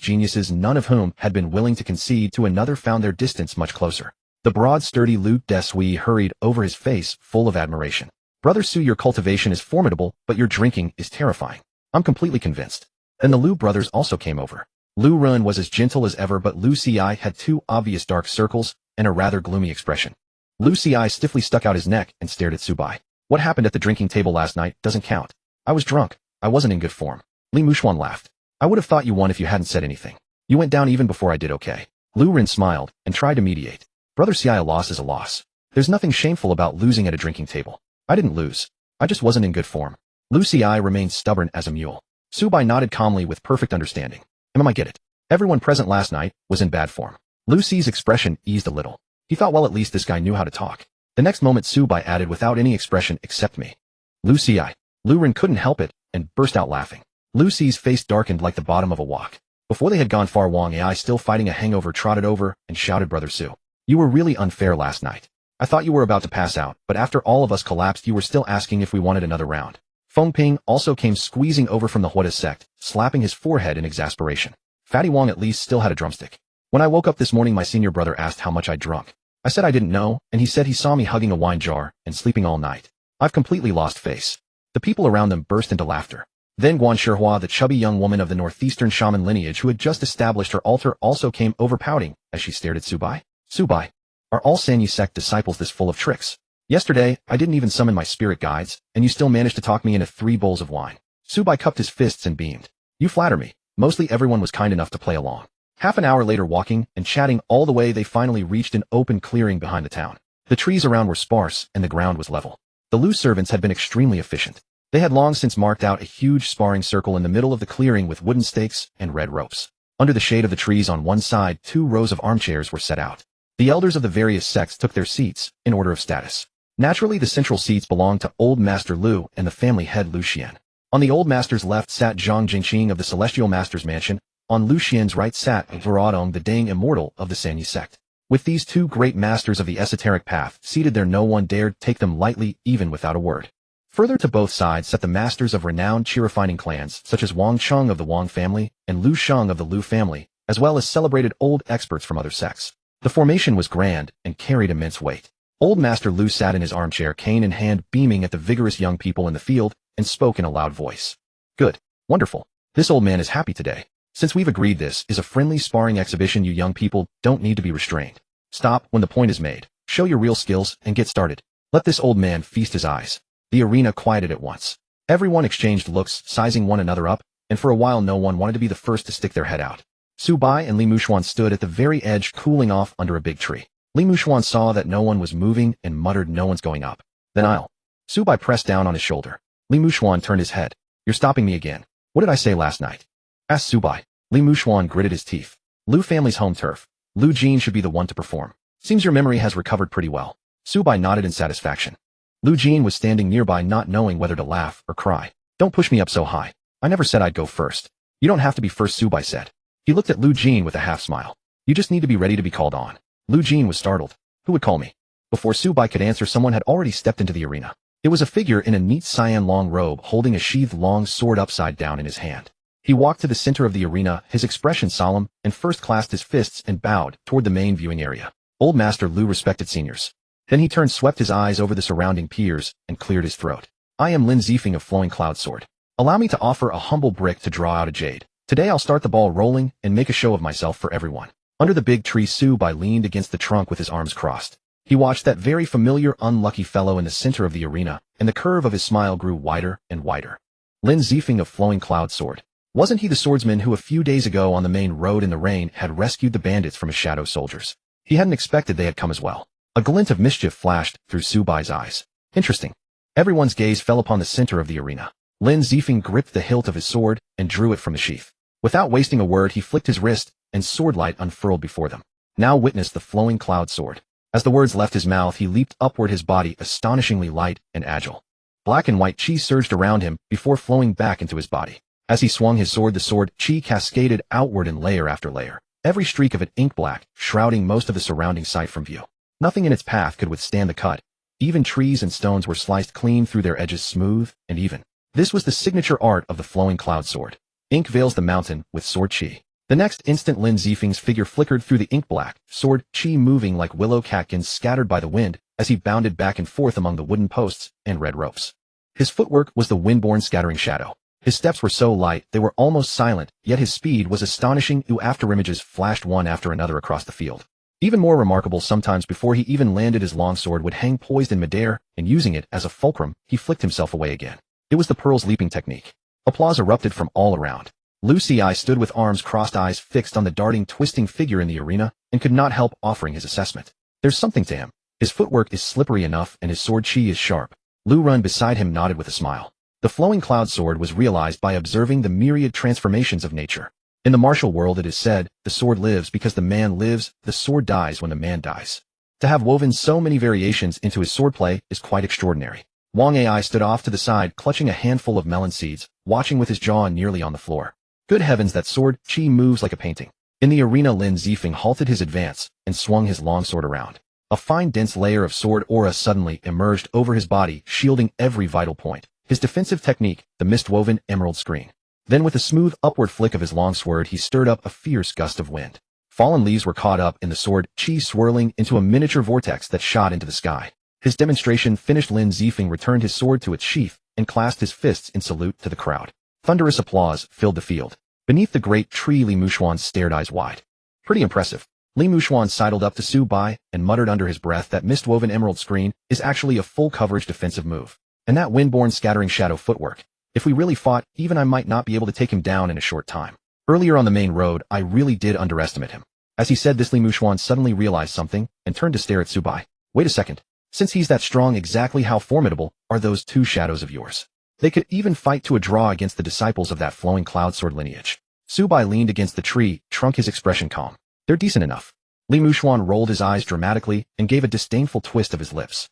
geniuses, none of whom had been willing to concede to another, found their distance much closer. The broad, sturdy Lu Desui hurried over, his face full of admiration. Brother Su, your cultivation is formidable, but your drinking is terrifying. I'm completely convinced. Then the Lu brothers also came over. Lu Run was as gentle as ever, but Lu Ci had two obvious dark circles and a rather gloomy expression. Lu Ci stiffly stuck out his neck and stared at Su Bai. What happened at the drinking table last night doesn't count. I was drunk. I wasn't in good form. Li Muxuan laughed. I would have thought you won if you hadn't said anything. You went down even before I did. Okay. Lu Ren smiled and tried to mediate. Brother Ci, a loss is a loss. There's nothing shameful about losing at a drinking table. I didn't lose. I just wasn't in good form. Lu Ci remained stubborn as a mule. Su Bai nodded calmly with perfect understanding. I get it. Everyone present last night was in bad form. Lu Ci's expression eased a little. He thought, well, at least this guy knew how to talk. The next moment Su Bai added, without any expression except me. Lu Ci. Lu Ren couldn't help it and burst out laughing. Lu Ci's face darkened like the bottom of a wok. Before they had gone far, Wang Ai, still fighting a hangover, trotted over and shouted, Brother Su, you were really unfair last night. I thought you were about to pass out, but after all of us collapsed, you were still asking if we wanted another round. Feng Ping also came squeezing over from the Huota sect, slapping his forehead in exasperation. Fatty Wang at least still had a drumstick. When I woke up this morning, my senior brother asked how much I'd drunk. I said I didn't know, and he said he saw me hugging a wine jar and sleeping all night. I've completely lost face. The people around them burst into laughter. Then Guan Shihua, the chubby young woman of the northeastern shaman lineage who had just established her altar, also came over, pouting as she stared at Su Bai. Su Bai, are all Sanyi sect disciples this full of tricks? Yesterday, I didn't even summon my spirit guides, and you still managed to talk me into 3 bowls of wine. Su Bai cupped his fists and beamed. You flatter me. Mostly everyone was kind enough to play along. Half an hour later, walking and chatting all the way, they finally reached an open clearing behind the town. The trees around were sparse and the ground was level. The Lu servants had been extremely efficient. They had long since marked out a huge sparring circle in the middle of the clearing with wooden stakes and red ropes. Under the shade of the trees on one side, 2 rows of armchairs were set out. The elders of the various sects took their seats in order of status. Naturally, the central seats belonged to Old Master Lu and the family head Lu Xian. On the Old Master's left sat Zhang Zhiwei of the Celestial Master's Mansion. On Lu Xian's right sat Zuo Ruotong, the Dang Immortal of the Sanyi sect. With these 2 great masters of the esoteric path seated there, no one dared take them lightly, even without a word. Further to both sides sat the masters of renowned chi-refining clans, such as Wang Cheng of the Wang family and Lu Sheng of the Lu family, as well as celebrated old experts from other sects. The formation was grand and carried immense weight. Old Master Lu sat in his armchair, cane in hand, beaming at the vigorous young people in the field, and spoke in a loud voice. Good. Wonderful. This old man is happy today. Since we've agreed this is a friendly sparring exhibition, you young people don't need to be restrained. Stop when the point is made. Show your real skills and get started. Let this old man feast his eyes. The arena quieted at once. Everyone exchanged looks, sizing one another up, and for a while no one wanted to be the first to stick their head out. Su Bai and Li Muxuan stood at the very edge, cooling off under a big tree. Li Muxuan saw that no one was moving and muttered, no one's going up. Then I'll. Su Bai pressed down on his shoulder. Li Muxuan turned his head. You're stopping me again. What did I say last night? Asked Su Bai. Li Muxuan gritted his teeth. Lu family's home turf. Lu Jin should be the one to perform. Seems your memory has recovered pretty well. Su Bai nodded in satisfaction. Lu Jin was standing nearby, not knowing whether to laugh or cry. Don't push me up so high. I never said I'd go first. You don't have to be first, Su Bai said. He looked at Lu Jin with a half smile. You just need to be ready to be called on. Lu Jin was startled. Who would call me? Before Su Bai could answer, someone had already stepped into the arena. It was a figure in a neat cyan long robe holding a sheathed long sword upside down in his hand. He walked to the center of the arena, his expression solemn, and first clasped his fists and bowed toward the main viewing area. Old Master Lu respected seniors. Then he turned, swept his eyes over the surrounding peers, and cleared his throat. I am Lin Zifeng of Flowing Cloud Sword. Allow me to offer a humble brick to draw out a jade. Today I'll start the ball rolling and make a show of myself for everyone. Under the big tree, Su Bai leaned against the trunk with his arms crossed. He watched that very familiar unlucky fellow in the center of the arena, and the curve of his smile grew wider and wider. Lin Zifeng of Flowing Cloud Sword. Wasn't he the swordsman who a few days ago on the main road in the rain had rescued the bandits from his shadow soldiers? He hadn't expected they had come as well. A glint of mischief flashed through Su Bai's eyes. Interesting. Everyone's gaze fell upon the center of the arena. Lin Zifeng gripped the hilt of his sword and drew it from the sheath. Without wasting a word, he flicked his wrist, and swordlight unfurled before them. Now witness the Flowing Cloud Sword. As the words left his mouth, he leaped upward, his body astonishingly light and agile. Black and white chi surged around him before flowing back into his body. As he swung his sword, the sword chi cascaded outward in layer after layer, every streak of it ink black, shrouding most of the surrounding sight from view. Nothing in its path could withstand the cut. Even trees and stones were sliced clean through their edges, smooth and even. This was the signature art of the Flowing Cloud Sword. Ink veils the mountain with sword chi. The next instant, Lin Zifeng's figure flickered through the ink-black, sword chi moving like willow catkins scattered by the wind as he bounded back and forth among the wooden posts and red ropes. His footwork was the wind-born scattering shadow. His steps were so light they were almost silent, yet his speed was astonishing. Images flashed one after another across the field. Even more remarkable, sometimes before he even landed, his longsword would hang poised in midair, and using it as a fulcrum, he flicked himself away again. It was the pearl's leaping technique. Applause erupted from all around. Lu Ci stood with arms crossed, eyes fixed on the darting, twisting figure in the arena, and could not help offering his assessment. There's something to him. His footwork is slippery enough, and his sword chi is sharp. Lu Run beside him nodded with a smile. The Flowing Cloud Sword was realized by observing the myriad transformations of nature. In the martial world, it is said, the sword lives because the man lives, the sword dies when the man dies. To have woven so many variations into his swordplay is quite extraordinary. Wang Ai stood off to the side, clutching a handful of melon seeds, watching with his jaw nearly on the floor. Good heavens, that sword chi moves like a painting. In the arena, Lin Zifeng halted his advance and swung his longsword around. A fine, dense layer of sword aura suddenly emerged over his body, shielding every vital point. His defensive technique, the mist-woven emerald screen. Then with a smooth upward flick of his longsword, he stirred up a fierce gust of wind. Fallen leaves were caught up in the sword chi, swirling into a miniature vortex that shot into the sky. His demonstration finished, Lin Zifeng returned his sword to its sheath and clasped his fists in salute to the crowd. Thunderous applause filled the field. Beneath the great tree, Li Mushuan stared, eyes wide. Pretty impressive. Li Mushuan sidled up to Su Bai and muttered under his breath that mist-woven emerald screen is actually a full coverage defensive move. And that wind-born scattering shadow footwork. If we really fought, even I might not be able to take him down in a short time. Earlier on the main road, I really did underestimate him. As he said this, Li Mushuan suddenly realized something and turned to stare at Su Bai. Wait a second. Since he's that strong, exactly how formidable are those two shadows of yours? They could even fight to a draw against the disciples of that Flowing Cloud Sword lineage. Su Bai leaned against the tree, trunk, his expression calm. They're decent enough. Li Mushuan rolled his eyes dramatically and gave a disdainful twist of his lips.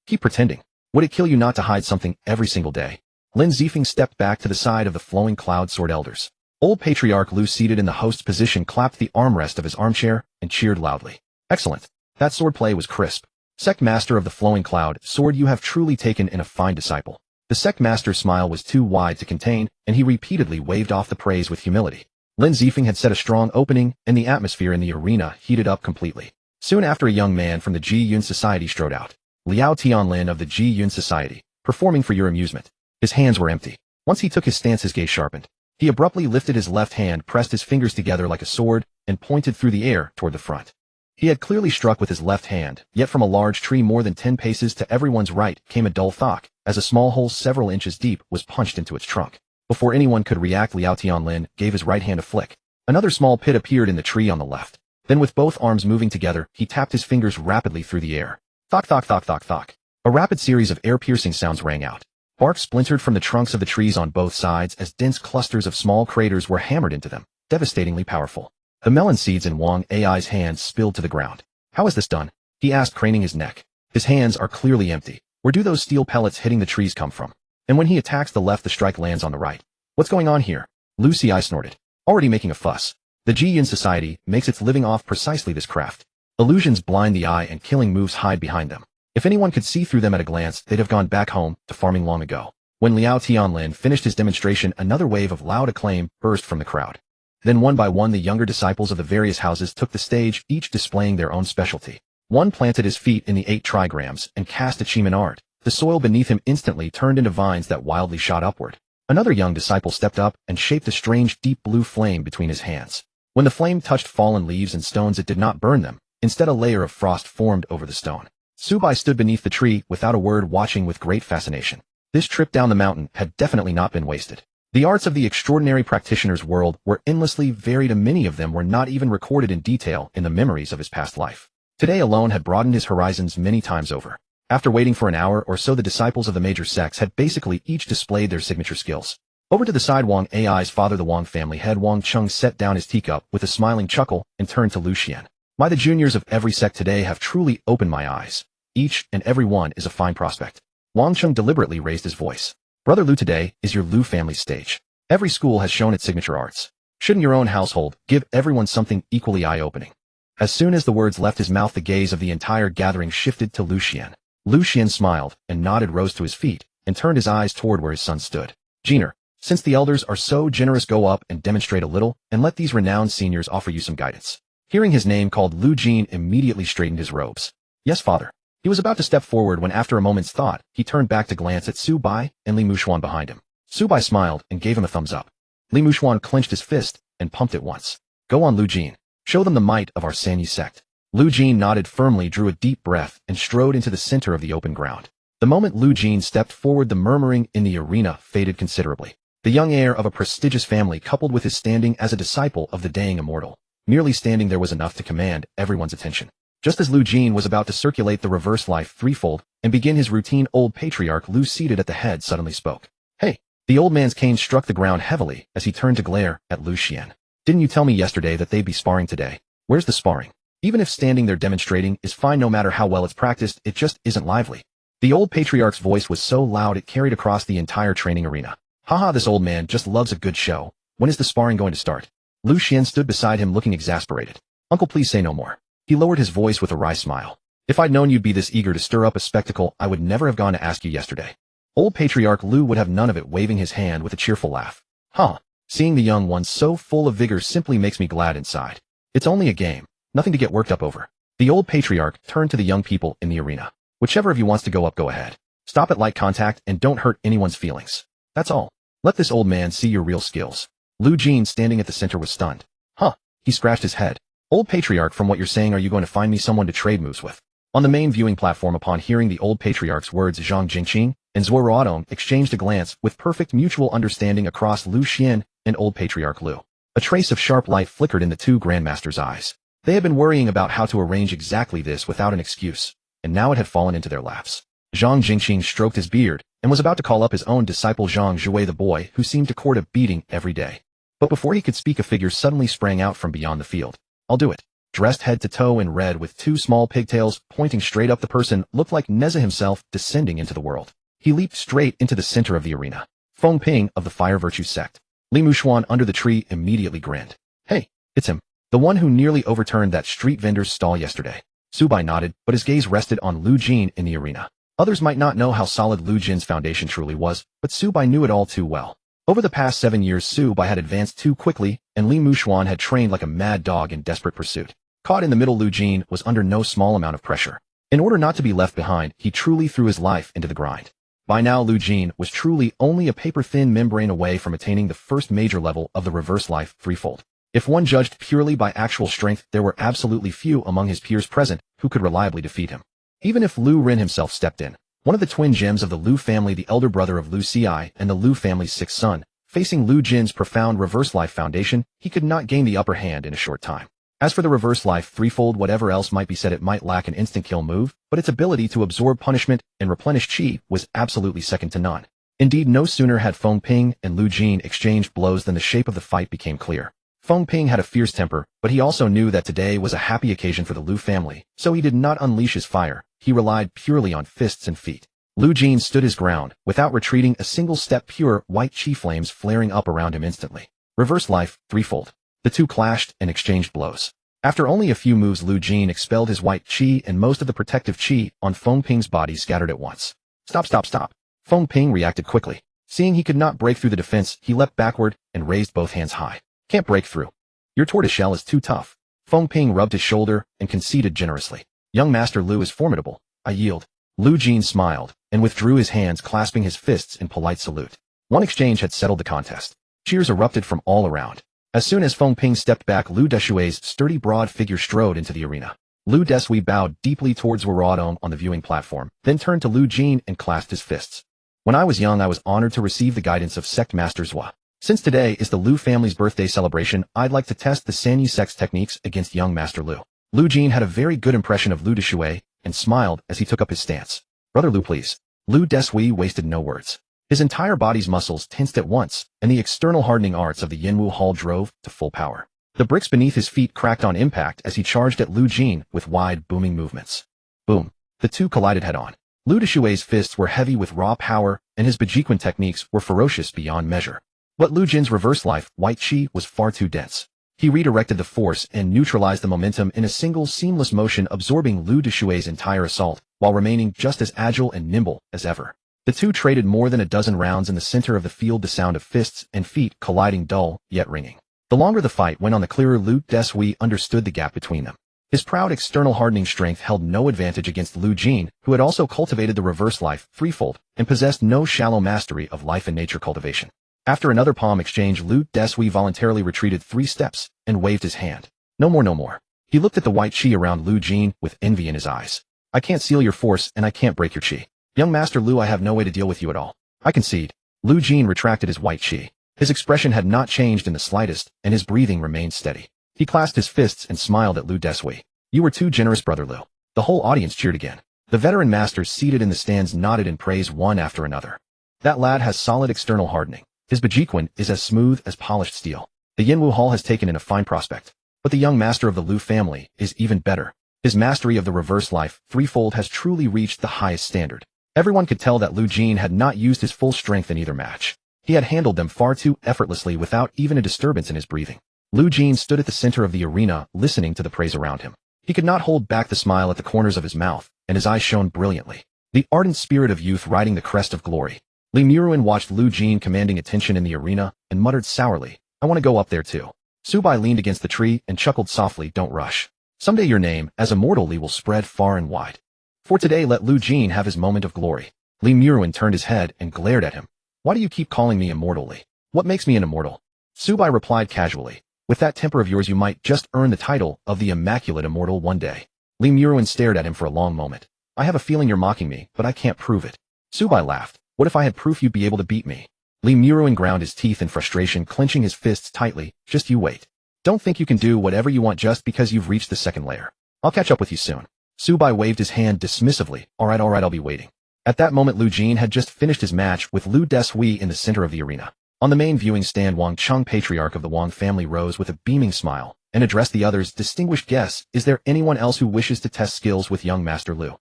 Keep pretending. Would it kill you not to hide something every single day? Lin Zifeng stepped back to the side of the Flowing Cloud Sword elders. Old Patriarch Lu, seated in the host position, clapped the armrest of his armchair and cheered loudly. Excellent. That swordplay was crisp. Sect Master of the Flowing Cloud Sword, you have truly taken in a fine disciple. The Sect Master's smile was too wide to contain, and he repeatedly waved off the praise with humility. Lin Zifeng had set a strong opening, and the atmosphere in the arena heated up completely. Soon after, a young man from the Ji Yun Society strode out. Liao Tianlin of the Ji Yun Society, performing for your amusement. His hands were empty. Once he took his stance, his gaze sharpened. He abruptly lifted his left hand, pressed his fingers together like a sword, and pointed through the air toward the front. He had clearly struck with his left hand, yet from a large tree more than 10 paces to everyone's right came a dull thwack, as a small hole several inches deep was punched into its trunk. Before anyone could react, Liao Tianlin gave his right hand a flick. Another small pit appeared in the tree on the left. Then, with both arms moving together, he tapped his fingers rapidly through the air. Thok, thok, thok, thok, thok. A rapid series of air-piercing sounds rang out. Bark splintered from the trunks of the trees on both sides as dense clusters of small craters were hammered into them, devastatingly powerful. The melon seeds in Wang Ai's hands spilled to the ground. How is this done? He asked, craning his neck. His hands are clearly empty. Where do those steel pellets hitting the trees come from? And when he attacks the left, the strike lands on the right. What's going on here? Lu Ci snorted. Already making a fuss. The Ji Yun Society makes its living off precisely this craft. Illusions blind the eye and killing moves hide behind them. If anyone could see through them at a glance, they'd have gone back home to farming long ago. When Liao Tianlin finished his demonstration, another wave of loud acclaim burst from the crowd. Then one by one the younger disciples of the various houses took the stage, each displaying their own specialty. One planted his feet in the 8 trigrams and cast a Chiman art. The soil beneath him instantly turned into vines that wildly shot upward. Another young disciple stepped up and shaped a strange deep blue flame between his hands. When the flame touched fallen leaves and stones, it did not burn them. Instead, a layer of frost formed over the stone. Subai stood beneath the tree without a word, watching with great fascination. This trip down the mountain had definitely not been wasted. The arts of the extraordinary practitioner's world were endlessly varied, and many of them were not even recorded in detail in the memories of his past life. Today alone had broadened his horizons many times over. After waiting for an hour or so, the disciples of the major sects had basically each displayed their signature skills. Over to the side, Wang Ai's father, the Wang family head Wang Cheng, set down his teacup with a smiling chuckle and turned to Lu Xian. "My, the juniors of every sect today have truly opened my eyes. Each and every one is a fine prospect." Wang Cheng deliberately raised his voice. "Brother Lu, today is your Lu family's stage. Every school has shown its signature arts. Shouldn't your own household give everyone something equally eye-opening?" As soon as the words left his mouth, the gaze of the entire gathering shifted to Lu Xian. Lu Xian smiled and nodded, rose to his feet, and turned his eyes toward where his son stood. "Jiner, since the elders are so generous, go up and demonstrate a little, and let these renowned seniors offer you some guidance." Hearing his name called, Lu Jin immediately straightened his robes. "Yes, father." He was about to step forward when, after a moment's thought, he turned back to glance at Su Bai and Li Muxuan behind him. Su Bai smiled and gave him a thumbs up. Li Muxuan clenched his fist and pumped it once. "Go on, Lu Jin. Show them the might of our Sanyi sect." Lu Jin nodded firmly, drew a deep breath, and strode into the center of the open ground. The moment Lu Jin stepped forward, the murmuring in the arena faded considerably. The young heir of a prestigious family, coupled with his standing as a disciple of the Dang Immortal, merely standing there was enough to command everyone's attention. Just as Lu Jin was about to circulate the reverse life threefold and begin his routine, old patriarch Lu, seated at the head, suddenly spoke. "Hey!" The old man's cane struck the ground heavily as he turned to glare at Lu Xian. "Didn't you tell me yesterday that they'd be sparring today? Where's the sparring? Even if standing there demonstrating is fine, no matter how well it's practiced, it just isn't lively." The old patriarch's voice was so loud it carried across the entire training arena. "Haha, this old man just loves a good show. When is the sparring going to start?" Lu Xian stood beside him, looking exasperated. "Uncle, please say no more." He lowered his voice with a wry smile. "If I'd known you'd be this eager to stir up a spectacle, I would never have gone to ask you yesterday." Old Patriarch Lu would have none of it, waving his hand with a cheerful laugh. "Huh. Seeing the young one so full of vigor simply makes me glad inside. It's only a game. Nothing to get worked up over." The old patriarch turned to the young people in the arena. "Whichever of you wants to go up, go ahead. Stop at light contact and don't hurt anyone's feelings. That's all. Let this old man see your real skills." Lu Jin, standing at the center, was stunned. "Huh." He scratched his head. "Old patriarch, from what you're saying, are you going to find me someone to trade moves with?" On the main viewing platform, upon hearing the old patriarch's words, Zhang Zhiwei and Zuo Ruotong exchanged a glance with perfect mutual understanding across Lu Xian and old patriarch Lu. A trace of sharp light flickered in the two grandmasters' eyes. They had been worrying about how to arrange exactly this without an excuse, and now it had fallen into their laps. Zhang Zhiwei stroked his beard and was about to call up his own disciple Zhang Zhiwei, the boy who seemed to court a beating every day. But before he could speak, a figure suddenly sprang out from beyond the field. "I'll do it." Dressed head to toe in red with two small pigtails pointing straight up, the person looked like Neza himself descending into the world. He leaped straight into the center of the arena. Feng Ping of the Fire Virtue sect. Li Muxuan under the tree immediately grinned. "Hey, it's him. The one who nearly overturned that street vendor's stall yesterday." Subai nodded, but his gaze rested on Lu Jin in the arena. Others might not know how solid Lu Jin's foundation truly was, but Subai knew it all too well. Over the past 7 years, Subai had advanced too quickly, and Li Muxuan had trained like a mad dog in desperate pursuit. Caught in the middle, Lu Jin was under no small amount of pressure. In order not to be left behind, he truly threw his life into the grind. By now, Lu Jin was truly only a paper-thin membrane away from attaining the first major level of the reverse life threefold. If one judged purely by actual strength, there were absolutely few among his peers present who could reliably defeat him. Even if Lu Ren himself stepped in, one of the twin gems of the Lu family, the elder brother of Lu Ci and the Lu family's sixth son, facing Lu Jin's profound reverse life foundation, he could not gain the upper hand in a short time. As for the reverse life threefold, whatever else might be said, it might lack an instant kill move, but its ability to absorb punishment and replenish chi was absolutely second to none. Indeed, no sooner had Feng Ping and Lu Jin exchanged blows than the shape of the fight became clear. Feng Ping had a fierce temper, but he also knew that today was a happy occasion for the Lu family, so he did not unleash his fire. He relied purely on fists and feet. Lu Jin stood his ground, without retreating a single step, pure white chi flames flaring up around him instantly. Reverse life threefold. The two clashed and exchanged blows. After only a few moves, Lu Jin expelled his white qi and most of the protective qi on Feng Ping's body scattered at once. Stop, stop, stop. Feng Ping reacted quickly. Seeing he could not break through the defense, he leapt backward and raised both hands high. Can't break through. Your tortoiseshell is too tough. Feng Ping rubbed his shoulder and conceded generously. Young Master Lu is formidable. I yield. Lu Jin smiled and withdrew his hands, clasping his fists in polite salute. One exchange had settled the contest. Cheers erupted from all around. As soon as Feng Ping stepped back, Lu Deshui's sturdy broad figure strode into the arena. Lu Deshui bowed deeply towards Zuo Ruotong on the viewing platform, then turned to Lu Jin and clasped his fists. When I was young, I was honored to receive the guidance of Sect Master Zuo. Since today is the Lu family's birthday celebration, I'd like to test the Sanyi sect's techniques against young Master Lu. Lu Jin had a very good impression of Lu Deshui and smiled as he took up his stance. Brother Lu, please. Lu Deshui wasted no words. His entire body's muscles tensed at once, and the external hardening arts of the Yinwu Hall drove to full power. The bricks beneath his feet cracked on impact as he charged at Lu Jin with wide, booming movements. Boom. The two collided head-on. Lu Deshui's fists were heavy with raw power, and his Bejiquan techniques were ferocious beyond measure. But Lu Jin's reverse life, white qi, was far too dense. He redirected the force and neutralized the momentum in a single seamless motion, absorbing Lu Deshui's entire assault, while remaining just as agile and nimble as ever. The two traded more than a dozen rounds in the center of the field, the sound of fists and feet colliding dull, yet ringing. The longer the fight went on, the clearer Lu Deshui understood the gap between them. His proud external hardening strength held no advantage against Lu Jin, who had also cultivated the reverse life threefold and possessed no shallow mastery of life and nature cultivation. After another palm exchange, Lu Deshui voluntarily retreated 3 steps and waved his hand. No more, no more. He looked at the white qi around Lu Jin with envy in his eyes. I can't seal your force and I can't break your qi. Young Master Lu, I have no way to deal with you at all. I concede. Lu Jin retracted his white qi. His expression had not changed in the slightest, and his breathing remained steady. He clasped his fists and smiled at Lu Deshui. You were too generous, Brother Lu. The whole audience cheered again. The veteran masters seated in the stands nodded in praise one after another. That lad has solid external hardening. His Bejiquan is as smooth as polished steel. The Yinwu Hall has taken in a fine prospect. But the young master of the Lu family is even better. His mastery of the reverse life threefold has truly reached the highest standard. Everyone could tell that Lu Jin had not used his full strength in either match. He had handled them far too effortlessly without even a disturbance in his breathing. Lu Jin stood at the center of the arena, listening to the praise around him. He could not hold back the smile at the corners of his mouth, and his eyes shone brilliantly. The ardent spirit of youth riding the crest of glory. Li Muruan watched Lu Jin commanding attention in the arena, and muttered sourly, I want to go up there too. Subai leaned against the tree and chuckled softly, don't rush. Someday your name, as immortal Li, will spread far and wide. For today let Lu Jin have his moment of glory. Li Muruan turned his head and glared at him. Why do you keep calling me immortal, Li? What makes me an immortal? Subai replied casually. With that temper of yours you might just earn the title of the Immaculate Immortal one day. Li Muruan stared at him for a long moment. I have a feeling you're mocking me, but I can't prove it. Subai laughed. What if I had proof you'd be able to beat me? Li Muruan ground his teeth in frustration, clenching his fists tightly. Just you wait. Don't think you can do whatever you want just because you've reached the second layer. I'll catch up with you soon. Subai waved his hand dismissively. Alright, I'll be waiting. At that moment Lu Jin had just finished his match with Lu Deshui in the center of the arena. On the main viewing stand, Wang Cheng, patriarch of the Wang family, rose with a beaming smile and addressed the others. Distinguished guests, is there anyone else who wishes to test skills with young Master Lu?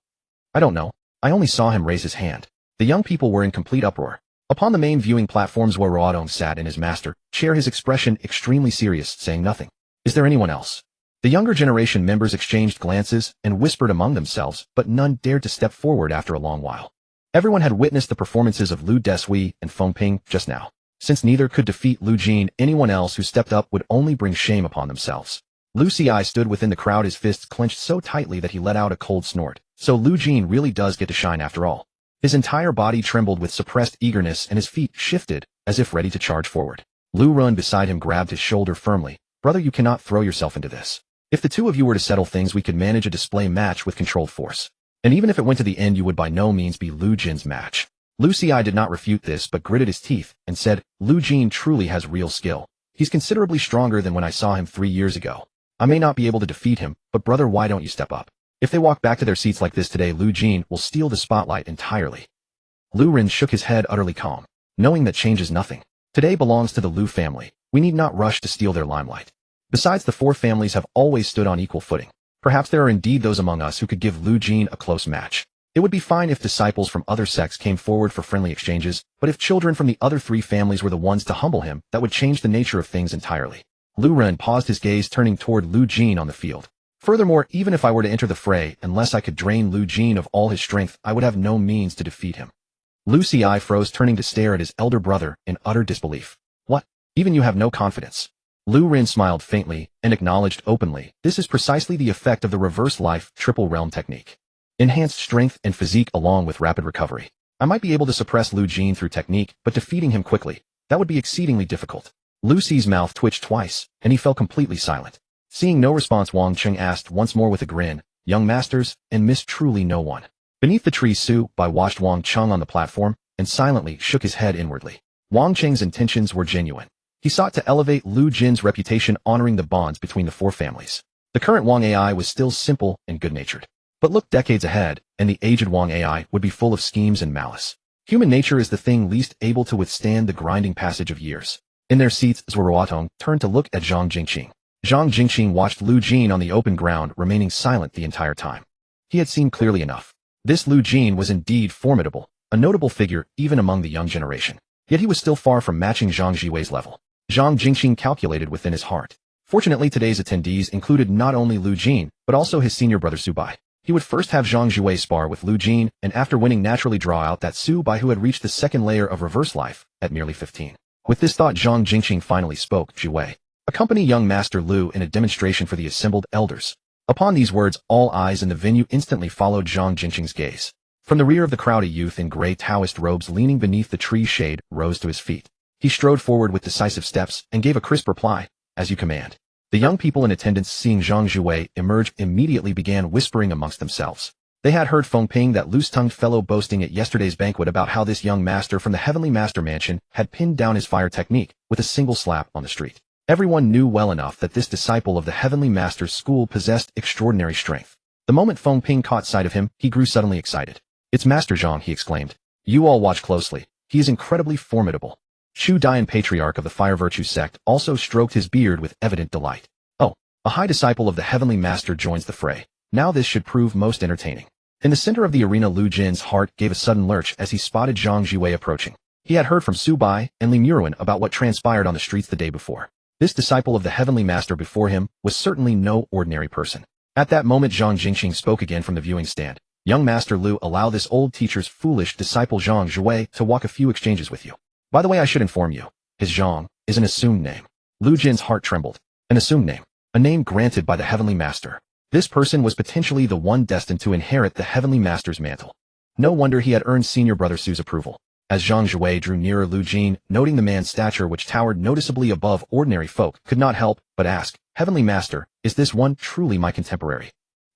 I don't know. I only saw him raise his hand. The young people were in complete uproar. Upon the main viewing platform, Zuo Ruotong sat in his master chair, his expression extremely serious, saying nothing. Is there anyone else? The younger generation members exchanged glances and whispered among themselves, but none dared to step forward after a long while. Everyone had witnessed the performances of Lu Deshui and Feng Ping just now. Since neither could defeat Lu Jin, anyone else who stepped up would only bring shame upon themselves. Lu Ci stood within the crowd, his fists clenched so tightly that he let out a cold snort. So Lu Jin really does get to shine after all. His entire body trembled with suppressed eagerness and his feet shifted as if ready to charge forward. Lu Run beside him grabbed his shoulder firmly. Brother, you cannot throw yourself into this. If the two of you were to settle things, we could manage a display match with controlled force. And even if it went to the end, you would by no means be Lu Jin's match. Lu Ci did not refute this, but gritted his teeth and said, Lu Jin truly has real skill. He's considerably stronger than when I saw him 3 years ago. I may not be able to defeat him, but brother, why don't you step up? If they walk back to their seats like this today, Lu Jin will steal the spotlight entirely. Lu Rin shook his head, utterly calm, knowing that changes nothing. Today belongs to the Lu family. We need not rush to steal their limelight. Besides, the 4 families have always stood on equal footing. Perhaps there are indeed those among us who could give Lu Jin a close match. It would be fine if disciples from other sects came forward for friendly exchanges, but if children from the other 3 families were the ones to humble him, that would change the nature of things entirely. Lu Ren paused, his gaze turning toward Lu Jin on the field. Furthermore, even if I were to enter the fray, unless I could drain Lu Jin of all his strength, I would have no means to defeat him. Lu Ci froze, turning to stare at his elder brother in utter disbelief. What? Even you have no confidence? Lu Ren smiled faintly and acknowledged openly, this is precisely the effect of the reverse life triple realm technique. Enhanced strength and physique along with rapid recovery. I might be able to suppress Lu Jin through technique, but defeating him quickly, that would be exceedingly difficult. Lu Ci's mouth twitched twice, and he fell completely silent. Seeing no response, Wang Cheng asked once more with a grin, young masters, and miss truly no one. Beneath the tree, Su Bai watched Wang Cheng on the platform, and silently shook his head inwardly. Wang Cheng's intentions were genuine. He sought to elevate Lu Jin's reputation, honoring the bonds between the four families. The current Wang AI was still simple and good-natured. But look decades ahead, and the aged Wang AI would be full of schemes and malice. Human nature is the thing least able to withstand the grinding passage of years. In their seats, Zuo Ruotong turned to look at Zhang Zhiwei. Zhang Zhiwei watched Lu Jin on the open ground, remaining silent the entire time. He had seen clearly enough. This Lu Jin was indeed formidable, a notable figure even among the young generation. Yet he was still far from matching Zhang Zhiwei's level. Zhang Zhiwei calculated within his heart. Fortunately, today's attendees included not only Lu Jin, but also his senior brother Su Bai. He would first have Zhang Zhiwei spar with Lu Jin, and after winning naturally draw out that Su Bai who had reached the second layer of reverse life at merely 15. With this thought, Zhang Zhiwei finally spoke, Zhiwei. Accompany young Master Lu in a demonstration for the assembled elders. Upon these words, all eyes in the venue instantly followed Zhang Zhiwei's gaze. From the rear of the crowd, a youth in gray Taoist robes leaning beneath the tree's shade rose to his feet. He strode forward with decisive steps and gave a crisp reply, as you command. The young people in attendance, seeing Zhang Zhiwei emerge, immediately began whispering amongst themselves. They had heard Feng Ping, that loose-tongued fellow, boasting at yesterday's banquet about how this young master from the Heavenly Master Mansion had pinned down his fire technique with a single slap on the street. Everyone knew well enough that this disciple of the Heavenly Master's school possessed extraordinary strength. The moment Feng Ping caught sight of him, he grew suddenly excited. It's Master Zhang, he exclaimed. You all watch closely. He is incredibly formidable. Chu Dian, patriarch of the Fire Virtue sect, also stroked his beard with evident delight. Oh, a high disciple of the Heavenly Master joins the fray. Now this should prove most entertaining. In the center of the arena, Lu Jin's heart gave a sudden lurch as he spotted Zhang Zhiwei approaching. He had heard from Su Bai and Li Muruan about what transpired on the streets the day before. This disciple of the Heavenly Master before him was certainly no ordinary person. At that moment, Zhang Zhiwei spoke again from the viewing stand. Young Master Lu, allow this old teacher's foolish disciple Zhang Zhiwei to walk a few exchanges with you. By the way, I should inform you, his Zhang is an assumed name. Lu Jin's heart trembled. An assumed name. A name granted by the Heavenly Master. This person was potentially the one destined to inherit the Heavenly Master's mantle. No wonder he had earned senior brother Su's approval. As Zhang Zhiwei drew nearer, Lu Jin, noting the man's stature which towered noticeably above ordinary folk, could not help but ask, Heavenly Master, is this one truly my contemporary?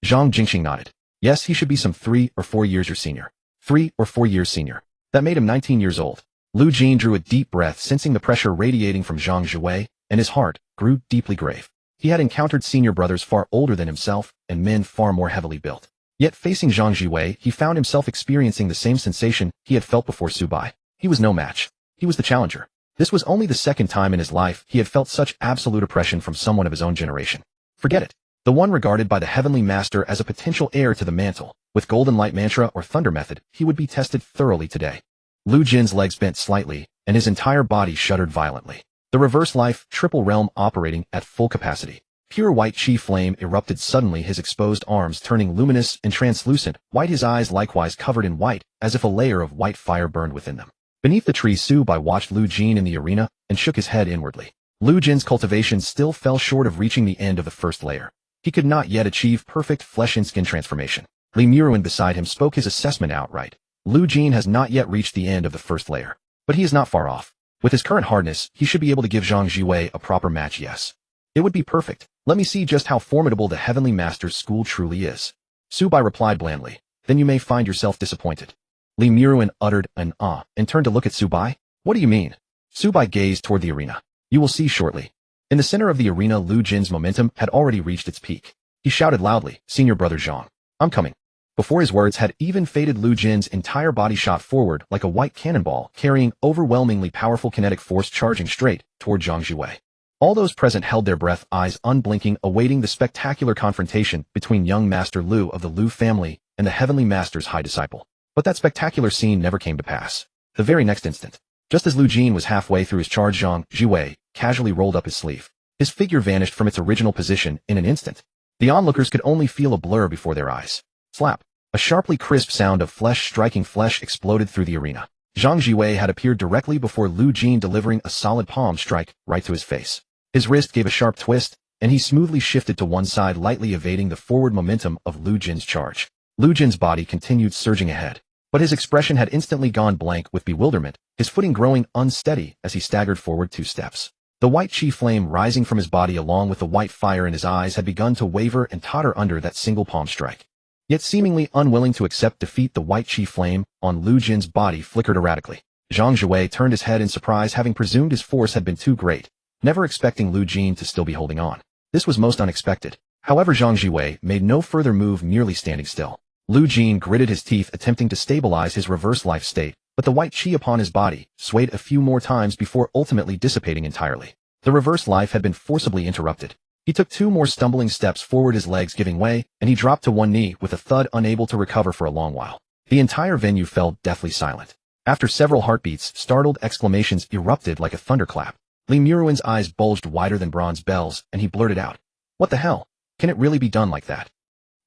Zhang Zhiwei nodded. Yes, he should be some 3 or 4 years your senior. 3 or 4 years senior. That made him 19 years old. Lu Jin drew a deep breath, sensing the pressure radiating from Zhang Zhiwei, and his heart grew deeply grave. He had encountered senior brothers far older than himself, and men far more heavily built. Yet facing Zhang Zhiwei, he found himself experiencing the same sensation he had felt before Su Bai. He was no match. He was the challenger. This was only the second time in his life he had felt such absolute oppression from someone of his own generation. Forget it. The one regarded by the Heavenly Master as a potential heir to the mantle, with Golden Light Mantra or Thunder Method, he would be tested thoroughly today. Lu Jin's legs bent slightly, and his entire body shuddered violently. The reverse life triple realm operating at full capacity. Pure white chi flame erupted suddenly, his exposed arms turning luminous and translucent, white, his eyes likewise covered in white, as if a layer of white fire burned within them. Beneath the tree, Su Bai watched Lu Jin in the arena and shook his head inwardly. Lu Jin's cultivation still fell short of reaching the end of the first layer. He could not yet achieve perfect flesh and skin transformation. Li Muruan beside him spoke his assessment outright. Lu Jin has not yet reached the end of the first layer, but he is not far off. With his current hardness, he should be able to give Zhang Zhiwei a proper match, yes. It would be perfect. Let me see just how formidable the Heavenly Master's school truly is. Su Bai replied blandly. Then you may find yourself disappointed. Li Muruan uttered an ah and turned to look at Su Bai. What do you mean? Su Bai gazed toward the arena. You will see shortly. In the center of the arena, Lu Jin's momentum had already reached its peak. He shouted loudly, Senior Brother Zhang, I'm coming. Before his words had even faded, Lu Jin's entire body shot forward like a white cannonball, carrying overwhelmingly powerful kinetic force, charging straight toward Zhang Zhiwei. All those present held their breath, eyes unblinking, awaiting the spectacular confrontation between young Master Lu of the Lu family and the Heavenly Master's high disciple. But that spectacular scene never came to pass. The very next instant, just as Lu Jin was halfway through his charge, Zhang Zhiwei casually rolled up his sleeve. His figure vanished from its original position in an instant. The onlookers could only feel a blur before their eyes. Slap. A sharply crisp sound of flesh striking flesh exploded through the arena. Zhang Zhiwei had appeared directly before Lu Jin, delivering a solid palm strike right to his face. His wrist gave a sharp twist, and he smoothly shifted to one side, lightly evading the forward momentum of Lu Jin's charge. Lu Jin's body continued surging ahead, but his expression had instantly gone blank with bewilderment, his footing growing unsteady as he staggered forward 2 steps. The white chi flame rising from his body along with the white fire in his eyes had begun to waver and totter under that single palm strike. Yet seemingly unwilling to accept defeat, the white chi flame on Lu Jin's body flickered erratically. Zhang Zhiwei turned his head in surprise, having presumed his force had been too great, never expecting Lu Jin to still be holding on. This was most unexpected. However, Zhang Zhiwei made no further move, merely standing still. Lu Jin gritted his teeth, attempting to stabilize his reverse life state, but the white chi upon his body swayed a few more times before ultimately dissipating entirely. The reverse life had been forcibly interrupted. He took 2 more stumbling steps forward, his legs giving way, and he dropped to one knee with a thud, unable to recover for a long while. The entire venue fell deathly silent. After several heartbeats, startled exclamations erupted like a thunderclap. Li Muruan's eyes bulged wider than bronze bells, and he blurted out, "What the hell? Can it really be done like that?"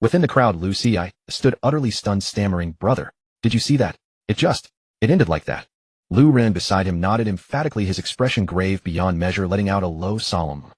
Within the crowd, Lu Xi stood utterly stunned, stammering, "Brother, did you see that? It ended like that." Lu Ren beside him nodded emphatically, his expression grave beyond measure, letting out a low, solemn.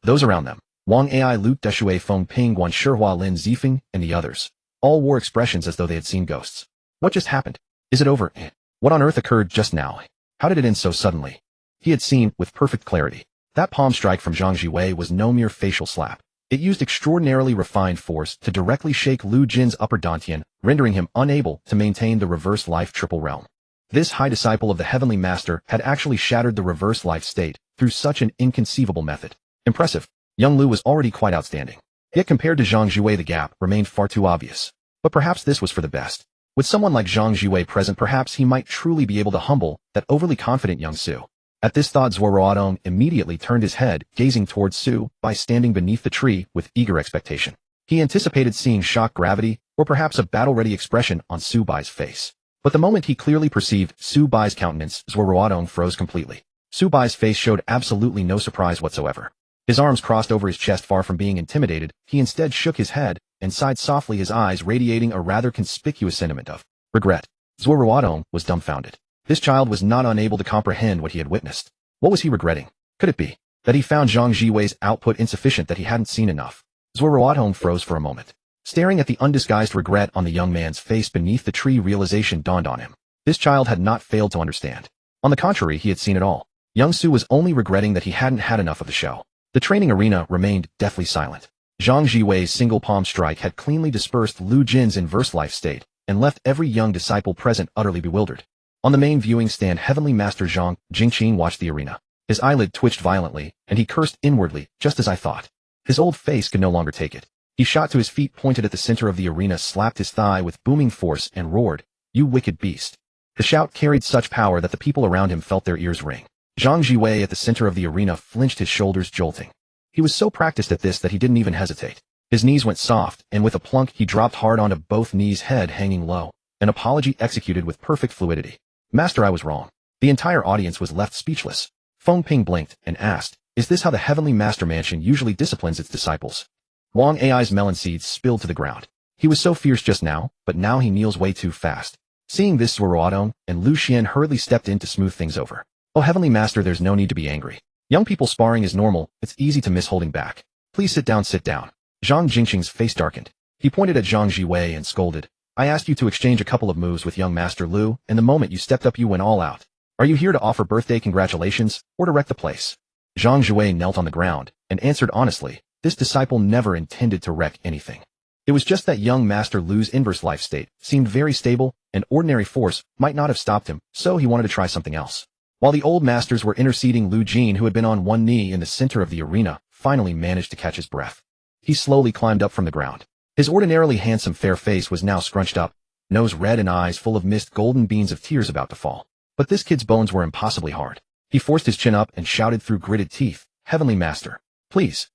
Those around them, Wang Ai, Lu Deshui, Feng Ping, Guan Shihua, Lin Zifeng, and the others, all wore expressions as though they had seen ghosts. What just happened? Is it over? What on earth occurred just now? How did it end so suddenly? He had seen, with perfect clarity, that palm strike from Zhang Zhiwei was no mere facial slap. It used extraordinarily refined force to directly shake Lu Jin's upper dantian, rendering him unable to maintain the reverse life triple realm. This high disciple of the Heavenly Master had actually shattered the reverse life state through such an inconceivable method. Impressive. Young Lu was already quite outstanding. Yet compared to Zhang Zhiwei, the gap remained far too obvious. But perhaps this was for the best. With someone like Zhang Zhiwei present, perhaps he might truly be able to humble that overly confident young Su. At this thought, Zuo Ruotong immediately turned his head, gazing towards Su Bai standing beneath the tree with eager expectation. He anticipated seeing shock, gravity, or perhaps a battle-ready expression on Su Bai's face. But the moment he clearly perceived Su Bai's countenance, Zuo Ruotong froze completely. Su Bai's face showed absolutely no surprise whatsoever. His arms crossed over his chest, far from being intimidated, he instead shook his head and sighed softly, his eyes radiating a rather conspicuous sentiment of regret. Zuo Ruotong was dumbfounded. This child was not unable to comprehend what he had witnessed. What was he regretting? Could it be that he found Zhang Zhiwei's output insufficient, that he hadn't seen enough? Zuo Ruotong froze for a moment. Staring at the undisguised regret on the young man's face beneath the tree, realization dawned on him. This child had not failed to understand. On the contrary, he had seen it all. Young Su was only regretting that he hadn't had enough of the show. The training arena remained deathly silent. Zhang Zhiwei's single palm strike had cleanly dispersed Lu Jin's inverse life state and left every young disciple present utterly bewildered. On the main viewing stand, Heavenly Master Zhang Zhiwei watched the arena. His eyelid twitched violently, and he cursed inwardly, just as I thought. His old face could no longer take it. He shot to his feet, pointed at the center of the arena, slapped his thigh with booming force, and roared, "You wicked beast." The shout carried such power that the people around him felt their ears ring. Zhang Zhiwei at the center of the arena flinched, his shoulders jolting. He was so practiced at this that he didn't even hesitate. His knees went soft, and with a plunk he dropped hard onto both knees, head hanging low, an apology executed with perfect fluidity. "Master, I was wrong." The entire audience was left speechless. Feng Ping blinked and asked, "Is this how the Heavenly Master Mansion usually disciplines its disciples?" Wang Ai's melon seeds spilled to the ground. He was so fierce just now, but now he kneels way too fast. Seeing this, Zuo Ruotong and Lu Xian hurriedly stepped in to smooth things over. "Oh, Heavenly Master, there's no need to be angry. Young people sparring is normal, it's easy to miss holding back. Please sit down, sit down." Zhang Jingqing's face darkened. He pointed at Zhang Zhiwei and scolded, "I asked you to exchange a couple of moves with young Master Lu, and the moment you stepped up you went all out. Are you here to offer birthday congratulations, or to wreck the place?" Zhang Zhiwei knelt on the ground, and answered honestly, this disciple never intended to wreck anything. It was just that young Master Lu's inverse life state seemed very stable, and ordinary force might not have stopped him, so he wanted to try something else. While the old masters were interceding, Lu Jin, who had been on one knee in the center of the arena, finally managed to catch his breath. He slowly climbed up from the ground. His ordinarily handsome fair face was now scrunched up, nose red and eyes full of mist, golden beans of tears about to fall. But this kid's bones were impossibly hard. He forced his chin up and shouted through gritted teeth, "Heavenly Master, please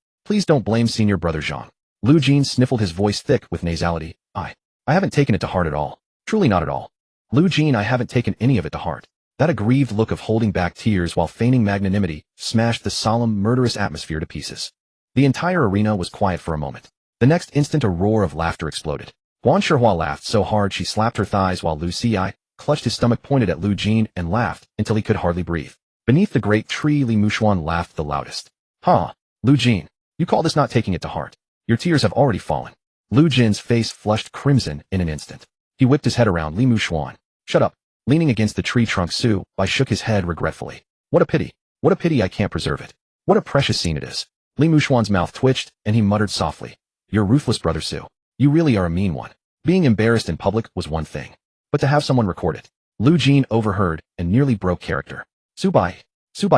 don't blame Senior Brother Zhang." Lu Jin sniffled, his voice thick with nasality. I haven't taken it to heart at all. Truly not at all. Lu Jin, I haven't taken any of it to heart. That aggrieved look of holding back tears while feigning magnanimity smashed the solemn, murderous atmosphere to pieces. The entire arena was quiet for a moment. The next instant a roar of laughter exploded. Guan Shihua laughed so hard she slapped her thighs while Lu Xi clutched his stomach, pointed at Lu Jin and laughed until he could hardly breathe. Beneath the great tree, Li Mushuan laughed the loudest. Huh, Lu Jin, you call this not taking it to heart? Your tears have already fallen. Lu Jin's face flushed crimson in an instant. He whipped his head around Li Mushuan. Shut up. Leaning against the tree trunk, Su Bai shook his head regretfully. What a pity. What a pity I can't preserve it. What a precious scene it is. Li Mushuan's mouth twitched, and he muttered softly. You're ruthless, brother Su. You really are a mean one. Being embarrassed in public was one thing, but to have someone record it. Lu Jin overheard and nearly broke character. Su Bai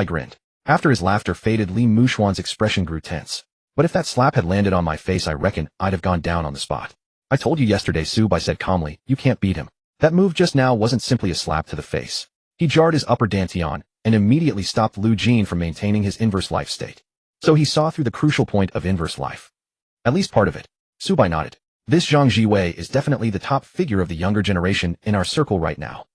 grinned. After his laughter faded, Li Mushuan's expression grew tense. But if that slap had landed on my face, I reckon I'd have gone down on the spot. I told you yesterday, Su Bai said calmly, you can't beat him. That move just now wasn't simply a slap to the face. He jarred his upper dantian and immediately stopped Lu Jin from maintaining his inverse life state. So he saw through the crucial point of inverse life. At least part of it. Su Bai nodded. This Zhang Zhiwei is definitely the top figure of the younger generation in our circle right now.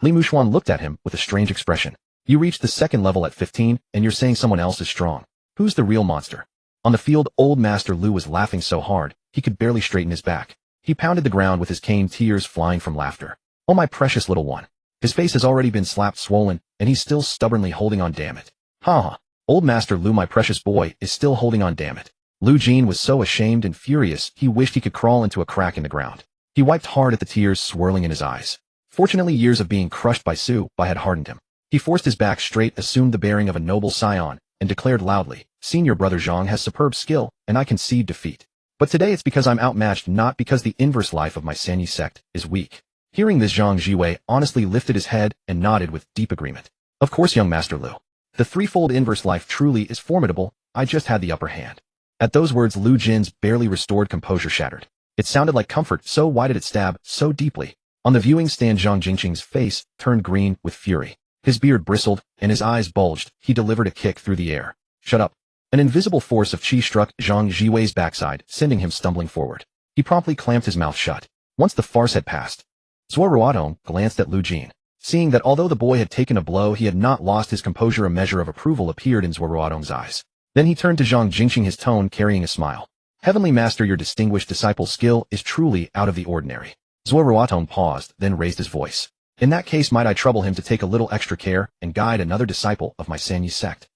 Li Mushuan looked at him with a strange expression. You reached the second level at 15, and you're saying someone else is strong. Who's the real monster? On the field, old Master Lu was laughing so hard, he could barely straighten his back. He pounded the ground with his cane, tears flying from laughter. Oh, my precious little one. His face has already been slapped swollen, and he's still stubbornly holding on, damn it. Ha! Old Master Lu, my precious boy, is still holding on, damn it. Lu Jin was so ashamed and furious, he wished he could crawl into a crack in the ground. He wiped hard at the tears swirling in his eyes. Fortunately, years of being crushed by Su Bai had hardened him. He forced his back straight, assumed the bearing of a noble scion, and declared loudly, Senior brother Zhang has superb skill, and I concede defeat. But today it's because I'm outmatched, not because the inverse life of my Sanyi sect is weak. Hearing this, Zhang Zhiwei honestly lifted his head and nodded with deep agreement. Of course, young Master Lu. The threefold inverse life truly is formidable, I just had the upper hand. At those words, Lu Jin's barely restored composure shattered. It sounded like comfort, so why did it stab so deeply? On the viewing stand, Zhang Jingqing's face turned green with fury. His beard bristled, and his eyes bulged. He delivered a kick through the air. Shut up. An invisible force of qi struck Zhang Zhiwei's backside, sending him stumbling forward. He promptly clamped his mouth shut. Once the farce had passed, Zuo Ruotong glanced at Lu Jin. Seeing that although the boy had taken a blow, he had not lost his composure, a measure of approval appeared in Zuo Ruotong's eyes. Then he turned to Zhang Jingqing, his tone carrying a smile. Heavenly Master, your distinguished disciple's skill is truly out of the ordinary. Zuo Ruotong paused, then raised his voice. In that case, might I trouble him to take a little extra care and guide another disciple of my Sanyi sect?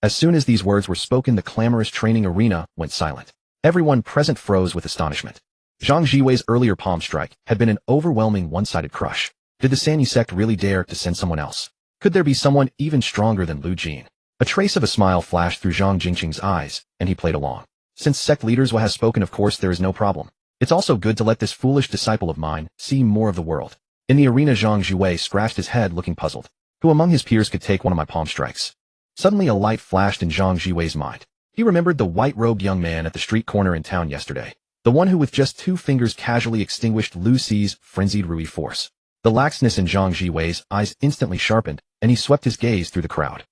As soon as these words were spoken, the clamorous training arena went silent. Everyone present froze with astonishment. Zhang Zhiwei's earlier palm strike had been an overwhelming one-sided crush. Did the Sanyi sect really dare to send someone else? Could there be someone even stronger than Lu Jin? A trace of a smile flashed through Zhang Jingqing's eyes, and he played along. Since sect leaders has spoken, of course there is no problem. It's also good to let this foolish disciple of mine see more of the world. In the arena, Zhang Zhiwei scratched his head, looking puzzled. Who among his peers could take one of my palm strikes? Suddenly a light flashed in Zhang Zhiwei's mind. He remembered the white-robed young man at the street corner in town yesterday. The one who with just 2 fingers casually extinguished Lu Xi's frenzied Rui force. The laxness in Zhang Zhiwei's eyes instantly sharpened, and he swept his gaze through the crowd.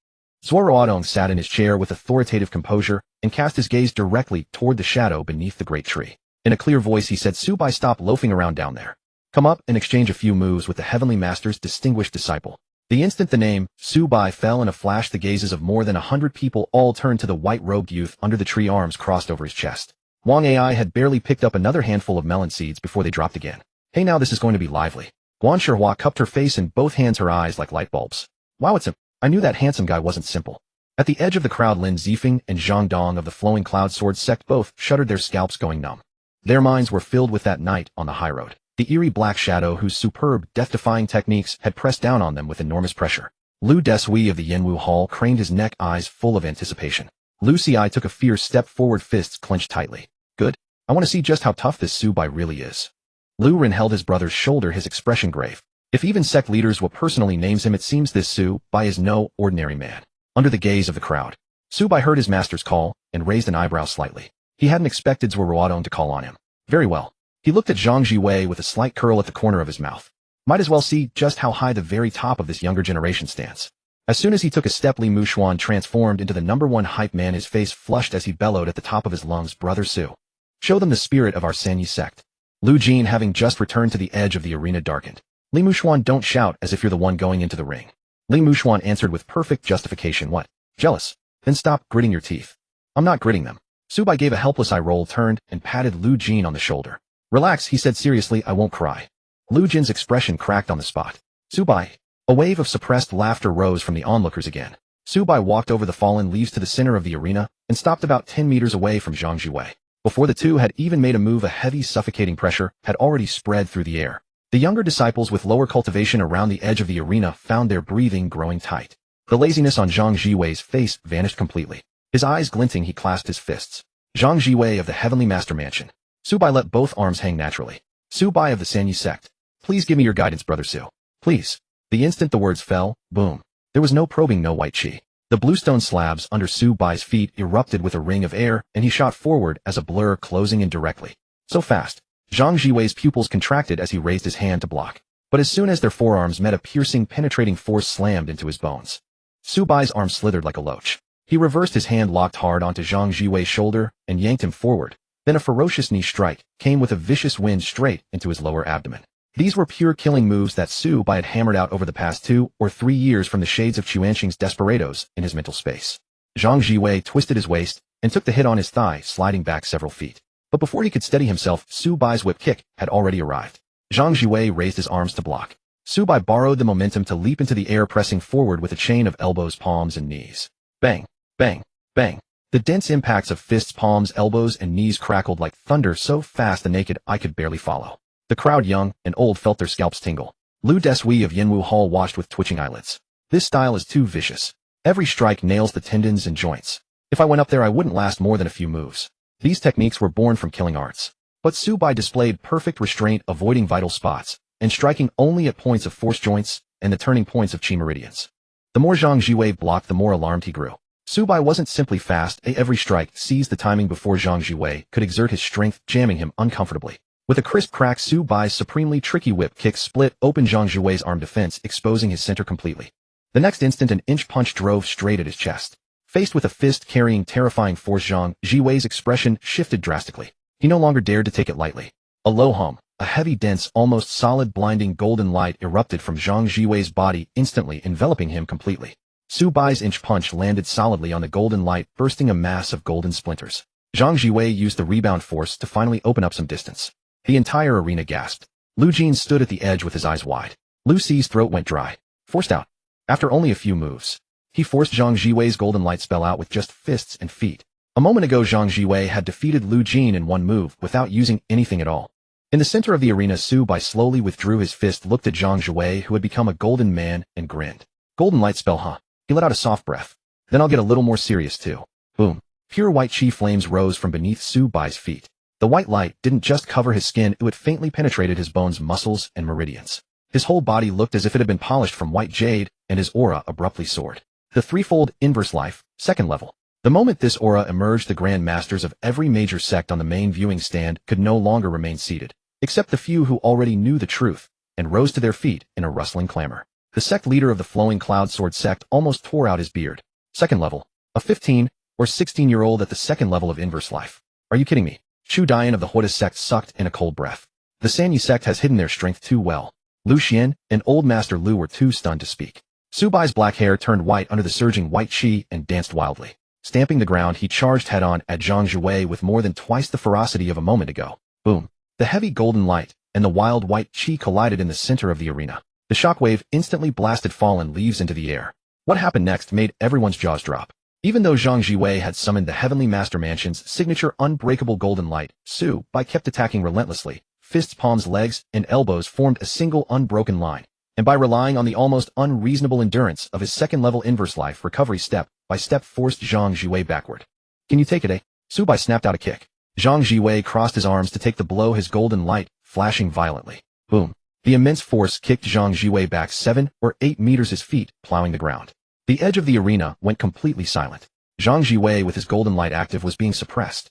Zuo Ruotong sat in his chair with authoritative composure and cast his gaze directly toward the shadow beneath the great tree. In a clear voice he said, Su Bai, stop loafing around down there. Come up and exchange a few moves with the Heavenly Master's distinguished disciple. The instant the name Su Bai fell in a flash, the gazes of more than 100 people all turned to the white-robed youth under the tree, arms crossed over his chest. Wang Ai had barely picked up another handful of melon seeds before they dropped again. Hey, now this is going to be lively. Guan Shihua cupped her face in both hands, her eyes like light bulbs. Wow, it's him. I knew that handsome guy wasn't simple. At the edge of the crowd, Lin Zifeng and Zhang Dong of the Flowing Cloud Sword sect both shuddered, their scalps going numb. Their minds were filled with that night on the high road. The eerie black shadow whose superb, death-defying techniques had pressed down on them with enormous pressure. Lu Desui of the Yanwu Hall craned his neck, eyes full of anticipation. Lu Xi took a fierce step forward, fists clenched tightly. Good. I want to see just how tough this Su Bai really is. Lu Ren held his brother's shoulder, his expression grave. If even sect leaders will personally names him, it seems this Su Bai is no ordinary man. Under the gaze of the crowd, Su Bai heard his master's call and raised an eyebrow slightly. He hadn't expected Zuo Ruotong to call on him. Very well. He looked at Zhang Zhiwei with a slight curl at the corner of his mouth. Might as well see just how high the very top of this younger generation stands. As soon as he took a step, Li Mushuan transformed into the #1 hype man, his face flushed as he bellowed at the top of his lungs, Brother Su. Show them the spirit of our Sanyi sect. Lu Jin, having just returned to the edge of the arena, darkened. Li Mushuan, don't shout as if you're the one going into the ring. Ling Muxuan answered with perfect justification. What? Jealous? Then stop gritting your teeth. I'm not gritting them. Su Bai gave a helpless eye roll, turned, and patted Lu Jin on the shoulder. Relax, he said seriously, I won't cry. Lu Jin's expression cracked on the spot. Su Bai. A wave of suppressed laughter rose from the onlookers again. Su Bai walked over the fallen leaves to the center of the arena and stopped about 10 meters away from Zhang Zhiwei. Before the two had even made a move, a heavy suffocating pressure had already spread through the air. The younger disciples with lower cultivation around the edge of the arena found their breathing growing tight. The laziness on Zhang Zhiwei's face vanished completely. His eyes glinting, he clasped his fists. Zhang Zhiwei of the Heavenly Master Mansion. Su Bai let both arms hang naturally. Su Bai of the Sanyi sect. Please give me your guidance, Brother Su. Please. The instant the words fell, boom. There was no probing, no white chi. The bluestone slabs under Su Bai's feet erupted with a ring of air, and he shot forward as a blur, closing in directly. So fast. Zhang Zhiwei's pupils contracted as he raised his hand to block. But as soon as their forearms met, a piercing, penetrating force slammed into his bones. Su Bai's arm slithered like a loach. He reversed his hand, locked hard onto Zhang Zhiwei's shoulder, and yanked him forward. Then a ferocious knee strike came with a vicious wind straight into his lower abdomen. These were pure killing moves that Su Bai had hammered out over the past 2 or 3 years from the shades of Chuanqing's desperados in his mental space. Zhang Zhiwei twisted his waist and took the hit on his thigh, sliding back several feet. But before he could steady himself, Su Bai's whip kick had already arrived. Zhang Zhiwei raised his arms to block. Su Bai borrowed the momentum to leap into the air, pressing forward with a chain of elbows, palms, and knees. Bang, bang, bang. The dense impacts of fists, palms, elbows, and knees crackled like thunder, so fast the naked eye could barely follow. The crowd, young and old, felt their scalps tingle. Lu Desui of Yanwu Hall watched with twitching eyelids. This style is too vicious. Every strike nails the tendons and joints. If I went up there, I wouldn't last more than a few moves. These techniques were born from killing arts. But Su Bai displayed perfect restraint, avoiding vital spots, and striking only at points of force joints and the turning points of chi meridians. The more Zhang Zhiwei blocked, the more alarmed he grew. Su Bai wasn't simply fast, every strike seized the timing before Zhang Zhiwei could exert his strength, jamming him uncomfortably. With a crisp crack, Su Bai's supremely tricky whip kick split open Zhang Zhiwei's arm defense, exposing his center completely. The next instant, an inch punch drove straight at his chest. Faced with a fist carrying terrifying force, Zhang Zhiwei's expression shifted drastically. He no longer dared to take it lightly. A low hum, a heavy, dense, almost solid, blinding golden light erupted from Zhang Zhiwei's body, instantly enveloping him completely. Su Bai's inch punch landed solidly on the golden light, bursting a mass of golden splinters. Zhang Zhiwei used the rebound force to finally open up some distance. The entire arena gasped. Lu Jin stood at the edge with his eyes wide. Lu Ci's throat went dry. Forced out. After only a few moves, he forced Zhang Zhiwei's golden light spell out with just fists and feet. A moment ago, Zhang Zhiwei had defeated Lu Jin in one move without using anything at all. In the center of the arena, Su Bai slowly withdrew his fist, looked at Zhang Zhiwei, who had become a golden man, and grinned. Golden light spell, huh? He let out a soft breath. Then I'll get a little more serious too. Boom. Pure white chi flames rose from beneath Su Bai's feet. The white light didn't just cover his skin, it faintly penetrated his bones, muscles, and meridians. His whole body looked as if it had been polished from white jade, and his aura abruptly soared. The threefold inverse life, second level. The moment this aura emerged, the grand masters of every major sect on the main viewing stand could no longer remain seated, except the few who already knew the truth, and rose to their feet in a rustling clamor. The sect leader of the Flowing Cloud Sword sect almost tore out his beard. Second level. A 15 or 16-year-old at the second level of inverse life. Are you kidding me? Chu Dian of the Huda sect sucked in a cold breath. The Sanyi sect has hidden their strength too well. Lu Xian and Old Master Lu were too stunned to speak. Su Bai's black hair turned white under the surging white chi and danced wildly. Stamping the ground, he charged head-on at Zhang Zhiwei with more than twice the ferocity of a moment ago. Boom. The heavy golden light and the wild white chi collided in the center of the arena. The shockwave instantly blasted fallen leaves into the air. What happened next made everyone's jaws drop. Even though Zhang Zhiwei had summoned the Heavenly Master Mansion's signature unbreakable golden light, Su Bai kept attacking relentlessly. Fists, palms, legs, and elbows formed a single unbroken line, and by relying on the almost unreasonable endurance of his second-level inverse life, recovery step by step forced Zhang Zhiwei backward. Can you take it, eh? Su Bai snapped out a kick. Zhang Zhiwei crossed his arms to take the blow, his golden light flashing violently. Boom. The immense force kicked Zhang Zhiwei back 7 or 8 meters, his feet plowing the ground. The edge of the arena went completely silent. Zhang Zhiwei, with his golden light active, was being suppressed.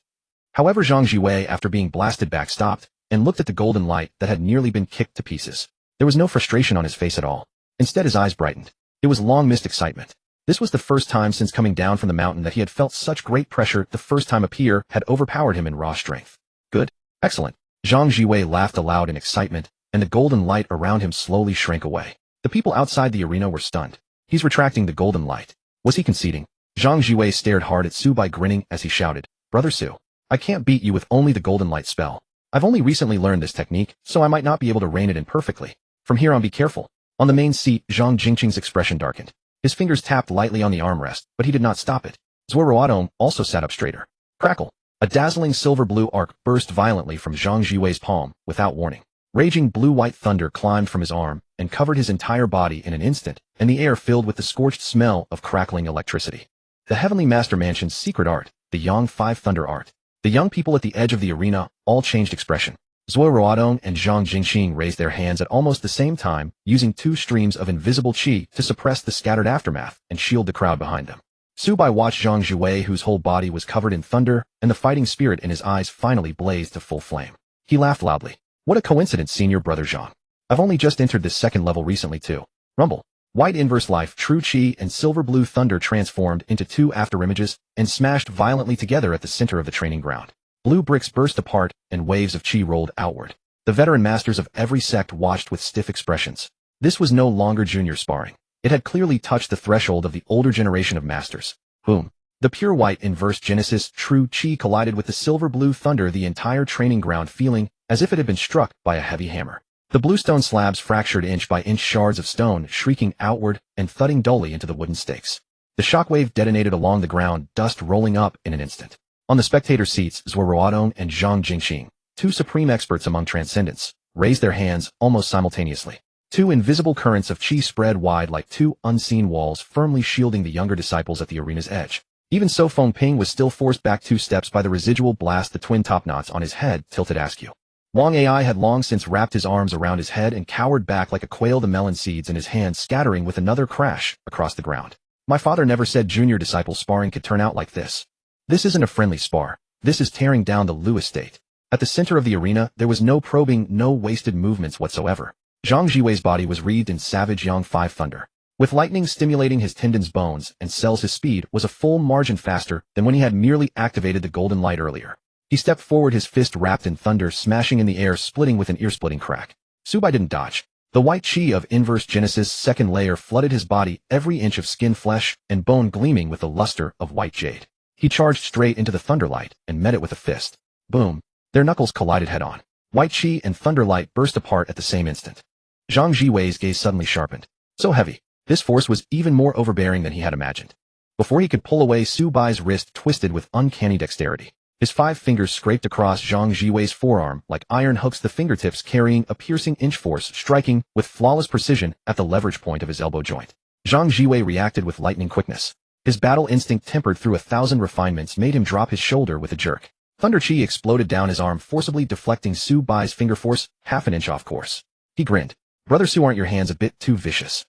However, Zhang Zhiwei, after being blasted back, stopped and looked at the golden light that had nearly been kicked to pieces. There was no frustration on his face at all. Instead, his eyes brightened. It was long-missed excitement. This was the first time since coming down from the mountain that he had felt such great pressure. The first time a peer had overpowered him in raw strength. Good. Excellent. Zhang Zhiwei laughed aloud in excitement, and the golden light around him slowly shrank away. The people outside the arena were stunned. He's retracting the golden light. Was he conceding? Zhang Zhiwei stared hard at Su Bai, grinning as he shouted, "Brother Su, I can't beat you with only the golden light spell. I've only recently learned this technique, so I might not be able to rein it in perfectly. From here on, be careful." On the main seat, Zhang Jingqing's expression darkened. His fingers tapped lightly on the armrest, but he did not stop it. Zuo Ruotong also sat up straighter. Crackle! A dazzling silver-blue arc burst violently from Zhang Zhiwei's palm, without warning. Raging blue-white thunder climbed from his arm and covered his entire body in an instant, and the air filled with the scorched smell of crackling electricity. The Heavenly Master Mansion's secret art, the Yang 5 Thunder art. The young people at the edge of the arena all changed expression. Zuo Ruotong and Zhang Jingqing raised their hands at almost the same time, using 2 streams of invisible qi to suppress the scattered aftermath and shield the crowd behind them. Su Bai watched Zhang Zhiwei, whose whole body was covered in thunder, and the fighting spirit in his eyes finally blazed to full flame. He laughed loudly. "What a coincidence, senior brother Zhang. I've only just entered this second level recently too." Rumble. White inverse life, true qi, and silver blue thunder transformed into 2 afterimages and smashed violently together at the center of the training ground. Blue bricks burst apart and waves of qi rolled outward. The veteran masters of every sect watched with stiff expressions. This was no longer junior sparring. It had clearly touched the threshold of the older generation of masters. Boom. The pure white inverse Genesis true qi collided with the silver blue thunder, the entire training ground feeling as if it had been struck by a heavy hammer. The bluestone slabs fractured inch by inch, shards of stone shrieking outward and thudding dully into the wooden stakes. The shockwave detonated along the ground, dust rolling up in an instant. On the spectator seats, Zuo Ruotong and Zhang Jingqing, 2 supreme experts among transcendents, raised their hands almost simultaneously. 2 invisible currents of qi spread wide like 2 unseen walls, firmly shielding the younger disciples at the arena's edge. Even so, Feng Ping was still forced back 2 steps by the residual blast. The twin top knots on his head tilted askew. Wang Ai had long since wrapped his arms around his head and cowered back like a quail, the melon seeds in his hand scattering with another crash across the ground. "My father never said junior disciple sparring could turn out like this. This isn't a friendly spar. This is tearing down the Lu estate." At the center of the arena, there was no probing, no wasted movements whatsoever. Zhang Zhiwei's body was wreathed in savage Yang 5 thunder. With lightning stimulating his tendons, bones, and cells, his speed was a full margin faster than when he had merely activated the golden light earlier. He stepped forward, his fist wrapped in thunder, smashing in the air, splitting with an ear-splitting crack. Su Bai didn't dodge. The white qi of inverse Genesis' second layer flooded his body, every inch of skin, flesh, and bone gleaming with the luster of white jade. He charged straight into the thunderlight and met it with a fist. Boom. Their knuckles collided head-on. White qi and thunderlight burst apart at the same instant. Zhang Zhiwei's gaze suddenly sharpened. So heavy. This force was even more overbearing than he had imagined. Before he could pull away, Su Bai's wrist twisted with uncanny dexterity. His 5 fingers scraped across Zhang Zhiwei's forearm like iron hooks, the fingertips carrying a piercing inch force, striking with flawless precision at the leverage point of his elbow joint. Zhang Zhiwei reacted with lightning quickness. His battle instinct, tempered through 1,000 refinements, made him drop his shoulder with a jerk. Thunder qi exploded down his arm, forcibly deflecting Su Bai's finger force half an inch off course. He grinned. "Brother Su, aren't your hands a bit too vicious?"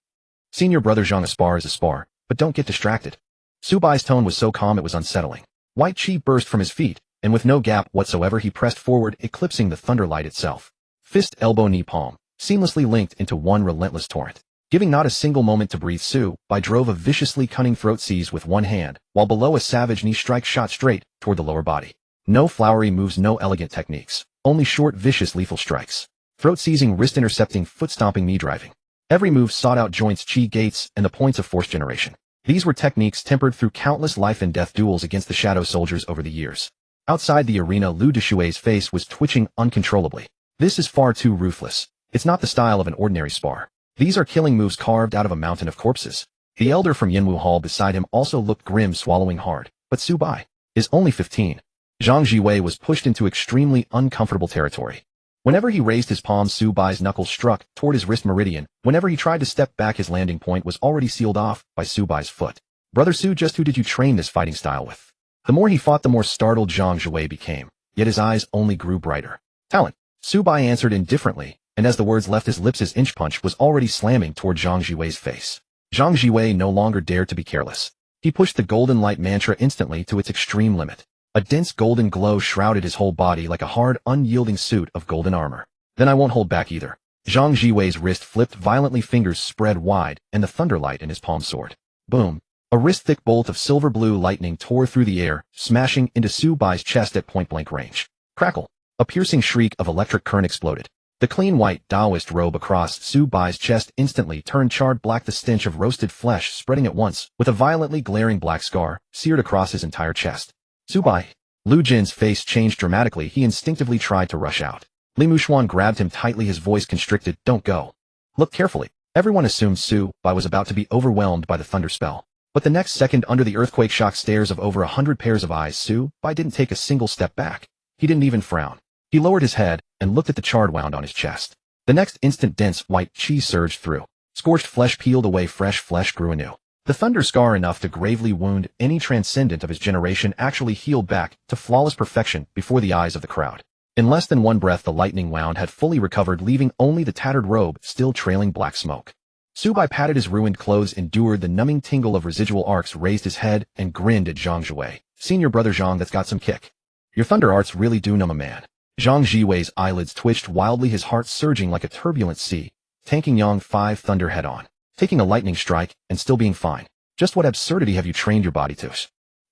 "Senior brother Zhang, a spar is a spar, but don't get distracted." Su Bai's tone was so calm it was unsettling. White qi burst from his feet, and with no gap whatsoever he pressed forward, eclipsing the thunderlight itself. Fist, elbow, knee, palm, seamlessly linked into one relentless torrent. Giving not a single moment to breathe, Su Bai drove a viciously cunning throat seize with one hand, while below a savage knee strike shot straight toward the lower body. No flowery moves, no elegant techniques, only short, vicious, lethal strikes. Throat seizing, wrist intercepting, foot stomping, knee driving. Every move sought out joints, qi gates, and the points of force generation. These were techniques tempered through countless life and death duels against the shadow soldiers over the years. Outside the arena, Lu Deshui's face was twitching uncontrollably. "This is far too ruthless. It's not the style of an ordinary spar. These are killing moves carved out of a mountain of corpses." The elder from Yinwu Hall beside him also looked grim, swallowing hard. But Su Bai is only 15. Zhang Zhiwei was pushed into extremely uncomfortable territory. Whenever he raised his palm, Su Bai's knuckles struck toward his wrist meridian. Whenever he tried to step back, his landing point was already sealed off by Su Bai's foot. "Brother Su, just who did you train this fighting style with?" The more he fought, the more startled Zhang Zhiwei became, yet his eyes only grew brighter. "Talent," Su Bai answered indifferently, and as the words left his lips, his inch punch was already slamming toward Zhang Zhiwei's face. Zhang Zhiwei no longer dared to be careless. He pushed the golden light mantra instantly to its extreme limit. A dense golden glow shrouded his whole body like a hard, unyielding suit of golden armor. "Then I won't hold back either." Zhang Zhiwei's wrist flipped violently, fingers spread wide, and the thunderlight in his palm soared. Boom. A wrist-thick bolt of silver-blue lightning tore through the air, smashing into Su Bai's chest at point-blank range. Crackle. A piercing shriek of electric current exploded. The clean white Taoist robe across Su Bai's chest instantly turned charred black, the stench of roasted flesh spreading at once, with a violently glaring black scar seared across his entire chest. Su Bai. Lu Jin's face changed dramatically. He instinctively tried to rush out. Li Muxuan grabbed him tightly, his voice constricted. Don't go. Look carefully. Everyone assumed Su Bai was about to be overwhelmed by the thunder spell. But the next second, under the earthquake shock stares of over 100 pairs of eyes, Su Bai didn't take a single step back. He didn't even frown. He lowered his head and looked at the charred wound on his chest. The next instant, dense white chi surged through. Scorched flesh peeled away, fresh flesh grew anew. The thunder scar, enough to gravely wound any transcendent of his generation, actually healed back to flawless perfection before the eyes of the crowd. In less than one breath, the lightning wound had fully recovered, leaving only the tattered robe still trailing black smoke. Su Bai patted his ruined clothes, endured the numbing tingle of residual arcs, raised his head, and grinned at Zhang Zhiwei. Seen your brother Zhang? That's got some kick. Your thunder arts really do numb a man. Zhang Zhiwei's eyelids twitched wildly, his heart surging like a turbulent sea, tanking Yang 5 thunder head-on, taking a lightning strike, and still being fine. Just what absurdity have you trained your body to?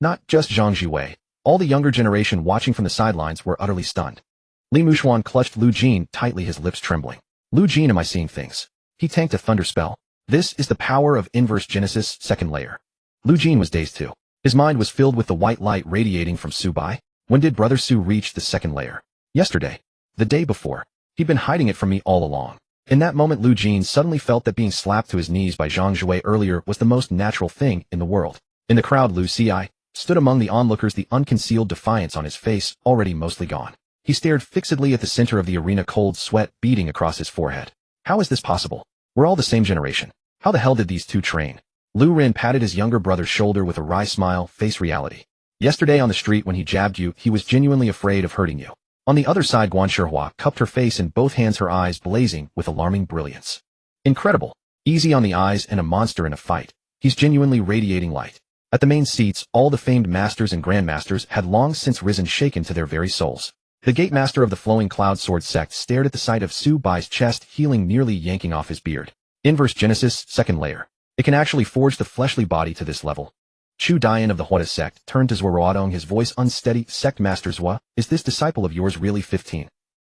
Not just Zhang Zhiwei. All the younger generation watching from the sidelines were utterly stunned. Li Muxuan clutched Lu Jin tightly, his lips trembling. Lu Jin, am I seeing things? He tanked a thunder spell. This is the power of Inverse Genesis, second layer. Lu Jin was dazed too. His mind was filled with the white light radiating from Su Bai. When did Brother Su reach the second layer? Yesterday. The day before. He'd been hiding it from me all along. In that moment, Lu Jin suddenly felt that being slapped to his knees by Zhang Zhiwei earlier was the most natural thing in the world. In the crowd, Lu Ci stood among the onlookers, the unconcealed defiance on his face already mostly gone. He stared fixedly at the center of the arena, cold sweat beading across his forehead. How is this possible? We're all the same generation. How the hell did these two train? Lu Ren patted his younger brother's shoulder with a wry smile, face reality. Yesterday on the street when he jabbed you, he was genuinely afraid of hurting you. On the other side, Guan Shihua cupped her face in both hands, her eyes blazing with alarming brilliance. Incredible. Easy on the eyes and a monster in a fight. He's genuinely radiating light. At the main seats, all the famed masters and grandmasters had long since risen, shaken to their very souls. The gate master of the Flowing Cloud Sword sect stared at the sight of Su Bai's chest healing, nearly yanking off his beard. Inverse Genesis, second layer. It can actually forge the fleshly body to this level. Chu Dian of the Huota sect turned to Zuo Ruotong, his voice unsteady. Sect Master Zuo, is this disciple of yours really 15?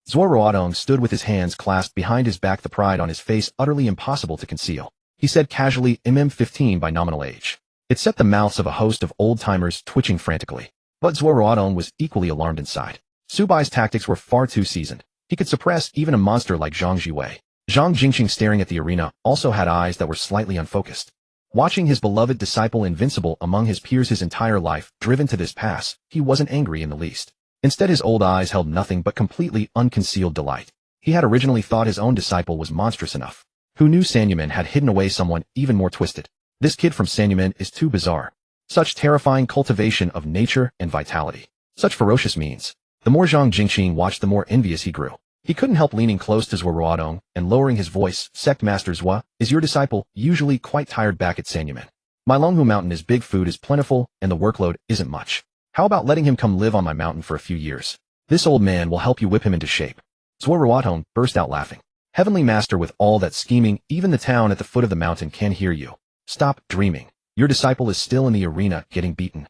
Zuo Ruotong stood with his hands clasped behind his back, the pride on his face utterly impossible to conceal. He said casually, 15 by nominal age. It set the mouths of a host of old-timers twitching frantically. But Zuo Ruotong was equally alarmed inside. Su Bai's tactics were far too seasoned. He could suppress even a monster like Zhang Zhiwei. Zhang Jingqing, staring at the arena, also had eyes that were slightly unfocused. Watching his beloved disciple invincible among his peers his entire life, driven to this pass, he wasn't angry in the least. Instead, his old eyes held nothing but completely unconcealed delight. He had originally thought his own disciple was monstrous enough. Who knew Sanyumen had hidden away someone even more twisted? This kid from Sanyumen is too bizarre. Such terrifying cultivation of nature and vitality. Such ferocious means. The more Zhang Jingqing watched, the more envious he grew. He couldn't help leaning close to Zuo Ruotong and lowering his voice. Sect Master Zuo, is your disciple usually quite tired back at Sanyumen? My Longhu mountain is big, food is plentiful, and the workload isn't much. How about letting him come live on my mountain for a few years? This old man will help you whip him into shape. Zuo Ruotong burst out laughing. Heavenly Master, with all that scheming, even the town at the foot of the mountain can hear you. Stop dreaming. Your disciple is still in the arena getting beaten.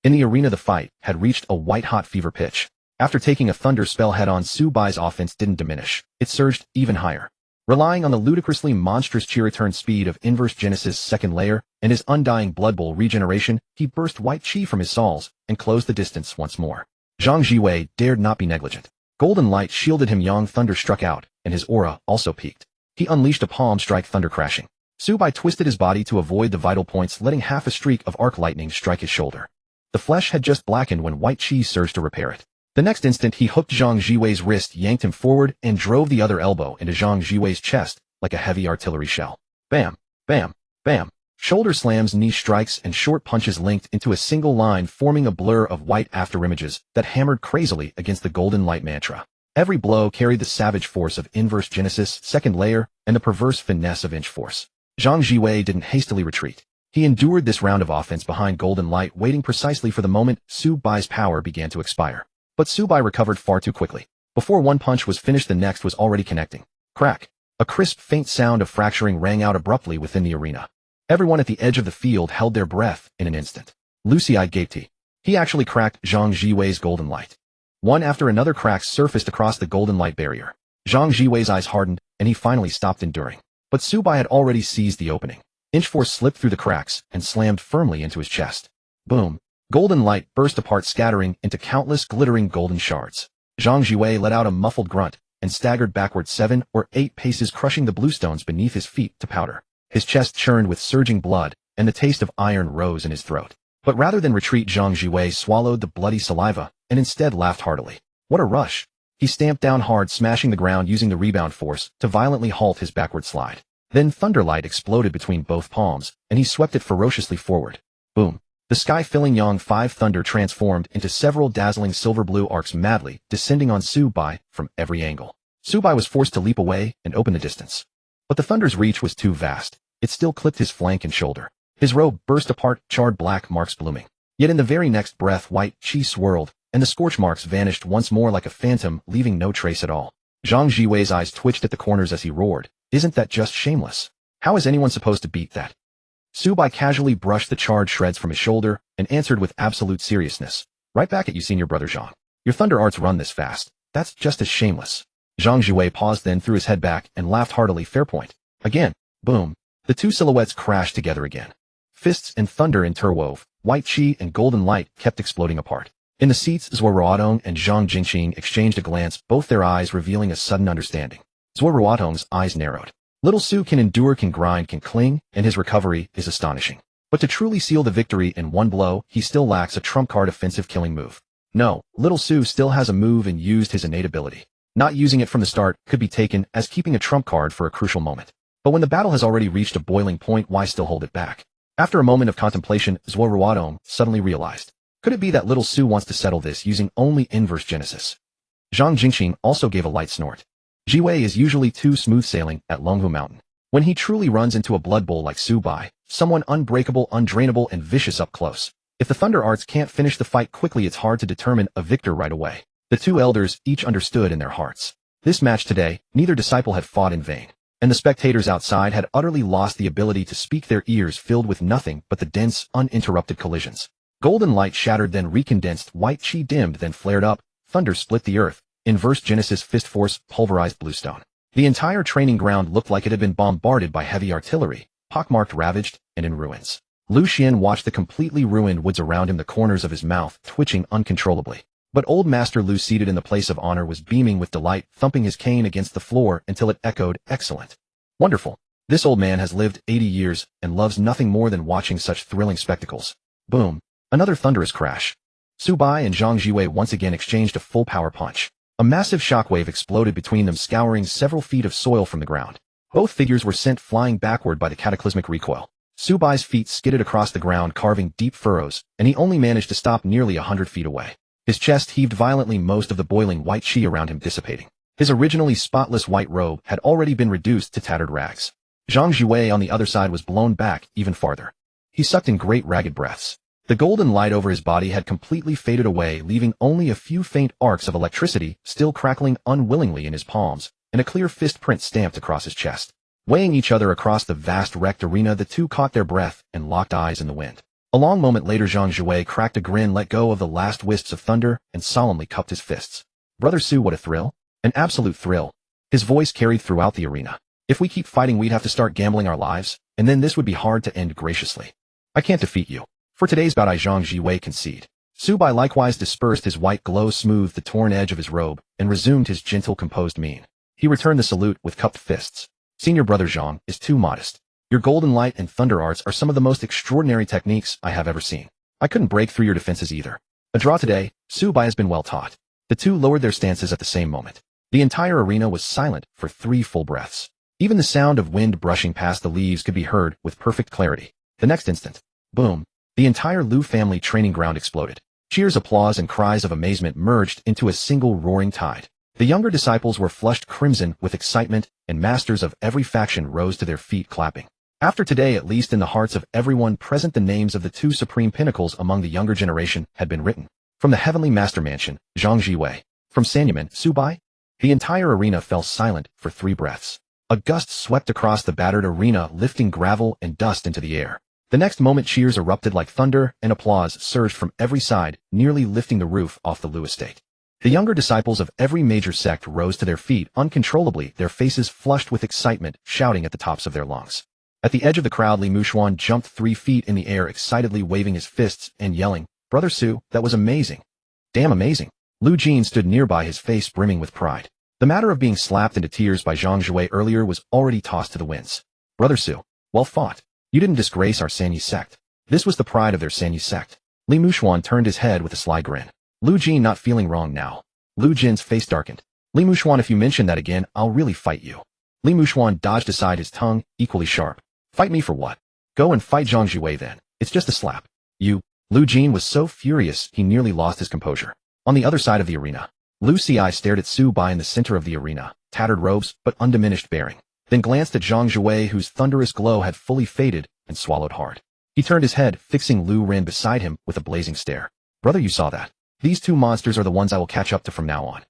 In the arena, the fight had reached a white-hot fever pitch. After taking a thunder spell head-on, Su Bai's offense didn't diminish. It surged even higher. Relying on the ludicrously monstrous chi-return speed of Inverse Genesis second layer and his undying Blood Bowl regeneration, he burst white chi from his soles and closed the distance once more. Zhang Zhiwei dared not be negligent. Golden light shielded him. Yang thunder struck out, and his aura also peaked. He unleashed a palm strike, thunder crashing. Su Bai twisted his body to avoid the vital points, letting half a streak of arc lightning strike his shoulder. The flesh had just blackened when white chi surged to repair it. The next instant, he hooked Zhang Zhiwei's wrist, yanked him forward, and drove the other elbow into Zhang Zhiwei's chest like a heavy artillery shell. Bam, bam, bam. Shoulder slams, knee strikes, and short punches linked into a single line, forming a blur of white afterimages that hammered crazily against the golden light mantra. Every blow carried the savage force of Inverse Genesis second layer and the perverse finesse of Inch Force. Zhang Zhiwei didn't hastily retreat. He endured this round of offense behind golden light, waiting precisely for the moment Su Bai's power began to expire. But Su Bai recovered far too quickly. Before one punch was finished, the next was already connecting. Crack. A crisp, faint sound of fracturing rang out abruptly within the arena. Everyone at the edge of the field held their breath in an instant. Lucy-eyed gaped. He actually cracked Zhang Zhiwei's golden light. One after another cracks surfaced across the golden light barrier. Zhang Zhiwei's eyes hardened, and he finally stopped enduring. But Su Bai had already seized the opening. Inch Force slipped through the cracks and slammed firmly into his chest. Boom. Golden light burst apart, scattering into countless glittering golden shards. Zhang Zhiwei let out a muffled grunt and staggered backward 7 or 8 paces, crushing the bluestones beneath his feet to powder. His chest churned with surging blood, and the taste of iron rose in his throat. But rather than retreat, Zhang Zhiwei swallowed the bloody saliva and instead laughed heartily. What a rush! He stamped down hard, smashing the ground using the rebound force to violently halt his backward slide. Then thunderlight exploded between both palms, and he swept it ferociously forward. Boom! The sky-filling Yang 5 thunder transformed into several dazzling silver-blue arcs, madly descending on Su Bai from every angle. Su Bai was forced to leap away and open the distance. But the thunder's reach was too vast. It still clipped his flank and shoulder. His robe burst apart, charred black marks blooming. Yet in the very next breath, white chi swirled, and the scorch marks vanished once more like a phantom, leaving no trace at all. Zhang Zhiwei's eyes twitched at the corners as he roared. Isn't that just shameless? How is anyone supposed to beat that? Su Bai casually brushed the charred shreds from his shoulder and answered with absolute seriousness. Right back at you, senior brother Zhang. Your thunder arts run this fast. That's just as shameless. Zhang Zhiwei paused, then threw his head back and laughed heartily. Fair point. Again. Boom. The two silhouettes crashed together again. Fists and thunder interwove. White chi and golden light kept exploding apart. In the seats, Zuo Ruotong and Zhang Zhiwei exchanged a glance, both their eyes revealing a sudden understanding. Zuo Ruotong's eyes narrowed. Little Su can endure, can grind, can cling, and his recovery is astonishing. But to truly seal the victory in one blow, he still lacks a trump card offensive killing move. No, Little Su still has a move and used his innate ability. Not using it from the start could be taken as keeping a trump card for a crucial moment. But when the battle has already reached a boiling point, why still hold it back? After a moment of contemplation, Zuo Ruotong suddenly realized. Could it be that Little Su wants to settle this using only inverse genesis? Zhang Zhiwei also gave a light snort. Zhiwei is usually too smooth sailing at Longhu Mountain. When he truly runs into a blood bowl like Su Bai, someone unbreakable, undrainable, and vicious up close. If the Thunder Arts can't finish the fight quickly, it's hard to determine a victor right away. The two elders each understood in their hearts. This match today, neither disciple had fought in vain. And the spectators outside had utterly lost the ability to speak, their ears filled with nothing but the dense, uninterrupted collisions. Golden light shattered, then recondensed, white chi dimmed, then flared up, thunder split the earth. Inverse Genesis Fist Force pulverized bluestone. The entire training ground looked like it had been bombarded by heavy artillery, pockmarked, ravaged, and in ruins. Lu Xian watched the completely ruined woods around him, the corners of his mouth twitching uncontrollably. But old Master Lu, seated in the place of honor, was beaming with delight, thumping his cane against the floor until it echoed, excellent. Wonderful. This old man has lived 80 years and loves nothing more than watching such thrilling spectacles. Boom. Another thunderous crash. Su Bai and Zhang Zhiwei once again exchanged a full power punch. A massive shockwave exploded between them, scouring several feet of soil from the ground. Both figures were sent flying backward by the cataclysmic recoil. Su Bai's feet skidded across the ground, carving deep furrows, and he only managed to stop nearly 100 feet away. His chest heaved violently, most of the boiling white chi around him dissipating. His originally spotless white robe had already been reduced to tattered rags. Zhang Zhiwei on the other side was blown back even farther. He sucked in great ragged breaths. The golden light over his body had completely faded away, leaving only a few faint arcs of electricity still crackling unwillingly in his palms, and a clear fist print stamped across his chest. Weighing each other across the vast wrecked arena, the two caught their breath and locked eyes in the wind. A long moment later, Zhang Zhiwei cracked a grin, let go of the last wisps of thunder, and solemnly cupped his fists. Brother Su, what a thrill. An absolute thrill. His voice carried throughout the arena. If we keep fighting, we'd have to start gambling our lives, and then this would be hard to end graciously. I can't defeat you. For today's bout, I Zhang Zhiwei concede. Su Bai likewise dispersed his white glow, smoothed the torn edge of his robe, and resumed his gentle, composed mien. He returned the salute with cupped fists. Senior brother Zhang is too modest. Your golden light and thunder arts are some of the most extraordinary techniques I have ever seen. I couldn't break through your defenses either. A draw today. Su Bai has been well taught. The two lowered their stances at the same moment. The entire arena was silent for 3 full breaths. Even the sound of wind brushing past the leaves could be heard with perfect clarity. The next instant, boom. The entire Lu family training ground exploded. Cheers, applause, and cries of amazement merged into a single roaring tide. The younger disciples were flushed crimson with excitement, and masters of every faction rose to their feet clapping. After today, at least in the hearts of everyone present, the names of the 2 supreme pinnacles among the younger generation had been written. From the heavenly master mansion, Zhang Zhiwei. From Sanyamen, Su Bai. The entire arena fell silent for 3 breaths. A gust swept across the battered arena, lifting gravel and dust into the air. The next moment, cheers erupted like thunder, and applause surged from every side, nearly lifting the roof off the Lu estate. The younger disciples of every major sect rose to their feet uncontrollably, their faces flushed with excitement, shouting at the tops of their lungs. At the edge of the crowd, Li Mushuan jumped 3 feet in the air, excitedly waving his fists and yelling, "Brother Su, that was amazing. Damn amazing." Lu Jin stood nearby, his face brimming with pride. The matter of being slapped into tears by Zhang Zhiwei earlier was already tossed to the winds. "Brother Su, well fought. You didn't disgrace our Sanyi sect." This was the pride of their Sanyi sect. Li Mushuan turned his head with a sly grin. Lu Jin not feeling wrong now. Lu Jin's face darkened. "Li Mushuan, if you mention that again, I'll really fight you." Li Mushuan dodged aside, his tongue equally sharp. "Fight me for what? Go and fight Zhang Zhiwei then. It's just a slap." "You." Lu Jin was so furious he nearly lost his composure. On the other side of the arena, Lu Ci stared at Su Bai in the center of the arena, tattered robes but undiminished bearing, then glanced at Zhang Zhiwei, whose thunderous glow had fully faded, and swallowed hard. He turned his head, fixing Lu Ren beside him with a blazing stare. "Brother, you saw that? These 2 monsters are the ones I will catch up to from now on.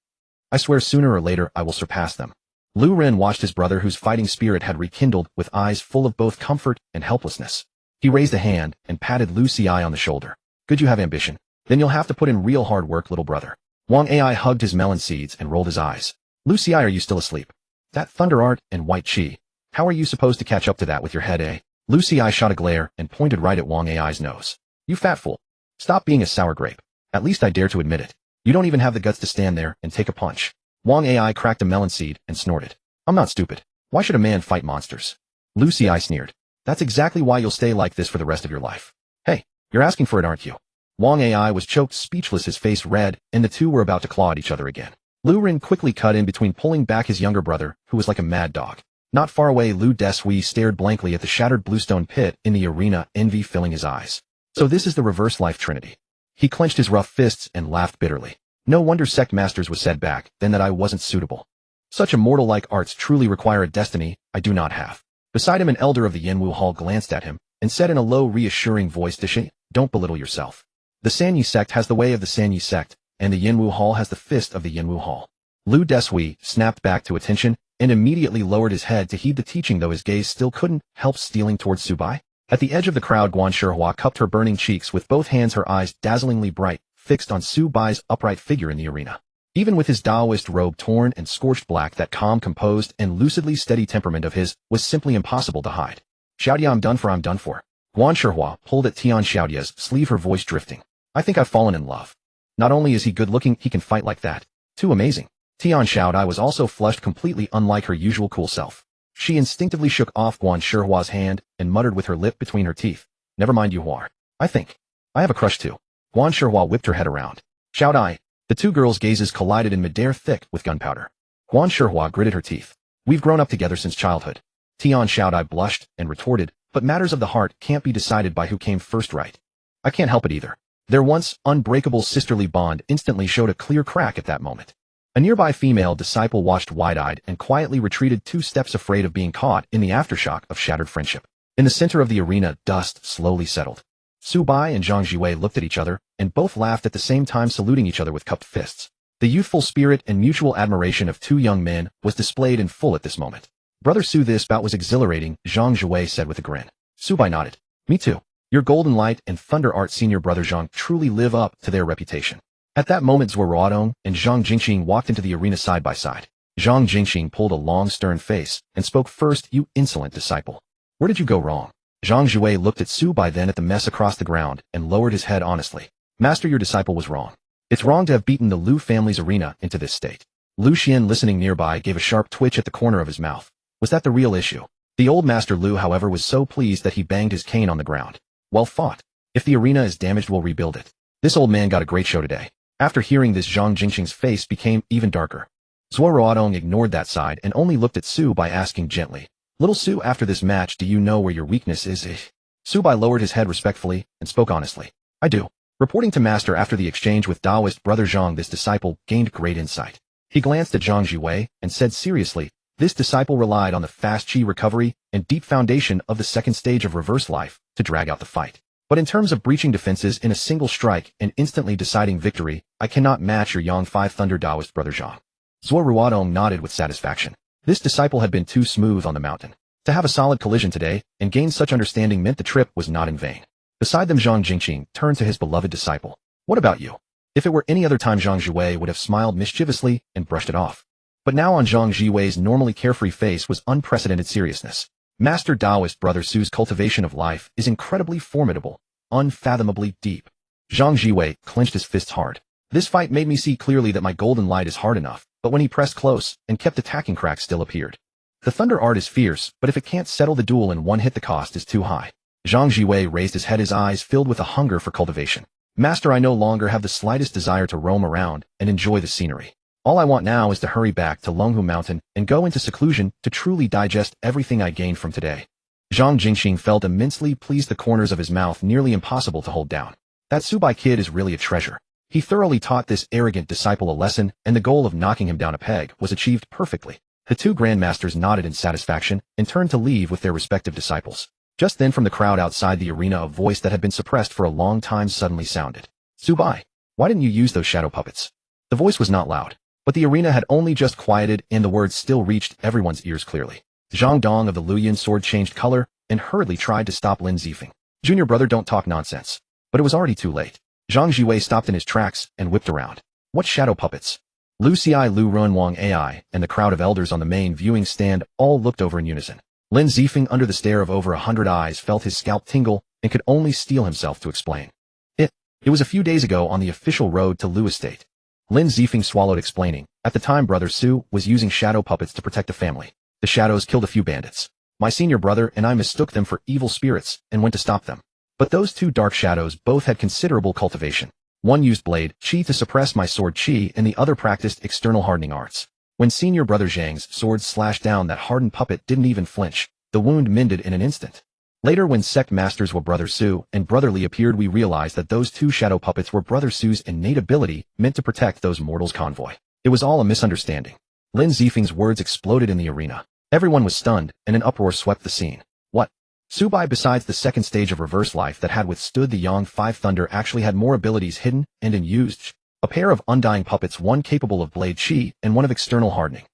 I swear sooner or later I will surpass them." Lu Ren watched his brother, whose fighting spirit had rekindled, with eyes full of both comfort and helplessness. He raised a hand and patted Lu Ci on the shoulder. "Good, you have ambition. Then you'll have to put in real hard work, little brother." Wang Ai hugged his melon seeds and rolled his eyes. "Lu Ci, are you still asleep? That thunder art and white chi. How are you supposed to catch up to that with your head, eh?" Lu Ci shot a glare and pointed right at Wang Ai's nose. "You fat fool. Stop being a sour grape. At least I dare to admit it. You don't even have the guts to stand there and take a punch." Wang Ai cracked a melon seed and snorted. "I'm not stupid. Why should a man fight monsters?" Lu Ci sneered. "That's exactly why you'll stay like this for the rest of your life. Hey, you're asking for it, aren't you?" Wang Ai was choked speechless, his face red, and the two were about to claw at each other again. Lu Ren quickly cut in between, pulling back his younger brother, who was like a mad dog. Not far away, Lu Desui stared blankly at the shattered bluestone pit in the arena, envy filling his eyes. So this is the reverse life trinity. He clenched his rough fists and laughed bitterly. "No wonder sect masters was said back then that I wasn't suitable. Such immortal-like arts truly require a destiny I do not have." Beside him, an elder of the Yinwu Hall glanced at him and said in a low, reassuring voice, "Dishi, don't belittle yourself. The Sanyi sect has the way of the Sanyi sect, and the Yinwu Hall has the fist of the Yinwu Hall." Lu Desui snapped back to attention and immediately lowered his head to heed the teaching, though his gaze still couldn't help stealing towards Su Bai. At the edge of the crowd, Guan Shihua cupped her burning cheeks with both hands, her eyes dazzlingly bright, fixed on Su Bai's upright figure in the arena. Even with his Taoist robe torn and scorched black, that calm, composed, and lucidly steady temperament of his was simply impossible to hide. "Xiaodia, I'm done for, I'm done for." Guan Shihua pulled at Tian Xiaodia's sleeve, her voice drifting. "I think I've fallen in love. Not only is he good-looking, he can fight like that. Too amazing." Tian Xiaodai was also flushed, completely unlike her usual cool self. She instinctively shook off Guan Shihua's hand and muttered with her lip between her teeth, "Never mind, you Huar. I think I have a crush too." Guan Shihua whipped her head around. "Xiaodai." The two girls' gazes collided in midair, thick with gunpowder. Guan Shihua gritted her teeth. "We've grown up together since childhood." Tian Xiaodai blushed and retorted, "But matters of the heart can't be decided by who came first, right? I can't help it either." Their once unbreakable sisterly bond instantly showed a clear crack at that moment. A nearby female disciple watched wide-eyed and quietly retreated 2 steps, afraid of being caught in the aftershock of shattered friendship. In the center of the arena, dust slowly settled. Su Bai and Zhang Zhiwei looked at each other, and both laughed at the same time, saluting each other with cupped fists. The youthful spirit and mutual admiration of 2 young men was displayed in full at this moment. "Brother Su, this bout was exhilarating," Zhang Zhiwei said with a grin. Su Bai nodded. "Me too. Your golden light and thunder art senior brother Zhang truly live up to their reputation." At that moment, Zuo Ruotong and Zhang Jingxing walked into the arena side by side. Zhang Jingxing pulled a long, stern face and spoke first. "You insolent disciple. Where did you go wrong?" Zhang Zhiwei looked at Su Bai, then at the mess across the ground, and lowered his head honestly. "Master, your disciple was wrong. It's wrong to have beaten the Lu family's arena into this state." Lu Xian, listening nearby, gave a sharp twitch at the corner of his mouth. Was that the real issue? The old master Lu, however, was so pleased that he banged his cane on the ground. "Well fought. If the arena is damaged, we'll rebuild it. This old man got a great show today." After hearing this, Zhang Jingxing's face became even darker. Zuo Ruotong ignored that side and only looked at Su Bai, asking gently, "Little Su, after this match, do you know where your weakness is?" Su Bai lowered his head respectfully and spoke honestly. "I do." Reporting to master after the exchange with Taoist brother Zhang, this disciple gained great insight. He glanced at Zhang Zhiwei and said seriously, "This disciple relied on the fast chi recovery and deep foundation of the second stage of reverse life to drag out the fight. But in terms of breaching defenses in a single strike and instantly deciding victory, I cannot match your Yang 5 Thunder Taoist brother Zhang." Zuo Ruotong nodded with satisfaction. This disciple had been too smooth on the mountain. To have a solid collision today and gain such understanding meant the trip was not in vain. Beside them, Zhang Jingxing turned to his beloved disciple. "What about you? If it were any other time, Zhang Zhiwei would have smiled mischievously and brushed it off. But now on Zhang Zhiwei's normally carefree face was unprecedented seriousness. Master Taoist Brother Su's cultivation of life is incredibly formidable, unfathomably deep. Zhang Zhiwei clenched his fists hard. This fight made me see clearly that my golden light is hard enough, but when he pressed close and kept attacking, cracks still appeared. The thunder art is fierce, but if it can't settle the duel in one hit, the cost is too high. Zhang Zhiwei raised his head, his eyes filled with a hunger for cultivation. Master, I no longer have the slightest desire to roam around and enjoy the scenery. All I want now is to hurry back to Longhu Mountain and go into seclusion to truly digest everything I gained from today. Zhang Jingxing felt immensely pleased, the corners of his mouth nearly impossible to hold down. That Subai kid is really a treasure. He thoroughly taught this arrogant disciple a lesson, and the goal of knocking him down a peg was achieved perfectly. The two grandmasters nodded in satisfaction and turned to leave with their respective disciples. Just then, from the crowd outside the arena, a voice that had been suppressed for a long time suddenly sounded. Subai, why didn't you use those shadow puppets? The voice was not loud, but the arena had only just quieted and the words still reached everyone's ears clearly. Zhang Dong of the Luoyuan sword changed color and hurriedly tried to stop Lin Zifeng. Junior brother, don't talk nonsense. But it was already too late. Zhang Zhiwei stopped in his tracks and whipped around. What shadow puppets? Lu Xiai, Lu Ruanwang AI, and the crowd of elders on the main viewing stand all looked over in unison. Lin Zifeng, under the stare of over 100 eyes, felt his scalp tingle and could only steel himself to explain. It was a few days ago on the official road to Lu Estate. Lin Zifeng swallowed, explaining. At the time, Brother Su was using shadow puppets to protect the family. The shadows killed a few bandits. My senior brother and I mistook them for evil spirits and went to stop them. But those two dark shadows both had considerable cultivation. One used blade qi to suppress my sword qi, and the other practiced external hardening arts. When senior brother Zhang's sword slashed down that hardened puppet didn't even flinch. The wound mended in an instant. Later, when sect masters were Brother Su and Brother Li appeared, we realized that those two shadow puppets were Brother Su's innate ability meant to protect those mortals' convoy. It was all a misunderstanding. Lin Zifeng's words exploded in the arena. Everyone was stunned, and an uproar swept the scene. What? Subai, besides the second stage of reverse life that had withstood the Yang 5 Thunder, actually had more abilities hidden and unused. A pair of undying puppets, one capable of blade qi and one of external hardening.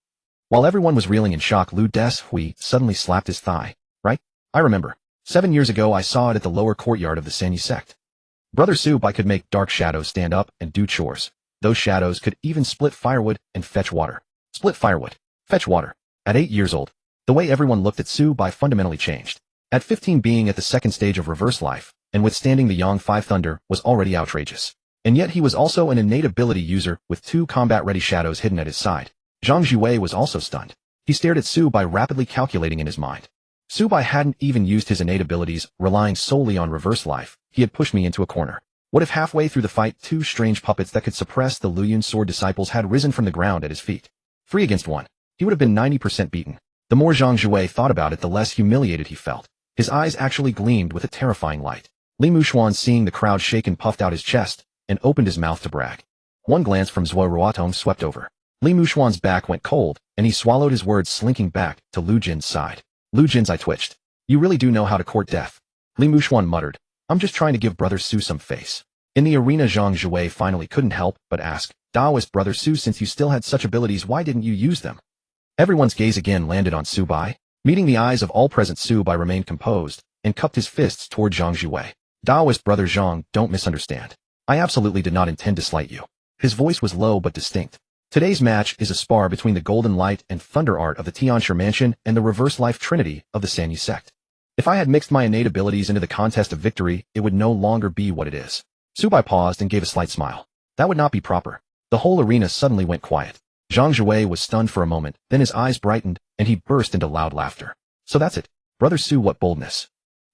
While everyone was reeling in shock, Lu Deshui suddenly slapped his thigh. Right? I remember. 7 years ago I saw it at the lower courtyard of the Sanyi sect. Brother Subai could make dark shadows stand up and do chores. Those shadows could even split firewood and fetch water. Split firewood. Fetch water. At 8 years old, the way everyone looked at Subai fundamentally changed. At 15, being at the second stage of reverse life, and withstanding the Yang 5 Thunder was already outrageous. And yet he was also an innate ability user with 2 combat-ready shadows hidden at his side. Zhang Zhiwei was also stunned. He stared at Subai, rapidly calculating in his mind. Subai hadn't even used his innate abilities, relying solely on reverse life. He had pushed me into a corner. What if halfway through the fight 2 strange puppets that could suppress the Luoyuan sword disciples had risen from the ground at his feet? 3 against 1. He would have been 90% beaten. The more Zhang Zhiwei thought about it, the less humiliated he felt. His eyes actually gleamed with a terrifying light. Li Mushuan, seeing the crowd shake, puffed out his chest and opened his mouth to brag. One glance from Zuo Ruotong swept over. Li Mushuan's back went cold, and he swallowed his words, slinking back to Lu Jin's side. Lu Jin's eye twitched. You really do know how to court death. Li Mushuan muttered. I'm just trying to give Brother Su some face. In the arena, Zhang Zhiwei finally couldn't help but ask, Taoist Brother Su, since you still had such abilities, why didn't you use them? Everyone's gaze again landed on Subai. Meeting the eyes of all present, Subai remained composed and cupped his fists toward Zhang Zhiwei. Taoist Brother Zhang, don't misunderstand. I absolutely did not intend to slight you. His voice was low but distinct. Today's match is a spar between the Golden Light and Thunder Art of the Tianshi Mansion and the Reverse Life Trinity of the Sanyi sect. If I had mixed my innate abilities into the contest of victory, it would no longer be what it is. Subai paused and gave a slight smile. That would not be proper. The whole arena suddenly went quiet. Zhang Zhiwei was stunned for a moment, then his eyes brightened, and he burst into loud laughter. So that's it. Brother Su, what boldness.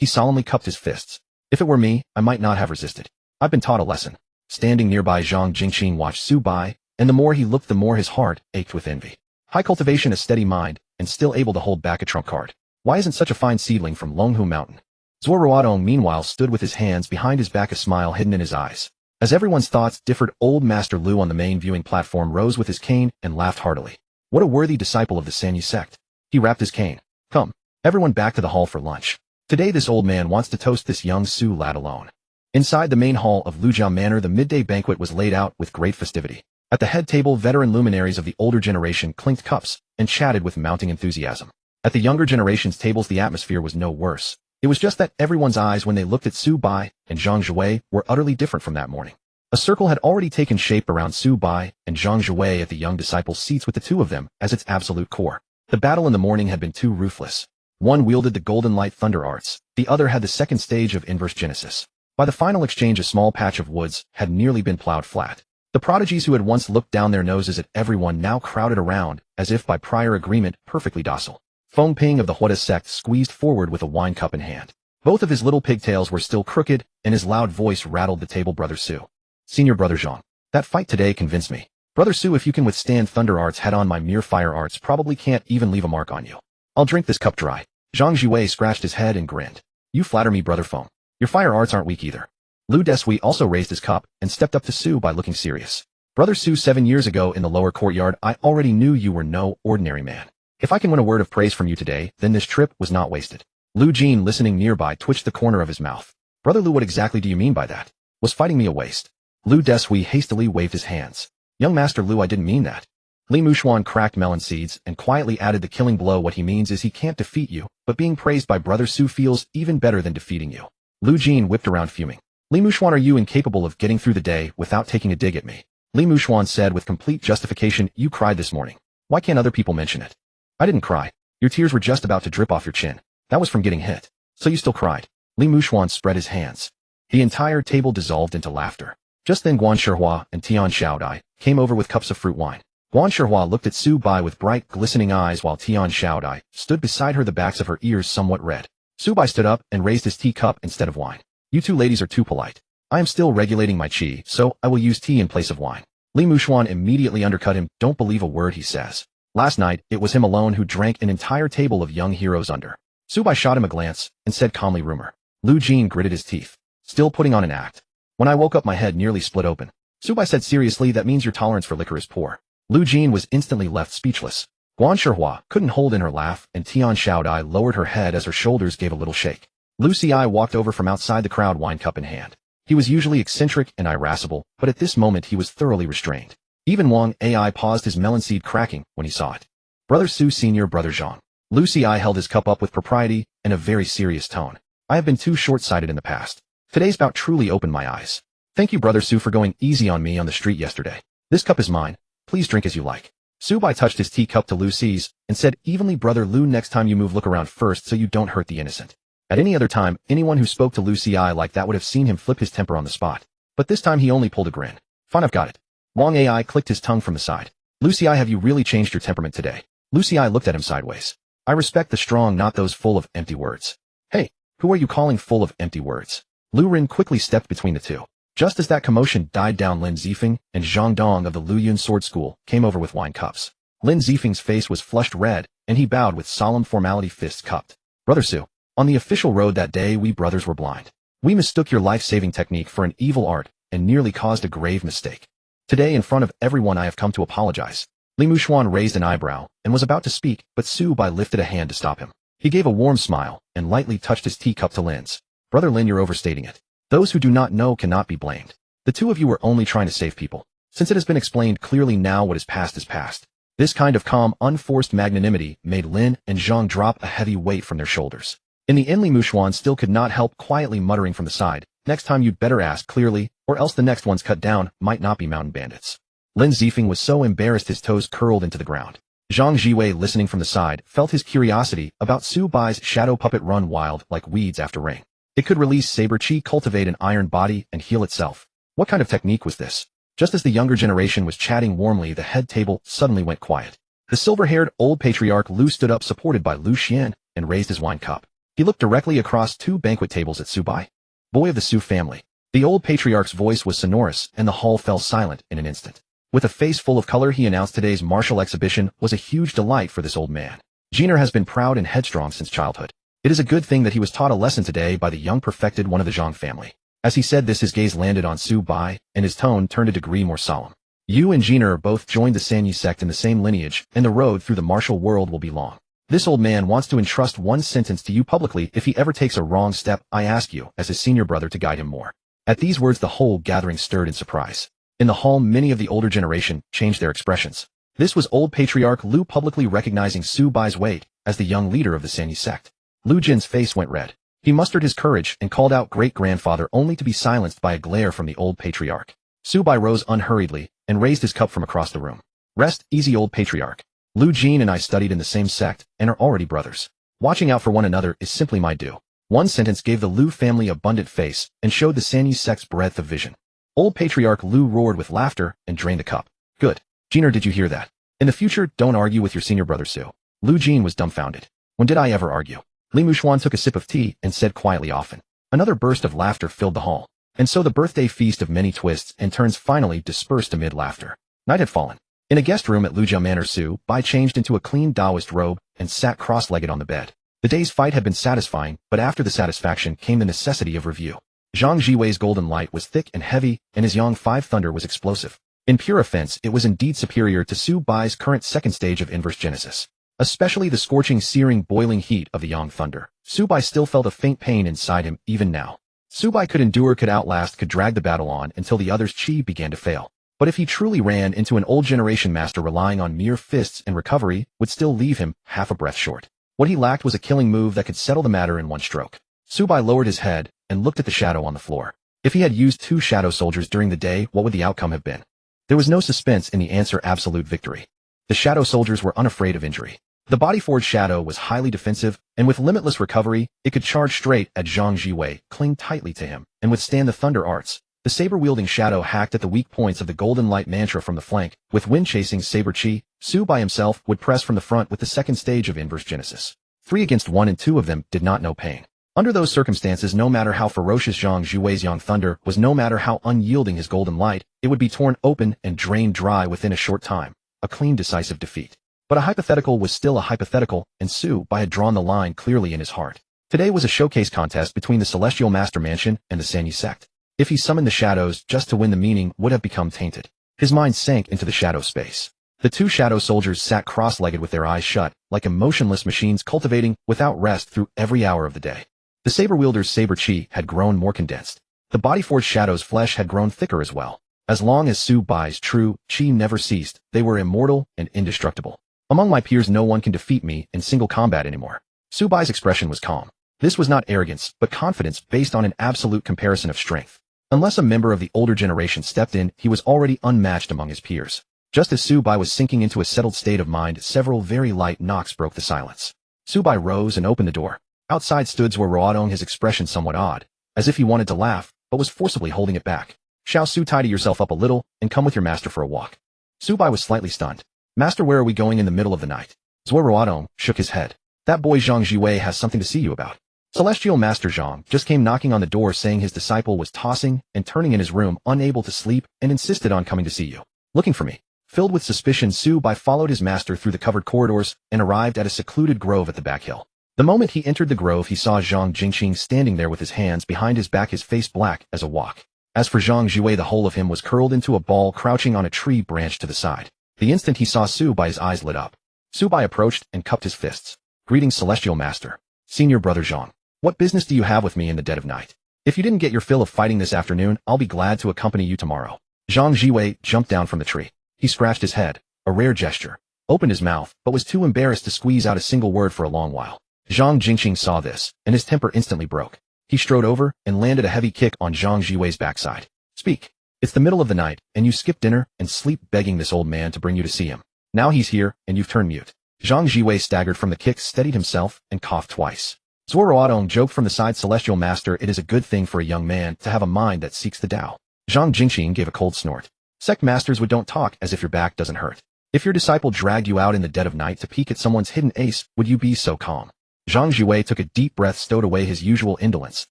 He solemnly cupped his fists. If it were me, I might not have resisted. I've been taught a lesson. Standing nearby, Zhang Jingxing watched Subai, and the more he looked, the more his heart ached with envy. High cultivation, a steady mind, and still able to hold back a trump card. Why isn't such a fine seedling from Longhu Mountain? Zuo Ruotong, meanwhile, stood with his hands behind his back, a smile hidden in his eyes. As everyone's thoughts differed, old Master Lu on the main viewing platform rose with his cane and laughed heartily. What a worthy disciple of the Sanyi sect. He rapped his cane. Come, everyone back to the hall for lunch. Today this old man wants to toast this young Su lad alone. Inside the main hall of Lujiao Manor, the midday banquet was laid out with great festivity. At the head table, veteran luminaries of the older generation clinked cups and chatted with mounting enthusiasm. At the younger generation's tables, the atmosphere was no worse. It was just that everyone's eyes, when they looked at Subai and Zhang Zhiwei, were utterly different from that morning. A circle had already taken shape around Su Bai and Zhang Zhiwei at the young disciples' seats with the two of them as its absolute core. The battle in the morning had been too ruthless. One wielded the golden light thunder arts, the other had the second stage of inverse genesis. By the final exchange, a small patch of woods had nearly been plowed flat. The prodigies who had once looked down their noses at everyone now crowded around, as if by prior agreement, perfectly docile. Feng Ping of the Huada sect squeezed forward with a wine cup in hand. Both of his little pigtails were still crooked, and his loud voice rattled the table. Brother Su. Senior Brother Zhang. That fight today convinced me. Brother Su, if you can withstand thunder arts head-on, my mere fire arts probably can't even leave a mark on you. I'll drink this cup dry. Zhang Zhiwei scratched his head and grinned. You flatter me, Brother Feng. Your fire arts aren't weak either. Lu Desui also raised his cup and stepped up to Su by looking serious. Brother Su, 7 years ago in the lower courtyard, I already knew you were no ordinary man. If I can win a word of praise from you today, then this trip was not wasted. Lu Jin, listening nearby, twitched the corner of his mouth. Brother Lu, what exactly do you mean by that? Was fighting me a waste? Lu Desui hastily waved his hands. Young Master Lu, I didn't mean that. Li Mushuan cracked melon seeds and quietly added the killing blow. What he means is he can't defeat you, but being praised by Brother Su feels even better than defeating you. Lu Jin whipped around fuming. Li Mushuan, are you incapable of getting through the day without taking a dig at me? Li Mushuan said with complete justification, you cried this morning. Why can't other people mention it? I didn't cry. Your tears were just about to drip off your chin. That was from getting hit. So you still cried. Li Mushuan spread his hands. The entire table dissolved into laughter. Just then Guan Shihua and Tian Xiaodai came over with cups of fruit wine. Guan Shihua looked at Su Bai with bright, glistening eyes while Tian Xiaodai stood beside her, the backs of her ears somewhat red. Su Bai stood up and raised his teacup instead of wine. You two ladies are too polite. I am still regulating my qi, so I will use tea in place of wine. Li Mushuan immediately undercut him. Don't believe a word he says. Last night, it was him alone who drank an entire table of young heroes under. Su Bai shot him a glance and said calmly, rumor. Lu Jin gritted his teeth. Still putting on an act. When I woke up, my head nearly split open. Su Bai said seriously, that means your tolerance for liquor is poor. Lu Jin was instantly left speechless. Guan Shihua couldn't hold in her laugh, and Tian Xiaodai lowered her head as her shoulders gave a little shake. Lu Xi walked over from outside the crowd, wine cup in hand. He was usually eccentric and irascible, but at this moment he was thoroughly restrained. Even Wang Ai paused his melon seed cracking when he saw it. Brother Su, Senior Brother Zhang. Lu Xi held his cup up with propriety and a very serious tone. I have been too short-sighted in the past. Today's bout truly opened my eyes. Thank you, Brother Su, for going easy on me on the street yesterday. This cup is mine. Please drink as you like. Su Bai touched his teacup to Lu Xi's and said evenly, Brother Lu, next time you move, look around first so you don't hurt the innocent. At any other time, anyone who spoke to Lu Xi like that would have seen him flip his temper on the spot. But this time he only pulled a grin. Fine, I've got it. Wang Ai clicked his tongue from the side. Lu Xi, have you really changed your temperament today? Lu Xi looked at him sideways. I respect the strong, not those full of empty words. Hey, who are you calling full of empty words? Lu Rin quickly stepped between the two. Just as that commotion died down, Lin Zifeng and Zhang Dong of the Lu Yun Sword School came over with wine cups. Lin Zifeng's face was flushed red, and he bowed with solemn formality, fists cupped. Brother Su, on the official road that day we brothers were blind. We mistook your life-saving technique for an evil art and nearly caused a grave mistake. Today in front of everyone I have come to apologize. Li Mushuan raised an eyebrow and was about to speak, but Su Bai lifted a hand to stop him. He gave a warm smile and lightly touched his teacup to Lin's. Brother Lin, you're overstating it. Those who do not know cannot be blamed. The two of you were only trying to save people. Since it has been explained clearly now, what is past is past. This kind of calm, unforced magnanimity made Lin and Zhang drop a heavy weight from their shoulders. In the end, Li Mushuan still could not help quietly muttering from the side, next time you'd better ask clearly, or else the next ones cut down might not be mountain bandits. Lin Zifeng was so embarrassed his toes curled into the ground. Zhang Zhiwei, listening from the side, felt his curiosity about Su Bai's shadow puppet run wild like weeds after rain. It could release saber chi, cultivate an iron body, and heal itself. What kind of technique was this? Just as the younger generation was chatting warmly, the head table suddenly went quiet. The silver-haired old patriarch Lu stood up, supported by Lu Xian, and raised his wine cup. He looked directly across two banquet tables at Su Bai. Boy of the Su family. The old patriarch's voice was sonorous, and the hall fell silent in an instant. With a face full of color, he announced today's martial exhibition was a huge delight for this old man. Jiner has been proud and headstrong since childhood. It is a good thing that he was taught a lesson today by the young perfected one of the Zhang family. As he said this, his gaze landed on Su Bai, and his tone turned a degree more solemn. You and Jiner both joined the Sanyi sect in the same lineage, and the road through the martial world will be long. This old man wants to entrust one sentence to you publicly. If he ever takes a wrong step, I ask you, as his senior brother, to guide him more. At these words, the whole gathering stirred in surprise. In the hall, many of the older generation changed their expressions. This was old patriarch Lu publicly recognizing Su Bai's weight as the young leader of the Sanyi sect. Lu Jin's face went red. He mustered his courage and called out great-grandfather, only to be silenced by a glare from the old patriarch. Su Bai rose unhurriedly and raised his cup from across the room. Rest easy, old patriarch. Lu Jin and I studied in the same sect and are already brothers. Watching out for one another is simply my due. One sentence gave the Lu family abundant face and showed the Sanyi sect's breadth of vision. Old patriarch Lu roared with laughter and drained the cup. Good. Jiner, did you hear that? In the future, don't argue with your senior brother Su. Lu Jin was dumbfounded. When did I ever argue? Li Muxuan took a sip of tea and said quietly often. Another burst of laughter filled the hall. And so the birthday feast of many twists and turns finally dispersed amid laughter. Night had fallen. In a guest room at Lujia Manor, Su Bai changed into a clean Taoist robe and sat cross-legged on the bed. The day's fight had been satisfying, but after the satisfaction came the necessity of review. Zhang Zhiwei's golden light was thick and heavy, and his Yang 5 thunder was explosive. In pure offense, it was indeed superior to Su Bai's current second stage of inverse genesis. Especially the scorching, searing, boiling heat of the Yang thunder. Su Bai still felt a faint pain inside him, even now. Su Bai could endure, could outlast, could drag the battle on until the other's chi began to fail. But if he truly ran into an old generation master relying on mere fists and recovery, would still leave him half a breath short. What he lacked was a killing move that could settle the matter in one stroke. Su Bai lowered his head and looked at the shadow on the floor. If he had used 2 shadow soldiers during the day, what would the outcome have been? There was no suspense in the answer: absolute victory. The shadow soldiers were unafraid of injury. The body-forged shadow was highly defensive, and with limitless recovery, it could charge straight at Zhang Zhiwei, cling tightly to him, and withstand the thunder arts. The saber-wielding shadow hacked at the weak points of the golden light mantra from the flank. With wind-chasing saber chi, Su Bai himself would press from the front with the second stage of inverse genesis. 3 against 1 and 2 of them did not know pain. Under those circumstances, no matter how ferocious Zhang Zhiwei's Yang thunder was, no matter how unyielding his golden light, it would be torn open and drained dry within a short time. A clean, decisive defeat. But a hypothetical was still a hypothetical, and Su Bai had drawn the line clearly in his heart. Today was a showcase contest between the Celestial Master Mansion and the Sanyi sect. If he summoned the shadows just to win, the meaning would have become tainted. His mind sank into the shadow space. The 2 shadow soldiers sat cross-legged with their eyes shut, like emotionless machines cultivating without rest through every hour of the day. The saber wielder's saber chi had grown more condensed. The body-forged shadow's flesh had grown thicker as well. As long as Su Bai's true chi never ceased, they were immortal and indestructible. Among my peers, no one can defeat me in single combat anymore. Su Bai's expression was calm. This was not arrogance, but confidence based on an absolute comparison of strength. Unless a member of the older generation stepped in, he was already unmatched among his peers. Just as Su Bai was sinking into a settled state of mind, several very light knocks broke the silence. Su Bai rose and opened the door. Outside stood Zuo Ruotong, his expression somewhat odd, as if he wanted to laugh, but was forcibly holding it back. Xiao Su, tidy yourself up a little, and come with your master for a walk. Su Bai was slightly stunned. Master, where are we going in the middle of the night? Zuo Ruotong shook his head. That boy Zhang Zhiwei has something to see you about. Celestial Master Zhang just came knocking on the door, saying his disciple was tossing and turning in his room, unable to sleep, and insisted on coming to see you. Looking for me. Filled with suspicion, Su Bai followed his master through the covered corridors and arrived at a secluded grove at the back hill. The moment he entered the grove, he saw Zhang Jingqing standing there with his hands behind his back, his face black as a wok. As for Zhang Zhiwei, the whole of him was curled into a ball, crouching on a tree branch to the side. The instant he saw Su Bai, his eyes lit up. Su Bai approached and cupped his fists. Greetings, Celestial Master. Senior Brother Zhang. What business do you have with me in the dead of night? If you didn't get your fill of fighting this afternoon, I'll be glad to accompany you tomorrow. Zhang Zhiwei jumped down from the tree. He scratched his head, a rare gesture, opened his mouth, but was too embarrassed to squeeze out a single word for a long while. Zhang Jingqing saw this, and his temper instantly broke. He strode over and landed a heavy kick on Zhang Zhiwei's backside. Speak. It's the middle of the night, and you skip dinner and sleep begging this old man to bring you to see him. Now he's here, and you've turned mute. Zhang Zhiwei staggered from the kick, steadied himself, and coughed twice. Zuo Ruotong joked from the side, Celestial Master, it is a good thing for a young man to have a mind that seeks the Tao. Zhang Jingqing gave a cold snort. Sect masters would don't talk as if your back doesn't hurt. If your disciple dragged you out in the dead of night to peek at someone's hidden ace, would you be so calm? Zhang Zhiwei took a deep breath, stowed away his usual indolence,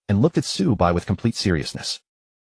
and looked at Su Bai with complete seriousness.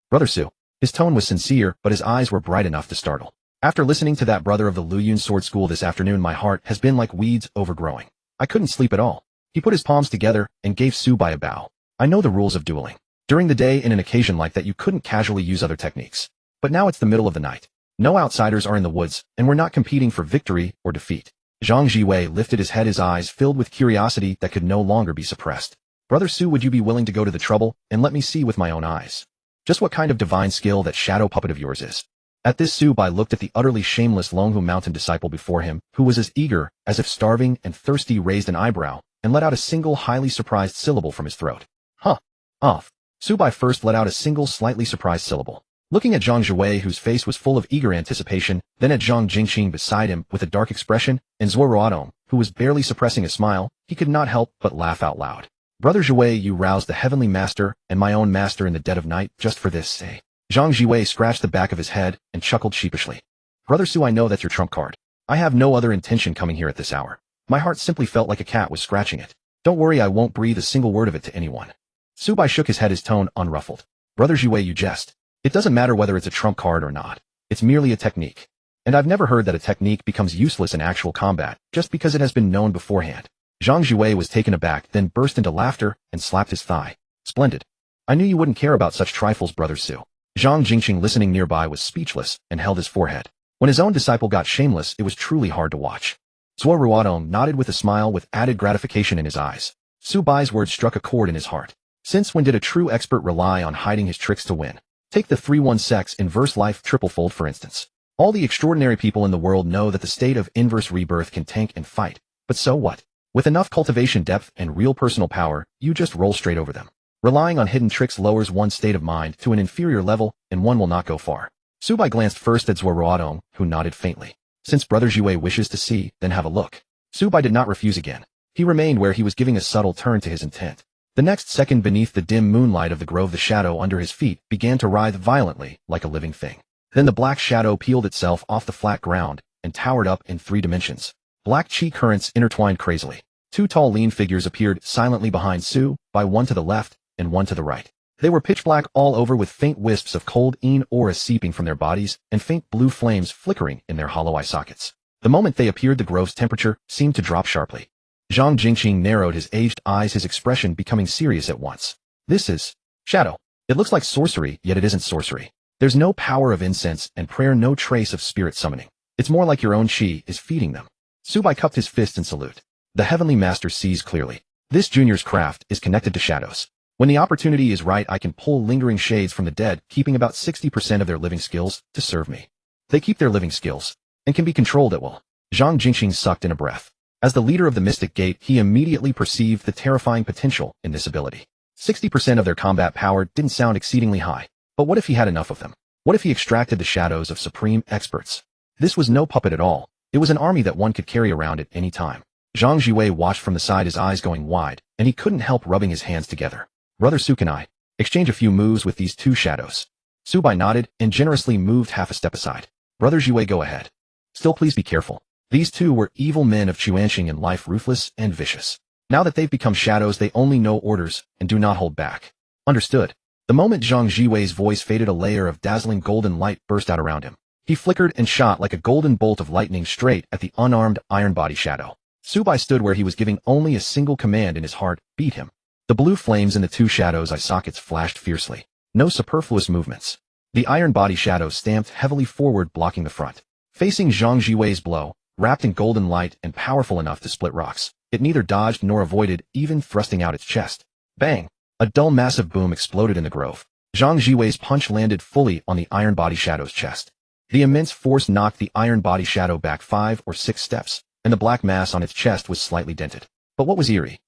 Brother Su. His tone was sincere, but his eyes were bright enough to startle. After listening to that brother of the Luyun Sword School this afternoon, my heart has been like weeds overgrowing. I couldn't sleep at all. He put his palms together and gave Su Bai a bow. I know the rules of dueling. During the day, in an occasion like that, you couldn't casually use other techniques. But now it's the middle of the night. No outsiders are in the woods, and we're not competing for victory or defeat. Zhang Zhiwei lifted his head, his eyes filled with curiosity that could no longer be suppressed. Brother Su, would you be willing to go to the trouble and let me see with my own eyes just what kind of divine skill that shadow puppet of yours is? At this, Su Bai looked at the utterly shameless Longhu Mountain disciple before him, who was as eager as if starving and thirsty, raised an eyebrow, and let out a single highly surprised syllable from his throat. Huh. Off. Su Bai first let out a single slightly surprised syllable. looking at Zhang Zhiwei, whose face was full of eager anticipation, then at Zhang Jingqing beside him with a dark expression, and Zuo Ruotong, who was barely suppressing a smile, he could not help but laugh out loud. Brother Zhiwei, you roused the heavenly master and my own master in the dead of night just for this, eh? Zhang Zhiwei scratched the back of his head and chuckled sheepishly. Brother Su, I know that's your trump card. I have no other intention coming here at this hour. My heart simply felt like a cat was scratching it. Don't worry, I won't breathe a single word of it to anyone. Su Bai shook his head, his tone unruffled. Brother Zhiwei, you jest. It doesn't matter whether it's a trump card or not. It's merely a technique. And I've never heard that a technique becomes useless in actual combat just because it has been known beforehand. Zhang Zhiwei was taken aback, then burst into laughter and slapped his thigh. Splendid. I knew you wouldn't care about such trifles, Brother Su. Zhang Jingqing, listening nearby, was speechless and held his forehead. When his own disciple got shameless, it was truly hard to watch. Zuo Ruotong nodded with a smile with added gratification in his eyes. Su Bai's words struck a chord in his heart. Since when did a true expert rely on hiding his tricks to win? Take the 3-1 sex inverse life triplefold for instance. All the extraordinary people in the world know that the state of inverse rebirth can tank and fight. But so what? With enough cultivation depth and real personal power, you just roll straight over them. Relying on hidden tricks lowers one's state of mind to an inferior level, and one will not go far. Su Bai glanced first at Zuo Ruotong, who nodded faintly. Since Brother Zhiwei wishes to see, then have a look. Su Bai did not refuse again. He remained where he was, giving a subtle turn to his intent. The next second, beneath the dim moonlight of the grove, the shadow under his feet began to writhe violently, like a living thing. Then the black shadow peeled itself off the flat ground and towered up in 3 dimensions. Black chi currents intertwined crazily. 2 tall lean figures appeared silently behind Su Bai, one to the left and one to the right. They were pitch black all over, with faint wisps of cold yin aura seeping from their bodies and faint blue flames flickering in their hollow eye sockets. The moment they appeared, the grove's temperature seemed to drop sharply. Zhang Jingqing narrowed his aged eyes, his expression becoming serious at once. This is shadow. It looks like sorcery, yet it isn't sorcery. There's no power of incense and prayer, no trace of spirit summoning. It's more like your own chi is feeding them. Su Bai cupped his fist in salute. The heavenly master sees clearly. This junior's craft is connected to shadows. When the opportunity is right, I can pull lingering shades from the dead, keeping about 60% of their living skills to serve me. They keep their living skills and can be controlled at will. Zhang Jingqing sucked in a breath. As the leader of the Mystic Gate, he immediately perceived the terrifying potential in this ability. 60% of their combat power didn't sound exceedingly high, but what if he had enough of them? What if he extracted the shadows of supreme experts? This was no puppet at all. It was an army that one could carry around at any time. Zhang Zhiwei watched from the side, his eyes going wide, and he couldn't help rubbing his hands together. Brother Su, can I exchange a few moves with these 2 shadows? Su Bai nodded and generously moved half a step aside. Brother Zhiwei, go ahead. Still, please be careful. These 2 were evil men of Chuanxing in life, ruthless and vicious. Now that they've become shadows, they only know orders and do not hold back. Understood. The moment Zhang Zhiwei's voice faded, a layer of dazzling golden light burst out around him. He flickered and shot like a golden bolt of lightning straight at the unarmed iron body shadow. Su Bai stood where he was, giving only a single command in his heart: beat him. The blue flames in the 2 shadows' eye sockets flashed fiercely. No superfluous movements. The iron body shadow stamped heavily forward, blocking the front. Facing Zhang Zhiwei's blow, wrapped in golden light and powerful enough to split rocks, it neither dodged nor avoided, even thrusting out its chest. Bang! A dull, massive boom exploded in the grove. Zhang Zhiwei's punch landed fully on the iron body shadow's chest. The immense force knocked the iron body shadow back 5 or 6 steps, and the black mass on its chest was slightly dented. But what was eerie?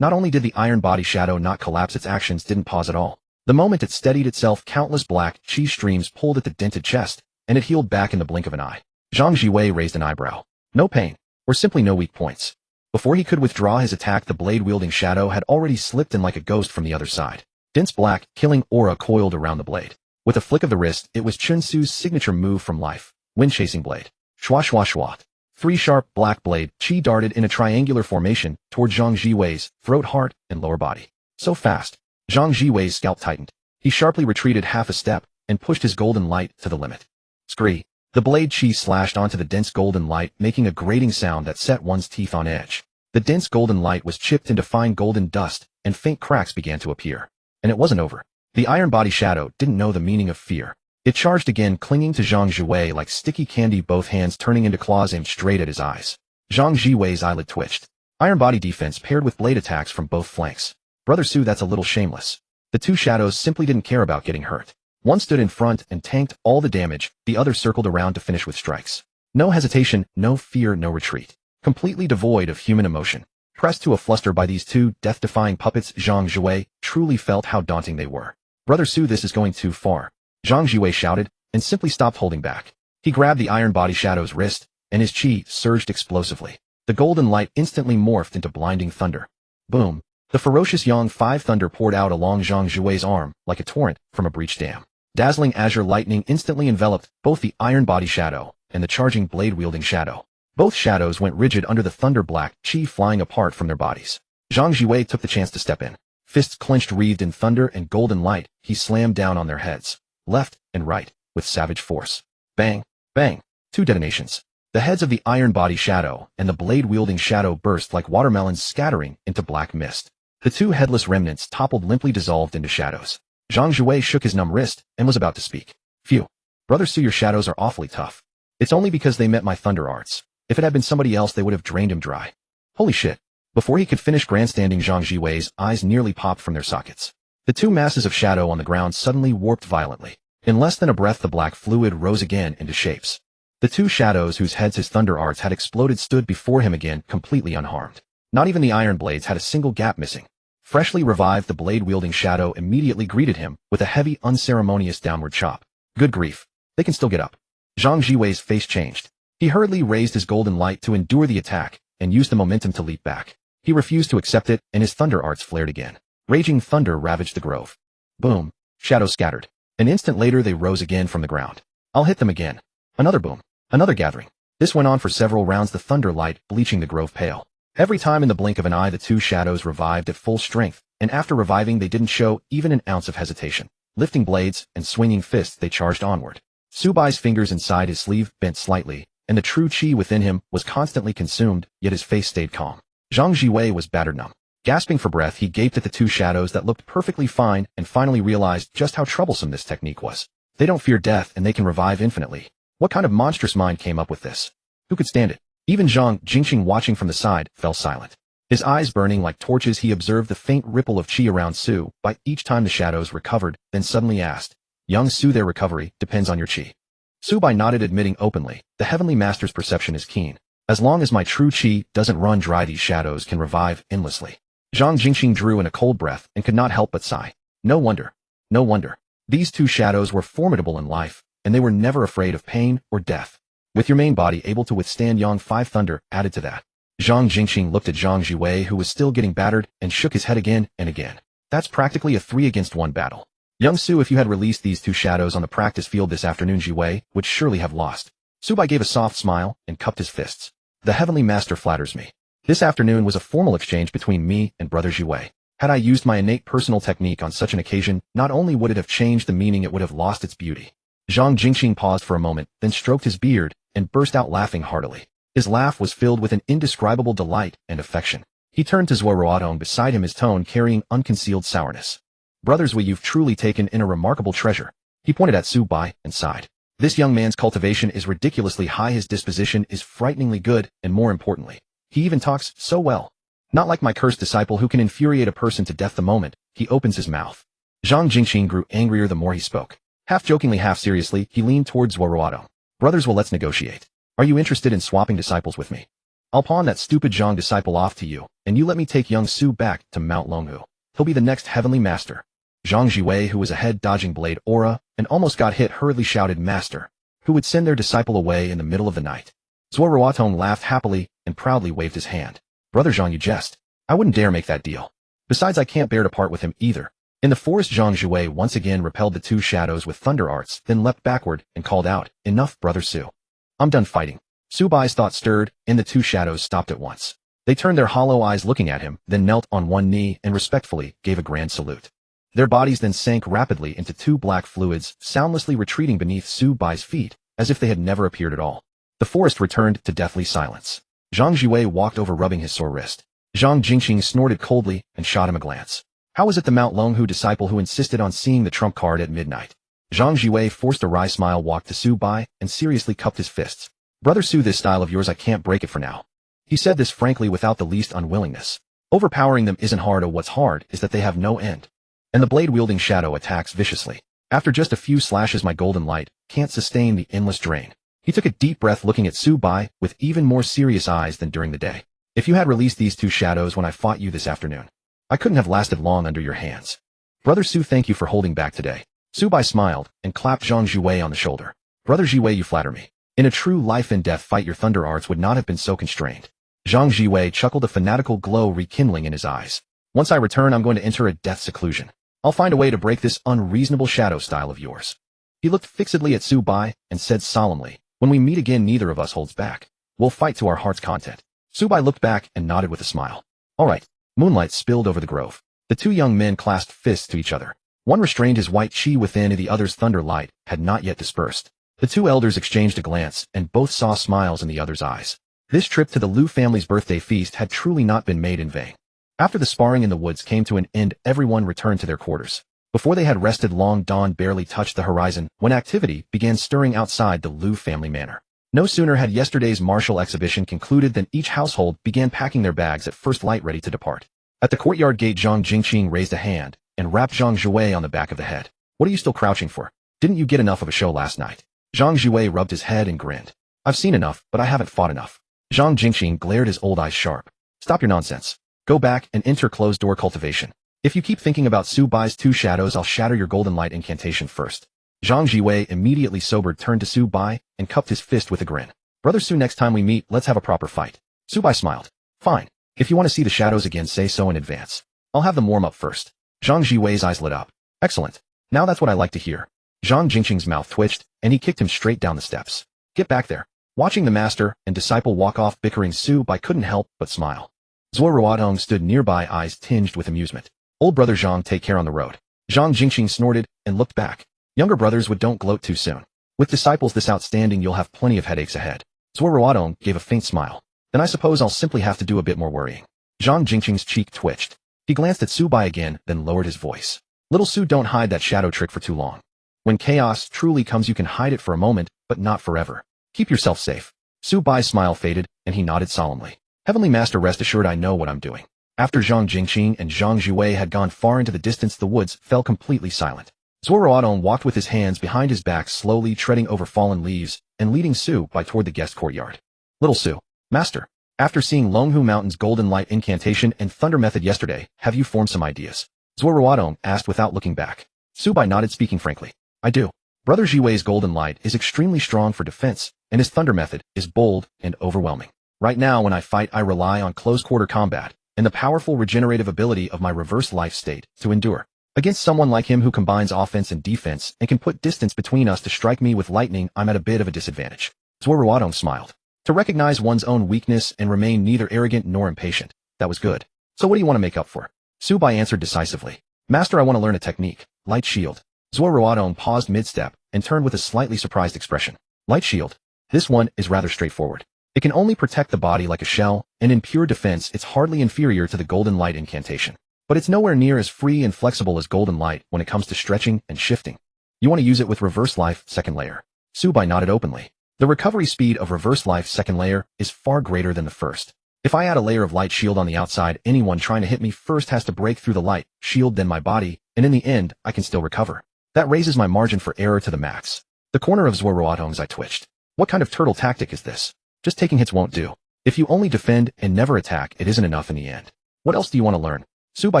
Not only did the iron body shadow not collapse, its actions didn't pause at all. The moment it steadied itself, countless black chi streams pulled at the dented chest, and it healed back in the blink of an eye. Zhang Zhiwei raised an eyebrow. No pain, or simply no weak points. Before he could withdraw his attack, the blade-wielding shadow had already slipped in like a ghost from the other side. Dense black, killing aura coiled around the blade. With a flick of the wrist, it was Chun Tzu's signature move from life, wind-chasing blade. Shwa shwa shwa. 3 sharp, black blade chi darted in a triangular formation toward Zhang Zhiwei's throat, heart, and lower body. So fast. Zhang Zhiwei's scalp tightened. He sharply retreated half a step and pushed his golden light to the limit. Scree. The blade chi slashed onto the dense golden light, making a grating sound that set one's teeth on edge. The dense golden light was chipped into fine golden dust, and faint cracks began to appear. And it wasn't over. The iron body shadow didn't know the meaning of fear. It charged again, clinging to Zhang Zhiwei like sticky candy, both hands turning into claws aimed straight at his eyes. Zhang Zhiwei's eyelid twitched. Iron body defense paired with blade attacks from both flanks. Brother Su, that's a little shameless. The 2 shadows simply didn't care about getting hurt. One stood in front and tanked all the damage, the other circled around to finish with strikes. No hesitation, no fear, no retreat. Completely devoid of human emotion. Pressed to a fluster by these 2 death-defying puppets, Zhang Zhiwei truly felt how daunting they were. Brother Su, this is going too far. Zhang Zhiwei shouted, and simply stopped holding back. He grabbed the iron body shadow's wrist, and his chi surged explosively. The golden light instantly morphed into blinding thunder. Boom! The ferocious Yang 5 thunder poured out along Zhang Zhiwei's arm like a torrent from a breached dam. Dazzling azure lightning instantly enveloped both the iron body shadow and the charging blade-wielding shadow. Both shadows went rigid under the thunder-black chi flying apart from their bodies. Zhang Zhiwei took the chance to step in. Fists clenched wreathed in thunder and golden light, he slammed down on their heads, left and right, with savage force. Bang! Bang! 2 detonations. The heads of the iron body shadow and the blade-wielding shadow burst like watermelons scattering into black mist. The 2 headless remnants toppled limply dissolved into shadows. Zhang Zhiwei shook his numb wrist and was about to speak. Phew. Brother Su, your shadows are awfully tough. It's only because they met my thunder arts. If it had been somebody else, they would have drained him dry. Holy shit. Before he could finish grandstanding, Zhang Zhiwei's eyes nearly popped from their sockets. The 2 masses of shadow on the ground suddenly warped violently. In less than a breath, the black fluid rose again into shapes. The 2 shadows whose heads his thunder arts had exploded stood before him again, completely unharmed. Not even the iron blades had a single gap missing. Freshly revived, the blade-wielding shadow immediately greeted him with a heavy, unceremonious downward chop. Good grief. They can still get up. Zhang Zhiwei's face changed. He hurriedly raised his golden light to endure the attack and used the momentum to leap back. He refused to accept it, and his thunder arts flared again. Raging thunder ravaged the grove. Boom. Shadows scattered. An instant later, they rose again from the ground. I'll hit them again. Another boom. Another gathering. This went on for several rounds, the thunder light bleaching the grove pale. Every time, in the blink of an eye, the 2 shadows revived at full strength, and after reviving, they didn't show even an ounce of hesitation. Lifting blades and swinging fists, they charged onward. Su Bai's fingers inside his sleeve bent slightly, and the true chi within him was constantly consumed, yet his face stayed calm. Zhang Zhiwei was battered numb. Gasping for breath, he gaped at the 2 shadows that looked perfectly fine and finally realized just how troublesome this technique was. They don't fear death, and they can revive infinitely. What kind of monstrous mind came up with this? Who could stand it? Even Zhang Zhiwei, watching from the side, fell silent. His eyes burning like torches, he observed the faint ripple of chi around Su Bai each time the shadows recovered, then suddenly asked, Young Su, their recovery depends on your chi. Su Bai nodded, admitting openly, the Heavenly Master's perception is keen. As long as my true chi doesn't run dry, these shadows can revive endlessly. Zhang Zhiwei drew in a cold breath and could not help but sigh. No wonder. No wonder. These 2 shadows were formidable in life, and they were never afraid of pain or death. With your main body able to withstand Yang 5 thunder added to that. Zhang Zhiwei looked at Zhang Zhiwei, who was still getting battered, and shook his head again and again. That's practically a 3-against-1 battle. Young Su, if you had released these 2 shadows on the practice field this afternoon, Zhiwei would surely have lost. Su Bai gave a soft smile and cupped his fists. The Heavenly Master flatters me. This afternoon was a formal exchange between me and Brother Zhiwei. Had I used my innate personal technique on such an occasion, not only would it have changed the meaning, it would have lost its beauty. Zhang Zhiwei paused for a moment, then stroked his beard and burst out laughing heartily. His laugh was filled with an indescribable delight and affection. He turned to Zuo Ruotong beside him, his tone carrying unconcealed sourness. Brother Zui, you've truly taken in a remarkable treasure. He pointed at Su Bai and sighed. This young man's cultivation is ridiculously high, his disposition is frighteningly good, and more importantly, he even talks so well. Not like my cursed disciple who can infuriate a person to death the moment he opens his mouth. Zhang Zhiwei grew angrier the more he spoke. Half jokingly, half seriously, he leaned towards Zuo Ruotong. Brothers, well, let's negotiate. Are you interested in swapping disciples with me? I'll pawn that stupid Zhang disciple off to you, and you let me take young Su back to Mount Longhu. He'll be the next Heavenly Master. Zhang Zhiwei, who was ahead dodging blade aura and almost got hit, hurriedly shouted, Master, who would send their disciple away in the middle of the night. Zuo Ruotong laughed happily and proudly waved his hand. Brother Zhang, you jest. I wouldn't dare make that deal. Besides, I can't bear to part with him either. In the forest, Zhang Zhiwei once again repelled the 2 shadows with thunder arts, then leapt backward and called out, Enough, Brother Su. I'm done fighting. Su Bai's thought stirred, and the 2 shadows stopped at once. They turned their hollow eyes looking at him, then knelt on one knee and respectfully gave a grand salute. Their bodies then sank rapidly into 2 black fluids, soundlessly retreating beneath Su Bai's feet, as if they had never appeared at all. The forest returned to deathly silence. Zhang Zhiwei walked over, rubbing his sore wrist. Zhang Zhiwei snorted coldly and shot him a glance. How was it the Mount Longhu disciple who insisted on seeing the trump card at midnight? Zhang Zhiwei forced a wry smile, walked to Su Bai, and seriously cupped his fists. Brother Su, this style of yours, I can't break it for now. He said this frankly without the least unwillingness. Overpowering them isn't hard, or what's hard is that they have no end. And the blade-wielding shadow attacks viciously. After just a few slashes, my golden light can't sustain the endless drain. He took a deep breath, looking at Su Bai with even more serious eyes than during the day. If you had released these 2 shadows when I fought you this afternoon, I couldn't have lasted long under your hands. Brother Su, thank you for holding back today. Su Bai smiled and clapped Zhang Zhiwei on the shoulder. Brother Zhiwei, you flatter me. In a true life-and-death fight your thunder arts would not have been so constrained. Zhang Zhiwei chuckled, a fanatical glow rekindling in his eyes. Once I return, I'm going to enter a death seclusion. I'll find a way to break this unreasonable shadow style of yours. He looked fixedly at Su Bai and said solemnly, when we meet again, neither of us holds back. We'll fight to our heart's content. Su Bai looked back and nodded with a smile. All right. Moonlight spilled over the grove. The two young men clasped fists to each other. One restrained his white chi within, and the other's thunder light had not yet dispersed. The two elders exchanged a glance, and both saw smiles in the other's eyes. This trip to the Liu family's birthday feast had truly not been made in vain. After the sparring in the woods came to an end, everyone returned to their quarters. Before they had rested long, dawn barely touched the horizon when activity began stirring outside the Liu family manor. No sooner had yesterday's martial exhibition concluded than each household began packing their bags at first light, ready to depart. At the courtyard gate, Zhang Jingqing raised a hand and rapped Zhang Zhiwei on the back of the head. What are you still crouching for? Didn't you get enough of a show last night? Zhang Zhiwei rubbed his head and grinned. I've seen enough, but I haven't fought enough. Zhang Jingqing glared, his old eyes sharp. Stop your nonsense. Go back and enter closed-door cultivation. If you keep thinking about Su Bai's two shadows, I'll shatter your golden light incantation first. Zhang Zhiwei, immediately sobered, turned to Su Bai and cupped his fist with a grin. Brother Su, next time we meet, let's have a proper fight. Su Bai smiled. Fine. If you want to see the shadows again, say so in advance. I'll have them warm up first. Zhang Zhiwei's eyes lit up. Excellent. Now that's what I like to hear. Zhang Jingqing's mouth twitched, and he kicked him straight down the steps. Get back there. Watching the master and disciple walk off bickering, Su Bai couldn't help but smile. Zuo Ruotong stood nearby, eyes tinged with amusement. Old brother Zhang, take care on the road. Zhang Jingqing snorted and looked back. Younger brothers would don't gloat too soon. With disciples this outstanding, you'll have plenty of headaches ahead. Zuo Ruotong gave a faint smile. Then I suppose I'll simply have to do a bit more worrying. Zhang Jingqing's cheek twitched. He glanced at Su Bai again, then lowered his voice. Little Su, don't hide that shadow trick for too long. When chaos truly comes, you can hide it for a moment, but not forever. Keep yourself safe. Su Bai's smile faded, and he nodded solemnly. Heavenly Master, rest assured I know what I'm doing. After Zhang Jingqing and Zhang Zhiwei had gone far into the distance, the woods fell completely silent. Zuo Ruotong walked with his hands behind his back, slowly treading over fallen leaves and leading Su Bai toward the guest courtyard. Little Su. Master. After seeing Longhu Mountain's golden light incantation and thunder method yesterday, have you formed some ideas? Zuo Ruotong asked without looking back. Su Bai nodded, speaking frankly. I do. Brother Zhiwei's golden light is extremely strong for defense, and his thunder method is bold and overwhelming. Right now, when I fight, I rely on close-quarter combat and the powerful regenerative ability of my reverse life state to endure. Against someone like him who combines offense and defense and can put distance between us to strike me with lightning, I'm at a bit of a disadvantage. Zuo Ruotong smiled. To recognize one's own weakness and remain neither arrogant nor impatient. That was good. So what do you want to make up for? Su Bai answered decisively. Master, I want to learn a technique. Light shield. Zuo Ruotong paused mid-step and turned with a slightly surprised expression. Light shield. This one is rather straightforward. It can only protect the body like a shell, and in pure defense it's hardly inferior to the golden light incantation. But it's nowhere near as free and flexible as golden light when it comes to stretching and shifting. You want to use it with reverse life second layer. Su Bai nodded openly. The recovery speed of reverse life second layer is far greater than the first. If I add a layer of light shield on the outside, anyone trying to hit me first has to break through the light shield, then my body, and in the end, I can still recover. That raises my margin for error to the max. The corner of Zuo Ruotong's eye twitched. What kind of turtle tactic is this? Just taking hits won't do. If you only defend and never attack, it isn't enough in the end. What else do you want to learn? Su Bai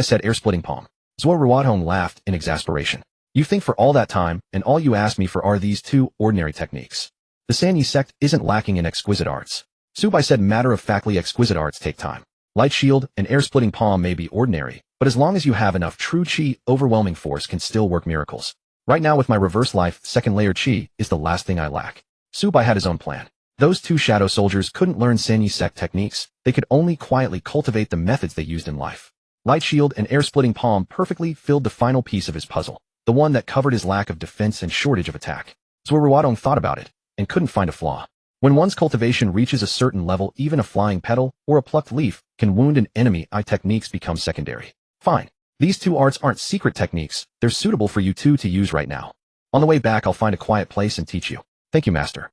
said, air-splitting palm. Zuo Ruotong laughed in exasperation. You think for all that time, and all you asked me for are these two ordinary techniques. The Sanyi sect isn't lacking in exquisite arts. Su Bai said, matter-of-factly, exquisite arts take time. Light shield and air-splitting palm may be ordinary, but as long as you have enough true chi, overwhelming force can still work miracles. Right now with my reverse life, second layer chi is the last thing I lack. Su Bai had his own plan. Those two shadow soldiers couldn't learn Sanyi sect techniques, they could only quietly cultivate the methods they used in life. Light shield and air-splitting palm perfectly filled the final piece of his puzzle, the one that covered his lack of defense and shortage of attack. Zuo Ruotong thought about it, and couldn't find a flaw. When one's cultivation reaches a certain level, even a flying petal or a plucked leaf can wound an enemy. Techniques become secondary. Fine. These two arts aren't secret techniques, they're suitable for you two to use right now. On the way back, I'll find a quiet place and teach you. Thank you, Master.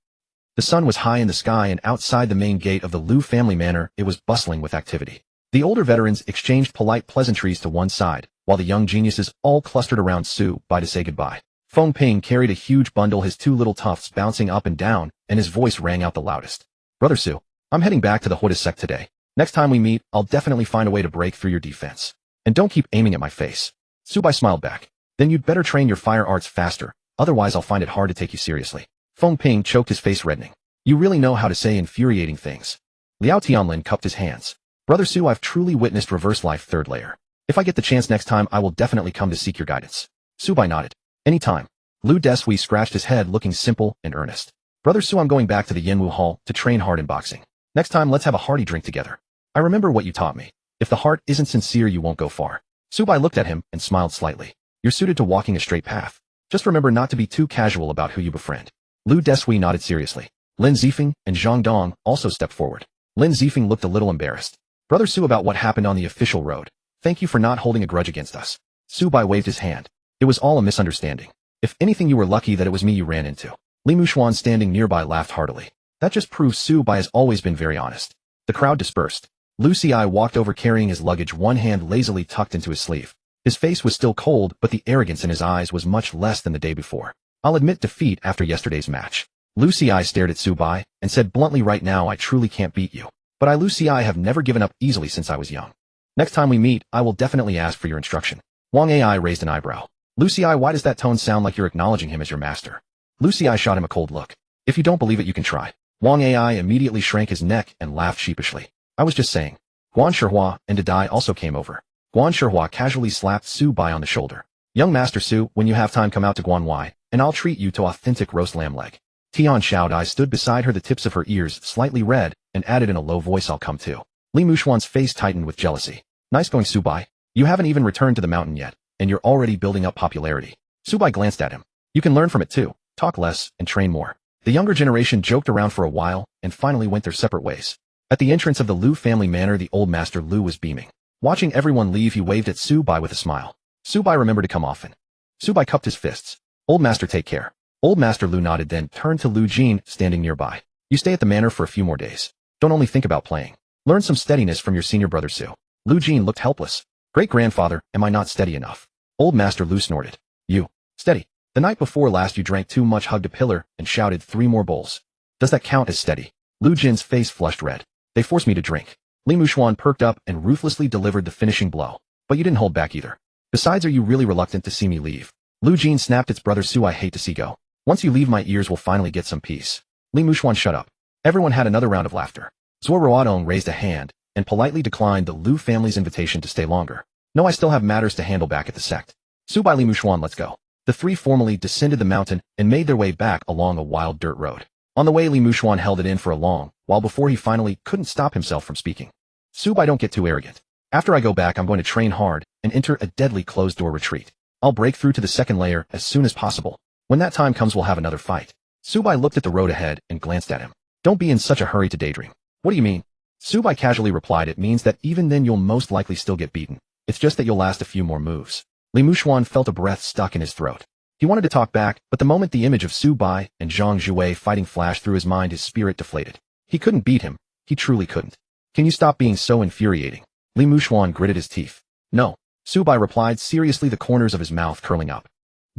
The sun was high in the sky, and outside the main gate of the Liu family manor, it was bustling with activity. The older veterans exchanged polite pleasantries to one side, while the young geniuses all clustered around Su Bai to say goodbye. Feng Ping carried a huge bundle, his two little tufts bouncing up and down, and his voice rang out the loudest. Brother Su, I'm heading back to the Huda sect today. Next time we meet, I'll definitely find a way to break through your defense. And don't keep aiming at my face. Su Bai smiled back. Then you'd better train your fire arts faster, otherwise I'll find it hard to take you seriously. Feng Ping choked, his face reddening. You really know how to say infuriating things. Liao Tianlin cupped his hands. Brother Su, I've truly witnessed reverse life third layer. If I get the chance next time, I will definitely come to seek your guidance. Subai nodded. Anytime. Lu Desui scratched his head, looking simple and earnest. Brother Su, I'm going back to the Yinwu Hall to train hard in boxing. Next time, let's have a hearty drink together. I remember what you taught me. If the heart isn't sincere, you won't go far. Subai looked at him and smiled slightly. You're suited to walking a straight path. Just remember not to be too casual about who you befriend. Lu Desui nodded seriously. Lin Zifeng and Zhang Dong also stepped forward. Lin Zifeng looked a little embarrassed. Brother Su, about what happened on the official road. Thank you for not holding a grudge against us. Subai waved his hand. It was all a misunderstanding. If anything, you were lucky that it was me you ran into. Li Muxuan, standing nearby, laughed heartily. That just proves Subai has always been very honest. The crowd dispersed. Lu Xi walked over carrying his luggage, one hand lazily tucked into his sleeve. His face was still cold, but the arrogance in his eyes was much less than the day before. I'll admit defeat after yesterday's match. Lu Xi stared at Subai and said bluntly, right now I truly can't beat you. But I, Lu Xi, have never given up easily since I was young. Next time we meet, I will definitely ask for your instruction. Wang Ai raised an eyebrow. Lu Xi, why does that tone sound like you're acknowledging him as your master? Lu Xi shot him a cold look. If you don't believe it, you can try. Wang Ai immediately shrank his neck and laughed sheepishly. I was just saying. Guan Shihua and Dadai also came over. Guan Shihua casually slapped Subai on the shoulder. Young Master Su, when you have time, come out to Guanwai, and I'll treat you to authentic roast lamb leg. Tian Xiaodai stood beside her, the tips of her ears slightly red, and added in a low voice, I'll come too. Li Muxuan's face tightened with jealousy. Nice going, Subai. You haven't even returned to the mountain yet, and you're already building up popularity. Subai glanced at him. You can learn from it too. Talk less and train more. The younger generation joked around for a while, and finally went their separate ways. At the entrance of the Lu family manor, the old master Lu was beaming. Watching everyone leave, he waved at Subai with a smile. Subai, remember to come often. Subai cupped his fists. Old master, take care. Old master Lu nodded, then turned to Lu Jin, standing nearby. You stay at the manor for a few more days. Don't only think about playing. Learn some steadiness from your senior brother Su. Lu Jin looked helpless. Great-grandfather, am I not steady enough? Old master Lu snorted. You. Steady. The night before last you drank too much, hugged a pillar, and shouted 3 more bowls. Does that count as steady? Lu Jin's face flushed red. They forced me to drink. Li Muxuan perked up and ruthlessly delivered the finishing blow. But you didn't hold back either. Besides, are you really reluctant to see me leave? Lu Jin snapped its brother Su, I hate to see go. Once you leave, my ears will finally get some peace. Li Muxuan, shut up. Everyone had another round of laughter. Zuo Ruotong raised a hand and politely declined the Lu family's invitation to stay longer. No, I still have matters to handle back at the sect. Subai, Li Muxuan, let's go. The three formally descended the mountain and made their way back along a wild dirt road. On the way, Li Muxuan held it in for a long while before he finally couldn't stop himself from speaking. Subai, don't get too arrogant. After I go back, I'm going to train hard and enter a deadly closed-door retreat. I'll break through to the second layer as soon as possible. When that time comes, we'll have another fight. Subai looked at the road ahead and glanced at him. Don't be in such a hurry to daydream. What do you mean? Subai casually replied, it means that even then you'll most likely still get beaten. It's just that you'll last a few more moves. Li Muxuan felt a breath stuck in his throat. He wanted to talk back, but the moment the image of Subai and Zhang Zhiwei fighting flashed through his mind, his spirit deflated. He couldn't beat him. He truly couldn't. Can you stop being so infuriating? Li Muxuan gritted his teeth. No. Subai replied seriously, the corners of his mouth curling up.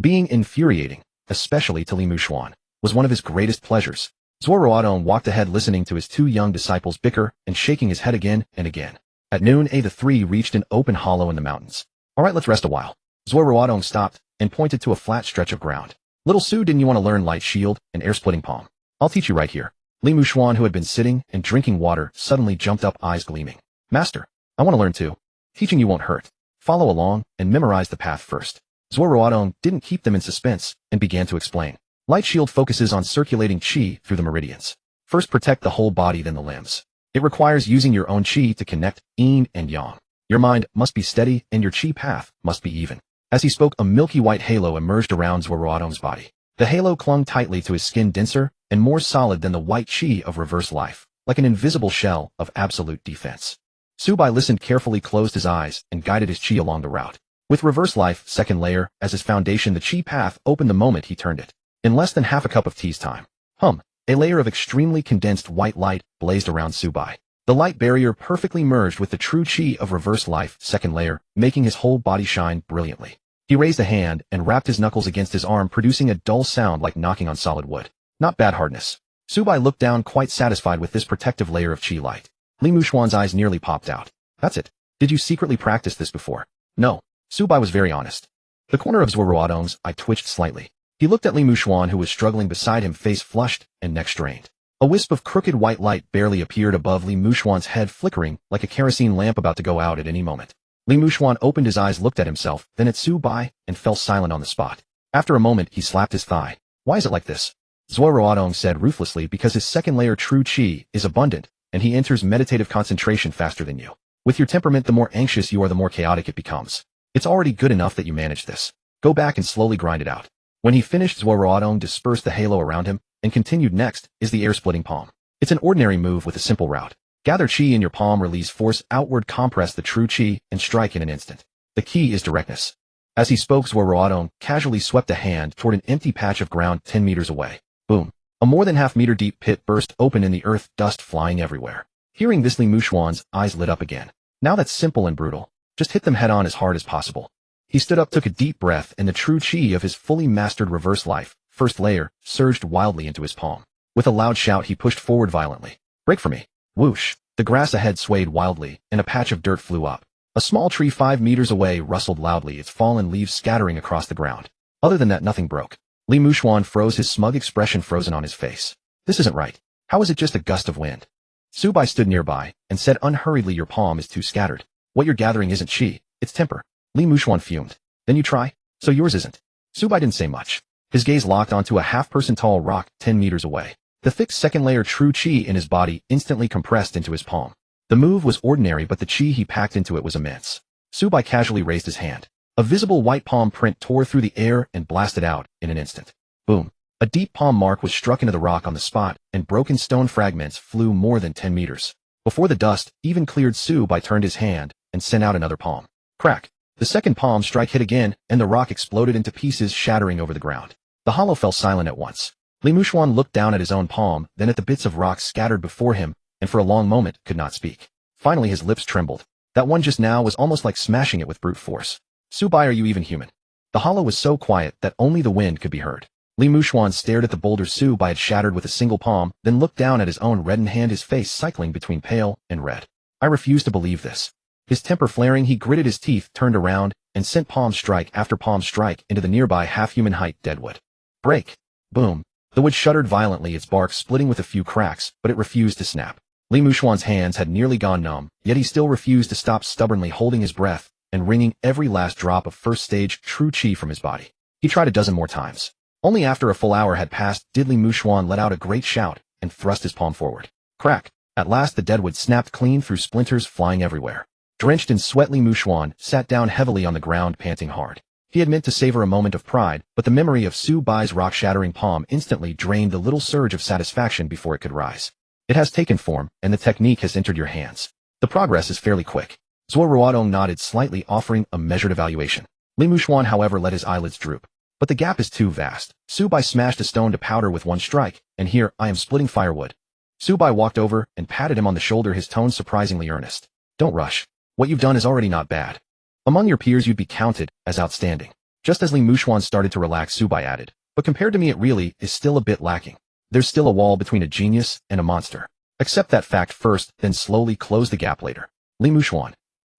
Being infuriating, especially to Li Muxuan, was one of his greatest pleasures. Zuo Ruotong walked ahead, listening to his 2 young disciples bicker and shaking his head again and again. At noon, the 3 reached an open hollow in the mountains. All right, let's rest a while. Zuo Ruotong stopped and pointed to a flat stretch of ground. Little Su, didn't you want to learn light shield and air-splitting palm? I'll teach you right here. Li Muxuan, who had been sitting and drinking water, suddenly jumped up, eyes gleaming. Master, I want to learn too. Teaching you won't hurt. Follow along and memorize the path first. Zuo Ruotong didn't keep them in suspense and began to explain. Light shield focuses on circulating qi through the meridians. First protect the whole body, then the limbs. It requires using your own qi to connect yin and yang. Your mind must be steady and your qi path must be even. As he spoke, a milky white halo emerged around Zuo Ruotong's body. The halo clung tightly to his skin, denser and more solid than the white qi of reverse life, like an invisible shell of absolute defense. Subai listened carefully, closed his eyes, and guided his qi along the route. With reverse life, second layer, as his foundation, the qi path opened the moment he turned it. In less than half a cup of tea's time, a layer of extremely condensed white light blazed around Subai. The light barrier perfectly merged with the true qi of reverse life, second layer, making his whole body shine brilliantly. He raised a hand and rapped his knuckles against his arm, producing a dull sound like knocking on solid wood. Not bad hardness. Subai looked down, quite satisfied with this protective layer of qi light. Li Muxuan's eyes nearly popped out. That's it. Did you secretly practice this before? No. Subai was very honest. The corner of Zuo Ruotong's eye twitched slightly. He looked at Li Muxuan, who was struggling beside him, face flushed and neck strained. A wisp of crooked white light barely appeared above Li Muxuan's head, flickering like a kerosene lamp about to go out at any moment. Li Muxuan opened his eyes, looked at himself, then at Su Bai, and fell silent on the spot. After a moment, he slapped his thigh. Why is it like this? Zuo Ruotong said ruthlessly, because his second layer true qi is abundant, and he enters meditative concentration faster than you. With your temperament, the more anxious you are, the more chaotic it becomes. It's already good enough that you manage this. Go back and slowly grind it out. When he finished, Zuo Ruotong dispersed the halo around him, and continued. Next is the air-splitting palm. It's an ordinary move with a simple route. Gather qi in your palm, release force outward, compress the true qi, and strike in an instant. The key is directness. As he spoke, Zuo Ruotong casually swept a hand toward an empty patch of ground 10 meters away. Boom. A more than half-meter deep pit burst open in the earth, dust flying everywhere. Hearing this, Li Muxuan's eyes lit up again. Now that's simple and brutal. Just hit them head on as hard as possible. He stood up, took a deep breath, and the true qi of his fully mastered reverse life, first layer, surged wildly into his palm. With a loud shout, he pushed forward violently. Break for me. Whoosh. The grass ahead swayed wildly, and a patch of dirt flew up. A small tree 5 meters away rustled loudly, its fallen leaves scattering across the ground. Other than that, nothing broke. Li Muxuan froze, his smug expression frozen on his face. This isn't right. How is it just a gust of wind? Su Bai stood nearby, and said unhurriedly, your palm is too scattered. What you're gathering isn't qi, it's temper. Li Muxuan fumed. Then you try? So yours isn't. Su Bai didn't say much. His gaze locked onto a half-person tall rock 10 meters away. The thick second-layer true qi in his body instantly compressed into his palm. The move was ordinary, but the qi he packed into it was immense. Su Bai casually raised his hand. A visible white palm print tore through the air and blasted out in an instant. Boom. A deep palm mark was struck into the rock on the spot, and broken stone fragments flew more than 10 meters. Before the dust even cleared, Su Bai turned his hand and sent out another palm. Crack. The second palm strike hit again, and the rock exploded into pieces, shattering over the ground. The hollow fell silent at once. Li Muxuan looked down at his own palm, then at the bits of rock scattered before him, and for a long moment could not speak. Finally his lips trembled. That one just now was almost like smashing it with brute force. Su Bai, are you even human? The hollow was so quiet that only the wind could be heard. Li Muxuan stared at the boulder Su Bai had shattered with a single palm, then looked down at his own reddened hand, his face cycling between pale and red. I refuse to believe this. His temper flaring, he gritted his teeth, turned around, and sent palm strike after palm strike into the nearby half-human height deadwood. Break. Boom. The wood shuddered violently, its bark splitting with a few cracks, but it refused to snap. Li Muxuan's hands had nearly gone numb, yet he still refused to stop, stubbornly holding his breath and wringing every last drop of first-stage true qi from his body. He tried a dozen more times. Only after a full hour had passed did Li Muxuan let out a great shout and thrust his palm forward. Crack. At last the deadwood snapped clean through, splinters flying everywhere. Drenched in sweat, Li Muxuan sat down heavily on the ground, panting hard. He had meant to savor a moment of pride, but the memory of Su Bai's rock-shattering palm instantly drained the little surge of satisfaction before it could rise. It has taken form, and the technique has entered your hands. The progress is fairly quick. Zuo Ruotong nodded slightly, offering a measured evaluation. Li Muxuan, however, let his eyelids droop. But the gap is too vast. Su Bai smashed a stone to powder with one strike, and here I am splitting firewood. Su Bai walked over and patted him on the shoulder, his tone surprisingly earnest. Don't rush. What you've done is already not bad. Among your peers you'd be counted as outstanding. Just as Li Muxuan started to relax, Su Bai added, but compared to me it really is still a bit lacking. There's still a wall between a genius and a monster. Accept that fact first, then slowly close the gap later. Li Muxuan.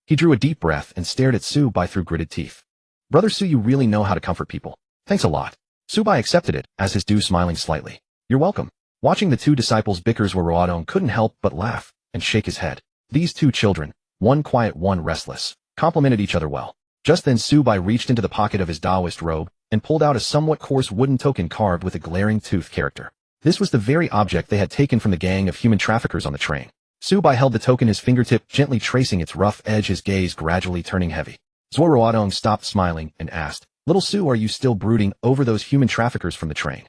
He drew a deep breath and stared at Su Bai through gritted teeth. Brother Su, you really know how to comfort people. Thanks a lot. Su Bai accepted it, as his due, smiling slightly. You're welcome. Watching the two disciples bicker, Zuo Ruotong couldn't help but laugh and shake his head. These two children, one quiet, one restless, complemented each other well. Just then Su Bai reached into the pocket of his Taoist robe and pulled out a somewhat coarse wooden token carved with a glaring tooth character. This was the very object they had taken from the gang of human traffickers on the train. Su Bai held the token, his fingertip gently tracing its rough edge, his gaze gradually turning heavy. Zuo Ruotong stopped smiling and asked, Little Su, are you still brooding over those human traffickers from the train?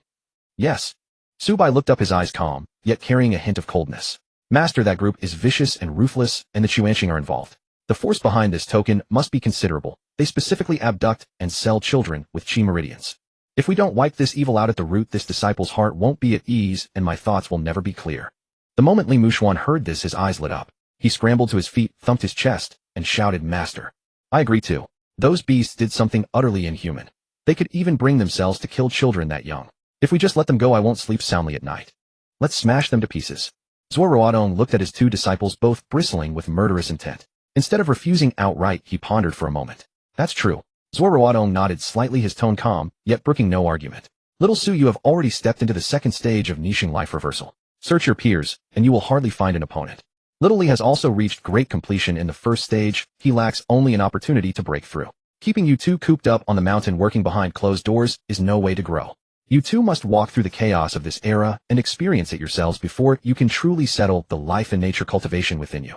Yes. Su Bai looked up, his eyes calm, yet carrying a hint of coldness. Master, that group is vicious and ruthless, and the Xuanxing are involved. The force behind this token must be considerable. They specifically abduct and sell children with chi meridians. If we don't wipe this evil out at the root, this disciple's heart won't be at ease, and my thoughts will never be clear. The moment Li Muxuan heard this, his eyes lit up. He scrambled to his feet, thumped his chest, and shouted, Master. I agree too. Those beasts did something utterly inhuman. They could even bring themselves to kill children that young. If we just let them go, I won't sleep soundly at night. Let's smash them to pieces. Zuo Ruotong looked at his two disciples, both bristling with murderous intent. Instead of refusing outright, he pondered for a moment. That's true. Zuo Ruotong nodded slightly, his tone calm, yet brooking no argument. Little Su, you have already stepped into the second stage of niching life reversal. Search your peers, and you will hardly find an opponent. Little Li has also reached great completion in the first stage, he lacks only an opportunity to break through. Keeping you two cooped up on the mountain working behind closed doors is no way to grow. You two must walk through the chaos of this era and experience it yourselves before you can truly settle the life and nature cultivation within you.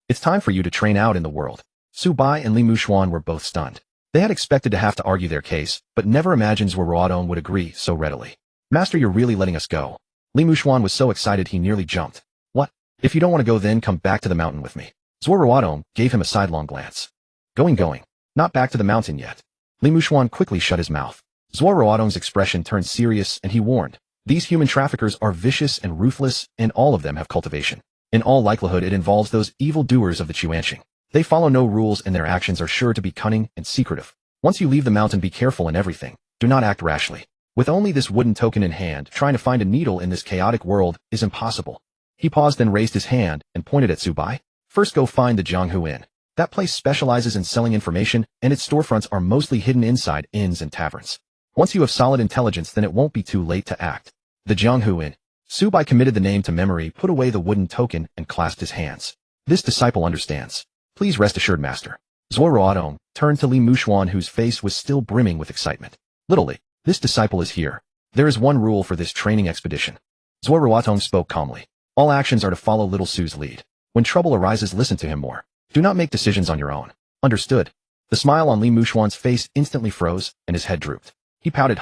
It's time for you to train out in the world. Su Bai and Li Mushuan were both stunned. They had expected to have to argue their case, but never imagined Zuo Ruotong would agree so readily. Master, you're really letting us go. Li Mushuan was so excited he nearly jumped. What? If you don't want to go, then come back to the mountain with me. Zuo Ruotong gave him a sidelong glance. Going. Not back to the mountain yet. Li Mushuan quickly shut his mouth. Zuo Ruotong's expression turned serious and he warned. These human traffickers are vicious and ruthless, and all of them have cultivation. In all likelihood it involves those evil doers of the Quanxing. They follow no rules and their actions are sure to be cunning and secretive. Once you leave the mountain, be careful in everything. Do not act rashly. With only this wooden token in hand, trying to find a needle in this chaotic world is impossible. He paused, then raised his hand and pointed at Su Bai. First go find the Jianghu Inn. That place specializes in selling information, and its storefronts are mostly hidden inside inns and taverns. Once you have solid intelligence, then it won't be too late to act. The Jianghu Inn. Su Bai committed the name to memory, put away the wooden token, and clasped his hands. This disciple understands. Please rest assured, master. Zuo Ruotong turned to Li Mushuan, whose face was still brimming with excitement. Little Li, this disciple is here. There is one rule for this training expedition. Zuo Ruotong spoke calmly. All actions are to follow Little Su's lead. When trouble arises, listen to him more. Do not make decisions on your own. Understood? The smile on Li Mushuan's face instantly froze, and his head drooped. He pouted,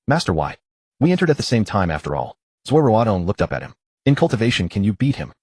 Master, why? We entered at the same time after all. Zuo Ruotong looked up at him. In cultivation, can you beat him?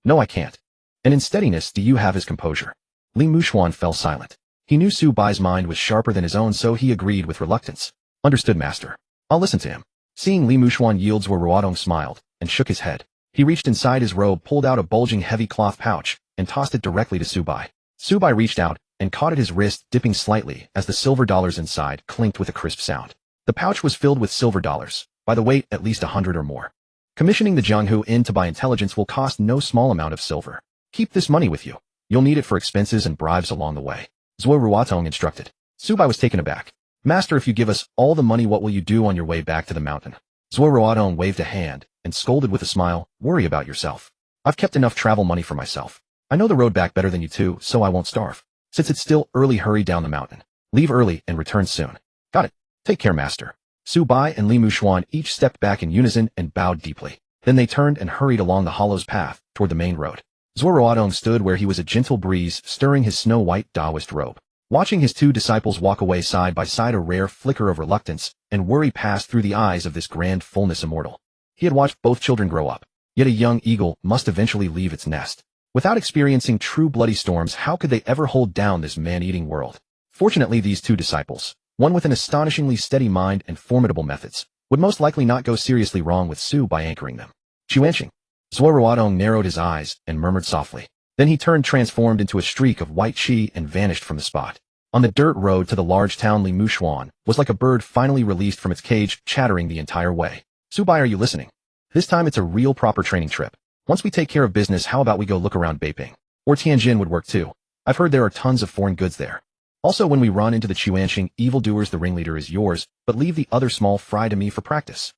No, I can't. And in steadiness, do you have his composure? Li Mushuan fell silent. He knew Su Bai's mind was sharper than his own, so he agreed with reluctance. Understood, master. I'll listen to him. Seeing Li Mushuan yield, Zuo Ruotong smiled and shook his head. He reached inside his robe, pulled out a bulging heavy cloth pouch, and tossed it directly to Su Bai. Su Bai reached out and caught at his wrist, dipping slightly as the silver dollars inside clinked with a crisp sound. The pouch was filled with silver dollars, by the weight at least 100 or more. Commissioning the Jianghu Inn to buy intelligence will cost no small amount of silver. Keep this money with you. You'll need it for expenses and bribes along the way. Zuo Ruotong instructed. Su Bai was taken aback. Master, if you give us all the money, what will you do on your way back to the mountain? Zuo Ruotong waved a hand and scolded with a smile, worry about yourself. I've kept enough travel money for myself. I know the road back better than you two, so I won't starve. Since it's still early, hurry down the mountain. Leave early and return soon. Got it. Take care, master. Su Bai and Li Mushuan each stepped back in unison and bowed deeply. Then they turned and hurried along the hollow's path toward the main road. Zuo Ruotong stood where he was, a gentle breeze stirring his snow-white Taoist robe. Watching his two disciples walk away side by side, a rare flicker of reluctance and worry passed through the eyes of this grand fullness immortal. He had watched both children grow up, yet a young eagle must eventually leave its nest. Without experiencing true bloody storms, how could they ever hold down this man-eating world? Fortunately, these two disciples, one with an astonishingly steady mind and formidable methods, would most likely not go seriously wrong with Su by anchoring them. Quanxing. Zuo Ruotong narrowed his eyes and murmured softly. Then he turned, transformed into a streak of white chi, and vanished from the spot. On the dirt road to the large town, Li Mushuan was like a bird finally released from its cage, chattering the entire way. Su Bai, are you listening? This time it's a real proper training trip. Once we take care of business, how about we go look around Beiping? Or Tianjin would work too. I've heard there are tons of foreign goods there. Also, when we run into the Quanxing evildoers, the ringleader is yours, but leave the other small fry to me for practice.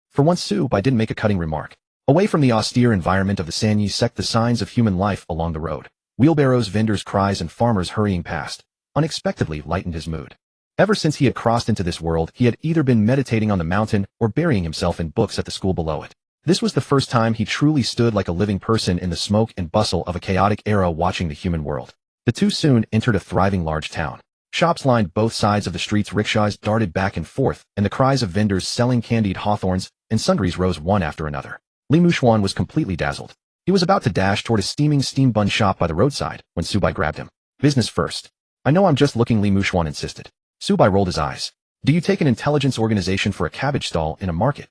For once, Su Bai didn't make a cutting remark. Away from the austere environment of the Sanyi sect, the signs of human life along the road, wheelbarrows, vendors' cries, and farmers hurrying past, unexpectedly lightened his mood. Ever since he had crossed into this world, he had either been meditating on the mountain or burying himself in books at the school below it. This was the first time he truly stood like a living person in the smoke and bustle of a chaotic era, watching the human world. The two soon entered a thriving large town. Shops lined both sides of the streets, rickshaws darted back and forth, and the cries of vendors selling candied hawthorns and sundries rose one after another. Li Mushuan was completely dazzled. He was about to dash toward a steaming steam bun shop by the roadside when Su Bai grabbed him. Business first. I know I'm just looking, Li Mushuan insisted. Su Bai rolled his eyes. Do you take an intelligence organization for a cabbage stall in a market?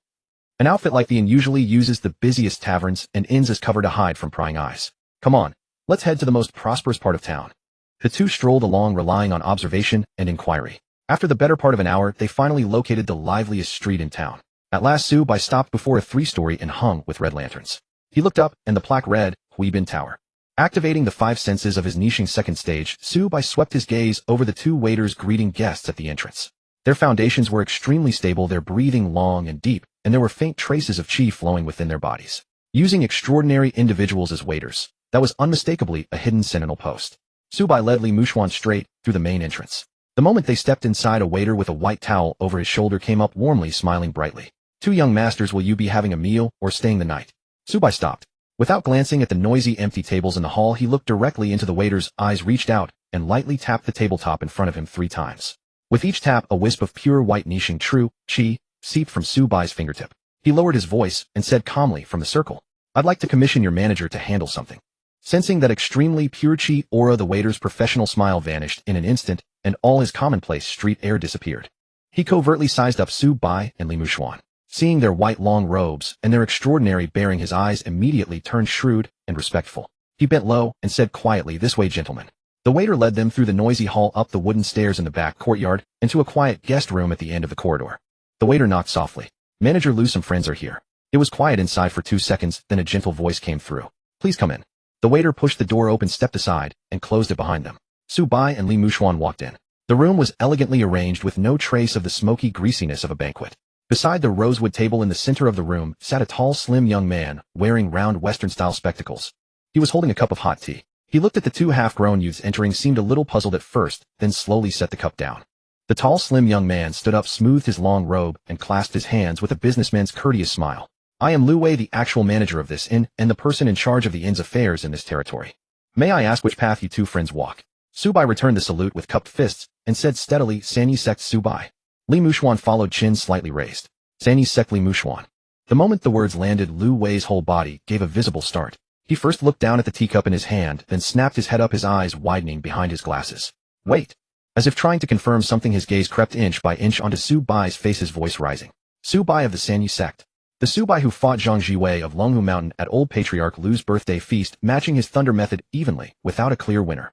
An outfit like the inn usually uses the busiest taverns and inns as cover to hide from prying eyes. Come on, let's head to the most prosperous part of town. The two strolled along, relying on observation and inquiry. After the better part of an hour, they finally located the liveliest street in town. At last, Su Bai stopped before a 3-story inn hung with red lanterns. He looked up, and the plaque read, Huibin Tower. Activating the five senses of his niching second stage, Zhou Bai swept his gaze over the two waiters greeting guests at the entrance. Their foundations were extremely stable, their breathing long and deep, and there were faint traces of qi flowing within their bodies. Using extraordinary individuals as waiters, that was unmistakably a hidden sentinel post. Zhou Bai led Li Muxuan straight through the main entrance. The moment they stepped inside, a waiter with a white towel over his shoulder came up warmly, smiling brightly. "Two young masters, will you be having a meal or staying the night?" Zhou Bai stopped. Without glancing at the noisy, empty tables in the hall, he looked directly into the waiter's eyes, reached out, and lightly tapped the tabletop in front of him 3 times. With each tap, a wisp of pure white niching true qi seeped from Zhou Bai's fingertip. He lowered his voice and said calmly from the circle, "I'd like to commission your manager to handle something." Sensing that extremely pure qi aura, the waiter's professional smile vanished in an instant, and all his commonplace street air disappeared. He covertly sized up Zhou Bai and Li Muxuan. Seeing their white long robes and their extraordinary bearing, his eyes immediately turned shrewd and respectful. He bent low and said quietly, "This way, gentlemen." The waiter led them through the noisy hall, up the wooden stairs in the back courtyard, into a quiet guest room at the end of the corridor. The waiter knocked softly. "Manager Lu, some friends are here." It was quiet inside for 2 seconds, then a gentle voice came through. "Please come in." The waiter pushed the door open, stepped aside, and closed it behind them. Zhou Bai and Li Muxuan walked in. The room was elegantly arranged with no trace of the smoky greasiness of a banquet. Beside the rosewood table in the center of the room sat a tall, slim young man, wearing round Western-style spectacles. He was holding a cup of hot tea. He looked at the 2 half-grown youths entering, seemed a little puzzled at first, then slowly set the cup down. The tall, slim young man stood up, smoothed his long robe, and clasped his hands with a businessman's courteous smile. "I am Lu Wei, the actual manager of this inn, and the person in charge of the inn's affairs in this territory. May I ask which path you 2 friends walk?" Zhou Bai returned the salute with cupped fists, and said steadily, "Sanyi sect Zhou Bai." Li Muxuan followed, chin slightly raised. "Sanyi sect Li Muxuan." The moment the words landed, Lu Wei's whole body gave a visible start. He first looked down at the teacup in his hand, then snapped his head up, his eyes widening behind his glasses. "Wait." As if trying to confirm something, his gaze crept inch by inch onto Zhou Bai's face, his voice rising. "Zhou Bai of the Sanyi sect. The Zhou Bai who fought Zhang Zhiwei of Longhu Mountain at old Patriarch Lu's birthday feast, matching his thunder method evenly, without a clear winner."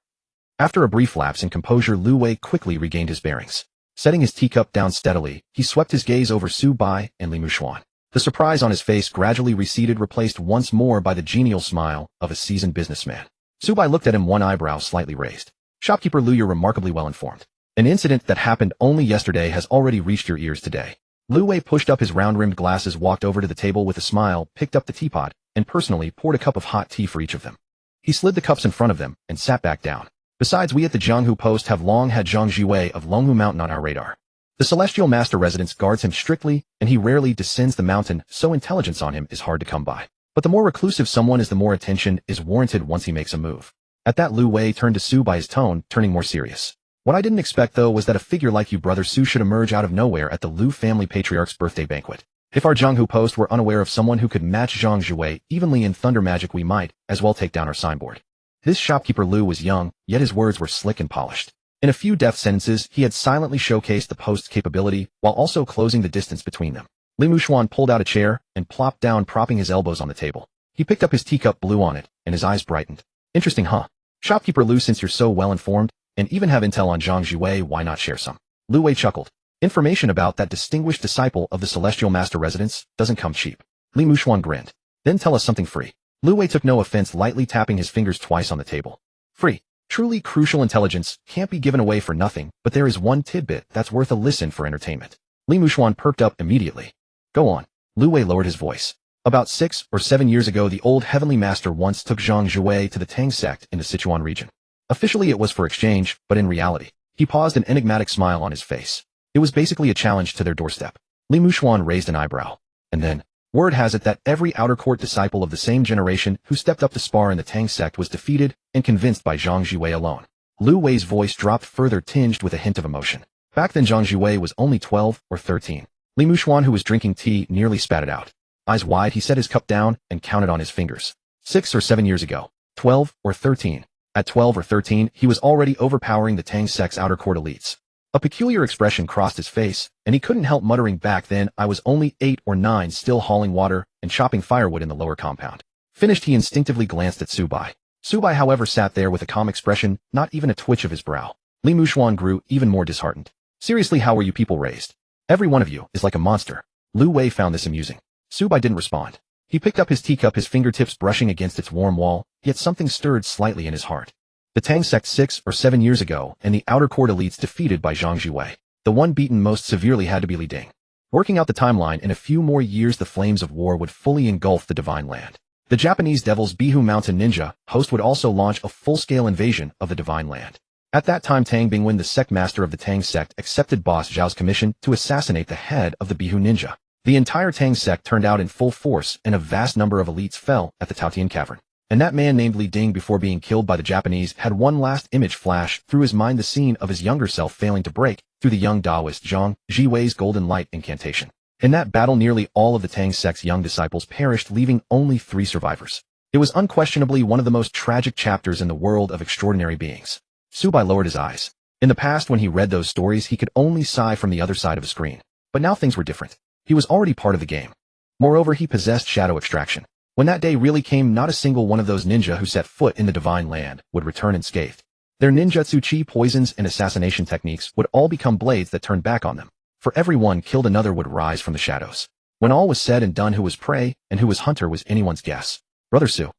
After a brief lapse in composure, Lu Wei quickly regained his bearings. Setting his teacup down steadily, he swept his gaze over Zhou Bai and Li Muxuan. The surprise on his face gradually receded, replaced once more by the genial smile of a seasoned businessman. Zhou Bai looked at him, one eyebrow slightly raised. "Shopkeeper Lu, you're remarkably well informed. An incident that happened only yesterday has already reached your ears today." Lu Wei pushed up his round-rimmed glasses, walked over to the table with a smile, picked up the teapot, and personally poured a cup of hot tea for each of them. He slid the cups in front of them and sat back down. "Besides, we at the Jianghu post have long had Zhang Zhiwei of Longhu Mountain on our radar. The Celestial Master Residence guards him strictly, and he rarely descends the mountain, so intelligence on him is hard to come by. But the more reclusive someone is, the more attention is warranted once he makes a move." At that, Lu Wei turned to Zhou Bai, his tone turning more serious. "What I didn't expect, though, was that a figure like you, Brother Zhou, should emerge out of nowhere at the Lu family patriarch's birthday banquet. If our Jianghu post were unaware of someone who could match Zhang Zhiwei evenly in thunder magic, we might as well take down our signboard." This shopkeeper Lu was young, yet his words were slick and polished. In a few deft sentences, he had silently showcased the post's capability, while also closing the distance between them. Li Muxuan pulled out a chair and plopped down, propping his elbows on the table. He picked up his teacup, blew on it, and his eyes brightened. "Interesting, huh? Shopkeeper Lu, since you're so well informed, and even have intel on Zhang Zhiwei, why not share some?" Lu Wei chuckled. "Information about that distinguished disciple of the Celestial Master Residence doesn't come cheap." Li Muxuan grinned. "Then tell us something free." Lu Wei took no offense, lightly tapping his fingers twice on the table. "Free. Truly crucial intelligence can't be given away for nothing, but there is one tidbit that's worth a listen for entertainment." Li Muxuan perked up immediately. "Go on." Lu Wei lowered his voice. "About 6 or 7 years ago, the old Heavenly Master once took Zhang Zhiwei to the Tang sect in the Sichuan region. Officially it was for exchange, but in reality," he paused, an enigmatic smile on his face, "it was basically a challenge to their doorstep." Li Muxuan raised an eyebrow. "And then, word has it that every outer court disciple of the same generation who stepped up to spar in the Tang sect was defeated and convinced by Zhang Zhiwei alone." Lu Wei's voice dropped further, tinged with a hint of emotion. "Back then Zhang Zhiwei was only 12 or 13. Li Muxuan, who was drinking tea, nearly spat it out. Eyes wide, he set his cup down and counted on his fingers. 6 or 7 years ago. 12 or 13. At 12 or 13, he was already overpowering the Tang sect's outer court elites. A peculiar expression crossed his face, and he couldn't help muttering, "Back then, I was only 8 or 9, still hauling water and chopping firewood in the lower compound." Finished, he instinctively glanced at Zhou Bai. Zhou Bai, however, sat there with a calm expression, not even a twitch of his brow. Li Muxuan grew even more disheartened. "Seriously, how were you people raised? Every one of you is like a monster." Lu Wei found this amusing. Zhou Bai didn't respond. He picked up his teacup, his fingertips brushing against its warm wall, yet something stirred slightly in his heart. The Tang sect 6 or 7 years ago, and the outer court elites defeated by Zhang Zhiwei. The one beaten most severely had to be Li Ding. Working out the timeline, in a few more years the flames of war would fully engulf the Divine Land. The Japanese Devil's Bihu Mountain Ninja host would also launch a full-scale invasion of the Divine Land. At that time Tang Bingwen, the sect master of the Tang sect, accepted boss Zhao's commission to assassinate the head of the Bihu Ninja. The entire Tang sect turned out in full force, and a vast number of elites fell at the Taotian Cavern. And that man named Li Ding, before being killed by the Japanese, had one last image flash through his mind, the scene of his younger self failing to break through the young Taoist Zhang Zhiwei's golden light incantation. In that battle nearly all of the Tang sect's young disciples perished, leaving only 3 survivors. It was unquestionably one of the most tragic chapters in the world of extraordinary beings. Su Bai lowered his eyes. In the past, when he read those stories, he could only sigh from the other side of a screen. But now things were different. He was already part of the game. Moreover, he possessed shadow extraction. When that day really came, not a single one of those ninja who set foot in the Divine Land would return unscathed. Their ninjutsu, chi, poisons, and assassination techniques would all become blades that turned back on them. For every one killed, another would rise from the shadows. When all was said and done, who was prey and who was hunter was anyone's guess. Brother Su.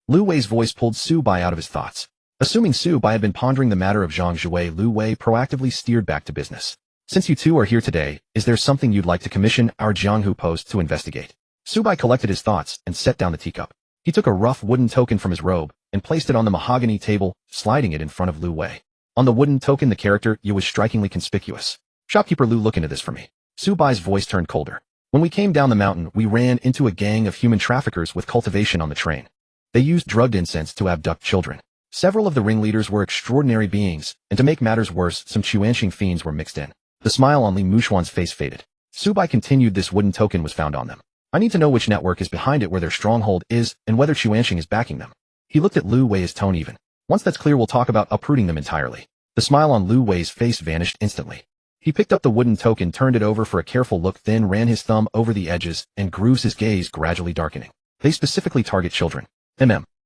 Lu Wei's voice pulled Su Bai out of his thoughts. Assuming Su Bai had been pondering the matter of Zhang Zhiwei, Lu Wei proactively steered back to business. Since you two are here today, is there something you'd like to commission our Jianghu post to investigate? Su Bai collected his thoughts and set down the teacup. He took a rough wooden token from his robe and placed it on the mahogany table, sliding it in front of Lu Wei. On the wooden token, the character Yu was strikingly conspicuous. Shopkeeper Lu, look into this for me. Su Bai's voice turned colder. When we came down the mountain, we ran into a gang of human traffickers with cultivation on the train. They used drugged incense to abduct children. Several of the ringleaders were extraordinary beings, and to make matters worse, some Chuanxing fiends were mixed in. The smile on Li Mushuan's face faded. Su Bai continued, this wooden token was found on them. I need to know which network is behind it, where their stronghold is, and whether Chuanxing is backing them. He looked at Lu Wei, his tone even. Once that's clear, we'll talk about uprooting them entirely. The smile on Lu Wei's face vanished instantly. He picked up the wooden token, turned it over for a careful look, then ran his thumb over the edges and grooves, his gaze gradually darkening. They specifically target children.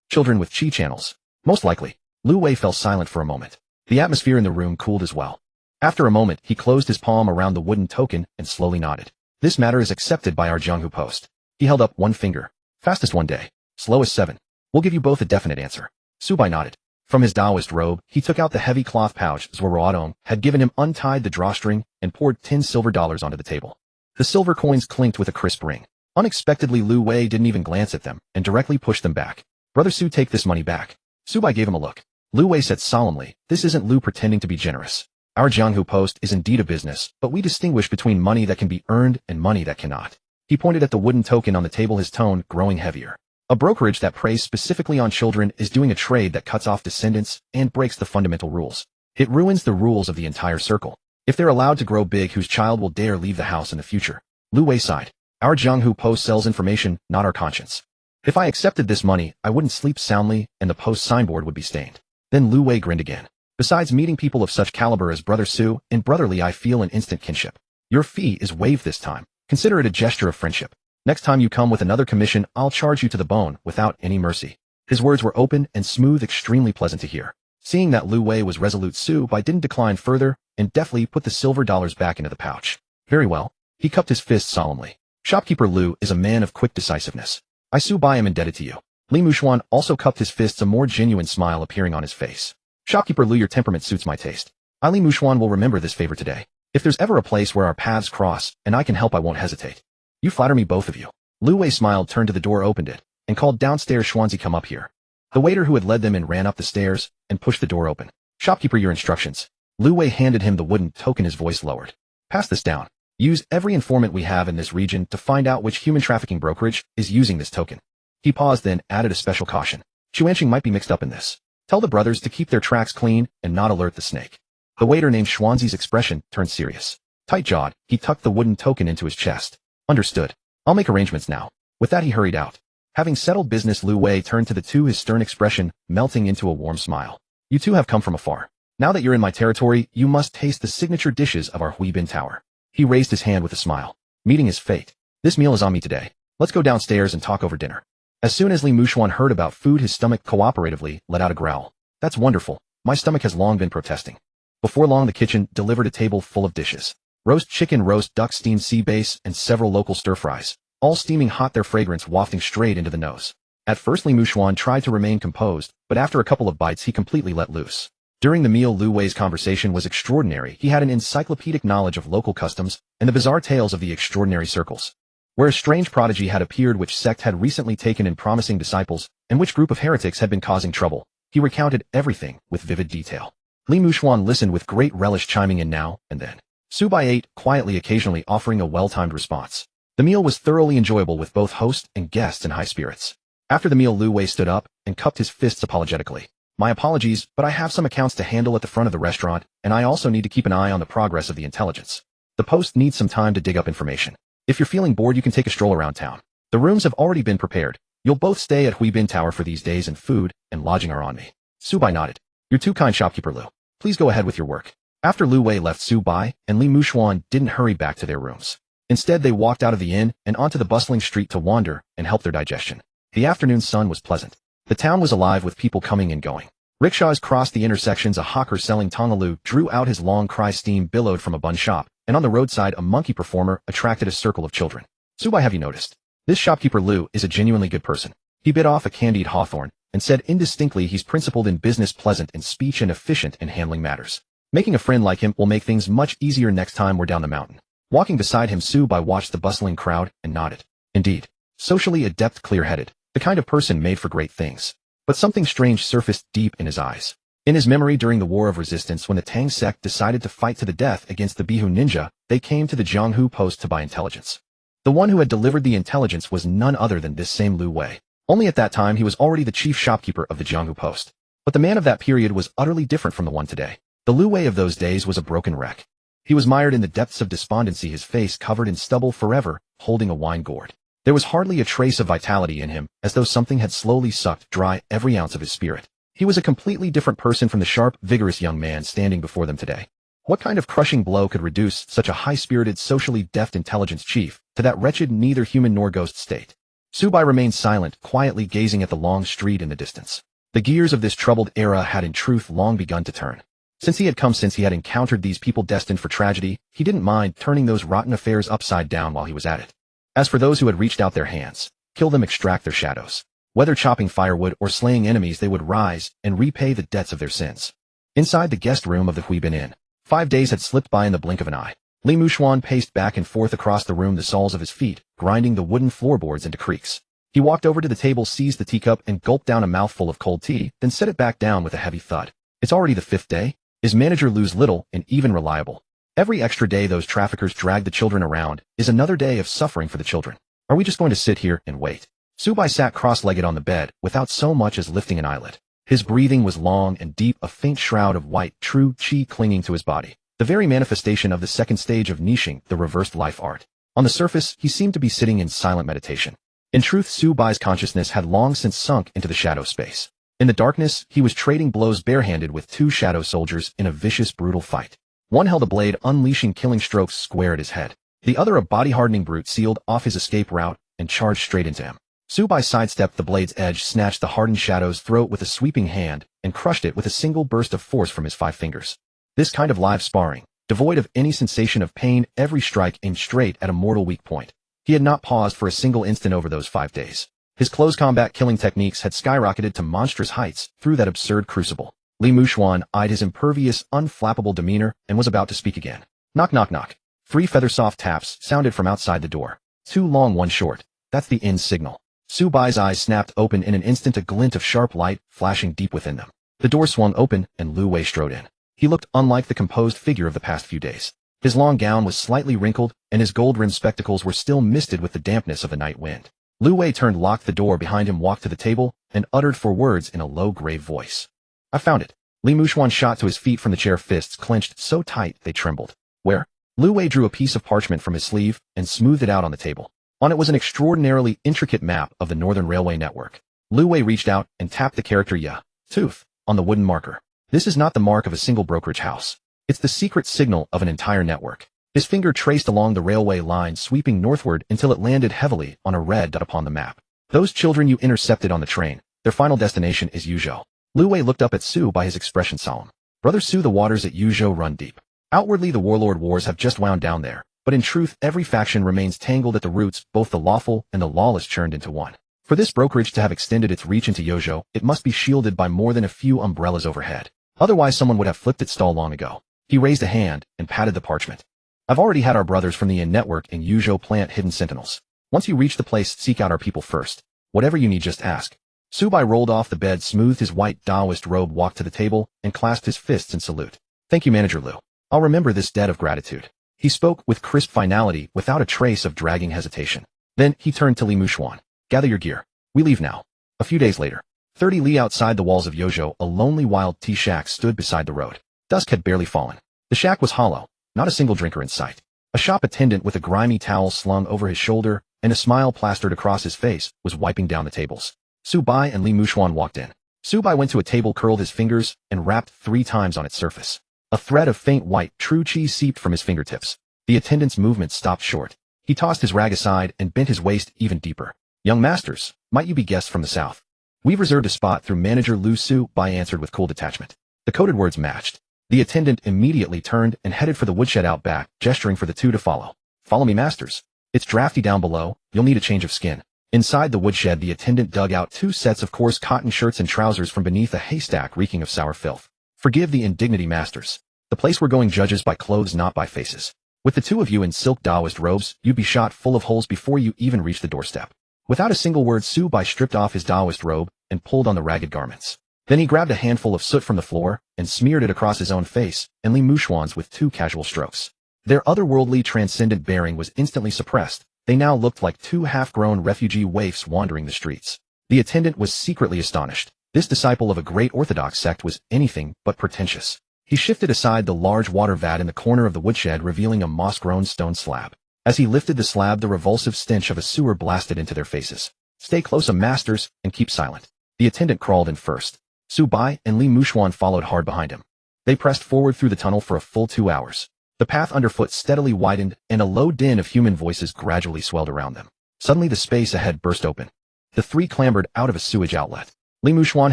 Children with chi channels. Most likely. Lu Wei fell silent for a moment. The atmosphere in the room cooled as well. After a moment, he closed his palm around the wooden token and slowly nodded. This matter is accepted by our Jianghu post. He held up one finger. Fastest 1 day. Slowest 7. We'll give you both a definite answer. Su Bai nodded. From his Taoist robe, he took out the heavy cloth pouch Zuo Ruotong had given him, untied the drawstring, and poured 10 silver dollars onto the table. The silver coins clinked with a crisp ring. Unexpectedly, Lu Wei didn't even glance at them and directly pushed them back. Brother Su, take this money back. Su Bai gave him a look. Lu Wei said solemnly, this isn't Lu pretending to be generous. Our Jianghu post is indeed a business, but we distinguish between money that can be earned and money that cannot. He pointed at the wooden token on the table, his tone growing heavier. A brokerage that preys specifically on children is doing a trade that cuts off descendants and breaks the fundamental rules. It ruins the rules of the entire circle. If they're allowed to grow big, whose child will dare leave the house in the future? Lu Wei sighed. Our Jianghu post sells information, not our conscience. If I accepted this money, I wouldn't sleep soundly, and the post signboard would be stained. Then Lu Wei grinned again. Besides meeting people of such caliber as Brother Su and Brother Li, I feel an instant kinship. Your fee is waived this time. Consider it a gesture of friendship. Next time you come with another commission, I'll charge you to the bone without any mercy. His words were open and smooth, extremely pleasant to hear. Seeing that Lu Wei was resolute, Su Bai didn't decline further and deftly put the silver dollars back into the pouch. Very well. He cupped his fist solemnly. Shopkeeper Lu is a man of quick decisiveness. I, Su Bai, am indebted to you. Li Mushuan also cupped his fists, a more genuine smile appearing on his face. Shopkeeper Lu, your temperament suits my taste. I, Li Mushuan, will remember this favor today. If there's ever a place where our paths cross and I can help, I won't hesitate. You flatter me, both of you. Lu Wei smiled, turned to the door, opened it, and called downstairs, Xuanzi, come up here. The waiter who had led them in ran up the stairs and pushed the door open. Shopkeeper, your instructions. Lu Wei handed him the wooden token, his voice lowered. Pass this down. Use every informant we have in this region to find out which human trafficking brokerage is using this token. He paused, then added a special caution. Chuanxing might be mixed up in this. Tell the brothers to keep their tracks clean and not alert the snake. The waiter named Xuanzi's expression turned serious. Tight-jawed, he tucked the wooden token into his chest. Understood. I'll make arrangements now. With that, he hurried out. Having settled business, Lu Wei turned to the two, his stern expression melting into a warm smile. You two have come from afar. Now that you're in my territory, you must taste the signature dishes of our Huibin Tower. He raised his hand with a smile. Meeting is fate. This meal is on me today. Let's go downstairs and talk over dinner. As soon as Li Mushuan heard about food, his stomach cooperatively let out a growl. That's wonderful. My stomach has long been protesting. Before long, the kitchen delivered a table full of dishes. Roast chicken, roast duck, steamed sea bass, and several local stir-fries. all steaming hot, their fragrance wafting straight into the nose. At first Li Mushuan tried to remain composed, but after a couple of bites he completely let loose. During the meal, Lu Wei's conversation was extraordinary. He had an encyclopedic knowledge of local customs and the bizarre tales of the extraordinary circles, where a strange prodigy had appeared, which sect had recently taken in promising disciples, and which group of heretics had been causing trouble. He recounted everything with vivid detail. Li Mushuan listened with great relish, chiming in now and then. Su Bai ate quietly, occasionally offering a well-timed response. The meal was thoroughly enjoyable, with both host and guests in high spirits. After the meal, Lu Wei stood up and cupped his fists apologetically. My apologies, but I have some accounts to handle at the front of the restaurant, and I also need to keep an eye on the progress of the intelligence. The post needs some time to dig up information. If you're feeling bored, you can take a stroll around town. The rooms have already been prepared. You'll both stay at Huibin Tower for these days, and food and lodging are on me. Su Bai nodded. You're too kind, shopkeeper Lu. Please go ahead with your work. After Lu Wei left, Su Bai and Li Mushuan didn't hurry back to their rooms. Instead, they walked out of the inn and onto the bustling street to wander and help their digestion. The afternoon sun was pleasant. The town was alive with people coming and going. Rickshaws crossed the intersections. A hawker selling tongalu drew out his long cry. Steam billowed from a bun shop, and on the roadside a monkey performer attracted a circle of children. Su Bai, have you noticed? This shopkeeper Lu is a genuinely good person. He bit off a candied hawthorn and said indistinctly he's principled in business, pleasant in speech, and efficient in handling matters. Making a friend like him will make things much easier next time we're down the mountain. Walking beside him, Su Bai watched the bustling crowd and nodded. Indeed. Socially adept, clear-headed, the kind of person made for great things. But something strange surfaced deep in his eyes. In his memory, during the War of Resistance, when the Tang sect decided to fight to the death against the Bihu ninja, they came to the Jianghu post to buy intelligence. The one who had delivered the intelligence was none other than this same Lu Wei. Only at that time he was already the chief shopkeeper of the Jianghu post. But the man of that period was utterly different from the one today. The Lu Wei of those days was a broken wreck. He was mired in the depths of despondency, his face covered in stubble, forever holding a wine gourd. There was hardly a trace of vitality in him, as though something had slowly sucked dry every ounce of his spirit. He was a completely different person from the sharp, vigorous young man standing before them today. What kind of crushing blow could reduce such a high-spirited, socially deft intelligence chief to that wretched, neither human nor ghost state? Su Bai remained silent, quietly gazing at the long street in the distance. The gears of this troubled era had in truth long begun to turn. Since he had encountered these people destined for tragedy, he didn't mind turning those rotten affairs upside down while he was at it. As for those who had reached out their hands, kill them, extract their shadows. Whether chopping firewood or slaying enemies, they would rise and repay the debts of their sins. Inside the guest room of the Huibin Inn, 5 days had slipped by in the blink of an eye. Li Mushuan paced back and forth across the room, the soles of his feet grinding the wooden floorboards into creaks. He walked over to the table, seized the teacup, and gulped down a mouthful of cold tea, then set it back down with a heavy thud. It's already the 5th day? Is manager Lu's little and even reliable? Every extra day those traffickers drag the children around is another day of suffering for the children. Are we just going to sit here and wait? Su Bai sat cross-legged on the bed without so much as lifting an eyelid. His breathing was long and deep, a faint shroud of white, true qi clinging to his body. The very manifestation of the second stage of niching, the reversed life art. On the surface, he seemed to be sitting in silent meditation. In truth, Su Bai's consciousness had long since sunk into the shadow space. In the darkness, he was trading blows barehanded with 2 shadow soldiers in a vicious, brutal fight. One held a blade, unleashing killing strokes square at his head. The other, a body-hardening brute, sealed off his escape route and charged straight into him. Su Bai sidestepped the blade's edge, snatched the hardened shadow's throat with a sweeping hand, and crushed it with a single burst of force from his 5 fingers. This kind of live sparring, devoid of any sensation of pain, every strike aimed straight at a mortal weak point. He had not paused for a single instant over those 5 days. His close combat killing techniques had skyrocketed to monstrous heights through that absurd crucible. Li Mushuan eyed his impervious, unflappable demeanor and was about to speak again. Knock, knock, knock. 3 feather-soft taps sounded from outside the door. 2 long, 1 short. That's the inn signal. Su Bai's eyes snapped open in an instant, a glint of sharp light flashing deep within them. The door swung open and Lu Wei strode in. He looked unlike the composed figure of the past few days. His long gown was slightly wrinkled, and his gold-rimmed spectacles were still misted with the dampness of the night wind. Lu Wei turned, locked the door behind him, walked to the table, and uttered 4 words in a low, grave voice. I found it. Li Mushuan shot to his feet from the chair, fists clenched so tight they trembled. Where? Lu Wei drew a piece of parchment from his sleeve and smoothed it out on the table. On it was an extraordinarily intricate map of the Northern Railway network. Lu Wei reached out and tapped the character Ya, tooth, on the wooden marker. This is not the mark of a single brokerage house. It's the secret signal of an entire network. His finger traced along the railway line, sweeping northward until it landed heavily on a red dot upon the map. Those children you intercepted on the train, their final destination is Yuzhou. Lu Wei looked up at Su Bai, his expression solemn. Brother Su, the waters at Yuzhou run deep. Outwardly, the warlord wars have just wound down there, but in truth every faction remains tangled at the roots, both the lawful and the lawless churned into one. For this brokerage to have extended its reach into Yozhou, it must be shielded by more than a few umbrellas overhead. Otherwise someone would have flipped its stall long ago. He raised a hand and patted the parchment. I've already had our brothers from the Yin network in Yuzhou plant hidden sentinels. Once you reach the place, seek out our people first. Whatever you need, just ask. Subai rolled off the bed, smoothed his white Taoist robe, walked to the table, and clasped his fists in salute. Thank you, Manager Liu. I'll remember this debt of gratitude. He spoke with crisp finality, without a trace of dragging hesitation. Then he turned to Li Mushuan. Gather your gear. We leave now. A few days later, 30 li outside the walls of Yozhou, a lonely wild tea shack stood beside the road. Dusk had barely fallen. The shack was hollow, not a single drinker in sight. A shop attendant with a grimy towel slung over his shoulder and a smile plastered across his face was wiping down the tables. Subai and Li Mushuan walked in. Subai went to a table, curled his fingers, and rapped 3 times on its surface. A thread of faint white, true qi seeped from his fingertips. The attendant's movement stopped short. He tossed his rag aside and bent his waist even deeper. Young masters, might you be guests from the south? We've reserved a spot through Manager Lu. Subai answered with cool detachment. The coded words matched. The attendant immediately turned and headed for the woodshed out back, gesturing for the two to follow. Follow me, masters. It's drafty down below, you'll need a change of skin. Inside the woodshed, the attendant dug out 2 sets of coarse cotton shirts and trousers from beneath a haystack reeking of sour filth. Forgive the indignity, masters. The place we're going judges by clothes, not by faces. With the 2 of you in silk Taoist robes, you'd be shot full of holes before you even reach the doorstep. Without a single word, Subai stripped off his Taoist robe and pulled on the ragged garments. Then he grabbed a handful of soot from the floor and smeared it across his own face and Li Mushuan's with 2 casual strokes. Their otherworldly, transcendent bearing was instantly suppressed. They now looked like 2 half-grown refugee waifs wandering the streets. The attendant was secretly astonished. This disciple of a great orthodox sect was anything but pretentious. He shifted aside the large water vat in the corner of the woodshed, revealing a moss-grown stone slab. As he lifted the slab, the revulsive stench of a sewer blasted into their faces. Stay close, masters, and keep silent. The attendant crawled in first. Subai and Li Mushuan followed hard behind him. They pressed forward through the tunnel for a full 2 hours. The path underfoot steadily widened, and a low din of human voices gradually swelled around them. Suddenly the space ahead burst open. The 3 clambered out of a sewage outlet. Li Mushuan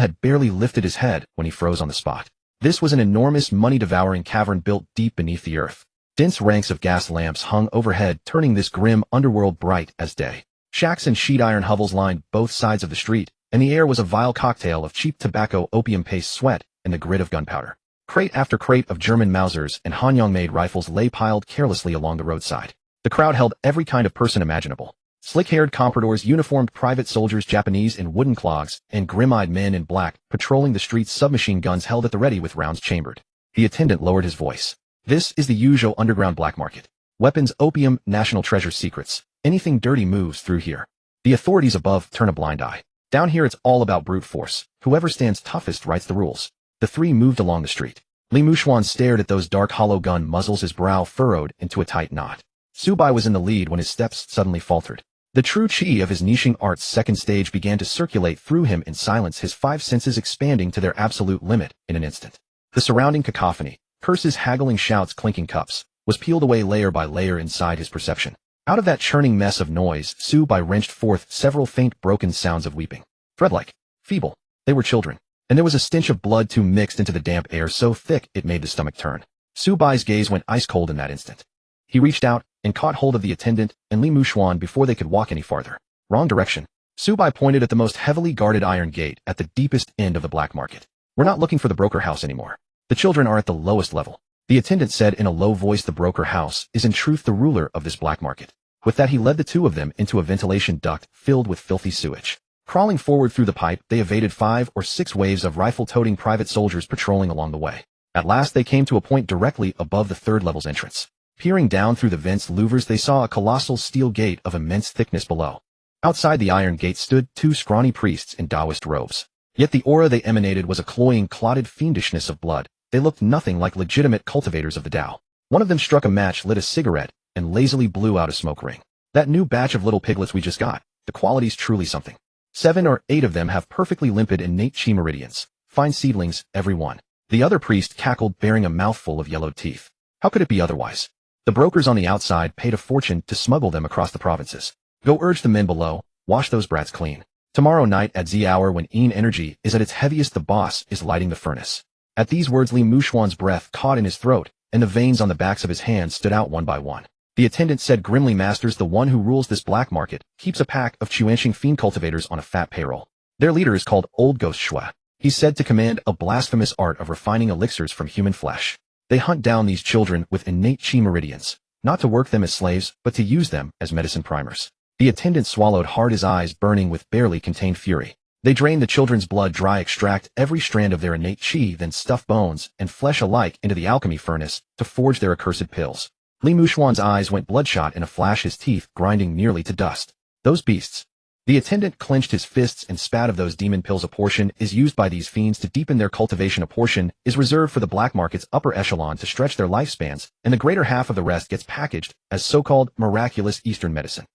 had barely lifted his head when he froze on the spot. This was an enormous, money-devouring cavern built deep beneath the earth. Dense ranks of gas lamps hung overhead, turning this grim underworld bright as day. Shacks and sheet iron hovels lined both sides of the street, and the air was a vile cocktail of cheap tobacco, opium paste, sweat, and the grit of gunpowder. Crate after crate of German Mausers and Hanyang-made rifles lay piled carelessly along the roadside. The crowd held every kind of person imaginable. Slick-haired compradors, uniformed private soldiers, Japanese in wooden clogs, and grim-eyed men in black, patrolling the streets, submachine guns held at the ready with rounds chambered. The attendant lowered his voice. This is the Yuzhou underground black market. Weapons, opium, national treasure, secrets. Anything dirty moves through here. The authorities above turn a blind eye. Down here it's all about brute force. Whoever stands toughest writes the rules. The 3 moved along the street. Li Mushuan stared at those dark hollow gun muzzles, his brow furrowed into a tight knot. Subai was in the lead when his steps suddenly faltered. The true qi of his niching art's second stage began to circulate through him in silence, his 5 senses expanding to their absolute limit in an instant. The surrounding cacophony, curses, haggling shouts, clinking cups, was peeled away layer by layer inside his perception. Out of that churning mess of noise, Subai wrenched forth several faint broken sounds of weeping. Thread-like, feeble, they were children. And there was a stench of blood too mixed into the damp air so thick it made the stomach turn. Subai's gaze went ice cold in that instant. He reached out and caught hold of the attendant and Li Mushuan before they could walk any farther. Wrong direction. Subai pointed at the most heavily guarded iron gate at the deepest end of the black market. We're not looking for the broker house anymore. The children are at the lowest level. The attendant said in a low voice, the broker house is in truth the ruler of this black market. With that he led the 2 of them into a ventilation duct filled with filthy sewage. Crawling forward through the pipe, they evaded 5 or 6 waves of rifle-toting private soldiers patrolling along the way. At last they came to a point directly above the 3rd level's entrance. Peering down through the vent's louvers, they saw a colossal steel gate of immense thickness below. Outside the iron gate stood 2 scrawny priests in Taoist robes. Yet the aura they emanated was a cloying, clotted fiendishness of blood. They looked nothing like legitimate cultivators of the Tao. One of them struck a match, lit a cigarette, and lazily blew out a smoke ring. That new batch of little piglets we just got, the quality's truly something. 7 or 8 of them have perfectly limpid innate chi meridians. Fine seedlings, every one. The other priest cackled, bearing a mouthful of yellowed teeth. How could it be otherwise? The brokers on the outside paid a fortune to smuggle them across the provinces. Go urge the men below, wash those brats clean. Tomorrow night at Z hour when Yin energy is at its heaviest, the boss is lighting the furnace. At these words Li Mushuan's breath caught in his throat, and the veins on the backs of his hands stood out one by one. The attendant said grimly, "Masters, the one who rules this black market keeps a pack of Chuanxing fiend cultivators on a fat payroll. Their leader is called Old Ghost Shui. He's said to command a blasphemous art of refining elixirs from human flesh. They hunt down these children with innate chi meridians, not to work them as slaves, but to use them as medicine primers." The attendant swallowed hard, his eyes burning with barely contained fury. They drain the children's blood dry, extract every strand of their innate chi, then stuff bones and flesh alike into the alchemy furnace to forge their accursed pills. Li Mushuan's eyes went bloodshot in a flash, his teeth grinding nearly to dust. Those beasts. The attendant clenched his fists and spat. Of those demon pills, a portion is used by these fiends to deepen their cultivation, a portion is reserved for the black market's upper echelon to stretch their lifespans, and the greater half of the rest gets packaged as so-called miraculous Eastern medicine.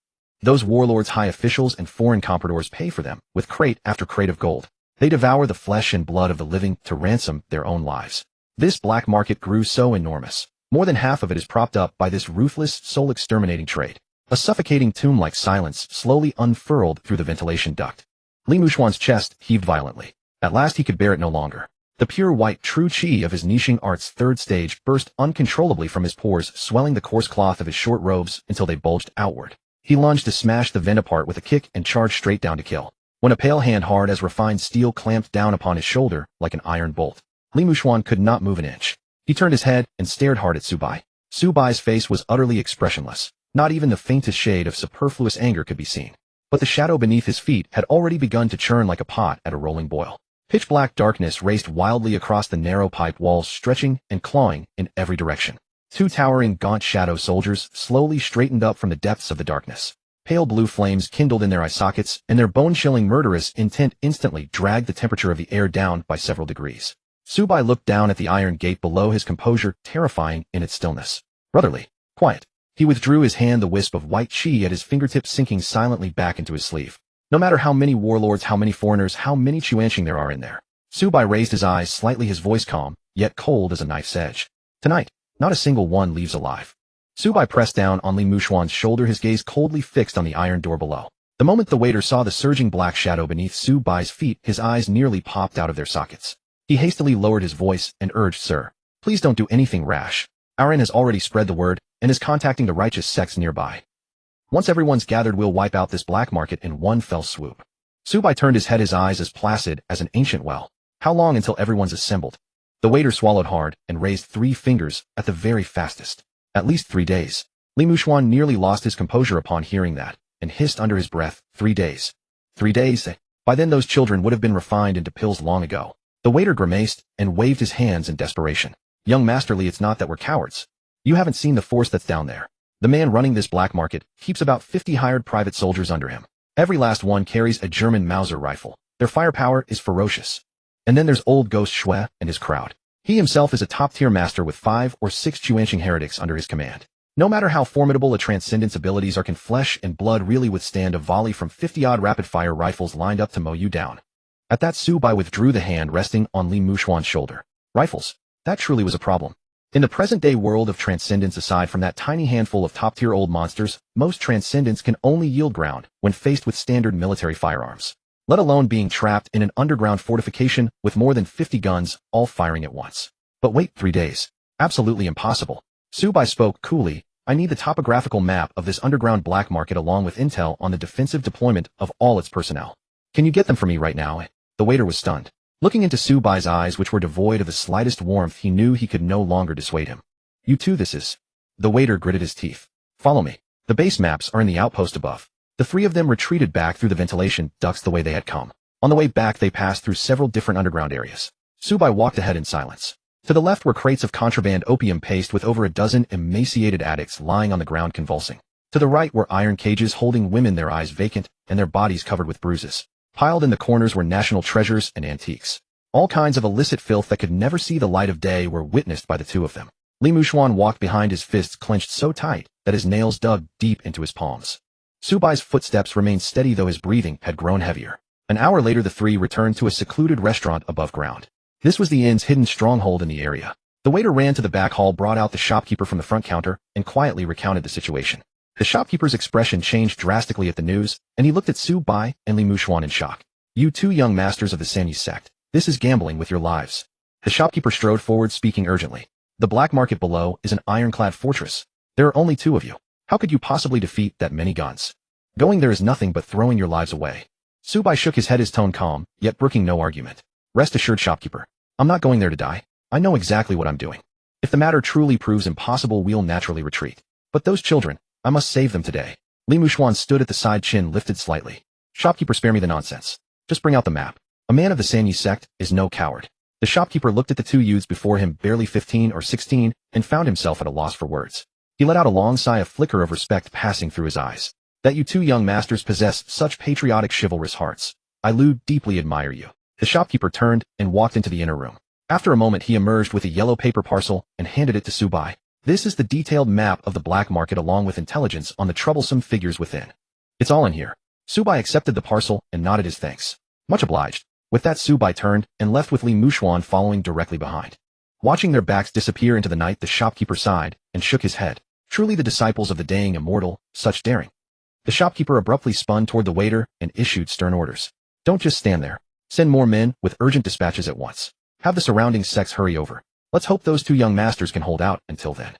Those warlords, high officials, and foreign compradors pay for them with crate after crate of gold. They devour the flesh and blood of the living to ransom their own lives. This black market grew so enormous. More than half of it is propped up by this ruthless, soul-exterminating trade. A suffocating tomb-like silence slowly unfurled through the ventilation duct. Li Mushuan's chest heaved violently. At last he could bear it no longer. The pure white true chi of his niching art's third stage burst uncontrollably from his pores, swelling the coarse cloth of his short robes until they bulged outward. He lunged to smash the vent apart with a kick and charged straight down to kill. When a pale hand hard as refined steel clamped down upon his shoulder like an iron bolt, Li Mushuan could not move an inch. He turned his head and stared hard at Subai's. Subai's face was utterly expressionless. Not even the faintest shade of superfluous anger could be seen. But the shadow beneath his feet had already begun to churn like a pot at a rolling boil. Pitch-black darkness raced wildly across the narrow pipe walls, stretching and clawing in every direction. Two towering, gaunt shadow soldiers slowly straightened up from the depths of the darkness. Pale blue flames kindled in their eye sockets, and their bone-chilling murderous intent instantly dragged the temperature of the air down by several degrees. Subai looked down at the iron gate below, his composure terrifying in its stillness. Brotherly, quiet. He withdrew his hand, the wisp of white chi at his fingertips sinking silently back into his sleeve. No matter how many warlords, how many foreigners, how many Chuanxing there are in there. Subai raised his eyes slightly, his voice calm, yet cold as a knife's edge. Tonight, not a single one leaves alive. Subai pressed down on Li Mushuan's shoulder, his gaze coldly fixed on the iron door below. The moment the waiter saw the surging black shadow beneath Subai's feet, his eyes nearly popped out of their sockets. He hastily lowered his voice and urged, "Sir, please don't do anything rash. Our inn has already spread the word and is contacting the righteous sects nearby. Once everyone's gathered, we'll wipe out this black market in one fell swoop." Subai turned his head, his eyes as placid as an ancient well. "How long until everyone's assembled?" The waiter swallowed hard and raised 3 fingers at the very fastest. "At least 3 days. Li Mushuan nearly lost his composure upon hearing that, and hissed under his breath, 3 days. 3 days? By then those children would have been refined into pills long ago. The waiter grimaced and waved his hands in desperation. "Young Masterly, it's not that we're cowards. You haven't seen the force that's down there. The man running this black market keeps about 50 hired private soldiers under him. Every last one carries a German Mauser rifle. Their firepower is ferocious. And then there's Old Ghost Shui and his crowd. He himself is a top-tier master with 5 or 6 Chuanxing heretics under his command. No matter how formidable a transcendence abilities are, can flesh and blood really withstand a volley from 50-odd rapid-fire rifles lined up to mow you down?" At that, Subai withdrew the hand resting on Li Mushuan's shoulder. Rifles. That truly was a problem. In the present-day world of transcendence, aside from that tiny handful of top-tier old monsters, most transcendents can only yield ground when faced with standard military firearms, let alone being trapped in an underground fortification with more than 50 guns, all firing at once. But wait, 3 days. Absolutely impossible. Subai spoke coolly. "I need the topographical map of this underground black market along with intel on the defensive deployment of all its personnel. Can you get them for me right now?" The waiter was stunned. Looking into Subai's eyes, which were devoid of the slightest warmth, he knew he could no longer dissuade him. "You too, this is..." The waiter gritted his teeth. "Follow me. The base maps are in the outpost above." The 3 of them retreated back through the ventilation ducts the way they had come. On the way back, they passed through several different underground areas. Subai walked ahead in silence. To the left were crates of contraband opium paste with over a dozen emaciated addicts lying on the ground convulsing. To the right were iron cages holding women, their eyes vacant and their bodies covered with bruises. Piled in the corners were national treasures and antiques. All kinds of illicit filth that could never see the light of day were witnessed by the 2 of them. Li Mushuan walked behind, his fists clenched so tight that his nails dug deep into his palms. Subai's footsteps remained steady, though his breathing had grown heavier. An hour later, the 3 returned to a secluded restaurant above ground. This was the inn's hidden stronghold in the area. The waiter ran to the back hall, brought out the shopkeeper from the front counter, and quietly recounted the situation. The shopkeeper's expression changed drastically at the news, and he looked at Subai and Li Mushuan in shock. "You 2 young masters of the Sanyi sect, this is gambling with your lives." The shopkeeper strode forward, speaking urgently. "The black market below is an ironclad fortress. There are only 2 of you. How could you possibly defeat that many guns? Going there is nothing but throwing your lives away. Zubai shook his head, his tone calm, yet brooking no argument. Rest assured, shopkeeper. I'm not going there to die. I know exactly what I'm doing. If the matter truly proves impossible, we'll naturally retreat. But those children, I must save them today. Li Muxuan stood at the side, chin lifted slightly. Shopkeeper, spare me the nonsense. Just bring out the map. A man of the Sanyi sect is no coward. The shopkeeper looked at the two youths before him, barely 15 or 16, and found himself at a loss for words. He let out a long sigh, a flicker of respect passing through his eyes. That you two young masters possess such patriotic, chivalrous hearts. I deeply admire you. The shopkeeper turned and walked into the inner room. After a moment, he emerged with a yellow paper parcel and handed it to Zubai. This is the detailed map of the black market along with intelligence on the troublesome figures within. It's all in here. Zubai accepted the parcel and nodded his thanks. Much obliged. With that, Zubai turned and left with Li Muxuan following directly behind. Watching their backs disappear into the night, the shopkeeper sighed and shook his head. Truly the disciples of the daying immortal, such daring. The shopkeeper abruptly spun toward the waiter and issued stern orders. Don't just stand there. Send more men with urgent dispatches at once. Have the surrounding sects hurry over. Let's hope those two young masters can hold out until then.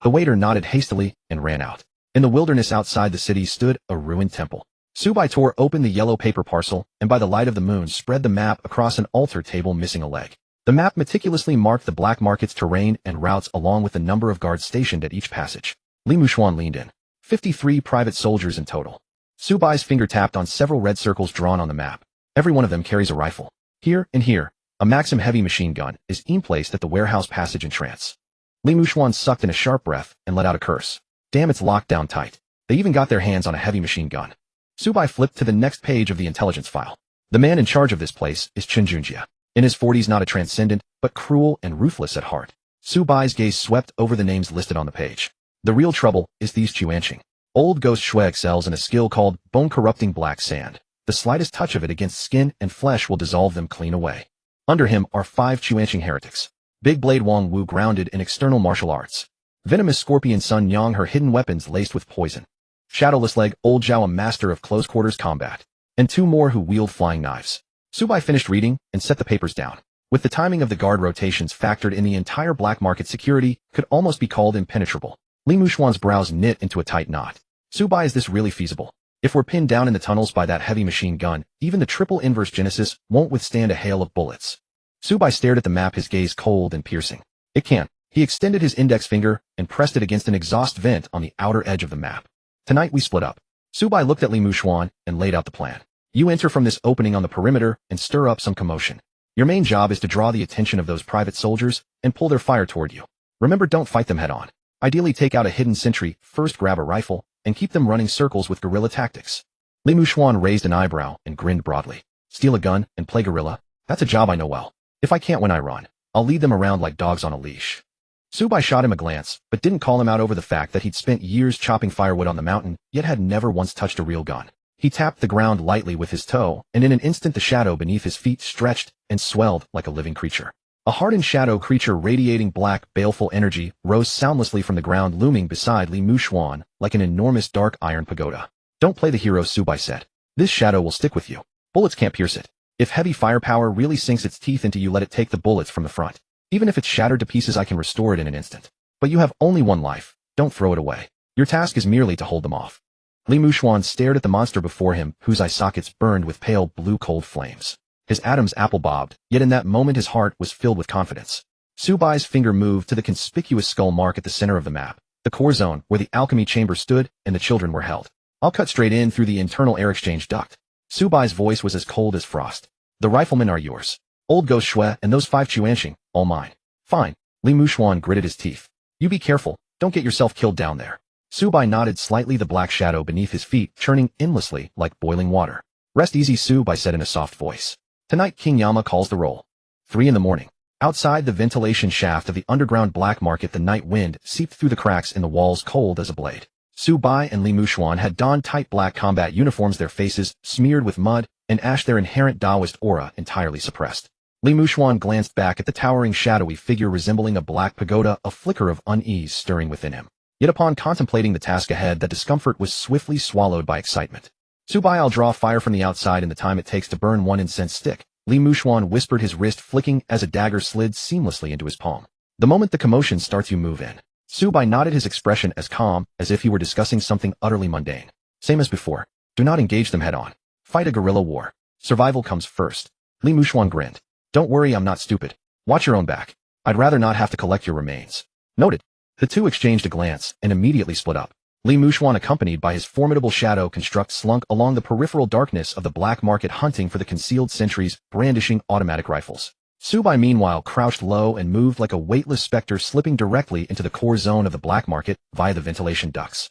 The waiter nodded hastily and ran out. In the wilderness outside the city stood a ruined temple. Zubai tore open the yellow paper parcel and by the light of the moon spread the map across an altar table, missing a leg. The map meticulously marked the black market's terrain and routes along with the number of guards stationed at each passage. Li Muxuan leaned in. 53 private soldiers in total. Zubai's finger tapped on several red circles drawn on the map. Every one of them carries a rifle. Here and here, a Maxim heavy machine gun is placed at the warehouse passage entrance. Li Muxuan sucked in a sharp breath and let out a curse. Damn, it's locked down tight. They even got their hands on a heavy machine gun. Zubai flipped to the next page of the intelligence file. The man in charge of this place is Chen Junjie. In his 40s, not a transcendent, but cruel and ruthless at heart. Zubai's gaze swept over the names listed on the page. The real trouble is these Chuanqing. Old Ghost Shui excels in a skill called bone-corrupting black sand. The slightest touch of it against skin and flesh will dissolve them clean away. Under him are 5 Chuanqing heretics. Big Blade Wang Wu, grounded in external martial arts. Venomous Scorpion Sun Yang, her hidden weapons laced with poison. Shadowless Leg, Old Zhao, a master of close quarters combat. And 2 more who wield flying knives. Zubai finished reading and set the papers down. With the timing of the guard rotations factored in, the entire black market security could almost be called impenetrable. Li Muxuan's brows knit into a tight knot. Zubai, is this really feasible? If we're pinned down in the tunnels by that heavy machine gun, even the triple inverse Genesis won't withstand a hail of bullets. Zubai stared at the map, his gaze cold and piercing. It can't. He extended his index finger and pressed it against an exhaust vent on the outer edge of the map. Tonight we split up. Zubai looked at Li Muxuan and laid out the plan. You enter from this opening on the perimeter and stir up some commotion. Your main job is to draw the attention of those private soldiers and pull their fire toward you. Remember, don't fight them head on. Ideally, take out a hidden sentry, first grab a rifle, and keep them running circles with guerrilla tactics. Li Muxuan raised an eyebrow and grinned broadly. Steal a gun and play guerrilla? That's a job I know well. If I can't when I run, I'll lead them around like dogs on a leash. Zubai shot him a glance, but didn't call him out over the fact that he'd spent years chopping firewood on the mountain, yet had never once touched a real gun. He tapped the ground lightly with his toe, and in an instant the shadow beneath his feet stretched and swelled like a living creature. A hardened shadow creature radiating black, baleful energy rose soundlessly from the ground, looming beside Li Muxuan like an enormous dark iron pagoda. Don't play the hero, Zubai said. This shadow will stick with you. Bullets can't pierce it. If heavy firepower really sinks its teeth into you, let it take the bullets from the front. Even if it's shattered to pieces, I can restore it in an instant. But you have only one life. Don't throw it away. Your task is merely to hold them off. Li Muxuan stared at the monster before him, whose eye sockets burned with pale blue cold flames. His Adam's apple bobbed, yet in that moment his heart was filled with confidence. Zubai's finger moved to the conspicuous skull mark at the center of the map, the core zone where the alchemy chamber stood and the children were held. I'll cut straight in through the internal air exchange duct. Zubai's voice was as cold as frost. The riflemen are yours. Old Ghost Shui and those 5 Chuanqing, all mine. Fine. Li Muxuan gritted his teeth. You be careful, don't get yourself killed down there. Zubai nodded slightly, the black shadow beneath his feet churning endlessly like boiling water. Rest easy, Zubai said in a soft voice. Tonight King Yama calls the roll. 3 in the morning. Outside the ventilation shaft of the underground black market, the night wind seeped through the cracks in the walls, cold as a blade. Zubai and Li Muxuan had donned tight black combat uniforms, their faces smeared with mud and ash, their inherent Taoist aura entirely suppressed. Li Muxuan glanced back at the towering shadowy figure resembling a black pagoda, a flicker of unease stirring within him. Yet upon contemplating the task ahead, that discomfort was swiftly swallowed by excitement. Zubai, I'll draw fire from the outside in the time it takes to burn one incense stick. Li Muxuan whispered, his wrist flicking as a dagger slid seamlessly into his palm. The moment the commotion starts, you move in. Su Bai nodded, his expression as calm as if he were discussing something utterly mundane. Same as before. Do not engage them head on. Fight a guerrilla war. Survival comes first. Li Mushuan grinned. Don't worry, I'm not stupid. Watch your own back. I'd rather not have to collect your remains. Noted. The two exchanged a glance and immediately split up. Li Mushuan, accompanied by his formidable shadow construct, slunk along the peripheral darkness of the black market, hunting for the concealed sentries, brandishing automatic rifles. Su Bai meanwhile crouched low and moved like a weightless specter, slipping directly into the core zone of the black market via the ventilation ducts.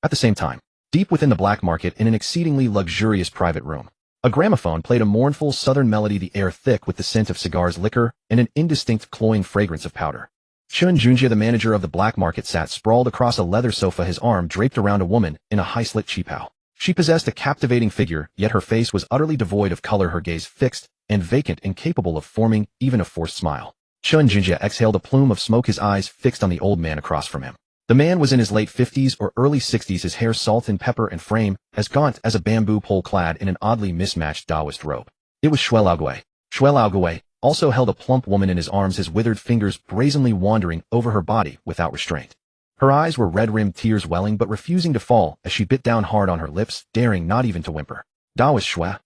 At the same time, deep within the black market, in an exceedingly luxurious private room, a gramophone played a mournful southern melody, the air thick with the scent of cigars, liquor, and an indistinct cloying fragrance of powder. Chen Junjie, the manager of the black market, sat sprawled across a leather sofa, his arm draped around a woman in a high-slit qipao. She possessed a captivating figure, yet her face was utterly devoid of color, her gaze fixed and vacant, incapable of forming even a forced smile. Chen Junjie exhaled a plume of smoke, his eyes fixed on the old man across from him. The man was in his late 50s or early 60s, his hair salt and pepper and frame as gaunt as a bamboo pole, clad in an oddly mismatched Taoist robe. It was Shui Laogui. Shui Laogui also held a plump woman in his arms, his withered fingers brazenly wandering over her body without restraint. Her eyes were red-rimmed, tears welling but refusing to fall as she bit down hard on her lips, daring not even to whimper. Taoist Shui.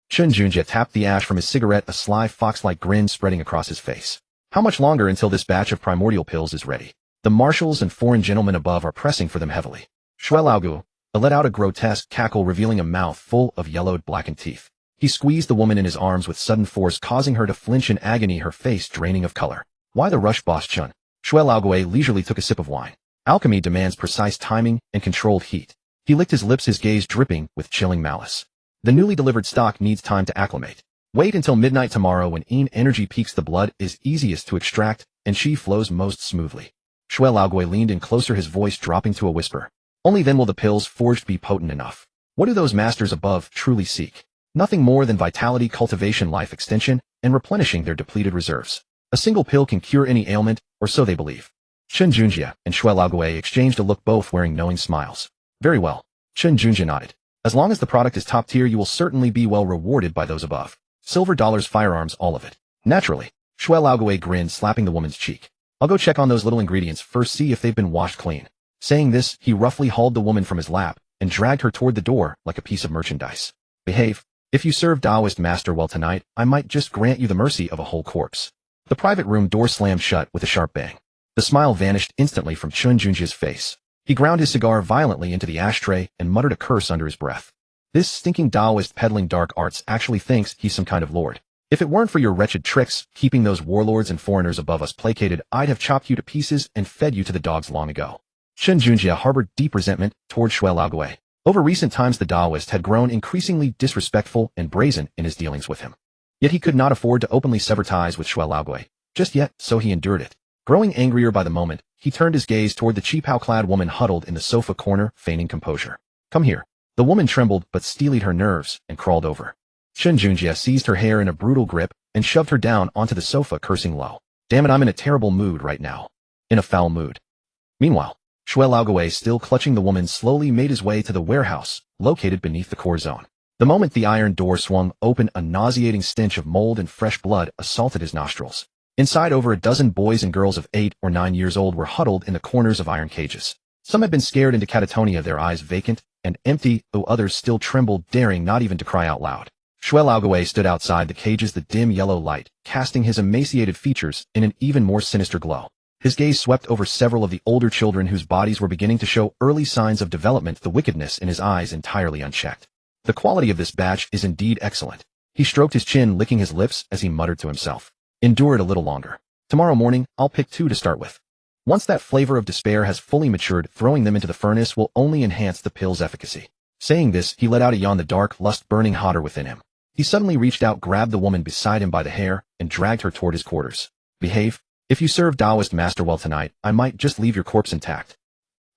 Chen Junjie tapped the ash from his cigarette, a sly fox-like grin spreading across his face. How much longer until this batch of primordial pills is ready? The marshals and foreign gentlemen above are pressing for them heavily. Shui Laogui let out a grotesque cackle, revealing a mouth full of yellowed, blackened teeth. He squeezed the woman in his arms with sudden force, causing her to flinch in agony, her face draining of color. Why the rush, boss Chen? Shui Laogui leisurely took a sip of wine. Alchemy demands precise timing and controlled heat. He licked his lips, his gaze dripping with chilling malice. The newly delivered stock needs time to acclimate. Wait until midnight tomorrow, when energy peaks, the blood is easiest to extract and chi flows most smoothly. Shui Laogui leaned in closer, his voice dropping to a whisper. Only then will the pills forged be potent enough. What do those masters above truly seek? Nothing more than vitality, cultivation, life extension, and replenishing their depleted reserves. A single pill can cure any ailment, or so they believe. Chen Junjie and Shui Laogui exchanged a look, both wearing knowing smiles. Very well. Chen Junjie nodded. As long as the product is top tier, you will certainly be well rewarded by those above. Silver dollars, firearms, all of it. Naturally. Shui Laogui grinned, slapping the woman's cheek. I'll go check on those little ingredients first, see if they've been washed clean. Saying this, he roughly hauled the woman from his lap and dragged her toward the door like a piece of merchandise. Behave. If you serve Taoist master well tonight, I might just grant you the mercy of a whole corpse. The private room door slammed shut with a sharp bang. The smile vanished instantly from Chen Junjie's face. He ground his cigar violently into the ashtray and muttered a curse under his breath. This stinking Taoist peddling dark arts actually thinks he's some kind of lord. If it weren't for your wretched tricks, keeping those warlords and foreigners above us placated, I'd have chopped you to pieces and fed you to the dogs long ago. Chen Junjie harbored deep resentment toward Shui Laogui. Over recent times, the Taoist had grown increasingly disrespectful and brazen in his dealings with him. Yet he could not afford to openly sever ties with Shui Laogui just yet, so he endured it. Growing angrier by the moment, he turned his gaze toward the qipao-clad woman huddled in the sofa corner, feigning composure. Come here. The woman trembled but steeled her nerves and crawled over. Chen Junjie seized her hair in a brutal grip and shoved her down onto the sofa, cursing low. Damn it, I'm in a terrible mood right now. In a foul mood. Meanwhile, Shui Laogui, still clutching the woman, slowly made his way to the warehouse, located beneath the core zone. The moment the iron door swung open, a nauseating stench of mold and fresh blood assaulted his nostrils. Inside, over a dozen boys and girls of 8 or 9 years old were huddled in the corners of iron cages. Some had been scared into catatonia, their eyes vacant and empty, though others still trembled, daring not even to cry out loud. Shui Laogui stood outside the cages, the dim yellow light casting his emaciated features in an even more sinister glow. His gaze swept over several of the older children whose bodies were beginning to show early signs of development, the wickedness in his eyes entirely unchecked. The quality of this batch is indeed excellent. He stroked his chin, licking his lips as he muttered to himself. Endure it a little longer. Tomorrow morning, I'll pick 2 to start with. Once that flavor of despair has fully matured, throwing them into the furnace will only enhance the pill's efficacy. Saying this, he let out a yawn, the dark lust burning hotter within him. He suddenly reached out, grabbed the woman beside him by the hair, and dragged her toward his quarters. Behave. If you serve Taoist master well tonight, I might just leave your corpse intact.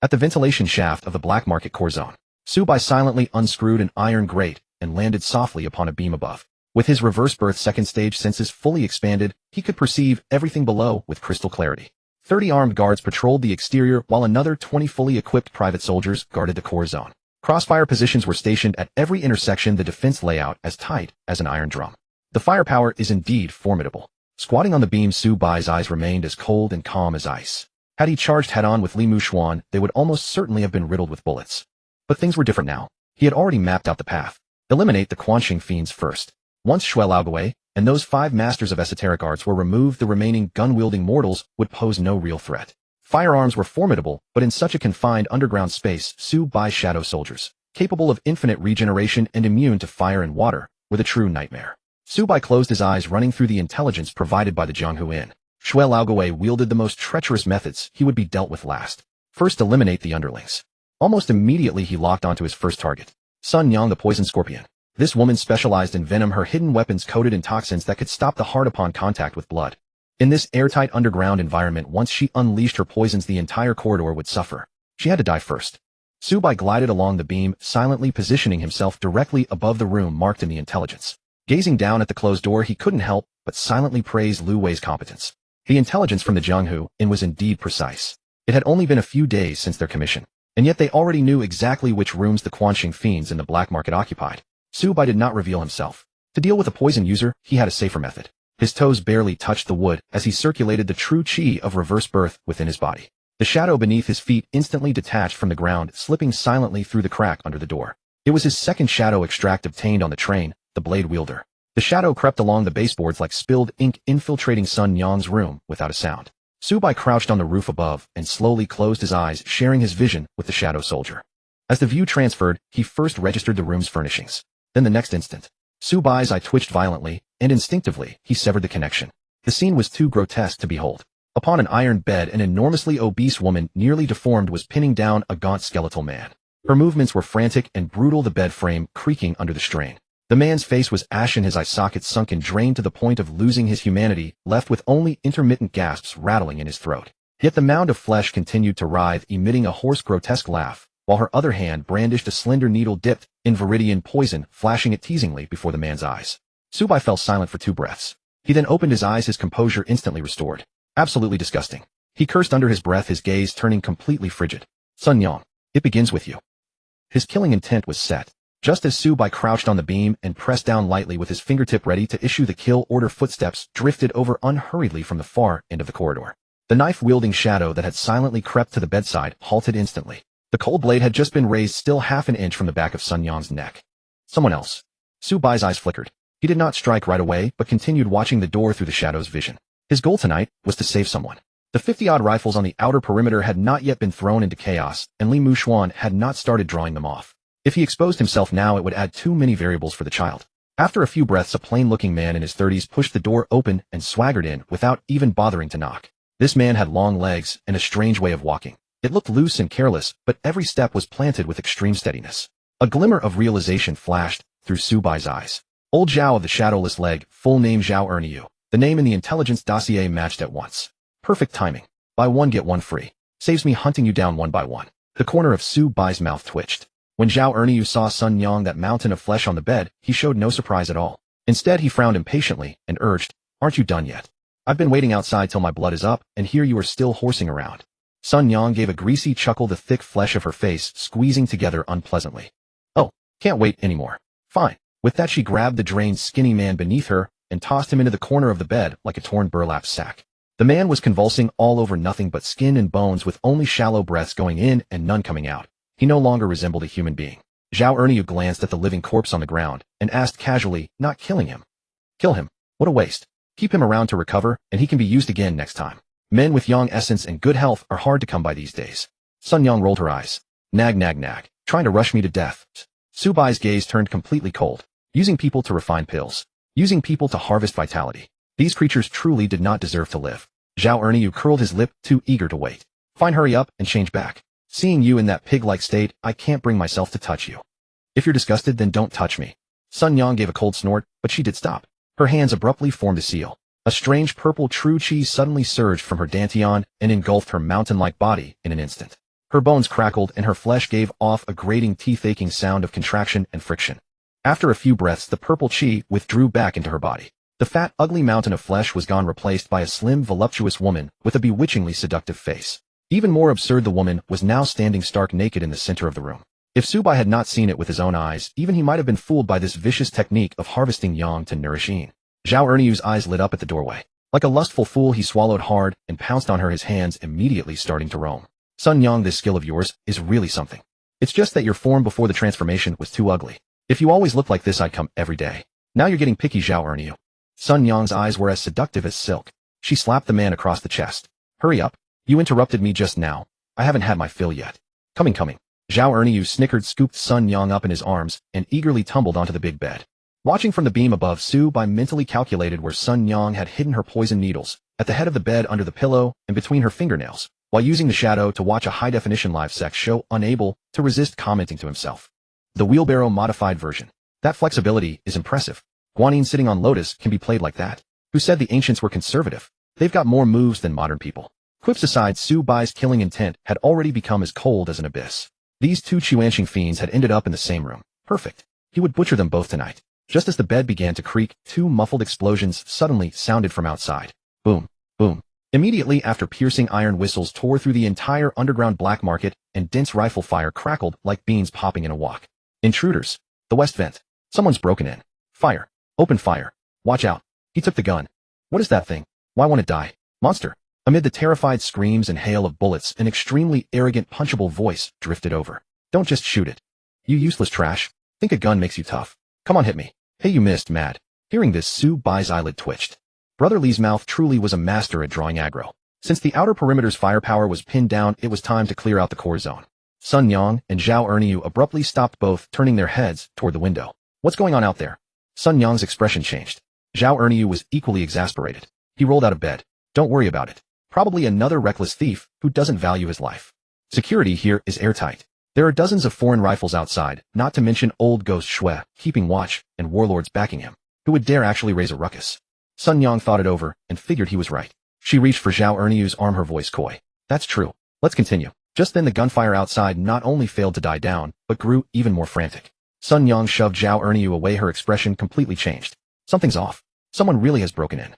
At the ventilation shaft of the black market core zone, Su Bai silently unscrewed an iron grate and landed softly upon a beam above. With his reverse birth second stage senses fully expanded, he could perceive everything below with crystal clarity. 30 armed guards patrolled the exterior, while another 20 fully equipped private soldiers guarded the core zone. Crossfire positions were stationed at every intersection, the defense layout as tight as an iron drum. The firepower is indeed formidable. Squatting on the beam, Su Bai's eyes remained as cold and calm as ice. Had he charged head-on with Li Mushuan, they would almost certainly have been riddled with bullets. But things were different now. He had already mapped out the path. Eliminate the Quanxing fiends first. Once Shui Laoguai and those 5 masters of esoteric arts were removed, the remaining gun-wielding mortals would pose no real threat. Firearms were formidable, but in such a confined underground space, Su Bai's shadow soldiers, capable of infinite regeneration and immune to fire and water, were the true nightmare. Su Bai closed his eyes, running through the intelligence provided by the Jianghu Inn. Shui Laoguai wielded the most treacherous methods. He would be dealt with last. First, eliminate the underlings. Almost immediately he locked onto his first target. Sun Yang, the poison scorpion. This woman specialized in venom, her hidden weapons coated in toxins that could stop the heart upon contact with blood. In this airtight underground environment, once she unleashed her poisons, the entire corridor would suffer. She had to die first. Su Bai glided along the beam, silently positioning himself directly above the room marked in the intelligence. Gazing down at the closed door, he couldn't help but silently praise Lu Wei's competence. The intelligence from the Jianghu Inn was indeed precise. It had only been a few days since their commission, and yet they already knew exactly which rooms the Quanxing fiends in the black market occupied. Su Bai did not reveal himself. To deal with a poison user, he had a safer method. His toes barely touched the wood as he circulated the true chi of reverse birth within his body. The shadow beneath his feet instantly detached from the ground, slipping silently through the crack under the door. It was his second shadow extract obtained on the train, the blade wielder. The shadow crept along the baseboards like spilled ink, infiltrating Sun Yang's room without a sound. Su Bai crouched on the roof above and slowly closed his eyes, sharing his vision with the shadow soldier. As the view transferred, he first registered the room's furnishings. Then the next instant, Su Bai's eye twitched violently, and instinctively, he severed the connection. The scene was too grotesque to behold. Upon an iron bed, an enormously obese woman, nearly deformed, was pinning down a gaunt skeletal man. Her movements were frantic and brutal, the bed frame creaking under the strain. The man's face was ashen, his eye sockets sunk and drained to the point of losing his humanity, left with only intermittent gasps rattling in his throat. Yet the mound of flesh continued to writhe, emitting a hoarse, grotesque laugh, while her other hand brandished a slender needle dipped in viridian poison, flashing it teasingly before the man's eyes. Su Bai fell silent for 2 breaths. He then opened his eyes, his composure instantly restored. Absolutely disgusting. He cursed under his breath, his gaze turning completely frigid. Sun Yang, it begins with you. His killing intent was set. Just as Su Bai crouched on the beam and pressed down lightly with his fingertip ready to issue the kill order, footsteps drifted over unhurriedly from the far end of the corridor. The knife-wielding shadow that had silently crept to the bedside halted instantly. The cold blade had just been raised, still half an inch from the back of Sun Yang's neck. Someone else. Su Bai's eyes flickered. He did not strike right away, but continued watching the door through the shadow's vision. His goal tonight was to save someone. The 50-odd rifles on the outer perimeter had not yet been thrown into chaos, and Li Mushuan had not started drawing them off. If he exposed himself now, it would add too many variables for the child. After a few breaths, a plain-looking man in his 30s pushed the door open and swaggered in without even bothering to knock. This man had long legs and a strange way of walking. It looked loose and careless, but every step was planted with extreme steadiness. A glimmer of realization flashed through Su Bai's eyes. Old Zhao of the Shadowless Leg, full name Zhao Erniu. The name in the intelligence dossier matched at once. Perfect timing. Buy one get one free. Saves me hunting you down one by one. The corner of Su Bai's mouth twitched. When Zhao Erniu saw Sun Yang, that mountain of flesh on the bed, he showed no surprise at all. Instead, he frowned impatiently and urged, "Aren't you done yet? I've been waiting outside till my blood is up, and here you are still horsing around." Sun Yang gave a greasy chuckle, the thick flesh of her face squeezing together unpleasantly. "Oh, can't wait anymore. Fine." With that, she grabbed the drained, skinny man beneath her and tossed him into the corner of the bed like a torn burlap sack. The man was convulsing all over, nothing but skin and bones, with only shallow breaths going in and none coming out. He no longer resembled a human being. Zhao Erniu glanced at the living corpse on the ground and asked casually, "Not killing him?" "Kill him? What a waste. Keep him around to recover, and he can be used again next time. Men with young essence and good health are hard to come by these days." Sun Yang rolled her eyes. "Nag, nag, nag. Trying to rush me to death." Su Bai's gaze turned completely cold. Using people to refine pills. Using people to harvest vitality. These creatures truly did not deserve to live. Zhao Erniu curled his lip, too eager to wait. "Fine, hurry up and change back. Seeing you in that pig-like state, I can't bring myself to touch you. If you're disgusted, then don't touch me." Sun Yang gave a cold snort, but she did stop. Her hands abruptly formed a seal. A strange purple true chi suddenly surged from her dantian and engulfed her mountain-like body in an instant. Her bones crackled and her flesh gave off a grating, teeth-aching sound of contraction and friction. After a few breaths, the purple chi withdrew back into her body. The fat, ugly mountain of flesh was gone, replaced by a slim, voluptuous woman with a bewitchingly seductive face. Even more absurd, the woman was now standing stark naked in the center of the room. If Su Bai had not seen it with his own eyes, even he might have been fooled by this vicious technique of harvesting yang to nourish yin. Zhao Erniu's eyes lit up at the doorway. Like a lustful fool, he swallowed hard and pounced on her, his hands immediately starting to roam. Sun Yang, this skill of yours is really something. It's just that your form before the transformation was too ugly. If you always looked like this, I'd come every day. Now you're getting picky, Zhao Erniu. Sun Yang's eyes were as seductive as silk. She slapped the man across the chest. Hurry up. You interrupted me just now. I haven't had my fill yet. Coming. Zhao Erniu snickered, scooped Sun Yang up in his arms, and eagerly tumbled onto the big bed. Watching from the beam above, Su Bai mentally calculated where Sun Yang had hidden her poison needles, at the head of the bed, under the pillow, and between her fingernails, while using the shadow to watch a high-definition live sex show, unable to resist commenting to himself. The wheelbarrow modified version. That flexibility is impressive. Guanyin sitting on Lotus can be played like that. Who said the ancients were conservative? They've got more moves than modern people. Quips aside, Su Bai's killing intent had already become as cold as an abyss. These two Chuanqing fiends had ended up in the same room. Perfect. He would butcher them both tonight. Just as the bed began to creak, two muffled explosions suddenly sounded from outside. Boom, boom. Immediately after, piercing iron whistles tore through the entire underground black market, and dense rifle fire crackled like beans popping in a wok. Intruders. The west vent. Someone's broken in. Fire. Open fire. Watch out. He took the gun. What is that thing? Why won't it die? Monster. Amid the terrified screams and hail of bullets, an extremely arrogant, punchable voice drifted over. Don't just shoot it. You useless trash. Think a gun makes you tough. Come on, hit me. Hey, you missed, mad. Hearing this, Su Bai's eyelid twitched. Brother Li's mouth truly was a master at drawing aggro. Since the outer perimeter's firepower was pinned down, it was time to clear out the core zone. Sun Yang and Zhao Erniu abruptly stopped, both turning their heads toward the window. What's going on out there? Sun Yang's expression changed. Zhao Erniu was equally exasperated. He rolled out of bed. Don't worry about it. Probably another reckless thief who doesn't value his life. Security here is airtight. There are dozens of foreign rifles outside, not to mention old ghost Shui keeping watch and warlords backing him. Who would dare actually raise a ruckus? Sun Yang thought it over and figured he was right. She reached for Zhao Erniu's arm, her voice coy. That's true. Let's continue. Just then the gunfire outside not only failed to die down, but grew even more frantic. Sun Yang shoved Zhao Erniu away, her expression completely changed. Something's off. Someone really has broken in.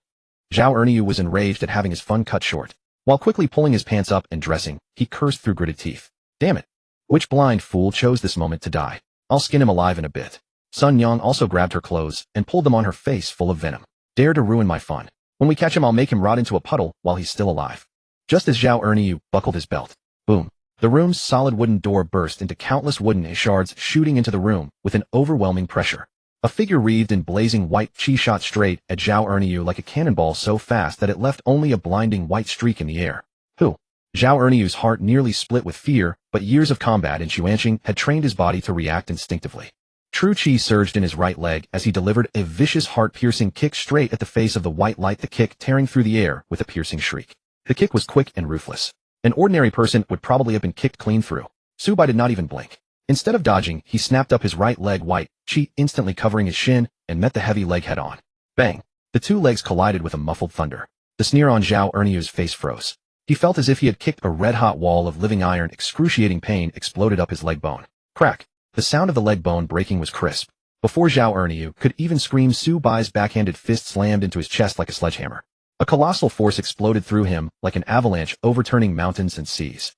Zhao Erniu was enraged at having his fun cut short. While quickly pulling his pants up and dressing, he cursed through gritted teeth. Damn it. Which blind fool chose this moment to die? I'll skin him alive in a bit. Sun Yang also grabbed her clothes and pulled them on, her face full of venom. Dare to ruin my fun. When we catch him, I'll make him rot into a puddle while he's still alive. Just as Zhao Erniu buckled his belt. Boom. The room's solid wooden door burst into countless wooden shards, shooting into the room with an overwhelming pressure. A figure wreathed in blazing white chi shot straight at Zhao Erniu like a cannonball, so fast that it left only a blinding white streak in the air. Who? Zhao Erniu's heart nearly split with fear, but years of combat in Chuanqing had trained his body to react instinctively. True chi surged in his right leg as he delivered a vicious heart-piercing kick straight at the face of the white light, the kick tearing through the air with a piercing shriek. The kick was quick and ruthless. An ordinary person would probably have been kicked clean through. Su Bai did not even blink. Instead of dodging, he snapped up his right leg, white chi instantly covering his shin, and met the heavy leg head on. Bang! The two legs collided with a muffled thunder. The sneer on Zhao Erniu's face froze. He felt as if he had kicked a red-hot wall of living iron. Excruciating pain exploded up his leg bone. Crack! The sound of the leg bone breaking was crisp. Before Zhao Erniu could even scream, Su Bai's backhanded fist slammed into his chest like a sledgehammer. A colossal force exploded through him like an avalanche, overturning mountains and seas.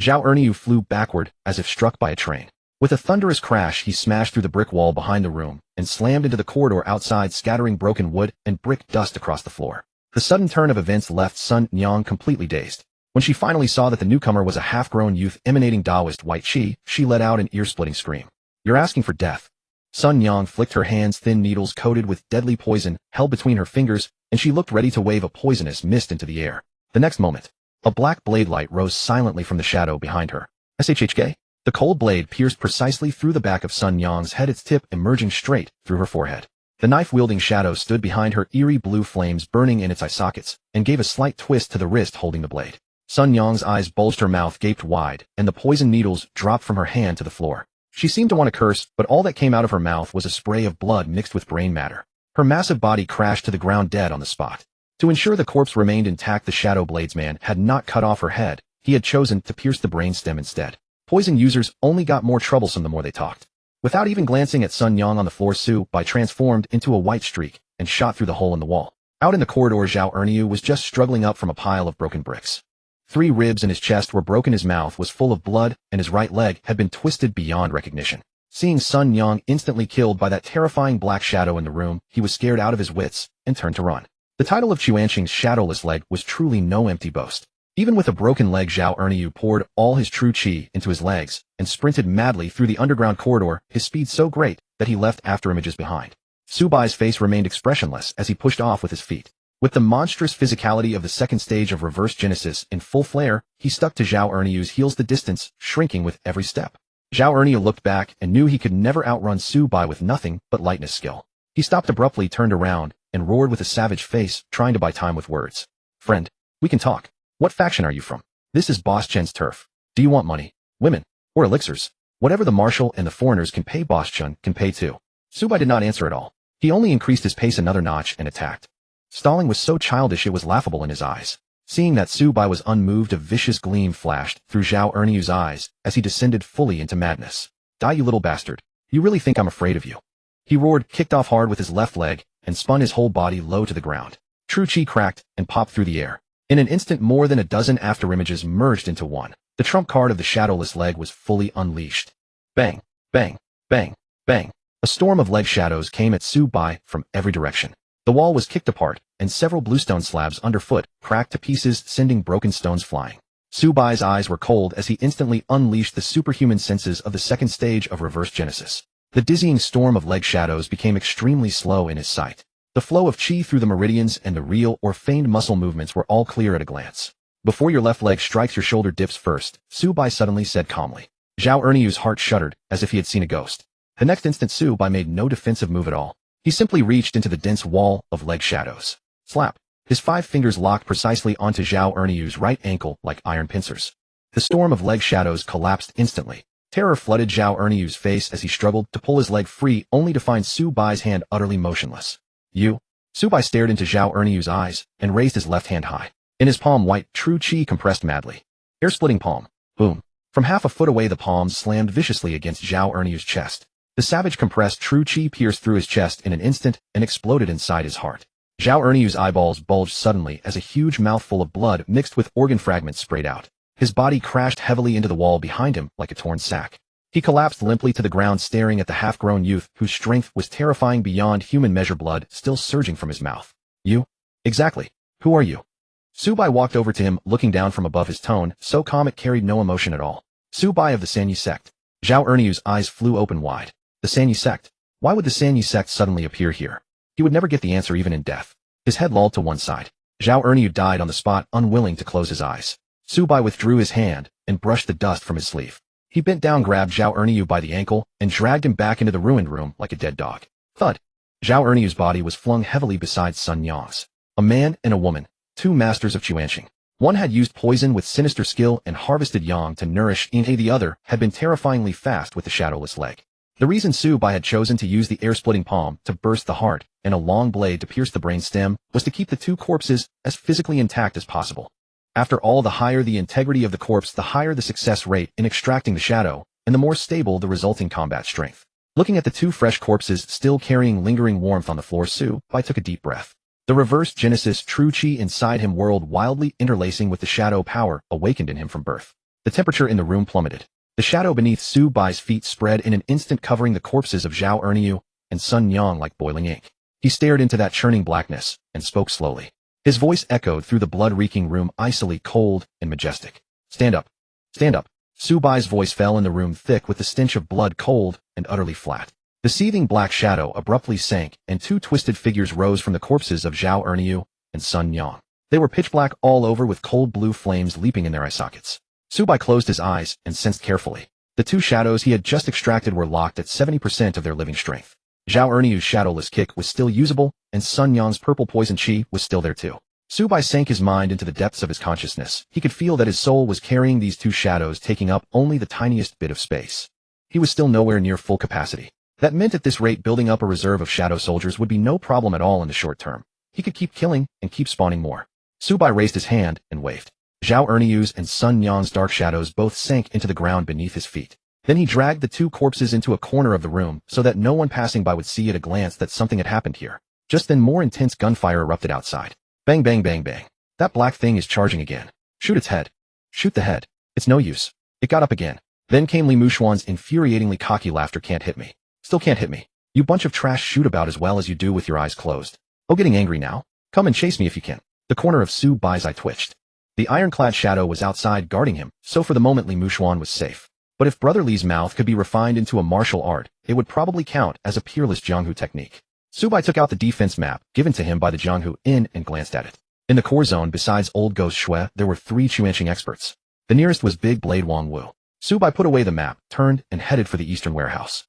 Zhao Erniu flew backward as if struck by a train. With a thunderous crash, he smashed through the brick wall behind the room and slammed into the corridor outside, scattering broken wood and brick dust across the floor. The sudden turn of events left Sun Yang completely dazed. When she finally saw that the newcomer was a half-grown youth emanating Taoist white chi, she let out an ear-splitting scream. You're asking for death. Sun Yang flicked her hands, thin needles coated with deadly poison held between her fingers, and she looked ready to wave a poisonous mist into the air. The next moment, a black blade light rose silently from the shadow behind her. SHHK? The cold blade pierced precisely through the back of Sun Yang's head, its tip emerging straight through her forehead. The knife-wielding shadow stood behind her, eerie blue flames burning in its eye sockets, and gave a slight twist to the wrist holding the blade. Sun Yang's eyes bulged, her mouth gaped wide, and the poison needles dropped from her hand to the floor. She seemed to want to curse, but all that came out of her mouth was a spray of blood mixed with brain matter. Her massive body crashed to the ground dead on the spot. To ensure the corpse remained intact, the Shadow Bladesman had not cut off her head. He had chosen to pierce the brainstem instead. Poison users only got more troublesome the more they talked. Without even glancing at Sun Yang on the floor, Su Bai transformed into a white streak and shot through the hole in the wall. Out in the corridor, Zhao Erniu was just struggling up from a pile of broken bricks. 3 ribs in his chest were broken, his mouth was full of blood, and his right leg had been twisted beyond recognition. Seeing Sun Yang instantly killed by that terrifying black shadow in the room, he was scared out of his wits and turned to run. The title of Qianxing's shadowless leg was truly no empty boast. Even with a broken leg, Zhao Erniu poured all his true qi into his legs and sprinted madly through the underground corridor, his speed so great that he left afterimages behind. Su Bai's face remained expressionless as he pushed off with his feet. With the monstrous physicality of the second stage of reverse genesis in full flare, he stuck to Zhao Erniu's heels, the distance shrinking with every step. Zhao Erniu looked back and knew he could never outrun Su Bai with nothing but lightness skill. He stopped abruptly, turned around, and roared with a savage face, trying to buy time with words. Friend, we can talk. What faction are you from? This is Boss Chen's turf. Do you want money, women, or elixirs? Whatever the marshal and the foreigners can pay, Boss Chen can pay too. Su Bai did not answer at all. He only increased his pace another notch and attacked. Stalling was so childish it was laughable in his eyes. Seeing that Su Bai was unmoved, a vicious gleam flashed through Zhao Erniu's eyes as he descended fully into madness. Die, you little bastard. You really think I'm afraid of you? He roared, kicked off hard with his left leg, and spun his whole body low to the ground. True Qi cracked and popped through the air. In an instant, more than a dozen afterimages merged into one. The trump card of the shadowless leg was fully unleashed. Bang, bang, bang, bang. A storm of leg shadows came at Su Bai from every direction. The wall was kicked apart, and several bluestone slabs underfoot cracked to pieces, sending broken stones flying. Su Bai's eyes were cold as he instantly unleashed the superhuman senses of the second stage of reverse genesis. The dizzying storm of leg shadows became extremely slow in his sight. The flow of qi through the meridians and the real or feigned muscle movements were all clear at a glance. Before your left leg strikes, your shoulder dips first, Su Bai suddenly said calmly. Zhao Erniu's heart shuddered, as if he had seen a ghost. The next instant, Su Bai made no defensive move at all. He simply reached into the dense wall of leg shadows. Slap. His 5 fingers locked precisely onto Zhao Erniu's right ankle like iron pincers. The storm of leg shadows collapsed instantly. Terror flooded Zhao Erniu's face as he struggled to pull his leg free, only to find Su Bai's hand utterly motionless. You? Su Bai stared into Zhao Erniu's eyes and raised his left hand high. In his palm, white, true qi compressed madly. Air-splitting palm. Boom. From half a foot away, the palms slammed viciously against Zhao Erniu's chest. The savage compressed true qi pierced through his chest in an instant and exploded inside his heart. Zhao Erniu's eyeballs bulged suddenly as a huge mouthful of blood mixed with organ fragments sprayed out. His body crashed heavily into the wall behind him like a torn sack. He collapsed limply to the ground, staring at the half-grown youth whose strength was terrifying beyond human measure, blood still surging from his mouth. You? Exactly. Who are you? Su Bai walked over to him, looking down from above, his tone so calm it carried no emotion at all. Su Bai of the Sanyi sect. Zhao Erniu's eyes flew open wide. The Sanyi sect? Why would the Sanyi sect suddenly appear here? He would never get the answer even in death. His head lolled to one side. Zhao Erniu died on the spot, unwilling to close his eyes. Su Bai withdrew his hand and brushed the dust from his sleeve. He bent down, grabbed Zhao Erniu by the ankle, and dragged him back into the ruined room like a dead dog. Thud. Zhao Erniu's body was flung heavily beside Sun Yang's. A man and a woman, 2 masters of Qianxing. One had used poison with sinister skill and harvested yang to nourish Innate. The other had been terrifyingly fast with the shadowless leg. The reason Su Bai had chosen to use the air-splitting palm to burst the heart and a long blade to pierce the brain stem was to keep the 2 corpses as physically intact as possible. After all, the higher the integrity of the corpse, the higher the success rate in extracting the shadow, and the more stable the resulting combat strength. Looking at the 2 fresh corpses still carrying lingering warmth on the floor, Su Bai took a deep breath. The reverse genesis true qi inside him whirled wildly, interlacing with the shadow power awakened in him from birth. The temperature in the room plummeted. The shadow beneath Su Bai's feet spread in an instant, covering the corpses of Zhao Erniu and Sun Yang like boiling ink. He stared into that churning blackness and spoke slowly. His voice echoed through the blood-reeking room, icily cold and majestic. Stand up. Stand up. Su Bai's voice fell in the room, thick with the stench of blood, cold and utterly flat. The seething black shadow abruptly sank, and 2 twisted figures rose from the corpses of Zhao Erniu and Sun Yang. They were pitch black all over, with cold blue flames leaping in their eye sockets. Su Bai closed his eyes and sensed carefully. The 2 shadows he had just extracted were locked at 70% of their living strength. Zhao Erniu's shadowless kick was still usable, and Sun Yang's purple poison qi was still there too. Su Bai sank his mind into the depths of his consciousness. He could feel that his soul was carrying these 2 shadows, taking up only the tiniest bit of space. He was still nowhere near full capacity. That meant at this rate, building up a reserve of shadow soldiers would be no problem at all in the short term. He could keep killing and keep spawning more. Su Bai raised his hand and waved. Zhao Erniu's and Sun Yang's dark shadows both sank into the ground beneath his feet. Then he dragged the 2 corpses into a corner of the room so that no one passing by would see at a glance that something had happened here. Just then, more intense gunfire erupted outside. Bang, bang, bang, bang. That black thing is charging again. Shoot its head. Shoot the head. It's no use. It got up again. Then came Li Mushuan's infuriatingly cocky laughter. Can't hit me. Still can't hit me. You bunch of trash, shoot about as well as you do with your eyes closed. Oh, getting angry now? Come Come and chase me if you can. The corner of Su Bai's eye twitched. The ironclad shadow was outside guarding him, so for the moment Li Muxuan was safe. But if Brother Li's mouth could be refined into a martial art, it would probably count as a peerless Jianghu technique. Su Bai took out the defense map given to him by the Jianghu Inn and glanced at it. In the core zone besides Old Ghost Shui, there were 3 Chuanqing experts. The nearest was Big Blade Wang Wu. Su Bai put away the map, turned, and headed for the eastern warehouse.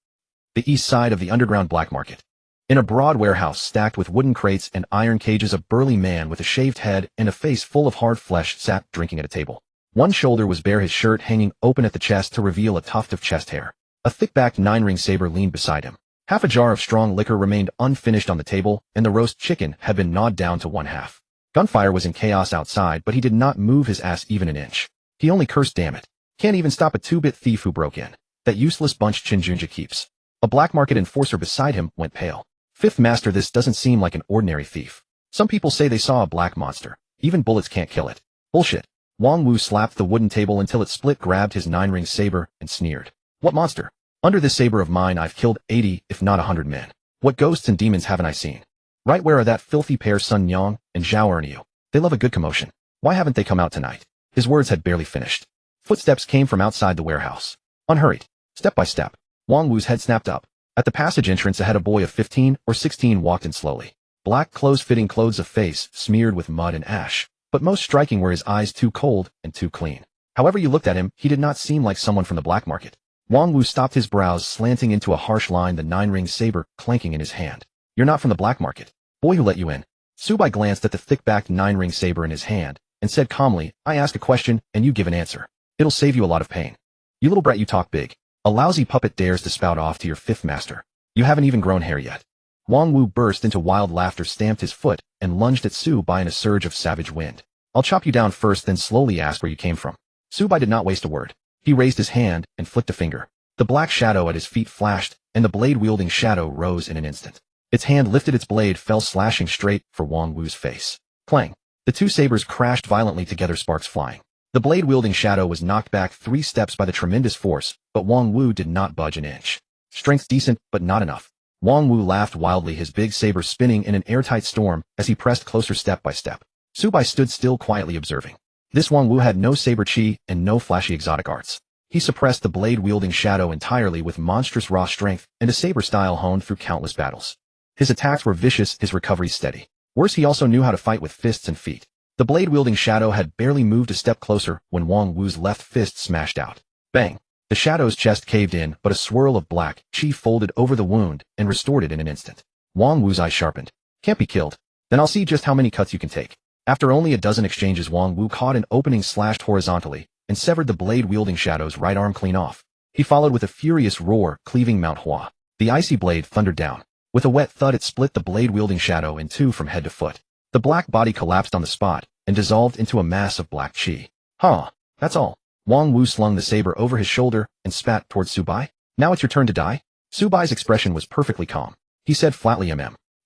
The east side of the underground black market. In a broad warehouse stacked with wooden crates and iron cages, a burly man with a shaved head and a face full of hard flesh sat drinking at a table. One shoulder was bare, his shirt hanging open at the chest to reveal a tuft of chest hair. A thick-backed 9-ring saber leaned beside him. Half a jar of strong liquor remained unfinished on the table, and the roast chicken had been gnawed down to 1/2. Gunfire was in chaos outside, but he did not move his ass even an inch. He only cursed, "Damn it. Can't even stop a 2-bit thief who broke in. That useless bunch Chinjunja keeps." A black market enforcer beside him went pale. "Fifth Master, this doesn't seem like an ordinary thief. Some people say they saw a black monster. Even bullets can't kill it." "Bullshit." Wang Wu slapped the wooden table until it split, grabbed his 9-ring saber, and sneered. "What monster? Under this saber of mine I've killed 80, if not 100 men. What ghosts and demons haven't I seen? Right where are that filthy pair Sun Yang and Zhao Erniu? They love a good commotion. Why haven't they come out tonight?" His words had barely finished. Footsteps came from outside the warehouse. Unhurried. Step by step. Wang Wu's head snapped up. At the passage entrance ahead, a boy of 15 or 16 walked in slowly. Black clothes fitting clothes, a face smeared with mud and ash. But most striking were his eyes, too cold and too clean. However you looked at him, he did not seem like someone from the black market. Wang Wu stopped, his brows slanting into a harsh line, the 9-ring saber clanking in his hand. "You're not from the black market. Boy, who let you in?" Su Bai glanced at the thick-backed 9-ring saber in his hand and said calmly, "I ask a question and you give an answer. It'll save you a lot of pain. You little brat, you talk big. A lousy puppet dares to spout off to your 5th master. You haven't even grown hair yet." Wang Wu burst into wild laughter, stamped his foot, and lunged at Su Bai in a surge of savage wind. "I'll chop you down first, then slowly ask where you came from." Su Bai did not waste a word. He raised his hand and flicked a finger. The black shadow at his feet flashed, and the blade-wielding shadow rose in an instant. Its hand lifted, its blade fell slashing straight for Wang Wu's face. Clang! The 2 sabers crashed violently together, sparks flying. The blade-wielding shadow was knocked back 3 steps by the tremendous force, but Wang Wu did not budge an inch. Strength decent, but not enough. Wang Wu laughed wildly, his big saber spinning in an airtight storm as he pressed closer step by step. Su Bai stood still, quietly observing. This Wang Wu had no saber chi and no flashy exotic arts. He suppressed the blade-wielding shadow entirely with monstrous raw strength and a saber style honed through countless battles. His attacks were vicious, his recovery steady. Worse, he also knew how to fight with fists and feet. The blade-wielding shadow had barely moved a step closer when Wang Wu's left fist smashed out. Bang! The shadow's chest caved in, but a swirl of black chi folded over the wound and restored it in an instant. Wang Wu's eyes sharpened. "Can't be killed. Then I'll see just how many cuts you can take." After only a dozen exchanges, Wang Wu caught an opening, slashed horizontally, and severed the blade-wielding shadow's right arm clean off. He followed with a furious roar, cleaving Mount Hua. The icy blade thundered down. With a wet thud, it split the blade-wielding shadow in 2 from head to foot. The black body collapsed on the spot and dissolved into a mass of black chi. "Huh, that's all." Wang Wu slung the saber over his shoulder and spat towards Su Bai. "Now it's your turn to die?" Su Bai's expression was perfectly calm. He said flatly,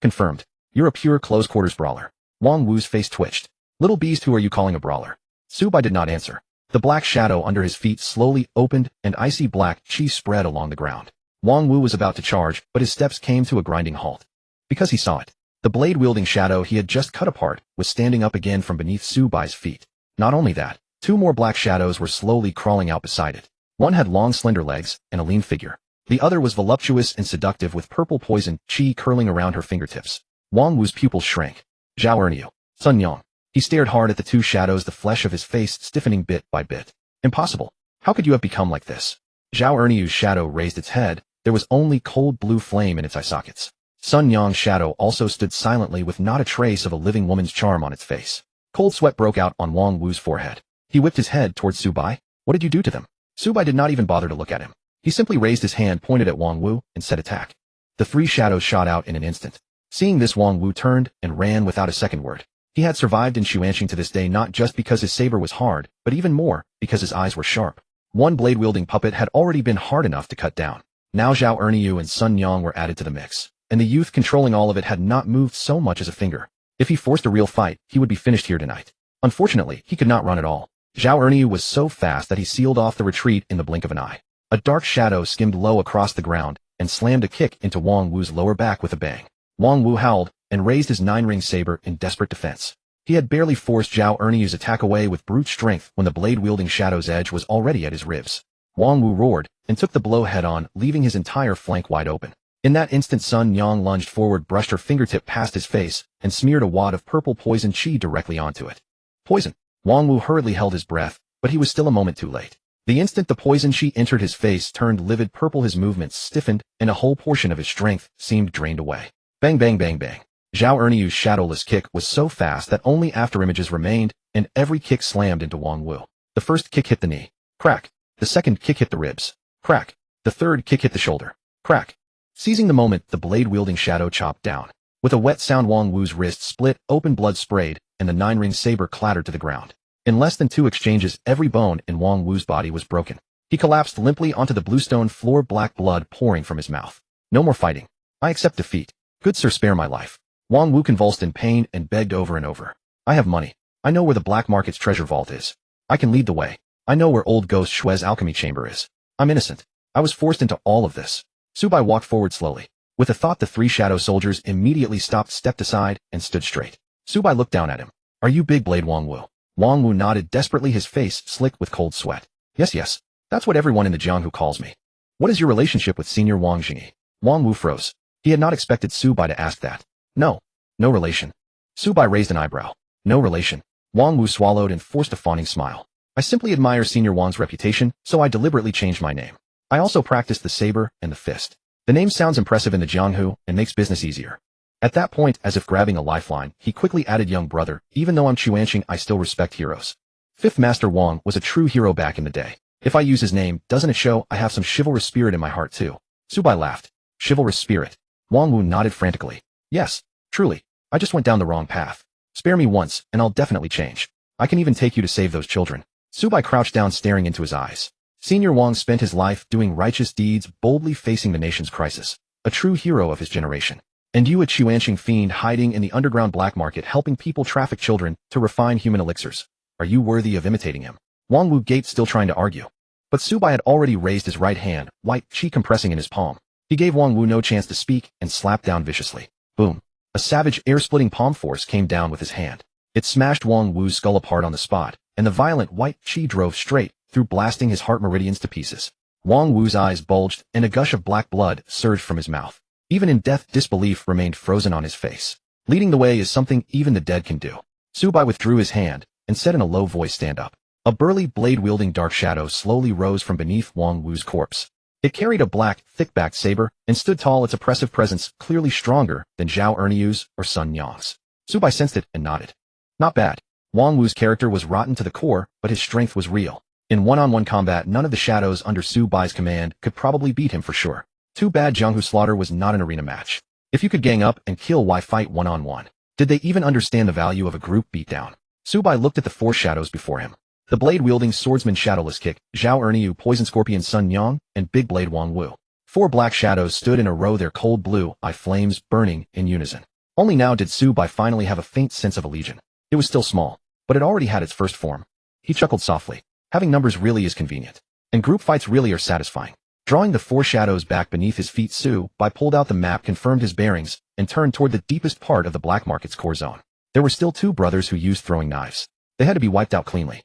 "Confirmed. You're a pure close-quarters brawler." Wang Wu's face twitched. "Little beast, who are you calling a brawler?" Su Bai did not answer. The black shadow under his feet slowly opened and icy black chi spread along the ground. Wang Wu was about to charge, but his steps came to a grinding halt. Because he saw it. The blade-wielding shadow he had just cut apart was standing up again from beneath Su Bai's feet. Not only that, 2 more black shadows were slowly crawling out beside it. One had long, slender legs and a lean figure. The other was voluptuous and seductive, with purple poison chi curling around her fingertips. Wang Wu's pupils shrank. "Zhao Erniu. Sun Yang." He stared hard at the 2 shadows, the flesh of his face stiffening bit by bit. "Impossible. How could you have become like this?" Zhao Erniu's shadow raised its head. There was only cold blue flame in its eye sockets. Sun Yang's shadow also stood silently, with not a trace of a living woman's charm on its face. Cold sweat broke out on Wang Wu's forehead. He whipped his head towards Su Bai. "What did you do to them?" Su Bai did not even bother to look at him. He simply raised his hand, pointed at Wang Wu, and said, "Attack." The 3 shadows shot out in an instant. Seeing this, Wang Wu turned and ran without a second word. He had survived in Xuanqing to this day, not just because his saber was hard, but even more because his eyes were sharp. One blade-wielding puppet had already been hard enough to cut down. Now Zhao Erniu and Sun Yang were added to the mix, and the youth controlling all of it had not moved so much as a finger. If he forced a real fight, he would be finished here tonight. Unfortunately, he could not run at all. Zhao Erniu was so fast that he sealed off the retreat in the blink of an eye. A dark shadow skimmed low across the ground and slammed a kick into Wang Wu's lower back with a bang. Wang Wu howled and raised his 9-ring saber in desperate defense. He had barely forced Zhao Erniyu's attack away with brute strength when the blade-wielding Shadow's edge was already at his ribs. Wang Wu roared and took the blow head-on, leaving his entire flank wide open. In that instant, Sun Yang lunged forward, brushed her fingertip past his face, and smeared a wad of purple poison chi directly onto it. Poison! Wang Wu hurriedly held his breath, but he was still a moment too late. The instant the poison chi entered his face turned livid purple, his movements stiffened, and a whole portion of his strength seemed drained away. Bang bang bang bang. Zhao Erniyu's shadowless kick was so fast that only afterimages remained, and every kick slammed into Wang Wu. The first kick hit the knee. Crack. The second kick hit the ribs. Crack. The third kick hit the shoulder. Crack. Seizing the moment, the blade-wielding Shadow chopped down. With a wet sound, Wang Wu's wrist split open, blood sprayed, and the 9-ring saber clattered to the ground. In less than 2 exchanges, every bone in Wang Wu's body was broken. He collapsed limply onto the bluestone floor, black blood pouring from his mouth. No more fighting. I accept defeat. Good sir, spare my life. Wang Wu convulsed in pain and begged over and over. I have money. I know where the black market's treasure vault is. I can lead the way. I know where old ghost Shue's alchemy chamber is. I'm innocent. I was forced into all of this. Su Bai walked forward slowly. With a thought, the 3 shadow soldiers immediately stopped, stepped aside, and stood straight. Su Bai looked down at him. Are you Big Blade Wang Wu? Wang Wu nodded desperately, his face slick with cold sweat. Yes. That's what everyone in the Jianghu calls me. What is your relationship with Senior Wang Jingyi? Wang Wu froze. He had not expected Su Bai to ask that. No relation. Su Bai raised an eyebrow. No relation. Wang Wu swallowed and forced a fawning smile. I simply admire Senior Wang's reputation, so I deliberately changed my name. I also practice the saber and the fist. The name sounds impressive in the Jianghu and makes business easier. At that point, as if grabbing a lifeline, he quickly added, young brother, even though I'm Chuanqing, I still respect heroes. 5th Master Wang was a true hero back in the day. If I use his name, doesn't it show I have some chivalrous spirit in my heart too? Su Bai laughed. Chivalrous spirit. Wang Wu nodded frantically. Yes, truly. I just went down the wrong path. Spare me once, and I'll definitely change. I can even take you to save those children. Su Bai crouched down, staring into his eyes. Senior Wang spent his life doing righteous deeds, boldly facing the nation's crisis. A true hero of his generation. And you, a Chuanqing fiend hiding in the underground black market, helping people traffic children to refine human elixirs. Are you worthy of imitating him? Wang Wu gaped, still trying to argue. But Su Bai had already raised his right hand, white chi compressing in his palm. He gave Wang Wu no chance to speak and slapped down viciously. Boom. A savage, air-splitting palm force came down with his hand. It smashed Wang Wu's skull apart on the spot, and the violent white chi drove straight through, blasting his heart meridians to pieces. Wang Wu's eyes bulged, and a gush of black blood surged from his mouth. Even in death, disbelief remained frozen on his face. Leading the way is something even the dead can do. Su Bai withdrew his hand and said in a low voice, stand up. A burly, blade-wielding dark shadow slowly rose from beneath Wang Wu's corpse. It carried a black, thick-backed saber and stood tall, its oppressive presence clearly stronger than Zhao Erniyu's or Sun Yang's. Su Bai sensed it and nodded. Not bad. Wang Wu's character was rotten to the core, but his strength was real. In one-on-one combat, none of the shadows under Su Bai's command could probably beat him for sure. Too bad Jianghu slaughter was not an arena match. If you could gang up and kill, why fight one-on-one? Did they even understand the value of a group beatdown? Su Bai looked at the 4 shadows before him. The blade-wielding swordsman Shadowless Kick, Zhao Erniyu, Poison Scorpion Sun Yang, and Big Blade Wang Wu. 4 black shadows stood in a row, their cold blue eye flames burning in unison. Only now did Su Bai finally have a faint sense of a legion. It was still small, but it already had its first form. He chuckled softly. Having numbers really is convenient. And group fights really are satisfying. Drawing the 4 shadows back beneath his feet, Su Bai pulled out the map, confirmed his bearings, and turned toward the deepest part of the black market's core zone. There were still 2 brothers who used throwing knives. They had to be wiped out cleanly.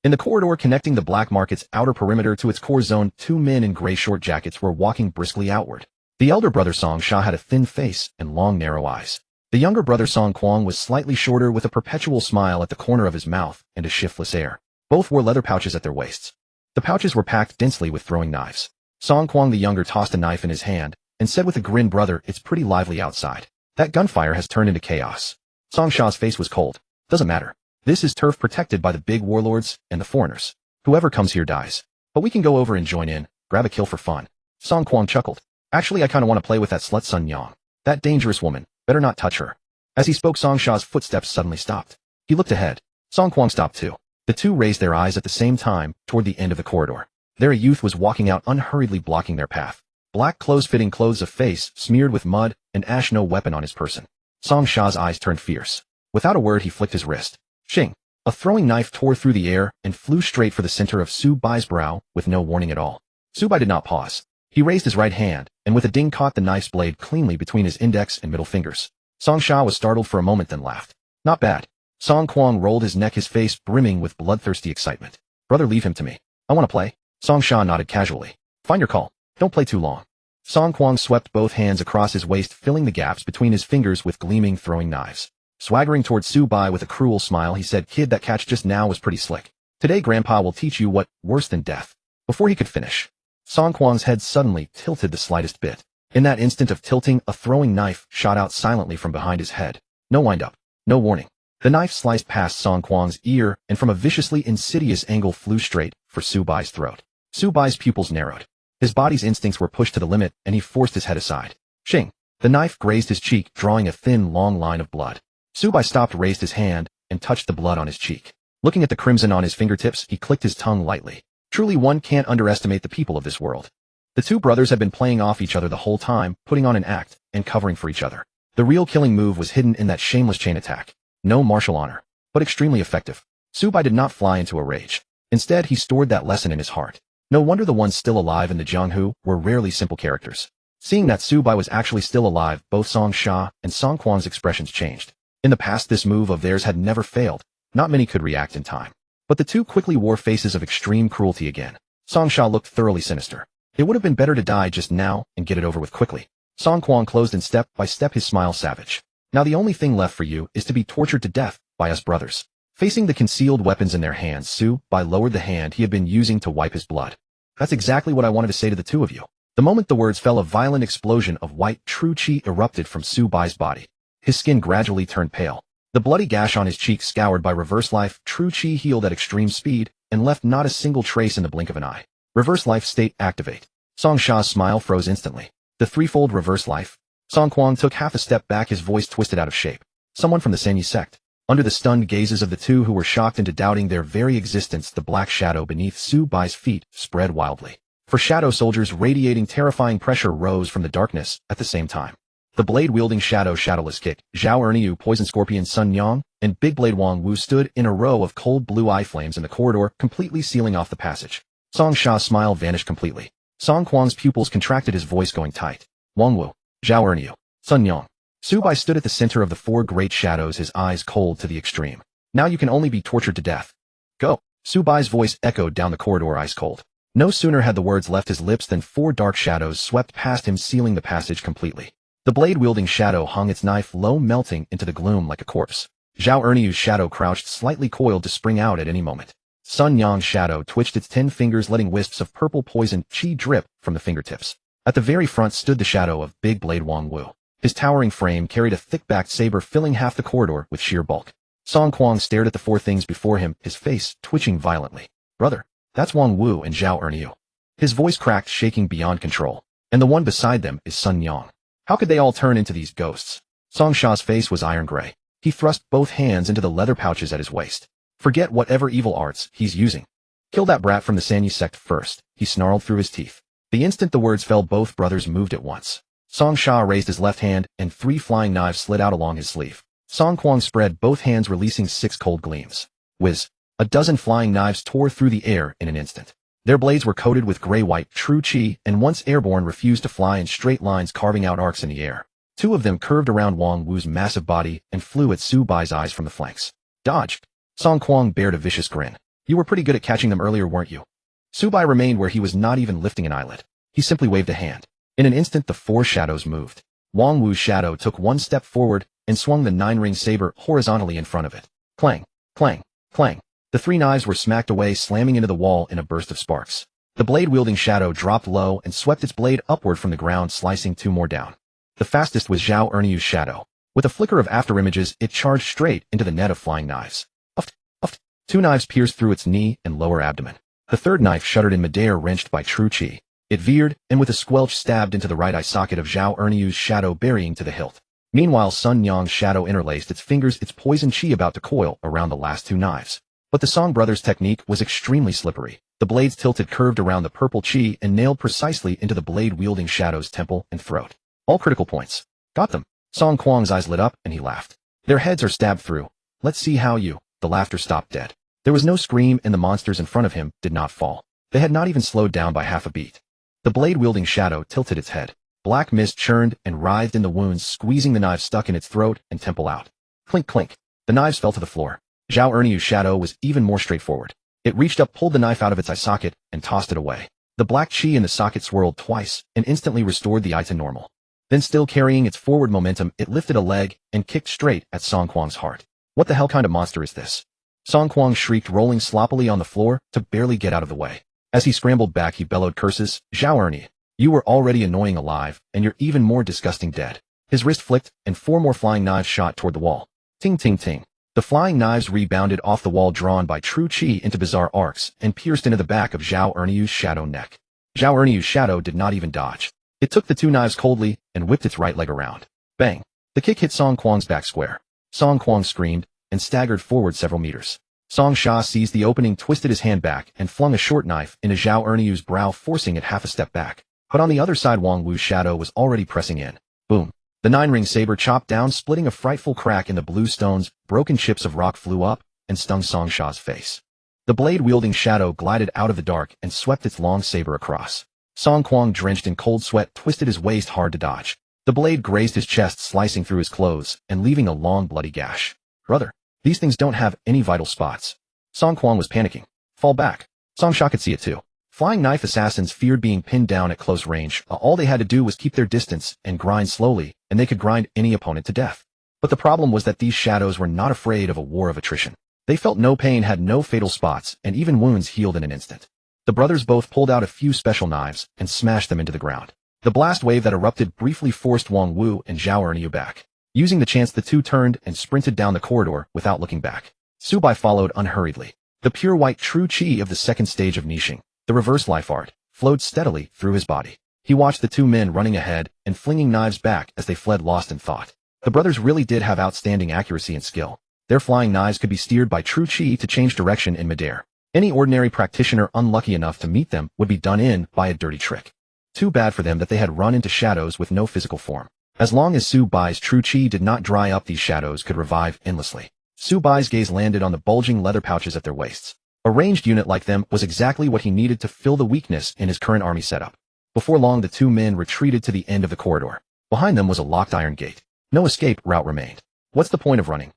In the corridor connecting the black market's outer perimeter to its core zone, 2 men in gray short jackets were walking briskly outward. The elder brother Song Sha had a thin face and long narrow eyes. The younger brother Song Quan was slightly shorter, with a perpetual smile at the corner of his mouth and a shiftless air. Both wore leather pouches at their waists. The pouches were packed densely with throwing knives. Song Quan the younger tossed a knife in his hand and said with a grin, brother, it's pretty lively outside. That gunfire has turned into chaos. Song Sha's face was cold. Doesn't matter. This is turf protected by the big warlords and the foreigners. Whoever comes here dies. But we can go over and join in, grab a kill for fun. Song Quan chuckled. Actually, I kinda want to play with that slut Sun Yang. That dangerous woman. Better not touch her. As he spoke, Song Sha's footsteps suddenly stopped. He looked ahead. Song Quan stopped too. The 2 raised their eyes at the same time toward the end of the corridor. There a youth was walking out, unhurriedly blocking their path. Black clothes fitting clothes, a face smeared with mud, and ash, no weapon on his person. Song Sha's eyes turned fierce. Without a word, he flicked his wrist. Xing. A throwing knife tore through the air and flew straight for the center of Su Bai's brow with no warning at all. Su Bai did not pause. He raised his right hand, and with a ding caught the knife's blade cleanly between his index and middle fingers. Song Sha was startled for a moment then laughed. Not bad. Song Quan rolled his neck, his face brimming with bloodthirsty excitement. Brother, leave him to me. I want to play. Song Sha nodded casually. Find your call. Don't play too long. Song Quan swept both hands across his waist, filling the gaps between his fingers with gleaming throwing knives. Swaggering toward Su Bai with a cruel smile, he said, Kid, that catch just now was pretty slick. Today Grandpa will teach you what worse than death. Before he could finish, Song Quan's head suddenly tilted the slightest bit. In that instant of tilting, a throwing knife shot out silently from behind his head. No wind-up. No warning. The knife sliced past Song Quan's ear and from a viciously insidious angle flew straight for Su Bai's throat. Su Bai's pupils narrowed. His body's instincts were pushed to the limit, and he forced his head aside. Xing. The knife grazed his cheek, drawing a thin, long line of blood. Su Bai stopped, raised his hand, and touched the blood on his cheek. Looking at the crimson on his fingertips, he clicked his tongue lightly. Truly, one can't underestimate the people of this world. The two brothers had been playing off each other the whole time, putting on an act, and covering for each other. The real killing move was hidden in that shameless chain attack. No martial honor, but extremely effective. Su Bai did not fly into a rage. Instead, he stored that lesson in his heart. No wonder the ones still alive in the Jianghu were rarely simple characters. Seeing that Su Bai was actually still alive, both Song Sha and Song Quan's expressions changed. In the past, this move of theirs had never failed. Not many could react in time. But the two quickly wore faces of extreme cruelty again. Song Sha looked thoroughly sinister. It would have been better to die just now and get it over with quickly. Song Quan closed in step by step, his smile savage. Now the only thing left for you is to be tortured to death by us brothers. Facing the concealed weapons in their hands, Su Bai lowered the hand he had been using to wipe his blood. That's exactly what I wanted to say to the two of you. The moment the words fell, a violent explosion of white true qi erupted from Su Bai's body. His skin gradually turned pale. The bloody gash on his cheek, scoured by reverse life true qi, healed at extreme speed and left not a single trace in the blink of an eye. Reverse life state activate. Song Sha's smile froze instantly. The threefold reverse life. Song Quan took half a step back, his voice twisted out of shape. Someone from the Sanyi sect. Under the stunned gazes of the two, who were shocked into doubting their very existence, the black shadow beneath Su Bai's feet spread wildly. For shadow soldiers, radiating terrifying pressure rose from the darkness at the same time. The blade-wielding shadowless kick, Zhao Erniu, Poison Scorpion Sun Yang, and Big Blade Wang Wu stood in a row of cold blue eye flames in the corridor, completely sealing off the passage. Song Sha's smile vanished completely. Song Quan's pupils contracted, his voice going tight. Wang Wu, Zhao Erniu, Sun Yang. Su Bai stood at the center of the four great shadows, his eyes cold to the extreme. Now you can only be tortured to death. Go. Su Bai's voice echoed down the corridor, ice cold. No sooner had the words left his lips than four dark shadows swept past him, sealing the passage completely. The blade-wielding shadow hung its knife low, melting into the gloom like a corpse. Zhao Erniu's shadow crouched, slightly coiled to spring out at any moment. Sun Yang's shadow twitched its 10 fingers, letting wisps of purple poison qi drip from the fingertips. At the very front stood the shadow of Big Blade Wang Wu. His towering frame carried a thick-backed saber, filling half the corridor with sheer bulk. Song Quan stared at the four things before him, his face twitching violently. Brother, that's Wang Wu and Zhao Erniu. His voice cracked, shaking beyond control. And the one beside them is Sun Yang. How could they all turn into these ghosts? Song Sha's face was iron gray. He thrust both hands into the leather pouches at his waist. Forget whatever evil arts he's using. Kill that brat from the Sanyi sect first, he snarled through his teeth. The instant the words fell, both brothers moved at once. Song Sha raised his left hand, and 3 flying knives slid out along his sleeve. Song Quan spread both hands, releasing 6 cold gleams. Whiz. A dozen flying knives tore through the air in an instant. Their blades were coated with gray-white true qi, and once airborne refused to fly in straight lines, carving out arcs in the air. 2 of them curved around Wang Wu's massive body and flew at Su Bai's eyes from the flanks. Dodge. Song Quan bared a vicious grin. You were pretty good at catching them earlier, weren't you? Su Bai remained where he was, not even lifting an eyelid. He simply waved a hand. In an instant, the 4 shadows moved. Wang Wu's shadow took 1 step forward and swung the 9-ring saber horizontally in front of it. Clang, clang, clang. The 3 knives were smacked away, slamming into the wall in a burst of sparks. The blade-wielding shadow dropped low and swept its blade upward from the ground, slicing 2 more down. The fastest was Zhao Erniu's shadow. With a flicker of afterimages, it charged straight into the net of flying knives. Uft, uft. 2 knives pierced through its knee and lower abdomen. The 3rd knife shuddered in midair, wrenched by true qi. It veered, and with a squelch stabbed into the right eye socket of Zhao Erniu's shadow, burying to the hilt. Meanwhile, Sun Yang's shadow interlaced its fingers, its poison qi about to coil around the last 2 knives. But the Song brothers' technique was extremely slippery. The blades tilted, curved around the purple qi, and nailed precisely into the blade-wielding shadow's temple and throat. All critical points. Got them. Song Quan's eyes lit up, and he laughed. Their heads are stabbed through. Let's see how you... The laughter stopped dead. There was no scream, and the monsters in front of him did not fall. They had not even slowed down by half a beat. The blade-wielding shadow tilted its head. Black mist churned and writhed in the wounds, squeezing the knife stuck in its throat and temple out. Clink clink. The knives fell to the floor. Zhao Erniu's shadow was even more straightforward. It reached up, pulled the knife out of its eye socket, and tossed it away. The black chi in the socket swirled twice and instantly restored the eye to normal. Then, still carrying its forward momentum, it lifted a leg and kicked straight at Song Quang's heart. What the hell kind of monster is this? Song Quang shrieked, rolling sloppily on the floor to barely get out of the way. As he scrambled back, he bellowed curses. Zhao Erniu, you were already annoying alive, and you're even more disgusting dead. His wrist flicked, and 4 more flying knives shot toward the wall. Ting ting ting. The flying knives rebounded off the wall, drawn by true chi into bizarre arcs, and pierced into the back of Zhao Erniu's shadow neck. Zhao Erniu's shadow did not even dodge. It took the 2 knives coldly and whipped its right leg around. Bang! The kick hit Song Quang's back square. Song Quang screamed and staggered forward several meters. Song Sha seized the opening, twisted his hand back, and flung a short knife into Zhao Erniu's brow, forcing it half a step back. But on the other side, Wang Wu's shadow was already pressing in. Boom! The 9-ring saber chopped down, splitting a frightful crack in the blue stones. Broken chips of rock flew up and stung Song Sha's face. The blade-wielding shadow glided out of the dark and swept its long saber across. Song Quang, drenched in cold sweat, twisted his waist hard to dodge. The blade grazed his chest, slicing through his clothes and leaving a long bloody gash. Brother, these things don't have any vital spots. Song Quang was panicking. Fall back. Song Sha could see it too. Flying knife assassins feared being pinned down at close range. All they had to do was keep their distance and grind slowly, and they could grind any opponent to death. But the problem was that these shadows were not afraid of a war of attrition. They felt no pain, had no fatal spots, and even wounds healed in an instant. The brothers both pulled out a few special knives and smashed them into the ground. The blast wave that erupted briefly forced Wang Wu and Zhao Erniu back. Using the chance, the 2 turned and sprinted down the corridor without looking back. Su Bai followed unhurriedly. The pure white true chi of the second stage of Nixing, the reverse life art, flowed steadily through his body. He watched the 2 men running ahead and flinging knives back as they fled, lost in thought. The brothers really did have outstanding accuracy and skill. Their flying knives could be steered by true chi to change direction in midair. Any ordinary practitioner unlucky enough to meet them would be done in by a dirty trick. Too bad for them that they had run into shadows with no physical form. As long as Su Bai's true chi did not dry up, these shadows could revive endlessly. Su Bai's gaze landed on the bulging leather pouches at their waists. A ranged unit like them was exactly what he needed to fill the weakness in his current army setup. Before long, the 2 men retreated to the end of the corridor. Behind them was a locked iron gate. No escape route remained. What's the point of running?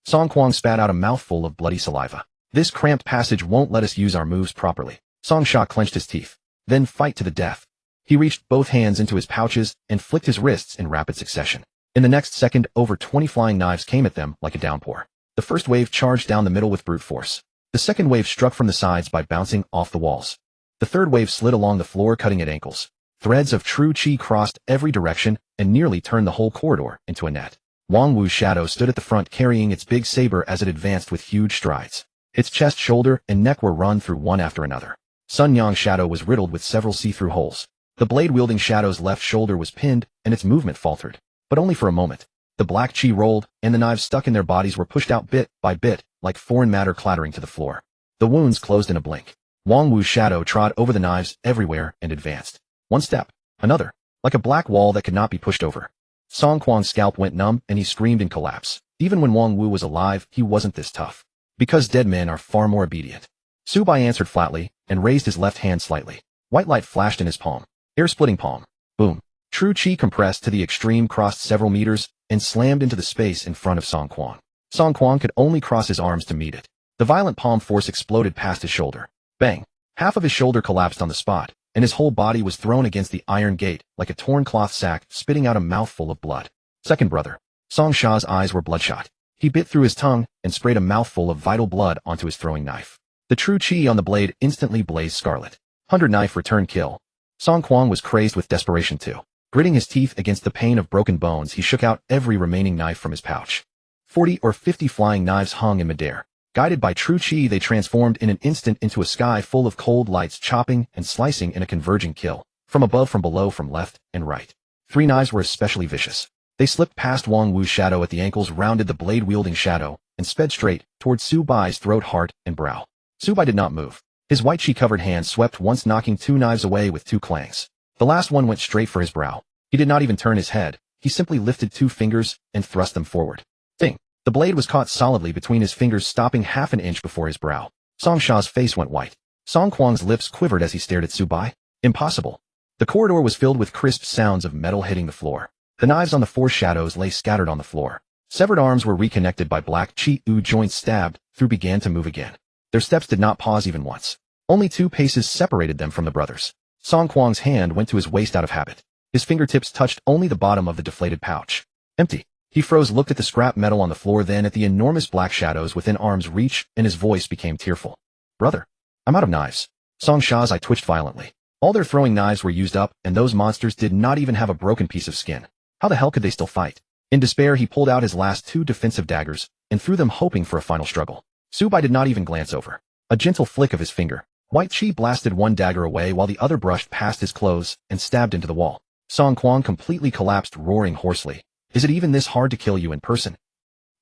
Song Quang spat out a mouthful of bloody saliva. This cramped passage won't let us use our moves properly. Song Sha clenched his teeth. Then fight to the death. He reached both hands into his pouches and flicked his wrists in rapid succession. In the next second, over 20 flying knives came at them like a downpour. The first wave charged down the middle with brute force. The second wave struck from the sides by bouncing off the walls. The third wave slid along the floor, cutting at ankles. Threads of true chi crossed every direction and nearly turned the whole corridor into a net. Wang Wu's shadow stood at the front, carrying its big saber as it advanced with huge strides. Its chest, shoulder, and neck were run through one after another. Sun Yang's shadow was riddled with several see-through holes. The blade-wielding shadow's left shoulder was pinned, and its movement faltered. But only for a moment. The black chi rolled, and the knives stuck in their bodies were pushed out bit by bit, like foreign matter clattering to the floor. The wounds closed in a blink. Wang Wu's shadow trod over the knives everywhere and advanced. One step, another, like a black wall that could not be pushed over. Song Quang's scalp went numb, and he screamed in collapse. Even when Wang Wu was alive, he wasn't this tough. Because dead men are far more obedient. Su Bai answered flatly, and raised his left hand slightly. White light flashed in his palm. Air-splitting palm. Boom. True chi compressed to the extreme, crossed several meters, and slammed into the space in front of Song Quan. Song Quan could only cross his arms to meet it. The violent palm force exploded past his shoulder. Bang! Half of his shoulder collapsed on the spot, and his whole body was thrown against the iron gate like a torn cloth sack, spitting out a mouthful of blood. Second brother. Song Sha's eyes were bloodshot. He bit through his tongue and sprayed a mouthful of vital blood onto his throwing knife. The true chi on the blade instantly blazed scarlet. 100 knife return kill. Song Quan was crazed with desperation too. Gritting his teeth against the pain of broken bones, he shook out every remaining knife from his pouch. 40 or 50 flying knives hung in midair. Guided by true chi, they transformed in an instant into a sky full of cold lights, chopping and slicing in a converging kill. From above, from below, from left and right. 3 knives were especially vicious. They slipped past Wang Wu's shadow at the ankles, rounded the blade-wielding shadow, and sped straight toward Su Bai's throat, heart, and brow. Su Bai did not move. His white chi-covered hand swept once, knocking 2 knives away with 2 clangs. The last one went straight for his brow. He did not even turn his head. He simply lifted 2 fingers and thrust them forward. Ding! The blade was caught solidly between his fingers, stopping half an inch before his brow. Song Sha's face went white. Song Quan's lips quivered as he stared at Su Bai. Impossible. The corridor was filled with crisp sounds of metal hitting the floor. The knives on the 4 shadows lay scattered on the floor. Severed arms were reconnected by black chi-u joints stabbed through began to move again. Their steps did not pause even once. Only 2 paces separated them from the brothers. Song Quang's hand went to his waist out of habit. His fingertips touched only the bottom of the deflated pouch. Empty. He froze, looked at the scrap metal on the floor, then at the enormous black shadows within arm's reach, and his voice became tearful. Brother, I'm out of knives. Song Sha's eye twitched violently. All their throwing knives were used up, and those monsters did not even have a broken piece of skin. How the hell could they still fight? In despair, he pulled out his last 2 defensive daggers and threw them, hoping for a final struggle. Zubai did not even glance over. A gentle flick of his finger. White chi blasted one dagger away while the other brushed past his clothes and stabbed into the wall. Song Quan completely collapsed, roaring hoarsely. Is it even this hard to kill you in person?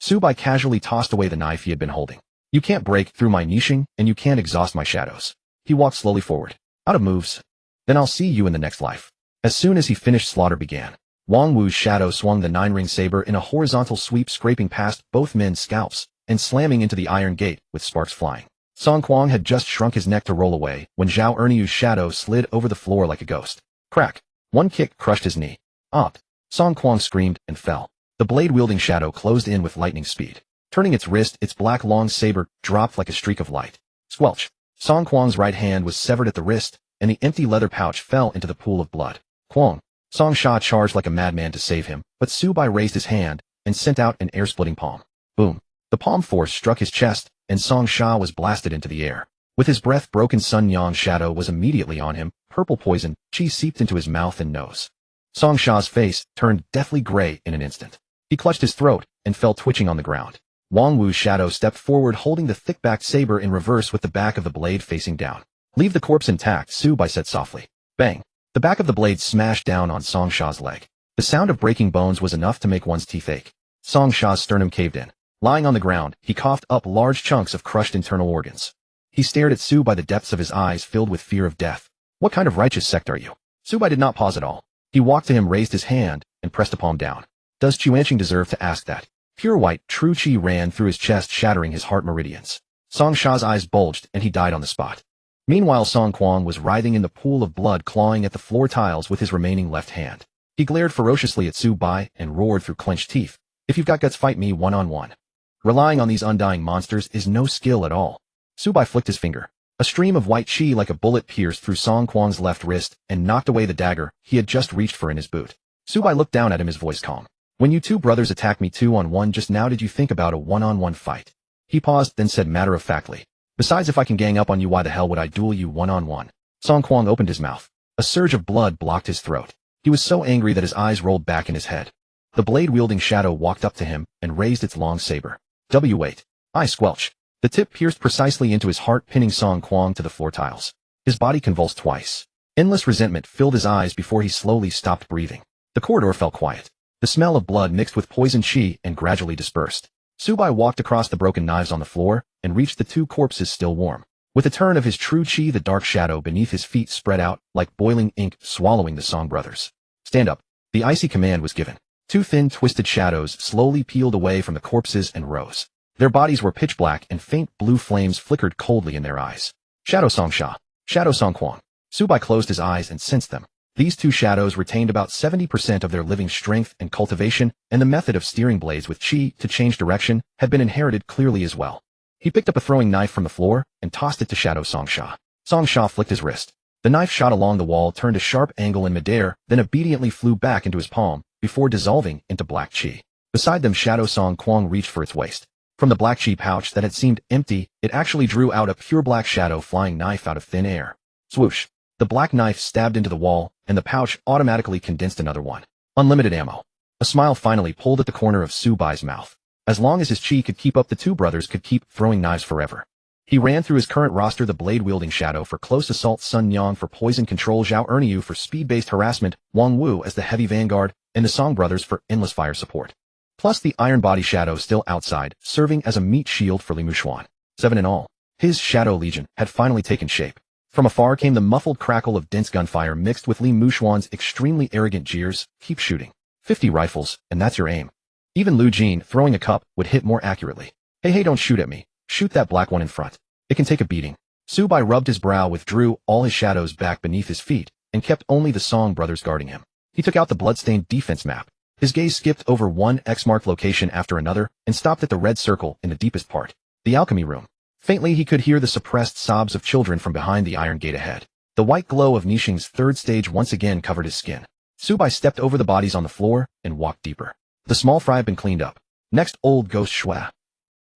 Zubai casually tossed away the knife he had been holding. You can't break through my niching, and you can't exhaust my shadows. He walked slowly forward. Out of moves. Then I'll see you in the next life. As soon as he finished, slaughter began. Wang Wu's shadow swung the 9-ring saber in a horizontal sweep, scraping past both men's scalps and slamming into the iron gate with sparks flying. Song Quang had just shrunk his neck to roll away when Zhao Erniu's shadow slid over the floor like a ghost. Crack. One kick crushed his knee. Op. Song Quang screamed and fell. The blade-wielding shadow closed in with lightning speed. Turning its wrist, its black long saber dropped like a streak of light. Squelch. Song Quang's right hand was severed at the wrist, and the empty leather pouch fell into the pool of blood. Quang. Song Sha charged like a madman to save him, but Zubai raised his hand and sent out an air-splitting palm. Boom. The palm force struck his chest, and Song Sha was blasted into the air. With his breath broken, Sun Yang's shadow was immediately on him. Purple poison, chi seeped into his mouth and nose. Song Sha's face turned deathly gray in an instant. He clutched his throat and fell twitching on the ground. Wang Wu's shadow stepped forward, holding the thick-backed saber in reverse with the back of the blade facing down. Leave the corpse intact, Zubai said softly. Bang. The back of the blade smashed down on Song Sha's leg. The sound of breaking bones was enough to make one's teeth ache. Song Sha's sternum caved in. Lying on the ground, he coughed up large chunks of crushed internal organs. He stared at Zubai, the depths of his eyes filled with fear of death. What kind of righteous sect are you? Zubai did not pause at all. He walked to him, raised his hand, and pressed a palm down. Does Chuanqing deserve to ask that? Pure white, true chi ran through his chest, shattering his heart meridians. Song Sha's eyes bulged, and he died on the spot. Meanwhile, Song Quang was writhing in the pool of blood, clawing at the floor tiles with his remaining left hand. He glared ferociously at Zubai and roared through clenched teeth. If you've got guts, fight me one-on-one. Relying on these undying monsters is no skill at all. Zubai flicked his finger. A stream of white chi like a bullet pierced through Song Quang's left wrist and knocked away the dagger he had just reached for in his boot. Zubai looked down at him, his voice calm. When you 2 brothers attacked me 2-on-1 just now, did you think about a one-on-one fight? He paused, then said matter-of-factly. Besides, if I can gang up on you, why the hell would I duel you one-on-one? Song Quang opened his mouth. A surge of blood blocked his throat. He was so angry that his eyes rolled back in his head. The blade-wielding shadow walked up to him and raised its long saber. Wait. I squelch. The tip pierced precisely into his heart, pinning Song Quang to the floor tiles. His body convulsed twice. Endless resentment filled his eyes before he slowly stopped breathing. The corridor fell quiet. The smell of blood mixed with poison chi and gradually dispersed. Zubai walked across the broken knives on the floor and reached the 2 corpses still warm. With a turn of his true chi, the dark shadow beneath his feet spread out like boiling ink, swallowing the Song brothers. Stand up. The icy command was given. 2 thin, twisted shadows slowly peeled away from the corpses and rose. Their bodies were pitch black, and faint blue flames flickered coldly in their eyes. Shadow Song Sha. Shadow Song Quang. Zubai closed his eyes and sensed them. These 2 shadows retained about 70% of their living strength and cultivation, and the method of steering blades with chi to change direction had been inherited clearly as well. He picked up a throwing knife from the floor and tossed it to Shadow Song Sha. Song Sha flicked his wrist. The knife shot along the wall, turned a sharp angle in midair, then obediently flew back into his palm, before dissolving into black chi. Beside them, Shadow Song Quang reached for its waist. From the black chi pouch that had seemed empty, it actually drew out a pure black shadow flying knife out of thin air. Swoosh. The black knife stabbed into the wall, and the pouch automatically condensed another one. Unlimited ammo. A smile finally pulled at the corner of Zubai's mouth. As long as his chi could keep up, the 2 brothers could keep throwing knives forever. He ran through his current roster: the blade-wielding shadow for close assault, Sun Yang for poison control, Zhao Erniu for speed-based harassment, Wang Wu as the heavy vanguard, and the Song brothers for endless fire support. Plus the iron body shadow still outside, serving as a meat shield for Li Mushuan. 7 in all. His Shadow Legion had finally taken shape. From afar came the muffled crackle of dense gunfire mixed with Li Mushuan's extremely arrogant jeers. Keep shooting. 50 rifles, and that's your aim. Even Lu Jin, throwing a cup, would hit more accurately. Hey, don't shoot at me. Shoot that black one in front. It can take a beating. Zubai rubbed his brow, withdrew all his shadows back beneath his feet, and kept only the Song brothers guarding him. He took out the bloodstained defense map. His gaze skipped over one X-marked location after another and stopped at the red circle in the deepest part, the alchemy room. Faintly he could hear the suppressed sobs of children from behind the iron gate ahead. The white glow of Nixing's third stage once again covered his skin. Zuo stepped over the bodies on the floor and walked deeper. The small fry had been cleaned up. Next, old ghost Shui.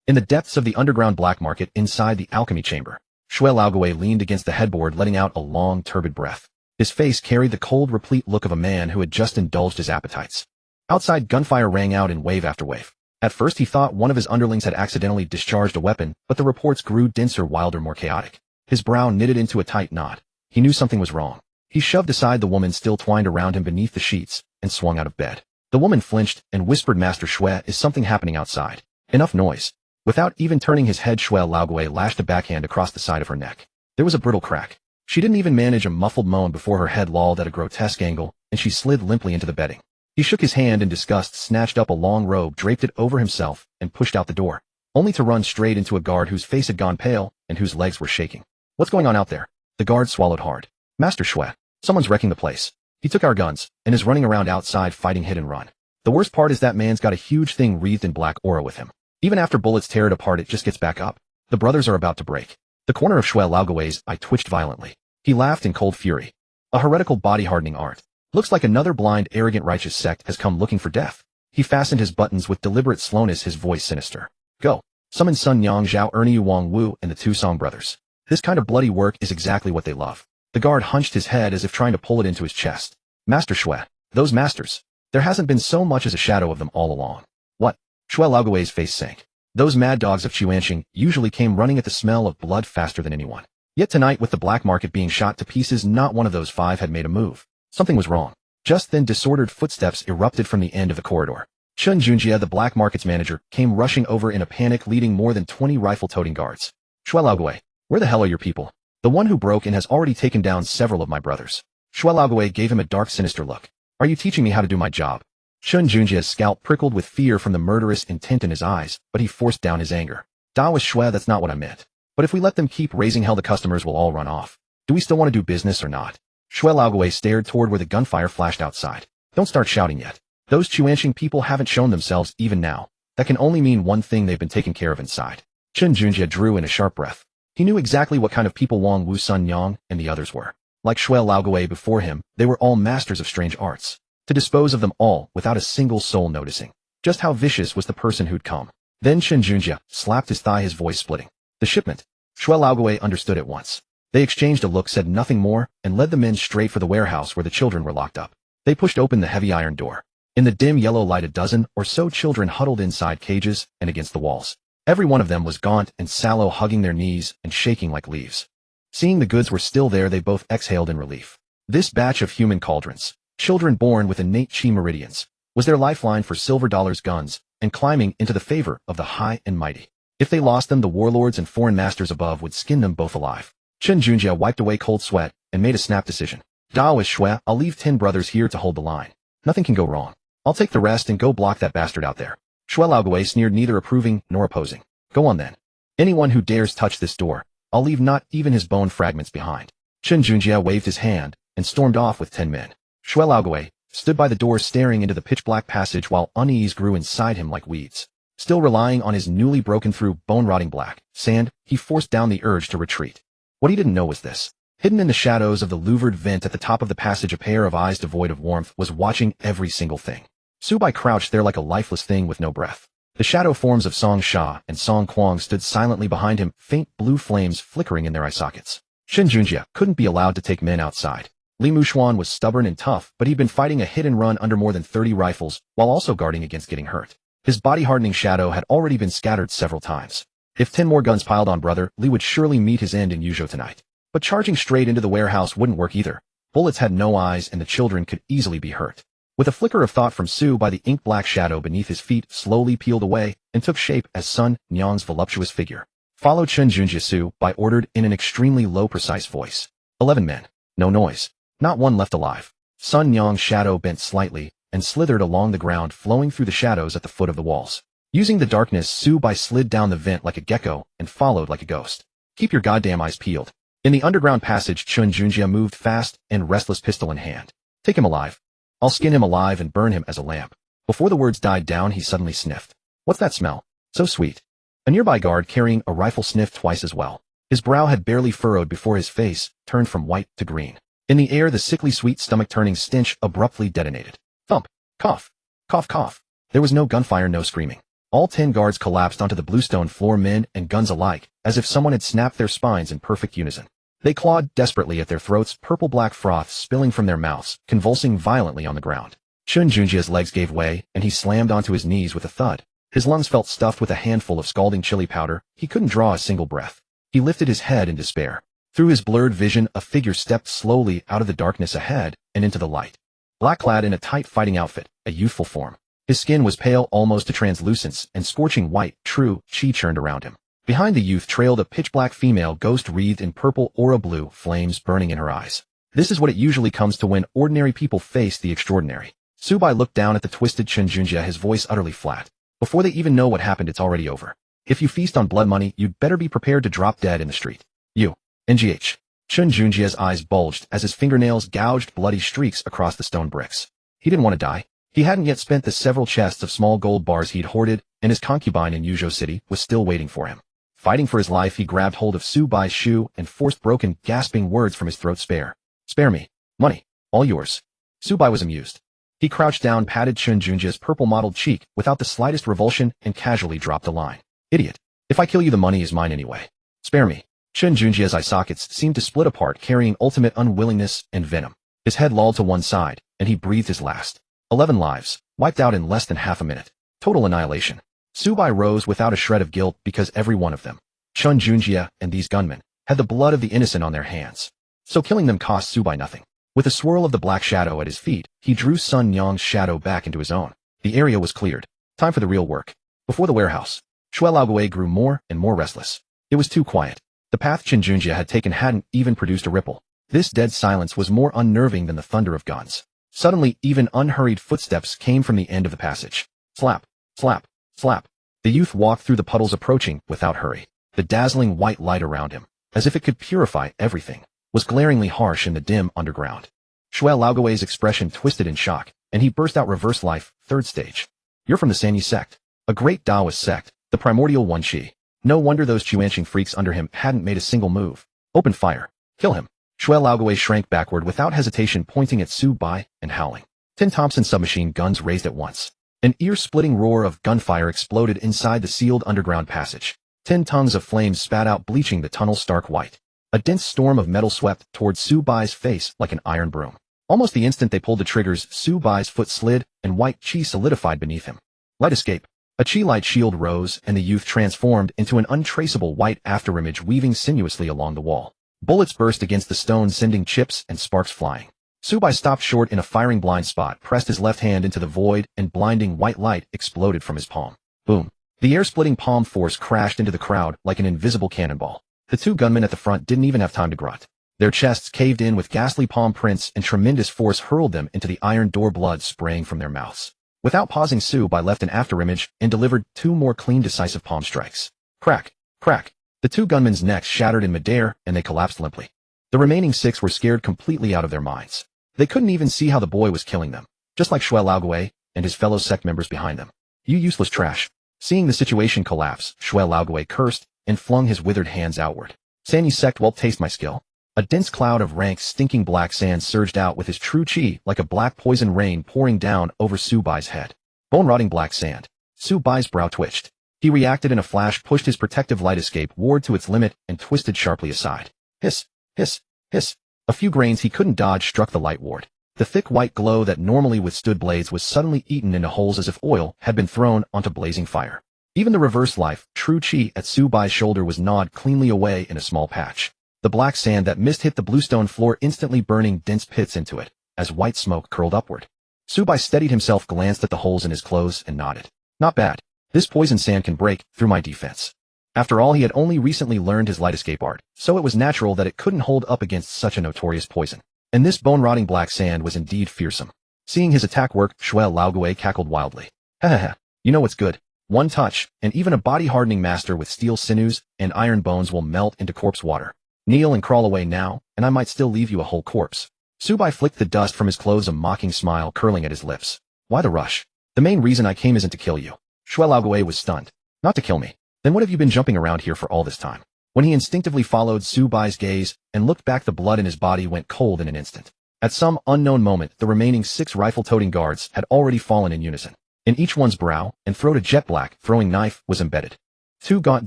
In the depths of the underground black market inside the alchemy chamber, Shui Laoguai leaned against the headboard, letting out a long, turbid breath. His face carried the cold, replete look of a man who had just indulged his appetites. Outside, gunfire rang out in wave after wave. At first he thought one of his underlings had accidentally discharged a weapon, but the reports grew denser, wilder, more chaotic. His brow knitted into a tight knot. He knew something was wrong. He shoved aside the woman still twined around him beneath the sheets, and swung out of bed. The woman flinched and whispered, "Master Shui, is something happening outside?" Enough noise. Without even turning his head, Shui Laoguai lashed a backhand across the side of her neck. There was a brittle crack. She didn't even manage a muffled moan before her head lolled at a grotesque angle, and she slid limply into the bedding. He shook his hand in disgust, snatched up a long robe, draped it over himself, and pushed out the door, only to run straight into a guard whose face had gone pale and whose legs were shaking. "What's going on out there?" The guard swallowed hard. "Master Shui, someone's wrecking the place. He took our guns, and is running around outside fighting hit and run. The worst part is that man's got a huge thing wreathed in black aura with him. Even after bullets tear it apart, it just gets back up. The brothers are about to break." The corner of Shui Laoguai's eye twitched violently. He laughed in cold fury. "A heretical body-hardening art. Looks like another blind, arrogant, righteous sect has come looking for death." He fastened his buttons with deliberate slowness, his voice sinister. "Go. Summon Sun Yang, Zhao Erniu, Wang Wu, and the two Song brothers. This kind of bloody work is exactly what they love." The guard hunched his head as if trying to pull it into his chest. "Master Shui, those masters. There hasn't been so much as a shadow of them all along." "What?" Shui Laoguai's face sank. Those mad dogs of Chuanxing usually came running at the smell of blood faster than anyone. Yet tonight, with the black market being shot to pieces, not one of those five had made a move. Something was wrong. Just then, disordered footsteps erupted from the end of the corridor. Chen Junjie, the black market's manager, came rushing over in a panic, leading more than 20 rifle-toting guards. "Shui Laoguai, where the hell are your people? The one who broke in has already taken down several of my brothers." Shui Laoguai gave him a dark, sinister look. "Are you teaching me how to do my job?" Chen Junjie's scalp prickled with fear from the murderous intent in his eyes, but he forced down his anger. "Daoist Shui, that's not what I meant. But if we let them keep raising hell, the customers will all run off. Do we still want to do business or not?" Shui Laoguai stared toward where the gunfire flashed outside. "Don't start shouting yet. Those Chuanxing people haven't shown themselves even now. That can only mean one thing: they've been taken care of inside." Chen Junjie drew in a sharp breath. He knew exactly what kind of people Wang Wu, Sun Yang, and the others were. Like Shui Laoguai before him, they were all masters of strange arts. To dispose of them all without a single soul noticing. Just how vicious was the person who'd come. Then Chen Junjie slapped his thigh, his voice splitting. "The shipment." Shui Laoguai understood at once. They exchanged a look, said nothing more, and led the men straight for the warehouse where the children were locked up. They pushed open the heavy iron door. In the dim yellow light, a dozen or so children huddled inside cages and against the walls. Every one of them was gaunt and sallow, hugging their knees and shaking like leaves. Seeing the goods were still there, they both exhaled in relief. This batch of human cauldrons, children born with innate chi meridians, was their lifeline for silver dollars, guns, and climbing into the favor of the high and mighty. If they lost them, the warlords and foreign masters above would skin them both alive. Chen Junjie wiped away cold sweat and made a snap decision. "Daoist Shui, I'll leave 10 brothers here to hold the line. Nothing can go wrong. I'll take the rest and go block that bastard out there." Shui Laoguai sneered, neither approving nor opposing. "Go on then. Anyone who dares touch this door, I'll leave not even his bone fragments behind." Chen Junjie waved his hand and stormed off with 10 men. Shui Laoguai stood by the door, staring into the pitch-black passage while unease grew inside him like weeds. Still relying on his newly broken through, bone-rotting black sand, he forced down the urge to retreat. What he didn't know was this. Hidden in the shadows of the louvered vent at the top of the passage, a pair of eyes devoid of warmth was watching every single thing. Zuo crouched there like a lifeless thing with no breath. The shadow forms of Song Sha and Song Quan stood silently behind him, faint blue flames flickering in their eye sockets. Chen Junjie couldn't be allowed to take men outside. Li Mushuan was stubborn and tough, but he'd been fighting a hit-and-run under more than 30 rifles, while also guarding against getting hurt. His body-hardening shadow had already been scattered several times. If 10 more guns piled on brother, Li would surely meet his end in Yuzhou tonight. But charging straight into the warehouse wouldn't work either. Bullets had no eyes and the children could easily be hurt. With a flicker of thought from Zuo, the ink-black shadow beneath his feet slowly peeled away and took shape as Sun Nyang's voluptuous figure. "Follow Chen Junjie," Zuo ordered in an extremely low, precise voice. 11 men. No noise. Not one left alive. Sun Nyang's shadow bent slightly and slithered along the ground, flowing through the shadows at the foot of the walls. Using the darkness, Zuo slid down the vent like a gecko and followed like a ghost. "Keep your goddamn eyes peeled." In the underground passage, Chun Junjie moved fast and restless, pistol in hand. Take him alive. I'll skin him alive and burn him as a lamp. Before the words died down, he suddenly sniffed. What's that smell? So sweet. A nearby guard carrying a rifle sniffed twice as well. His brow had barely furrowed before his face turned from white to green. In the air, the sickly sweet stomach-turning stench abruptly detonated. Thump. Cough. Cough, cough. There was no gunfire, no screaming. All 10 guards collapsed onto the bluestone floor, men and guns alike, as if someone had snapped their spines in perfect unison. They clawed desperately at their throats, purple-black froth spilling from their mouths, convulsing violently on the ground. Chun Junjie's legs gave way, and he slammed onto his knees with a thud. His lungs felt stuffed with a handful of scalding chili powder. He couldn't draw a single breath. He lifted his head in despair. Through his blurred vision, a figure stepped slowly out of the darkness ahead and into the light. Black-clad in a tight fighting outfit, a youthful form. His skin was pale almost to translucence, and scorching white, true, chi churned around him. Behind the youth trailed a pitch-black female ghost wreathed in purple aura blue, flames burning in her eyes. This is what it usually comes to when ordinary people face the extraordinary. Subai looked down at the twisted Chun Junjie, his voice utterly flat. Before they even know what happened, it's already over. If you feast on blood money, you'd better be prepared to drop dead in the street. You. NGH. Chun Junjie's eyes bulged as his fingernails gouged bloody streaks across the stone bricks. He didn't want to die. He hadn't yet spent the several chests of small gold bars he'd hoarded, and his concubine in Yuzhou City was still waiting for him. Fighting for his life, he grabbed hold of Subai's shoe and forced broken, gasping words from his throat. Spare me. Money. All yours. Subai was amused. He crouched down, patted Chun Junjie's purple-mottled cheek without the slightest revulsion, and casually dropped a line. Idiot. If I kill you, the money is mine anyway. Spare me. Chun Junjie's eye sockets seemed to split apart, carrying ultimate unwillingness and venom. His head lolled to one side, and he breathed his last. 11 lives, wiped out in less than half a minute. Total annihilation. Subai rose without a shred of guilt because every one of them, Chun Junjie and these gunmen, had the blood of the innocent on their hands. So killing them cost Subai nothing. With a swirl of the black shadow at his feet, he drew Sun Yang's shadow back into his own. The area was cleared. Time for the real work. Before the warehouse, Shui Laoguei grew more and more restless. It was too quiet. The path Chun Junjie had taken hadn't even produced a ripple. This dead silence was more unnerving than the thunder of guns. Suddenly, even unhurried footsteps came from the end of the passage. Slap, slap, slap. The youth walked through the puddles, approaching without hurry. The dazzling white light around him, as if it could purify everything, was glaringly harsh in the dim underground. Shui Laoguei's expression twisted in shock, and he burst out, reverse life, third stage. You're from the Sanyi sect, a great Taoist sect, the primordial one Qi. No wonder those Chuanqing freaks under him hadn't made a single move. Open fire. Kill him. Shui Laoguei shrank backward without hesitation, pointing at Subai and howling. 10 Thompson submachine guns raised at once. An ear-splitting roar of gunfire exploded inside the sealed underground passage. 10 tongues of flames spat out, bleaching the tunnel stark white. A dense storm of metal swept towards Subai's face like an iron broom. Almost the instant they pulled the triggers, Subai's foot slid, and white chi solidified beneath him. Light escape. A chi light shield rose, and the youth transformed into an untraceable white afterimage weaving sinuously along the wall. Bullets burst against the stone, sending chips and sparks flying. Subai stopped short in a firing blind spot, pressed his left hand into the void, and blinding white light exploded from his palm. Boom. The air-splitting palm force crashed into the crowd like an invisible cannonball. The 2 gunmen at the front didn't even have time to grunt. Their chests caved in with ghastly palm prints, and tremendous force hurled them into the iron door, blood spraying from their mouths. Without pausing, Subai left an afterimage and delivered 2 more clean, decisive palm strikes. Crack, crack. The 2 gunmen's necks shattered in midair, and they collapsed limply. The remaining 6 were scared completely out of their minds. They couldn't even see how the boy was killing them, just like Shui Laoguei and his fellow sect members behind them. You useless trash. Seeing the situation collapse, Shui Laoguei cursed and flung his withered hands outward. Sanyi sect, well, taste my skill. A dense cloud of rank, stinking black sand surged out with his true chi like a black poison rain pouring down over Subai's head. Bone-rotting black sand. Subai's brow twitched. He reacted in a flash, pushed his protective light escape ward to its limit, and twisted sharply aside. Hiss, hiss, hiss. A few grains he couldn't dodge struck the light ward. The thick white glow that normally withstood blades was suddenly eaten into holes as if oil had been thrown onto blazing fire. Even the reverse life, true chi, at Subai's shoulder was gnawed cleanly away in a small patch. The black sand that mist hit the bluestone floor, instantly burning dense pits into it, as white smoke curled upward. Subai steadied himself, glanced at the holes in his clothes, and nodded. Not bad. This poison sand can break through my defense. After all, he had only recently learned his light escape art, so it was natural that it couldn't hold up against such a notorious poison. And this bone-rotting black sand was indeed fearsome. Seeing his attack work, Shui Laoguei cackled wildly. Ha ha ha. You know what's good? One touch, and even a body-hardening master with steel sinews and iron bones will melt into corpse water. Kneel and crawl away now, and I might still leave you a whole corpse. Subai flicked the dust from his clothes, a mocking smile curling at his lips. Why the rush? The main reason I came isn't to kill you. Shui Laoguai was stunned. Not to kill me. Then what have you been jumping around here for all this time? When he instinctively followed Subai's gaze and looked back, the blood in his body went cold in an instant. At some unknown moment, the remaining 6 rifle-toting guards had already fallen in unison. In each one's brow and throat a jet-black throwing knife was embedded. 2 gaunt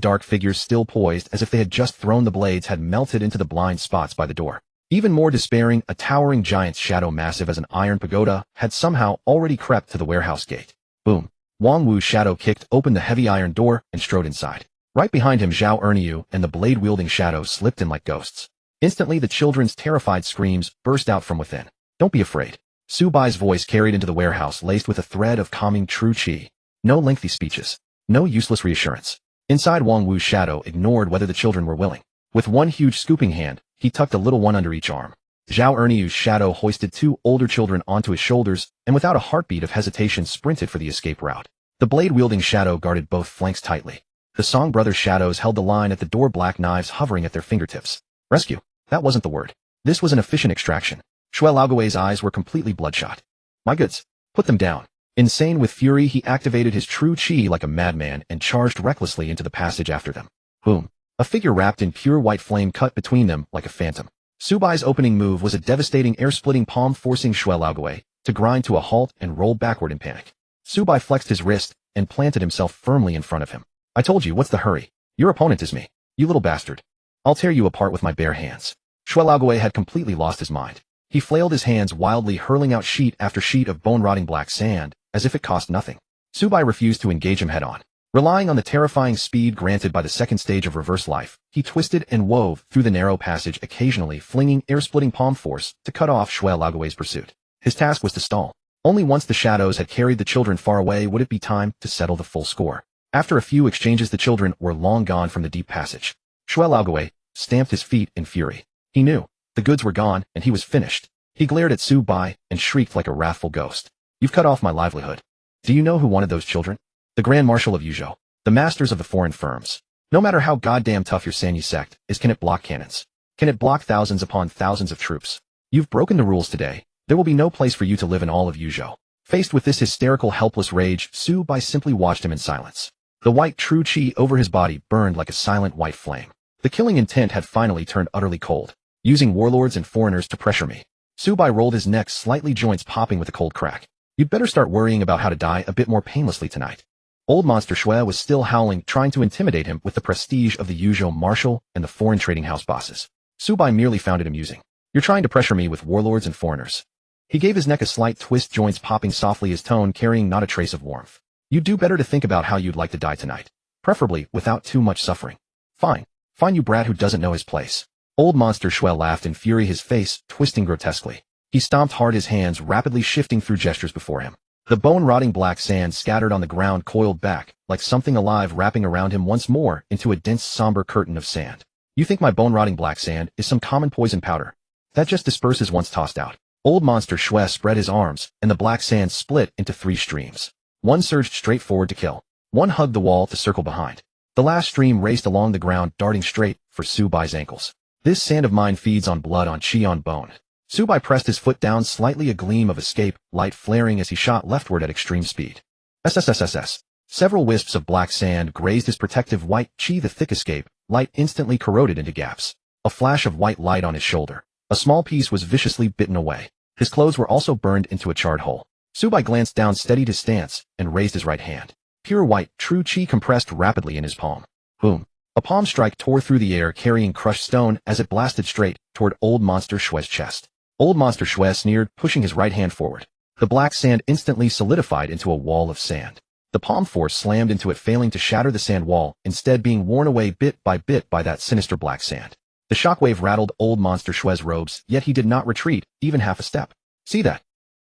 dark figures still poised as if they had just thrown the blades had melted into the blind spots by the door. Even more despairing, a towering giant's shadow massive as an iron pagoda had somehow already crept to the warehouse gate. Boom. Wang Wu's shadow kicked open the heavy iron door and strode inside. Right behind him, Zhao Erniu and the blade-wielding shadow slipped in like ghosts. Instantly, the children's terrified screams burst out from within. Don't be afraid. Subai's voice carried into the warehouse, laced with a thread of calming true qi. No lengthy speeches. No useless reassurance. Inside, Wang Wu's shadow ignored whether the children were willing. With one huge scooping hand, he tucked a little one under each arm. Zhao Erniu's shadow hoisted 2 older children onto his shoulders and without a heartbeat of hesitation sprinted for the escape route. The blade-wielding shadow guarded both flanks tightly. The Song brothers' shadows held the line at the door, black knives hovering at their fingertips. Rescue. That wasn't the word. This was an efficient extraction. Shui Laoguai's eyes were completely bloodshot. My goods. Put them down. Insane with fury, he activated his true qi like a madman and charged recklessly into the passage after them. Boom. A figure wrapped in pure white flame cut between them like a phantom. Subai's opening move was a devastating air-splitting palm, forcing Shui Laoguai to grind to a halt and roll backward in panic. Subai flexed his wrist and planted himself firmly in front of him. I told you, what's the hurry? Your opponent is me. You little bastard. I'll tear you apart with my bare hands. Shui Laoguai had completely lost his mind. He flailed his hands wildly, hurling out sheet after sheet of bone-rotting black sand, as if it cost nothing. Subai refused to engage him head-on. Relying on the terrifying speed granted by the second stage of reverse life, he twisted and wove through the narrow passage, occasionally flinging air-splitting palm force to cut off Shui Laoguai's pursuit. His task was to stall. Only once the shadows had carried the children far away would it be time to settle the full score. After a few exchanges, the children were long gone from the deep passage. Shui Laoguai stamped his feet in fury. He knew. The goods were gone, and he was finished. He glared at Subai and shrieked like a wrathful ghost. You've cut off my livelihood. Do you know who wanted those children? The Grand Marshal of Yuzhou. The masters of the foreign firms. No matter how goddamn tough your Sanyi sect is, can it block cannons? Can it block thousands upon thousands of troops? You've broken the rules today. There will be no place for you to live in all of Yuzhou. Faced with this hysterical, helpless rage, Subai simply watched him in silence. The white true qi over his body burned like a silent white flame. The killing intent had finally turned utterly cold. Using warlords and foreigners to pressure me. Subai rolled his neck slightly, joints popping with a cold crack. You'd better start worrying about how to die a bit more painlessly tonight. Old Monster Shui was still howling, trying to intimidate him with the prestige of the Yuzhou marshal and the foreign trading house bosses. Subai merely found it amusing. You're trying to pressure me with warlords and foreigners. He gave his neck a slight twist, joints popping softly, his tone carrying not a trace of warmth. You'd do better to think about how you'd like to die tonight. Preferably without too much suffering. Fine. Fine, you brat who doesn't know his place. Old Monster Shui laughed in fury, his face twisting grotesquely. He stomped hard, his hands rapidly shifting through gestures before him. The bone-rotting black sand scattered on the ground coiled back, like something alive wrapping around him once more into a dense somber curtain of sand. You think my bone-rotting black sand is some common poison powder? That just disperses once tossed out. Old Monster Shui spread his arms, and the black sand split into 3 streams. One surged straight forward to kill. One hugged the wall to circle behind. The last stream raced along the ground, darting straight for Subai's ankles. This sand of mine feeds on blood, on qi, on bone. Subai pressed his foot down slightly, a gleam of escape light flaring as he shot leftward at extreme speed. SSSSS. Several wisps of black sand grazed his protective white qi. The thick escape light instantly corroded into gaps. A flash of white light on his shoulder. A small piece was viciously bitten away. His clothes were also burned into a charred hole. Subai glanced down, steadied his stance, and raised his right hand. Pure white, true qi compressed rapidly in his palm. Boom. A palm strike tore through the air, carrying crushed stone as it blasted straight toward Old Monster Shui's chest. Old Monster Shui sneered, pushing his right hand forward. The black sand instantly solidified into a wall of sand. The palm force slammed into it, failing to shatter the sand wall, instead being worn away bit by that sinister black sand. The shockwave rattled Old Monster Shui's robes, yet he did not retreat, even half a step. See that?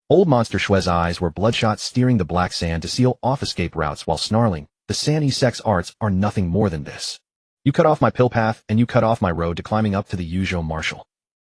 Old Monster Shui's eyes were bloodshot, steering the black sand to seal off escape routes while snarling, the Sanyi sect's arts are nothing more than this. You cut off my pill path, and you cut off my road to climbing up to the Yuzhou marshal.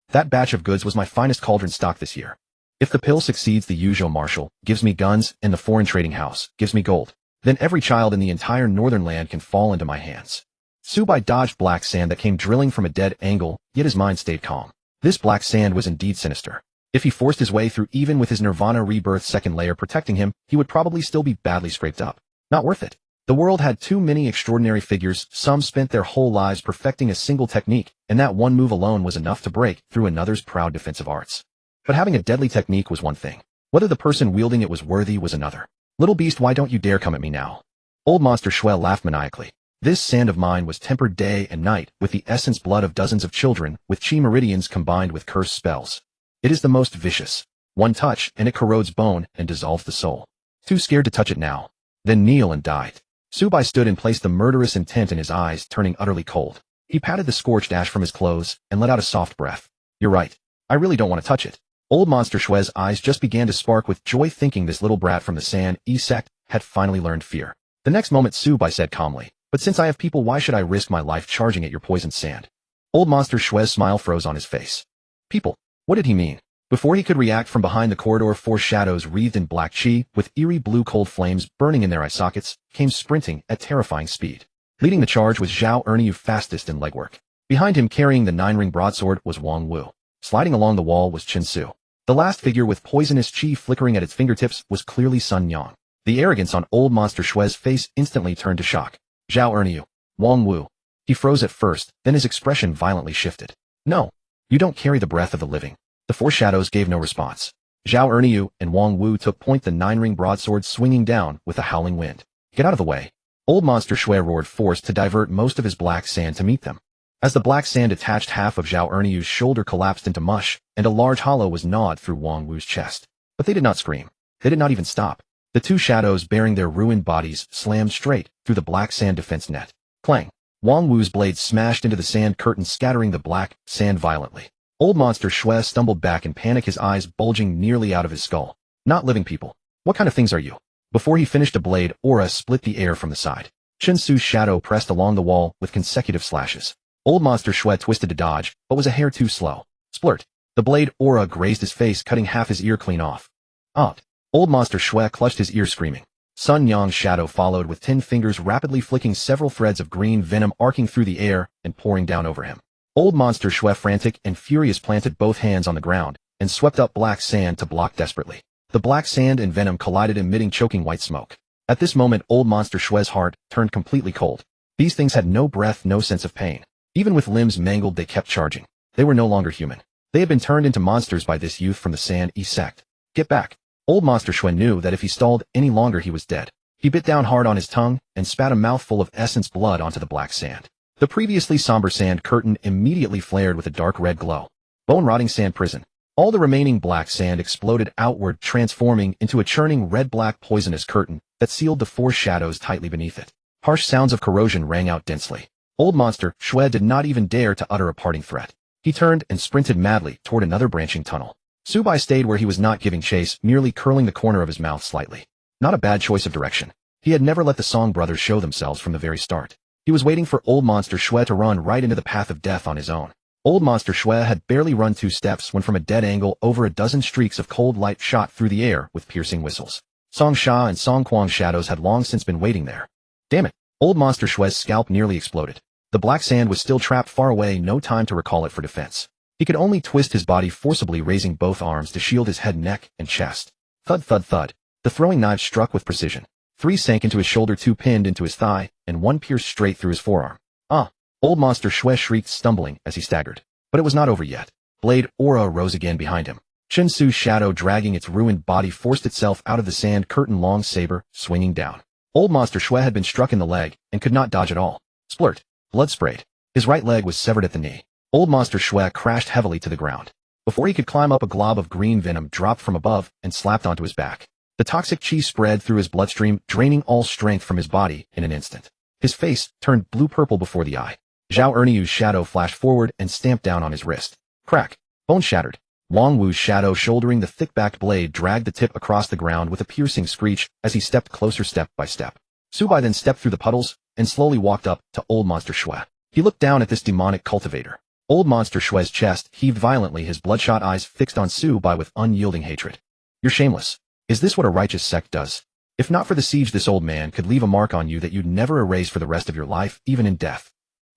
That batch of goods was my finest cauldron stock this year. If the pill succeeds, the Yuzhou marshal gives me guns, and the foreign trading house gives me gold. Then every child in the entire northern land can fall into my hands. Subai dodged black sand that came drilling from a dead angle, yet his mind stayed calm. This black sand was indeed sinister. If he forced his way through even with his Nirvana Rebirth second layer protecting him, he would probably still be badly scraped up. Not worth it. The world had too many extraordinary figures, some spent their whole lives perfecting a single technique, and that one move alone was enough to break through another's proud defensive arts. But having a deadly technique was one thing. Whether the person wielding it was worthy was another. Little beast, why don't you dare come at me now? Old Monster Xue laughed maniacally. This sand of mine was tempered day and night with the essence blood of dozens of children, with chi meridians combined with cursed spells. It is the most vicious. One touch, and it corrodes bone and dissolves the soul. Too scared to touch it now. Then kneel and die. Subai stood and placed the murderous intent in his eyes, turning utterly cold. He patted the scorched ash from his clothes and let out a soft breath. You're right. I really don't want to touch it. Old Monster Xue's eyes just began to spark with joy, thinking this little brat from the San E sect had finally learned fear. The next moment Subai said calmly, but since I have people, why should I risk my life charging at your poisoned sand? Old Monster Xue's smile froze on his face. People? What did he mean? Before he could react, from behind the corridor, four shadows wreathed in black chi, with eerie blue cold flames burning in their eye sockets, came sprinting at terrifying speed. Leading the charge was Zhao Erniu, fastest in legwork. Behind him, carrying the 9-ring broadsword, was Wang Wu. Sliding along the wall was Chen Su. The last figure, with poisonous chi flickering at its fingertips, was clearly Sun Yang. The arrogance on Old Monster Xue's face instantly turned to shock. Zhao Erniu. Wang Wu. He froze at first, then his expression violently shifted. No. You don't carry the breath of the living. The four shadows gave no response. Zhao Erniu and Wang Wu took point, the 9-ring broadsword swinging down with a howling wind. Get out of the way. Old Monster Xue roared, forced to divert most of his black sand to meet them. As the black sand attached, half of Zhao Erniu's shoulder collapsed into mush, and a large hollow was gnawed through Wang Wu's chest. But they did not scream. They did not even stop. The two shadows, bearing their ruined bodies, slammed straight through the black sand defense net. Clang! Wang Wu's blade smashed into the sand curtain, scattering the black sand violently. Old Monster Xue stumbled back in panic, his eyes bulging nearly out of his skull. Not living people. What kind of things are you? Before he finished, a blade aura split the air from the side. Chen Su's shadow pressed along the wall with consecutive slashes. Old Monster Xue twisted to dodge, but was a hair too slow. Splurt. The blade aura grazed his face, cutting half his ear clean off. Out. Old Monster Xue clutched his ear, screaming. Sun Yang's shadow followed, with 10 fingers rapidly flicking several threads of green venom arcing through the air and pouring down over him. Old Monster Xue, frantic and furious, planted both hands on the ground and swept up black sand to block desperately. The black sand and venom collided, emitting choking white smoke. At this moment, Old Monster Xue's heart turned completely cold. These things had no breath, no sense of pain. Even with limbs mangled, they kept charging. They were no longer human. They had been turned into monsters by this youth from the San E sect. Get back. Old Monster Xue knew that if he stalled any longer, he was dead. He bit down hard on his tongue and spat a mouthful of essence blood onto the black sand. The previously somber sand curtain immediately flared with a dark red glow. Bone-rotting sand prison. All the remaining black sand exploded outward, transforming into a churning red-black poisonous curtain that sealed the four shadows tightly beneath it. Harsh sounds of corrosion rang out densely. Old Monster Xue did not even dare to utter a parting threat. He turned and sprinted madly toward another branching tunnel. Subai stayed where he was, not giving chase, merely curling the corner of his mouth slightly. Not a bad choice of direction. He had never let the Song brothers show themselves from the very start. He was waiting for Old Monster Xue to run right into the path of death on his own. Old Monster Xue had barely run 2 steps when, from a dead angle, over a dozen streaks of cold light shot through the air with piercing whistles. Song Sha and Song Quang's shadows had long since been waiting there. Damn it! Old Monster Xue's scalp nearly exploded. The black sand was still trapped far away, no time to recall it for defense. He could only twist his body forcibly, raising both arms to shield his head, neck, and chest. Thud, thud, thud. The throwing knives struck with precision. 3 sank into his shoulder, 2 pinned into his thigh, and 1 pierced straight through his forearm. Ah! Old Monster Xue shrieked, stumbling as he staggered. But it was not over yet. Blade aura rose again behind him. Chen Su's shadow, dragging its ruined body, forced itself out of the sand curtain, long saber swinging down. Old Monster Xue had been struck in the leg and could not dodge at all. Splurt. Blood sprayed. His right leg was severed at the knee. Old Monster Xue crashed heavily to the ground. Before he could climb up, a glob of green venom dropped from above and slapped onto his back. The toxic chi spread through his bloodstream, draining all strength from his body in an instant. His face turned blue-purple before the eye. Zhao Erniu's shadow flashed forward and stamped down on his wrist. Crack. Bone shattered. Wang Wu's shadow, shouldering the thick-backed blade, dragged the tip across the ground with a piercing screech as he stepped closer, step by step. Subai then stepped through the puddles and slowly walked up to Old Monster Xue. He looked down at this demonic cultivator. Old Monster Xue's chest heaved violently, his bloodshot eyes fixed on Subai with unyielding hatred. You're shameless. Is this what a righteous sect does? If not for the siege, this old man could leave a mark on you that you'd never erase for the rest of your life, even in death.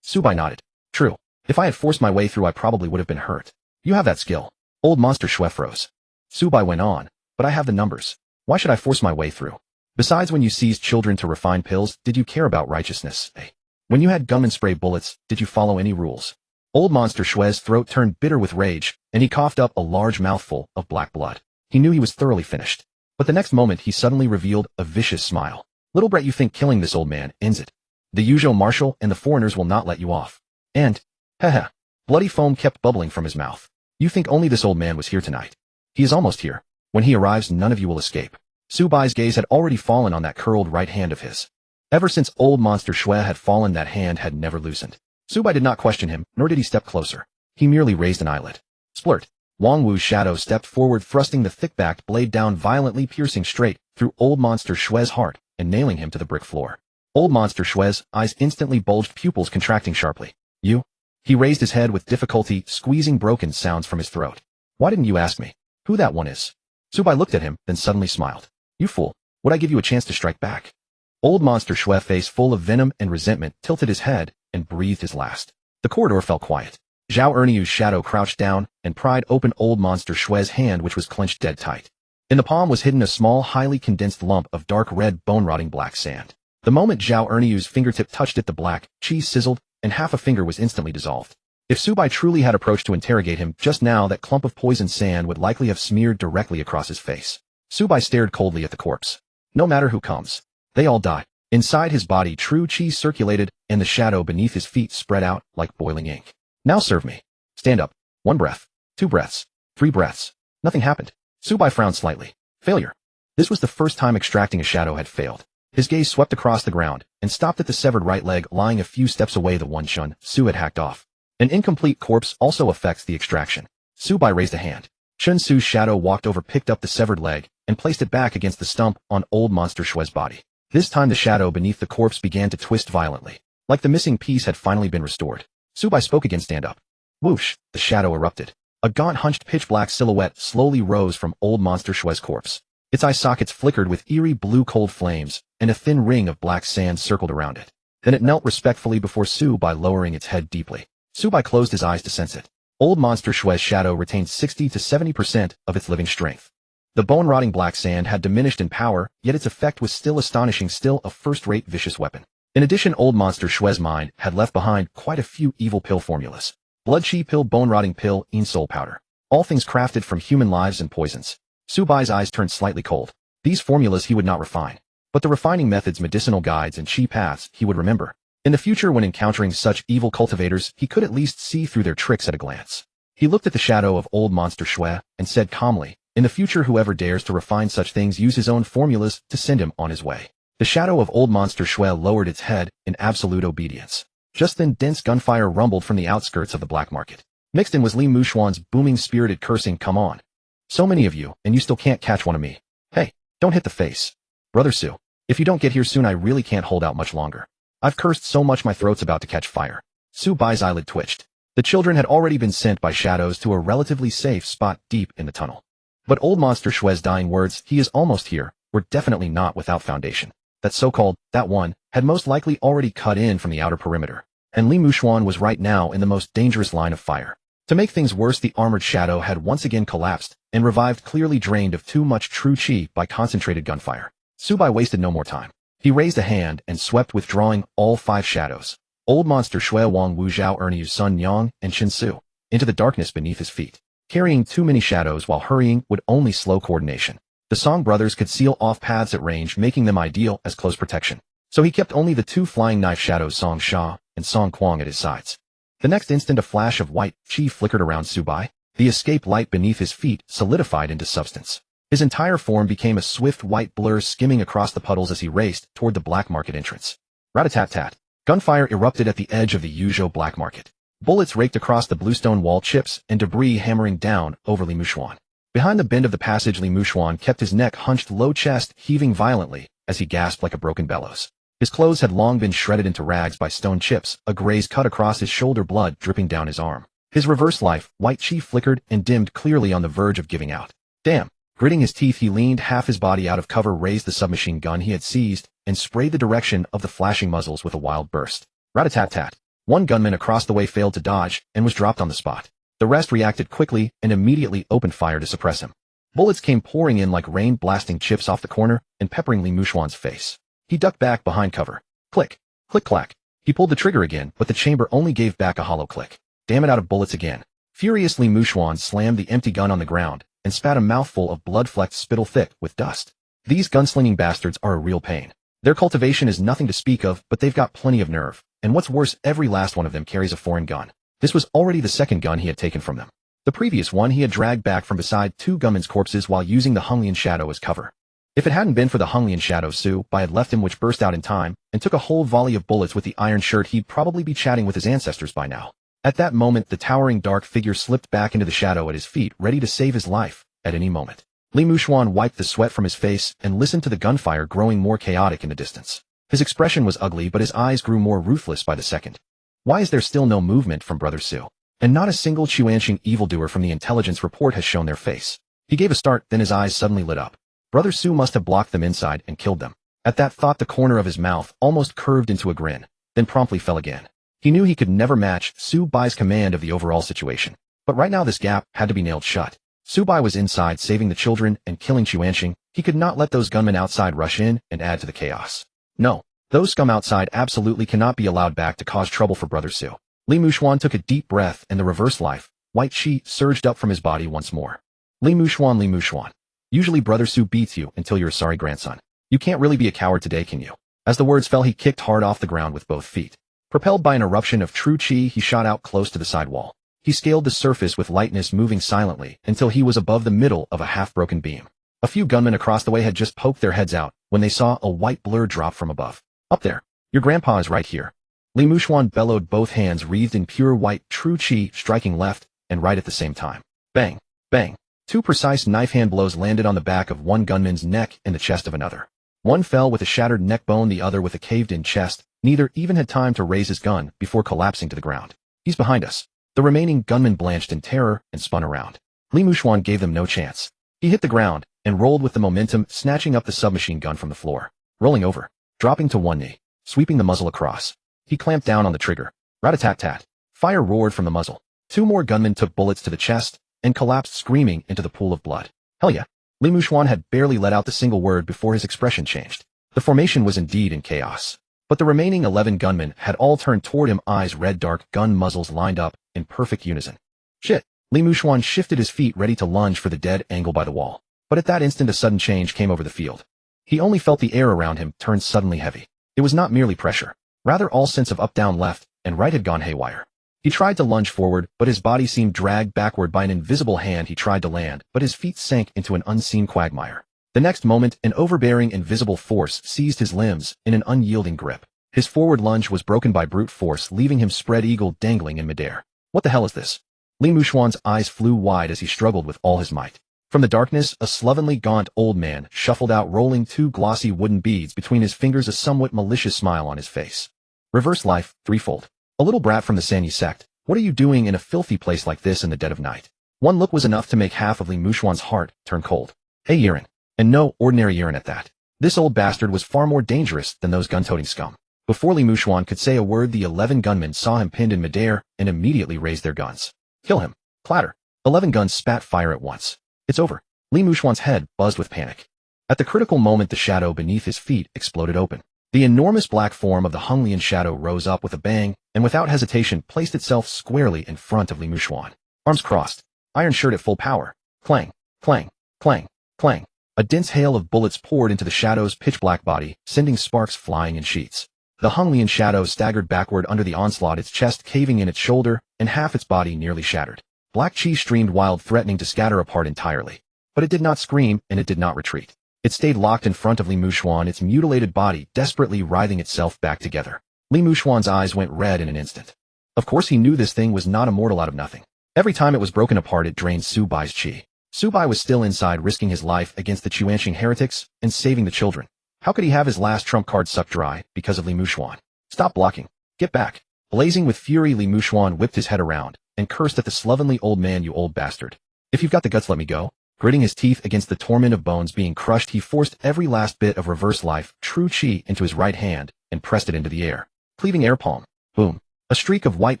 Subai nodded. True. If I had forced my way through, I probably would have been hurt. You have that skill. Old monster Xue froze. Subai went on, but I have the numbers. Why should I force my way through? Besides, when you seized children to refine pills, did you care about righteousness, eh? When you had gunman spray bullets, did you follow any rules? Old monster Xue's throat turned bitter with rage, and he coughed up a large mouthful of black blood. He knew he was thoroughly finished. But the next moment he suddenly revealed a vicious smile. Little Brett, you think killing this old man ends it? The usual marshal and the foreigners will not let you off. And, haha, bloody foam kept bubbling from his mouth. You think only this old man was here tonight? He is almost here. When he arrives, none of you will escape. Subai's gaze had already fallen on that curled right hand of his. Ever since old monster Xue had fallen, that hand had never loosened. Subai did not question him, nor did he step closer. He merely raised an eyelid. Splurt. Wang Wu's shadow stepped forward, thrusting the thick-backed blade down, violently piercing straight through old monster Xue's heart and nailing him to the brick floor. Old monster Xue's eyes instantly bulged, pupils contracting sharply. You? He raised his head with difficulty, squeezing broken sounds from his throat. Why didn't you ask me who that one is? Subai looked at him, then suddenly smiled. You fool. Would I give you a chance to strike back? Old monster Xue, face full of venom and resentment, tilted his head and breathed his last. The corridor fell quiet. Zhao Erniu's shadow crouched down and pried open old monster Xue's hand, which was clenched dead tight. In the palm was hidden a small, highly condensed lump of dark red, bone-rotting black sand. The moment Zhao Erniu's fingertip touched it, the black cheese sizzled, and half a finger was instantly dissolved. If Subai truly had approached to interrogate him just now, that clump of poisoned sand would likely have smeared directly across his face. Subai stared coldly at the corpse. No matter who comes, they all die. Inside his body, true chi circulated, and the shadow beneath his feet spread out like boiling ink. Now serve me. Stand up. 1 breath. 2 breaths. 3 breaths. Nothing happened. Subai frowned slightly. Failure. This was the first time extracting a shadow had failed. His gaze swept across the ground and stopped at the severed right leg lying a few steps away, the one Shun Su had hacked off. An incomplete corpse also affects the extraction. Subai raised a hand. Shun Su's shadow walked over, picked up the severed leg, and placed it back against the stump on old monster Xue's body. This time the shadow beneath the corpse began to twist violently, like the missing piece had finally been restored. Subai spoke again. Stand up. Whoosh, the shadow erupted. A gaunt, hunched, pitch-black silhouette slowly rose from old monster Xue's corpse. Its eye sockets flickered with eerie blue cold flames, and a thin ring of black sand circled around it. Then it knelt respectfully before Subai, lowering its head deeply. Subai closed his eyes to sense it. Old monster Xue's shadow retained 60 to 70% of its living strength. The bone-rotting black sand had diminished in power, yet its effect was still astonishing, still a first-rate vicious weapon. In addition, old monster Xue's mind had left behind quite a few evil pill formulas. Blood chi pill, bone-rotting pill, soul powder. All things crafted from human lives and poisons. Subai's eyes turned slightly cold. These formulas he would not refine. But the refining methods, medicinal guides, and chi paths he would remember. In the future, when encountering such evil cultivators, he could at least see through their tricks at a glance. He looked at the shadow of old monster Xue and said calmly, in the future, whoever dares to refine such things, use his own formulas to send him on his way. The shadow of old monster Xue lowered its head in absolute obedience. Just then, dense gunfire rumbled from the outskirts of the black market. Mixed in was Li Mushuan's booming, spirited cursing. Come on. So many of you, and you still can't catch one of me. Hey, don't hit the face. Brother Su, if you don't get here soon, I really can't hold out much longer. I've cursed so much my throat's about to catch fire. Subai's eyelid twitched. The children had already been sent by shadows to a relatively safe spot deep in the tunnel. But old monster Xue's dying words, he is almost here, were definitely not without foundation. That so-called, that one, had most likely already cut in from the outer perimeter. And Li Mushuan was right now in the most dangerous line of fire. To make things worse, the armored shadow had once again collapsed and revived, clearly drained of too much true chi by concentrated gunfire. Subai wasted no more time. He raised a hand and swept, withdrawing all 5 shadows. Old monster Xue, Wang Wu, Zhao Erniu's son Yang, and Qin Su, into the darkness beneath his feet. Carrying too many shadows while hurrying would only slow coordination. The Song brothers could seal off paths at range, making them ideal as close protection. So he kept only the 2 flying knife shadows, Song Sha and Song Quan, at his sides. The next instant, a flash of white chi flickered around Subai. The escape light beneath his feet solidified into substance. His entire form became a swift white blur, skimming across the puddles as he raced toward the black market entrance. Rat-a-tat-tat. Gunfire erupted at the edge of the Yuzhou black market. Bullets raked across the bluestone wall, chips and debris hammering down over Li Mushuan. Behind the bend of the passage, Li Mushuan kept his neck hunched, low, chest heaving violently as he gasped like a broken bellows. His clothes had long been shredded into rags by stone chips, a graze cut across his shoulder, blood dripping down his arm. His reverse life, white chi, flickered and dimmed, clearly on the verge of giving out. Damn! Gritting his teeth, he leaned half his body out of cover, raised the submachine gun he had seized, and sprayed the direction of the flashing muzzles with a wild burst. Rat-a-tat-tat. One gunman across the way failed to dodge and was dropped on the spot. The rest reacted quickly and immediately opened fire to suppress him. Bullets came pouring in like rain, blasting chips off the corner and peppering Li Muxuan's face. He ducked back behind cover. Click, click, clack. He pulled the trigger again, but the chamber only gave back a hollow click. Damn it, out of bullets again. Furiously, Li Muxuan slammed the empty gun on the ground and spat a mouthful of blood-flecked spittle thick with dust. These gunslinging bastards are a real pain. Their cultivation is nothing to speak of, but they've got plenty of nerve. And what's worse, every last one of them carries a foreign gun. This was already the second gun he had taken from them. The previous one he had dragged back from beside two gunmen's corpses while using the Honglian Shadow as cover. If it hadn't been for the Honglian Shadow, Zuo Ruotong had left him, which burst out in time and took a whole volley of bullets with the iron shirt, he'd probably be chatting with his ancestors by now. At that moment, the towering dark figure slipped back into the shadow at his feet, ready to save his life at any moment. Li Muxuan wiped the sweat from his face and listened to the gunfire growing more chaotic in the distance. His expression was ugly, but his eyes grew more ruthless by the second. Why is there still no movement from Brother Zuo? And not a single Chuanxing evildoer from the intelligence report has shown their face. He gave a start, then his eyes suddenly lit up. Brother Zuo must have blocked them inside and killed them. At that thought, the corner of his mouth almost curved into a grin, then promptly fell again. He knew he could never match Zuo Bai's command of the overall situation. But right now this gap had to be nailed shut. Zuo Bai was inside saving the children and killing Chuanxing. He could not let those gunmen outside rush in and add to the chaos. No, those scum outside absolutely cannot be allowed back to cause trouble for Brother Zuo. Li Muxuan took a deep breath and the reverse life, white chi, surged up from his body once more. Li Muxuan. Usually Brother Zuo beats you until you're a sorry grandson. You can't really be a coward today, can you? As the words fell, he kicked hard off the ground with both feet. Propelled by an eruption of true chi, he shot out close to the side wall. He scaled the surface with lightness, moving silently until he was above the middle of a half-broken beam. A few gunmen across the way had just poked their heads out when they saw a white blur drop from above. Up there. Your grandpa is right here. Li Muxuan bellowed, both hands wreathed in pure white true chi, striking left and right at the same time. Bang! Bang! Two precise knife-hand blows landed on the back of one gunman's neck and the chest of another. One fell with a shattered neck bone, the other with a caved-in chest. Neither even had time to raise his gun before collapsing to the ground. He's behind us. The remaining gunman blanched in terror and spun around. Li Muxuan gave them no chance. He hit the ground and rolled with the momentum, snatching up the submachine gun from the floor. Rolling over, dropping to one knee, sweeping the muzzle across. He clamped down on the trigger. Rat-a-tat-tat. Fire roared from the muzzle. Two more gunmen took bullets to the chest and collapsed screaming into the pool of blood. Hell yeah. Li Muxuan had barely let out the single word before his expression changed. The formation was indeed in chaos. But the remaining 11 gunmen had all turned toward him, eyes red, dark, gun muzzles lined up in perfect unison. Shit! Li Muxuan shifted his feet, ready to lunge for the dead angle by the wall. But at that instant a sudden change came over the field. He only felt the air around him turn suddenly heavy. It was not merely pressure. Rather, all sense of up, down, left, and right had gone haywire. He tried to lunge forward, but his body seemed dragged backward by an invisible hand. He tried to land, but his feet sank into an unseen quagmire. The next moment, an overbearing invisible force seized his limbs in an unyielding grip. His forward lunge was broken by brute force, leaving him spread eagle dangling in midair. What the hell is this? Li Muxuan's eyes flew wide as he struggled with all his might. From the darkness, a slovenly, gaunt old man shuffled out, rolling two glossy wooden beads between his fingers, a somewhat malicious smile on his face. Reverse life, threefold. A little brat from the Sanyi sect. What are you doing in a filthy place like this in the dead of night? One look was enough to make half of Li Muxuan's heart turn cold. Hey, Yiren. And no ordinary Yiren at that. This old bastard was far more dangerous than those gun-toting scum. Before Li Muxuan could say a word, the 11 gunmen saw him pinned in midair and immediately raised their guns. Kill him. Clatter. 11 guns spat fire at once. It's over. Li Muxuan's head buzzed with panic. At the critical moment, the shadow beneath his feet exploded open. The enormous black form of the Honglian Shadow rose up with a bang and without hesitation placed itself squarely in front of Li Muxuan. Arms crossed. Iron shirt at full power. Clang. Clang. Clang. Clang. A dense hail of bullets poured into the Shadow's pitch-black body, sending sparks flying in sheets. The Honglian Shadow staggered backward under the onslaught, its chest caving in its shoulder, and half its body nearly shattered. Black chi streamed wild, threatening to scatter apart entirely. But it did not scream, and it did not retreat. It stayed locked in front of Li Muxuan, its mutilated body desperately writhing itself back together. Li Muxuan's eyes went red in an instant. Of course he knew this thing was not immortal out of nothing. Every time it was broken apart, it drained Zuo Bai's chi. Zuo Bai was still inside, risking his life against the Chuanxing heretics and saving the children. How could he have his last trump card sucked dry because of Li Muxuan? Stop blocking. Get back. Blazing with fury, Li Muxuan whipped his head around and cursed at the slovenly old man. You old bastard. If you've got the guts, let me go. Gritting his teeth against the torment of bones being crushed, he forced every last bit of reverse life, true chi, into his right hand and pressed it into the air. Cleaving air palm. Boom. A streak of white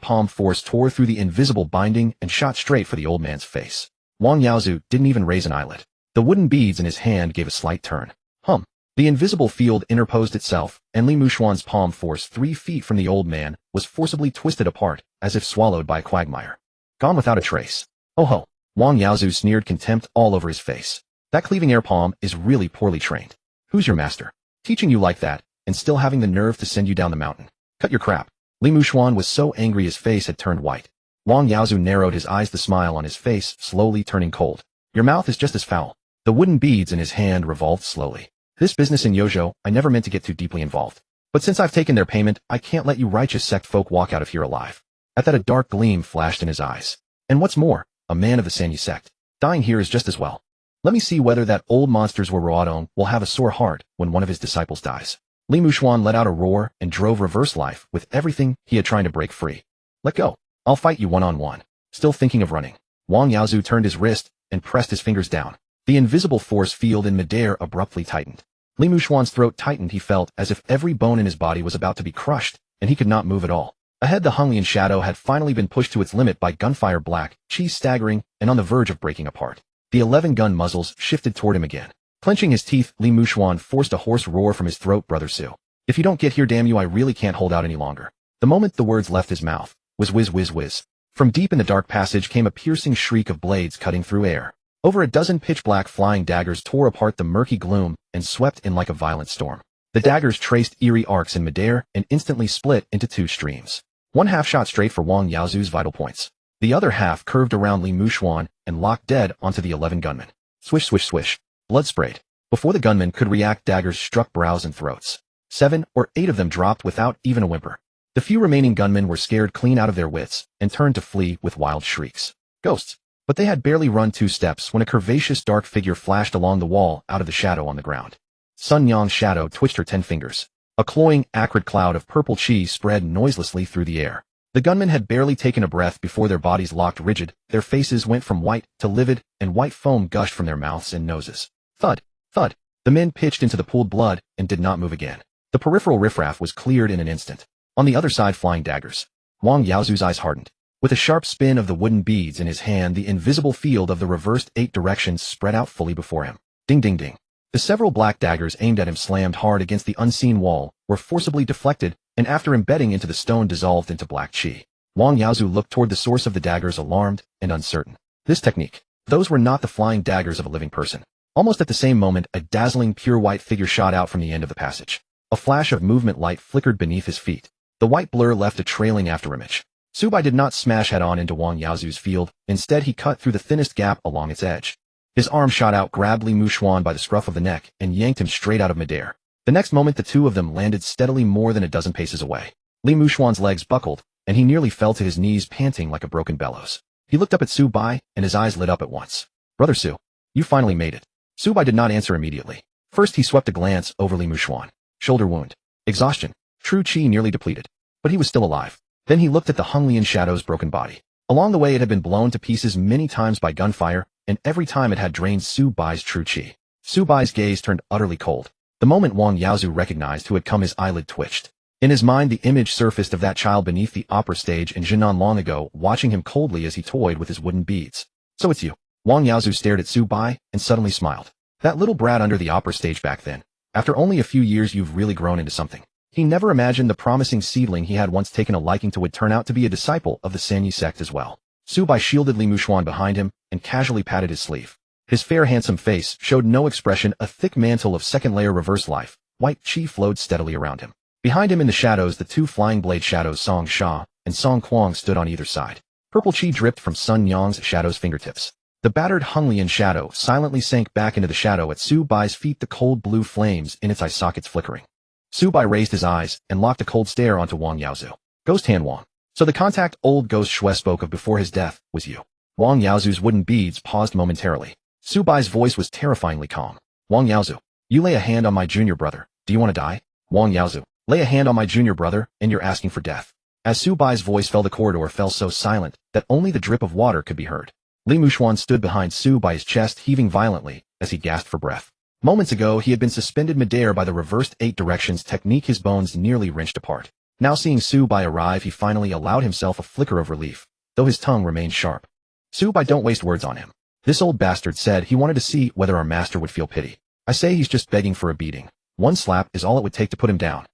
palm force tore through the invisible binding and shot straight for the old man's face. Wang Yaozu didn't even raise an eyelid. The wooden beads in his hand gave a slight turn. The invisible field interposed itself, and Li Mushuan's palm force 3 feet from the old man was forcibly twisted apart, as if swallowed by a quagmire. Gone without a trace. Oh ho! Wang Yaozu sneered contempt all over his face. That cleaving air palm is really poorly trained. Who's your master? Teaching you like that, and still having the nerve to send you down the mountain. Cut your crap. Li Mushuan was so angry his face had turned white. Wang Yaozu narrowed his eyes, the smile on his face slowly turning cold. Your mouth is just as foul. The wooden beads in his hand revolved slowly. This business in Yojo, I never meant to get too deeply involved. But since I've taken their payment, I can't let you righteous sect folk walk out of here alive. At that a dark gleam flashed in his eyes. And what's more, a man of the Sanyi sect. Dying here is just as well. Let me see whether that old monster Zuo Ruotong will have a sore heart when one of his disciples dies. Li Mushuan let out a roar and drove reverse life with everything he had trying to break free. Let go. I'll fight you one-on-one. Still thinking of running. Wang Yaozu turned his wrist and pressed his fingers down. The invisible force field in midair abruptly tightened. Li Mushuan's throat tightened. He felt as if every bone in his body was about to be crushed, and he could not move at all. Ahead, the Honglian shadow had finally been pushed to its limit by gunfire. Black Chi staggering and on the verge of breaking apart. The 11-gun muzzles shifted toward him again. Clenching his teeth, Li Mushuan forced a hoarse roar from his throat. Brother Su, if you don't get here, damn you, I really can't hold out any longer. The moment the words left his mouth was whiz whiz whiz. From deep in the dark passage came a piercing shriek of blades cutting through air. Over a dozen pitch-black flying daggers tore apart the murky gloom and swept in like a violent storm. The daggers traced eerie arcs in midair and instantly split into 2 streams. One half shot straight for Wang Yaozu's vital points. The other half curved around Li Mushuan and locked dead onto the 11 gunmen. Swish swish swish. Blood sprayed. Before the gunmen could react, daggers struck brows and throats. 7 or 8 of them dropped without even a whimper. The few remaining gunmen were scared clean out of their wits and turned to flee with wild shrieks. Ghosts. But they had barely run 2 steps when a curvaceous dark figure flashed along the wall out of the shadow on the ground. Sun Yang's shadow twitched her 10 fingers. A cloying, acrid cloud of purple chi spread noiselessly through the air. The gunmen had barely taken a breath before their bodies locked rigid, their faces went from white to livid, and white foam gushed from their mouths and noses. Thud, thud. The men pitched into the pooled blood and did not move again. The peripheral riffraff was cleared in an instant. On the other side, flying daggers. Wang Yaozu's eyes hardened. With a sharp spin of the wooden beads in his hand, the invisible field of the reversed 8 directions spread out fully before him. Ding ding ding. The several black daggers aimed at him slammed hard against the unseen wall, were forcibly deflected, and after embedding into the stone dissolved into black chi. Wang Yaozu looked toward the source of the daggers, alarmed and uncertain. This technique. Those were not the flying daggers of a living person. Almost at the same moment, a dazzling pure white figure shot out from the end of the passage. A flash of movement light flickered beneath his feet. The white blur left a trailing afterimage. Subai did not smash head-on into Wang Yaozu's field, instead he cut through the thinnest gap along its edge. His arm shot out, grabbed Li Mushuan by the scruff of the neck, and yanked him straight out of midair. The next moment the two of them landed steadily more than a dozen paces away. Li Mushuan's legs buckled, and he nearly fell to his knees, panting like a broken bellows. He looked up at Subai, and his eyes lit up at once. Brother Su, you finally made it. Subai did not answer immediately. First he swept a glance over Li Mushuan. Shoulder wound. Exhaustion. True chi nearly depleted. But he was still alive. Then he looked at the Honglian shadow's broken body. Along the way it had been blown to pieces many times by gunfire, and every time it had drained Subai's true chi. Subai's gaze turned utterly cold. The moment Wang Yaozu recognized who had come, his eyelid twitched. In his mind the image surfaced of that child beneath the opera stage in Jinan long ago, watching him coldly as he toyed with his wooden beads. So it's you. Wang Yaozu stared at Subai, and suddenly smiled. That little brat under the opera stage back then. After only a few years you've really grown into something. He never imagined the promising seedling he had once taken a liking to would turn out to be a disciple of the Sanyi sect as well. Subai shielded Li Mushuan behind him, and casually patted his sleeve. His fair handsome face showed no expression, a thick mantle of second-layer reverse life. White chi flowed steadily around him. Behind him in the shadows the two flying blade shadows Song Sha and Song Kuang stood on either side. Purple chi dripped from Sun Yang's shadow's fingertips. The battered Honglian shadow silently sank back into the shadow at Subai's feet, the cold blue flames in its eye sockets flickering. Subai raised his eyes and locked a cold stare onto Wang Yaozu. Ghost hand Wang. So the contact old ghost Shui spoke of before his death was you. Wang Yaozu's wooden beads paused momentarily. Subai's voice was terrifyingly calm. Wang Yaozu, you lay a hand on my junior brother. Do you want to die? Wang Yaozu, lay a hand on my junior brother, and you're asking for death. As Subai's voice fell, the corridor fell so silent that only the drip of water could be heard. Li Mushuan stood behind Subai's chest, heaving violently as he gasped for breath. Moments ago he had been suspended midair by the reversed 8 directions technique, his bones nearly wrenched apart. Now seeing Su Bai arrive, he finally allowed himself a flicker of relief, though his tongue remained sharp. Su Bai, don't waste words on him. This old bastard said he wanted to see whether our master would feel pity. I say he's just begging for a beating. One slap is all it would take to put him down.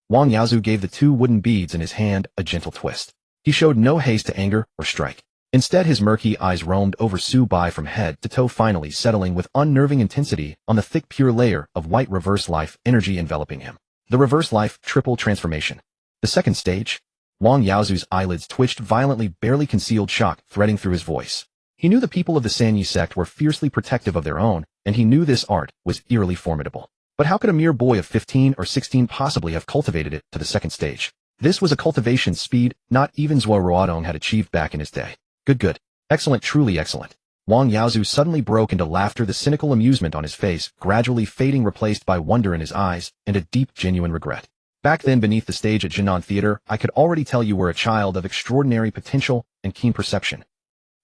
Wang Yaozu gave the 2 wooden beads in his hand a gentle twist. He showed no haste to anger or strike. Instead, his murky eyes roamed over Su Bai from head to toe, finally settling with unnerving intensity on the thick pure layer of white reverse life energy enveloping him. The reverse life triple transformation. The second stage? Wang Yaozu's eyelids twitched violently, barely concealed shock threading through his voice. He knew the people of the Sanyi sect were fiercely protective of their own, and he knew this art was eerily formidable. But how could a mere boy of 15 or 16 possibly have cultivated it to the second stage? This was a cultivation speed not even Zuo Ruotong had achieved back in his day. Good. Excellent, truly excellent. Wang Yaozu suddenly broke into laughter, the cynical amusement on his face gradually fading, replaced by wonder in his eyes and a deep, genuine regret. Back then beneath the stage at Jinan Theater, I could already tell you were a child of extraordinary potential and keen perception.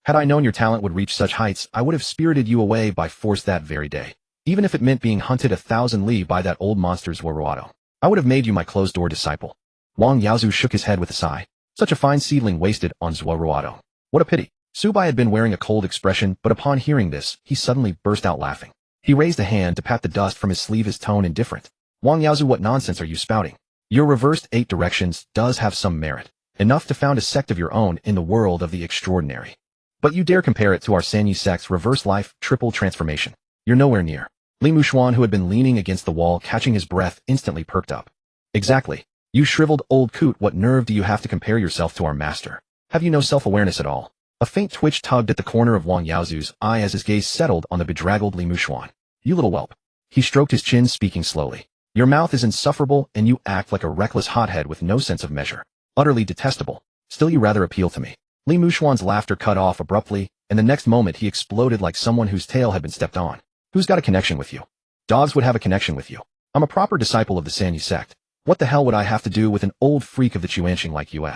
Had I known your talent would reach such heights, I would have spirited you away by force that very day. Even if it meant being hunted 1,000 li by that old monster Zuo Ruotong. I would have made you my closed-door disciple. Wang Yaozu shook his head with a sigh. Such a fine seedling wasted on Zuo Ruotong. What a pity. Su Bai had been wearing a cold expression, but upon hearing this, he suddenly burst out laughing. He raised a hand to pat the dust from his sleeve, his tone indifferent. Wang Yaozu, what nonsense are you spouting? Your reversed 8 directions does have some merit. Enough to found a sect of your own in the world of the extraordinary. But you dare compare it to our Sanyi sect's reverse life triple transformation. You're nowhere near. Li Mushuan, who had been leaning against the wall catching his breath, instantly perked up. Exactly. You shriveled old coot, what nerve do you have to compare yourself to our master? Have you no self-awareness at all? A faint twitch tugged at the corner of Wang Yaozu's eye as his gaze settled on the bedraggled Li Mushuan. You little whelp. He stroked his chin, speaking slowly. Your mouth is insufferable and you act like a reckless hothead with no sense of measure. Utterly detestable. Still you rather appeal to me. Li Mushuan's laughter cut off abruptly, and the next moment he exploded like someone whose tail had been stepped on. Who's got a connection with you? Dogs would have a connection with you. I'm a proper disciple of the Sanyi sect. What the hell would I have to do with an old freak of the Chuanxing like you?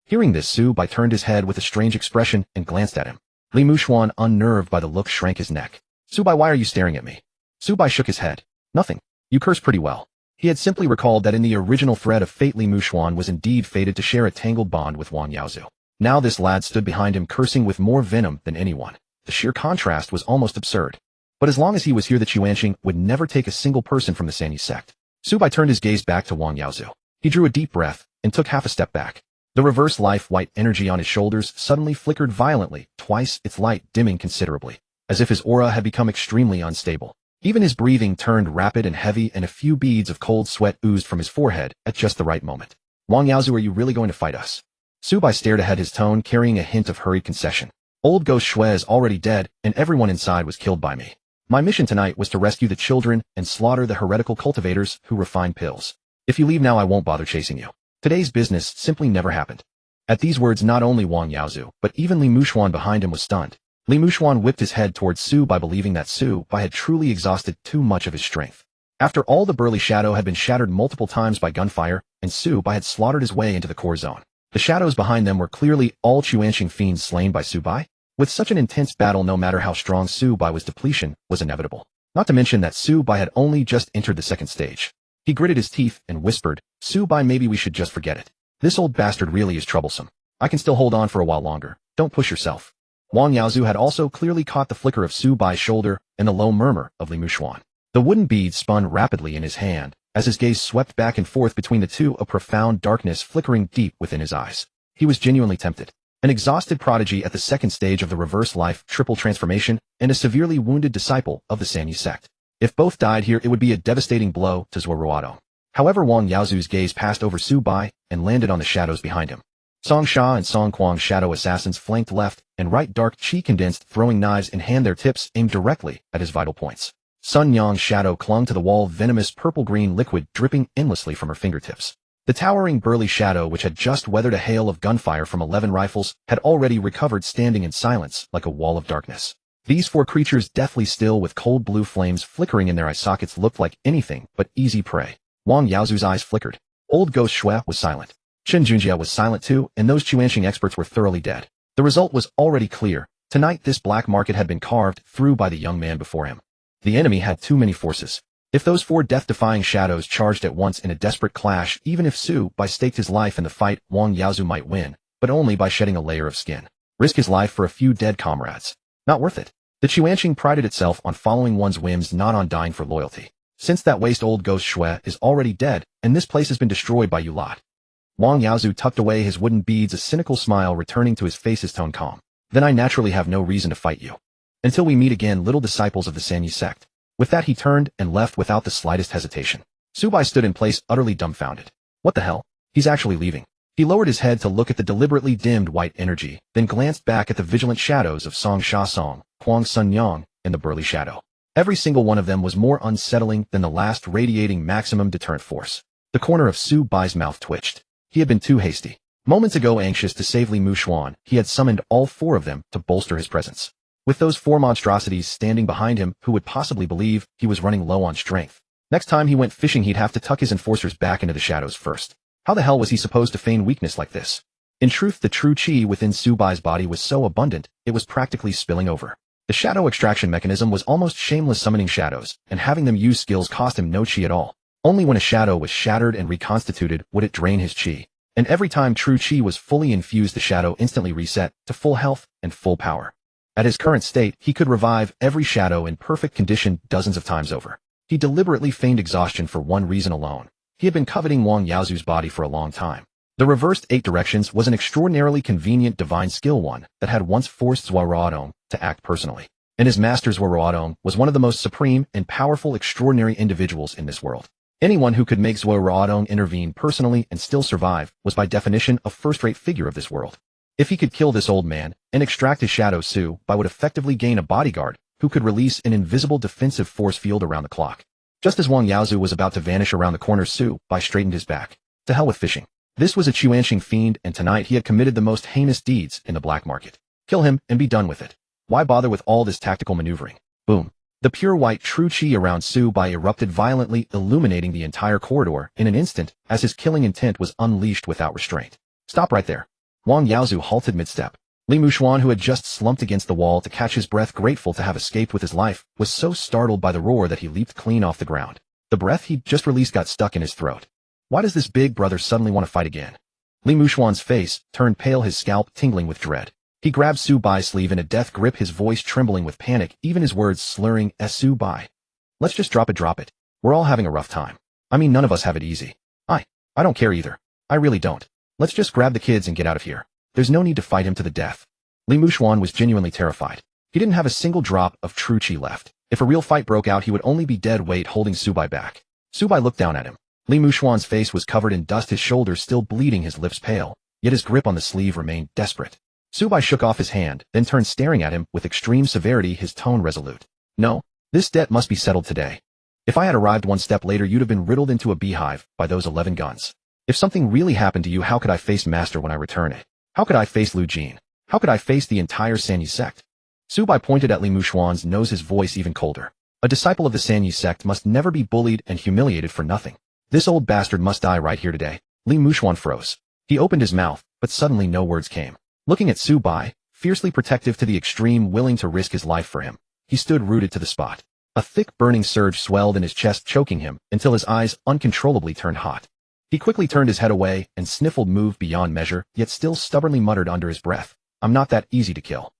Hearing this, Su Bai turned his head with a strange expression and glanced at him. Li Mushuan, unnerved by the look, shrank his neck. Su Bai, why are you staring at me? Su Bai shook his head. Nothing. You curse pretty well. He had simply recalled that in the original thread of fate, Li Mushuan was indeed fated to share a tangled bond with Wang Yaozu. Now this lad stood behind him, cursing with more venom than anyone. The sheer contrast was almost absurd. But as long as he was here, the Chuanxing would never take a single person from the Sanyi sect. Su Bai turned his gaze back to Wang Yaozu. He drew a deep breath and took half a step back. The reverse life white energy on his shoulders suddenly flickered violently, twice its light dimming considerably, as if his aura had become extremely unstable. Even his breathing turned rapid and heavy, and a few beads of cold sweat oozed from his forehead at just the right moment. Wang Yaozu, are you really going to fight us? Su Bai stared ahead, his tone carrying a hint of hurried concession. Old Ghost Shui is already dead, and everyone inside was killed by me. My mission tonight was to rescue the children and slaughter the heretical cultivators who refine pills. If you leave now, I won't bother chasing you. Today's business simply never happened. At these words, not only Wang Yaozu, but even Li Mushuan behind him was stunned. Li Mushuan whipped his head towards Su Bai, believing that Su Bai had truly exhausted too much of his strength. After all, the burly shadow had been shattered multiple times by gunfire, and Su Bai had slaughtered his way into the core zone. The shadows behind them were clearly all Chuanxing fiends slain by Su Bai. With such an intense battle, no matter how strong Su Bai was, depletion was inevitable. Not to mention that Su Bai had only just entered the second stage. He gritted his teeth and whispered, Su Bai, maybe we should just forget it. This old bastard really is troublesome. I can still hold on for a while longer. Don't push yourself. Wang Yaozu had also clearly caught the flicker of Su Bai's shoulder and the low murmur of Li Mushuan. The wooden beads spun rapidly in his hand, as his gaze swept back and forth between the two, a profound darkness flickering deep within his eyes. He was genuinely tempted. An exhausted prodigy at the second stage of the reverse life triple transformation, and a severely wounded disciple of the Sanyi sect. If both died here, it would be a devastating blow to Zuo Ruotong. However, Wang Yaozu's gaze passed over Su Bai and landed on the shadows behind him. Song Sha and Song Quang's shadow assassins flanked left and right, dark chi condensed, throwing knives in hand, their tips aimed directly at his vital points. Sun Yang's shadow clung to the wall, venomous purple-green liquid dripping endlessly from her fingertips. The towering burly shadow, which had just weathered a hail of gunfire from 11 rifles, had already recovered, standing in silence like a wall of darkness. These four creatures, deathly still with cold blue flames flickering in their eye sockets, looked like anything but easy prey. Wang Yaozu's eyes flickered. Old Ghost Shui was silent. Chen Junjia was silent too, and those Chuanxing experts were thoroughly dead. The result was already clear. Tonight this black market had been carved through by the young man before him. The enemy had too many forces. If those four death-defying shadows charged at once in a desperate clash, even if Su Bai staked his life in the fight, Wang Yaozu might win, but only by shedding a layer of skin. Risk his life for a few dead comrades. Not worth it. The Chuanqing prided itself on following one's whims, not on dying for loyalty. Since that waste-old ghost Shui is already dead, and this place has been destroyed by you lot. Wang Yaozu tucked away his wooden beads, a cynical smile returning to his face, his tone calm. Then I naturally have no reason to fight you. Until we meet again, little disciples of the Sanyi sect. With that he turned and left without the slightest hesitation. Su Bai stood in place, utterly dumbfounded. What the hell? He's actually leaving. He lowered his head to look at the deliberately dimmed white energy, then glanced back at the vigilant shadows of Song Sha Song, Kuang Sun Yang, and the burly shadow. Every single one of them was more unsettling than the last, radiating maximum deterrent force. The corner of Su Bai's mouth twitched. He had been too hasty. Moments ago, anxious to save Li Mushuan, he had summoned all four of them to bolster his presence. With those four monstrosities standing behind him, who would possibly believe he was running low on strength? Next time he went fishing, he'd have to tuck his enforcers back into the shadows first. How the hell was he supposed to feign weakness like this? In truth, the true qi within Su Bai's body was so abundant, it was practically spilling over. The shadow extraction mechanism was almost shameless, summoning shadows, and having them use skills cost him no qi at all. Only when a shadow was shattered and reconstituted would it drain his qi. And every time true qi was fully infused, the shadow instantly reset to full health and full power. At his current state, he could revive every shadow in perfect condition dozens of times over. He deliberately feigned exhaustion for one reason alone. He had been coveting Wang Yaozu's body for a long time. The reversed 8 directions was an extraordinarily convenient divine skill, one that had once forced Zuo Ruotong to act personally. And his master Zuo Ruotong was one of the most supreme and powerful extraordinary individuals in this world. Anyone who could make Zuo Ruotong intervene personally and still survive was by definition a first-rate figure of this world. If he could kill this old man and extract his shadow, Su Bai would effectively gain a bodyguard who could release an invisible defensive force field around the clock. Just as Wang Yaozu was about to vanish around the corner, Su Bai straightened his back. To hell with fishing. This was a Chuanqing fiend, and tonight he had committed the most heinous deeds in the black market. Kill him and be done with it. Why bother with all this tactical maneuvering? Boom. The pure white true qi around Su Bai erupted violently, illuminating the entire corridor in an instant as his killing intent was unleashed without restraint. Stop right there. Wang Yaozu halted mid-step. Li Mushuan, who had just slumped against the wall to catch his breath, grateful to have escaped with his life, was so startled by the roar that he leaped clean off the ground. The breath he'd just released got stuck in his throat. Why does this big brother suddenly want to fight again? Li Mushuan's face turned pale, his scalp tingling with dread. He grabbed Su Bai's sleeve in a death grip, his voice trembling with panic, even his words slurring. Su Bai. Let's just drop it. We're all having a rough time. I mean, none of us have it easy. I don't care either. I really don't. Let's just grab the kids and get out of here. There's no need to fight him to the death. Li Mushuan was genuinely terrified. He didn't have a single drop of true qi left. If a real fight broke out, he would only be dead weight holding Su Bai back. Su Bai looked down at him. Li Mushuan's face was covered in dust, his shoulders still bleeding, his lips pale, yet his grip on the sleeve remained desperate. Su Bai shook off his hand, then turned staring at him with extreme severity, his tone resolute. No, this debt must be settled today. If I had arrived one step later, you'd have been riddled into a beehive by those 11 guns. If something really happened to you, how could I face Master when I return it? How could I face Lu Jin? How could I face the entire Sanyi sect? Su Bai pointed at Li Mushuan's nose, his voice even colder. A disciple of the Sanyi sect must never be bullied and humiliated for nothing. This old bastard must die right here today. Li Mushuan froze. He opened his mouth, but suddenly no words came. Looking at Su Bai, fiercely protective to the extreme, willing to risk his life for him, he stood rooted to the spot. A thick burning surge swelled in his chest, choking him until his eyes uncontrollably turned hot. He quickly turned his head away and sniffled, moved beyond measure, yet still stubbornly muttered under his breath, I'm not that easy to kill.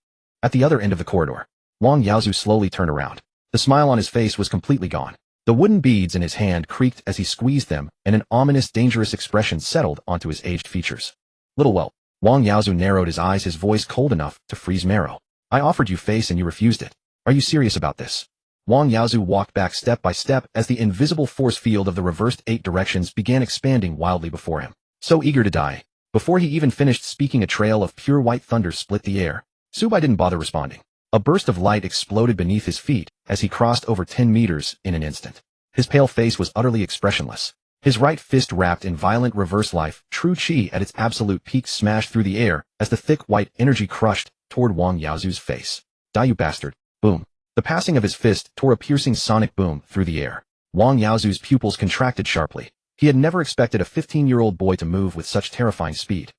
At the other end of the corridor, Wang Yaozu slowly turned around. The smile on his face was completely gone. The wooden beads in his hand creaked as he squeezed them, and an ominous, dangerous expression settled onto his aged features. Little whelp. Wang Yaozu narrowed his eyes, his voice cold enough to freeze marrow. I offered you face and you refused it. Are you serious about this? Wang Yaozu walked back step by step as the invisible force field of the reversed 8 directions began expanding wildly before him. So eager to die. Before he even finished speaking, a trail of pure white thunder split the air. Su Bai didn't bother responding. A burst of light exploded beneath his feet as he crossed over 10 meters in an instant. His pale face was utterly expressionless. His right fist, wrapped in violent reverse life, true qi at its absolute peak, smashed through the air as the thick white energy crushed toward Wang Yaozu's face. Die, you bastard. Boom. The passing of his fist tore a piercing sonic boom through the air. Wang Yaozu's pupils contracted sharply. He had never expected a 15-year-old boy to move with such terrifying speed.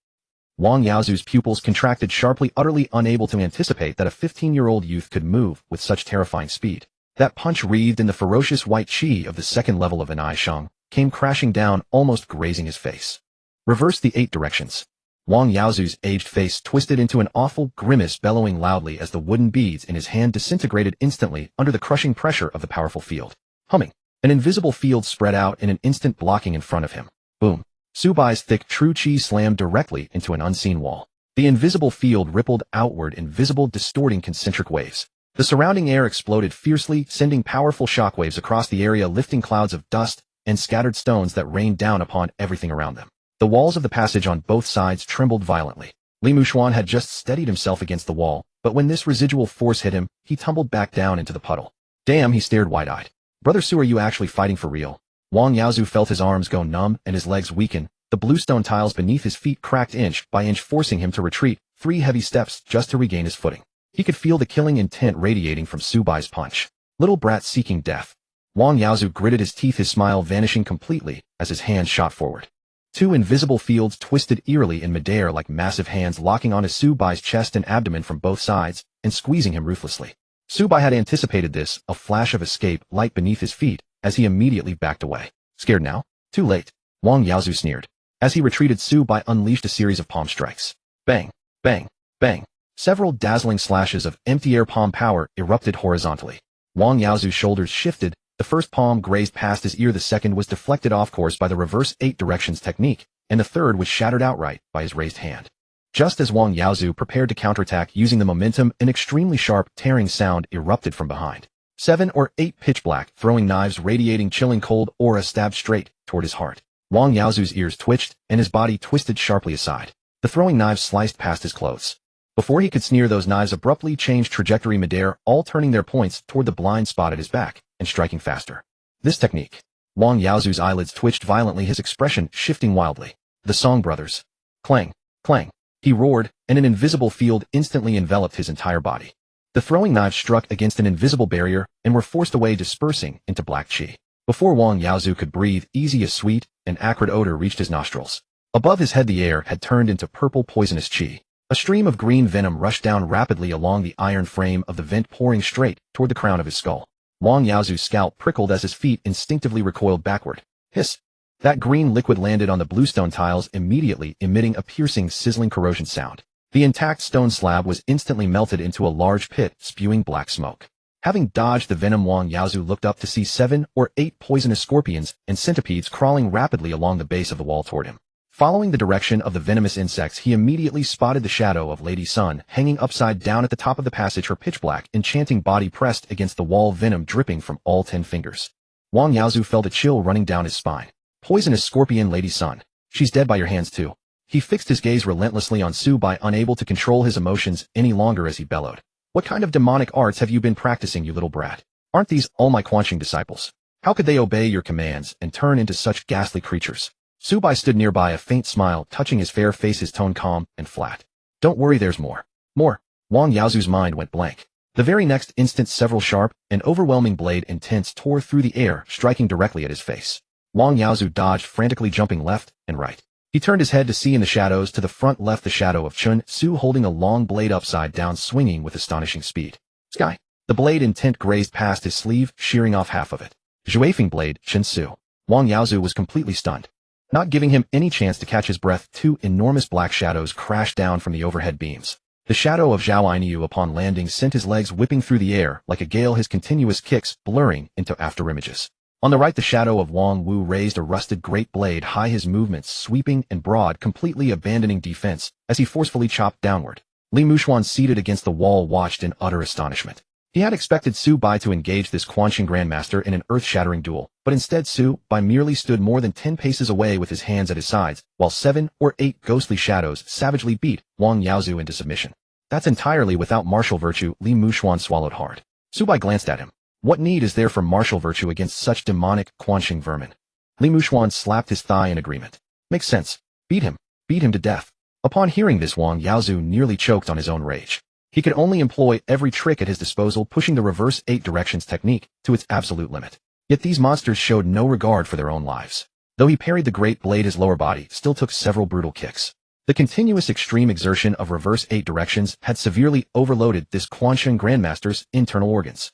Wang Yaozu's pupils contracted sharply, utterly unable to anticipate that a 15-year-old youth could move with such terrifying speed. That punch wreathed in the ferocious white chi of the second level of Innate Sheng came crashing down, almost grazing his face. Reverse the 8 directions. Wang Yaozu's aged face twisted into an awful grimace, bellowing loudly as the wooden beads in his hand disintegrated instantly under the crushing pressure of the powerful field. Humming. An invisible field spread out in an instant, blocking in front of him. Boom. Su Bai's thick true chi slammed directly into an unseen wall. The invisible field rippled outward in visible, distorting concentric waves. The surrounding air exploded fiercely, sending powerful shockwaves across the area, lifting clouds of dust and scattered stones that rained down upon everything around them. The walls of the passage on both sides trembled violently. Li Muxuan had just steadied himself against the wall, but when this residual force hit him, he tumbled back down into the puddle. Damn, he stared wide-eyed. Brother Su, are you actually fighting for real? Wang Yaozu felt his arms go numb and his legs weaken. The bluestone tiles beneath his feet cracked inch by inch, forcing him to retreat 3 heavy steps just to regain his footing. He could feel the killing intent radiating from Su Bai's punch. Little brat seeking death. Wang Yaozu gritted his teeth, his smile vanishing completely as his hand shot forward. 2 invisible fields twisted eerily in midair like massive hands, locking onto Su Bai's chest and abdomen from both sides and squeezing him ruthlessly. Su Bai had anticipated this, a flash of escape light beneath his feet, as he immediately backed away. Scared now? Too late. Wang Yaozu sneered. As he retreated, Su Bai unleashed a series of palm strikes. Bang, bang, bang. Several dazzling slashes of empty air palm power erupted horizontally. Wang Yaozu's shoulders shifted. The first palm grazed past his ear, the second was deflected off course by the reverse 8 directions technique, and the third was shattered outright by his raised hand. Just as Wang Yaozu prepared to counterattack using the momentum, an extremely sharp, tearing sound erupted from behind. 7 or 8 pitch-black, throwing knives radiating chilling cold aura stabbed straight toward his heart. Wang Yaozu's ears twitched, and his body twisted sharply aside. The throwing knives sliced past his clothes. Before he could sneer, those knives abruptly changed trajectory midair, all turning their points toward the blind spot at his back, and striking faster. This technique. Wang Yaozu's eyelids twitched violently, his expression shifting wildly. The Song brothers. Clang, clang. He roared, and an invisible field instantly enveloped his entire body. The throwing knives struck against an invisible barrier and were forced away, dispersing into black chi. Before Wang Yaozu could breathe easy, a sweet and acrid odor reached his nostrils. Above his head, the air had turned into purple poisonous chi. A stream of green venom rushed down rapidly along the iron frame of the vent, pouring straight toward the crown of his skull. Wang Yaozu's scalp prickled as his feet instinctively recoiled backward. Hiss! That green liquid landed on the bluestone tiles, immediately emitting a piercing, sizzling corrosion sound. The intact stone slab was instantly melted into a large pit, spewing black smoke. Having dodged the venom, Wang Yaozu looked up to see 7 or 8 poisonous scorpions and centipedes crawling rapidly along the base of the wall toward him. Following the direction of the venomous insects, he immediately spotted the shadow of Lady Sun hanging upside down at the top of the passage, her pitch-black, enchanting body pressed against the wall, venom dripping from all 10 fingers. Wang Yaozu felt a chill running down his spine. Poisonous scorpion Lady Sun. She's dead by your hands too. He fixed his gaze relentlessly on Su Bai, unable to control his emotions any longer as he bellowed. What kind of demonic arts have you been practicing, you little brat? Aren't these all my Quanqing disciples? How could they obey your commands and turn into such ghastly creatures? Su Bai stood nearby, a faint smile touching his fair face, his tone calm and flat. Don't worry, there's more. More. Wang Yaozu's mind went blank. The very next instant, several sharp and overwhelming blade intents tore through the air, striking directly at his face. Wang Yaozu dodged, frantically jumping left and right. He turned his head to see in the shadows to the front left the shadow of Chun Su holding a long blade upside down, swinging with astonishing speed. Sky. The blade intent grazed past his sleeve, shearing off half of it. Zhuifeng blade, Chun Su. Wang Yaozu was completely stunned. Not giving him any chance to catch his breath, 2 enormous black shadows crashed down from the overhead beams. The shadow of Zhao Ainiu upon landing sent his legs whipping through the air like a gale, his continuous kicks blurring into afterimages. On the right, the shadow of Wang Wu raised a rusted great blade high, his movements sweeping and broad, completely abandoning defense as he forcefully chopped downward. Li Muxuan, seated against the wall, watched in utter astonishment. He had expected Su Bai to engage this Quanqing grandmaster in an earth-shattering duel, but instead Su Bai merely stood more than 10 paces away with his hands at his sides, while 7 or 8 ghostly shadows savagely beat Wang Yaozu into submission. That's entirely without martial virtue. Li Muxuan swallowed hard. Su Bai glanced at him. What need is there for martial virtue against such demonic Quanqing vermin? Li Muxuan slapped his thigh in agreement. Makes sense. Beat him. Beat him to death. Upon hearing this, Wang Yaozu nearly choked on his own rage. He could only employ every trick at his disposal, pushing the reverse 8 directions technique to its absolute limit. Yet these monsters showed no regard for their own lives. Though he parried the great blade, his lower body still took several brutal kicks. The continuous extreme exertion of reverse 8 directions had severely overloaded this Quanqing grandmaster's internal organs.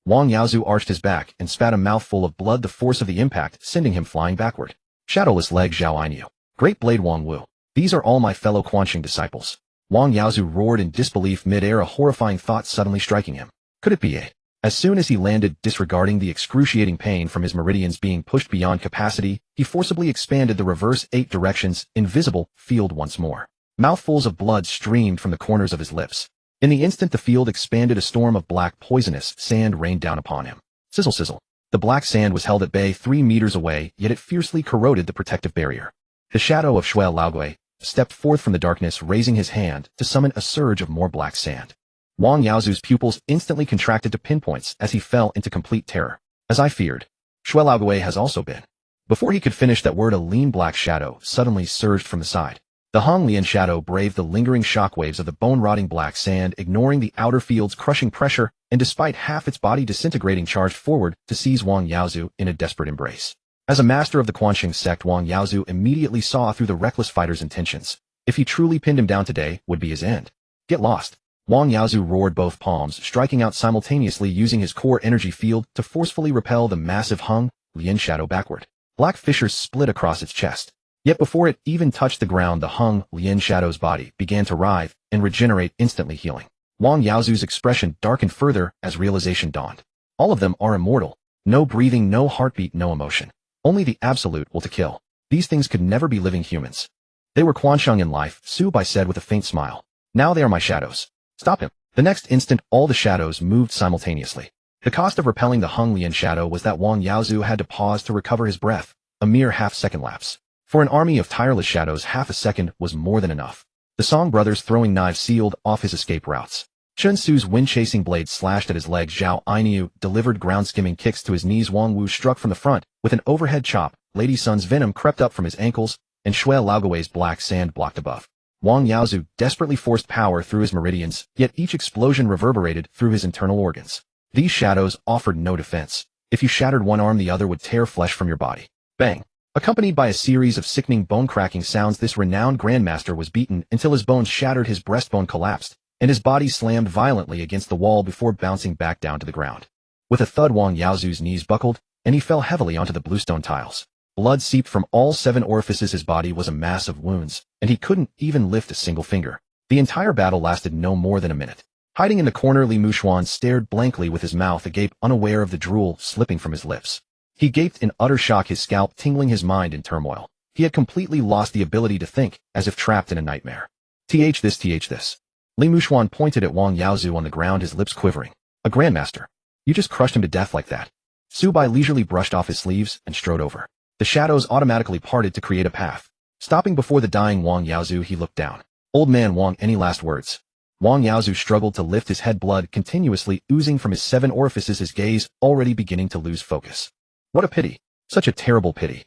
Wang Yaozu arched his back and spat a mouthful of blood, the force of the impact sending him flying backward. Shadowless leg Zhao Ainiu. Great blade Wang Wu. These are all my fellow Quanxing disciples. Wang Yaozu roared in disbelief mid-air, a horrifying thought suddenly striking him. Could it be a? As soon as he landed, disregarding the excruciating pain from his meridians being pushed beyond capacity, he forcibly expanded the reverse 8 directions, invisible, field once more. Mouthfuls of blood streamed from the corners of his lips. In the instant the field expanded, a storm of black poisonous sand rained down upon him. Sizzle sizzle. The black sand was held at bay 3 meters away, yet it fiercely corroded the protective barrier. The shadow of Shui Laogui stepped forth from the darkness, raising his hand to summon a surge of more black sand. Wang Yaozu's pupils instantly contracted to pinpoints as he fell into complete terror. As I feared, Shui Laogui has also been. Before he could finish that word, a lean black shadow suddenly surged from the side. The Hong Lian shadow braved the lingering shockwaves of the bone-rotting black sand, ignoring the outer field's crushing pressure, and despite half its body disintegrating, charged forward to seize Wang Yaozu in a desperate embrace. As a master of the Quanxing sect, Wang Yaozu immediately saw through the reckless fighter's intentions. If he truly pinned him down today, would be his end. Get lost. Wang Yaozu roared, both palms striking out simultaneously, using his core energy field to forcefully repel the massive Hong Lian shadow backward. Black fissures split across its chest. Yet before it even touched the ground, the Hong Lian shadow's body began to writhe and regenerate, instantly healing. Wang Yaozu's expression darkened further as realization dawned. All of them are immortal. No breathing, no heartbeat, no emotion. Only the absolute will to kill. These things could never be living humans. They were Quanxing in life, Su Bai said with a faint smile. Now they are my shadows. Stop him. The next instant, all the shadows moved simultaneously. The cost of repelling the Hong Lian shadow was that Wang Yaozu had to pause to recover his breath, a mere half-second lapse. For an army of tireless shadows, half a second was more than enough. The Song brothers throwing knives sealed off his escape routes. Chen Su's wind-chasing blade slashed at his leg. Zhao Ainiu delivered ground-skimming kicks to his knees. Wang Wu struck from the front with an overhead chop. Lady Sun's venom crept up from his ankles, and Shui Laogui's black sand blocked above. Wang Yaozu desperately forced power through his meridians, yet each explosion reverberated through his internal organs. These shadows offered no defense. If you shattered one arm, the other would tear flesh from your body. Bang! Accompanied by a series of sickening bone-cracking sounds, this renowned grandmaster was beaten until his bones shattered, his breastbone collapsed, and his body slammed violently against the wall before bouncing back down to the ground. With a thud, Wang Yaozu's knees buckled, and he fell heavily onto the bluestone tiles. Blood seeped from all 7 orifices. His body was a mass of wounds, and he couldn't even lift a single finger. The entire battle lasted no more than a minute. Hiding in the corner, Li Mushuan stared blankly with his mouth agape, unaware of the drool slipping from his lips. He gaped in utter shock, his scalp tingling, his mind in turmoil. He had completely lost the ability to think, as if trapped in a nightmare. Th this. Li Mushuan pointed at Wang Yaozu on the ground, his lips quivering. A grandmaster. You just crushed him to death like that. Su Bai leisurely brushed off his sleeves and strode over. The shadows automatically parted to create a path. Stopping before the dying Wang Yaozu, he looked down. Old man Wang, any last words? Wang Yaozu struggled to lift his head, blood continuously oozing from his 7 orifices, his gaze already beginning to lose focus. What a pity. Such a terrible pity.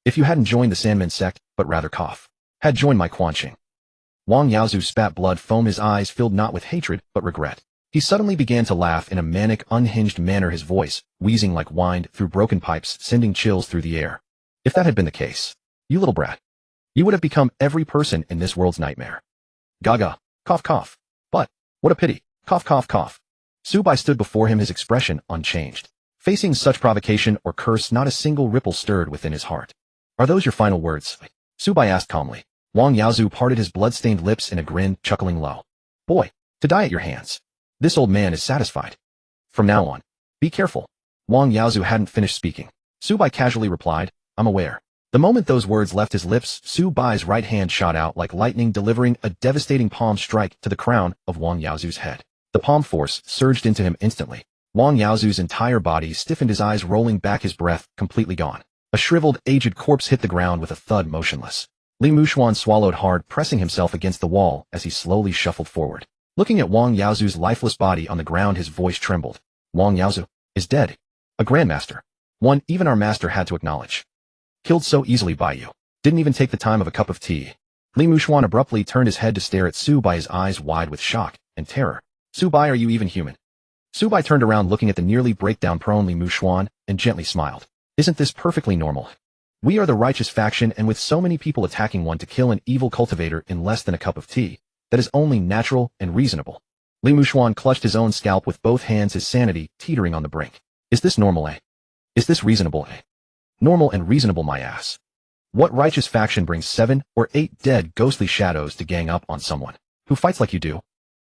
If you hadn't joined the Sandman sect, but rather had joined my Quanxing. Wang Yaozu spat blood foam, his eyes filled not with hatred, but regret. He suddenly began to laugh in a manic, unhinged manner, his voice, wheezing like wind through broken pipes, sending chills through the air. If that had been the case, you little brat, you would have become every person in this world's nightmare. Gaga. Cough cough. But, what a pity. Cough cough cough. Su Bai stood before him, his expression unchanged. Facing such provocation or curse, not a single ripple stirred within his heart. Are those your final words? Su Bai asked calmly. Wang Yaozu parted his blood-stained lips in a grin, chuckling low. Boy, to die at your hands. This old man is satisfied. From now on, be careful. Wang Yaozu hadn't finished speaking. Su Bai casually replied, I'm aware. The moment those words left his lips, Su Bai's right hand shot out like lightning, delivering a devastating palm strike to the crown of Wang Yaozu's head. The palm force surged into him instantly. Wang Yaozu's entire body stiffened, his eyes rolling back, his breath completely gone. A shriveled, aged corpse hit the ground with a thud, motionless. Li Mushuan swallowed hard, pressing himself against the wall as he slowly shuffled forward. Looking at Wang Yaozu's lifeless body on the ground, his voice trembled. Wang Yaozu is dead. A grandmaster. One even our master had to acknowledge. Killed so easily by you. Didn't even take the time of a cup of tea. Li Mushuan abruptly turned his head to stare at Su Bai, his eyes wide with shock and terror. Su Bai, are you even human? Su Bai turned around, looking at the nearly breakdown-prone Li Mushuan, and gently smiled. Isn't this perfectly normal? We are the righteous faction, and with so many people attacking one to kill an evil cultivator in less than a cup of tea, that is only natural and reasonable. Li Mushuan clutched his own scalp with both hands, his sanity teetering on the brink. Is this normal, eh? Is this reasonable, eh? Normal and reasonable, my ass. What righteous faction brings 7 or 8 dead ghostly shadows to gang up on someone who fights like you do?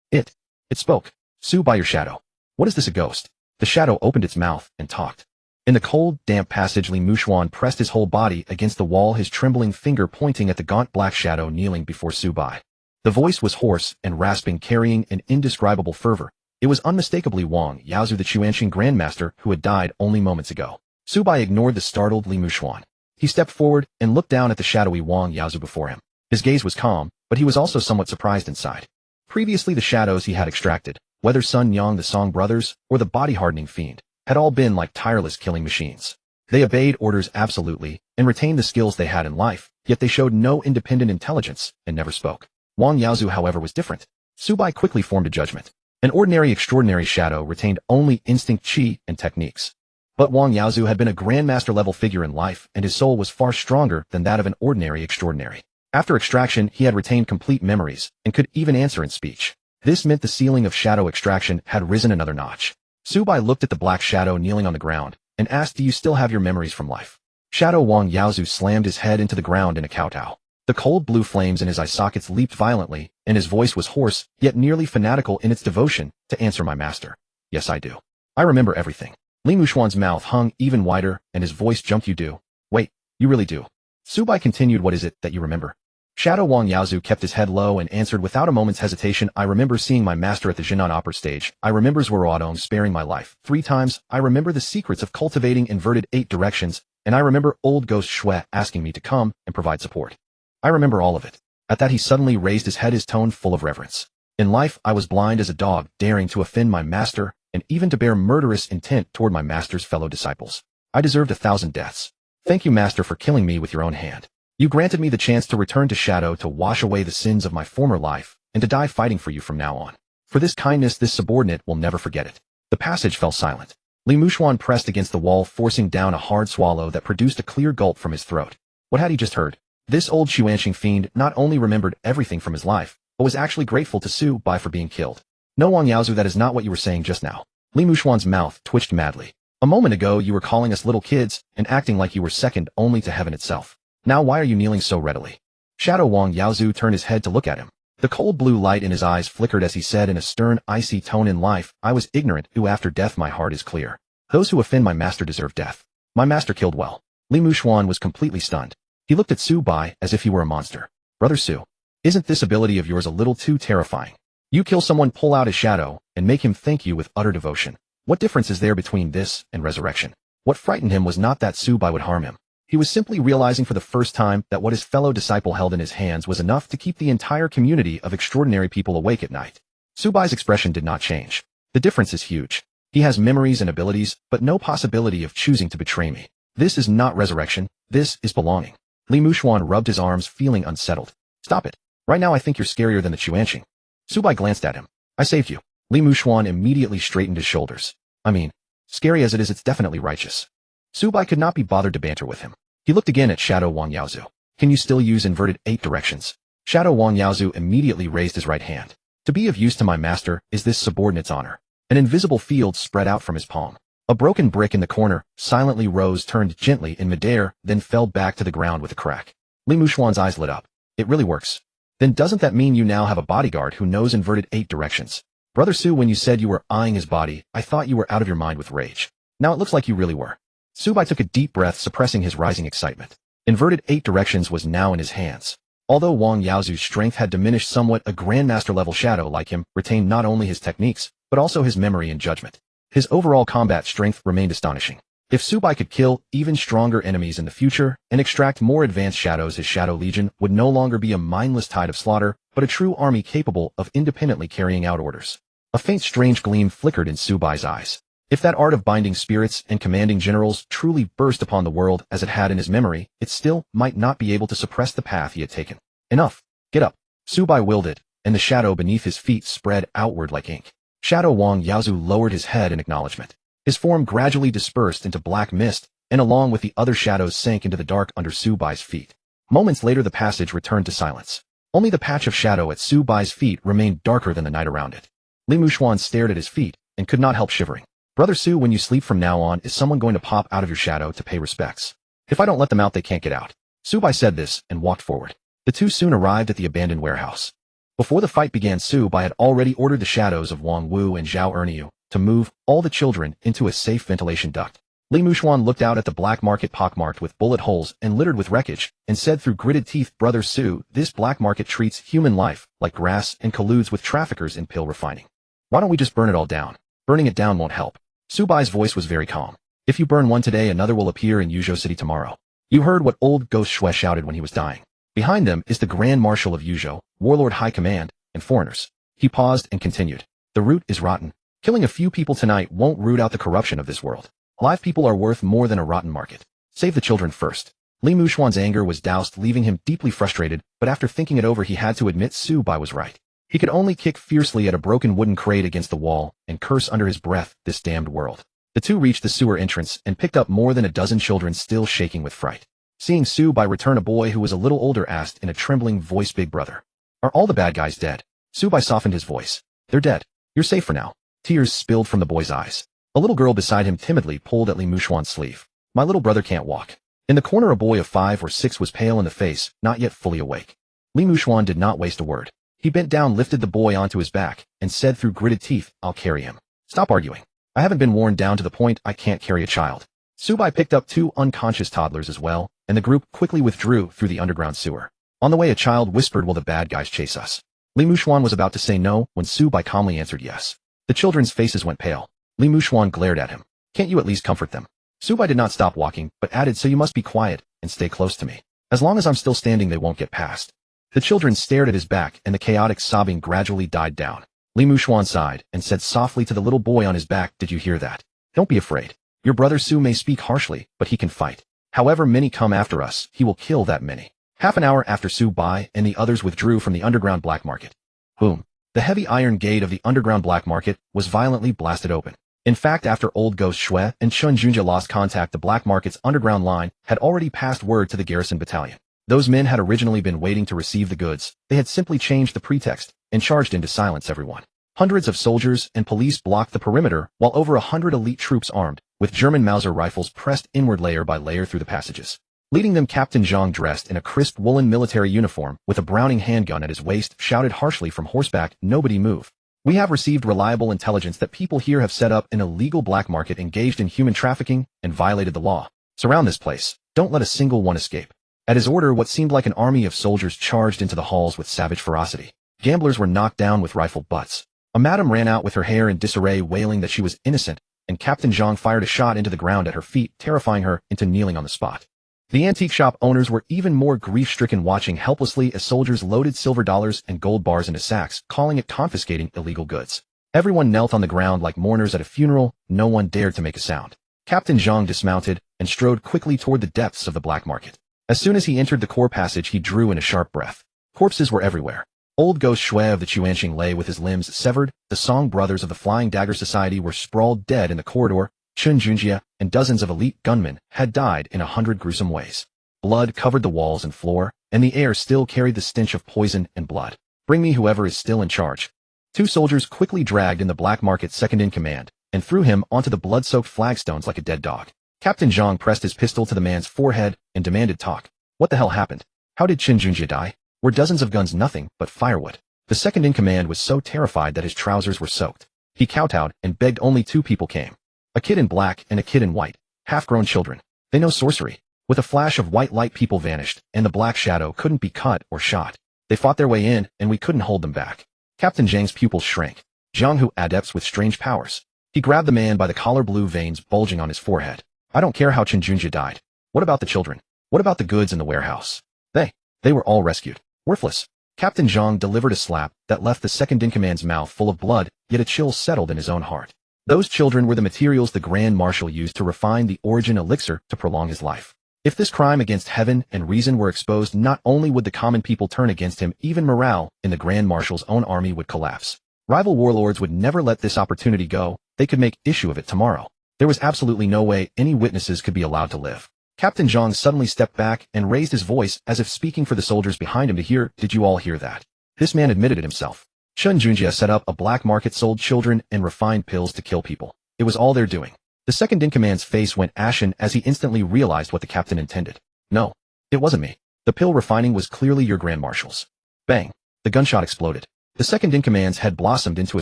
It spoke. Sue, by your shadow. What is this, a ghost? The shadow opened its mouth and talked. In the cold, damp passage, Li Mushuan pressed his whole body against the wall, his trembling finger pointing at the gaunt black shadow kneeling before Su Bai. The voice was hoarse and rasping, carrying an indescribable fervor. It was unmistakably Wang Yaozu, the Chuanxing Grandmaster who had died only moments ago. Su Bai ignored the startled Li Mushuan. He stepped forward and looked down at the shadowy Wang Yaozu before him. His gaze was calm, but he was also somewhat surprised inside. Previously, the shadows he had extracted, whether Sun Yang the Song brothers or the body-hardening fiend, had all been like tireless killing machines. They obeyed orders absolutely and retained the skills they had in life, yet they showed no independent intelligence and never spoke. Wang Yaozu, however, was different. Su Bai quickly formed a judgment. An ordinary extraordinary shadow retained only instinct, qi, and techniques. But Wang Yaozu had been a grandmaster-level figure in life, and his soul was far stronger than that of an ordinary extraordinary. After extraction, he had retained complete memories, and could even answer in speech. This meant the ceiling of shadow extraction had risen another notch. Su Bai looked at the black shadow kneeling on the ground, and asked, do you still have your memories from life? Shadow Wang Yaozu slammed his head into the ground in a kowtow. The cold blue flames in his eye sockets leaped violently, and his voice was hoarse, yet nearly fanatical in its devotion to answer, my master. Yes, I do. I remember everything. Li Mushuan's mouth hung even wider, and his voice jumped. You do? Wait, you really do? Su Bai continued, what is it that you remember? Shadow Wang Yaozu kept his head low and answered without a moment's hesitation, I remember seeing my master at the Jinan opera stage. I remember Zuo Ruotong sparing my life 3 times. I remember the secrets of cultivating inverted 8 directions, and I remember old ghost Shui asking me to come and provide support. I remember all of it. At that he suddenly raised his head, his tone full of reverence. In life, I was blind as a dog, daring to offend my master, and even to bear murderous intent toward my master's fellow disciples. I deserved 1,000 deaths. Thank you, master, for killing me with your own hand. You granted me the chance to return to Shadow, to wash away the sins of my former life, and to die fighting for you from now on. For this kindness, this subordinate will never forget it. The passage fell silent. Li Mushuan pressed against the wall, forcing down a hard swallow that produced a clear gulp from his throat. What had he just heard? This old Chuanxing fiend not only remembered everything from his life, but was actually grateful to Su Bai for being killed. No, Wang Yaozu, that is not what you were saying just now. Li Mushuan's mouth twitched madly. A moment ago you were calling us little kids and acting like you were second only to heaven itself. Now why are you kneeling so readily? Shadow Wang Yaozu turned his head to look at him. The cold blue light in his eyes flickered as he said in a stern, icy tone, in life, I was ignorant, who after death my heart is clear. Those who offend my master deserve death. My master killed well. Li Mushuan was completely stunned. He looked at Su Bai as if he were a monster. Brother Su, isn't this ability of yours a little too terrifying? You kill someone, pull out his shadow, and make him thank you with utter devotion. What difference is there between this and resurrection? What frightened him was not that Su Bai would harm him. He was simply realizing for the first time that what his fellow disciple held in his hands was enough to keep the entire community of extraordinary people awake at night. Su Bai's expression did not change. The difference is huge. He has memories and abilities, but no possibility of choosing to betray me. This is not resurrection. This is belonging. Li Mushuan rubbed his arms, feeling unsettled. Stop it. Right now I think you're scarier than the Chuanxing. Su Bai glanced at him. I saved you. Li Mushuan immediately straightened his shoulders. I mean, scary as it is, it's definitely righteous. Su Bai could not be bothered to banter with him. He looked again at Shadow Wang Yaozu. Can you still use inverted 8 directions? Shadow Wang Yaozu immediately raised his right hand. To be of use to my master is this subordinate's honor. An invisible field spread out from his palm. A broken brick in the corner silently rose, turned gently in midair, then fell back to the ground with a crack. Li Mushuan's eyes lit up. It really works. Then doesn't that mean you now have a bodyguard who knows inverted 8 directions? Brother Su, when you said you were eyeing his body, I thought you were out of your mind with rage. Now it looks like you really were. Su Bai took a deep breath, suppressing his rising excitement. Inverted 8 directions was now in his hands. Although Wang Yaozu's strength had diminished somewhat, a grandmaster-level shadow like him retained not only his techniques, but also his memory and judgment. His overall combat strength remained astonishing. If Su Bai could kill even stronger enemies in the future and extract more advanced shadows, his Shadow Legion would no longer be a mindless tide of slaughter, but a true army capable of independently carrying out orders. A faint strange gleam flickered in Su Bai's eyes. If that art of binding spirits and commanding generals truly burst upon the world as it had in his memory, it still might not be able to suppress the path he had taken. Enough. Get up. Su Bai willed it, and the shadow beneath his feet spread outward like ink. Shadow Wang Yaozu lowered his head in acknowledgement. His form gradually dispersed into black mist, and along with the other shadows sank into the dark under Su Bai's feet. Moments later the passage returned to silence. Only the patch of shadow at Su Bai's feet remained darker than the night around it. Li Muxuan stared at his feet and could not help shivering. Brother Su, when you sleep from now on, is someone going to pop out of your shadow to pay respects? If I don't let them out, they can't get out. Su Bai said this and walked forward. The two soon arrived at the abandoned warehouse. Before the fight began, Su Bai had already ordered the shadows of Wang Wu and Zhao Erniu to move all the children into a safe ventilation duct. Li Muxuan looked out at the black market pockmarked with bullet holes and littered with wreckage, and said through gritted teeth, Brother Su, this black market treats human life like grass and colludes with traffickers in pill refining. Why don't we just burn it all down? Burning it down won't help. Su Bai's voice was very calm. If you burn one today, another will appear in Yuzhou City tomorrow. You heard what old Ghost Shui shouted when he was dying. Behind them is the Grand Marshal of Yuzhou, Warlord High Command, and foreigners. He paused and continued. The root is rotten. Killing a few people tonight won't root out the corruption of this world. Live people are worth more than a rotten market. Save the children first. Li Muxuan's anger was doused, leaving him deeply frustrated, but after thinking it over he had to admit Su Bai was right. He could only kick fiercely at a broken wooden crate against the wall and curse under his breath, this damned world. The two reached the sewer entrance and picked up more than a dozen children still shaking with fright. Seeing Su Bai return, a boy who was a little older asked in a trembling voice, Big brother, are all the bad guys dead? Su Bai softened his voice. They're dead. You're safe for now. Tears spilled from the boy's eyes. A little girl beside him timidly pulled at Li Muxuan's sleeve. My little brother can't walk. In the corner, a boy of 5 or 6 was pale in the face, not yet fully awake. Li Muxuan did not waste a word. He bent down, lifted the boy onto his back, and said through gritted teeth, I'll carry him. Stop arguing. I haven't been worn down to the point I can't carry a child. Su Bai picked up 2 unconscious toddlers as well, and the group quickly withdrew through the underground sewer. On the way, a child whispered, will the bad guys chase us? Li Muxuan was about to say no when Su Bai calmly answered yes. The children's faces went pale. Li Muxuan glared at him. Can't you at least comfort them? Su Bai did not stop walking, but added, so you must be quiet and stay close to me. As long as I'm still standing, they won't get past. The children stared at his back, and the chaotic sobbing gradually died down. Li Muxuan sighed and said softly to the little boy on his back, did you hear that? Don't be afraid. Your brother Su may speak harshly, but he can fight. However many come after us, he will kill that many. Half an hour after Su Bai and the others withdrew from the underground black market. Boom. The heavy iron gate of the underground black market was violently blasted open. In fact, after old Ghost Shui and Chun Junjia lost contact, the black market's underground line had already passed word to the garrison battalion. Those men had originally been waiting to receive the goods. They had simply changed the pretext and charged in to silence everyone. Hundreds of soldiers and police blocked the perimeter, while over 100 elite troops armed with German Mauser rifles pressed inward layer by layer through the passages. Leading them, Captain Zhang, dressed in a crisp woolen military uniform with a Browning handgun at his waist, shouted harshly from horseback, nobody move. We have received reliable intelligence that people here have set up an illegal black market, engaged in human trafficking, and violated the law. Surround this place. Don't let a single one escape. At his order, what seemed like an army of soldiers charged into the halls with savage ferocity. Gamblers were knocked down with rifle butts. A madam ran out with her hair in disarray, wailing that she was innocent, and Captain Zhang fired a shot into the ground at her feet, terrifying her into kneeling on the spot. The antique shop owners were even more grief-stricken, watching helplessly as soldiers loaded silver dollars and gold bars into sacks, calling it confiscating illegal goods. Everyone knelt on the ground like mourners at a funeral. No one dared to make a sound. Captain Zhang dismounted and strode quickly toward the depths of the black market. As soon as he entered the core passage, he drew in a sharp breath. Corpses were everywhere. Old Ghost Shui of the Chuanxing lay with his limbs severed. The Song brothers of the Flying Dagger Society were sprawled dead in the corridor. Chun Junjia and dozens of elite gunmen had died in 100 gruesome ways. Blood covered the walls and floor, and the air still carried the stench of poison and blood. Bring me whoever is still in charge. 2 soldiers quickly dragged in the black market second in command and threw him onto the blood-soaked flagstones like a dead dog. Captain Zhang pressed his pistol to the man's forehead and demanded, talk. What the hell happened? How did Chun Junjia die? Were dozens of guns nothing but firewood? The second in command was so terrified that his trousers were soaked. He kowtowed and begged. Only 2 people came. A kid in black and a kid in white, half-grown children. They know sorcery. With a flash of white light, people vanished, and the black shadow couldn't be cut or shot. They fought their way in, and we couldn't hold them back. Captain Zhang's pupils shrank. Zhang Hu, adepts with strange powers. He grabbed the man by the collar, blue veins bulging on his forehead. I don't care how Chun Junjia died. What about the children? What about the goods in the warehouse? They were all rescued. Worthless. Captain Zhang delivered a slap that left the second-in-command's mouth full of blood, yet a chill settled in his own heart. Those children were the materials the Grand Marshal used to refine the origin elixir to prolong his life. If this crime against heaven and reason were exposed, not only would the common people turn against him, even morale in the Grand Marshal's own army would collapse. Rival warlords would never let this opportunity go. They could make issue of it tomorrow. There was absolutely no way any witnesses could be allowed to live. Captain Zhang suddenly stepped back and raised his voice as if speaking for the soldiers behind him to hear. Did you all hear that? This man admitted it himself. Chen Junjie set up a black market, sold children and refined pills to kill people. It was all they're doing. The second-in-command's face went ashen as he instantly realized what the captain intended. No, it wasn't me. The pill refining was clearly your Grand Marshal's. Bang! The gunshot exploded. The second-in-command's head blossomed into a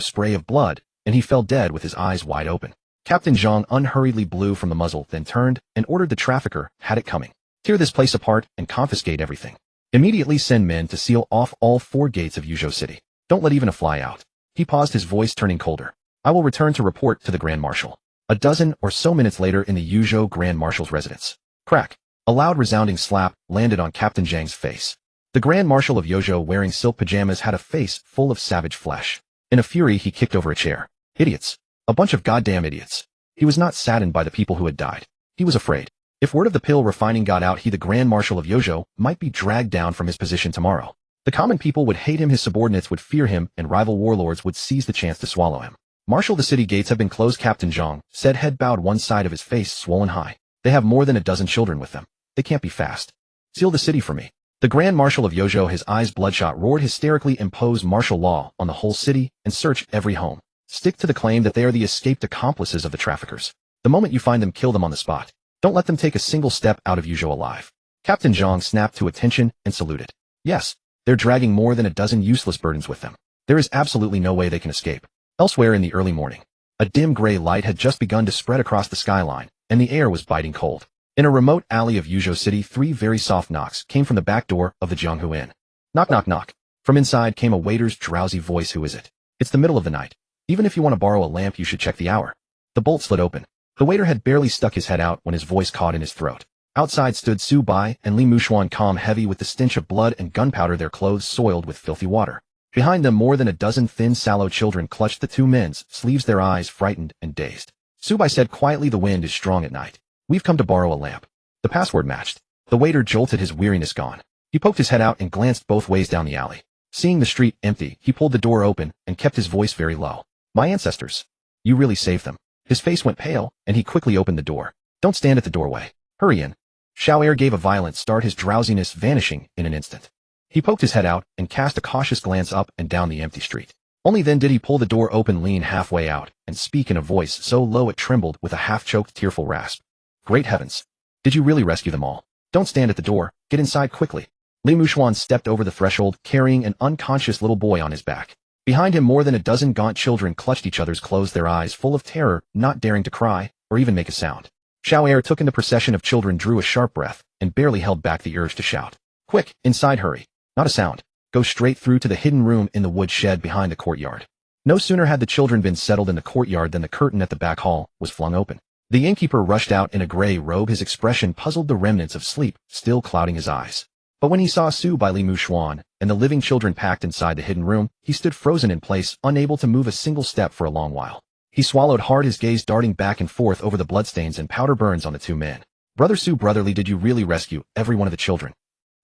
spray of blood, and he fell dead with his eyes wide open. Captain Zhang unhurriedly blew from the muzzle, then turned and ordered the trafficker, had it coming. Tear this place apart and confiscate everything. Immediately send men to seal off all 4 gates of Yuzhou City. Don't let even a fly out. He paused, his voice turning colder. I will return to report to the Grand Marshal. A dozen or so minutes later in the Yuzhou Grand Marshal's residence. Crack! A loud resounding slap landed on Captain Zhang's face. The Grand Marshal of Yuzhou, wearing silk pajamas, had a face full of savage flesh. In a fury, he kicked over a chair. Idiots. A bunch of goddamn idiots. He was not saddened by the people who had died. He was afraid. If word of the pill refining got out, he, the Grand Marshal of Yuzhou, might be dragged down from his position tomorrow. The common people would hate him, his subordinates would fear him, and rival warlords would seize the chance to swallow him. Marshal, the city gates have been closed, Captain Zhang said, head bowed, one side of his face swollen high. They have more than a dozen children with them. They can't be fast. Seal the city for me. The Grand Marshal of Yuzhou, his eyes bloodshot, roared hysterically, impose martial law on the whole city and search every home. Stick to the claim that they are the escaped accomplices of the traffickers. The moment you find them, kill them on the spot. Don't let them take a single step out of Yuzhou alive. Captain Zhang snapped to attention and saluted. Yes, they're dragging more than a dozen useless burdens with them. There is absolutely no way they can escape. Elsewhere in the early morning, a dim gray light had just begun to spread across the skyline, and the air was biting cold. In a remote alley of Yuzhou City, 3 very soft knocks came from the back door of the Jianghu Inn. Knock, knock, knock. From inside came a waiter's drowsy voice. Who is it? It's the middle of the night. Even if you want to borrow a lamp, you should check the hour. The bolt slid open. The waiter had barely stuck his head out when his voice caught in his throat. Outside stood Su Bai and Li Mushuan, calm, heavy with the stench of blood and gunpowder, their clothes soiled with filthy water. Behind them, more than a dozen thin, sallow children clutched the 2 men's sleeves, their eyes frightened and dazed. Su Bai said quietly, the wind is strong at night. We've come to borrow a lamp. The password matched. The waiter jolted, his weariness gone. He poked his head out and glanced both ways down the alley. Seeing the street empty, he pulled the door open and kept his voice very low. My ancestors. You really saved them. His face went pale, and he quickly opened the door. Don't stand at the doorway. Hurry in. Xiao Air gave a violent start, his drowsiness vanishing in an instant. He poked his head out and cast a cautious glance up and down the empty street. Only then did he pull the door open, lean halfway out, and speak in a voice so low it trembled with a half-choked, tearful rasp. Great heavens. Did you really rescue them all? Don't stand at the door. Get inside quickly. Li Mushuan stepped over the threshold, carrying an unconscious little boy on his back. Behind him, more than a dozen gaunt children clutched each other's clothes, their eyes full of terror, not daring to cry or even make a sound. Xiao Air took in the procession of children, drew a sharp breath, and barely held back the urge to shout. Quick, inside, hurry. Not a sound. Go straight through to the hidden room in the wood shed behind the courtyard. No sooner had the children been settled in the courtyard than the curtain at the back hall was flung open. The innkeeper rushed out in a gray robe, his expression puzzled, the remnants of sleep still clouding his eyes. But when he saw Su Bai, Li Mushuan, and the living children packed inside the hidden room, he stood frozen in place, unable to move a single step for a long while. He swallowed hard, his gaze darting back and forth over the bloodstains and powder burns on the 2 men. Brother Su, brotherly, did you really rescue every one of the children?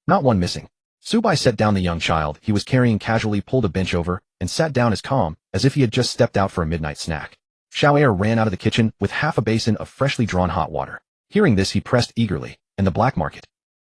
Not one missing. Su Bai set down the young child he was carrying, casually pulled a bench over, and sat down as calm as if he had just stepped out for a midnight snack. Xiao Air ran out of the kitchen with half a basin of freshly drawn hot water. Hearing this, he pressed eagerly. And the black market?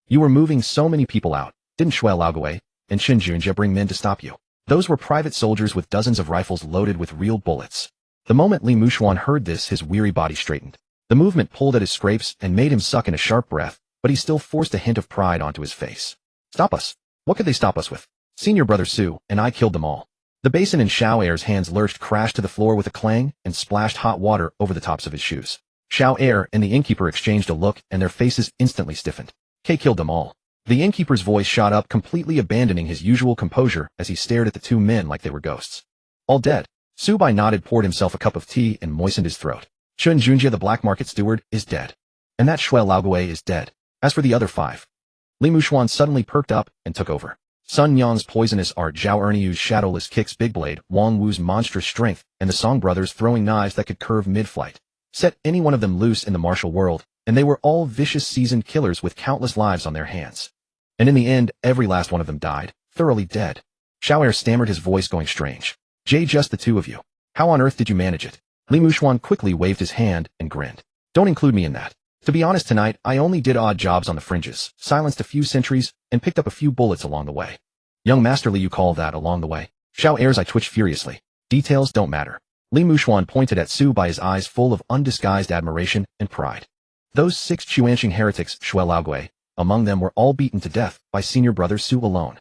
You were moving so many people out. Didn't Shui Laoguei and Qin Junjie bring men to stop you? Those were private soldiers with dozens of rifles loaded with real bullets. The moment Li Mushuan heard this, his weary body straightened. The movement pulled at his scrapes and made him suck in a sharp breath, but he still forced a hint of pride onto his face. Stop us? What could they stop us with? Senior brother Su and I killed them all. The basin in Xiao Air's hands lurched, crashed to the floor with a clang, and splashed hot water over the tops of his shoes. Xiao Air and the innkeeper exchanged a look, and their faces instantly stiffened. K killed them all. The innkeeper's voice shot up, completely abandoning his usual composure as he stared at the 2 men like they were ghosts. All dead. Su Bai nodded, poured himself a cup of tea, and moistened his throat. Qin Junjie, the black market steward, is dead. And that Shui Laoguei is dead. As for the other 5. Li Mushuan suddenly perked up and took over. Sun Yang's poisonous art, Zhao Erniu's shadowless kicks, Big Blade, Wang Wu's monstrous strength, and the Song brothers throwing knives that could curve mid-flight. Set any one of them loose in the martial world, and they were all vicious, seasoned killers with countless lives on their hands. And in the end, every last one of them died, thoroughly dead. Xiao Air stammered, his voice going strange. Jay, just the 2 of you. How on earth did you manage it? Li Mushuan quickly waved his hand and grinned. Don't include me in that. To be honest, tonight, I only did odd jobs on the fringes, silenced a few sentries, and picked up a few bullets along the way. Young Master Li, you call that along the way? Xiao Er's eye twitched furiously. Details don't matter. Li Muxuan pointed at Su by his eyes full of undisguised admiration and pride. Those 6 Chuanqing heretics, Shui Laogui, among them were all beaten to death by senior brother Su alone.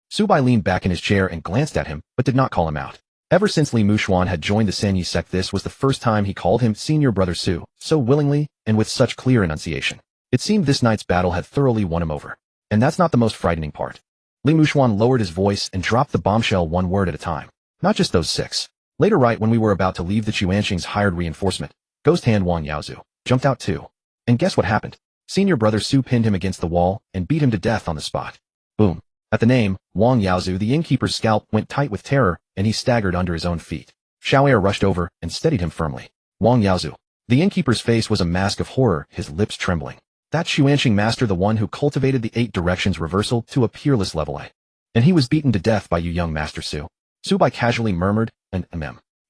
Su Bai leaned back in his chair and glanced at him, but did not call him out. Ever since Li Muxuan had joined the Sanyi sect, this was the first time he called him senior brother Su, so willingly and with such clear enunciation. It seemed this night's battle had thoroughly won him over. And that's not the most frightening part. Li Muxuan lowered his voice and dropped the bombshell one word at a time. Not just those 6. Later, right when we were about to leave the Chuanqing's hired reinforcement, Ghost Hand Wang Yaozu jumped out too. And guess what happened? Senior brother Su pinned him against the wall and beat him to death on the spot. Boom. At the name, Wang Yaozu, the innkeeper's scalp went tight with terror, and he staggered under his own feet. Xiao Er rushed over and steadied him firmly. Wang Yaozu. The innkeeper's face was a mask of horror, his lips trembling. That Chuanqing master, the one who cultivated the 8 directions reversal to a peerless level A. And he was beaten to death by you, young Master Su. Su Bai casually murmured, and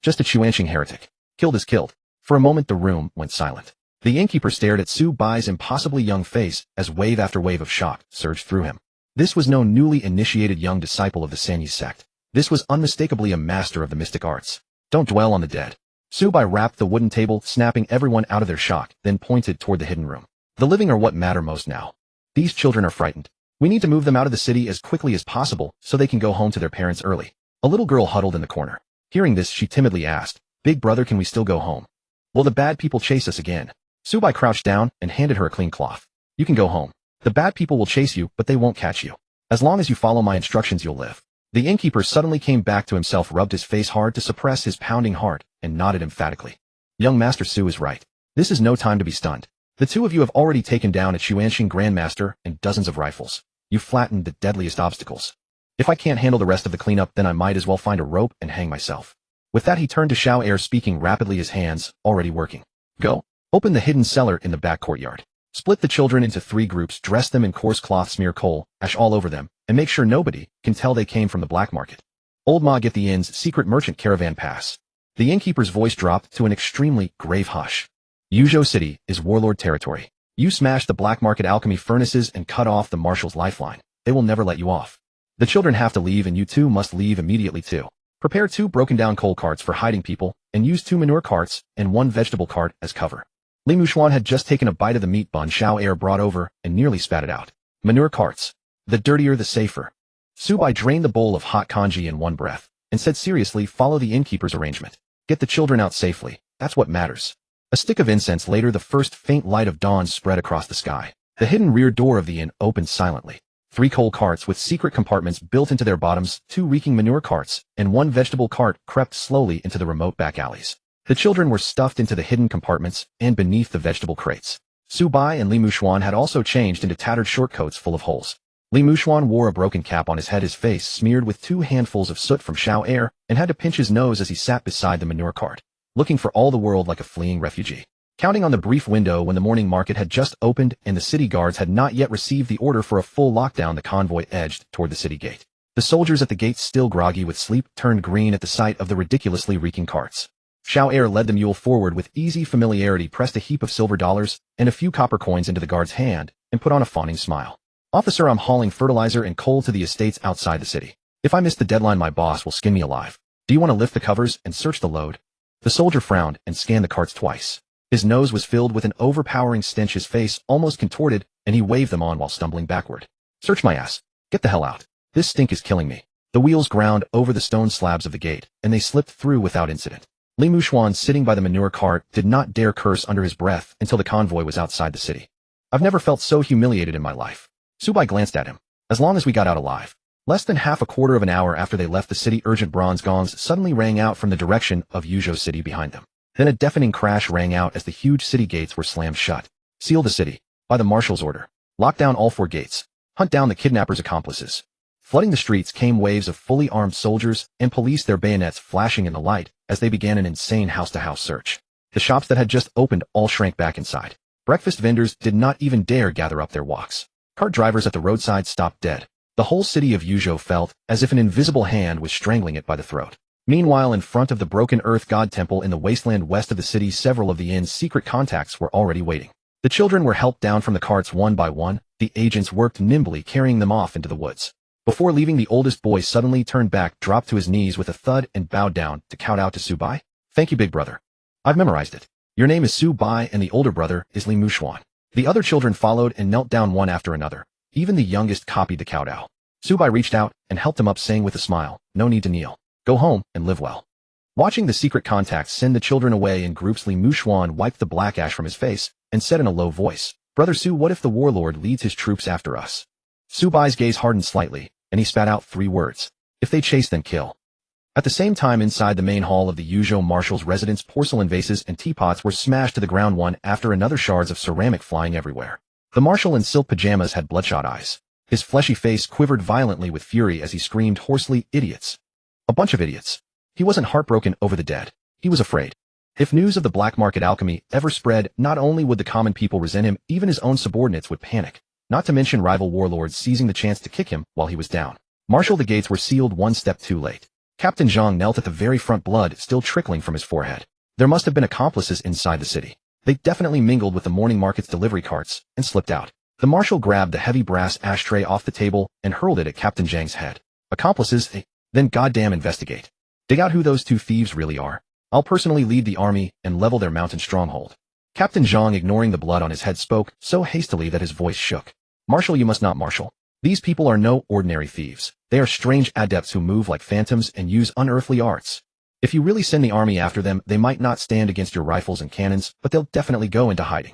just a Chuanqing heretic. Killed is killed. For a moment the room went silent. The innkeeper stared at Su Bai's impossibly young face as wave after wave of shock surged through him. This was no newly initiated young disciple of the Sanyi sect. This was unmistakably a master of the mystic arts. Don't dwell on the dead. Su Bai rapped the wooden table, snapping everyone out of their shock, then pointed toward the hidden room. The living are what matter most now. These children are frightened. We need to move them out of the city as quickly as possible so they can go home to their parents early. A little girl huddled in the corner. Hearing this, she timidly asked, Big brother, can we still go home? Will the bad people chase us again? Su Bai crouched down and handed her a clean cloth. You can go home. The bad people will chase you, but they won't catch you. As long as you follow my instructions, you'll live. The innkeeper suddenly came back to himself, rubbed his face hard to suppress his pounding heart, and nodded emphatically. Young Master Su is right. This is no time to be stunned. The 2 of you have already taken down a Chuanqing Grandmaster and dozens of rifles. You flattened the deadliest obstacles. If I can't handle the rest of the cleanup, then I might as well find a rope and hang myself. With that, he turned to Xiao Er, speaking rapidly, his hands already working. Go. Open the hidden cellar in the back courtyard. Split the children into 3 groups, dress them in coarse cloth, smear coal ash all over them, and make sure nobody can tell they came from the black market. Old Ma, get the inn's secret merchant caravan pass. The innkeeper's voice dropped to an extremely grave hush. Yuzhou City is warlord territory. You smash the black market alchemy furnaces and cut off the marshal's lifeline. They will never let you off. The children have to leave, and you 2 must leave immediately too. Prepare 2 broken down coal carts for hiding people, and use 2 manure carts and 1 vegetable cart as cover. Li Muxuan had just taken a bite of the meat bun Xiao Er brought over and nearly spat it out. Manure carts. The dirtier the safer. Su Bai drained the bowl of hot congee in one breath, and said seriously, follow the innkeeper's arrangement. Get the children out safely. That's what matters. A stick of incense later, the first faint light of dawn spread across the sky. The hidden rear door of the inn opened silently. 3 coal carts with secret compartments built into their bottoms, 2 reeking manure carts, and 1 vegetable cart crept slowly into the remote back alleys. The children were stuffed into the hidden compartments and beneath the vegetable crates. Su Bai and Li Muxuan had also changed into tattered short coats full of holes. Li Muxuan wore a broken cap on his head, his face smeared with 2 handfuls of soot from Xiao Er, and had to pinch his nose as he sat beside the manure cart, looking for all the world like a fleeing refugee. Counting on the brief window when the morning market had just opened and the city guards had not yet received the order for a full lockdown, the convoy edged toward the city gate. The soldiers at the gate, still groggy with sleep, turned green at the sight of the ridiculously reeking carts. Xiao Er led the mule forward with easy familiarity, pressed a heap of silver dollars and a few copper coins into the guard's hand, and put on a fawning smile. Officer, I'm hauling fertilizer and coal to the estates outside the city. If I miss the deadline, my boss will skin me alive. Do you want to lift the covers and search the load? The soldier frowned and scanned the carts twice. His nose was filled with an overpowering stench, his face almost contorted, and he waved them on while stumbling backward. Search my ass. Get the hell out. This stink is killing me. The wheels ground over the stone slabs of the gate, and they slipped through without incident. Li Muxuan, sitting by the manure cart, did not dare curse under his breath until the convoy was outside the city. I've never felt so humiliated in my life. Su Bai glanced at him. As long as we got out alive. Less than half a quarter of an hour after they left the city, urgent bronze gongs suddenly rang out from the direction of Yuzhou City behind them. Then a deafening crash rang out as the huge city gates were slammed shut. Seal the city. By the marshal's order. Lock down all 4 gates. Hunt down the kidnappers' accomplices. Flooding the streets came waves of fully armed soldiers and police, their bayonets flashing in the light as they began an insane house-to-house search. The shops that had just opened all shrank back inside. Breakfast vendors did not even dare gather up their woks. Cart drivers at the roadside stopped dead. The whole city of Yuzhou felt as if an invisible hand was strangling it by the throat. Meanwhile, in front of the broken earth god temple in the wasteland west of the city, several of the inn's secret contacts were already waiting. The children were helped down from the carts one by one. The agents worked nimbly, carrying them off into the woods. Before leaving, the oldest boy suddenly turned back, dropped to his knees with a thud, and bowed down to kowtow to Su Bai. Thank you, big brother. I've memorized it. Your name is Su Bai and the older brother is Li Mushuan. The other children followed and knelt down one after another. Even the youngest copied the kowtow. Su Bai reached out and helped him up, saying with a smile, no need to kneel. Go home and live well. Watching the secret contacts send the children away in groups, Li Mushuan wiped the black ash from his face and said in a low voice, Brother Su, what if the warlord leads his troops after us? Su Bai's gaze hardened slightly, and he spat out 3 words. If they chase, then kill. At the same time, inside the main hall of the Yuzhou marshal's residence, porcelain vases and teapots were smashed to the ground one after another, shards of ceramic flying everywhere. The marshal in silk pajamas had bloodshot eyes. His fleshy face quivered violently with fury as he screamed hoarsely, idiots. A bunch of idiots. He wasn't heartbroken over the dead. He was afraid. If news of the black market alchemy ever spread, not only would the common people resent him, even his own subordinates would panic. Not to mention rival warlords seizing the chance to kick him while he was down. Marshal, the gates were sealed one step too late. Captain Zhang knelt at the very front, blood still trickling from his forehead. There must have been accomplices inside the city. They definitely mingled with the morning market's delivery carts and slipped out. The marshal grabbed the heavy brass ashtray off the table and hurled it at Captain Zhang's head. Accomplices? Then goddamn investigate. Dig out who those 2 thieves really are. I'll personally lead the army and level their mountain stronghold. Captain Zhang, ignoring the blood on his head, spoke so hastily that his voice shook. Marshal, you must not marshal. These people are no ordinary thieves. They are strange adepts who move like phantoms and use unearthly arts. If you really send the army after them, they might not stand against your rifles and cannons, but they'll definitely go into hiding.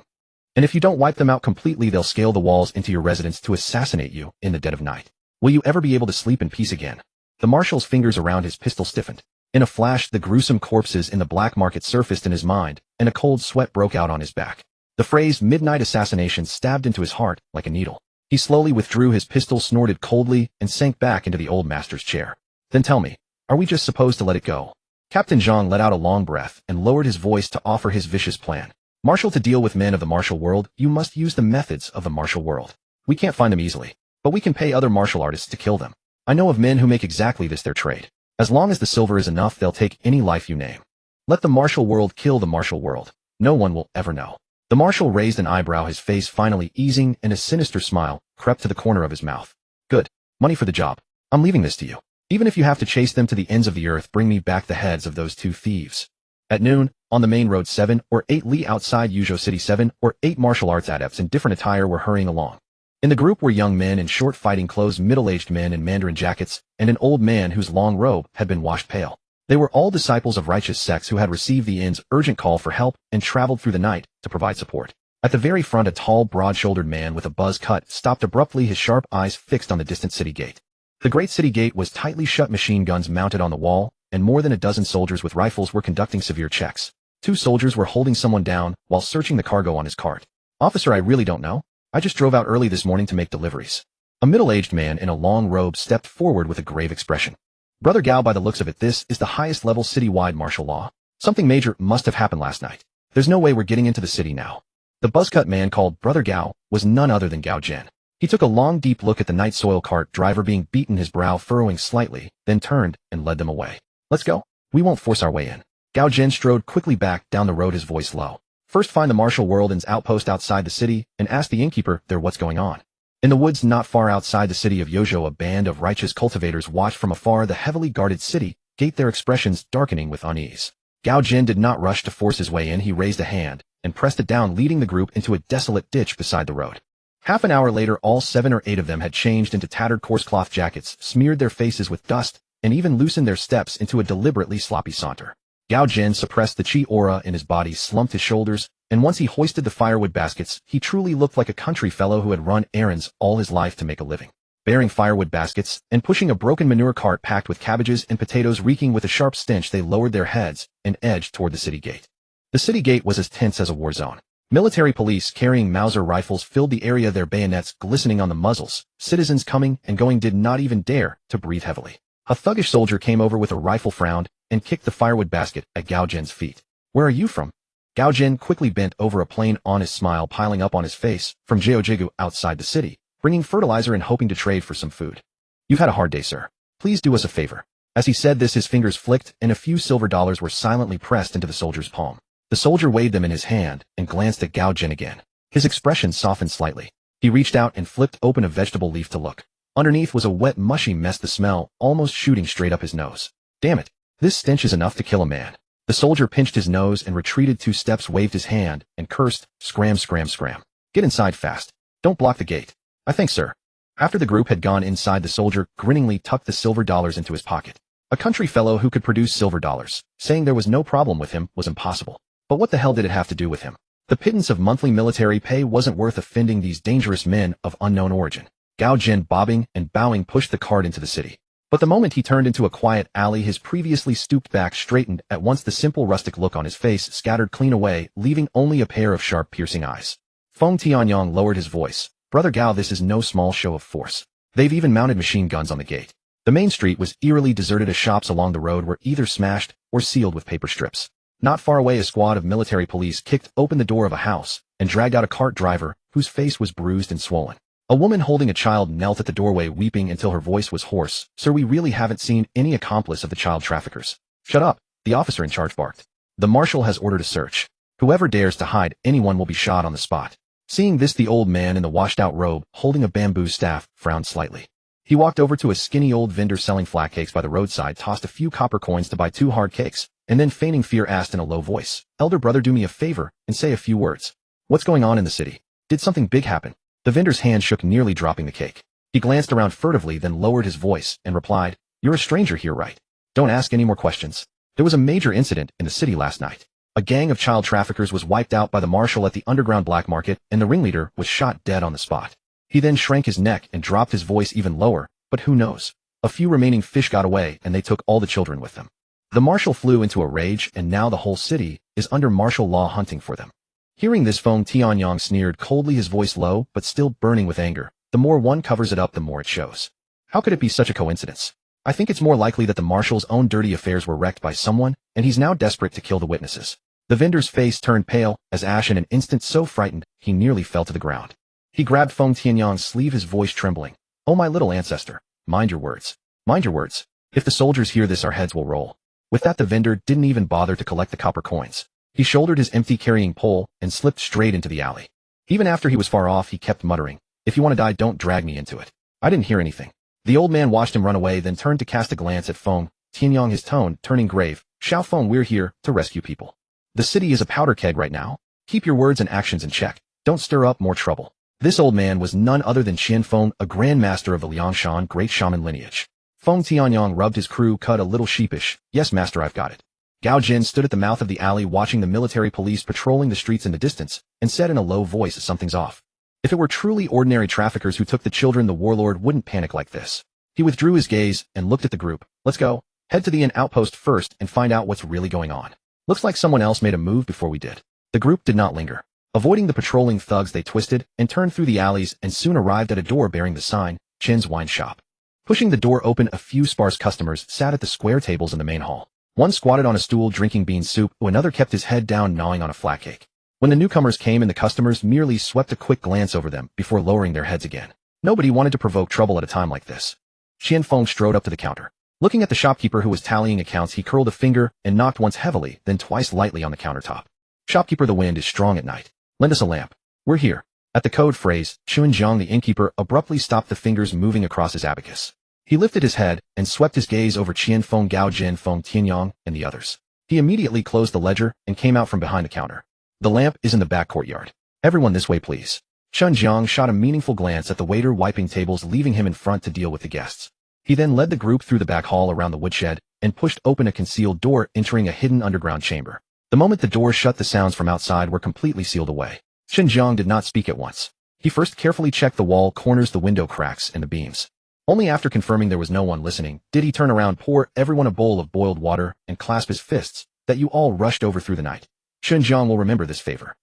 And if you don't wipe them out completely, they'll scale the walls into your residence to assassinate you in the dead of night. Will you ever be able to sleep in peace again? The marshal's fingers around his pistol stiffened. In a flash, the gruesome corpses in the black market surfaced in his mind, and a cold sweat broke out on his back. The phrase midnight assassination stabbed into his heart like a needle. He slowly withdrew his pistol, snorted coldly, and sank back into the old master's chair. Then tell me, are we just supposed to let it go? Captain Zhang let out a long breath and lowered his voice to offer his vicious plan. Marshal, to deal with men of the martial world, you must use the methods of the martial world. We can't find them easily, but we can pay other martial artists to kill them. I know of men who make exactly this their trade. As long as the silver is enough, they'll take any life you name. Let the martial world kill the martial world. No one will ever know. The marshal raised an eyebrow, his face finally easing, and a sinister smile crept to the corner of his mouth. Good. Money for the job. I'm leaving this to you. Even if you have to chase them to the ends of the earth, bring me back the heads of those 2 thieves. At noon, on the main road, 7 or 8 li outside Yuzhou City, 7 or 8 martial arts adepts in different attire were hurrying along. In the group were young men in short fighting clothes, middle-aged men in mandarin jackets, and an old man whose long robe had been washed pale. They were all disciples of righteous sects who had received the inn's urgent call for help and traveled through the night to provide support. At the very front, a tall, broad-shouldered man with a buzz cut stopped abruptly, his sharp eyes fixed on the distant city gate. The great city gate was tightly shut, machine guns mounted on the wall, and more than a dozen soldiers with rifles were conducting severe checks. 2 soldiers were holding someone down while searching the cargo on his cart. Officer, I really don't know. I just drove out early this morning to make deliveries. A middle-aged man in a long robe stepped forward with a grave expression. Brother Gao, by the looks of it, this is the highest level citywide martial law. Something major must have happened last night. There's no way we're getting into the city now. The buzzcut man called Brother Gao was none other than Gao Zhen. He took a long, deep look at the night soil cart driver being beaten, his brow furrowing slightly, then turned and led them away. Let's go. We won't force our way in. Gao Zhen strode quickly back down the road, his voice low. First, find the martial world's outpost outside the city and ask the innkeeper there what's going on. In the woods not far outside the city of Yuzhou, a band of righteous cultivators watched from afar the heavily guarded city gate, their expressions darkening with unease. Gao Zhen did not rush to force his way in. He raised a hand and pressed it down, leading the group into a desolate ditch beside the road. Half an hour later, all 7 or 8 of them had changed into tattered coarse cloth jackets, smeared their faces with dust, and even loosened their steps into a deliberately sloppy saunter. Gao Zhen suppressed the chi aura in his body, slumped his shoulders, and once he hoisted the firewood baskets, he truly looked like a country fellow who had run errands all his life to make a living. Bearing firewood baskets and pushing a broken manure cart packed with cabbages and potatoes reeking with a sharp stench, they lowered their heads and edged toward the city gate. The city gate was as tense as a war zone. Military police carrying Mauser rifles filled the area, their bayonets glistening on the muzzles. Citizens coming and going did not even dare to breathe heavily. A thuggish soldier came over with a rifle, frowned, and kicked the firewood basket at Gao Zhen's feet. Where are you from? Gao Zhen quickly bent over, a plain, honest smile piling up on his face. From Jiaojigu, outside the city, bringing fertilizer and hoping to trade for some food. You've had a hard day, sir. Please do us a favor. As he said this, his fingers flicked, and a few silver dollars were silently pressed into the soldier's palm. The soldier weighed them in his hand and glanced at Gao Zhen again. His expression softened slightly. He reached out and flipped open a vegetable leaf to look. Underneath was a wet, mushy mess, the smell almost shooting straight up his nose. Damn it. This stench is enough to kill a man. The soldier pinched his nose and retreated 2 steps, waved his hand, and cursed, "Scram, scram, scram. Get inside fast. Don't block the gate." "I think, sir." After the group had gone inside, the soldier grinningly tucked the silver dollars into his pocket. A country fellow who could produce silver dollars, saying there was no problem with him, was impossible. But what the hell did it have to do with him? The pittance of monthly military pay wasn't worth offending these dangerous men of unknown origin. Gao Jin, bobbing and bowing, pushed the cart into the city. But the moment he turned into a quiet alley, his previously stooped back straightened at once. The simple rustic look on his face scattered clean away, leaving only a pair of sharp, piercing eyes. Feng Tianyong lowered his voice. "Brother Gao, this is no small show of force. They've even mounted machine guns on the gate." The main street was eerily deserted as shops along the road were either smashed or sealed with paper strips. Not far away, a squad of military police kicked open the door of a house and dragged out a cart driver whose face was bruised and swollen. A woman holding a child knelt at the doorway, weeping until her voice was hoarse. "Sir, we really haven't seen any accomplice of the child traffickers." "Shut up," the officer in charge barked. "The marshal has ordered a search. Whoever dares to hide anyone will be shot on the spot." Seeing this, the old man in the washed-out robe, holding a bamboo staff, frowned slightly. He walked over to a skinny old vendor selling flat cakes by the roadside, tossed a few copper coins to buy 2 hard cakes, and then, feigning fear, asked in a low voice, "Elder brother, do me a favor and say a few words. What's going on in the city? Did something big happen?" The vendor's hand shook, nearly dropping the cake. He glanced around furtively, then lowered his voice and replied, "You're a stranger here, right? Don't ask any more questions. There was a major incident in the city last night. A gang of child traffickers was wiped out by the marshal at the underground black market, and the ringleader was shot dead on the spot." He then shrank his neck and dropped his voice even lower. "But who knows? A few remaining fish got away, and they took all the children with them. The marshal flew into a rage, and now the whole city is under martial law hunting for them." Hearing this, Feng Tianyong sneered coldly, his voice low but still burning with anger. "The more one covers it up, the more it shows. How could it be such a coincidence? I think it's more likely that the marshal's own dirty affairs were wrecked by someone, and he's now desperate to kill the witnesses." The vendor's face turned pale as ash in an instant, so frightened he nearly fell to the ground. He grabbed Feng Tianyong's sleeve, his voice trembling. "Oh, my little ancestor, mind your words. Mind your words. If the soldiers hear this, our heads will roll." With that, the vendor didn't even bother to collect the copper coins. He shouldered his empty carrying pole and slipped straight into the alley. Even after he was far off, he kept muttering, "If you want to die, don't drag me into it." I didn't hear anything. The old man watched him run away, then turned to cast a glance at Feng Tianyong, his tone turning grave. "Xiao Feng, we're here to rescue people. The city is a powder keg right now. Keep your words and actions in check. Don't stir up more trouble." This old man was none other than Qian Feng, a grandmaster of the Liangshan great shaman lineage. Feng Tianyong rubbed his crew cut a little sheepish. "Yes, master, I've got it." Gao Jin stood at the mouth of the alley, watching the military police patrolling the streets in the distance, and said in a low voice, "Something's off. If it were truly ordinary traffickers who took the children, the warlord wouldn't panic like this." He withdrew his gaze and looked at the group. "Let's go. Head to the inn outpost first and find out what's really going on. Looks like someone else made a move before we did." The group did not linger. Avoiding the patrolling thugs, they twisted and turned through the alleys and soon arrived at a door bearing the sign, "Chin's Wine Shop." Pushing the door open, a few sparse customers sat at the square tables in the main hall. One squatted on a stool drinking bean soup, another kept his head down gnawing on a flat cake. When the newcomers came in, the customers merely swept a quick glance over them before lowering their heads again. Nobody wanted to provoke trouble at a time like this. Qian Feng strode up to the counter. Looking at the shopkeeper who was tallying accounts, he curled a finger and knocked once heavily, then twice lightly on the countertop. "Shopkeeper, the wind is strong at night. Lend us a lamp. We're here." At the code phrase, Chun Jiang, the innkeeper, abruptly stopped, the fingers moving across his abacus. He lifted his head and swept his gaze over Qian Feng, Gao Jin, Feng Tianyong, and the others. He immediately closed the ledger and came out from behind the counter. "The lamp is in the back courtyard. Everyone this way, please." Chun Jiang shot a meaningful glance at the waiter wiping tables, leaving him in front to deal with the guests. He then led the group through the back hall around the woodshed and pushed open a concealed door, entering a hidden underground chamber. The moment the door shut, the sounds from outside were completely sealed away. Chun Jiang did not speak at once. He first carefully checked the wall corners, the window cracks, and the beams. Only after confirming there was no one listening did he turn around, pour everyone a bowl of boiled water, and clasp his fists. "That you all rushed over through the night. Chun Jiang will remember this favor.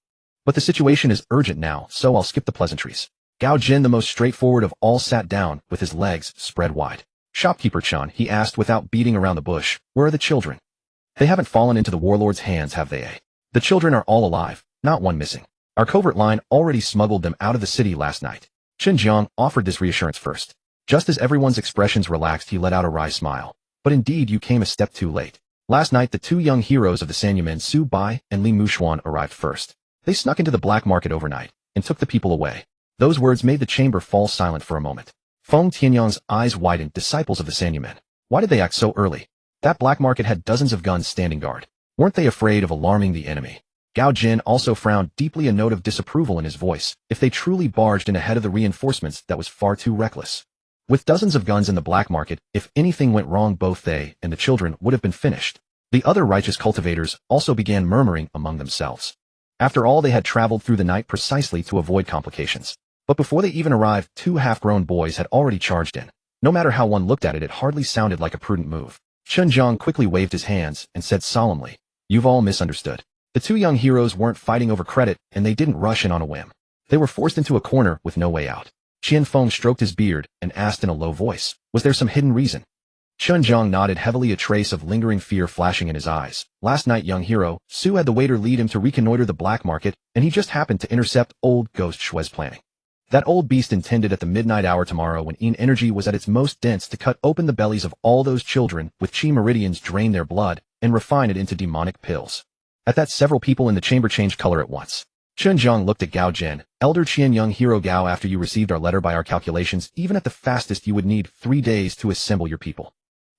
But the situation is urgent now, so I'll skip the pleasantries." Gao Jin, the most straightforward of all, sat down with his legs spread wide. "Shopkeeper Chan," he asked without beating around the bush, "where are the children? They haven't fallen into the warlord's hands, have they? The children are all alive, not one missing. Our covert line already smuggled them out of the city last night." Chun Jiang offered this reassurance first. Just as everyone's expressions relaxed, he let out a wry smile. "But indeed, you came a step too late. Last night, the 2 young heroes of the Sanyumen, Su Bai and Li Mushuan, arrived first. They snuck into the black market overnight and took the people away." Those words made the chamber fall silent for a moment. Feng Tianyang's eyes widened. Disciples of the Sanyumen. Why did they act so early? That black market had dozens of guns standing guard. Weren't they afraid of alarming the enemy? Gao Jin also frowned deeply, a note of disapproval in his voice. If they truly barged in ahead of the reinforcements, that was far too reckless. With dozens of guns in the black market, if anything went wrong, both they and the children would have been finished. The other righteous cultivators also began murmuring among themselves. After all, they had traveled through the night precisely to avoid complications. But before they even arrived, 2 half-grown boys had already charged in. No matter how one looked at it, it hardly sounded like a prudent move. Chunjiang quickly waved his hands and said solemnly, "You've all misunderstood. The 2 young heroes weren't fighting over credit, and they didn't rush in on a whim. They were forced into a corner with no way out." Qian Feng stroked his beard and asked in a low voice, "Was there some hidden reason?" Chunjiang nodded heavily, a trace of lingering fear flashing in his eyes. "Last night, young hero, Su had the waiter lead him to reconnoiter the black market, and he just happened to intercept old Ghost Shue's planning. That old beast intended at the midnight hour tomorrow, when Yin energy was at its most dense, to cut open the bellies of all those children with Qi meridians, drain their blood, and refine it into demonic pills." At that, several people in the chamber changed color at once. Chunjiang looked at Gao Jin. "Elder Qian, young hero Gao, after you received our letter, by our calculations, even at the fastest you would need 3 days to assemble your people.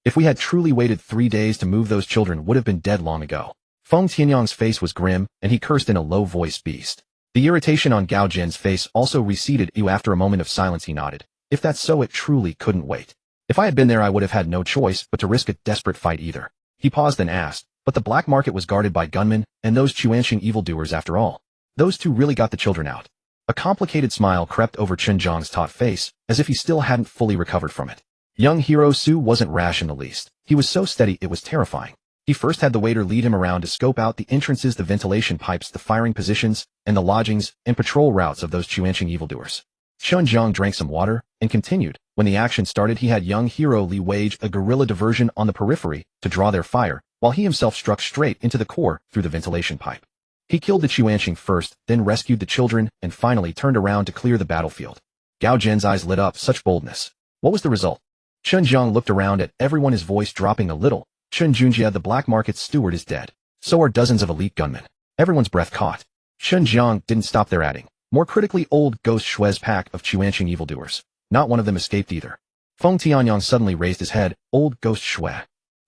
If we had truly waited 3 days to move, those children would have been dead long ago." Feng Tianyang's face was grim, and he cursed in a low voice, "Beast." The irritation on Gao Jin's face also receded. After a moment of silence, he nodded. "If that's so, it truly couldn't wait. If I had been there, I would have had no choice but to risk a desperate fight either." He paused and asked, "But the black market was guarded by gunmen, and those Chuanxing evildoers after all. Those 2 really got the children out?" A complicated smile crept over Chunjiang's taut face, as if he still hadn't fully recovered from it. Young hero Su wasn't rash in the least. He was so steady it was terrifying. He first had the waiter lead him around to scope out the entrances, the ventilation pipes, the firing positions, and the lodgings and patrol routes of those Chuanxing evildoers. Chunjiang drank some water and continued. When the action started, he had young hero Li wage a guerrilla diversion on the periphery to draw their fire, while he himself struck straight into the core through the ventilation pipe. He killed the Chuanxing first, then rescued the children, and finally turned around to clear the battlefield. Gao Jin's eyes lit up. Such boldness. What was the result? Chunjiang looked around at everyone, his voice dropping a little. Chun Junjia, the black market's steward, is dead. So are dozens of elite gunmen. Everyone's breath caught. Chunjiang didn't stop there, adding, "More critically, old Ghost Shue's pack of Chuanxing evildoers. Not one of them escaped either." Feng Tianyang suddenly raised his head. "Old Ghost Shue.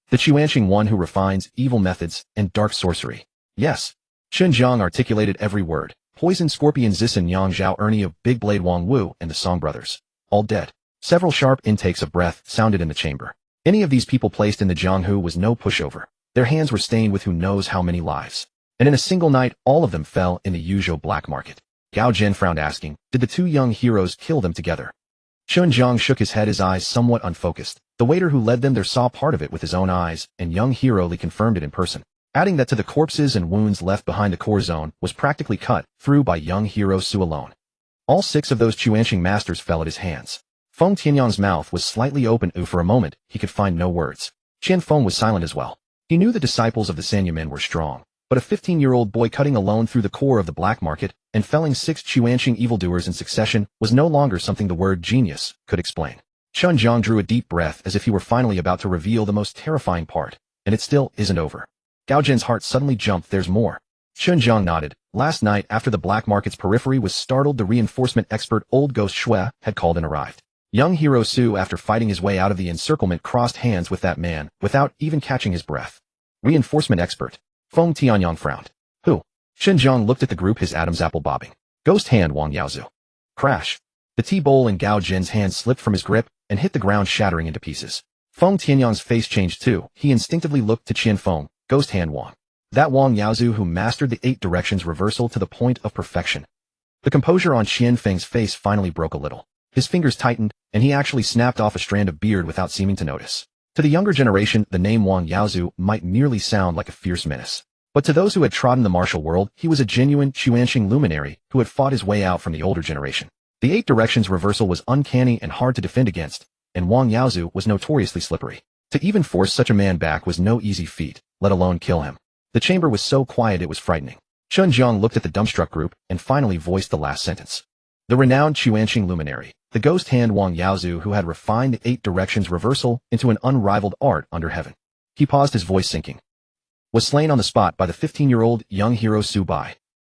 The Chuanxing one who refines evil methods and dark sorcery." "Yes." Chunjiang articulated every word. "Poison Scorpion Zissen Yang Zhao Ernie of Big Blade Wang Wu and the Song brothers. All dead." Several sharp intakes of breath sounded in the chamber. Any of these people placed in the Jianghu was no pushover. Their hands were stained with who knows how many lives. And in a single night, all of them fell in the Yuzhou black market. Gao Jin frowned, asking, "Did the 2 young heroes kill them together?" Chunjiang shook his head, his eyes somewhat unfocused. The waiter who led them there saw part of it with his own eyes, and young hero Li confirmed it in person, adding that to the corpses and wounds left behind, the core zone was practically cut through by young hero Su alone. All 6 of those Chuanxing masters fell at his hands. Feng Tianyang's mouth was slightly open. For a moment, he could find no words. Qian Feng was silent as well. He knew the disciples of the Sanyumen were strong, but a 15-year-old boy cutting alone through the core of the black market and felling 6 Chuanxing evildoers in succession was no longer something the word genius could explain. Chunjiang drew a deep breath, as if he were finally about to reveal the most terrifying part, and it still isn't over. Gao Jin's heart suddenly jumped. "There's more." Chunjiang nodded. "Last night, after the black market's periphery was startled, the reinforcement expert old Ghost Shue had called and arrived. Young hero Su, after fighting his way out of the encirclement, crossed hands with that man without even catching his breath." "Reinforcement expert?" Feng Tianyang frowned. "Who?" Chunjiang looked at the group, his Adam's apple bobbing. "Ghost hand Wang Yaozu." Crash. The tea bowl in Gao Jin's hand slipped from his grip and hit the ground, shattering into pieces. Feng Tianyang's face changed too. He instinctively looked to Qian Feng. "Ghost hand Wang. That Wang Yaozu who mastered the 8 directions reversal to the point of perfection." The composure on Qian Feng's face finally broke a little. His fingers tightened, and he actually snapped off a strand of beard without seeming to notice. To the younger generation, the name Wang Yaozu might merely sound like a fierce menace. But to those who had trodden the martial world, he was a genuine Chuanxing luminary who had fought his way out from the older generation. The 8 directions reversal was uncanny and hard to defend against, and Wang Yaozu was notoriously slippery. To even force such a man back was no easy feat, let alone kill him. The chamber was so quiet it was frightening. Chunjiang looked at the dumbstruck group and finally voiced the last sentence. "The renowned Chuanxing luminary, the ghost hand Wang Yaozu, who had refined the 8 directions reversal into an unrivaled art under heaven." He paused, his voice sinking. "Was slain on the spot by the 15-year-old young hero Su Bai."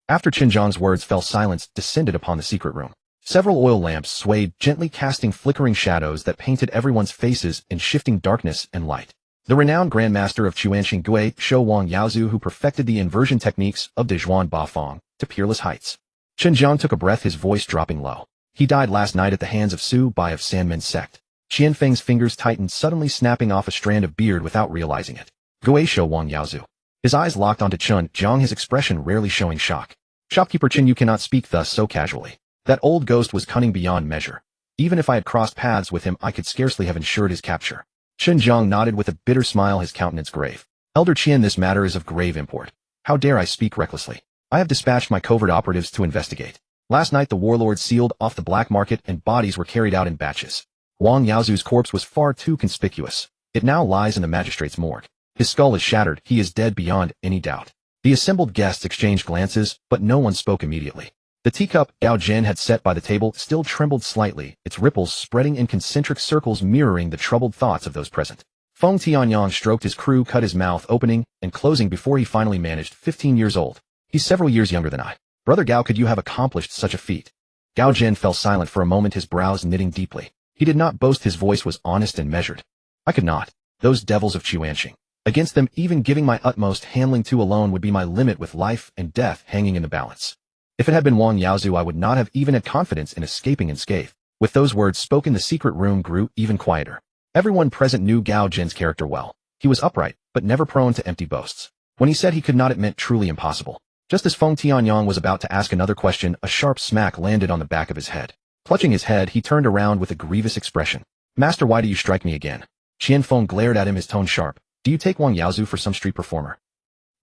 After Chunjiang's words fell, silence descended upon the secret room. Several oil lamps swayed, gently casting flickering shadows that painted everyone's faces in shifting darkness and light. The renowned Grandmaster of Chuanxing Gui, Shou Wang Yaozu, who perfected the inversion techniques of Dejuan Bafang to peerless heights. Chen Jiang took a breath, his voice dropping low. He died last night at the hands of Su Bai of Sanmen's sect. Qianfeng's fingers tightened, suddenly snapping off a strand of beard without realizing it. Gui Shou Wang Yaozu. His eyes locked onto Chen Jiang, his expression rarely showing shock. Shopkeeper Chen, you cannot speak thus so casually. That old ghost was cunning beyond measure. Even if I had crossed paths with him, I could scarcely have ensured his capture. Chen Jiang nodded with a bitter smile, his countenance grave. Elder Qian, this matter is of grave import. How dare I speak recklessly? I have dispatched my covert operatives to investigate. Last night the warlords sealed off the black market and bodies were carried out in batches. Wang Yaozu's corpse was far too conspicuous. It now lies in the magistrate's morgue. His skull is shattered, he is dead beyond any doubt. The assembled guests exchanged glances, but no one spoke immediately. The teacup Gao Jin had set by the table still trembled slightly, its ripples spreading in concentric circles mirroring the troubled thoughts of those present. Feng Tianyang stroked his crew, cut his mouth opening and closing before he finally managed. 15 years old. He's several years younger than I. Brother Gao, could you have accomplished such a feat? Gao Jin fell silent for a moment, his brows knitting deeply. He did not boast, his voice was honest and measured. I could not. Those devils of Chuanxing. Against them, even giving my utmost, handling two alone would be my limit, with life and death hanging in the balance. If it had been Wang Yaozu, I would not have even had confidence in escaping unscathed. With those words spoken, the secret room grew even quieter. Everyone present knew Gao Jin's character well. He was upright, but never prone to empty boasts. When he said he could not, it meant truly impossible. Just as Feng Tianyang was about to ask another question, a sharp smack landed on the back of his head. Clutching his head, he turned around with a grievous expression. Master, why do you strike me again? Qian Feng glared at him, his tone sharp. Do you take Wang Yaozu for some street performer?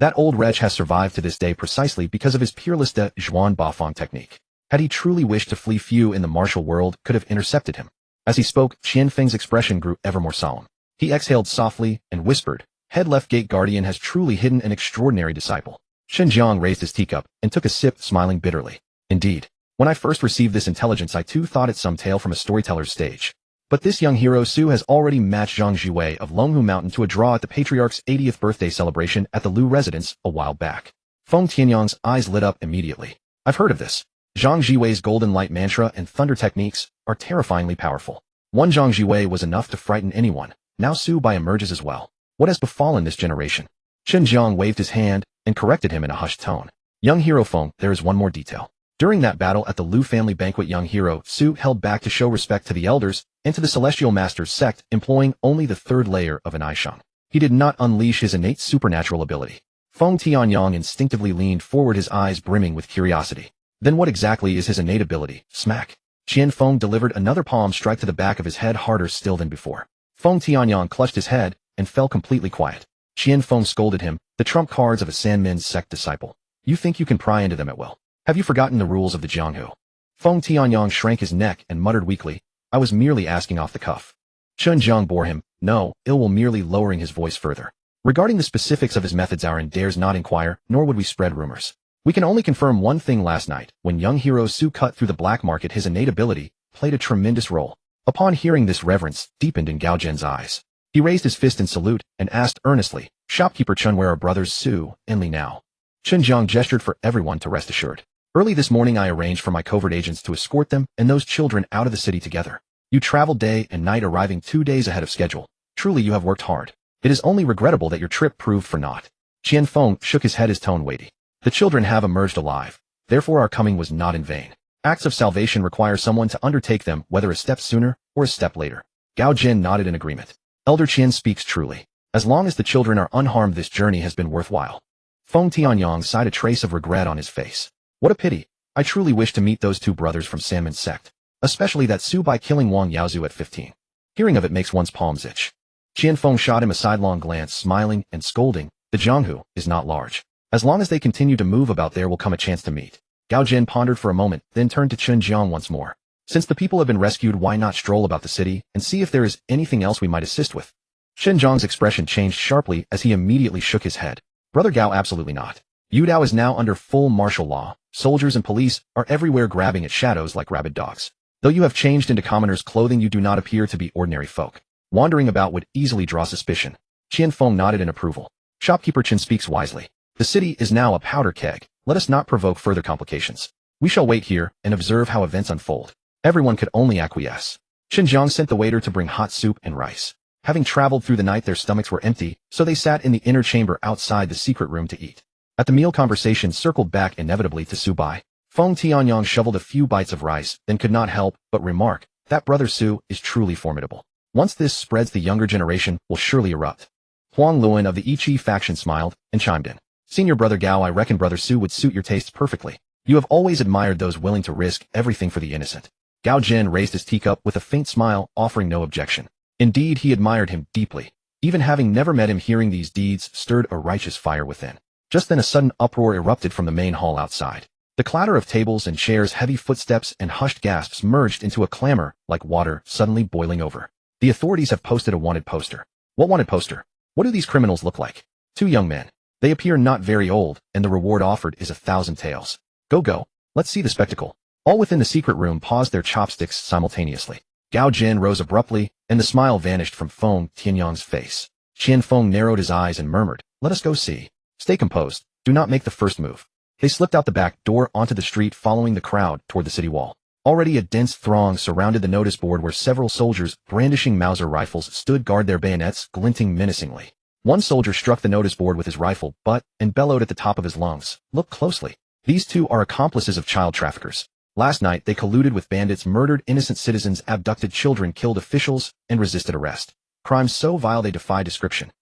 That old wretch has survived to this day precisely because of his peerless De Zhuan Bafang technique. Had he truly wished to flee, few in the martial world could have intercepted him. As he spoke, Qian Feng's expression grew ever more solemn. He exhaled softly and whispered, Head Left Gate Guardian has truly hidden an extraordinary disciple. Shen Jiang raised his teacup and took a sip, smiling bitterly. Indeed. When I first received this intelligence, I too thought it some tale from a storyteller's stage. But this young hero Su has already matched Zhang Zhiwei of Longhu Mountain to a draw at the Patriarch's 80th birthday celebration at the Lu residence a while back. Feng Tianyang's eyes lit up immediately. I've heard of this. Zhang Zhiwei's golden light mantra and thunder techniques are terrifyingly powerful. One Zhang Zhiwei was enough to frighten anyone. Now Su Bai emerges as well. What has befallen this generation? Chen Jiang waved his hand and corrected him in a hushed tone. Young hero Feng, there is one more detail. During that battle at the Lu family banquet, young hero Su held back to show respect to the elders and to the Celestial Master's sect, employing only the third layer of an Aishang. He did not unleash his innate supernatural ability. Feng Tianyang instinctively leaned forward, his eyes brimming with curiosity. Then what exactly is his innate ability? Smack. Qian Feng delivered another palm strike to the back of his head, harder still than before. Feng Tianyang clutched his head and fell completely quiet. Qian Feng scolded him, the trump cards of a Sanmen's sect disciple. You think you can pry into them at will? Have you forgotten the rules of the Jianghu? Feng Tianyang shrank his neck and muttered weakly, I was merely asking off the cuff. Chen Jiang bore him, no, ill will, merely lowering his voice further. Regarding the specifics of his methods, our dares not inquire, nor would we spread rumors. We can only confirm one thing: last night, when young hero Su cut through the black market, his innate ability played a tremendous role. Upon hearing this, reverence deepened in Gao Jin's eyes. He raised his fist in salute and asked earnestly, Shopkeeper Chen, where are brothers Su and Li now? Chen Jiang gestured for everyone to rest assured. Early this morning I arranged for my covert agents to escort them and those children out of the city together. You traveled day and night, arriving 2 days ahead of schedule. Truly you have worked hard. It is only regrettable that your trip proved for naught. Qian Feng shook his head, his tone weighty. The children have emerged alive. Therefore our coming was not in vain. Acts of salvation require someone to undertake them, whether a step sooner or a step later. Gao Jin nodded in agreement. Elder Qian speaks truly. As long as the children are unharmed, this journey has been worthwhile. Feng Tianyang sighed, a trace of regret on his face. What a pity. I truly wish to meet those two brothers from Sanmen's sect. Especially that Su Bai killing Wang Yaozu at 15. Hearing of it makes one's palms itch. Qian Feng shot him a sidelong glance, smiling and scolding. The Jianghu is not large. As long as they continue to move about, there will come a chance to meet. Gao Jin pondered for a moment, then turned to Chen Jiang once more. Since the people have been rescued, why not stroll about the city and see if there is anything else we might assist with? Chen Jiang's expression changed sharply as he immediately shook his head. Brother Gao, absolutely not. Yudao is now under full martial law. Soldiers and police are everywhere grabbing at shadows like rabid dogs. Though you have changed into commoner's clothing, you do not appear to be ordinary folk. Wandering about would easily draw suspicion. Qian Feng nodded in approval. Shopkeeper Chen speaks wisely. The city is now a powder keg. Let us not provoke further complications. We shall wait here and observe how events unfold. Everyone could only acquiesce. Xinjiang sent the waiter to bring hot soup and rice. Having traveled through the night, their stomachs were empty, so they sat in the inner chamber outside the secret room to eat. At the meal, conversation circled back inevitably to Su Bai. Feng Tianyang shoveled a few bites of rice, then could not help but remark, that brother Su is truly formidable. Once this spreads, the younger generation will surely erupt. Huang Luan of the Ichi faction smiled and chimed in. Senior brother Gao, I reckon brother Su would suit your tastes perfectly. You have always admired those willing to risk everything for the innocent. Gao Jin raised his teacup with a faint smile, offering no objection. Indeed, he admired him deeply. Even having never met him, hearing these deeds stirred a righteous fire within. Just then a sudden uproar erupted from the main hall outside. The clatter of tables and chairs, heavy footsteps, and hushed gasps merged into a clamor like water suddenly boiling over. The authorities have posted a wanted poster. What wanted poster? What do these criminals look like? Two young men. They appear not very old, and the reward offered is 1,000 taels. Go. Let's see the spectacle. All within the secret room paused their chopsticks simultaneously. Gao Jin rose abruptly, and the smile vanished from Feng Tianyang's face. Qian Feng narrowed his eyes and murmured, let us go see. Stay composed. Do not make the first move. They slipped out the back door onto the street, following the crowd toward the city wall. Already a dense throng surrounded the notice board where several soldiers brandishing Mauser rifles stood guard, their bayonets glinting menacingly. One soldier struck the notice board with his rifle butt and bellowed at the top of his lungs, look closely. These two are accomplices of child traffickers. Last night they colluded with bandits, murdered innocent citizens, abducted children, killed officials, and resisted arrest. Crimes so vile they defy description.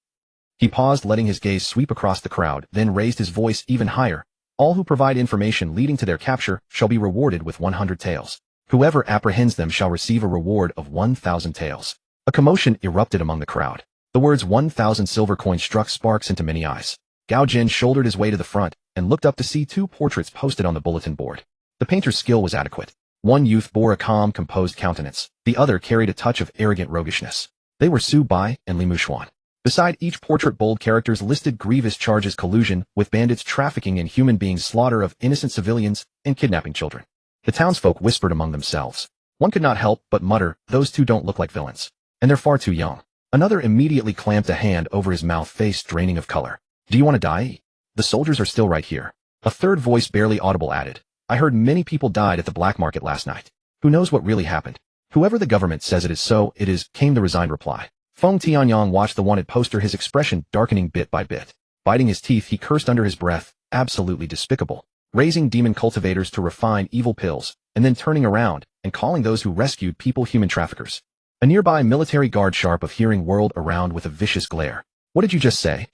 He paused, letting his gaze sweep across the crowd, then raised his voice even higher. All who provide information leading to their capture shall be rewarded with 100 taels. Whoever apprehends them shall receive a reward of 1,000 taels. A commotion erupted among the crowd. The words 1,000 silver coins struck sparks into many eyes. Gao Jin shouldered his way to the front and looked up to see two portraits posted on the bulletin board. The painter's skill was adequate. One youth bore a calm, composed countenance. The other carried a touch of arrogant roguishness. They were Su Bai and Li Mushuan. Beside each portrait, bold characters listed grievous charges: collusion with bandits, trafficking in human beings, slaughter of innocent civilians, and kidnapping children. The townsfolk whispered among themselves. One could not help but mutter, those two don't look like villains. And they're far too young. Another immediately clamped a hand over his mouth, face draining of color. Do you want to die? The soldiers are still right here. A third voice, barely audible, added. I heard many people died at the black market last night. Who knows what really happened? Whoever the government says it is, so it is, came the resigned reply. Feng Tianyang watched the wanted poster, his expression darkening bit by bit. Biting his teeth, he cursed under his breath, absolutely despicable. Raising demon cultivators to refine evil pills, and then turning around and calling those who rescued people human traffickers. A nearby military guard, sharp of hearing, whirled around with a vicious glare. What did you just say?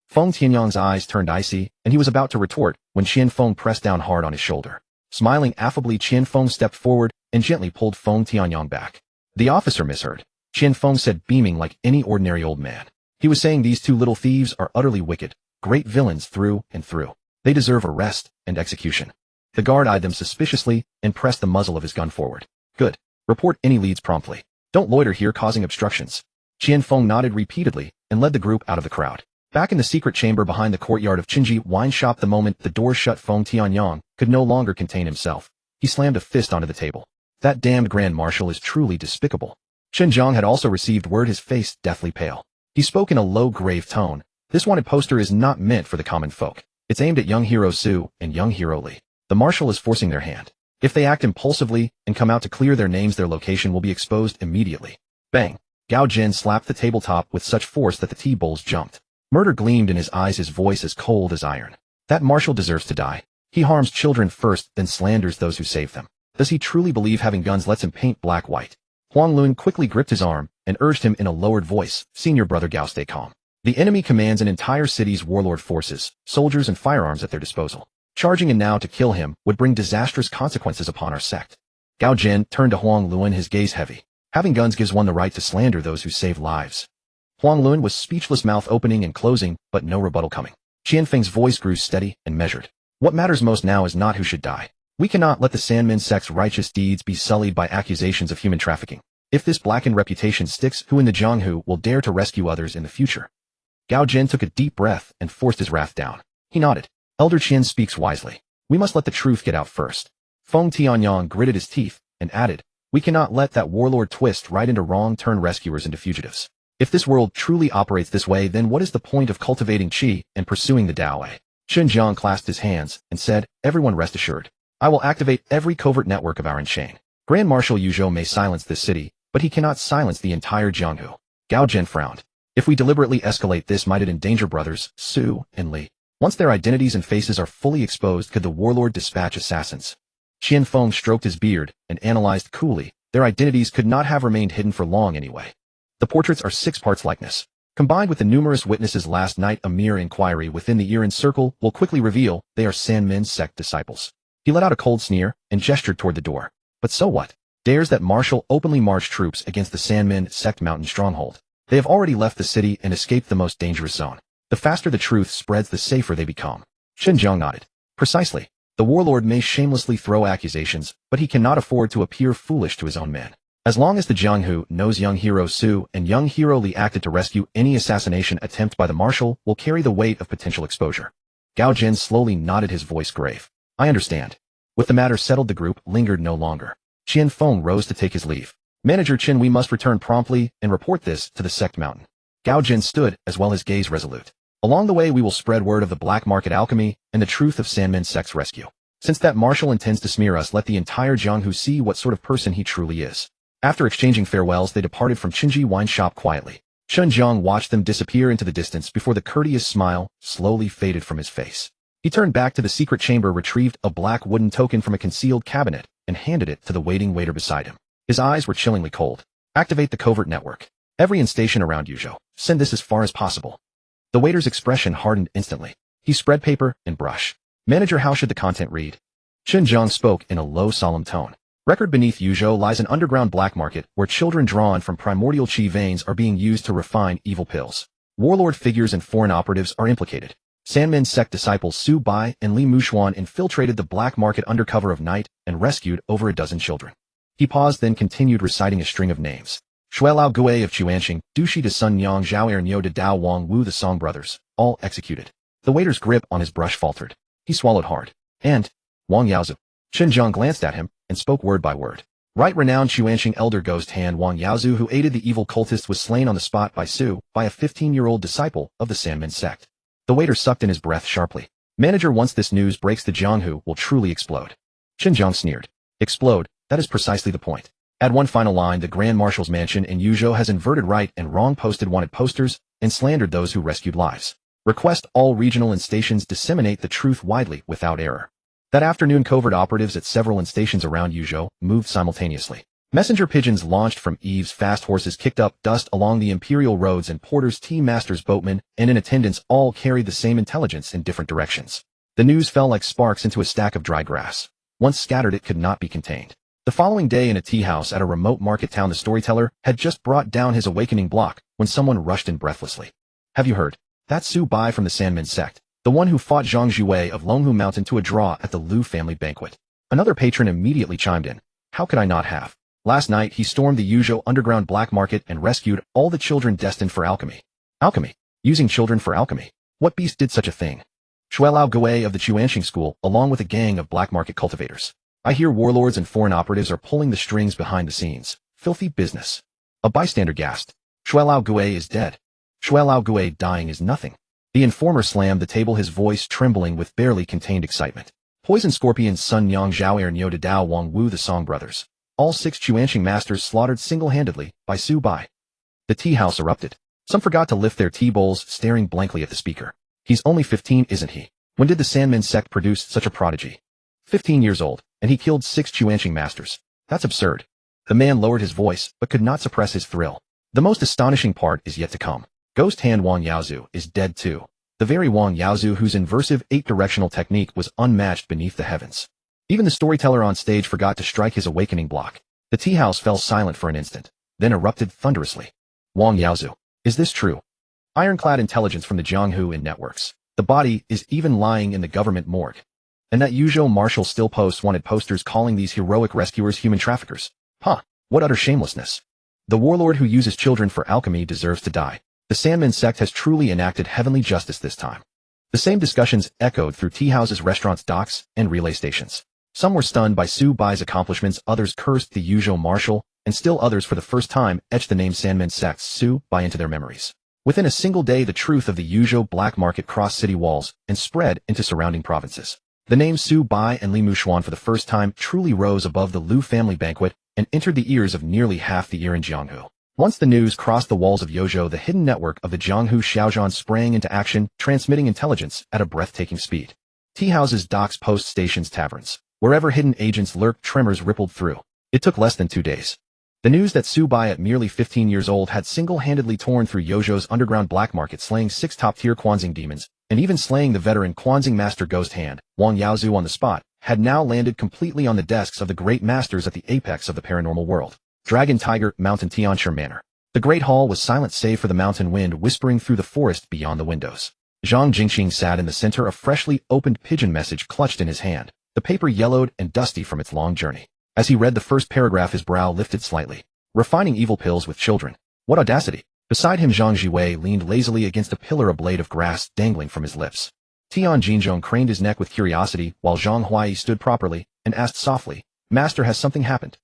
Feng Tianyang's eyes turned icy, and he was about to retort when Qian Feng pressed down hard on his shoulder. Smiling affably, Qian Feng stepped forward and gently pulled Feng Tianyang back. The officer misheard. Qian Feng said, beaming like any ordinary old man. He was saying these two little thieves are utterly wicked, great villains through and through. They deserve arrest and execution. The guard eyed them suspiciously and pressed the muzzle of his gun forward. Good. Report any leads promptly. Don't loiter here causing obstructions. Qian Feng nodded repeatedly and led the group out of the crowd. Back in the secret chamber behind the courtyard of Qinji wine shop, the moment the door shut, Feng Tianyang could no longer contain himself. He slammed a fist onto the table. That damned Grand Marshal is truly despicable. Xinjiang had also received word, his face deathly pale. He spoke in a low, grave tone. This wanted poster is not meant for the common folk. It's aimed at young hero Su and young hero Li. The Marshal is forcing their hand. If they act impulsively and come out to clear their names, their location will be exposed immediately. Bang! Gao Jin slapped the tabletop with such force that the tea bowls jumped. Murder gleamed in his eyes, his voice as cold as iron. That Marshal deserves to die. He harms children first, then slanders those who save them. Does he truly believe having guns lets him paint black white? Huang Lun quickly gripped his arm and urged him in a lowered voice, Senior brother Gao, stay calm. The enemy commands an entire city's warlord forces, soldiers and firearms at their disposal. Charging in now to kill him would bring disastrous consequences upon our sect. Gao Jin turned to Huang Lun, his gaze heavy. Having guns gives one the right to slander those who save lives. Huang Lun was speechless, mouth opening and closing, but no rebuttal coming. Qian Feng's voice grew steady and measured. What matters most now is not who should die. We cannot let the Sandman sect's righteous deeds be sullied by accusations of human trafficking. If this blackened reputation sticks, who in the Jianghu will dare to rescue others in the future? Gao Jin took a deep breath and forced his wrath down. He nodded. Elder Qian speaks wisely. We must let the truth get out first. Feng Tianyang gritted his teeth and added, we cannot let that warlord twist right into wrong, turn rescuers into fugitives. If this world truly operates this way, then what is the point of cultivating qi and pursuing the Dao? Xinjiang clasped his hands and said, everyone rest assured. I will activate every covert network of our chain. Grand Marshal Yu Zhou may silence this city, but he cannot silence the entire Jianghu. Gao Zhen frowned. If we deliberately escalate this, might it endanger brothers, Su and Li? Once their identities and faces are fully exposed, could the warlord dispatch assassins? Qian Feng stroked his beard and analyzed coolly. Their identities could not have remained hidden for long anyway. The portraits are 6 parts likeness. Combined with the numerous witnesses last night, a mere inquiry within the Yiren circle will quickly reveal they are Sanmin sect disciples. He let out a cold sneer and gestured toward the door. But so what? Dares that marshal openly march troops against the Sanmin sect mountain stronghold. They have already left the city and escaped the most dangerous zone. The faster the truth spreads, the safer they become. Xinjiang nodded. Precisely. The warlord may shamelessly throw accusations, but he cannot afford to appear foolish to his own men. As long as the Jianghu knows young hero Su and young hero Li acted to rescue, any assassination attempt by the marshal will carry the weight of potential exposure. Gao Zhen slowly nodded, his voice grave. I understand. With the matter settled, the group lingered no longer. Qian Feng rose to take his leave. Manager Qin, we must return promptly and report this to the sect mountain. Gao Zhen stood, as well his gaze resolute. Along the way we will spread word of the black market alchemy and the truth of Sanmin sect's rescue. Since that marshal intends to smear us, let the entire Jianghu see what sort of person he truly is. After exchanging farewells, they departed from Qinji wine shop quietly. Xinjiang watched them disappear into the distance before the courteous smile slowly faded from his face. He turned back to the secret chamber, retrieved a black wooden token from a concealed cabinet, and handed it to the waiting waiter beside him. His eyes were chillingly cold. Activate the covert network. Every in-station around Yuzhou. Send this as far as possible. The waiter's expression hardened instantly. He spread paper and brush. Manager, how should the content read? Xinjiang spoke in a low, solemn tone. Record beneath Yuzhou lies an underground black market where children drawn from primordial qi veins are being used to refine evil pills. Warlord figures and foreign operatives are implicated. Sanmin sect disciples Su Bai and Li Mushuan infiltrated the black market under cover of night and rescued over a dozen children. He paused, then continued reciting a string of names. Shuelao Gui of Chuanxing, Dushi de Sun Yang Zhao Niu de Dao Wang Wu, the Song brothers, all executed. The waiter's grip on his brush faltered. He swallowed hard. And Wang Yaozu. Xinjiang glanced at him and spoke word by word. Right renowned Chuanxing elder Ghost Hand Wang Yaozu, who aided the evil cultist, was slain on the spot by Su, by a 15-year-old disciple of the Sanmin sect. The waiter sucked in his breath sharply. Manager, once this news breaks, the Jianghu will truly explode. Xinjiang sneered. Explode? That is precisely the point. Add one final line. The Grand Marshal's mansion in Yuzhou has inverted right and wrong, posted wanted posters, and slandered those who rescued lives. Request all regional instations disseminate the truth widely without error. That afternoon, covert operatives at several instations around Yuzhou moved simultaneously. Messenger pigeons launched from eaves, fast horses kicked up dust along the imperial roads, and porters, tea masters, boatmen, and in attendance all carried the same intelligence in different directions. The news fell like sparks into a stack of dry grass. Once scattered, it could not be contained. The following day, in a tea house at a remote market town, the storyteller had just brought down his awakening block when someone rushed in breathlessly. Have you heard? That's Su Bai from the Sanmin sect, the one who fought Zhang Zhiwei of Longhu Mountain to a draw at the Liu family banquet. Another patron immediately chimed in. How could I not have? Last night he stormed the Yuzhou underground black market and rescued all the children destined for alchemy. Alchemy? Using children for alchemy? What beast did such a thing? Shuelao Gui of the Chuanxing school, along with a gang of black market cultivators. I hear warlords and foreign operatives are pulling the strings behind the scenes. Filthy business. A bystander gasped. Shuelao Gui is dead. Shuelao Gui dying is nothing. The informer slammed the table, his voice trembling with barely contained excitement. Poison Scorpion's Sun Yang Zhao Niu de Dao Wang Wu, the Song brothers. All 6 Chuanxing masters slaughtered single-handedly by Su Bai. The tea house erupted. Some forgot to lift their tea bowls, staring blankly at the speaker. He's only 15, isn't he? When did the Sanmin sect produce such a prodigy? 15 years old, and he killed 6 Chuanxing masters. That's absurd. The man lowered his voice, but could not suppress his thrill. The most astonishing part is yet to come. Ghost Hand Wang Yaozu is dead too. The very Wang Yaozu whose inversive 8-directional technique was unmatched beneath the heavens. Even the storyteller on stage forgot to strike his awakening block. The tea house fell silent for an instant, then erupted thunderously. Wang Yaozu. Is this true? Ironclad intelligence from the Jianghu and networks. The body is even lying in the government morgue. And that Yuzhou marshal still posts wanted posters calling these heroic rescuers human traffickers. Huh, what utter shamelessness. The warlord who uses children for alchemy deserves to die. The Sanmin sect has truly enacted heavenly justice this time. The same discussions echoed through tea houses, restaurants, docks, and relay stations. Some were stunned by Su Bai's accomplishments, others cursed the Yuzhou marshal, and still others for the first time etched the name Sanmin sect's Su Bai into their memories. Within a single day, the truth of the Yuzhou black market crossed city walls and spread into surrounding provinces. The names Su Bai and Li Mushuan for the first time truly rose above the Lu family banquet and entered the ears of nearly half the ear in Jianghu. Once the news crossed the walls of Yozhou, the hidden network of the Jianghu Xiaozhan sprang into action, transmitting intelligence at a breathtaking speed. Tea houses, docks, post stations, taverns. Wherever hidden agents lurked, tremors rippled through. It took less than 2 days. The news that Su Bai, at merely 15 years old, had single-handedly torn through Yozhou's underground black market, slaying 6 top-tier Quanxing demons, and even slaying the veteran Quanxing master Ghost Hand, Wang Yaozu, on the spot, had now landed completely on the desks of the great masters at the apex of the paranormal world. Dragon Tiger, Mountain Tianshi Manor. The great hall was silent save for the mountain wind whispering through the forest beyond the windows. Zhang Zhiwei sat in the center, a freshly opened pigeon message clutched in his hand, the paper yellowed and dusty from its long journey. As he read the first paragraph, his brow lifted slightly. Refining evil pills with children. What audacity! Beside him, Zhang Zhiwei leaned lazily against a pillar, a blade of grass dangling from his lips. Tian Jinzhong craned his neck with curiosity, while Zhang Huai stood properly and asked softly, "Master, has something happened?"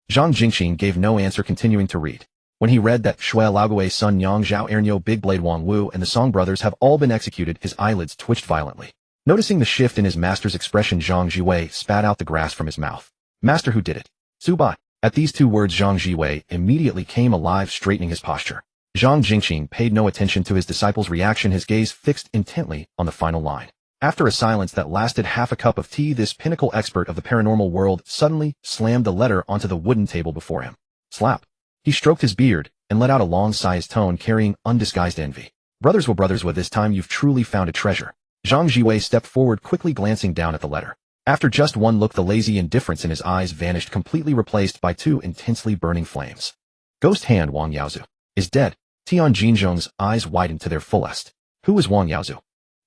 Zhang Jingxing gave no answer, continuing to read. When he read that Shui Laogui's son Yang Zhao Ernyo, Big Blade Wang Wu, and the Song brothers have all been executed, his eyelids twitched violently. Noticing the shift in his master's expression, Zhang Zhiwei spat out the grass from his mouth. "Master, who did it?" "Su Bai." At these 2 words, Zhang Zhiwei immediately came alive, straightening his posture. Zhang Jingxing paid no attention to his disciple's reaction, his gaze fixed intently on the final line. After a silence that lasted half a cup of tea, this pinnacle expert of the paranormal world suddenly slammed the letter onto the wooden table before him. Slap. He stroked his beard and let out a long sigh, his tone carrying undisguised envy. Brothers, this time you've truly found a treasure." Zhang Zhiwei stepped forward, quickly glancing down at the letter. After just one look, the lazy indifference in his eyes vanished, completely replaced by 2 intensely burning flames. Ghost Hand Wang Yaozu is dead. Tian Jinzhong's eyes widened to their fullest. Who is Wang Yaozu?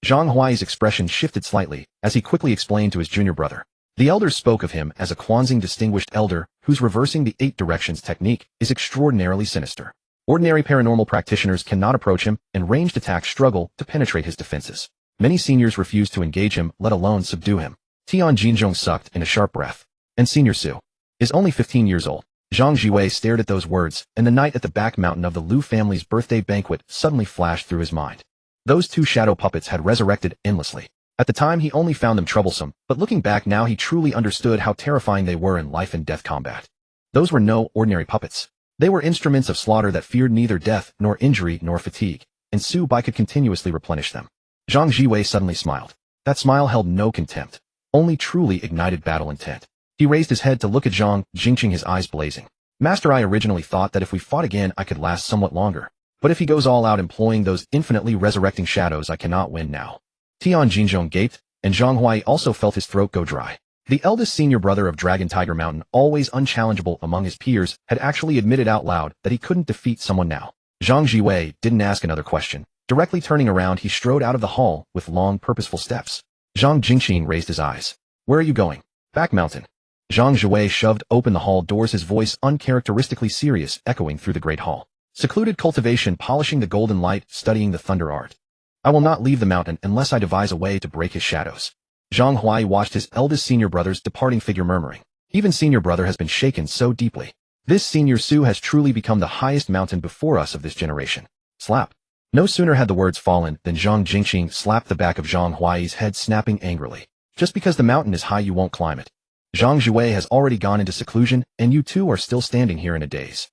Zhang Huai's expression shifted slightly as he quickly explained to his junior brother. The elders spoke of him as a Quanxing distinguished elder whose reversing the 8 directions technique is extraordinarily sinister. Ordinary paranormal practitioners cannot approach him, and ranged attacks struggle to penetrate his defenses. Many seniors refuse to engage him, let alone subdue him. Tian Jinzhong sucked in a sharp breath. And Senior Su is only 15 years old. Zhang Zhiwei stared at those words, and the night at the back mountain of the Lu family's birthday banquet suddenly flashed through his mind. Those 2 shadow puppets had resurrected endlessly. At the time, he only found them troublesome, but looking back now, he truly understood how terrifying they were in life and death combat. Those were no ordinary puppets. They were instruments of slaughter that feared neither death nor injury nor fatigue, and Su Bai could continuously replenish them. Zhang Zhiwei suddenly smiled. That smile held no contempt, only truly ignited battle intent. He raised his head to look at Zhang Jingxing, his eyes blazing. "Master, I originally thought that if we fought again I could last somewhat longer. But if he goes all out employing those infinitely resurrecting shadows, I cannot win now." Tian Jinzhong gaped, and Zhang Huai also felt his throat go dry. The eldest senior brother of Dragon Tiger Mountain, always unchallengeable among his peers, had actually admitted out loud that he couldn't defeat someone now. Zhang Zhiwei didn't ask another question. Directly turning around, he strode out of the hall with long, purposeful steps. Zhang Jingxing raised his eyes. "Where are you going?" "Back mountain." Zhang Zhiwei shoved open the hall doors, his voice uncharacteristically serious, echoing through the great hall. "Secluded cultivation, polishing the golden light, studying the thunder art. I will not leave the mountain unless I devise a way to break his shadows." Zhang Huai watched his eldest senior brother's departing figure, murmuring. Even senior brother has been shaken so deeply. This Senior Su has truly become the highest mountain before us of this generation. Slap. No sooner had the words fallen than Zhang Jingxing slapped the back of Zhang Huai's head, snapping angrily. "Just because the mountain is high you won't climb it. Zhang Zhiwei has already gone into seclusion, and you 2 are still standing here in a daze."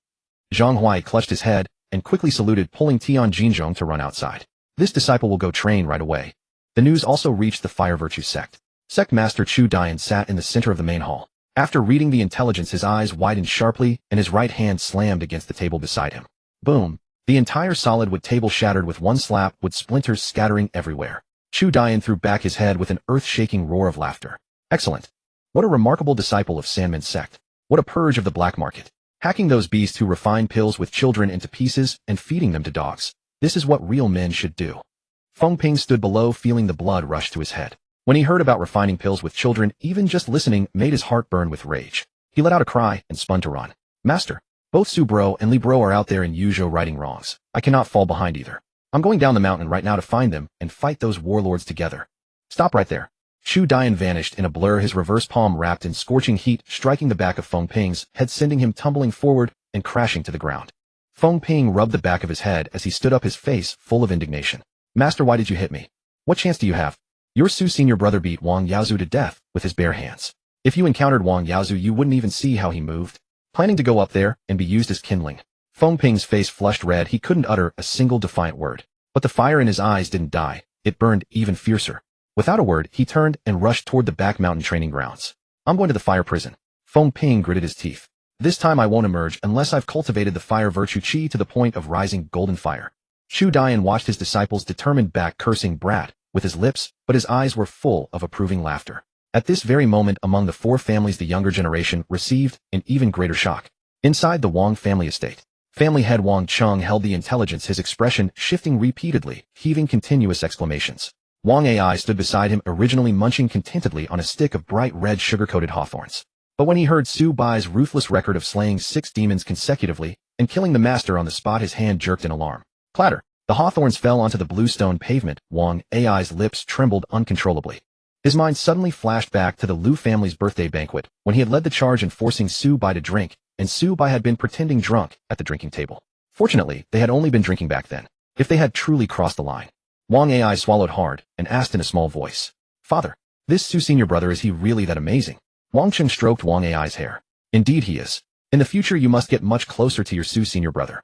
Zhang Huai clutched his head and quickly saluted, pulling Tian Jinzhong to run outside. "This disciple will go train right away." The news also reached the Fire Virtue sect. Sect Master Chu Dian sat in the center of the main hall. After reading the intelligence, his eyes widened sharply, and his right hand slammed against the table beside him. Boom! The entire solid wood table shattered with one slap, with splinters scattering everywhere. Chu Dian threw back his head with an earth-shaking roar of laughter. "Excellent! What a remarkable disciple of Sandman's sect! What a purge of the black market! Hacking those beasts who refine pills with children into pieces and feeding them to dogs. This is what real men should do." Feng Ping stood below, feeling the blood rush to his head. When he heard about refining pills with children, even just listening made his heart burn with rage. He let out a cry and spun to run. "Master, both Su Bro and Li Bro are out there in Yuzhou righting wrongs. I cannot fall behind either. I'm going down the mountain right now to find them and fight those warlords together." "Stop right there." Chu Dian vanished in a blur, his reverse palm wrapped in scorching heat, striking the back of Feng Ping's head, sending him tumbling forward and crashing to the ground. Feng Ping rubbed the back of his head as he stood up, his face full of indignation. "Master, why did you hit me? What chance do you have?" Your Su senior brother beat Wang Yaozu to death with his bare hands. If you encountered Wang Yaozu, you wouldn't even see how he moved, planning to go up there and be used as kindling. Feng Ping's face flushed red. He couldn't utter a single defiant word. But the fire in his eyes didn't die. It burned even fiercer. Without a word, he turned and rushed toward the back mountain training grounds. I'm going to the fire prison. Feng Ping gritted his teeth. This time I won't emerge unless I've cultivated the fire virtue qi to the point of rising golden fire. Chu Dian watched his disciple's determined back cursing brat with his lips, but his eyes were full of approving laughter. At this very moment, among the four families, the younger generation received an even greater shock. Inside the Wang family estate, family head Wang Cheng held the intelligence, his expression shifting repeatedly, heaving continuous exclamations. Wang Ai stood beside him, originally munching contentedly on a stick of bright red sugar-coated hawthorns. But when he heard Su Bai's ruthless record of slaying 6 demons consecutively and killing the master on the spot, his hand jerked in alarm. Clatter! The hawthorns fell onto the blue stone pavement. Wang Ai's lips trembled uncontrollably. His mind suddenly flashed back to the Lu family's birthday banquet, when he had led the charge in forcing Su Bai to drink, and Su Bai had been pretending drunk at the drinking table. Fortunately, they had only been drinking back then. If they had truly crossed the line. Wang Ai swallowed hard and asked in a small voice, "Father, this Su senior brother, is he really that amazing?" Wang Chen stroked Wang Ai's hair. "Indeed he is. In the future you must get much closer to your Su senior brother."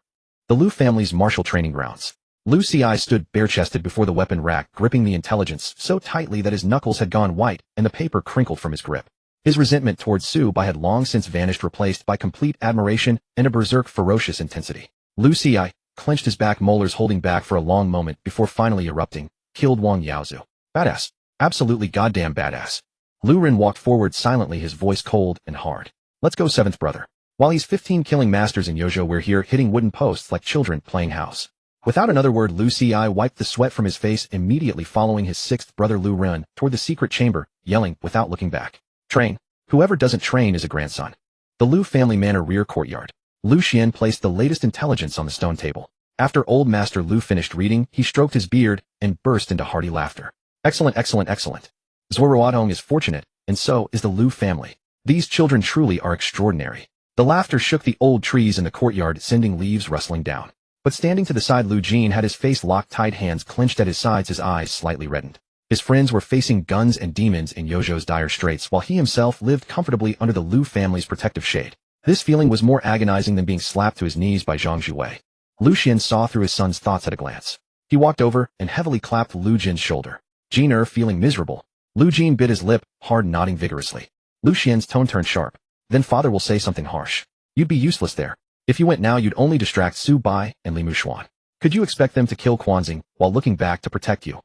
The Lu family's martial training grounds. Lu Ci stood bare-chested before the weapon rack, gripping the intelligence so tightly that his knuckles had gone white and the paper crinkled from his grip. His resentment towards Su Bai had long since vanished, replaced by complete admiration and a berserk ferocious intensity. Lu Ci clenched his back molars, holding back for a long moment before finally erupting. "Killed Wang Yaozu. Badass. Absolutely goddamn badass." Lu Ren walked forward silently, his voice cold and hard. "Let's go, 7th brother. While he's 15 killing masters in Yojo, we're here hitting wooden posts like children playing house." Without another word, Lu Ci wiped the sweat from his face, immediately following his 6th brother Lu Ren toward the secret chamber, yelling without looking back, "Train. Whoever doesn't train is a grandson." The Lu family manor rear courtyard. Lu Xian placed the latest intelligence on the stone table. After old master Lu finished reading, he stroked his beard and burst into hearty laughter. "Excellent, excellent, excellent. Zuo Ruotong is fortunate, and so is the Lu family. These children truly are extraordinary." The laughter shook the old trees in the courtyard, sending leaves rustling down. But standing to the side, Lu Jin had his face locked tight, hands clenched at his sides, his eyes slightly reddened. His friends were facing guns and demons in Yojo's dire straits, while he himself lived comfortably under the Lu family's protective shade. This feeling was more agonizing than being slapped to his knees by Zhang Zhiwei. Lu Xian saw through his son's thoughts at a glance. He walked over and heavily clapped Lu Jin's shoulder. "Jin feeling miserable." Lu Jin bit his lip, hard, nodding vigorously. Lu Xian's tone turned sharp. "Then father will say something harsh. You'd be useless there. If you went now, you'd only distract Su Bai and Li Mushuan. Could you expect them to kill Quanxing while looking back to protect you?"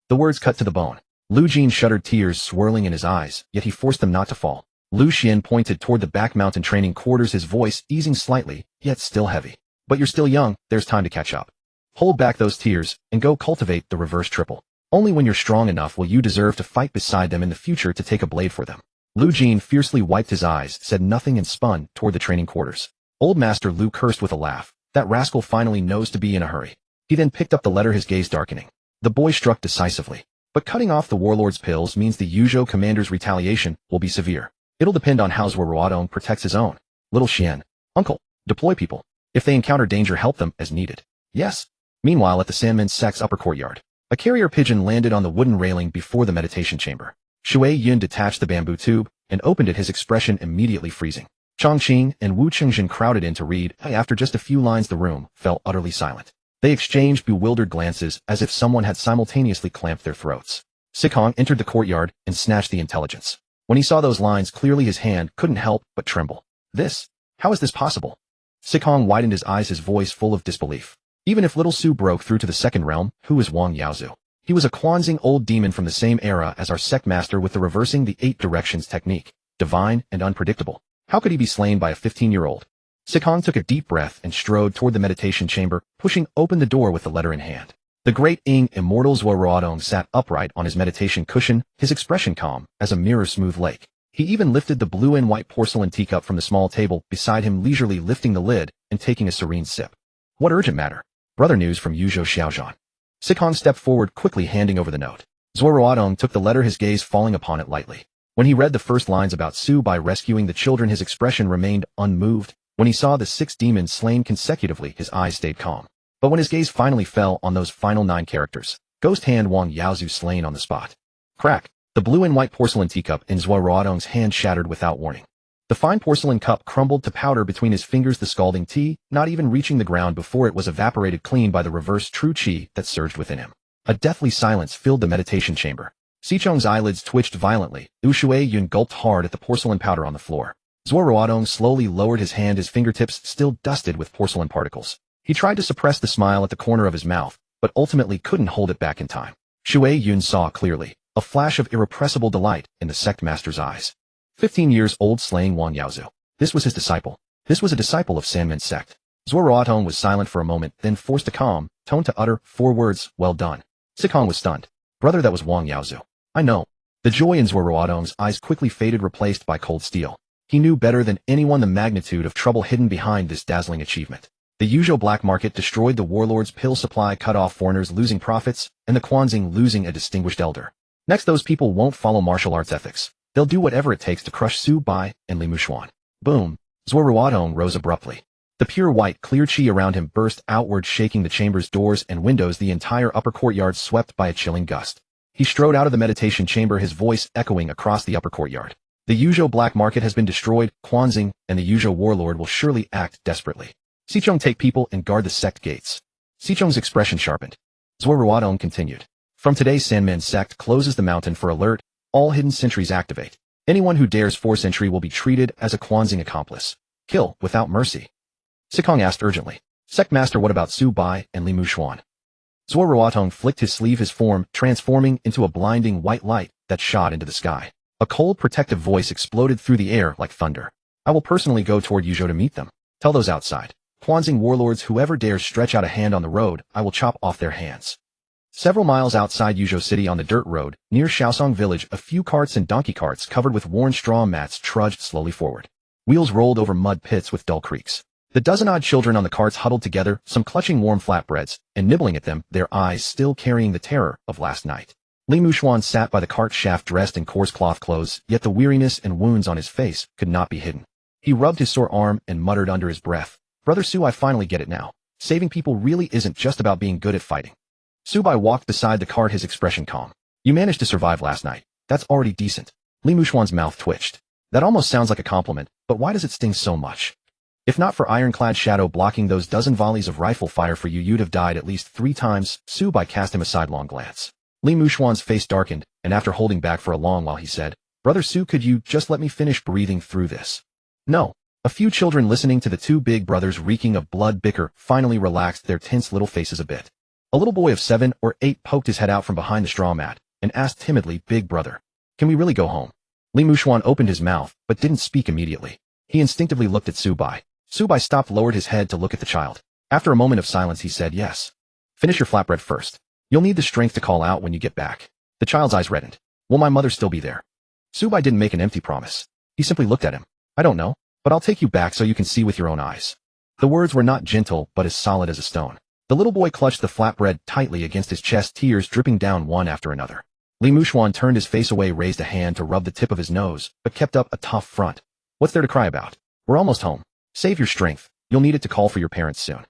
The words cut to the bone. Lu Jin shuddered, tears swirling in his eyes, yet he forced them not to fall. Lu Xian pointed toward the back mountain training quarters, his voice easing slightly, yet still heavy. "But you're still young, there's time to catch up. Hold back those tears and go cultivate the reverse triple. Only when you're strong enough will you deserve to fight beside them in the future to take a blade for them." Lu Jin fiercely wiped his eyes, said nothing, and spun toward the training quarters. Old Master Lu cursed with a laugh. "That rascal finally knows to be in a hurry." He then picked up the letter, his gaze darkening. The boy struck decisively. "But cutting off the warlord's pills means the Yuzhou commander's retaliation will be severe. It'll depend on how Zuo Ruotong protects his own." "Little Xian. Uncle, deploy people. If they encounter danger, help them as needed." "Yes." Meanwhile, at the Sandman Sect's upper courtyard, a carrier pigeon landed on the wooden railing before the meditation chamber. Shui Yun detached the bamboo tube and opened it, his expression immediately freezing. Chongqing and Wu Gensheng crowded in to read. After just a few lines, the room fell utterly silent. They exchanged bewildered glances, as if someone had simultaneously clamped their throats. Sikong entered the courtyard and snatched the intelligence. When he saw those lines clearly, his hand couldn't help but tremble. How is this possible?" Sikong widened his eyes, his voice full of disbelief. "Even if little Su broke through to the second realm, who is Wang Yaozu? He was a Quanxing old demon from the same era as our sect master, with the reversing the 8 directions technique, divine and unpredictable. How could he be slain by a 15-year-old? Sikong took a deep breath and strode toward the meditation chamber, pushing open the door with the letter in hand. The great immortal Zuo Ruotong sat upright on his meditation cushion, his expression calm as a mirror-smooth lake. He even lifted the blue and white porcelain teacup from the small table beside him, leisurely lifting the lid and taking a serene sip. "What urgent matter?" "Brother, news from Yuzhou Xiaozhan." Sikong stepped forward, quickly handing over the note. Zuo Ruotong took the letter, his gaze falling upon it lightly. When he read the first lines about Su Bai rescuing the children, his expression remained unmoved. When he saw the 6 demons slain consecutively, his eyes stayed calm. But when his gaze finally fell on those final 9 characters, Ghost Hand Wang Yaozu slain on the spot, Crack! The blue and white porcelain teacup in Zuo Ruotong's hand shattered without warning. The fine porcelain cup crumbled to powder between his fingers, the scalding tea, not even reaching the ground before it was evaporated clean by the reverse true qi that surged within him. A deathly silence filled the meditation chamber. Xicheng's eyelids twitched violently. Shui Yun gulped hard at the porcelain powder on the floor. Zuo Ruotong slowly lowered his hand, his fingertips still dusted with porcelain particles. He tried to suppress the smile at the corner of his mouth, but ultimately couldn't hold it back in time. Shui Yun saw clearly, a flash of irrepressible delight in the sect master's eyes. 15 years old, slaying Wang Yaozu. This was his disciple. This was a disciple of Sanmen's sect. Zuo Ruotong was silent for a moment, then forced a calm tone to utter 4 words, well done. Sikong was stunned. Brother, that was Wang Yaozu. I know. The joy in Zuo Ruotong's eyes quickly faded, replaced by cold steel. He knew better than anyone the magnitude of trouble hidden behind this dazzling achievement. The Yuzhou black market destroyed the warlord's pill supply, cut off foreigners, losing profits, and the Quanxing losing a distinguished elder. Next, those people won't follow martial arts ethics. They'll do whatever it takes to crush Su Bai and Li Mushuan. Boom! Zuo Ruotong rose abruptly. The pure white, clear qi around him burst outward, shaking the chamber's doors and windows, the entire upper courtyard swept by a chilling gust. He strode out of the meditation chamber, his voice echoing across the upper courtyard. The Yuzhou black market has been destroyed, Quanxing and the Yuzhou warlord will surely act desperately. Xicheng, take people and guard the sect gates. Xicheng's expression sharpened. Zuo Ruotong continued. From today, Sanmen's sect closes the mountain for alert. All hidden sentries activate. Anyone who dares force entry will be treated as a Quanxing accomplice. Kill without mercy. Sikong asked urgently. Sect master, what about Su Bai and Li Mushuan? Zuo Ruotong flicked his sleeve, his form transforming into a blinding white light that shot into the sky. A cold, protective voice exploded through the air like thunder. I will personally go toward Yuzhou to meet them. Tell those outside. Quanxing warlords, whoever dares stretch out a hand on the road, I will chop off their hands. Several miles outside Yuzhou City on the dirt road, near Shaosong village, a few carts and donkey carts covered with worn straw mats trudged slowly forward. Wheels rolled over mud pits with dull creaks. The dozen-odd children on the carts huddled together, some clutching warm flatbreads, and nibbling at them, their eyes still carrying the terror of last night. Li Mushuan sat by the cart shaft dressed in coarse cloth clothes, yet the weariness and wounds on his face could not be hidden. He rubbed his sore arm and muttered under his breath, Brother Su, I finally get it now. Saving people really isn't just about being good at fighting. Su Bai walked beside the cart, his expression calm. You managed to survive last night. That's already decent. Li Mushuan's mouth twitched. That almost sounds like a compliment, but why does it sting so much? If not for ironclad Shadow blocking those dozen volleys of rifle fire for you, you'd have died at least 3 times. Su Bai cast him a sidelong glance. Li Mushuan's face darkened, and after holding back for a long while he said, Brother Su, could you just let me finish breathing through this? No. A few children listening to the 2 big brothers reeking of blood bicker finally relaxed their tense little faces a bit. A little boy of 7 or 8 poked his head out from behind the straw mat and asked timidly, Big brother, can we really go home? Li Mushuan opened his mouth, but didn't speak immediately. He instinctively looked at Su Bai. Su Bai stopped, lowered his head to look at the child. After a moment of silence he said, Yes. Finish your flatbread first. You'll need the strength to call out when you get back. The child's eyes reddened. Will my mother still be there? Su Bai didn't make an empty promise. He simply looked at him. I don't know, but I'll take you back so you can see with your own eyes. The words were not gentle, but as solid as a stone. The little boy clutched the flatbread tightly against his chest, tears dripping down one after another. Li Mushuan turned his face away, raised a hand to rub the tip of his nose, but kept up a tough front. What's there to cry about? We're almost home. Save your strength. You'll need it to call for your parents soon.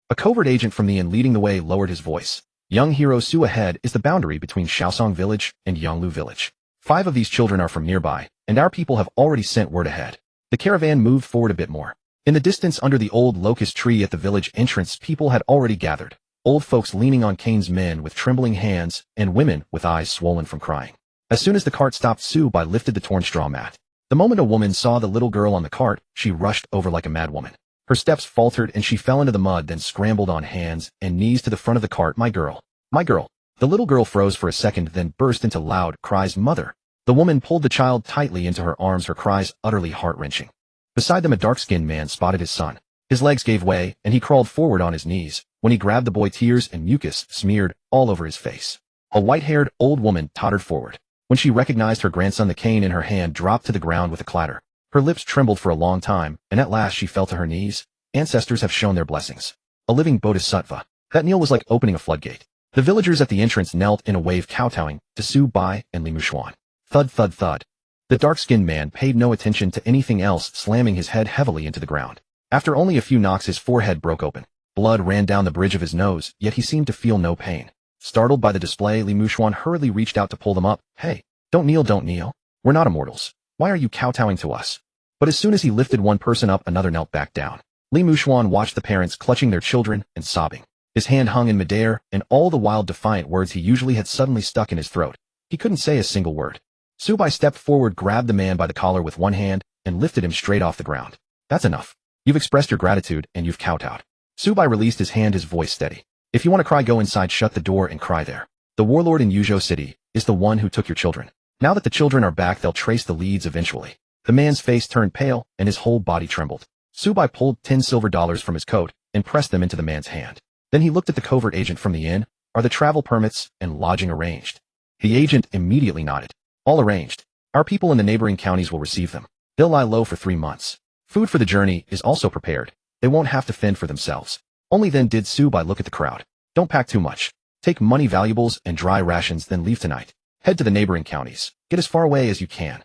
A covert agent from the inn leading the way lowered his voice. Young hero Su, ahead is the boundary between Shaosong village and Yonglu village. 5 of these children are from nearby, and our people have already sent word ahead. The caravan moved forward a bit more. In the distance under the old locust tree at the village entrance, people had already gathered. Old folks leaning on canes, men with trembling hands, and women with eyes swollen from crying. As soon as the cart stopped, Su Bai lifted the torn straw mat. The moment a woman saw the little girl on the cart, she rushed over like a madwoman. Her steps faltered and she fell into the mud, then scrambled on hands and knees to the front of the cart. My girl. My girl. The little girl froze for a second, then burst into loud cries. Mother. The woman pulled the child tightly into her arms, her cries utterly heart-wrenching. Beside them a dark-skinned man spotted his son. His legs gave way, and he crawled forward on his knees. When he grabbed the boy, tears and mucus smeared all over his face. A white-haired old woman tottered forward. When she recognized her grandson, the cane in her hand dropped to the ground with a clatter. Her lips trembled for a long time, and at last she fell to her knees. Ancestors have shown their blessings. A living bodhisattva. That kneel was like opening a floodgate. The villagers at the entrance knelt in a wave, kowtowing to Su Bai and Li Mushuan. Thud, thud, thud. The dark-skinned man paid no attention to anything else, slamming his head heavily into the ground. After only a few knocks, his forehead broke open. Blood ran down the bridge of his nose, yet he seemed to feel no pain. Startled by the display, Li Mushuan hurriedly reached out to pull them up. Hey, don't kneel, don't kneel. We're not immortals. Why are you kowtowing to us? But as soon as he lifted one person up, another knelt back down. Li Mushuan watched the parents clutching their children and sobbing. His hand hung in midair, and all the wild defiant words he usually had suddenly stuck in his throat. He couldn't say a single word. Zubai stepped forward, grabbed the man by the collar with one hand, and lifted him straight off the ground. That's enough. You've expressed your gratitude, and you've kowtowed. Zubai released his hand, his voice steady. If you want to cry, go inside, shut the door, and cry there. The warlord in Yuzhou City is the one who took your children. Now that the children are back, they'll trace the leads eventually. The man's face turned pale, and his whole body trembled. Zubai pulled 10 silver dollars from his coat and pressed them into the man's hand. Then he looked at the covert agent from the inn. Are the travel permits and lodging arranged? The agent immediately nodded. All arranged. Our people in the neighboring counties will receive them. They'll lie low for 3 months. Food for the journey is also prepared. They won't have to fend for themselves. Only then did Zubai look at the crowd. Don't pack too much. Take money, valuables, and dry rations, then leave tonight. Head to the neighboring counties. Get as far away as you can.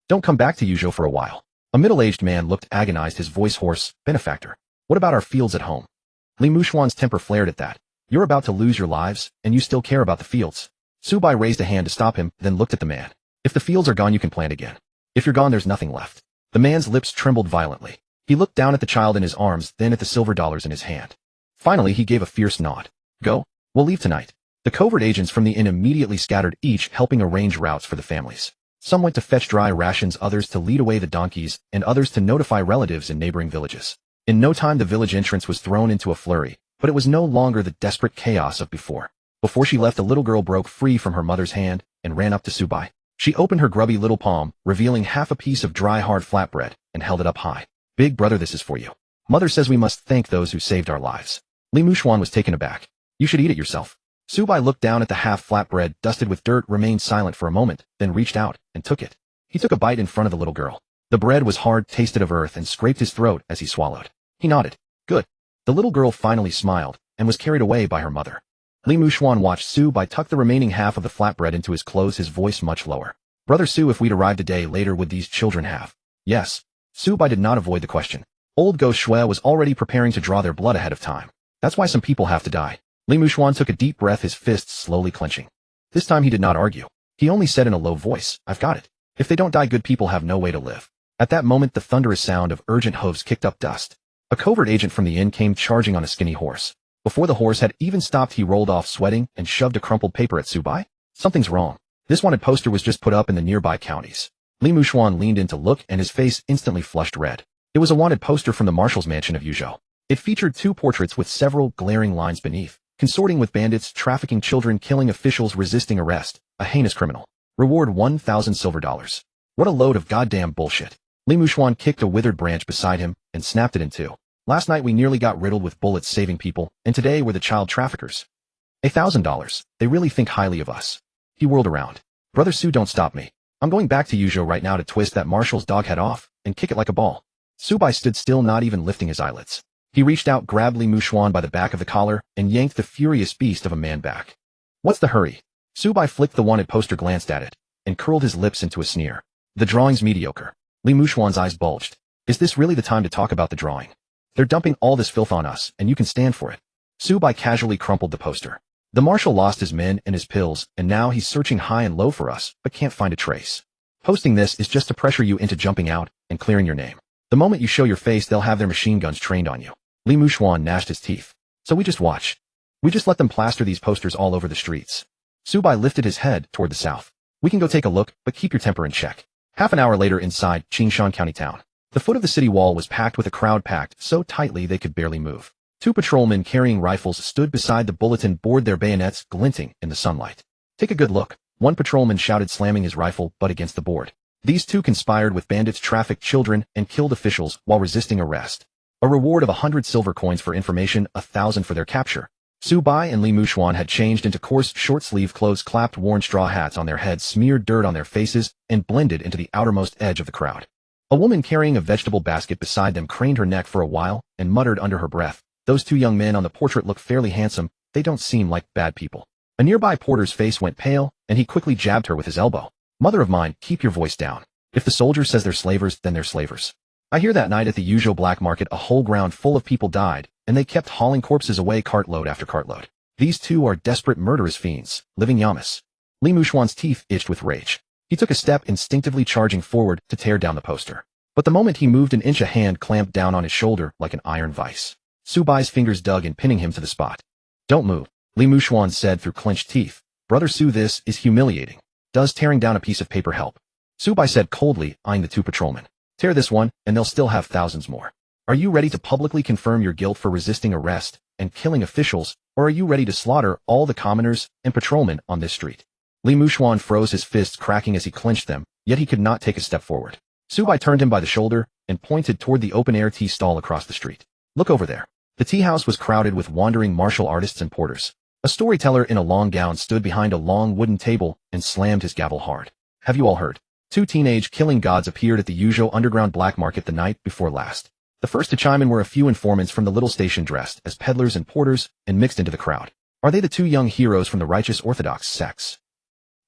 Don't come back to Yuzhou for a while. A middle-aged man looked agonized, his voice hoarse. Benefactor, what about our fields at home? Li Mushuan's temper flared at that. You're about to lose your lives, and you still care about the fields. Zubai raised a hand to stop him, then looked at the man. If the fields are gone, you can plant again. If you're gone, there's nothing left. The man's lips trembled violently. He looked down at the child in his arms, then at the silver dollars in his hand. Finally, he gave a fierce nod. Go. We'll leave tonight. The covert agents from the inn immediately scattered, each helping arrange routes for the families. Some went to fetch dry rations, others to lead away the donkeys, and others to notify relatives in neighboring villages. In no time, the village entrance was thrown into a flurry, but it was no longer the desperate chaos of before. Before she left, a little girl broke free from her mother's hand and ran up to Zubai. She opened her grubby little palm, revealing half a piece of dry, hard flatbread, and held it up high. Big brother, this is for you. Mother says we must thank those who saved our lives. Li Mushuan was taken aback. You should eat it yourself. Zubai looked down at the half flatbread, dusted with dirt, remained silent for a moment, then reached out and took it. He took a bite in front of the little girl. The bread was hard, tasted of earth, and scraped his throat as he swallowed. He nodded. Good. The little girl finally smiled and was carried away by her mother. Li Mushuan watched Zubai tuck the remaining half of the flatbread into his clothes, his voice much lower. Brother Su, if we'd arrived a day later, would these children have? Yes. Zubai did not avoid the question. Old Go Shui was already preparing to draw their blood ahead of time. That's why some people have to die. Li Mushuan took a deep breath, his fists slowly clenching. This time he did not argue. He only said in a low voice, I've got it. If they don't die, good people have no way to live. At that moment, the thunderous sound of urgent hooves kicked up dust. A covert agent from the inn came charging on a skinny horse. Before the horse had even stopped, he rolled off sweating and shoved a crumpled paper at Zubai. Something's wrong. This wanted poster was just put up in the nearby counties. Li Mushuan leaned in to look, and his face instantly flushed red. It was a wanted poster from the marshal's mansion of Yuzhou. It featured 2 portraits with several glaring lines beneath. Consorting with bandits, trafficking children, killing officials, resisting arrest, a heinous criminal. Reward 1,000 silver dollars. What a load of goddamn bullshit. Li Mushuan kicked a withered branch beside him and snapped it in 2. Last night we nearly got riddled with bullets saving people, and today we're the child traffickers. $1,000. They really think highly of us. He whirled around. Brother Su, don't stop me. I'm going back to Yuzhou right now to twist that marshal's dog head off and kick it like a ball. Zubai stood still, not even lifting his eyelids. He reached out, grabbed Li Mushuan by the back of the collar, and yanked the furious beast of a man back. What's the hurry? Zubai flicked the wanted poster, glanced at it, and curled his lips into a sneer. The drawing's mediocre. Li Mushuan's eyes bulged. Is this really the time to talk about the drawing? They're dumping all this filth on us, and you can stand for it. Zubai casually crumpled the poster. The marshal lost his men and his pills, and now he's searching high and low for us, but can't find a trace. Posting this is just to pressure you into jumping out and clearing your name. The moment you show your face, they'll have their machine guns trained on you. Li Mushuan gnashed his teeth. So we just watch. We just let them plaster these posters all over the streets. Zubai lifted his head toward the south. We can go take a look, but keep your temper in check. Half an hour later, inside Qingshan County Town. The foot of the city wall was packed with a crowd, packed so tightly they could barely move. 2 patrolmen carrying rifles stood beside the bulletin board, their bayonets glinting in the sunlight. Take a good look, one patrolman shouted, slamming his rifle butt against the board. These 2 conspired with bandits, trafficked children, and killed officials while resisting arrest. A reward of 100 silver coins for information, 1,000 for their capture. Zubai and Li Mushuan had changed into coarse, short-sleeve clothes, clapped, worn straw hats on their heads, smeared dirt on their faces, and blended into the outermost edge of the crowd. A woman carrying a vegetable basket beside them craned her neck for a while and muttered under her breath, those 2 young men on the portrait look fairly handsome, they don't seem like bad people. A nearby porter's face went pale, and he quickly jabbed her with his elbow. Mother of mine, keep your voice down. If the soldier says they're slavers, then they're slavers. I hear that night at the Yuzhou black market a whole ground full of people died, and they kept hauling corpses away, cartload after cartload. These two are desperate murderous fiends, living yamas. Li Muxuan's teeth itched with rage. He took a step, instinctively charging forward to tear down the poster. But the moment he moved an inch, a hand clamped down on his shoulder like an iron vice. Su Bai's fingers dug in, pinning him to the spot. Don't move, Li Muxuan said through clenched teeth. Brother Su, this is humiliating. Does tearing down a piece of paper help? Su Bai said coldly, eyeing the two patrolmen. Tear this one, and they'll still have thousands more. Are you ready to publicly confirm your guilt for resisting arrest and killing officials, or are you ready to slaughter all the commoners and patrolmen on this street? Li Muxuan froze, his fists cracking as he clenched them, yet he could not take a step forward. Su Bai turned him by the shoulder and pointed toward the open-air tea stall across the street. Look over there. The tea house was crowded with wandering martial artists and porters. A storyteller in a long gown stood behind a long wooden table and slammed his gavel hard. Have you all heard? Two teenage killing gods appeared at the Yuzhou underground black market the night before last. The first to chime in were a few informants from the little station dressed as peddlers and porters and mixed into the crowd. Are they the two young heroes from the righteous Orthodox sects?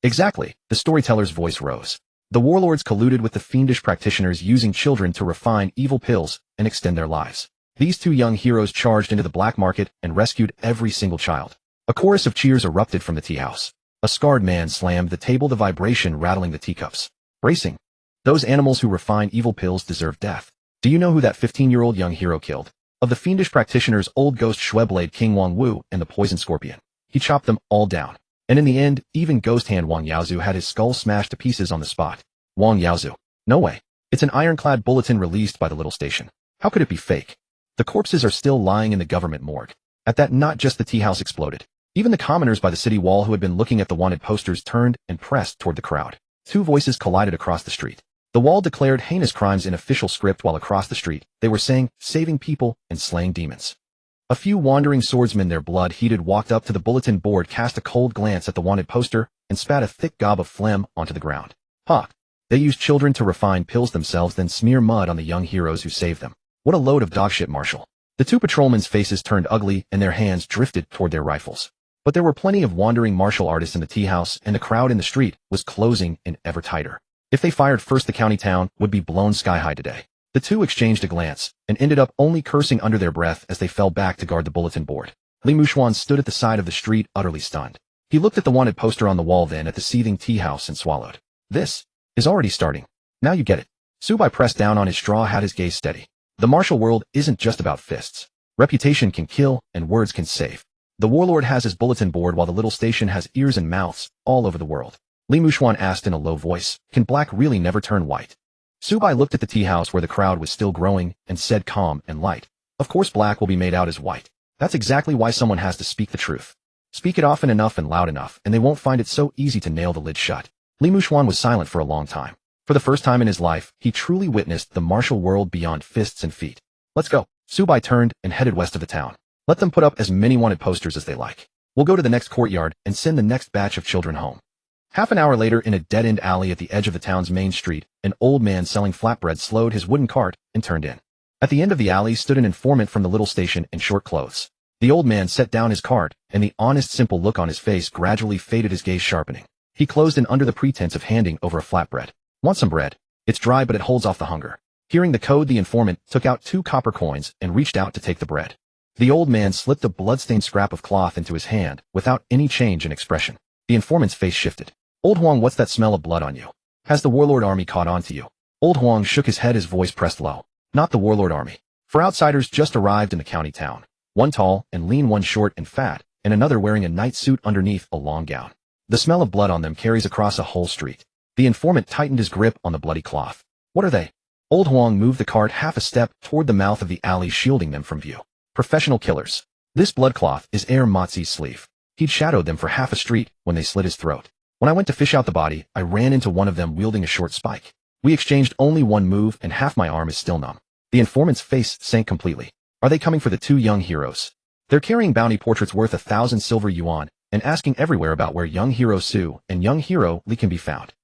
Exactly, the storyteller's voice rose. The warlords colluded with the fiendish practitioners, using children to refine evil pills and extend their lives. These two young heroes charged into the black market and rescued every single child. A chorus of cheers erupted from the tea house. A scarred man slammed the table, the vibration rattling the teacups. Bracing. Those animals who refine evil pills deserve death. Do you know who that 15-year-old young hero killed? Of the fiendish practitioners, old ghost Shueblade King Wang Wu and the poison scorpion. He chopped them all down. And in the end, even ghost hand Wang Yaozu had his skull smashed to pieces on the spot. Wang Yaozu. No way. It's an ironclad bulletin released by the little station. How could it be fake? The corpses are still lying in the government morgue. At that, not just the tea house exploded. Even the commoners by the city wall who had been looking at the wanted posters turned and pressed toward the crowd. Two voices collided across the street. The wall declared heinous crimes in official script, while across the street, they were saying, saving people and slaying demons. A few wandering swordsmen, their blood heated, walked up to the bulletin board, cast a cold glance at the wanted poster, and spat a thick gob of phlegm onto the ground. Ha! They used children to refine pills themselves, then smear mud on the young heroes who saved them. What a load of dogshit, Marshal. The two patrolmen's faces turned ugly and their hands drifted toward their rifles. But there were plenty of wandering martial artists in the tea house, and the crowd in the street was closing in ever tighter. If they fired first, the county town would be blown sky high today. The two exchanged a glance, and ended up only cursing under their breath as they fell back to guard the bulletin board. Li Muxuan stood at the side of the street, utterly stunned. He looked at the wanted poster on the wall, then at the seething tea house, and swallowed. This is already starting. Now you get it. Su Bai pressed down on his straw hat, his gaze steady. The martial world isn't just about fists. Reputation can kill, and words can save. The warlord has his bulletin board, while the little station has ears and mouths all over the world. Li Muxuan asked in a low voice, can black really never turn white? Su Bai looked at the tea house where the crowd was still growing and said, calm and light. Of course black will be made out as white. That's exactly why someone has to speak the truth. Speak it often enough and loud enough, and they won't find it so easy to nail the lid shut. Li Muxuan was silent for a long time. For the first time in his life, he truly witnessed the martial world beyond fists and feet. Let's go. Su Bai turned and headed west of the town. Let them put up as many wanted posters as they like. We'll go to the next courtyard and send the next batch of children home. Half an hour later, in a dead-end alley at the edge of the town's main street, an old man selling flatbread slowed his wooden cart and turned in. At the end of the alley stood an informant from the little station in short clothes. The old man set down his cart, and the honest, simple look on his face gradually faded, his gaze sharpening. He closed in under the pretense of handing over a flatbread. Want some bread? It's dry, but it holds off the hunger. Hearing the code, the informant took out 2 copper coins and reached out to take the bread. The old man slipped a blood-stained scrap of cloth into his hand without any change in expression. The informant's face shifted. Old Huang, what's that smell of blood on you? Has the warlord army caught on to you? Old Huang shook his head, his voice pressed low. Not the warlord army. 4 outsiders just arrived in the county town. 1 tall and lean, 1 short and fat, and another wearing a night suit underneath a long gown. The smell of blood on them carries across a whole street. The informant tightened his grip on the bloody cloth. What are they? Old Huang moved the cart half a step toward the mouth of the alley, shielding them from view. Professional killers. This blood cloth is Air Motzi's sleeve. He'd shadowed them for half a street when they slit his throat. When I went to fish out the body, I ran into one of them wielding a short spike. We exchanged only 1 move, and half my arm is still numb. The informant's face sank completely. Are they coming for the 2 young heroes? They're carrying bounty portraits worth 1,000 silver yuan and asking everywhere about where young hero Su and young hero Li can be found.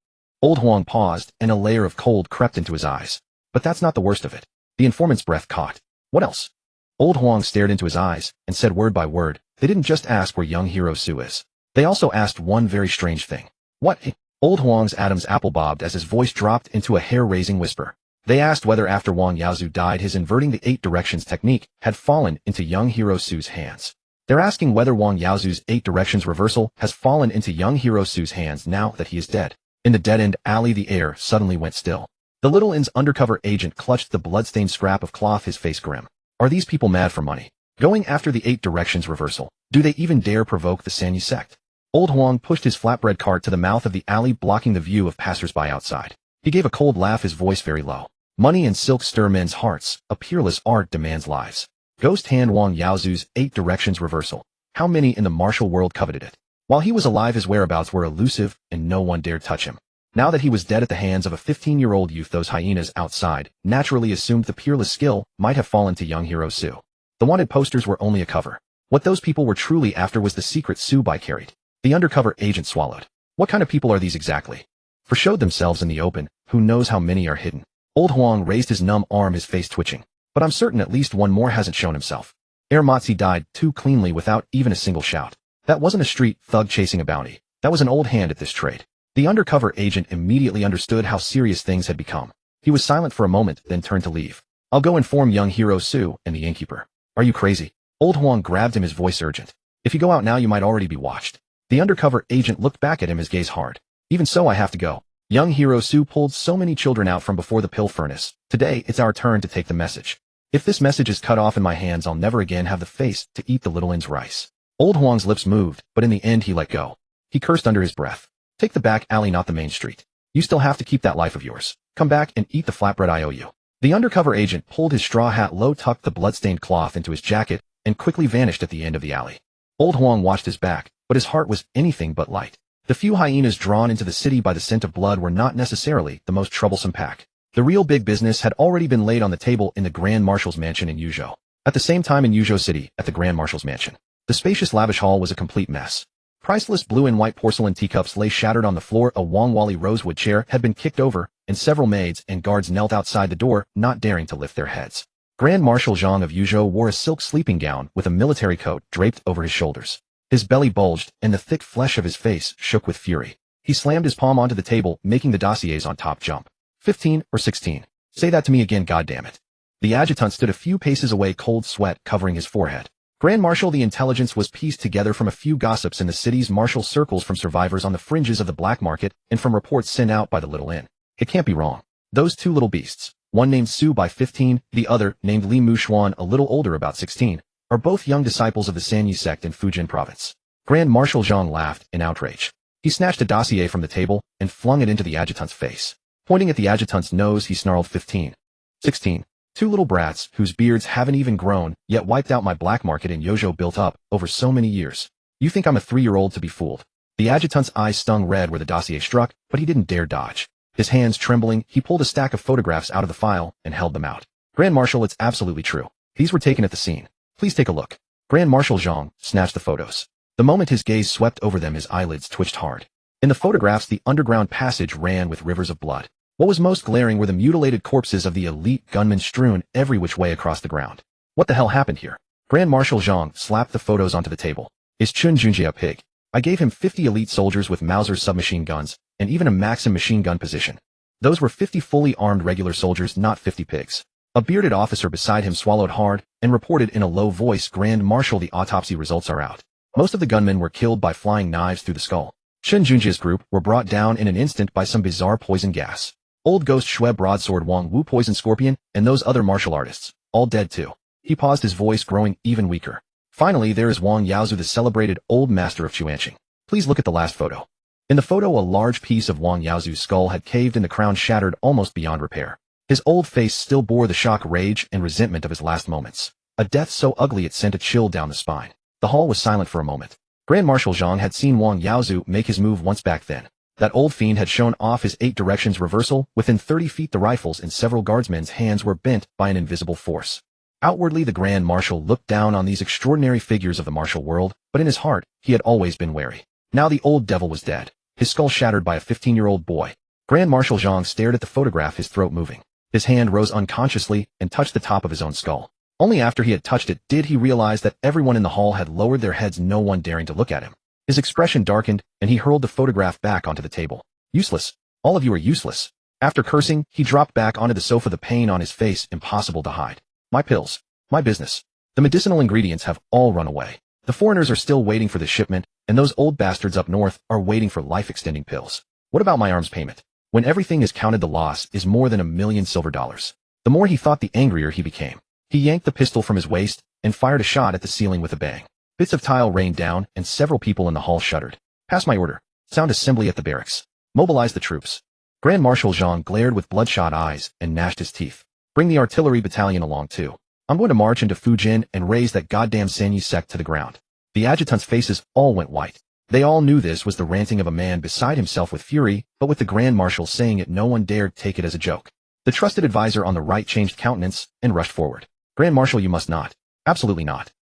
Old Huang paused, and a layer of cold crept into his eyes. But that's not the worst of it. The informant's breath caught. What else? Old Huang stared into his eyes and said word by word, they didn't just ask where young hero Su is. They also asked one very strange thing. What? Old Huang's Adam's apple bobbed as his voice dropped into a hair-raising whisper. They asked whether after Wang Yaozu died, his inverting the 8 directions technique had fallen into young hero Su's hands. They're asking whether Wang Yaozu's 8 directions reversal has fallen into young hero Su's hands now that he is dead. In the dead-end alley, the air suddenly went still. The Little Inn's undercover agent clutched the blood-stained scrap of cloth, his face grim. Are these people mad for money? Going after the 8 directions reversal? Do they even dare provoke the Sanyi sect? Old Huang pushed his flatbread cart to the mouth of the alley, blocking the view of passers-by outside. He gave a cold laugh, his voice very low. Money and silk stir men's hearts. A peerless art demands lives. Ghost hand Wang Yaozu's 8 directions reversal. How many in the martial world coveted it? While he was alive, his whereabouts were elusive, and no one dared touch him. Now that he was dead at the hands of a 15-year-old youth, those hyenas outside naturally assumed the peerless skill might have fallen to young hero Su. The wanted posters were only a cover. What those people were truly after was the secret Su Bai carried. The undercover agent swallowed. What kind of people are these exactly? For showed themselves in the open, who knows how many are hidden. Old Huang raised his numb arm, his face twitching. But I'm certain at least one more hasn't shown himself. Matzi died too cleanly without even a single shout. That wasn't a street thug chasing a bounty. That was an old hand at this trade. The undercover agent immediately understood how serious things had become. He was silent for a moment, then turned to leave. I'll go inform young hero Su and the innkeeper. Are you crazy? Old Huang grabbed him, his voice urgent. If you go out now, you might already be watched. The undercover agent looked back at him, his gaze hard. Even so, I have to go. Young hero Su pulled so many children out from before the pill furnace. Today, it's our turn to take the message. If this message is cut off in my hands, I'll never again have the face to eat the Little Inn's rice. Old Huang's lips moved, but in the end he let go. He cursed under his breath. Take the back alley, not the main street. You still have to keep that life of yours. Come back and eat the flatbread I owe you. The undercover agent pulled his straw hat low, tucked the blood-stained cloth into his jacket, and quickly vanished at the end of the alley. Old Huang watched his back, but his heart was anything but light. The few hyenas drawn into the city by the scent of blood were not necessarily the most troublesome pack. The real big business had already been laid on the table in the Grand Marshal's mansion in Yuzhou. At the same time in Yuzhou City, at the Grand Marshal's mansion, the spacious lavish hall was a complete mess. Priceless blue and white porcelain teacups lay shattered on the floor, a Wangwali rosewood chair had been kicked over, and several maids and guards knelt outside the door, not daring to lift their heads. Grand Marshal Zhang of Yuzhou wore a silk sleeping gown with a military coat draped over his shoulders. His belly bulged, and the thick flesh of his face shook with fury. He slammed his palm onto the table, making the dossiers on top jump. 15 or 16. Say that to me again, goddammit. The adjutant stood a few paces away, cold sweat covering his forehead. Grand Marshal, the intelligence was pieced together from a few gossips in the city's martial circles, from survivors on the fringes of the black market, and from reports sent out by the Little Inn. It can't be wrong. Those two little beasts, one named Su by 15, the other named Li Mushuan, a little older, about 16, are both young disciples of the Sanyi sect in Fujian province. Grand Marshal Zhang laughed in outrage. He snatched a dossier from the table and flung it into the adjutant's face. Pointing at the adjutant's nose, he snarled, 15. 16. Two little brats whose beards haven't even grown, yet wiped out my black market in Yozhou, built up over so many years. You think I'm a 3-year-old to be fooled? The adjutant's eyes stung red where the dossier struck, but he didn't dare dodge. His hands trembling, he pulled a stack of photographs out of the file and held them out. Grand Marshal, it's absolutely true. These were taken at the scene. Please take a look. Grand Marshal Zhang snatched the photos. The moment his gaze swept over them, his eyelids twitched hard. In the photographs, the underground passage ran with rivers of blood. What was most glaring were the mutilated corpses of the elite gunmen strewn every which way across the ground. What the hell happened here? Grand Marshal Zhang slapped the photos onto the table. Is Chun Junjie a pig? I gave him 50 elite soldiers with Mauser submachine guns, and even a Maxim machine gun position. Those were 50 fully armed regular soldiers, not 50 pigs. A bearded officer beside him swallowed hard and reported in a low voice, Grand Marshal, the autopsy results are out. Most of the gunmen were killed by flying knives through the skull. Chun Junjie's group were brought down in an instant by some bizarre poison gas. Old Ghost Shue, Broadsword Wang Wu, Poison Scorpion, and those other martial artists, all dead too. He paused, his voice growing even weaker. Finally, there is Wang Yaozu, the celebrated old master of Chuanqing. Please look at the last photo. In the photo, a large piece of Wang Yaozu's skull had caved and the crown shattered almost beyond repair. His old face still bore the shock, rage, and resentment of his last moments. A death so ugly it sent a chill down the spine. The hall was silent for a moment. Grand Marshal Zhang had seen Wang Yaozu make his move once back then. That old fiend had shown off his 8 directions reversal. Within 30 feet, the rifles in several guardsmen's hands were bent by an invisible force. Outwardly, the Grand Marshal looked down on these extraordinary figures of the martial world, but in his heart, he had always been wary. Now the old devil was dead, his skull shattered by a 15-year-old boy. Grand Marshal Zhang stared at the photograph, his throat moving. His hand rose unconsciously and touched the top of his own skull. Only after he had touched it did he realize that everyone in the hall had lowered their heads, no one daring to look at him. His expression darkened, and he hurled the photograph back onto the table. Useless. All of you are useless. After cursing, he dropped back onto the sofa, the pain on his face impossible to hide. My pills. My business. The medicinal ingredients have all run away. The foreigners are still waiting for the shipment, and those old bastards up north are waiting for life-extending pills. What about my arms payment? When everything is counted, the loss is more than $1 million silver dollars. The more he thought, the angrier he became. He yanked the pistol from his waist and fired a shot at the ceiling with a bang. Bits of tile rained down, and several people in the hall shuddered. Pass my order. Sound assembly at the barracks. Mobilize the troops. Grand Marshal Zhang glared with bloodshot eyes and gnashed his teeth. Bring the artillery battalion along too. I'm going to march into Fujin and raze that goddamn Sanyi sect to the ground. The adjutants' faces all went white. They all knew this was the ranting of a man beside himself with fury, but with the Grand Marshal saying it, no one dared take it as a joke. The trusted advisor on the right changed countenance and rushed forward. Grand Marshal, you must not. Absolutely not.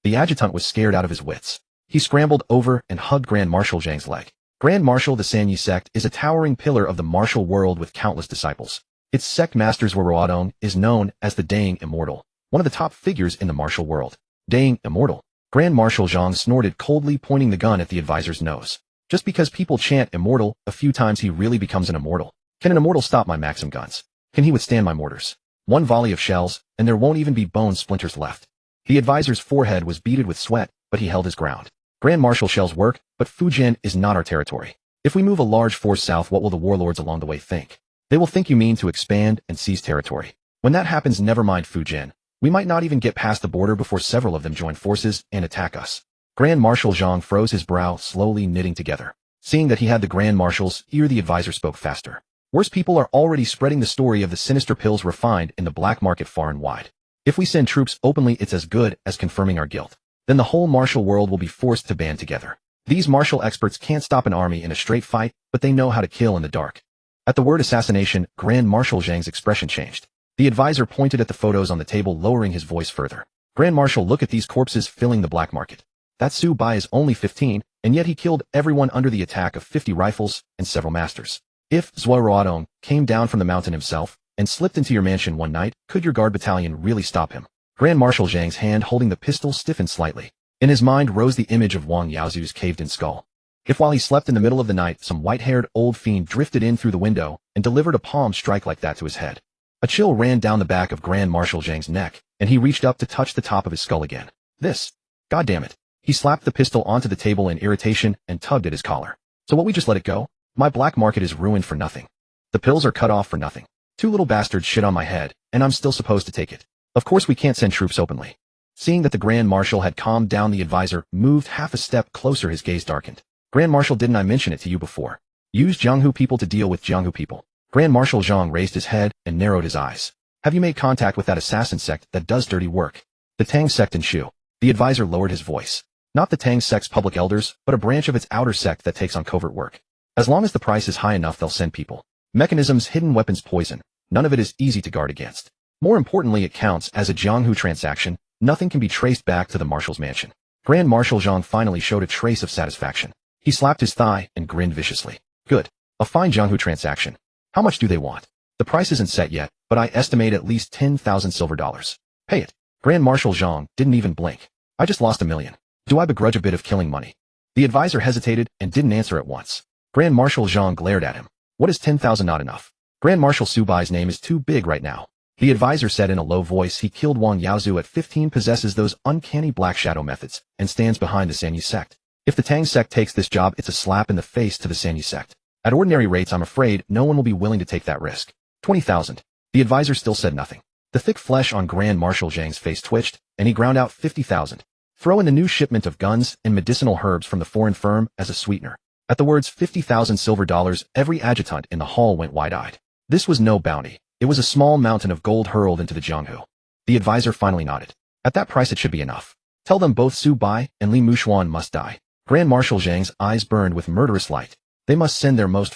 The adjutant was scared out of his wits. He scrambled over and hugged Grand Marshal Zhang's leg. Grand Marshal, the Sanyi sect is a towering pillar of the martial world with countless disciples. Its sect master Zuo Ruotong is known as the Daying Immortal, one of the top figures in the martial world. Daying Immortal. Grand Marshal Zhang snorted coldly, pointing the gun at the advisor's nose. Just because people chant immortal a few times, he really becomes an immortal. Can an immortal stop my Maxim guns? Can he withstand my mortars? One volley of shells, and there won't even be bone splinters left. The advisor's forehead was beaded with sweat, but he held his ground. Grand Marshal, shells work, but Fujin is not our territory. If we move a large force south, what will the warlords along the way think? They will think you mean to expand and seize territory. When that happens, never mind Fujin. We might not even get past the border before several of them join forces and attack us. Grand Marshal Zhang froze, his brow slowly knitting together. Seeing that he had the Grand Marshal's ear, the advisor spoke faster. Worse people are already spreading the story of the sinister pills refined in the black market far and wide. If we send troops openly, it's as good as confirming our guilt. Then the whole martial world will be forced to band together. These martial experts can't stop an army in a straight fight, but they know how to kill in the dark. At the word assassination, Grand Marshal Zhang's expression changed. The advisor pointed at the photos on the table, lowering his voice further. Grand Marshal, look at these corpses filling the black market. That Su Bai is only 15, and yet he killed everyone under the attack of 50 rifles and several masters. If Zuo Ruotong came down from the mountain himself and slipped into your mansion one night, could your guard battalion really stop him? Grand Marshal Zhang's hand holding the pistol stiffened slightly. In his mind rose the image of Wang Yaozu's caved-in skull. If while he slept in the middle of the night, some white-haired old fiend drifted in through the window and delivered a palm strike like that to his head. A chill ran down the back of Grand Marshal Zhang's neck, and he reached up to touch the top of his skull again. This. God damn it. He slapped the pistol onto the table in irritation and tugged at his collar. So what, we just let it go? My black market is ruined for nothing. The pills are cut off for nothing. Two little bastards shit on my head, and I'm still supposed to take it. Of course we can't send troops openly. Seeing that the Grand Marshal had calmed down, the advisor moved half a step closer, his gaze darkened. Grand Marshal, didn't I mention it to you before? Use Jianghu people to deal with Jianghu people. Grand Marshal Zhang raised his head and narrowed his eyes. Have you made contact with that assassin sect that does dirty work? The Tang sect in Shu. The advisor lowered his voice. Not the Tang sect's public elders, but a branch of its outer sect that takes on covert work. As long as the price is high enough, they'll send people. Mechanisms, hidden weapons, poison. None of it is easy to guard against. More importantly, it counts as a Jianghu transaction. Nothing can be traced back to the Marshal's mansion. Grand Marshal Zhang finally showed a trace of satisfaction. He slapped his thigh and grinned viciously. Good. A fine Jianghu transaction. How much do they want? The price isn't set yet, but I estimate at least 10,000 silver dollars. Pay it. Grand Marshal Zhang didn't even blink. I just lost $1 million. Do I begrudge a bit of killing money? The advisor hesitated and didn't answer at once. Grand Marshal Zhang glared at him. What is 10,000 not enough? Grand Marshal Su Bai's name is too big right now. The advisor said in a low voice. He killed Wang Yaozu at 15, possesses those uncanny black shadow methods, and stands behind the Sanyi sect. If the Tang sect takes this job, it's a slap in the face to the Sanyi sect. At ordinary rates, I'm afraid no one will be willing to take that risk. 20,000. The advisor still said nothing. The thick flesh on Grand Marshal Zhang's face twitched, and he ground out 50,000. Throw in the new shipment of guns and medicinal herbs from the foreign firm as a sweetener. At the words 50,000 silver dollars, every adjutant in the hall went wide-eyed. This was no bounty. It was a small mountain of gold hurled into the Jianghu. The advisor finally nodded. At that price, it should be enough. Tell them both Su Bai and Li Mushuan must die. Grand Marshal Zhang's eyes burned with murderous light. They must send their most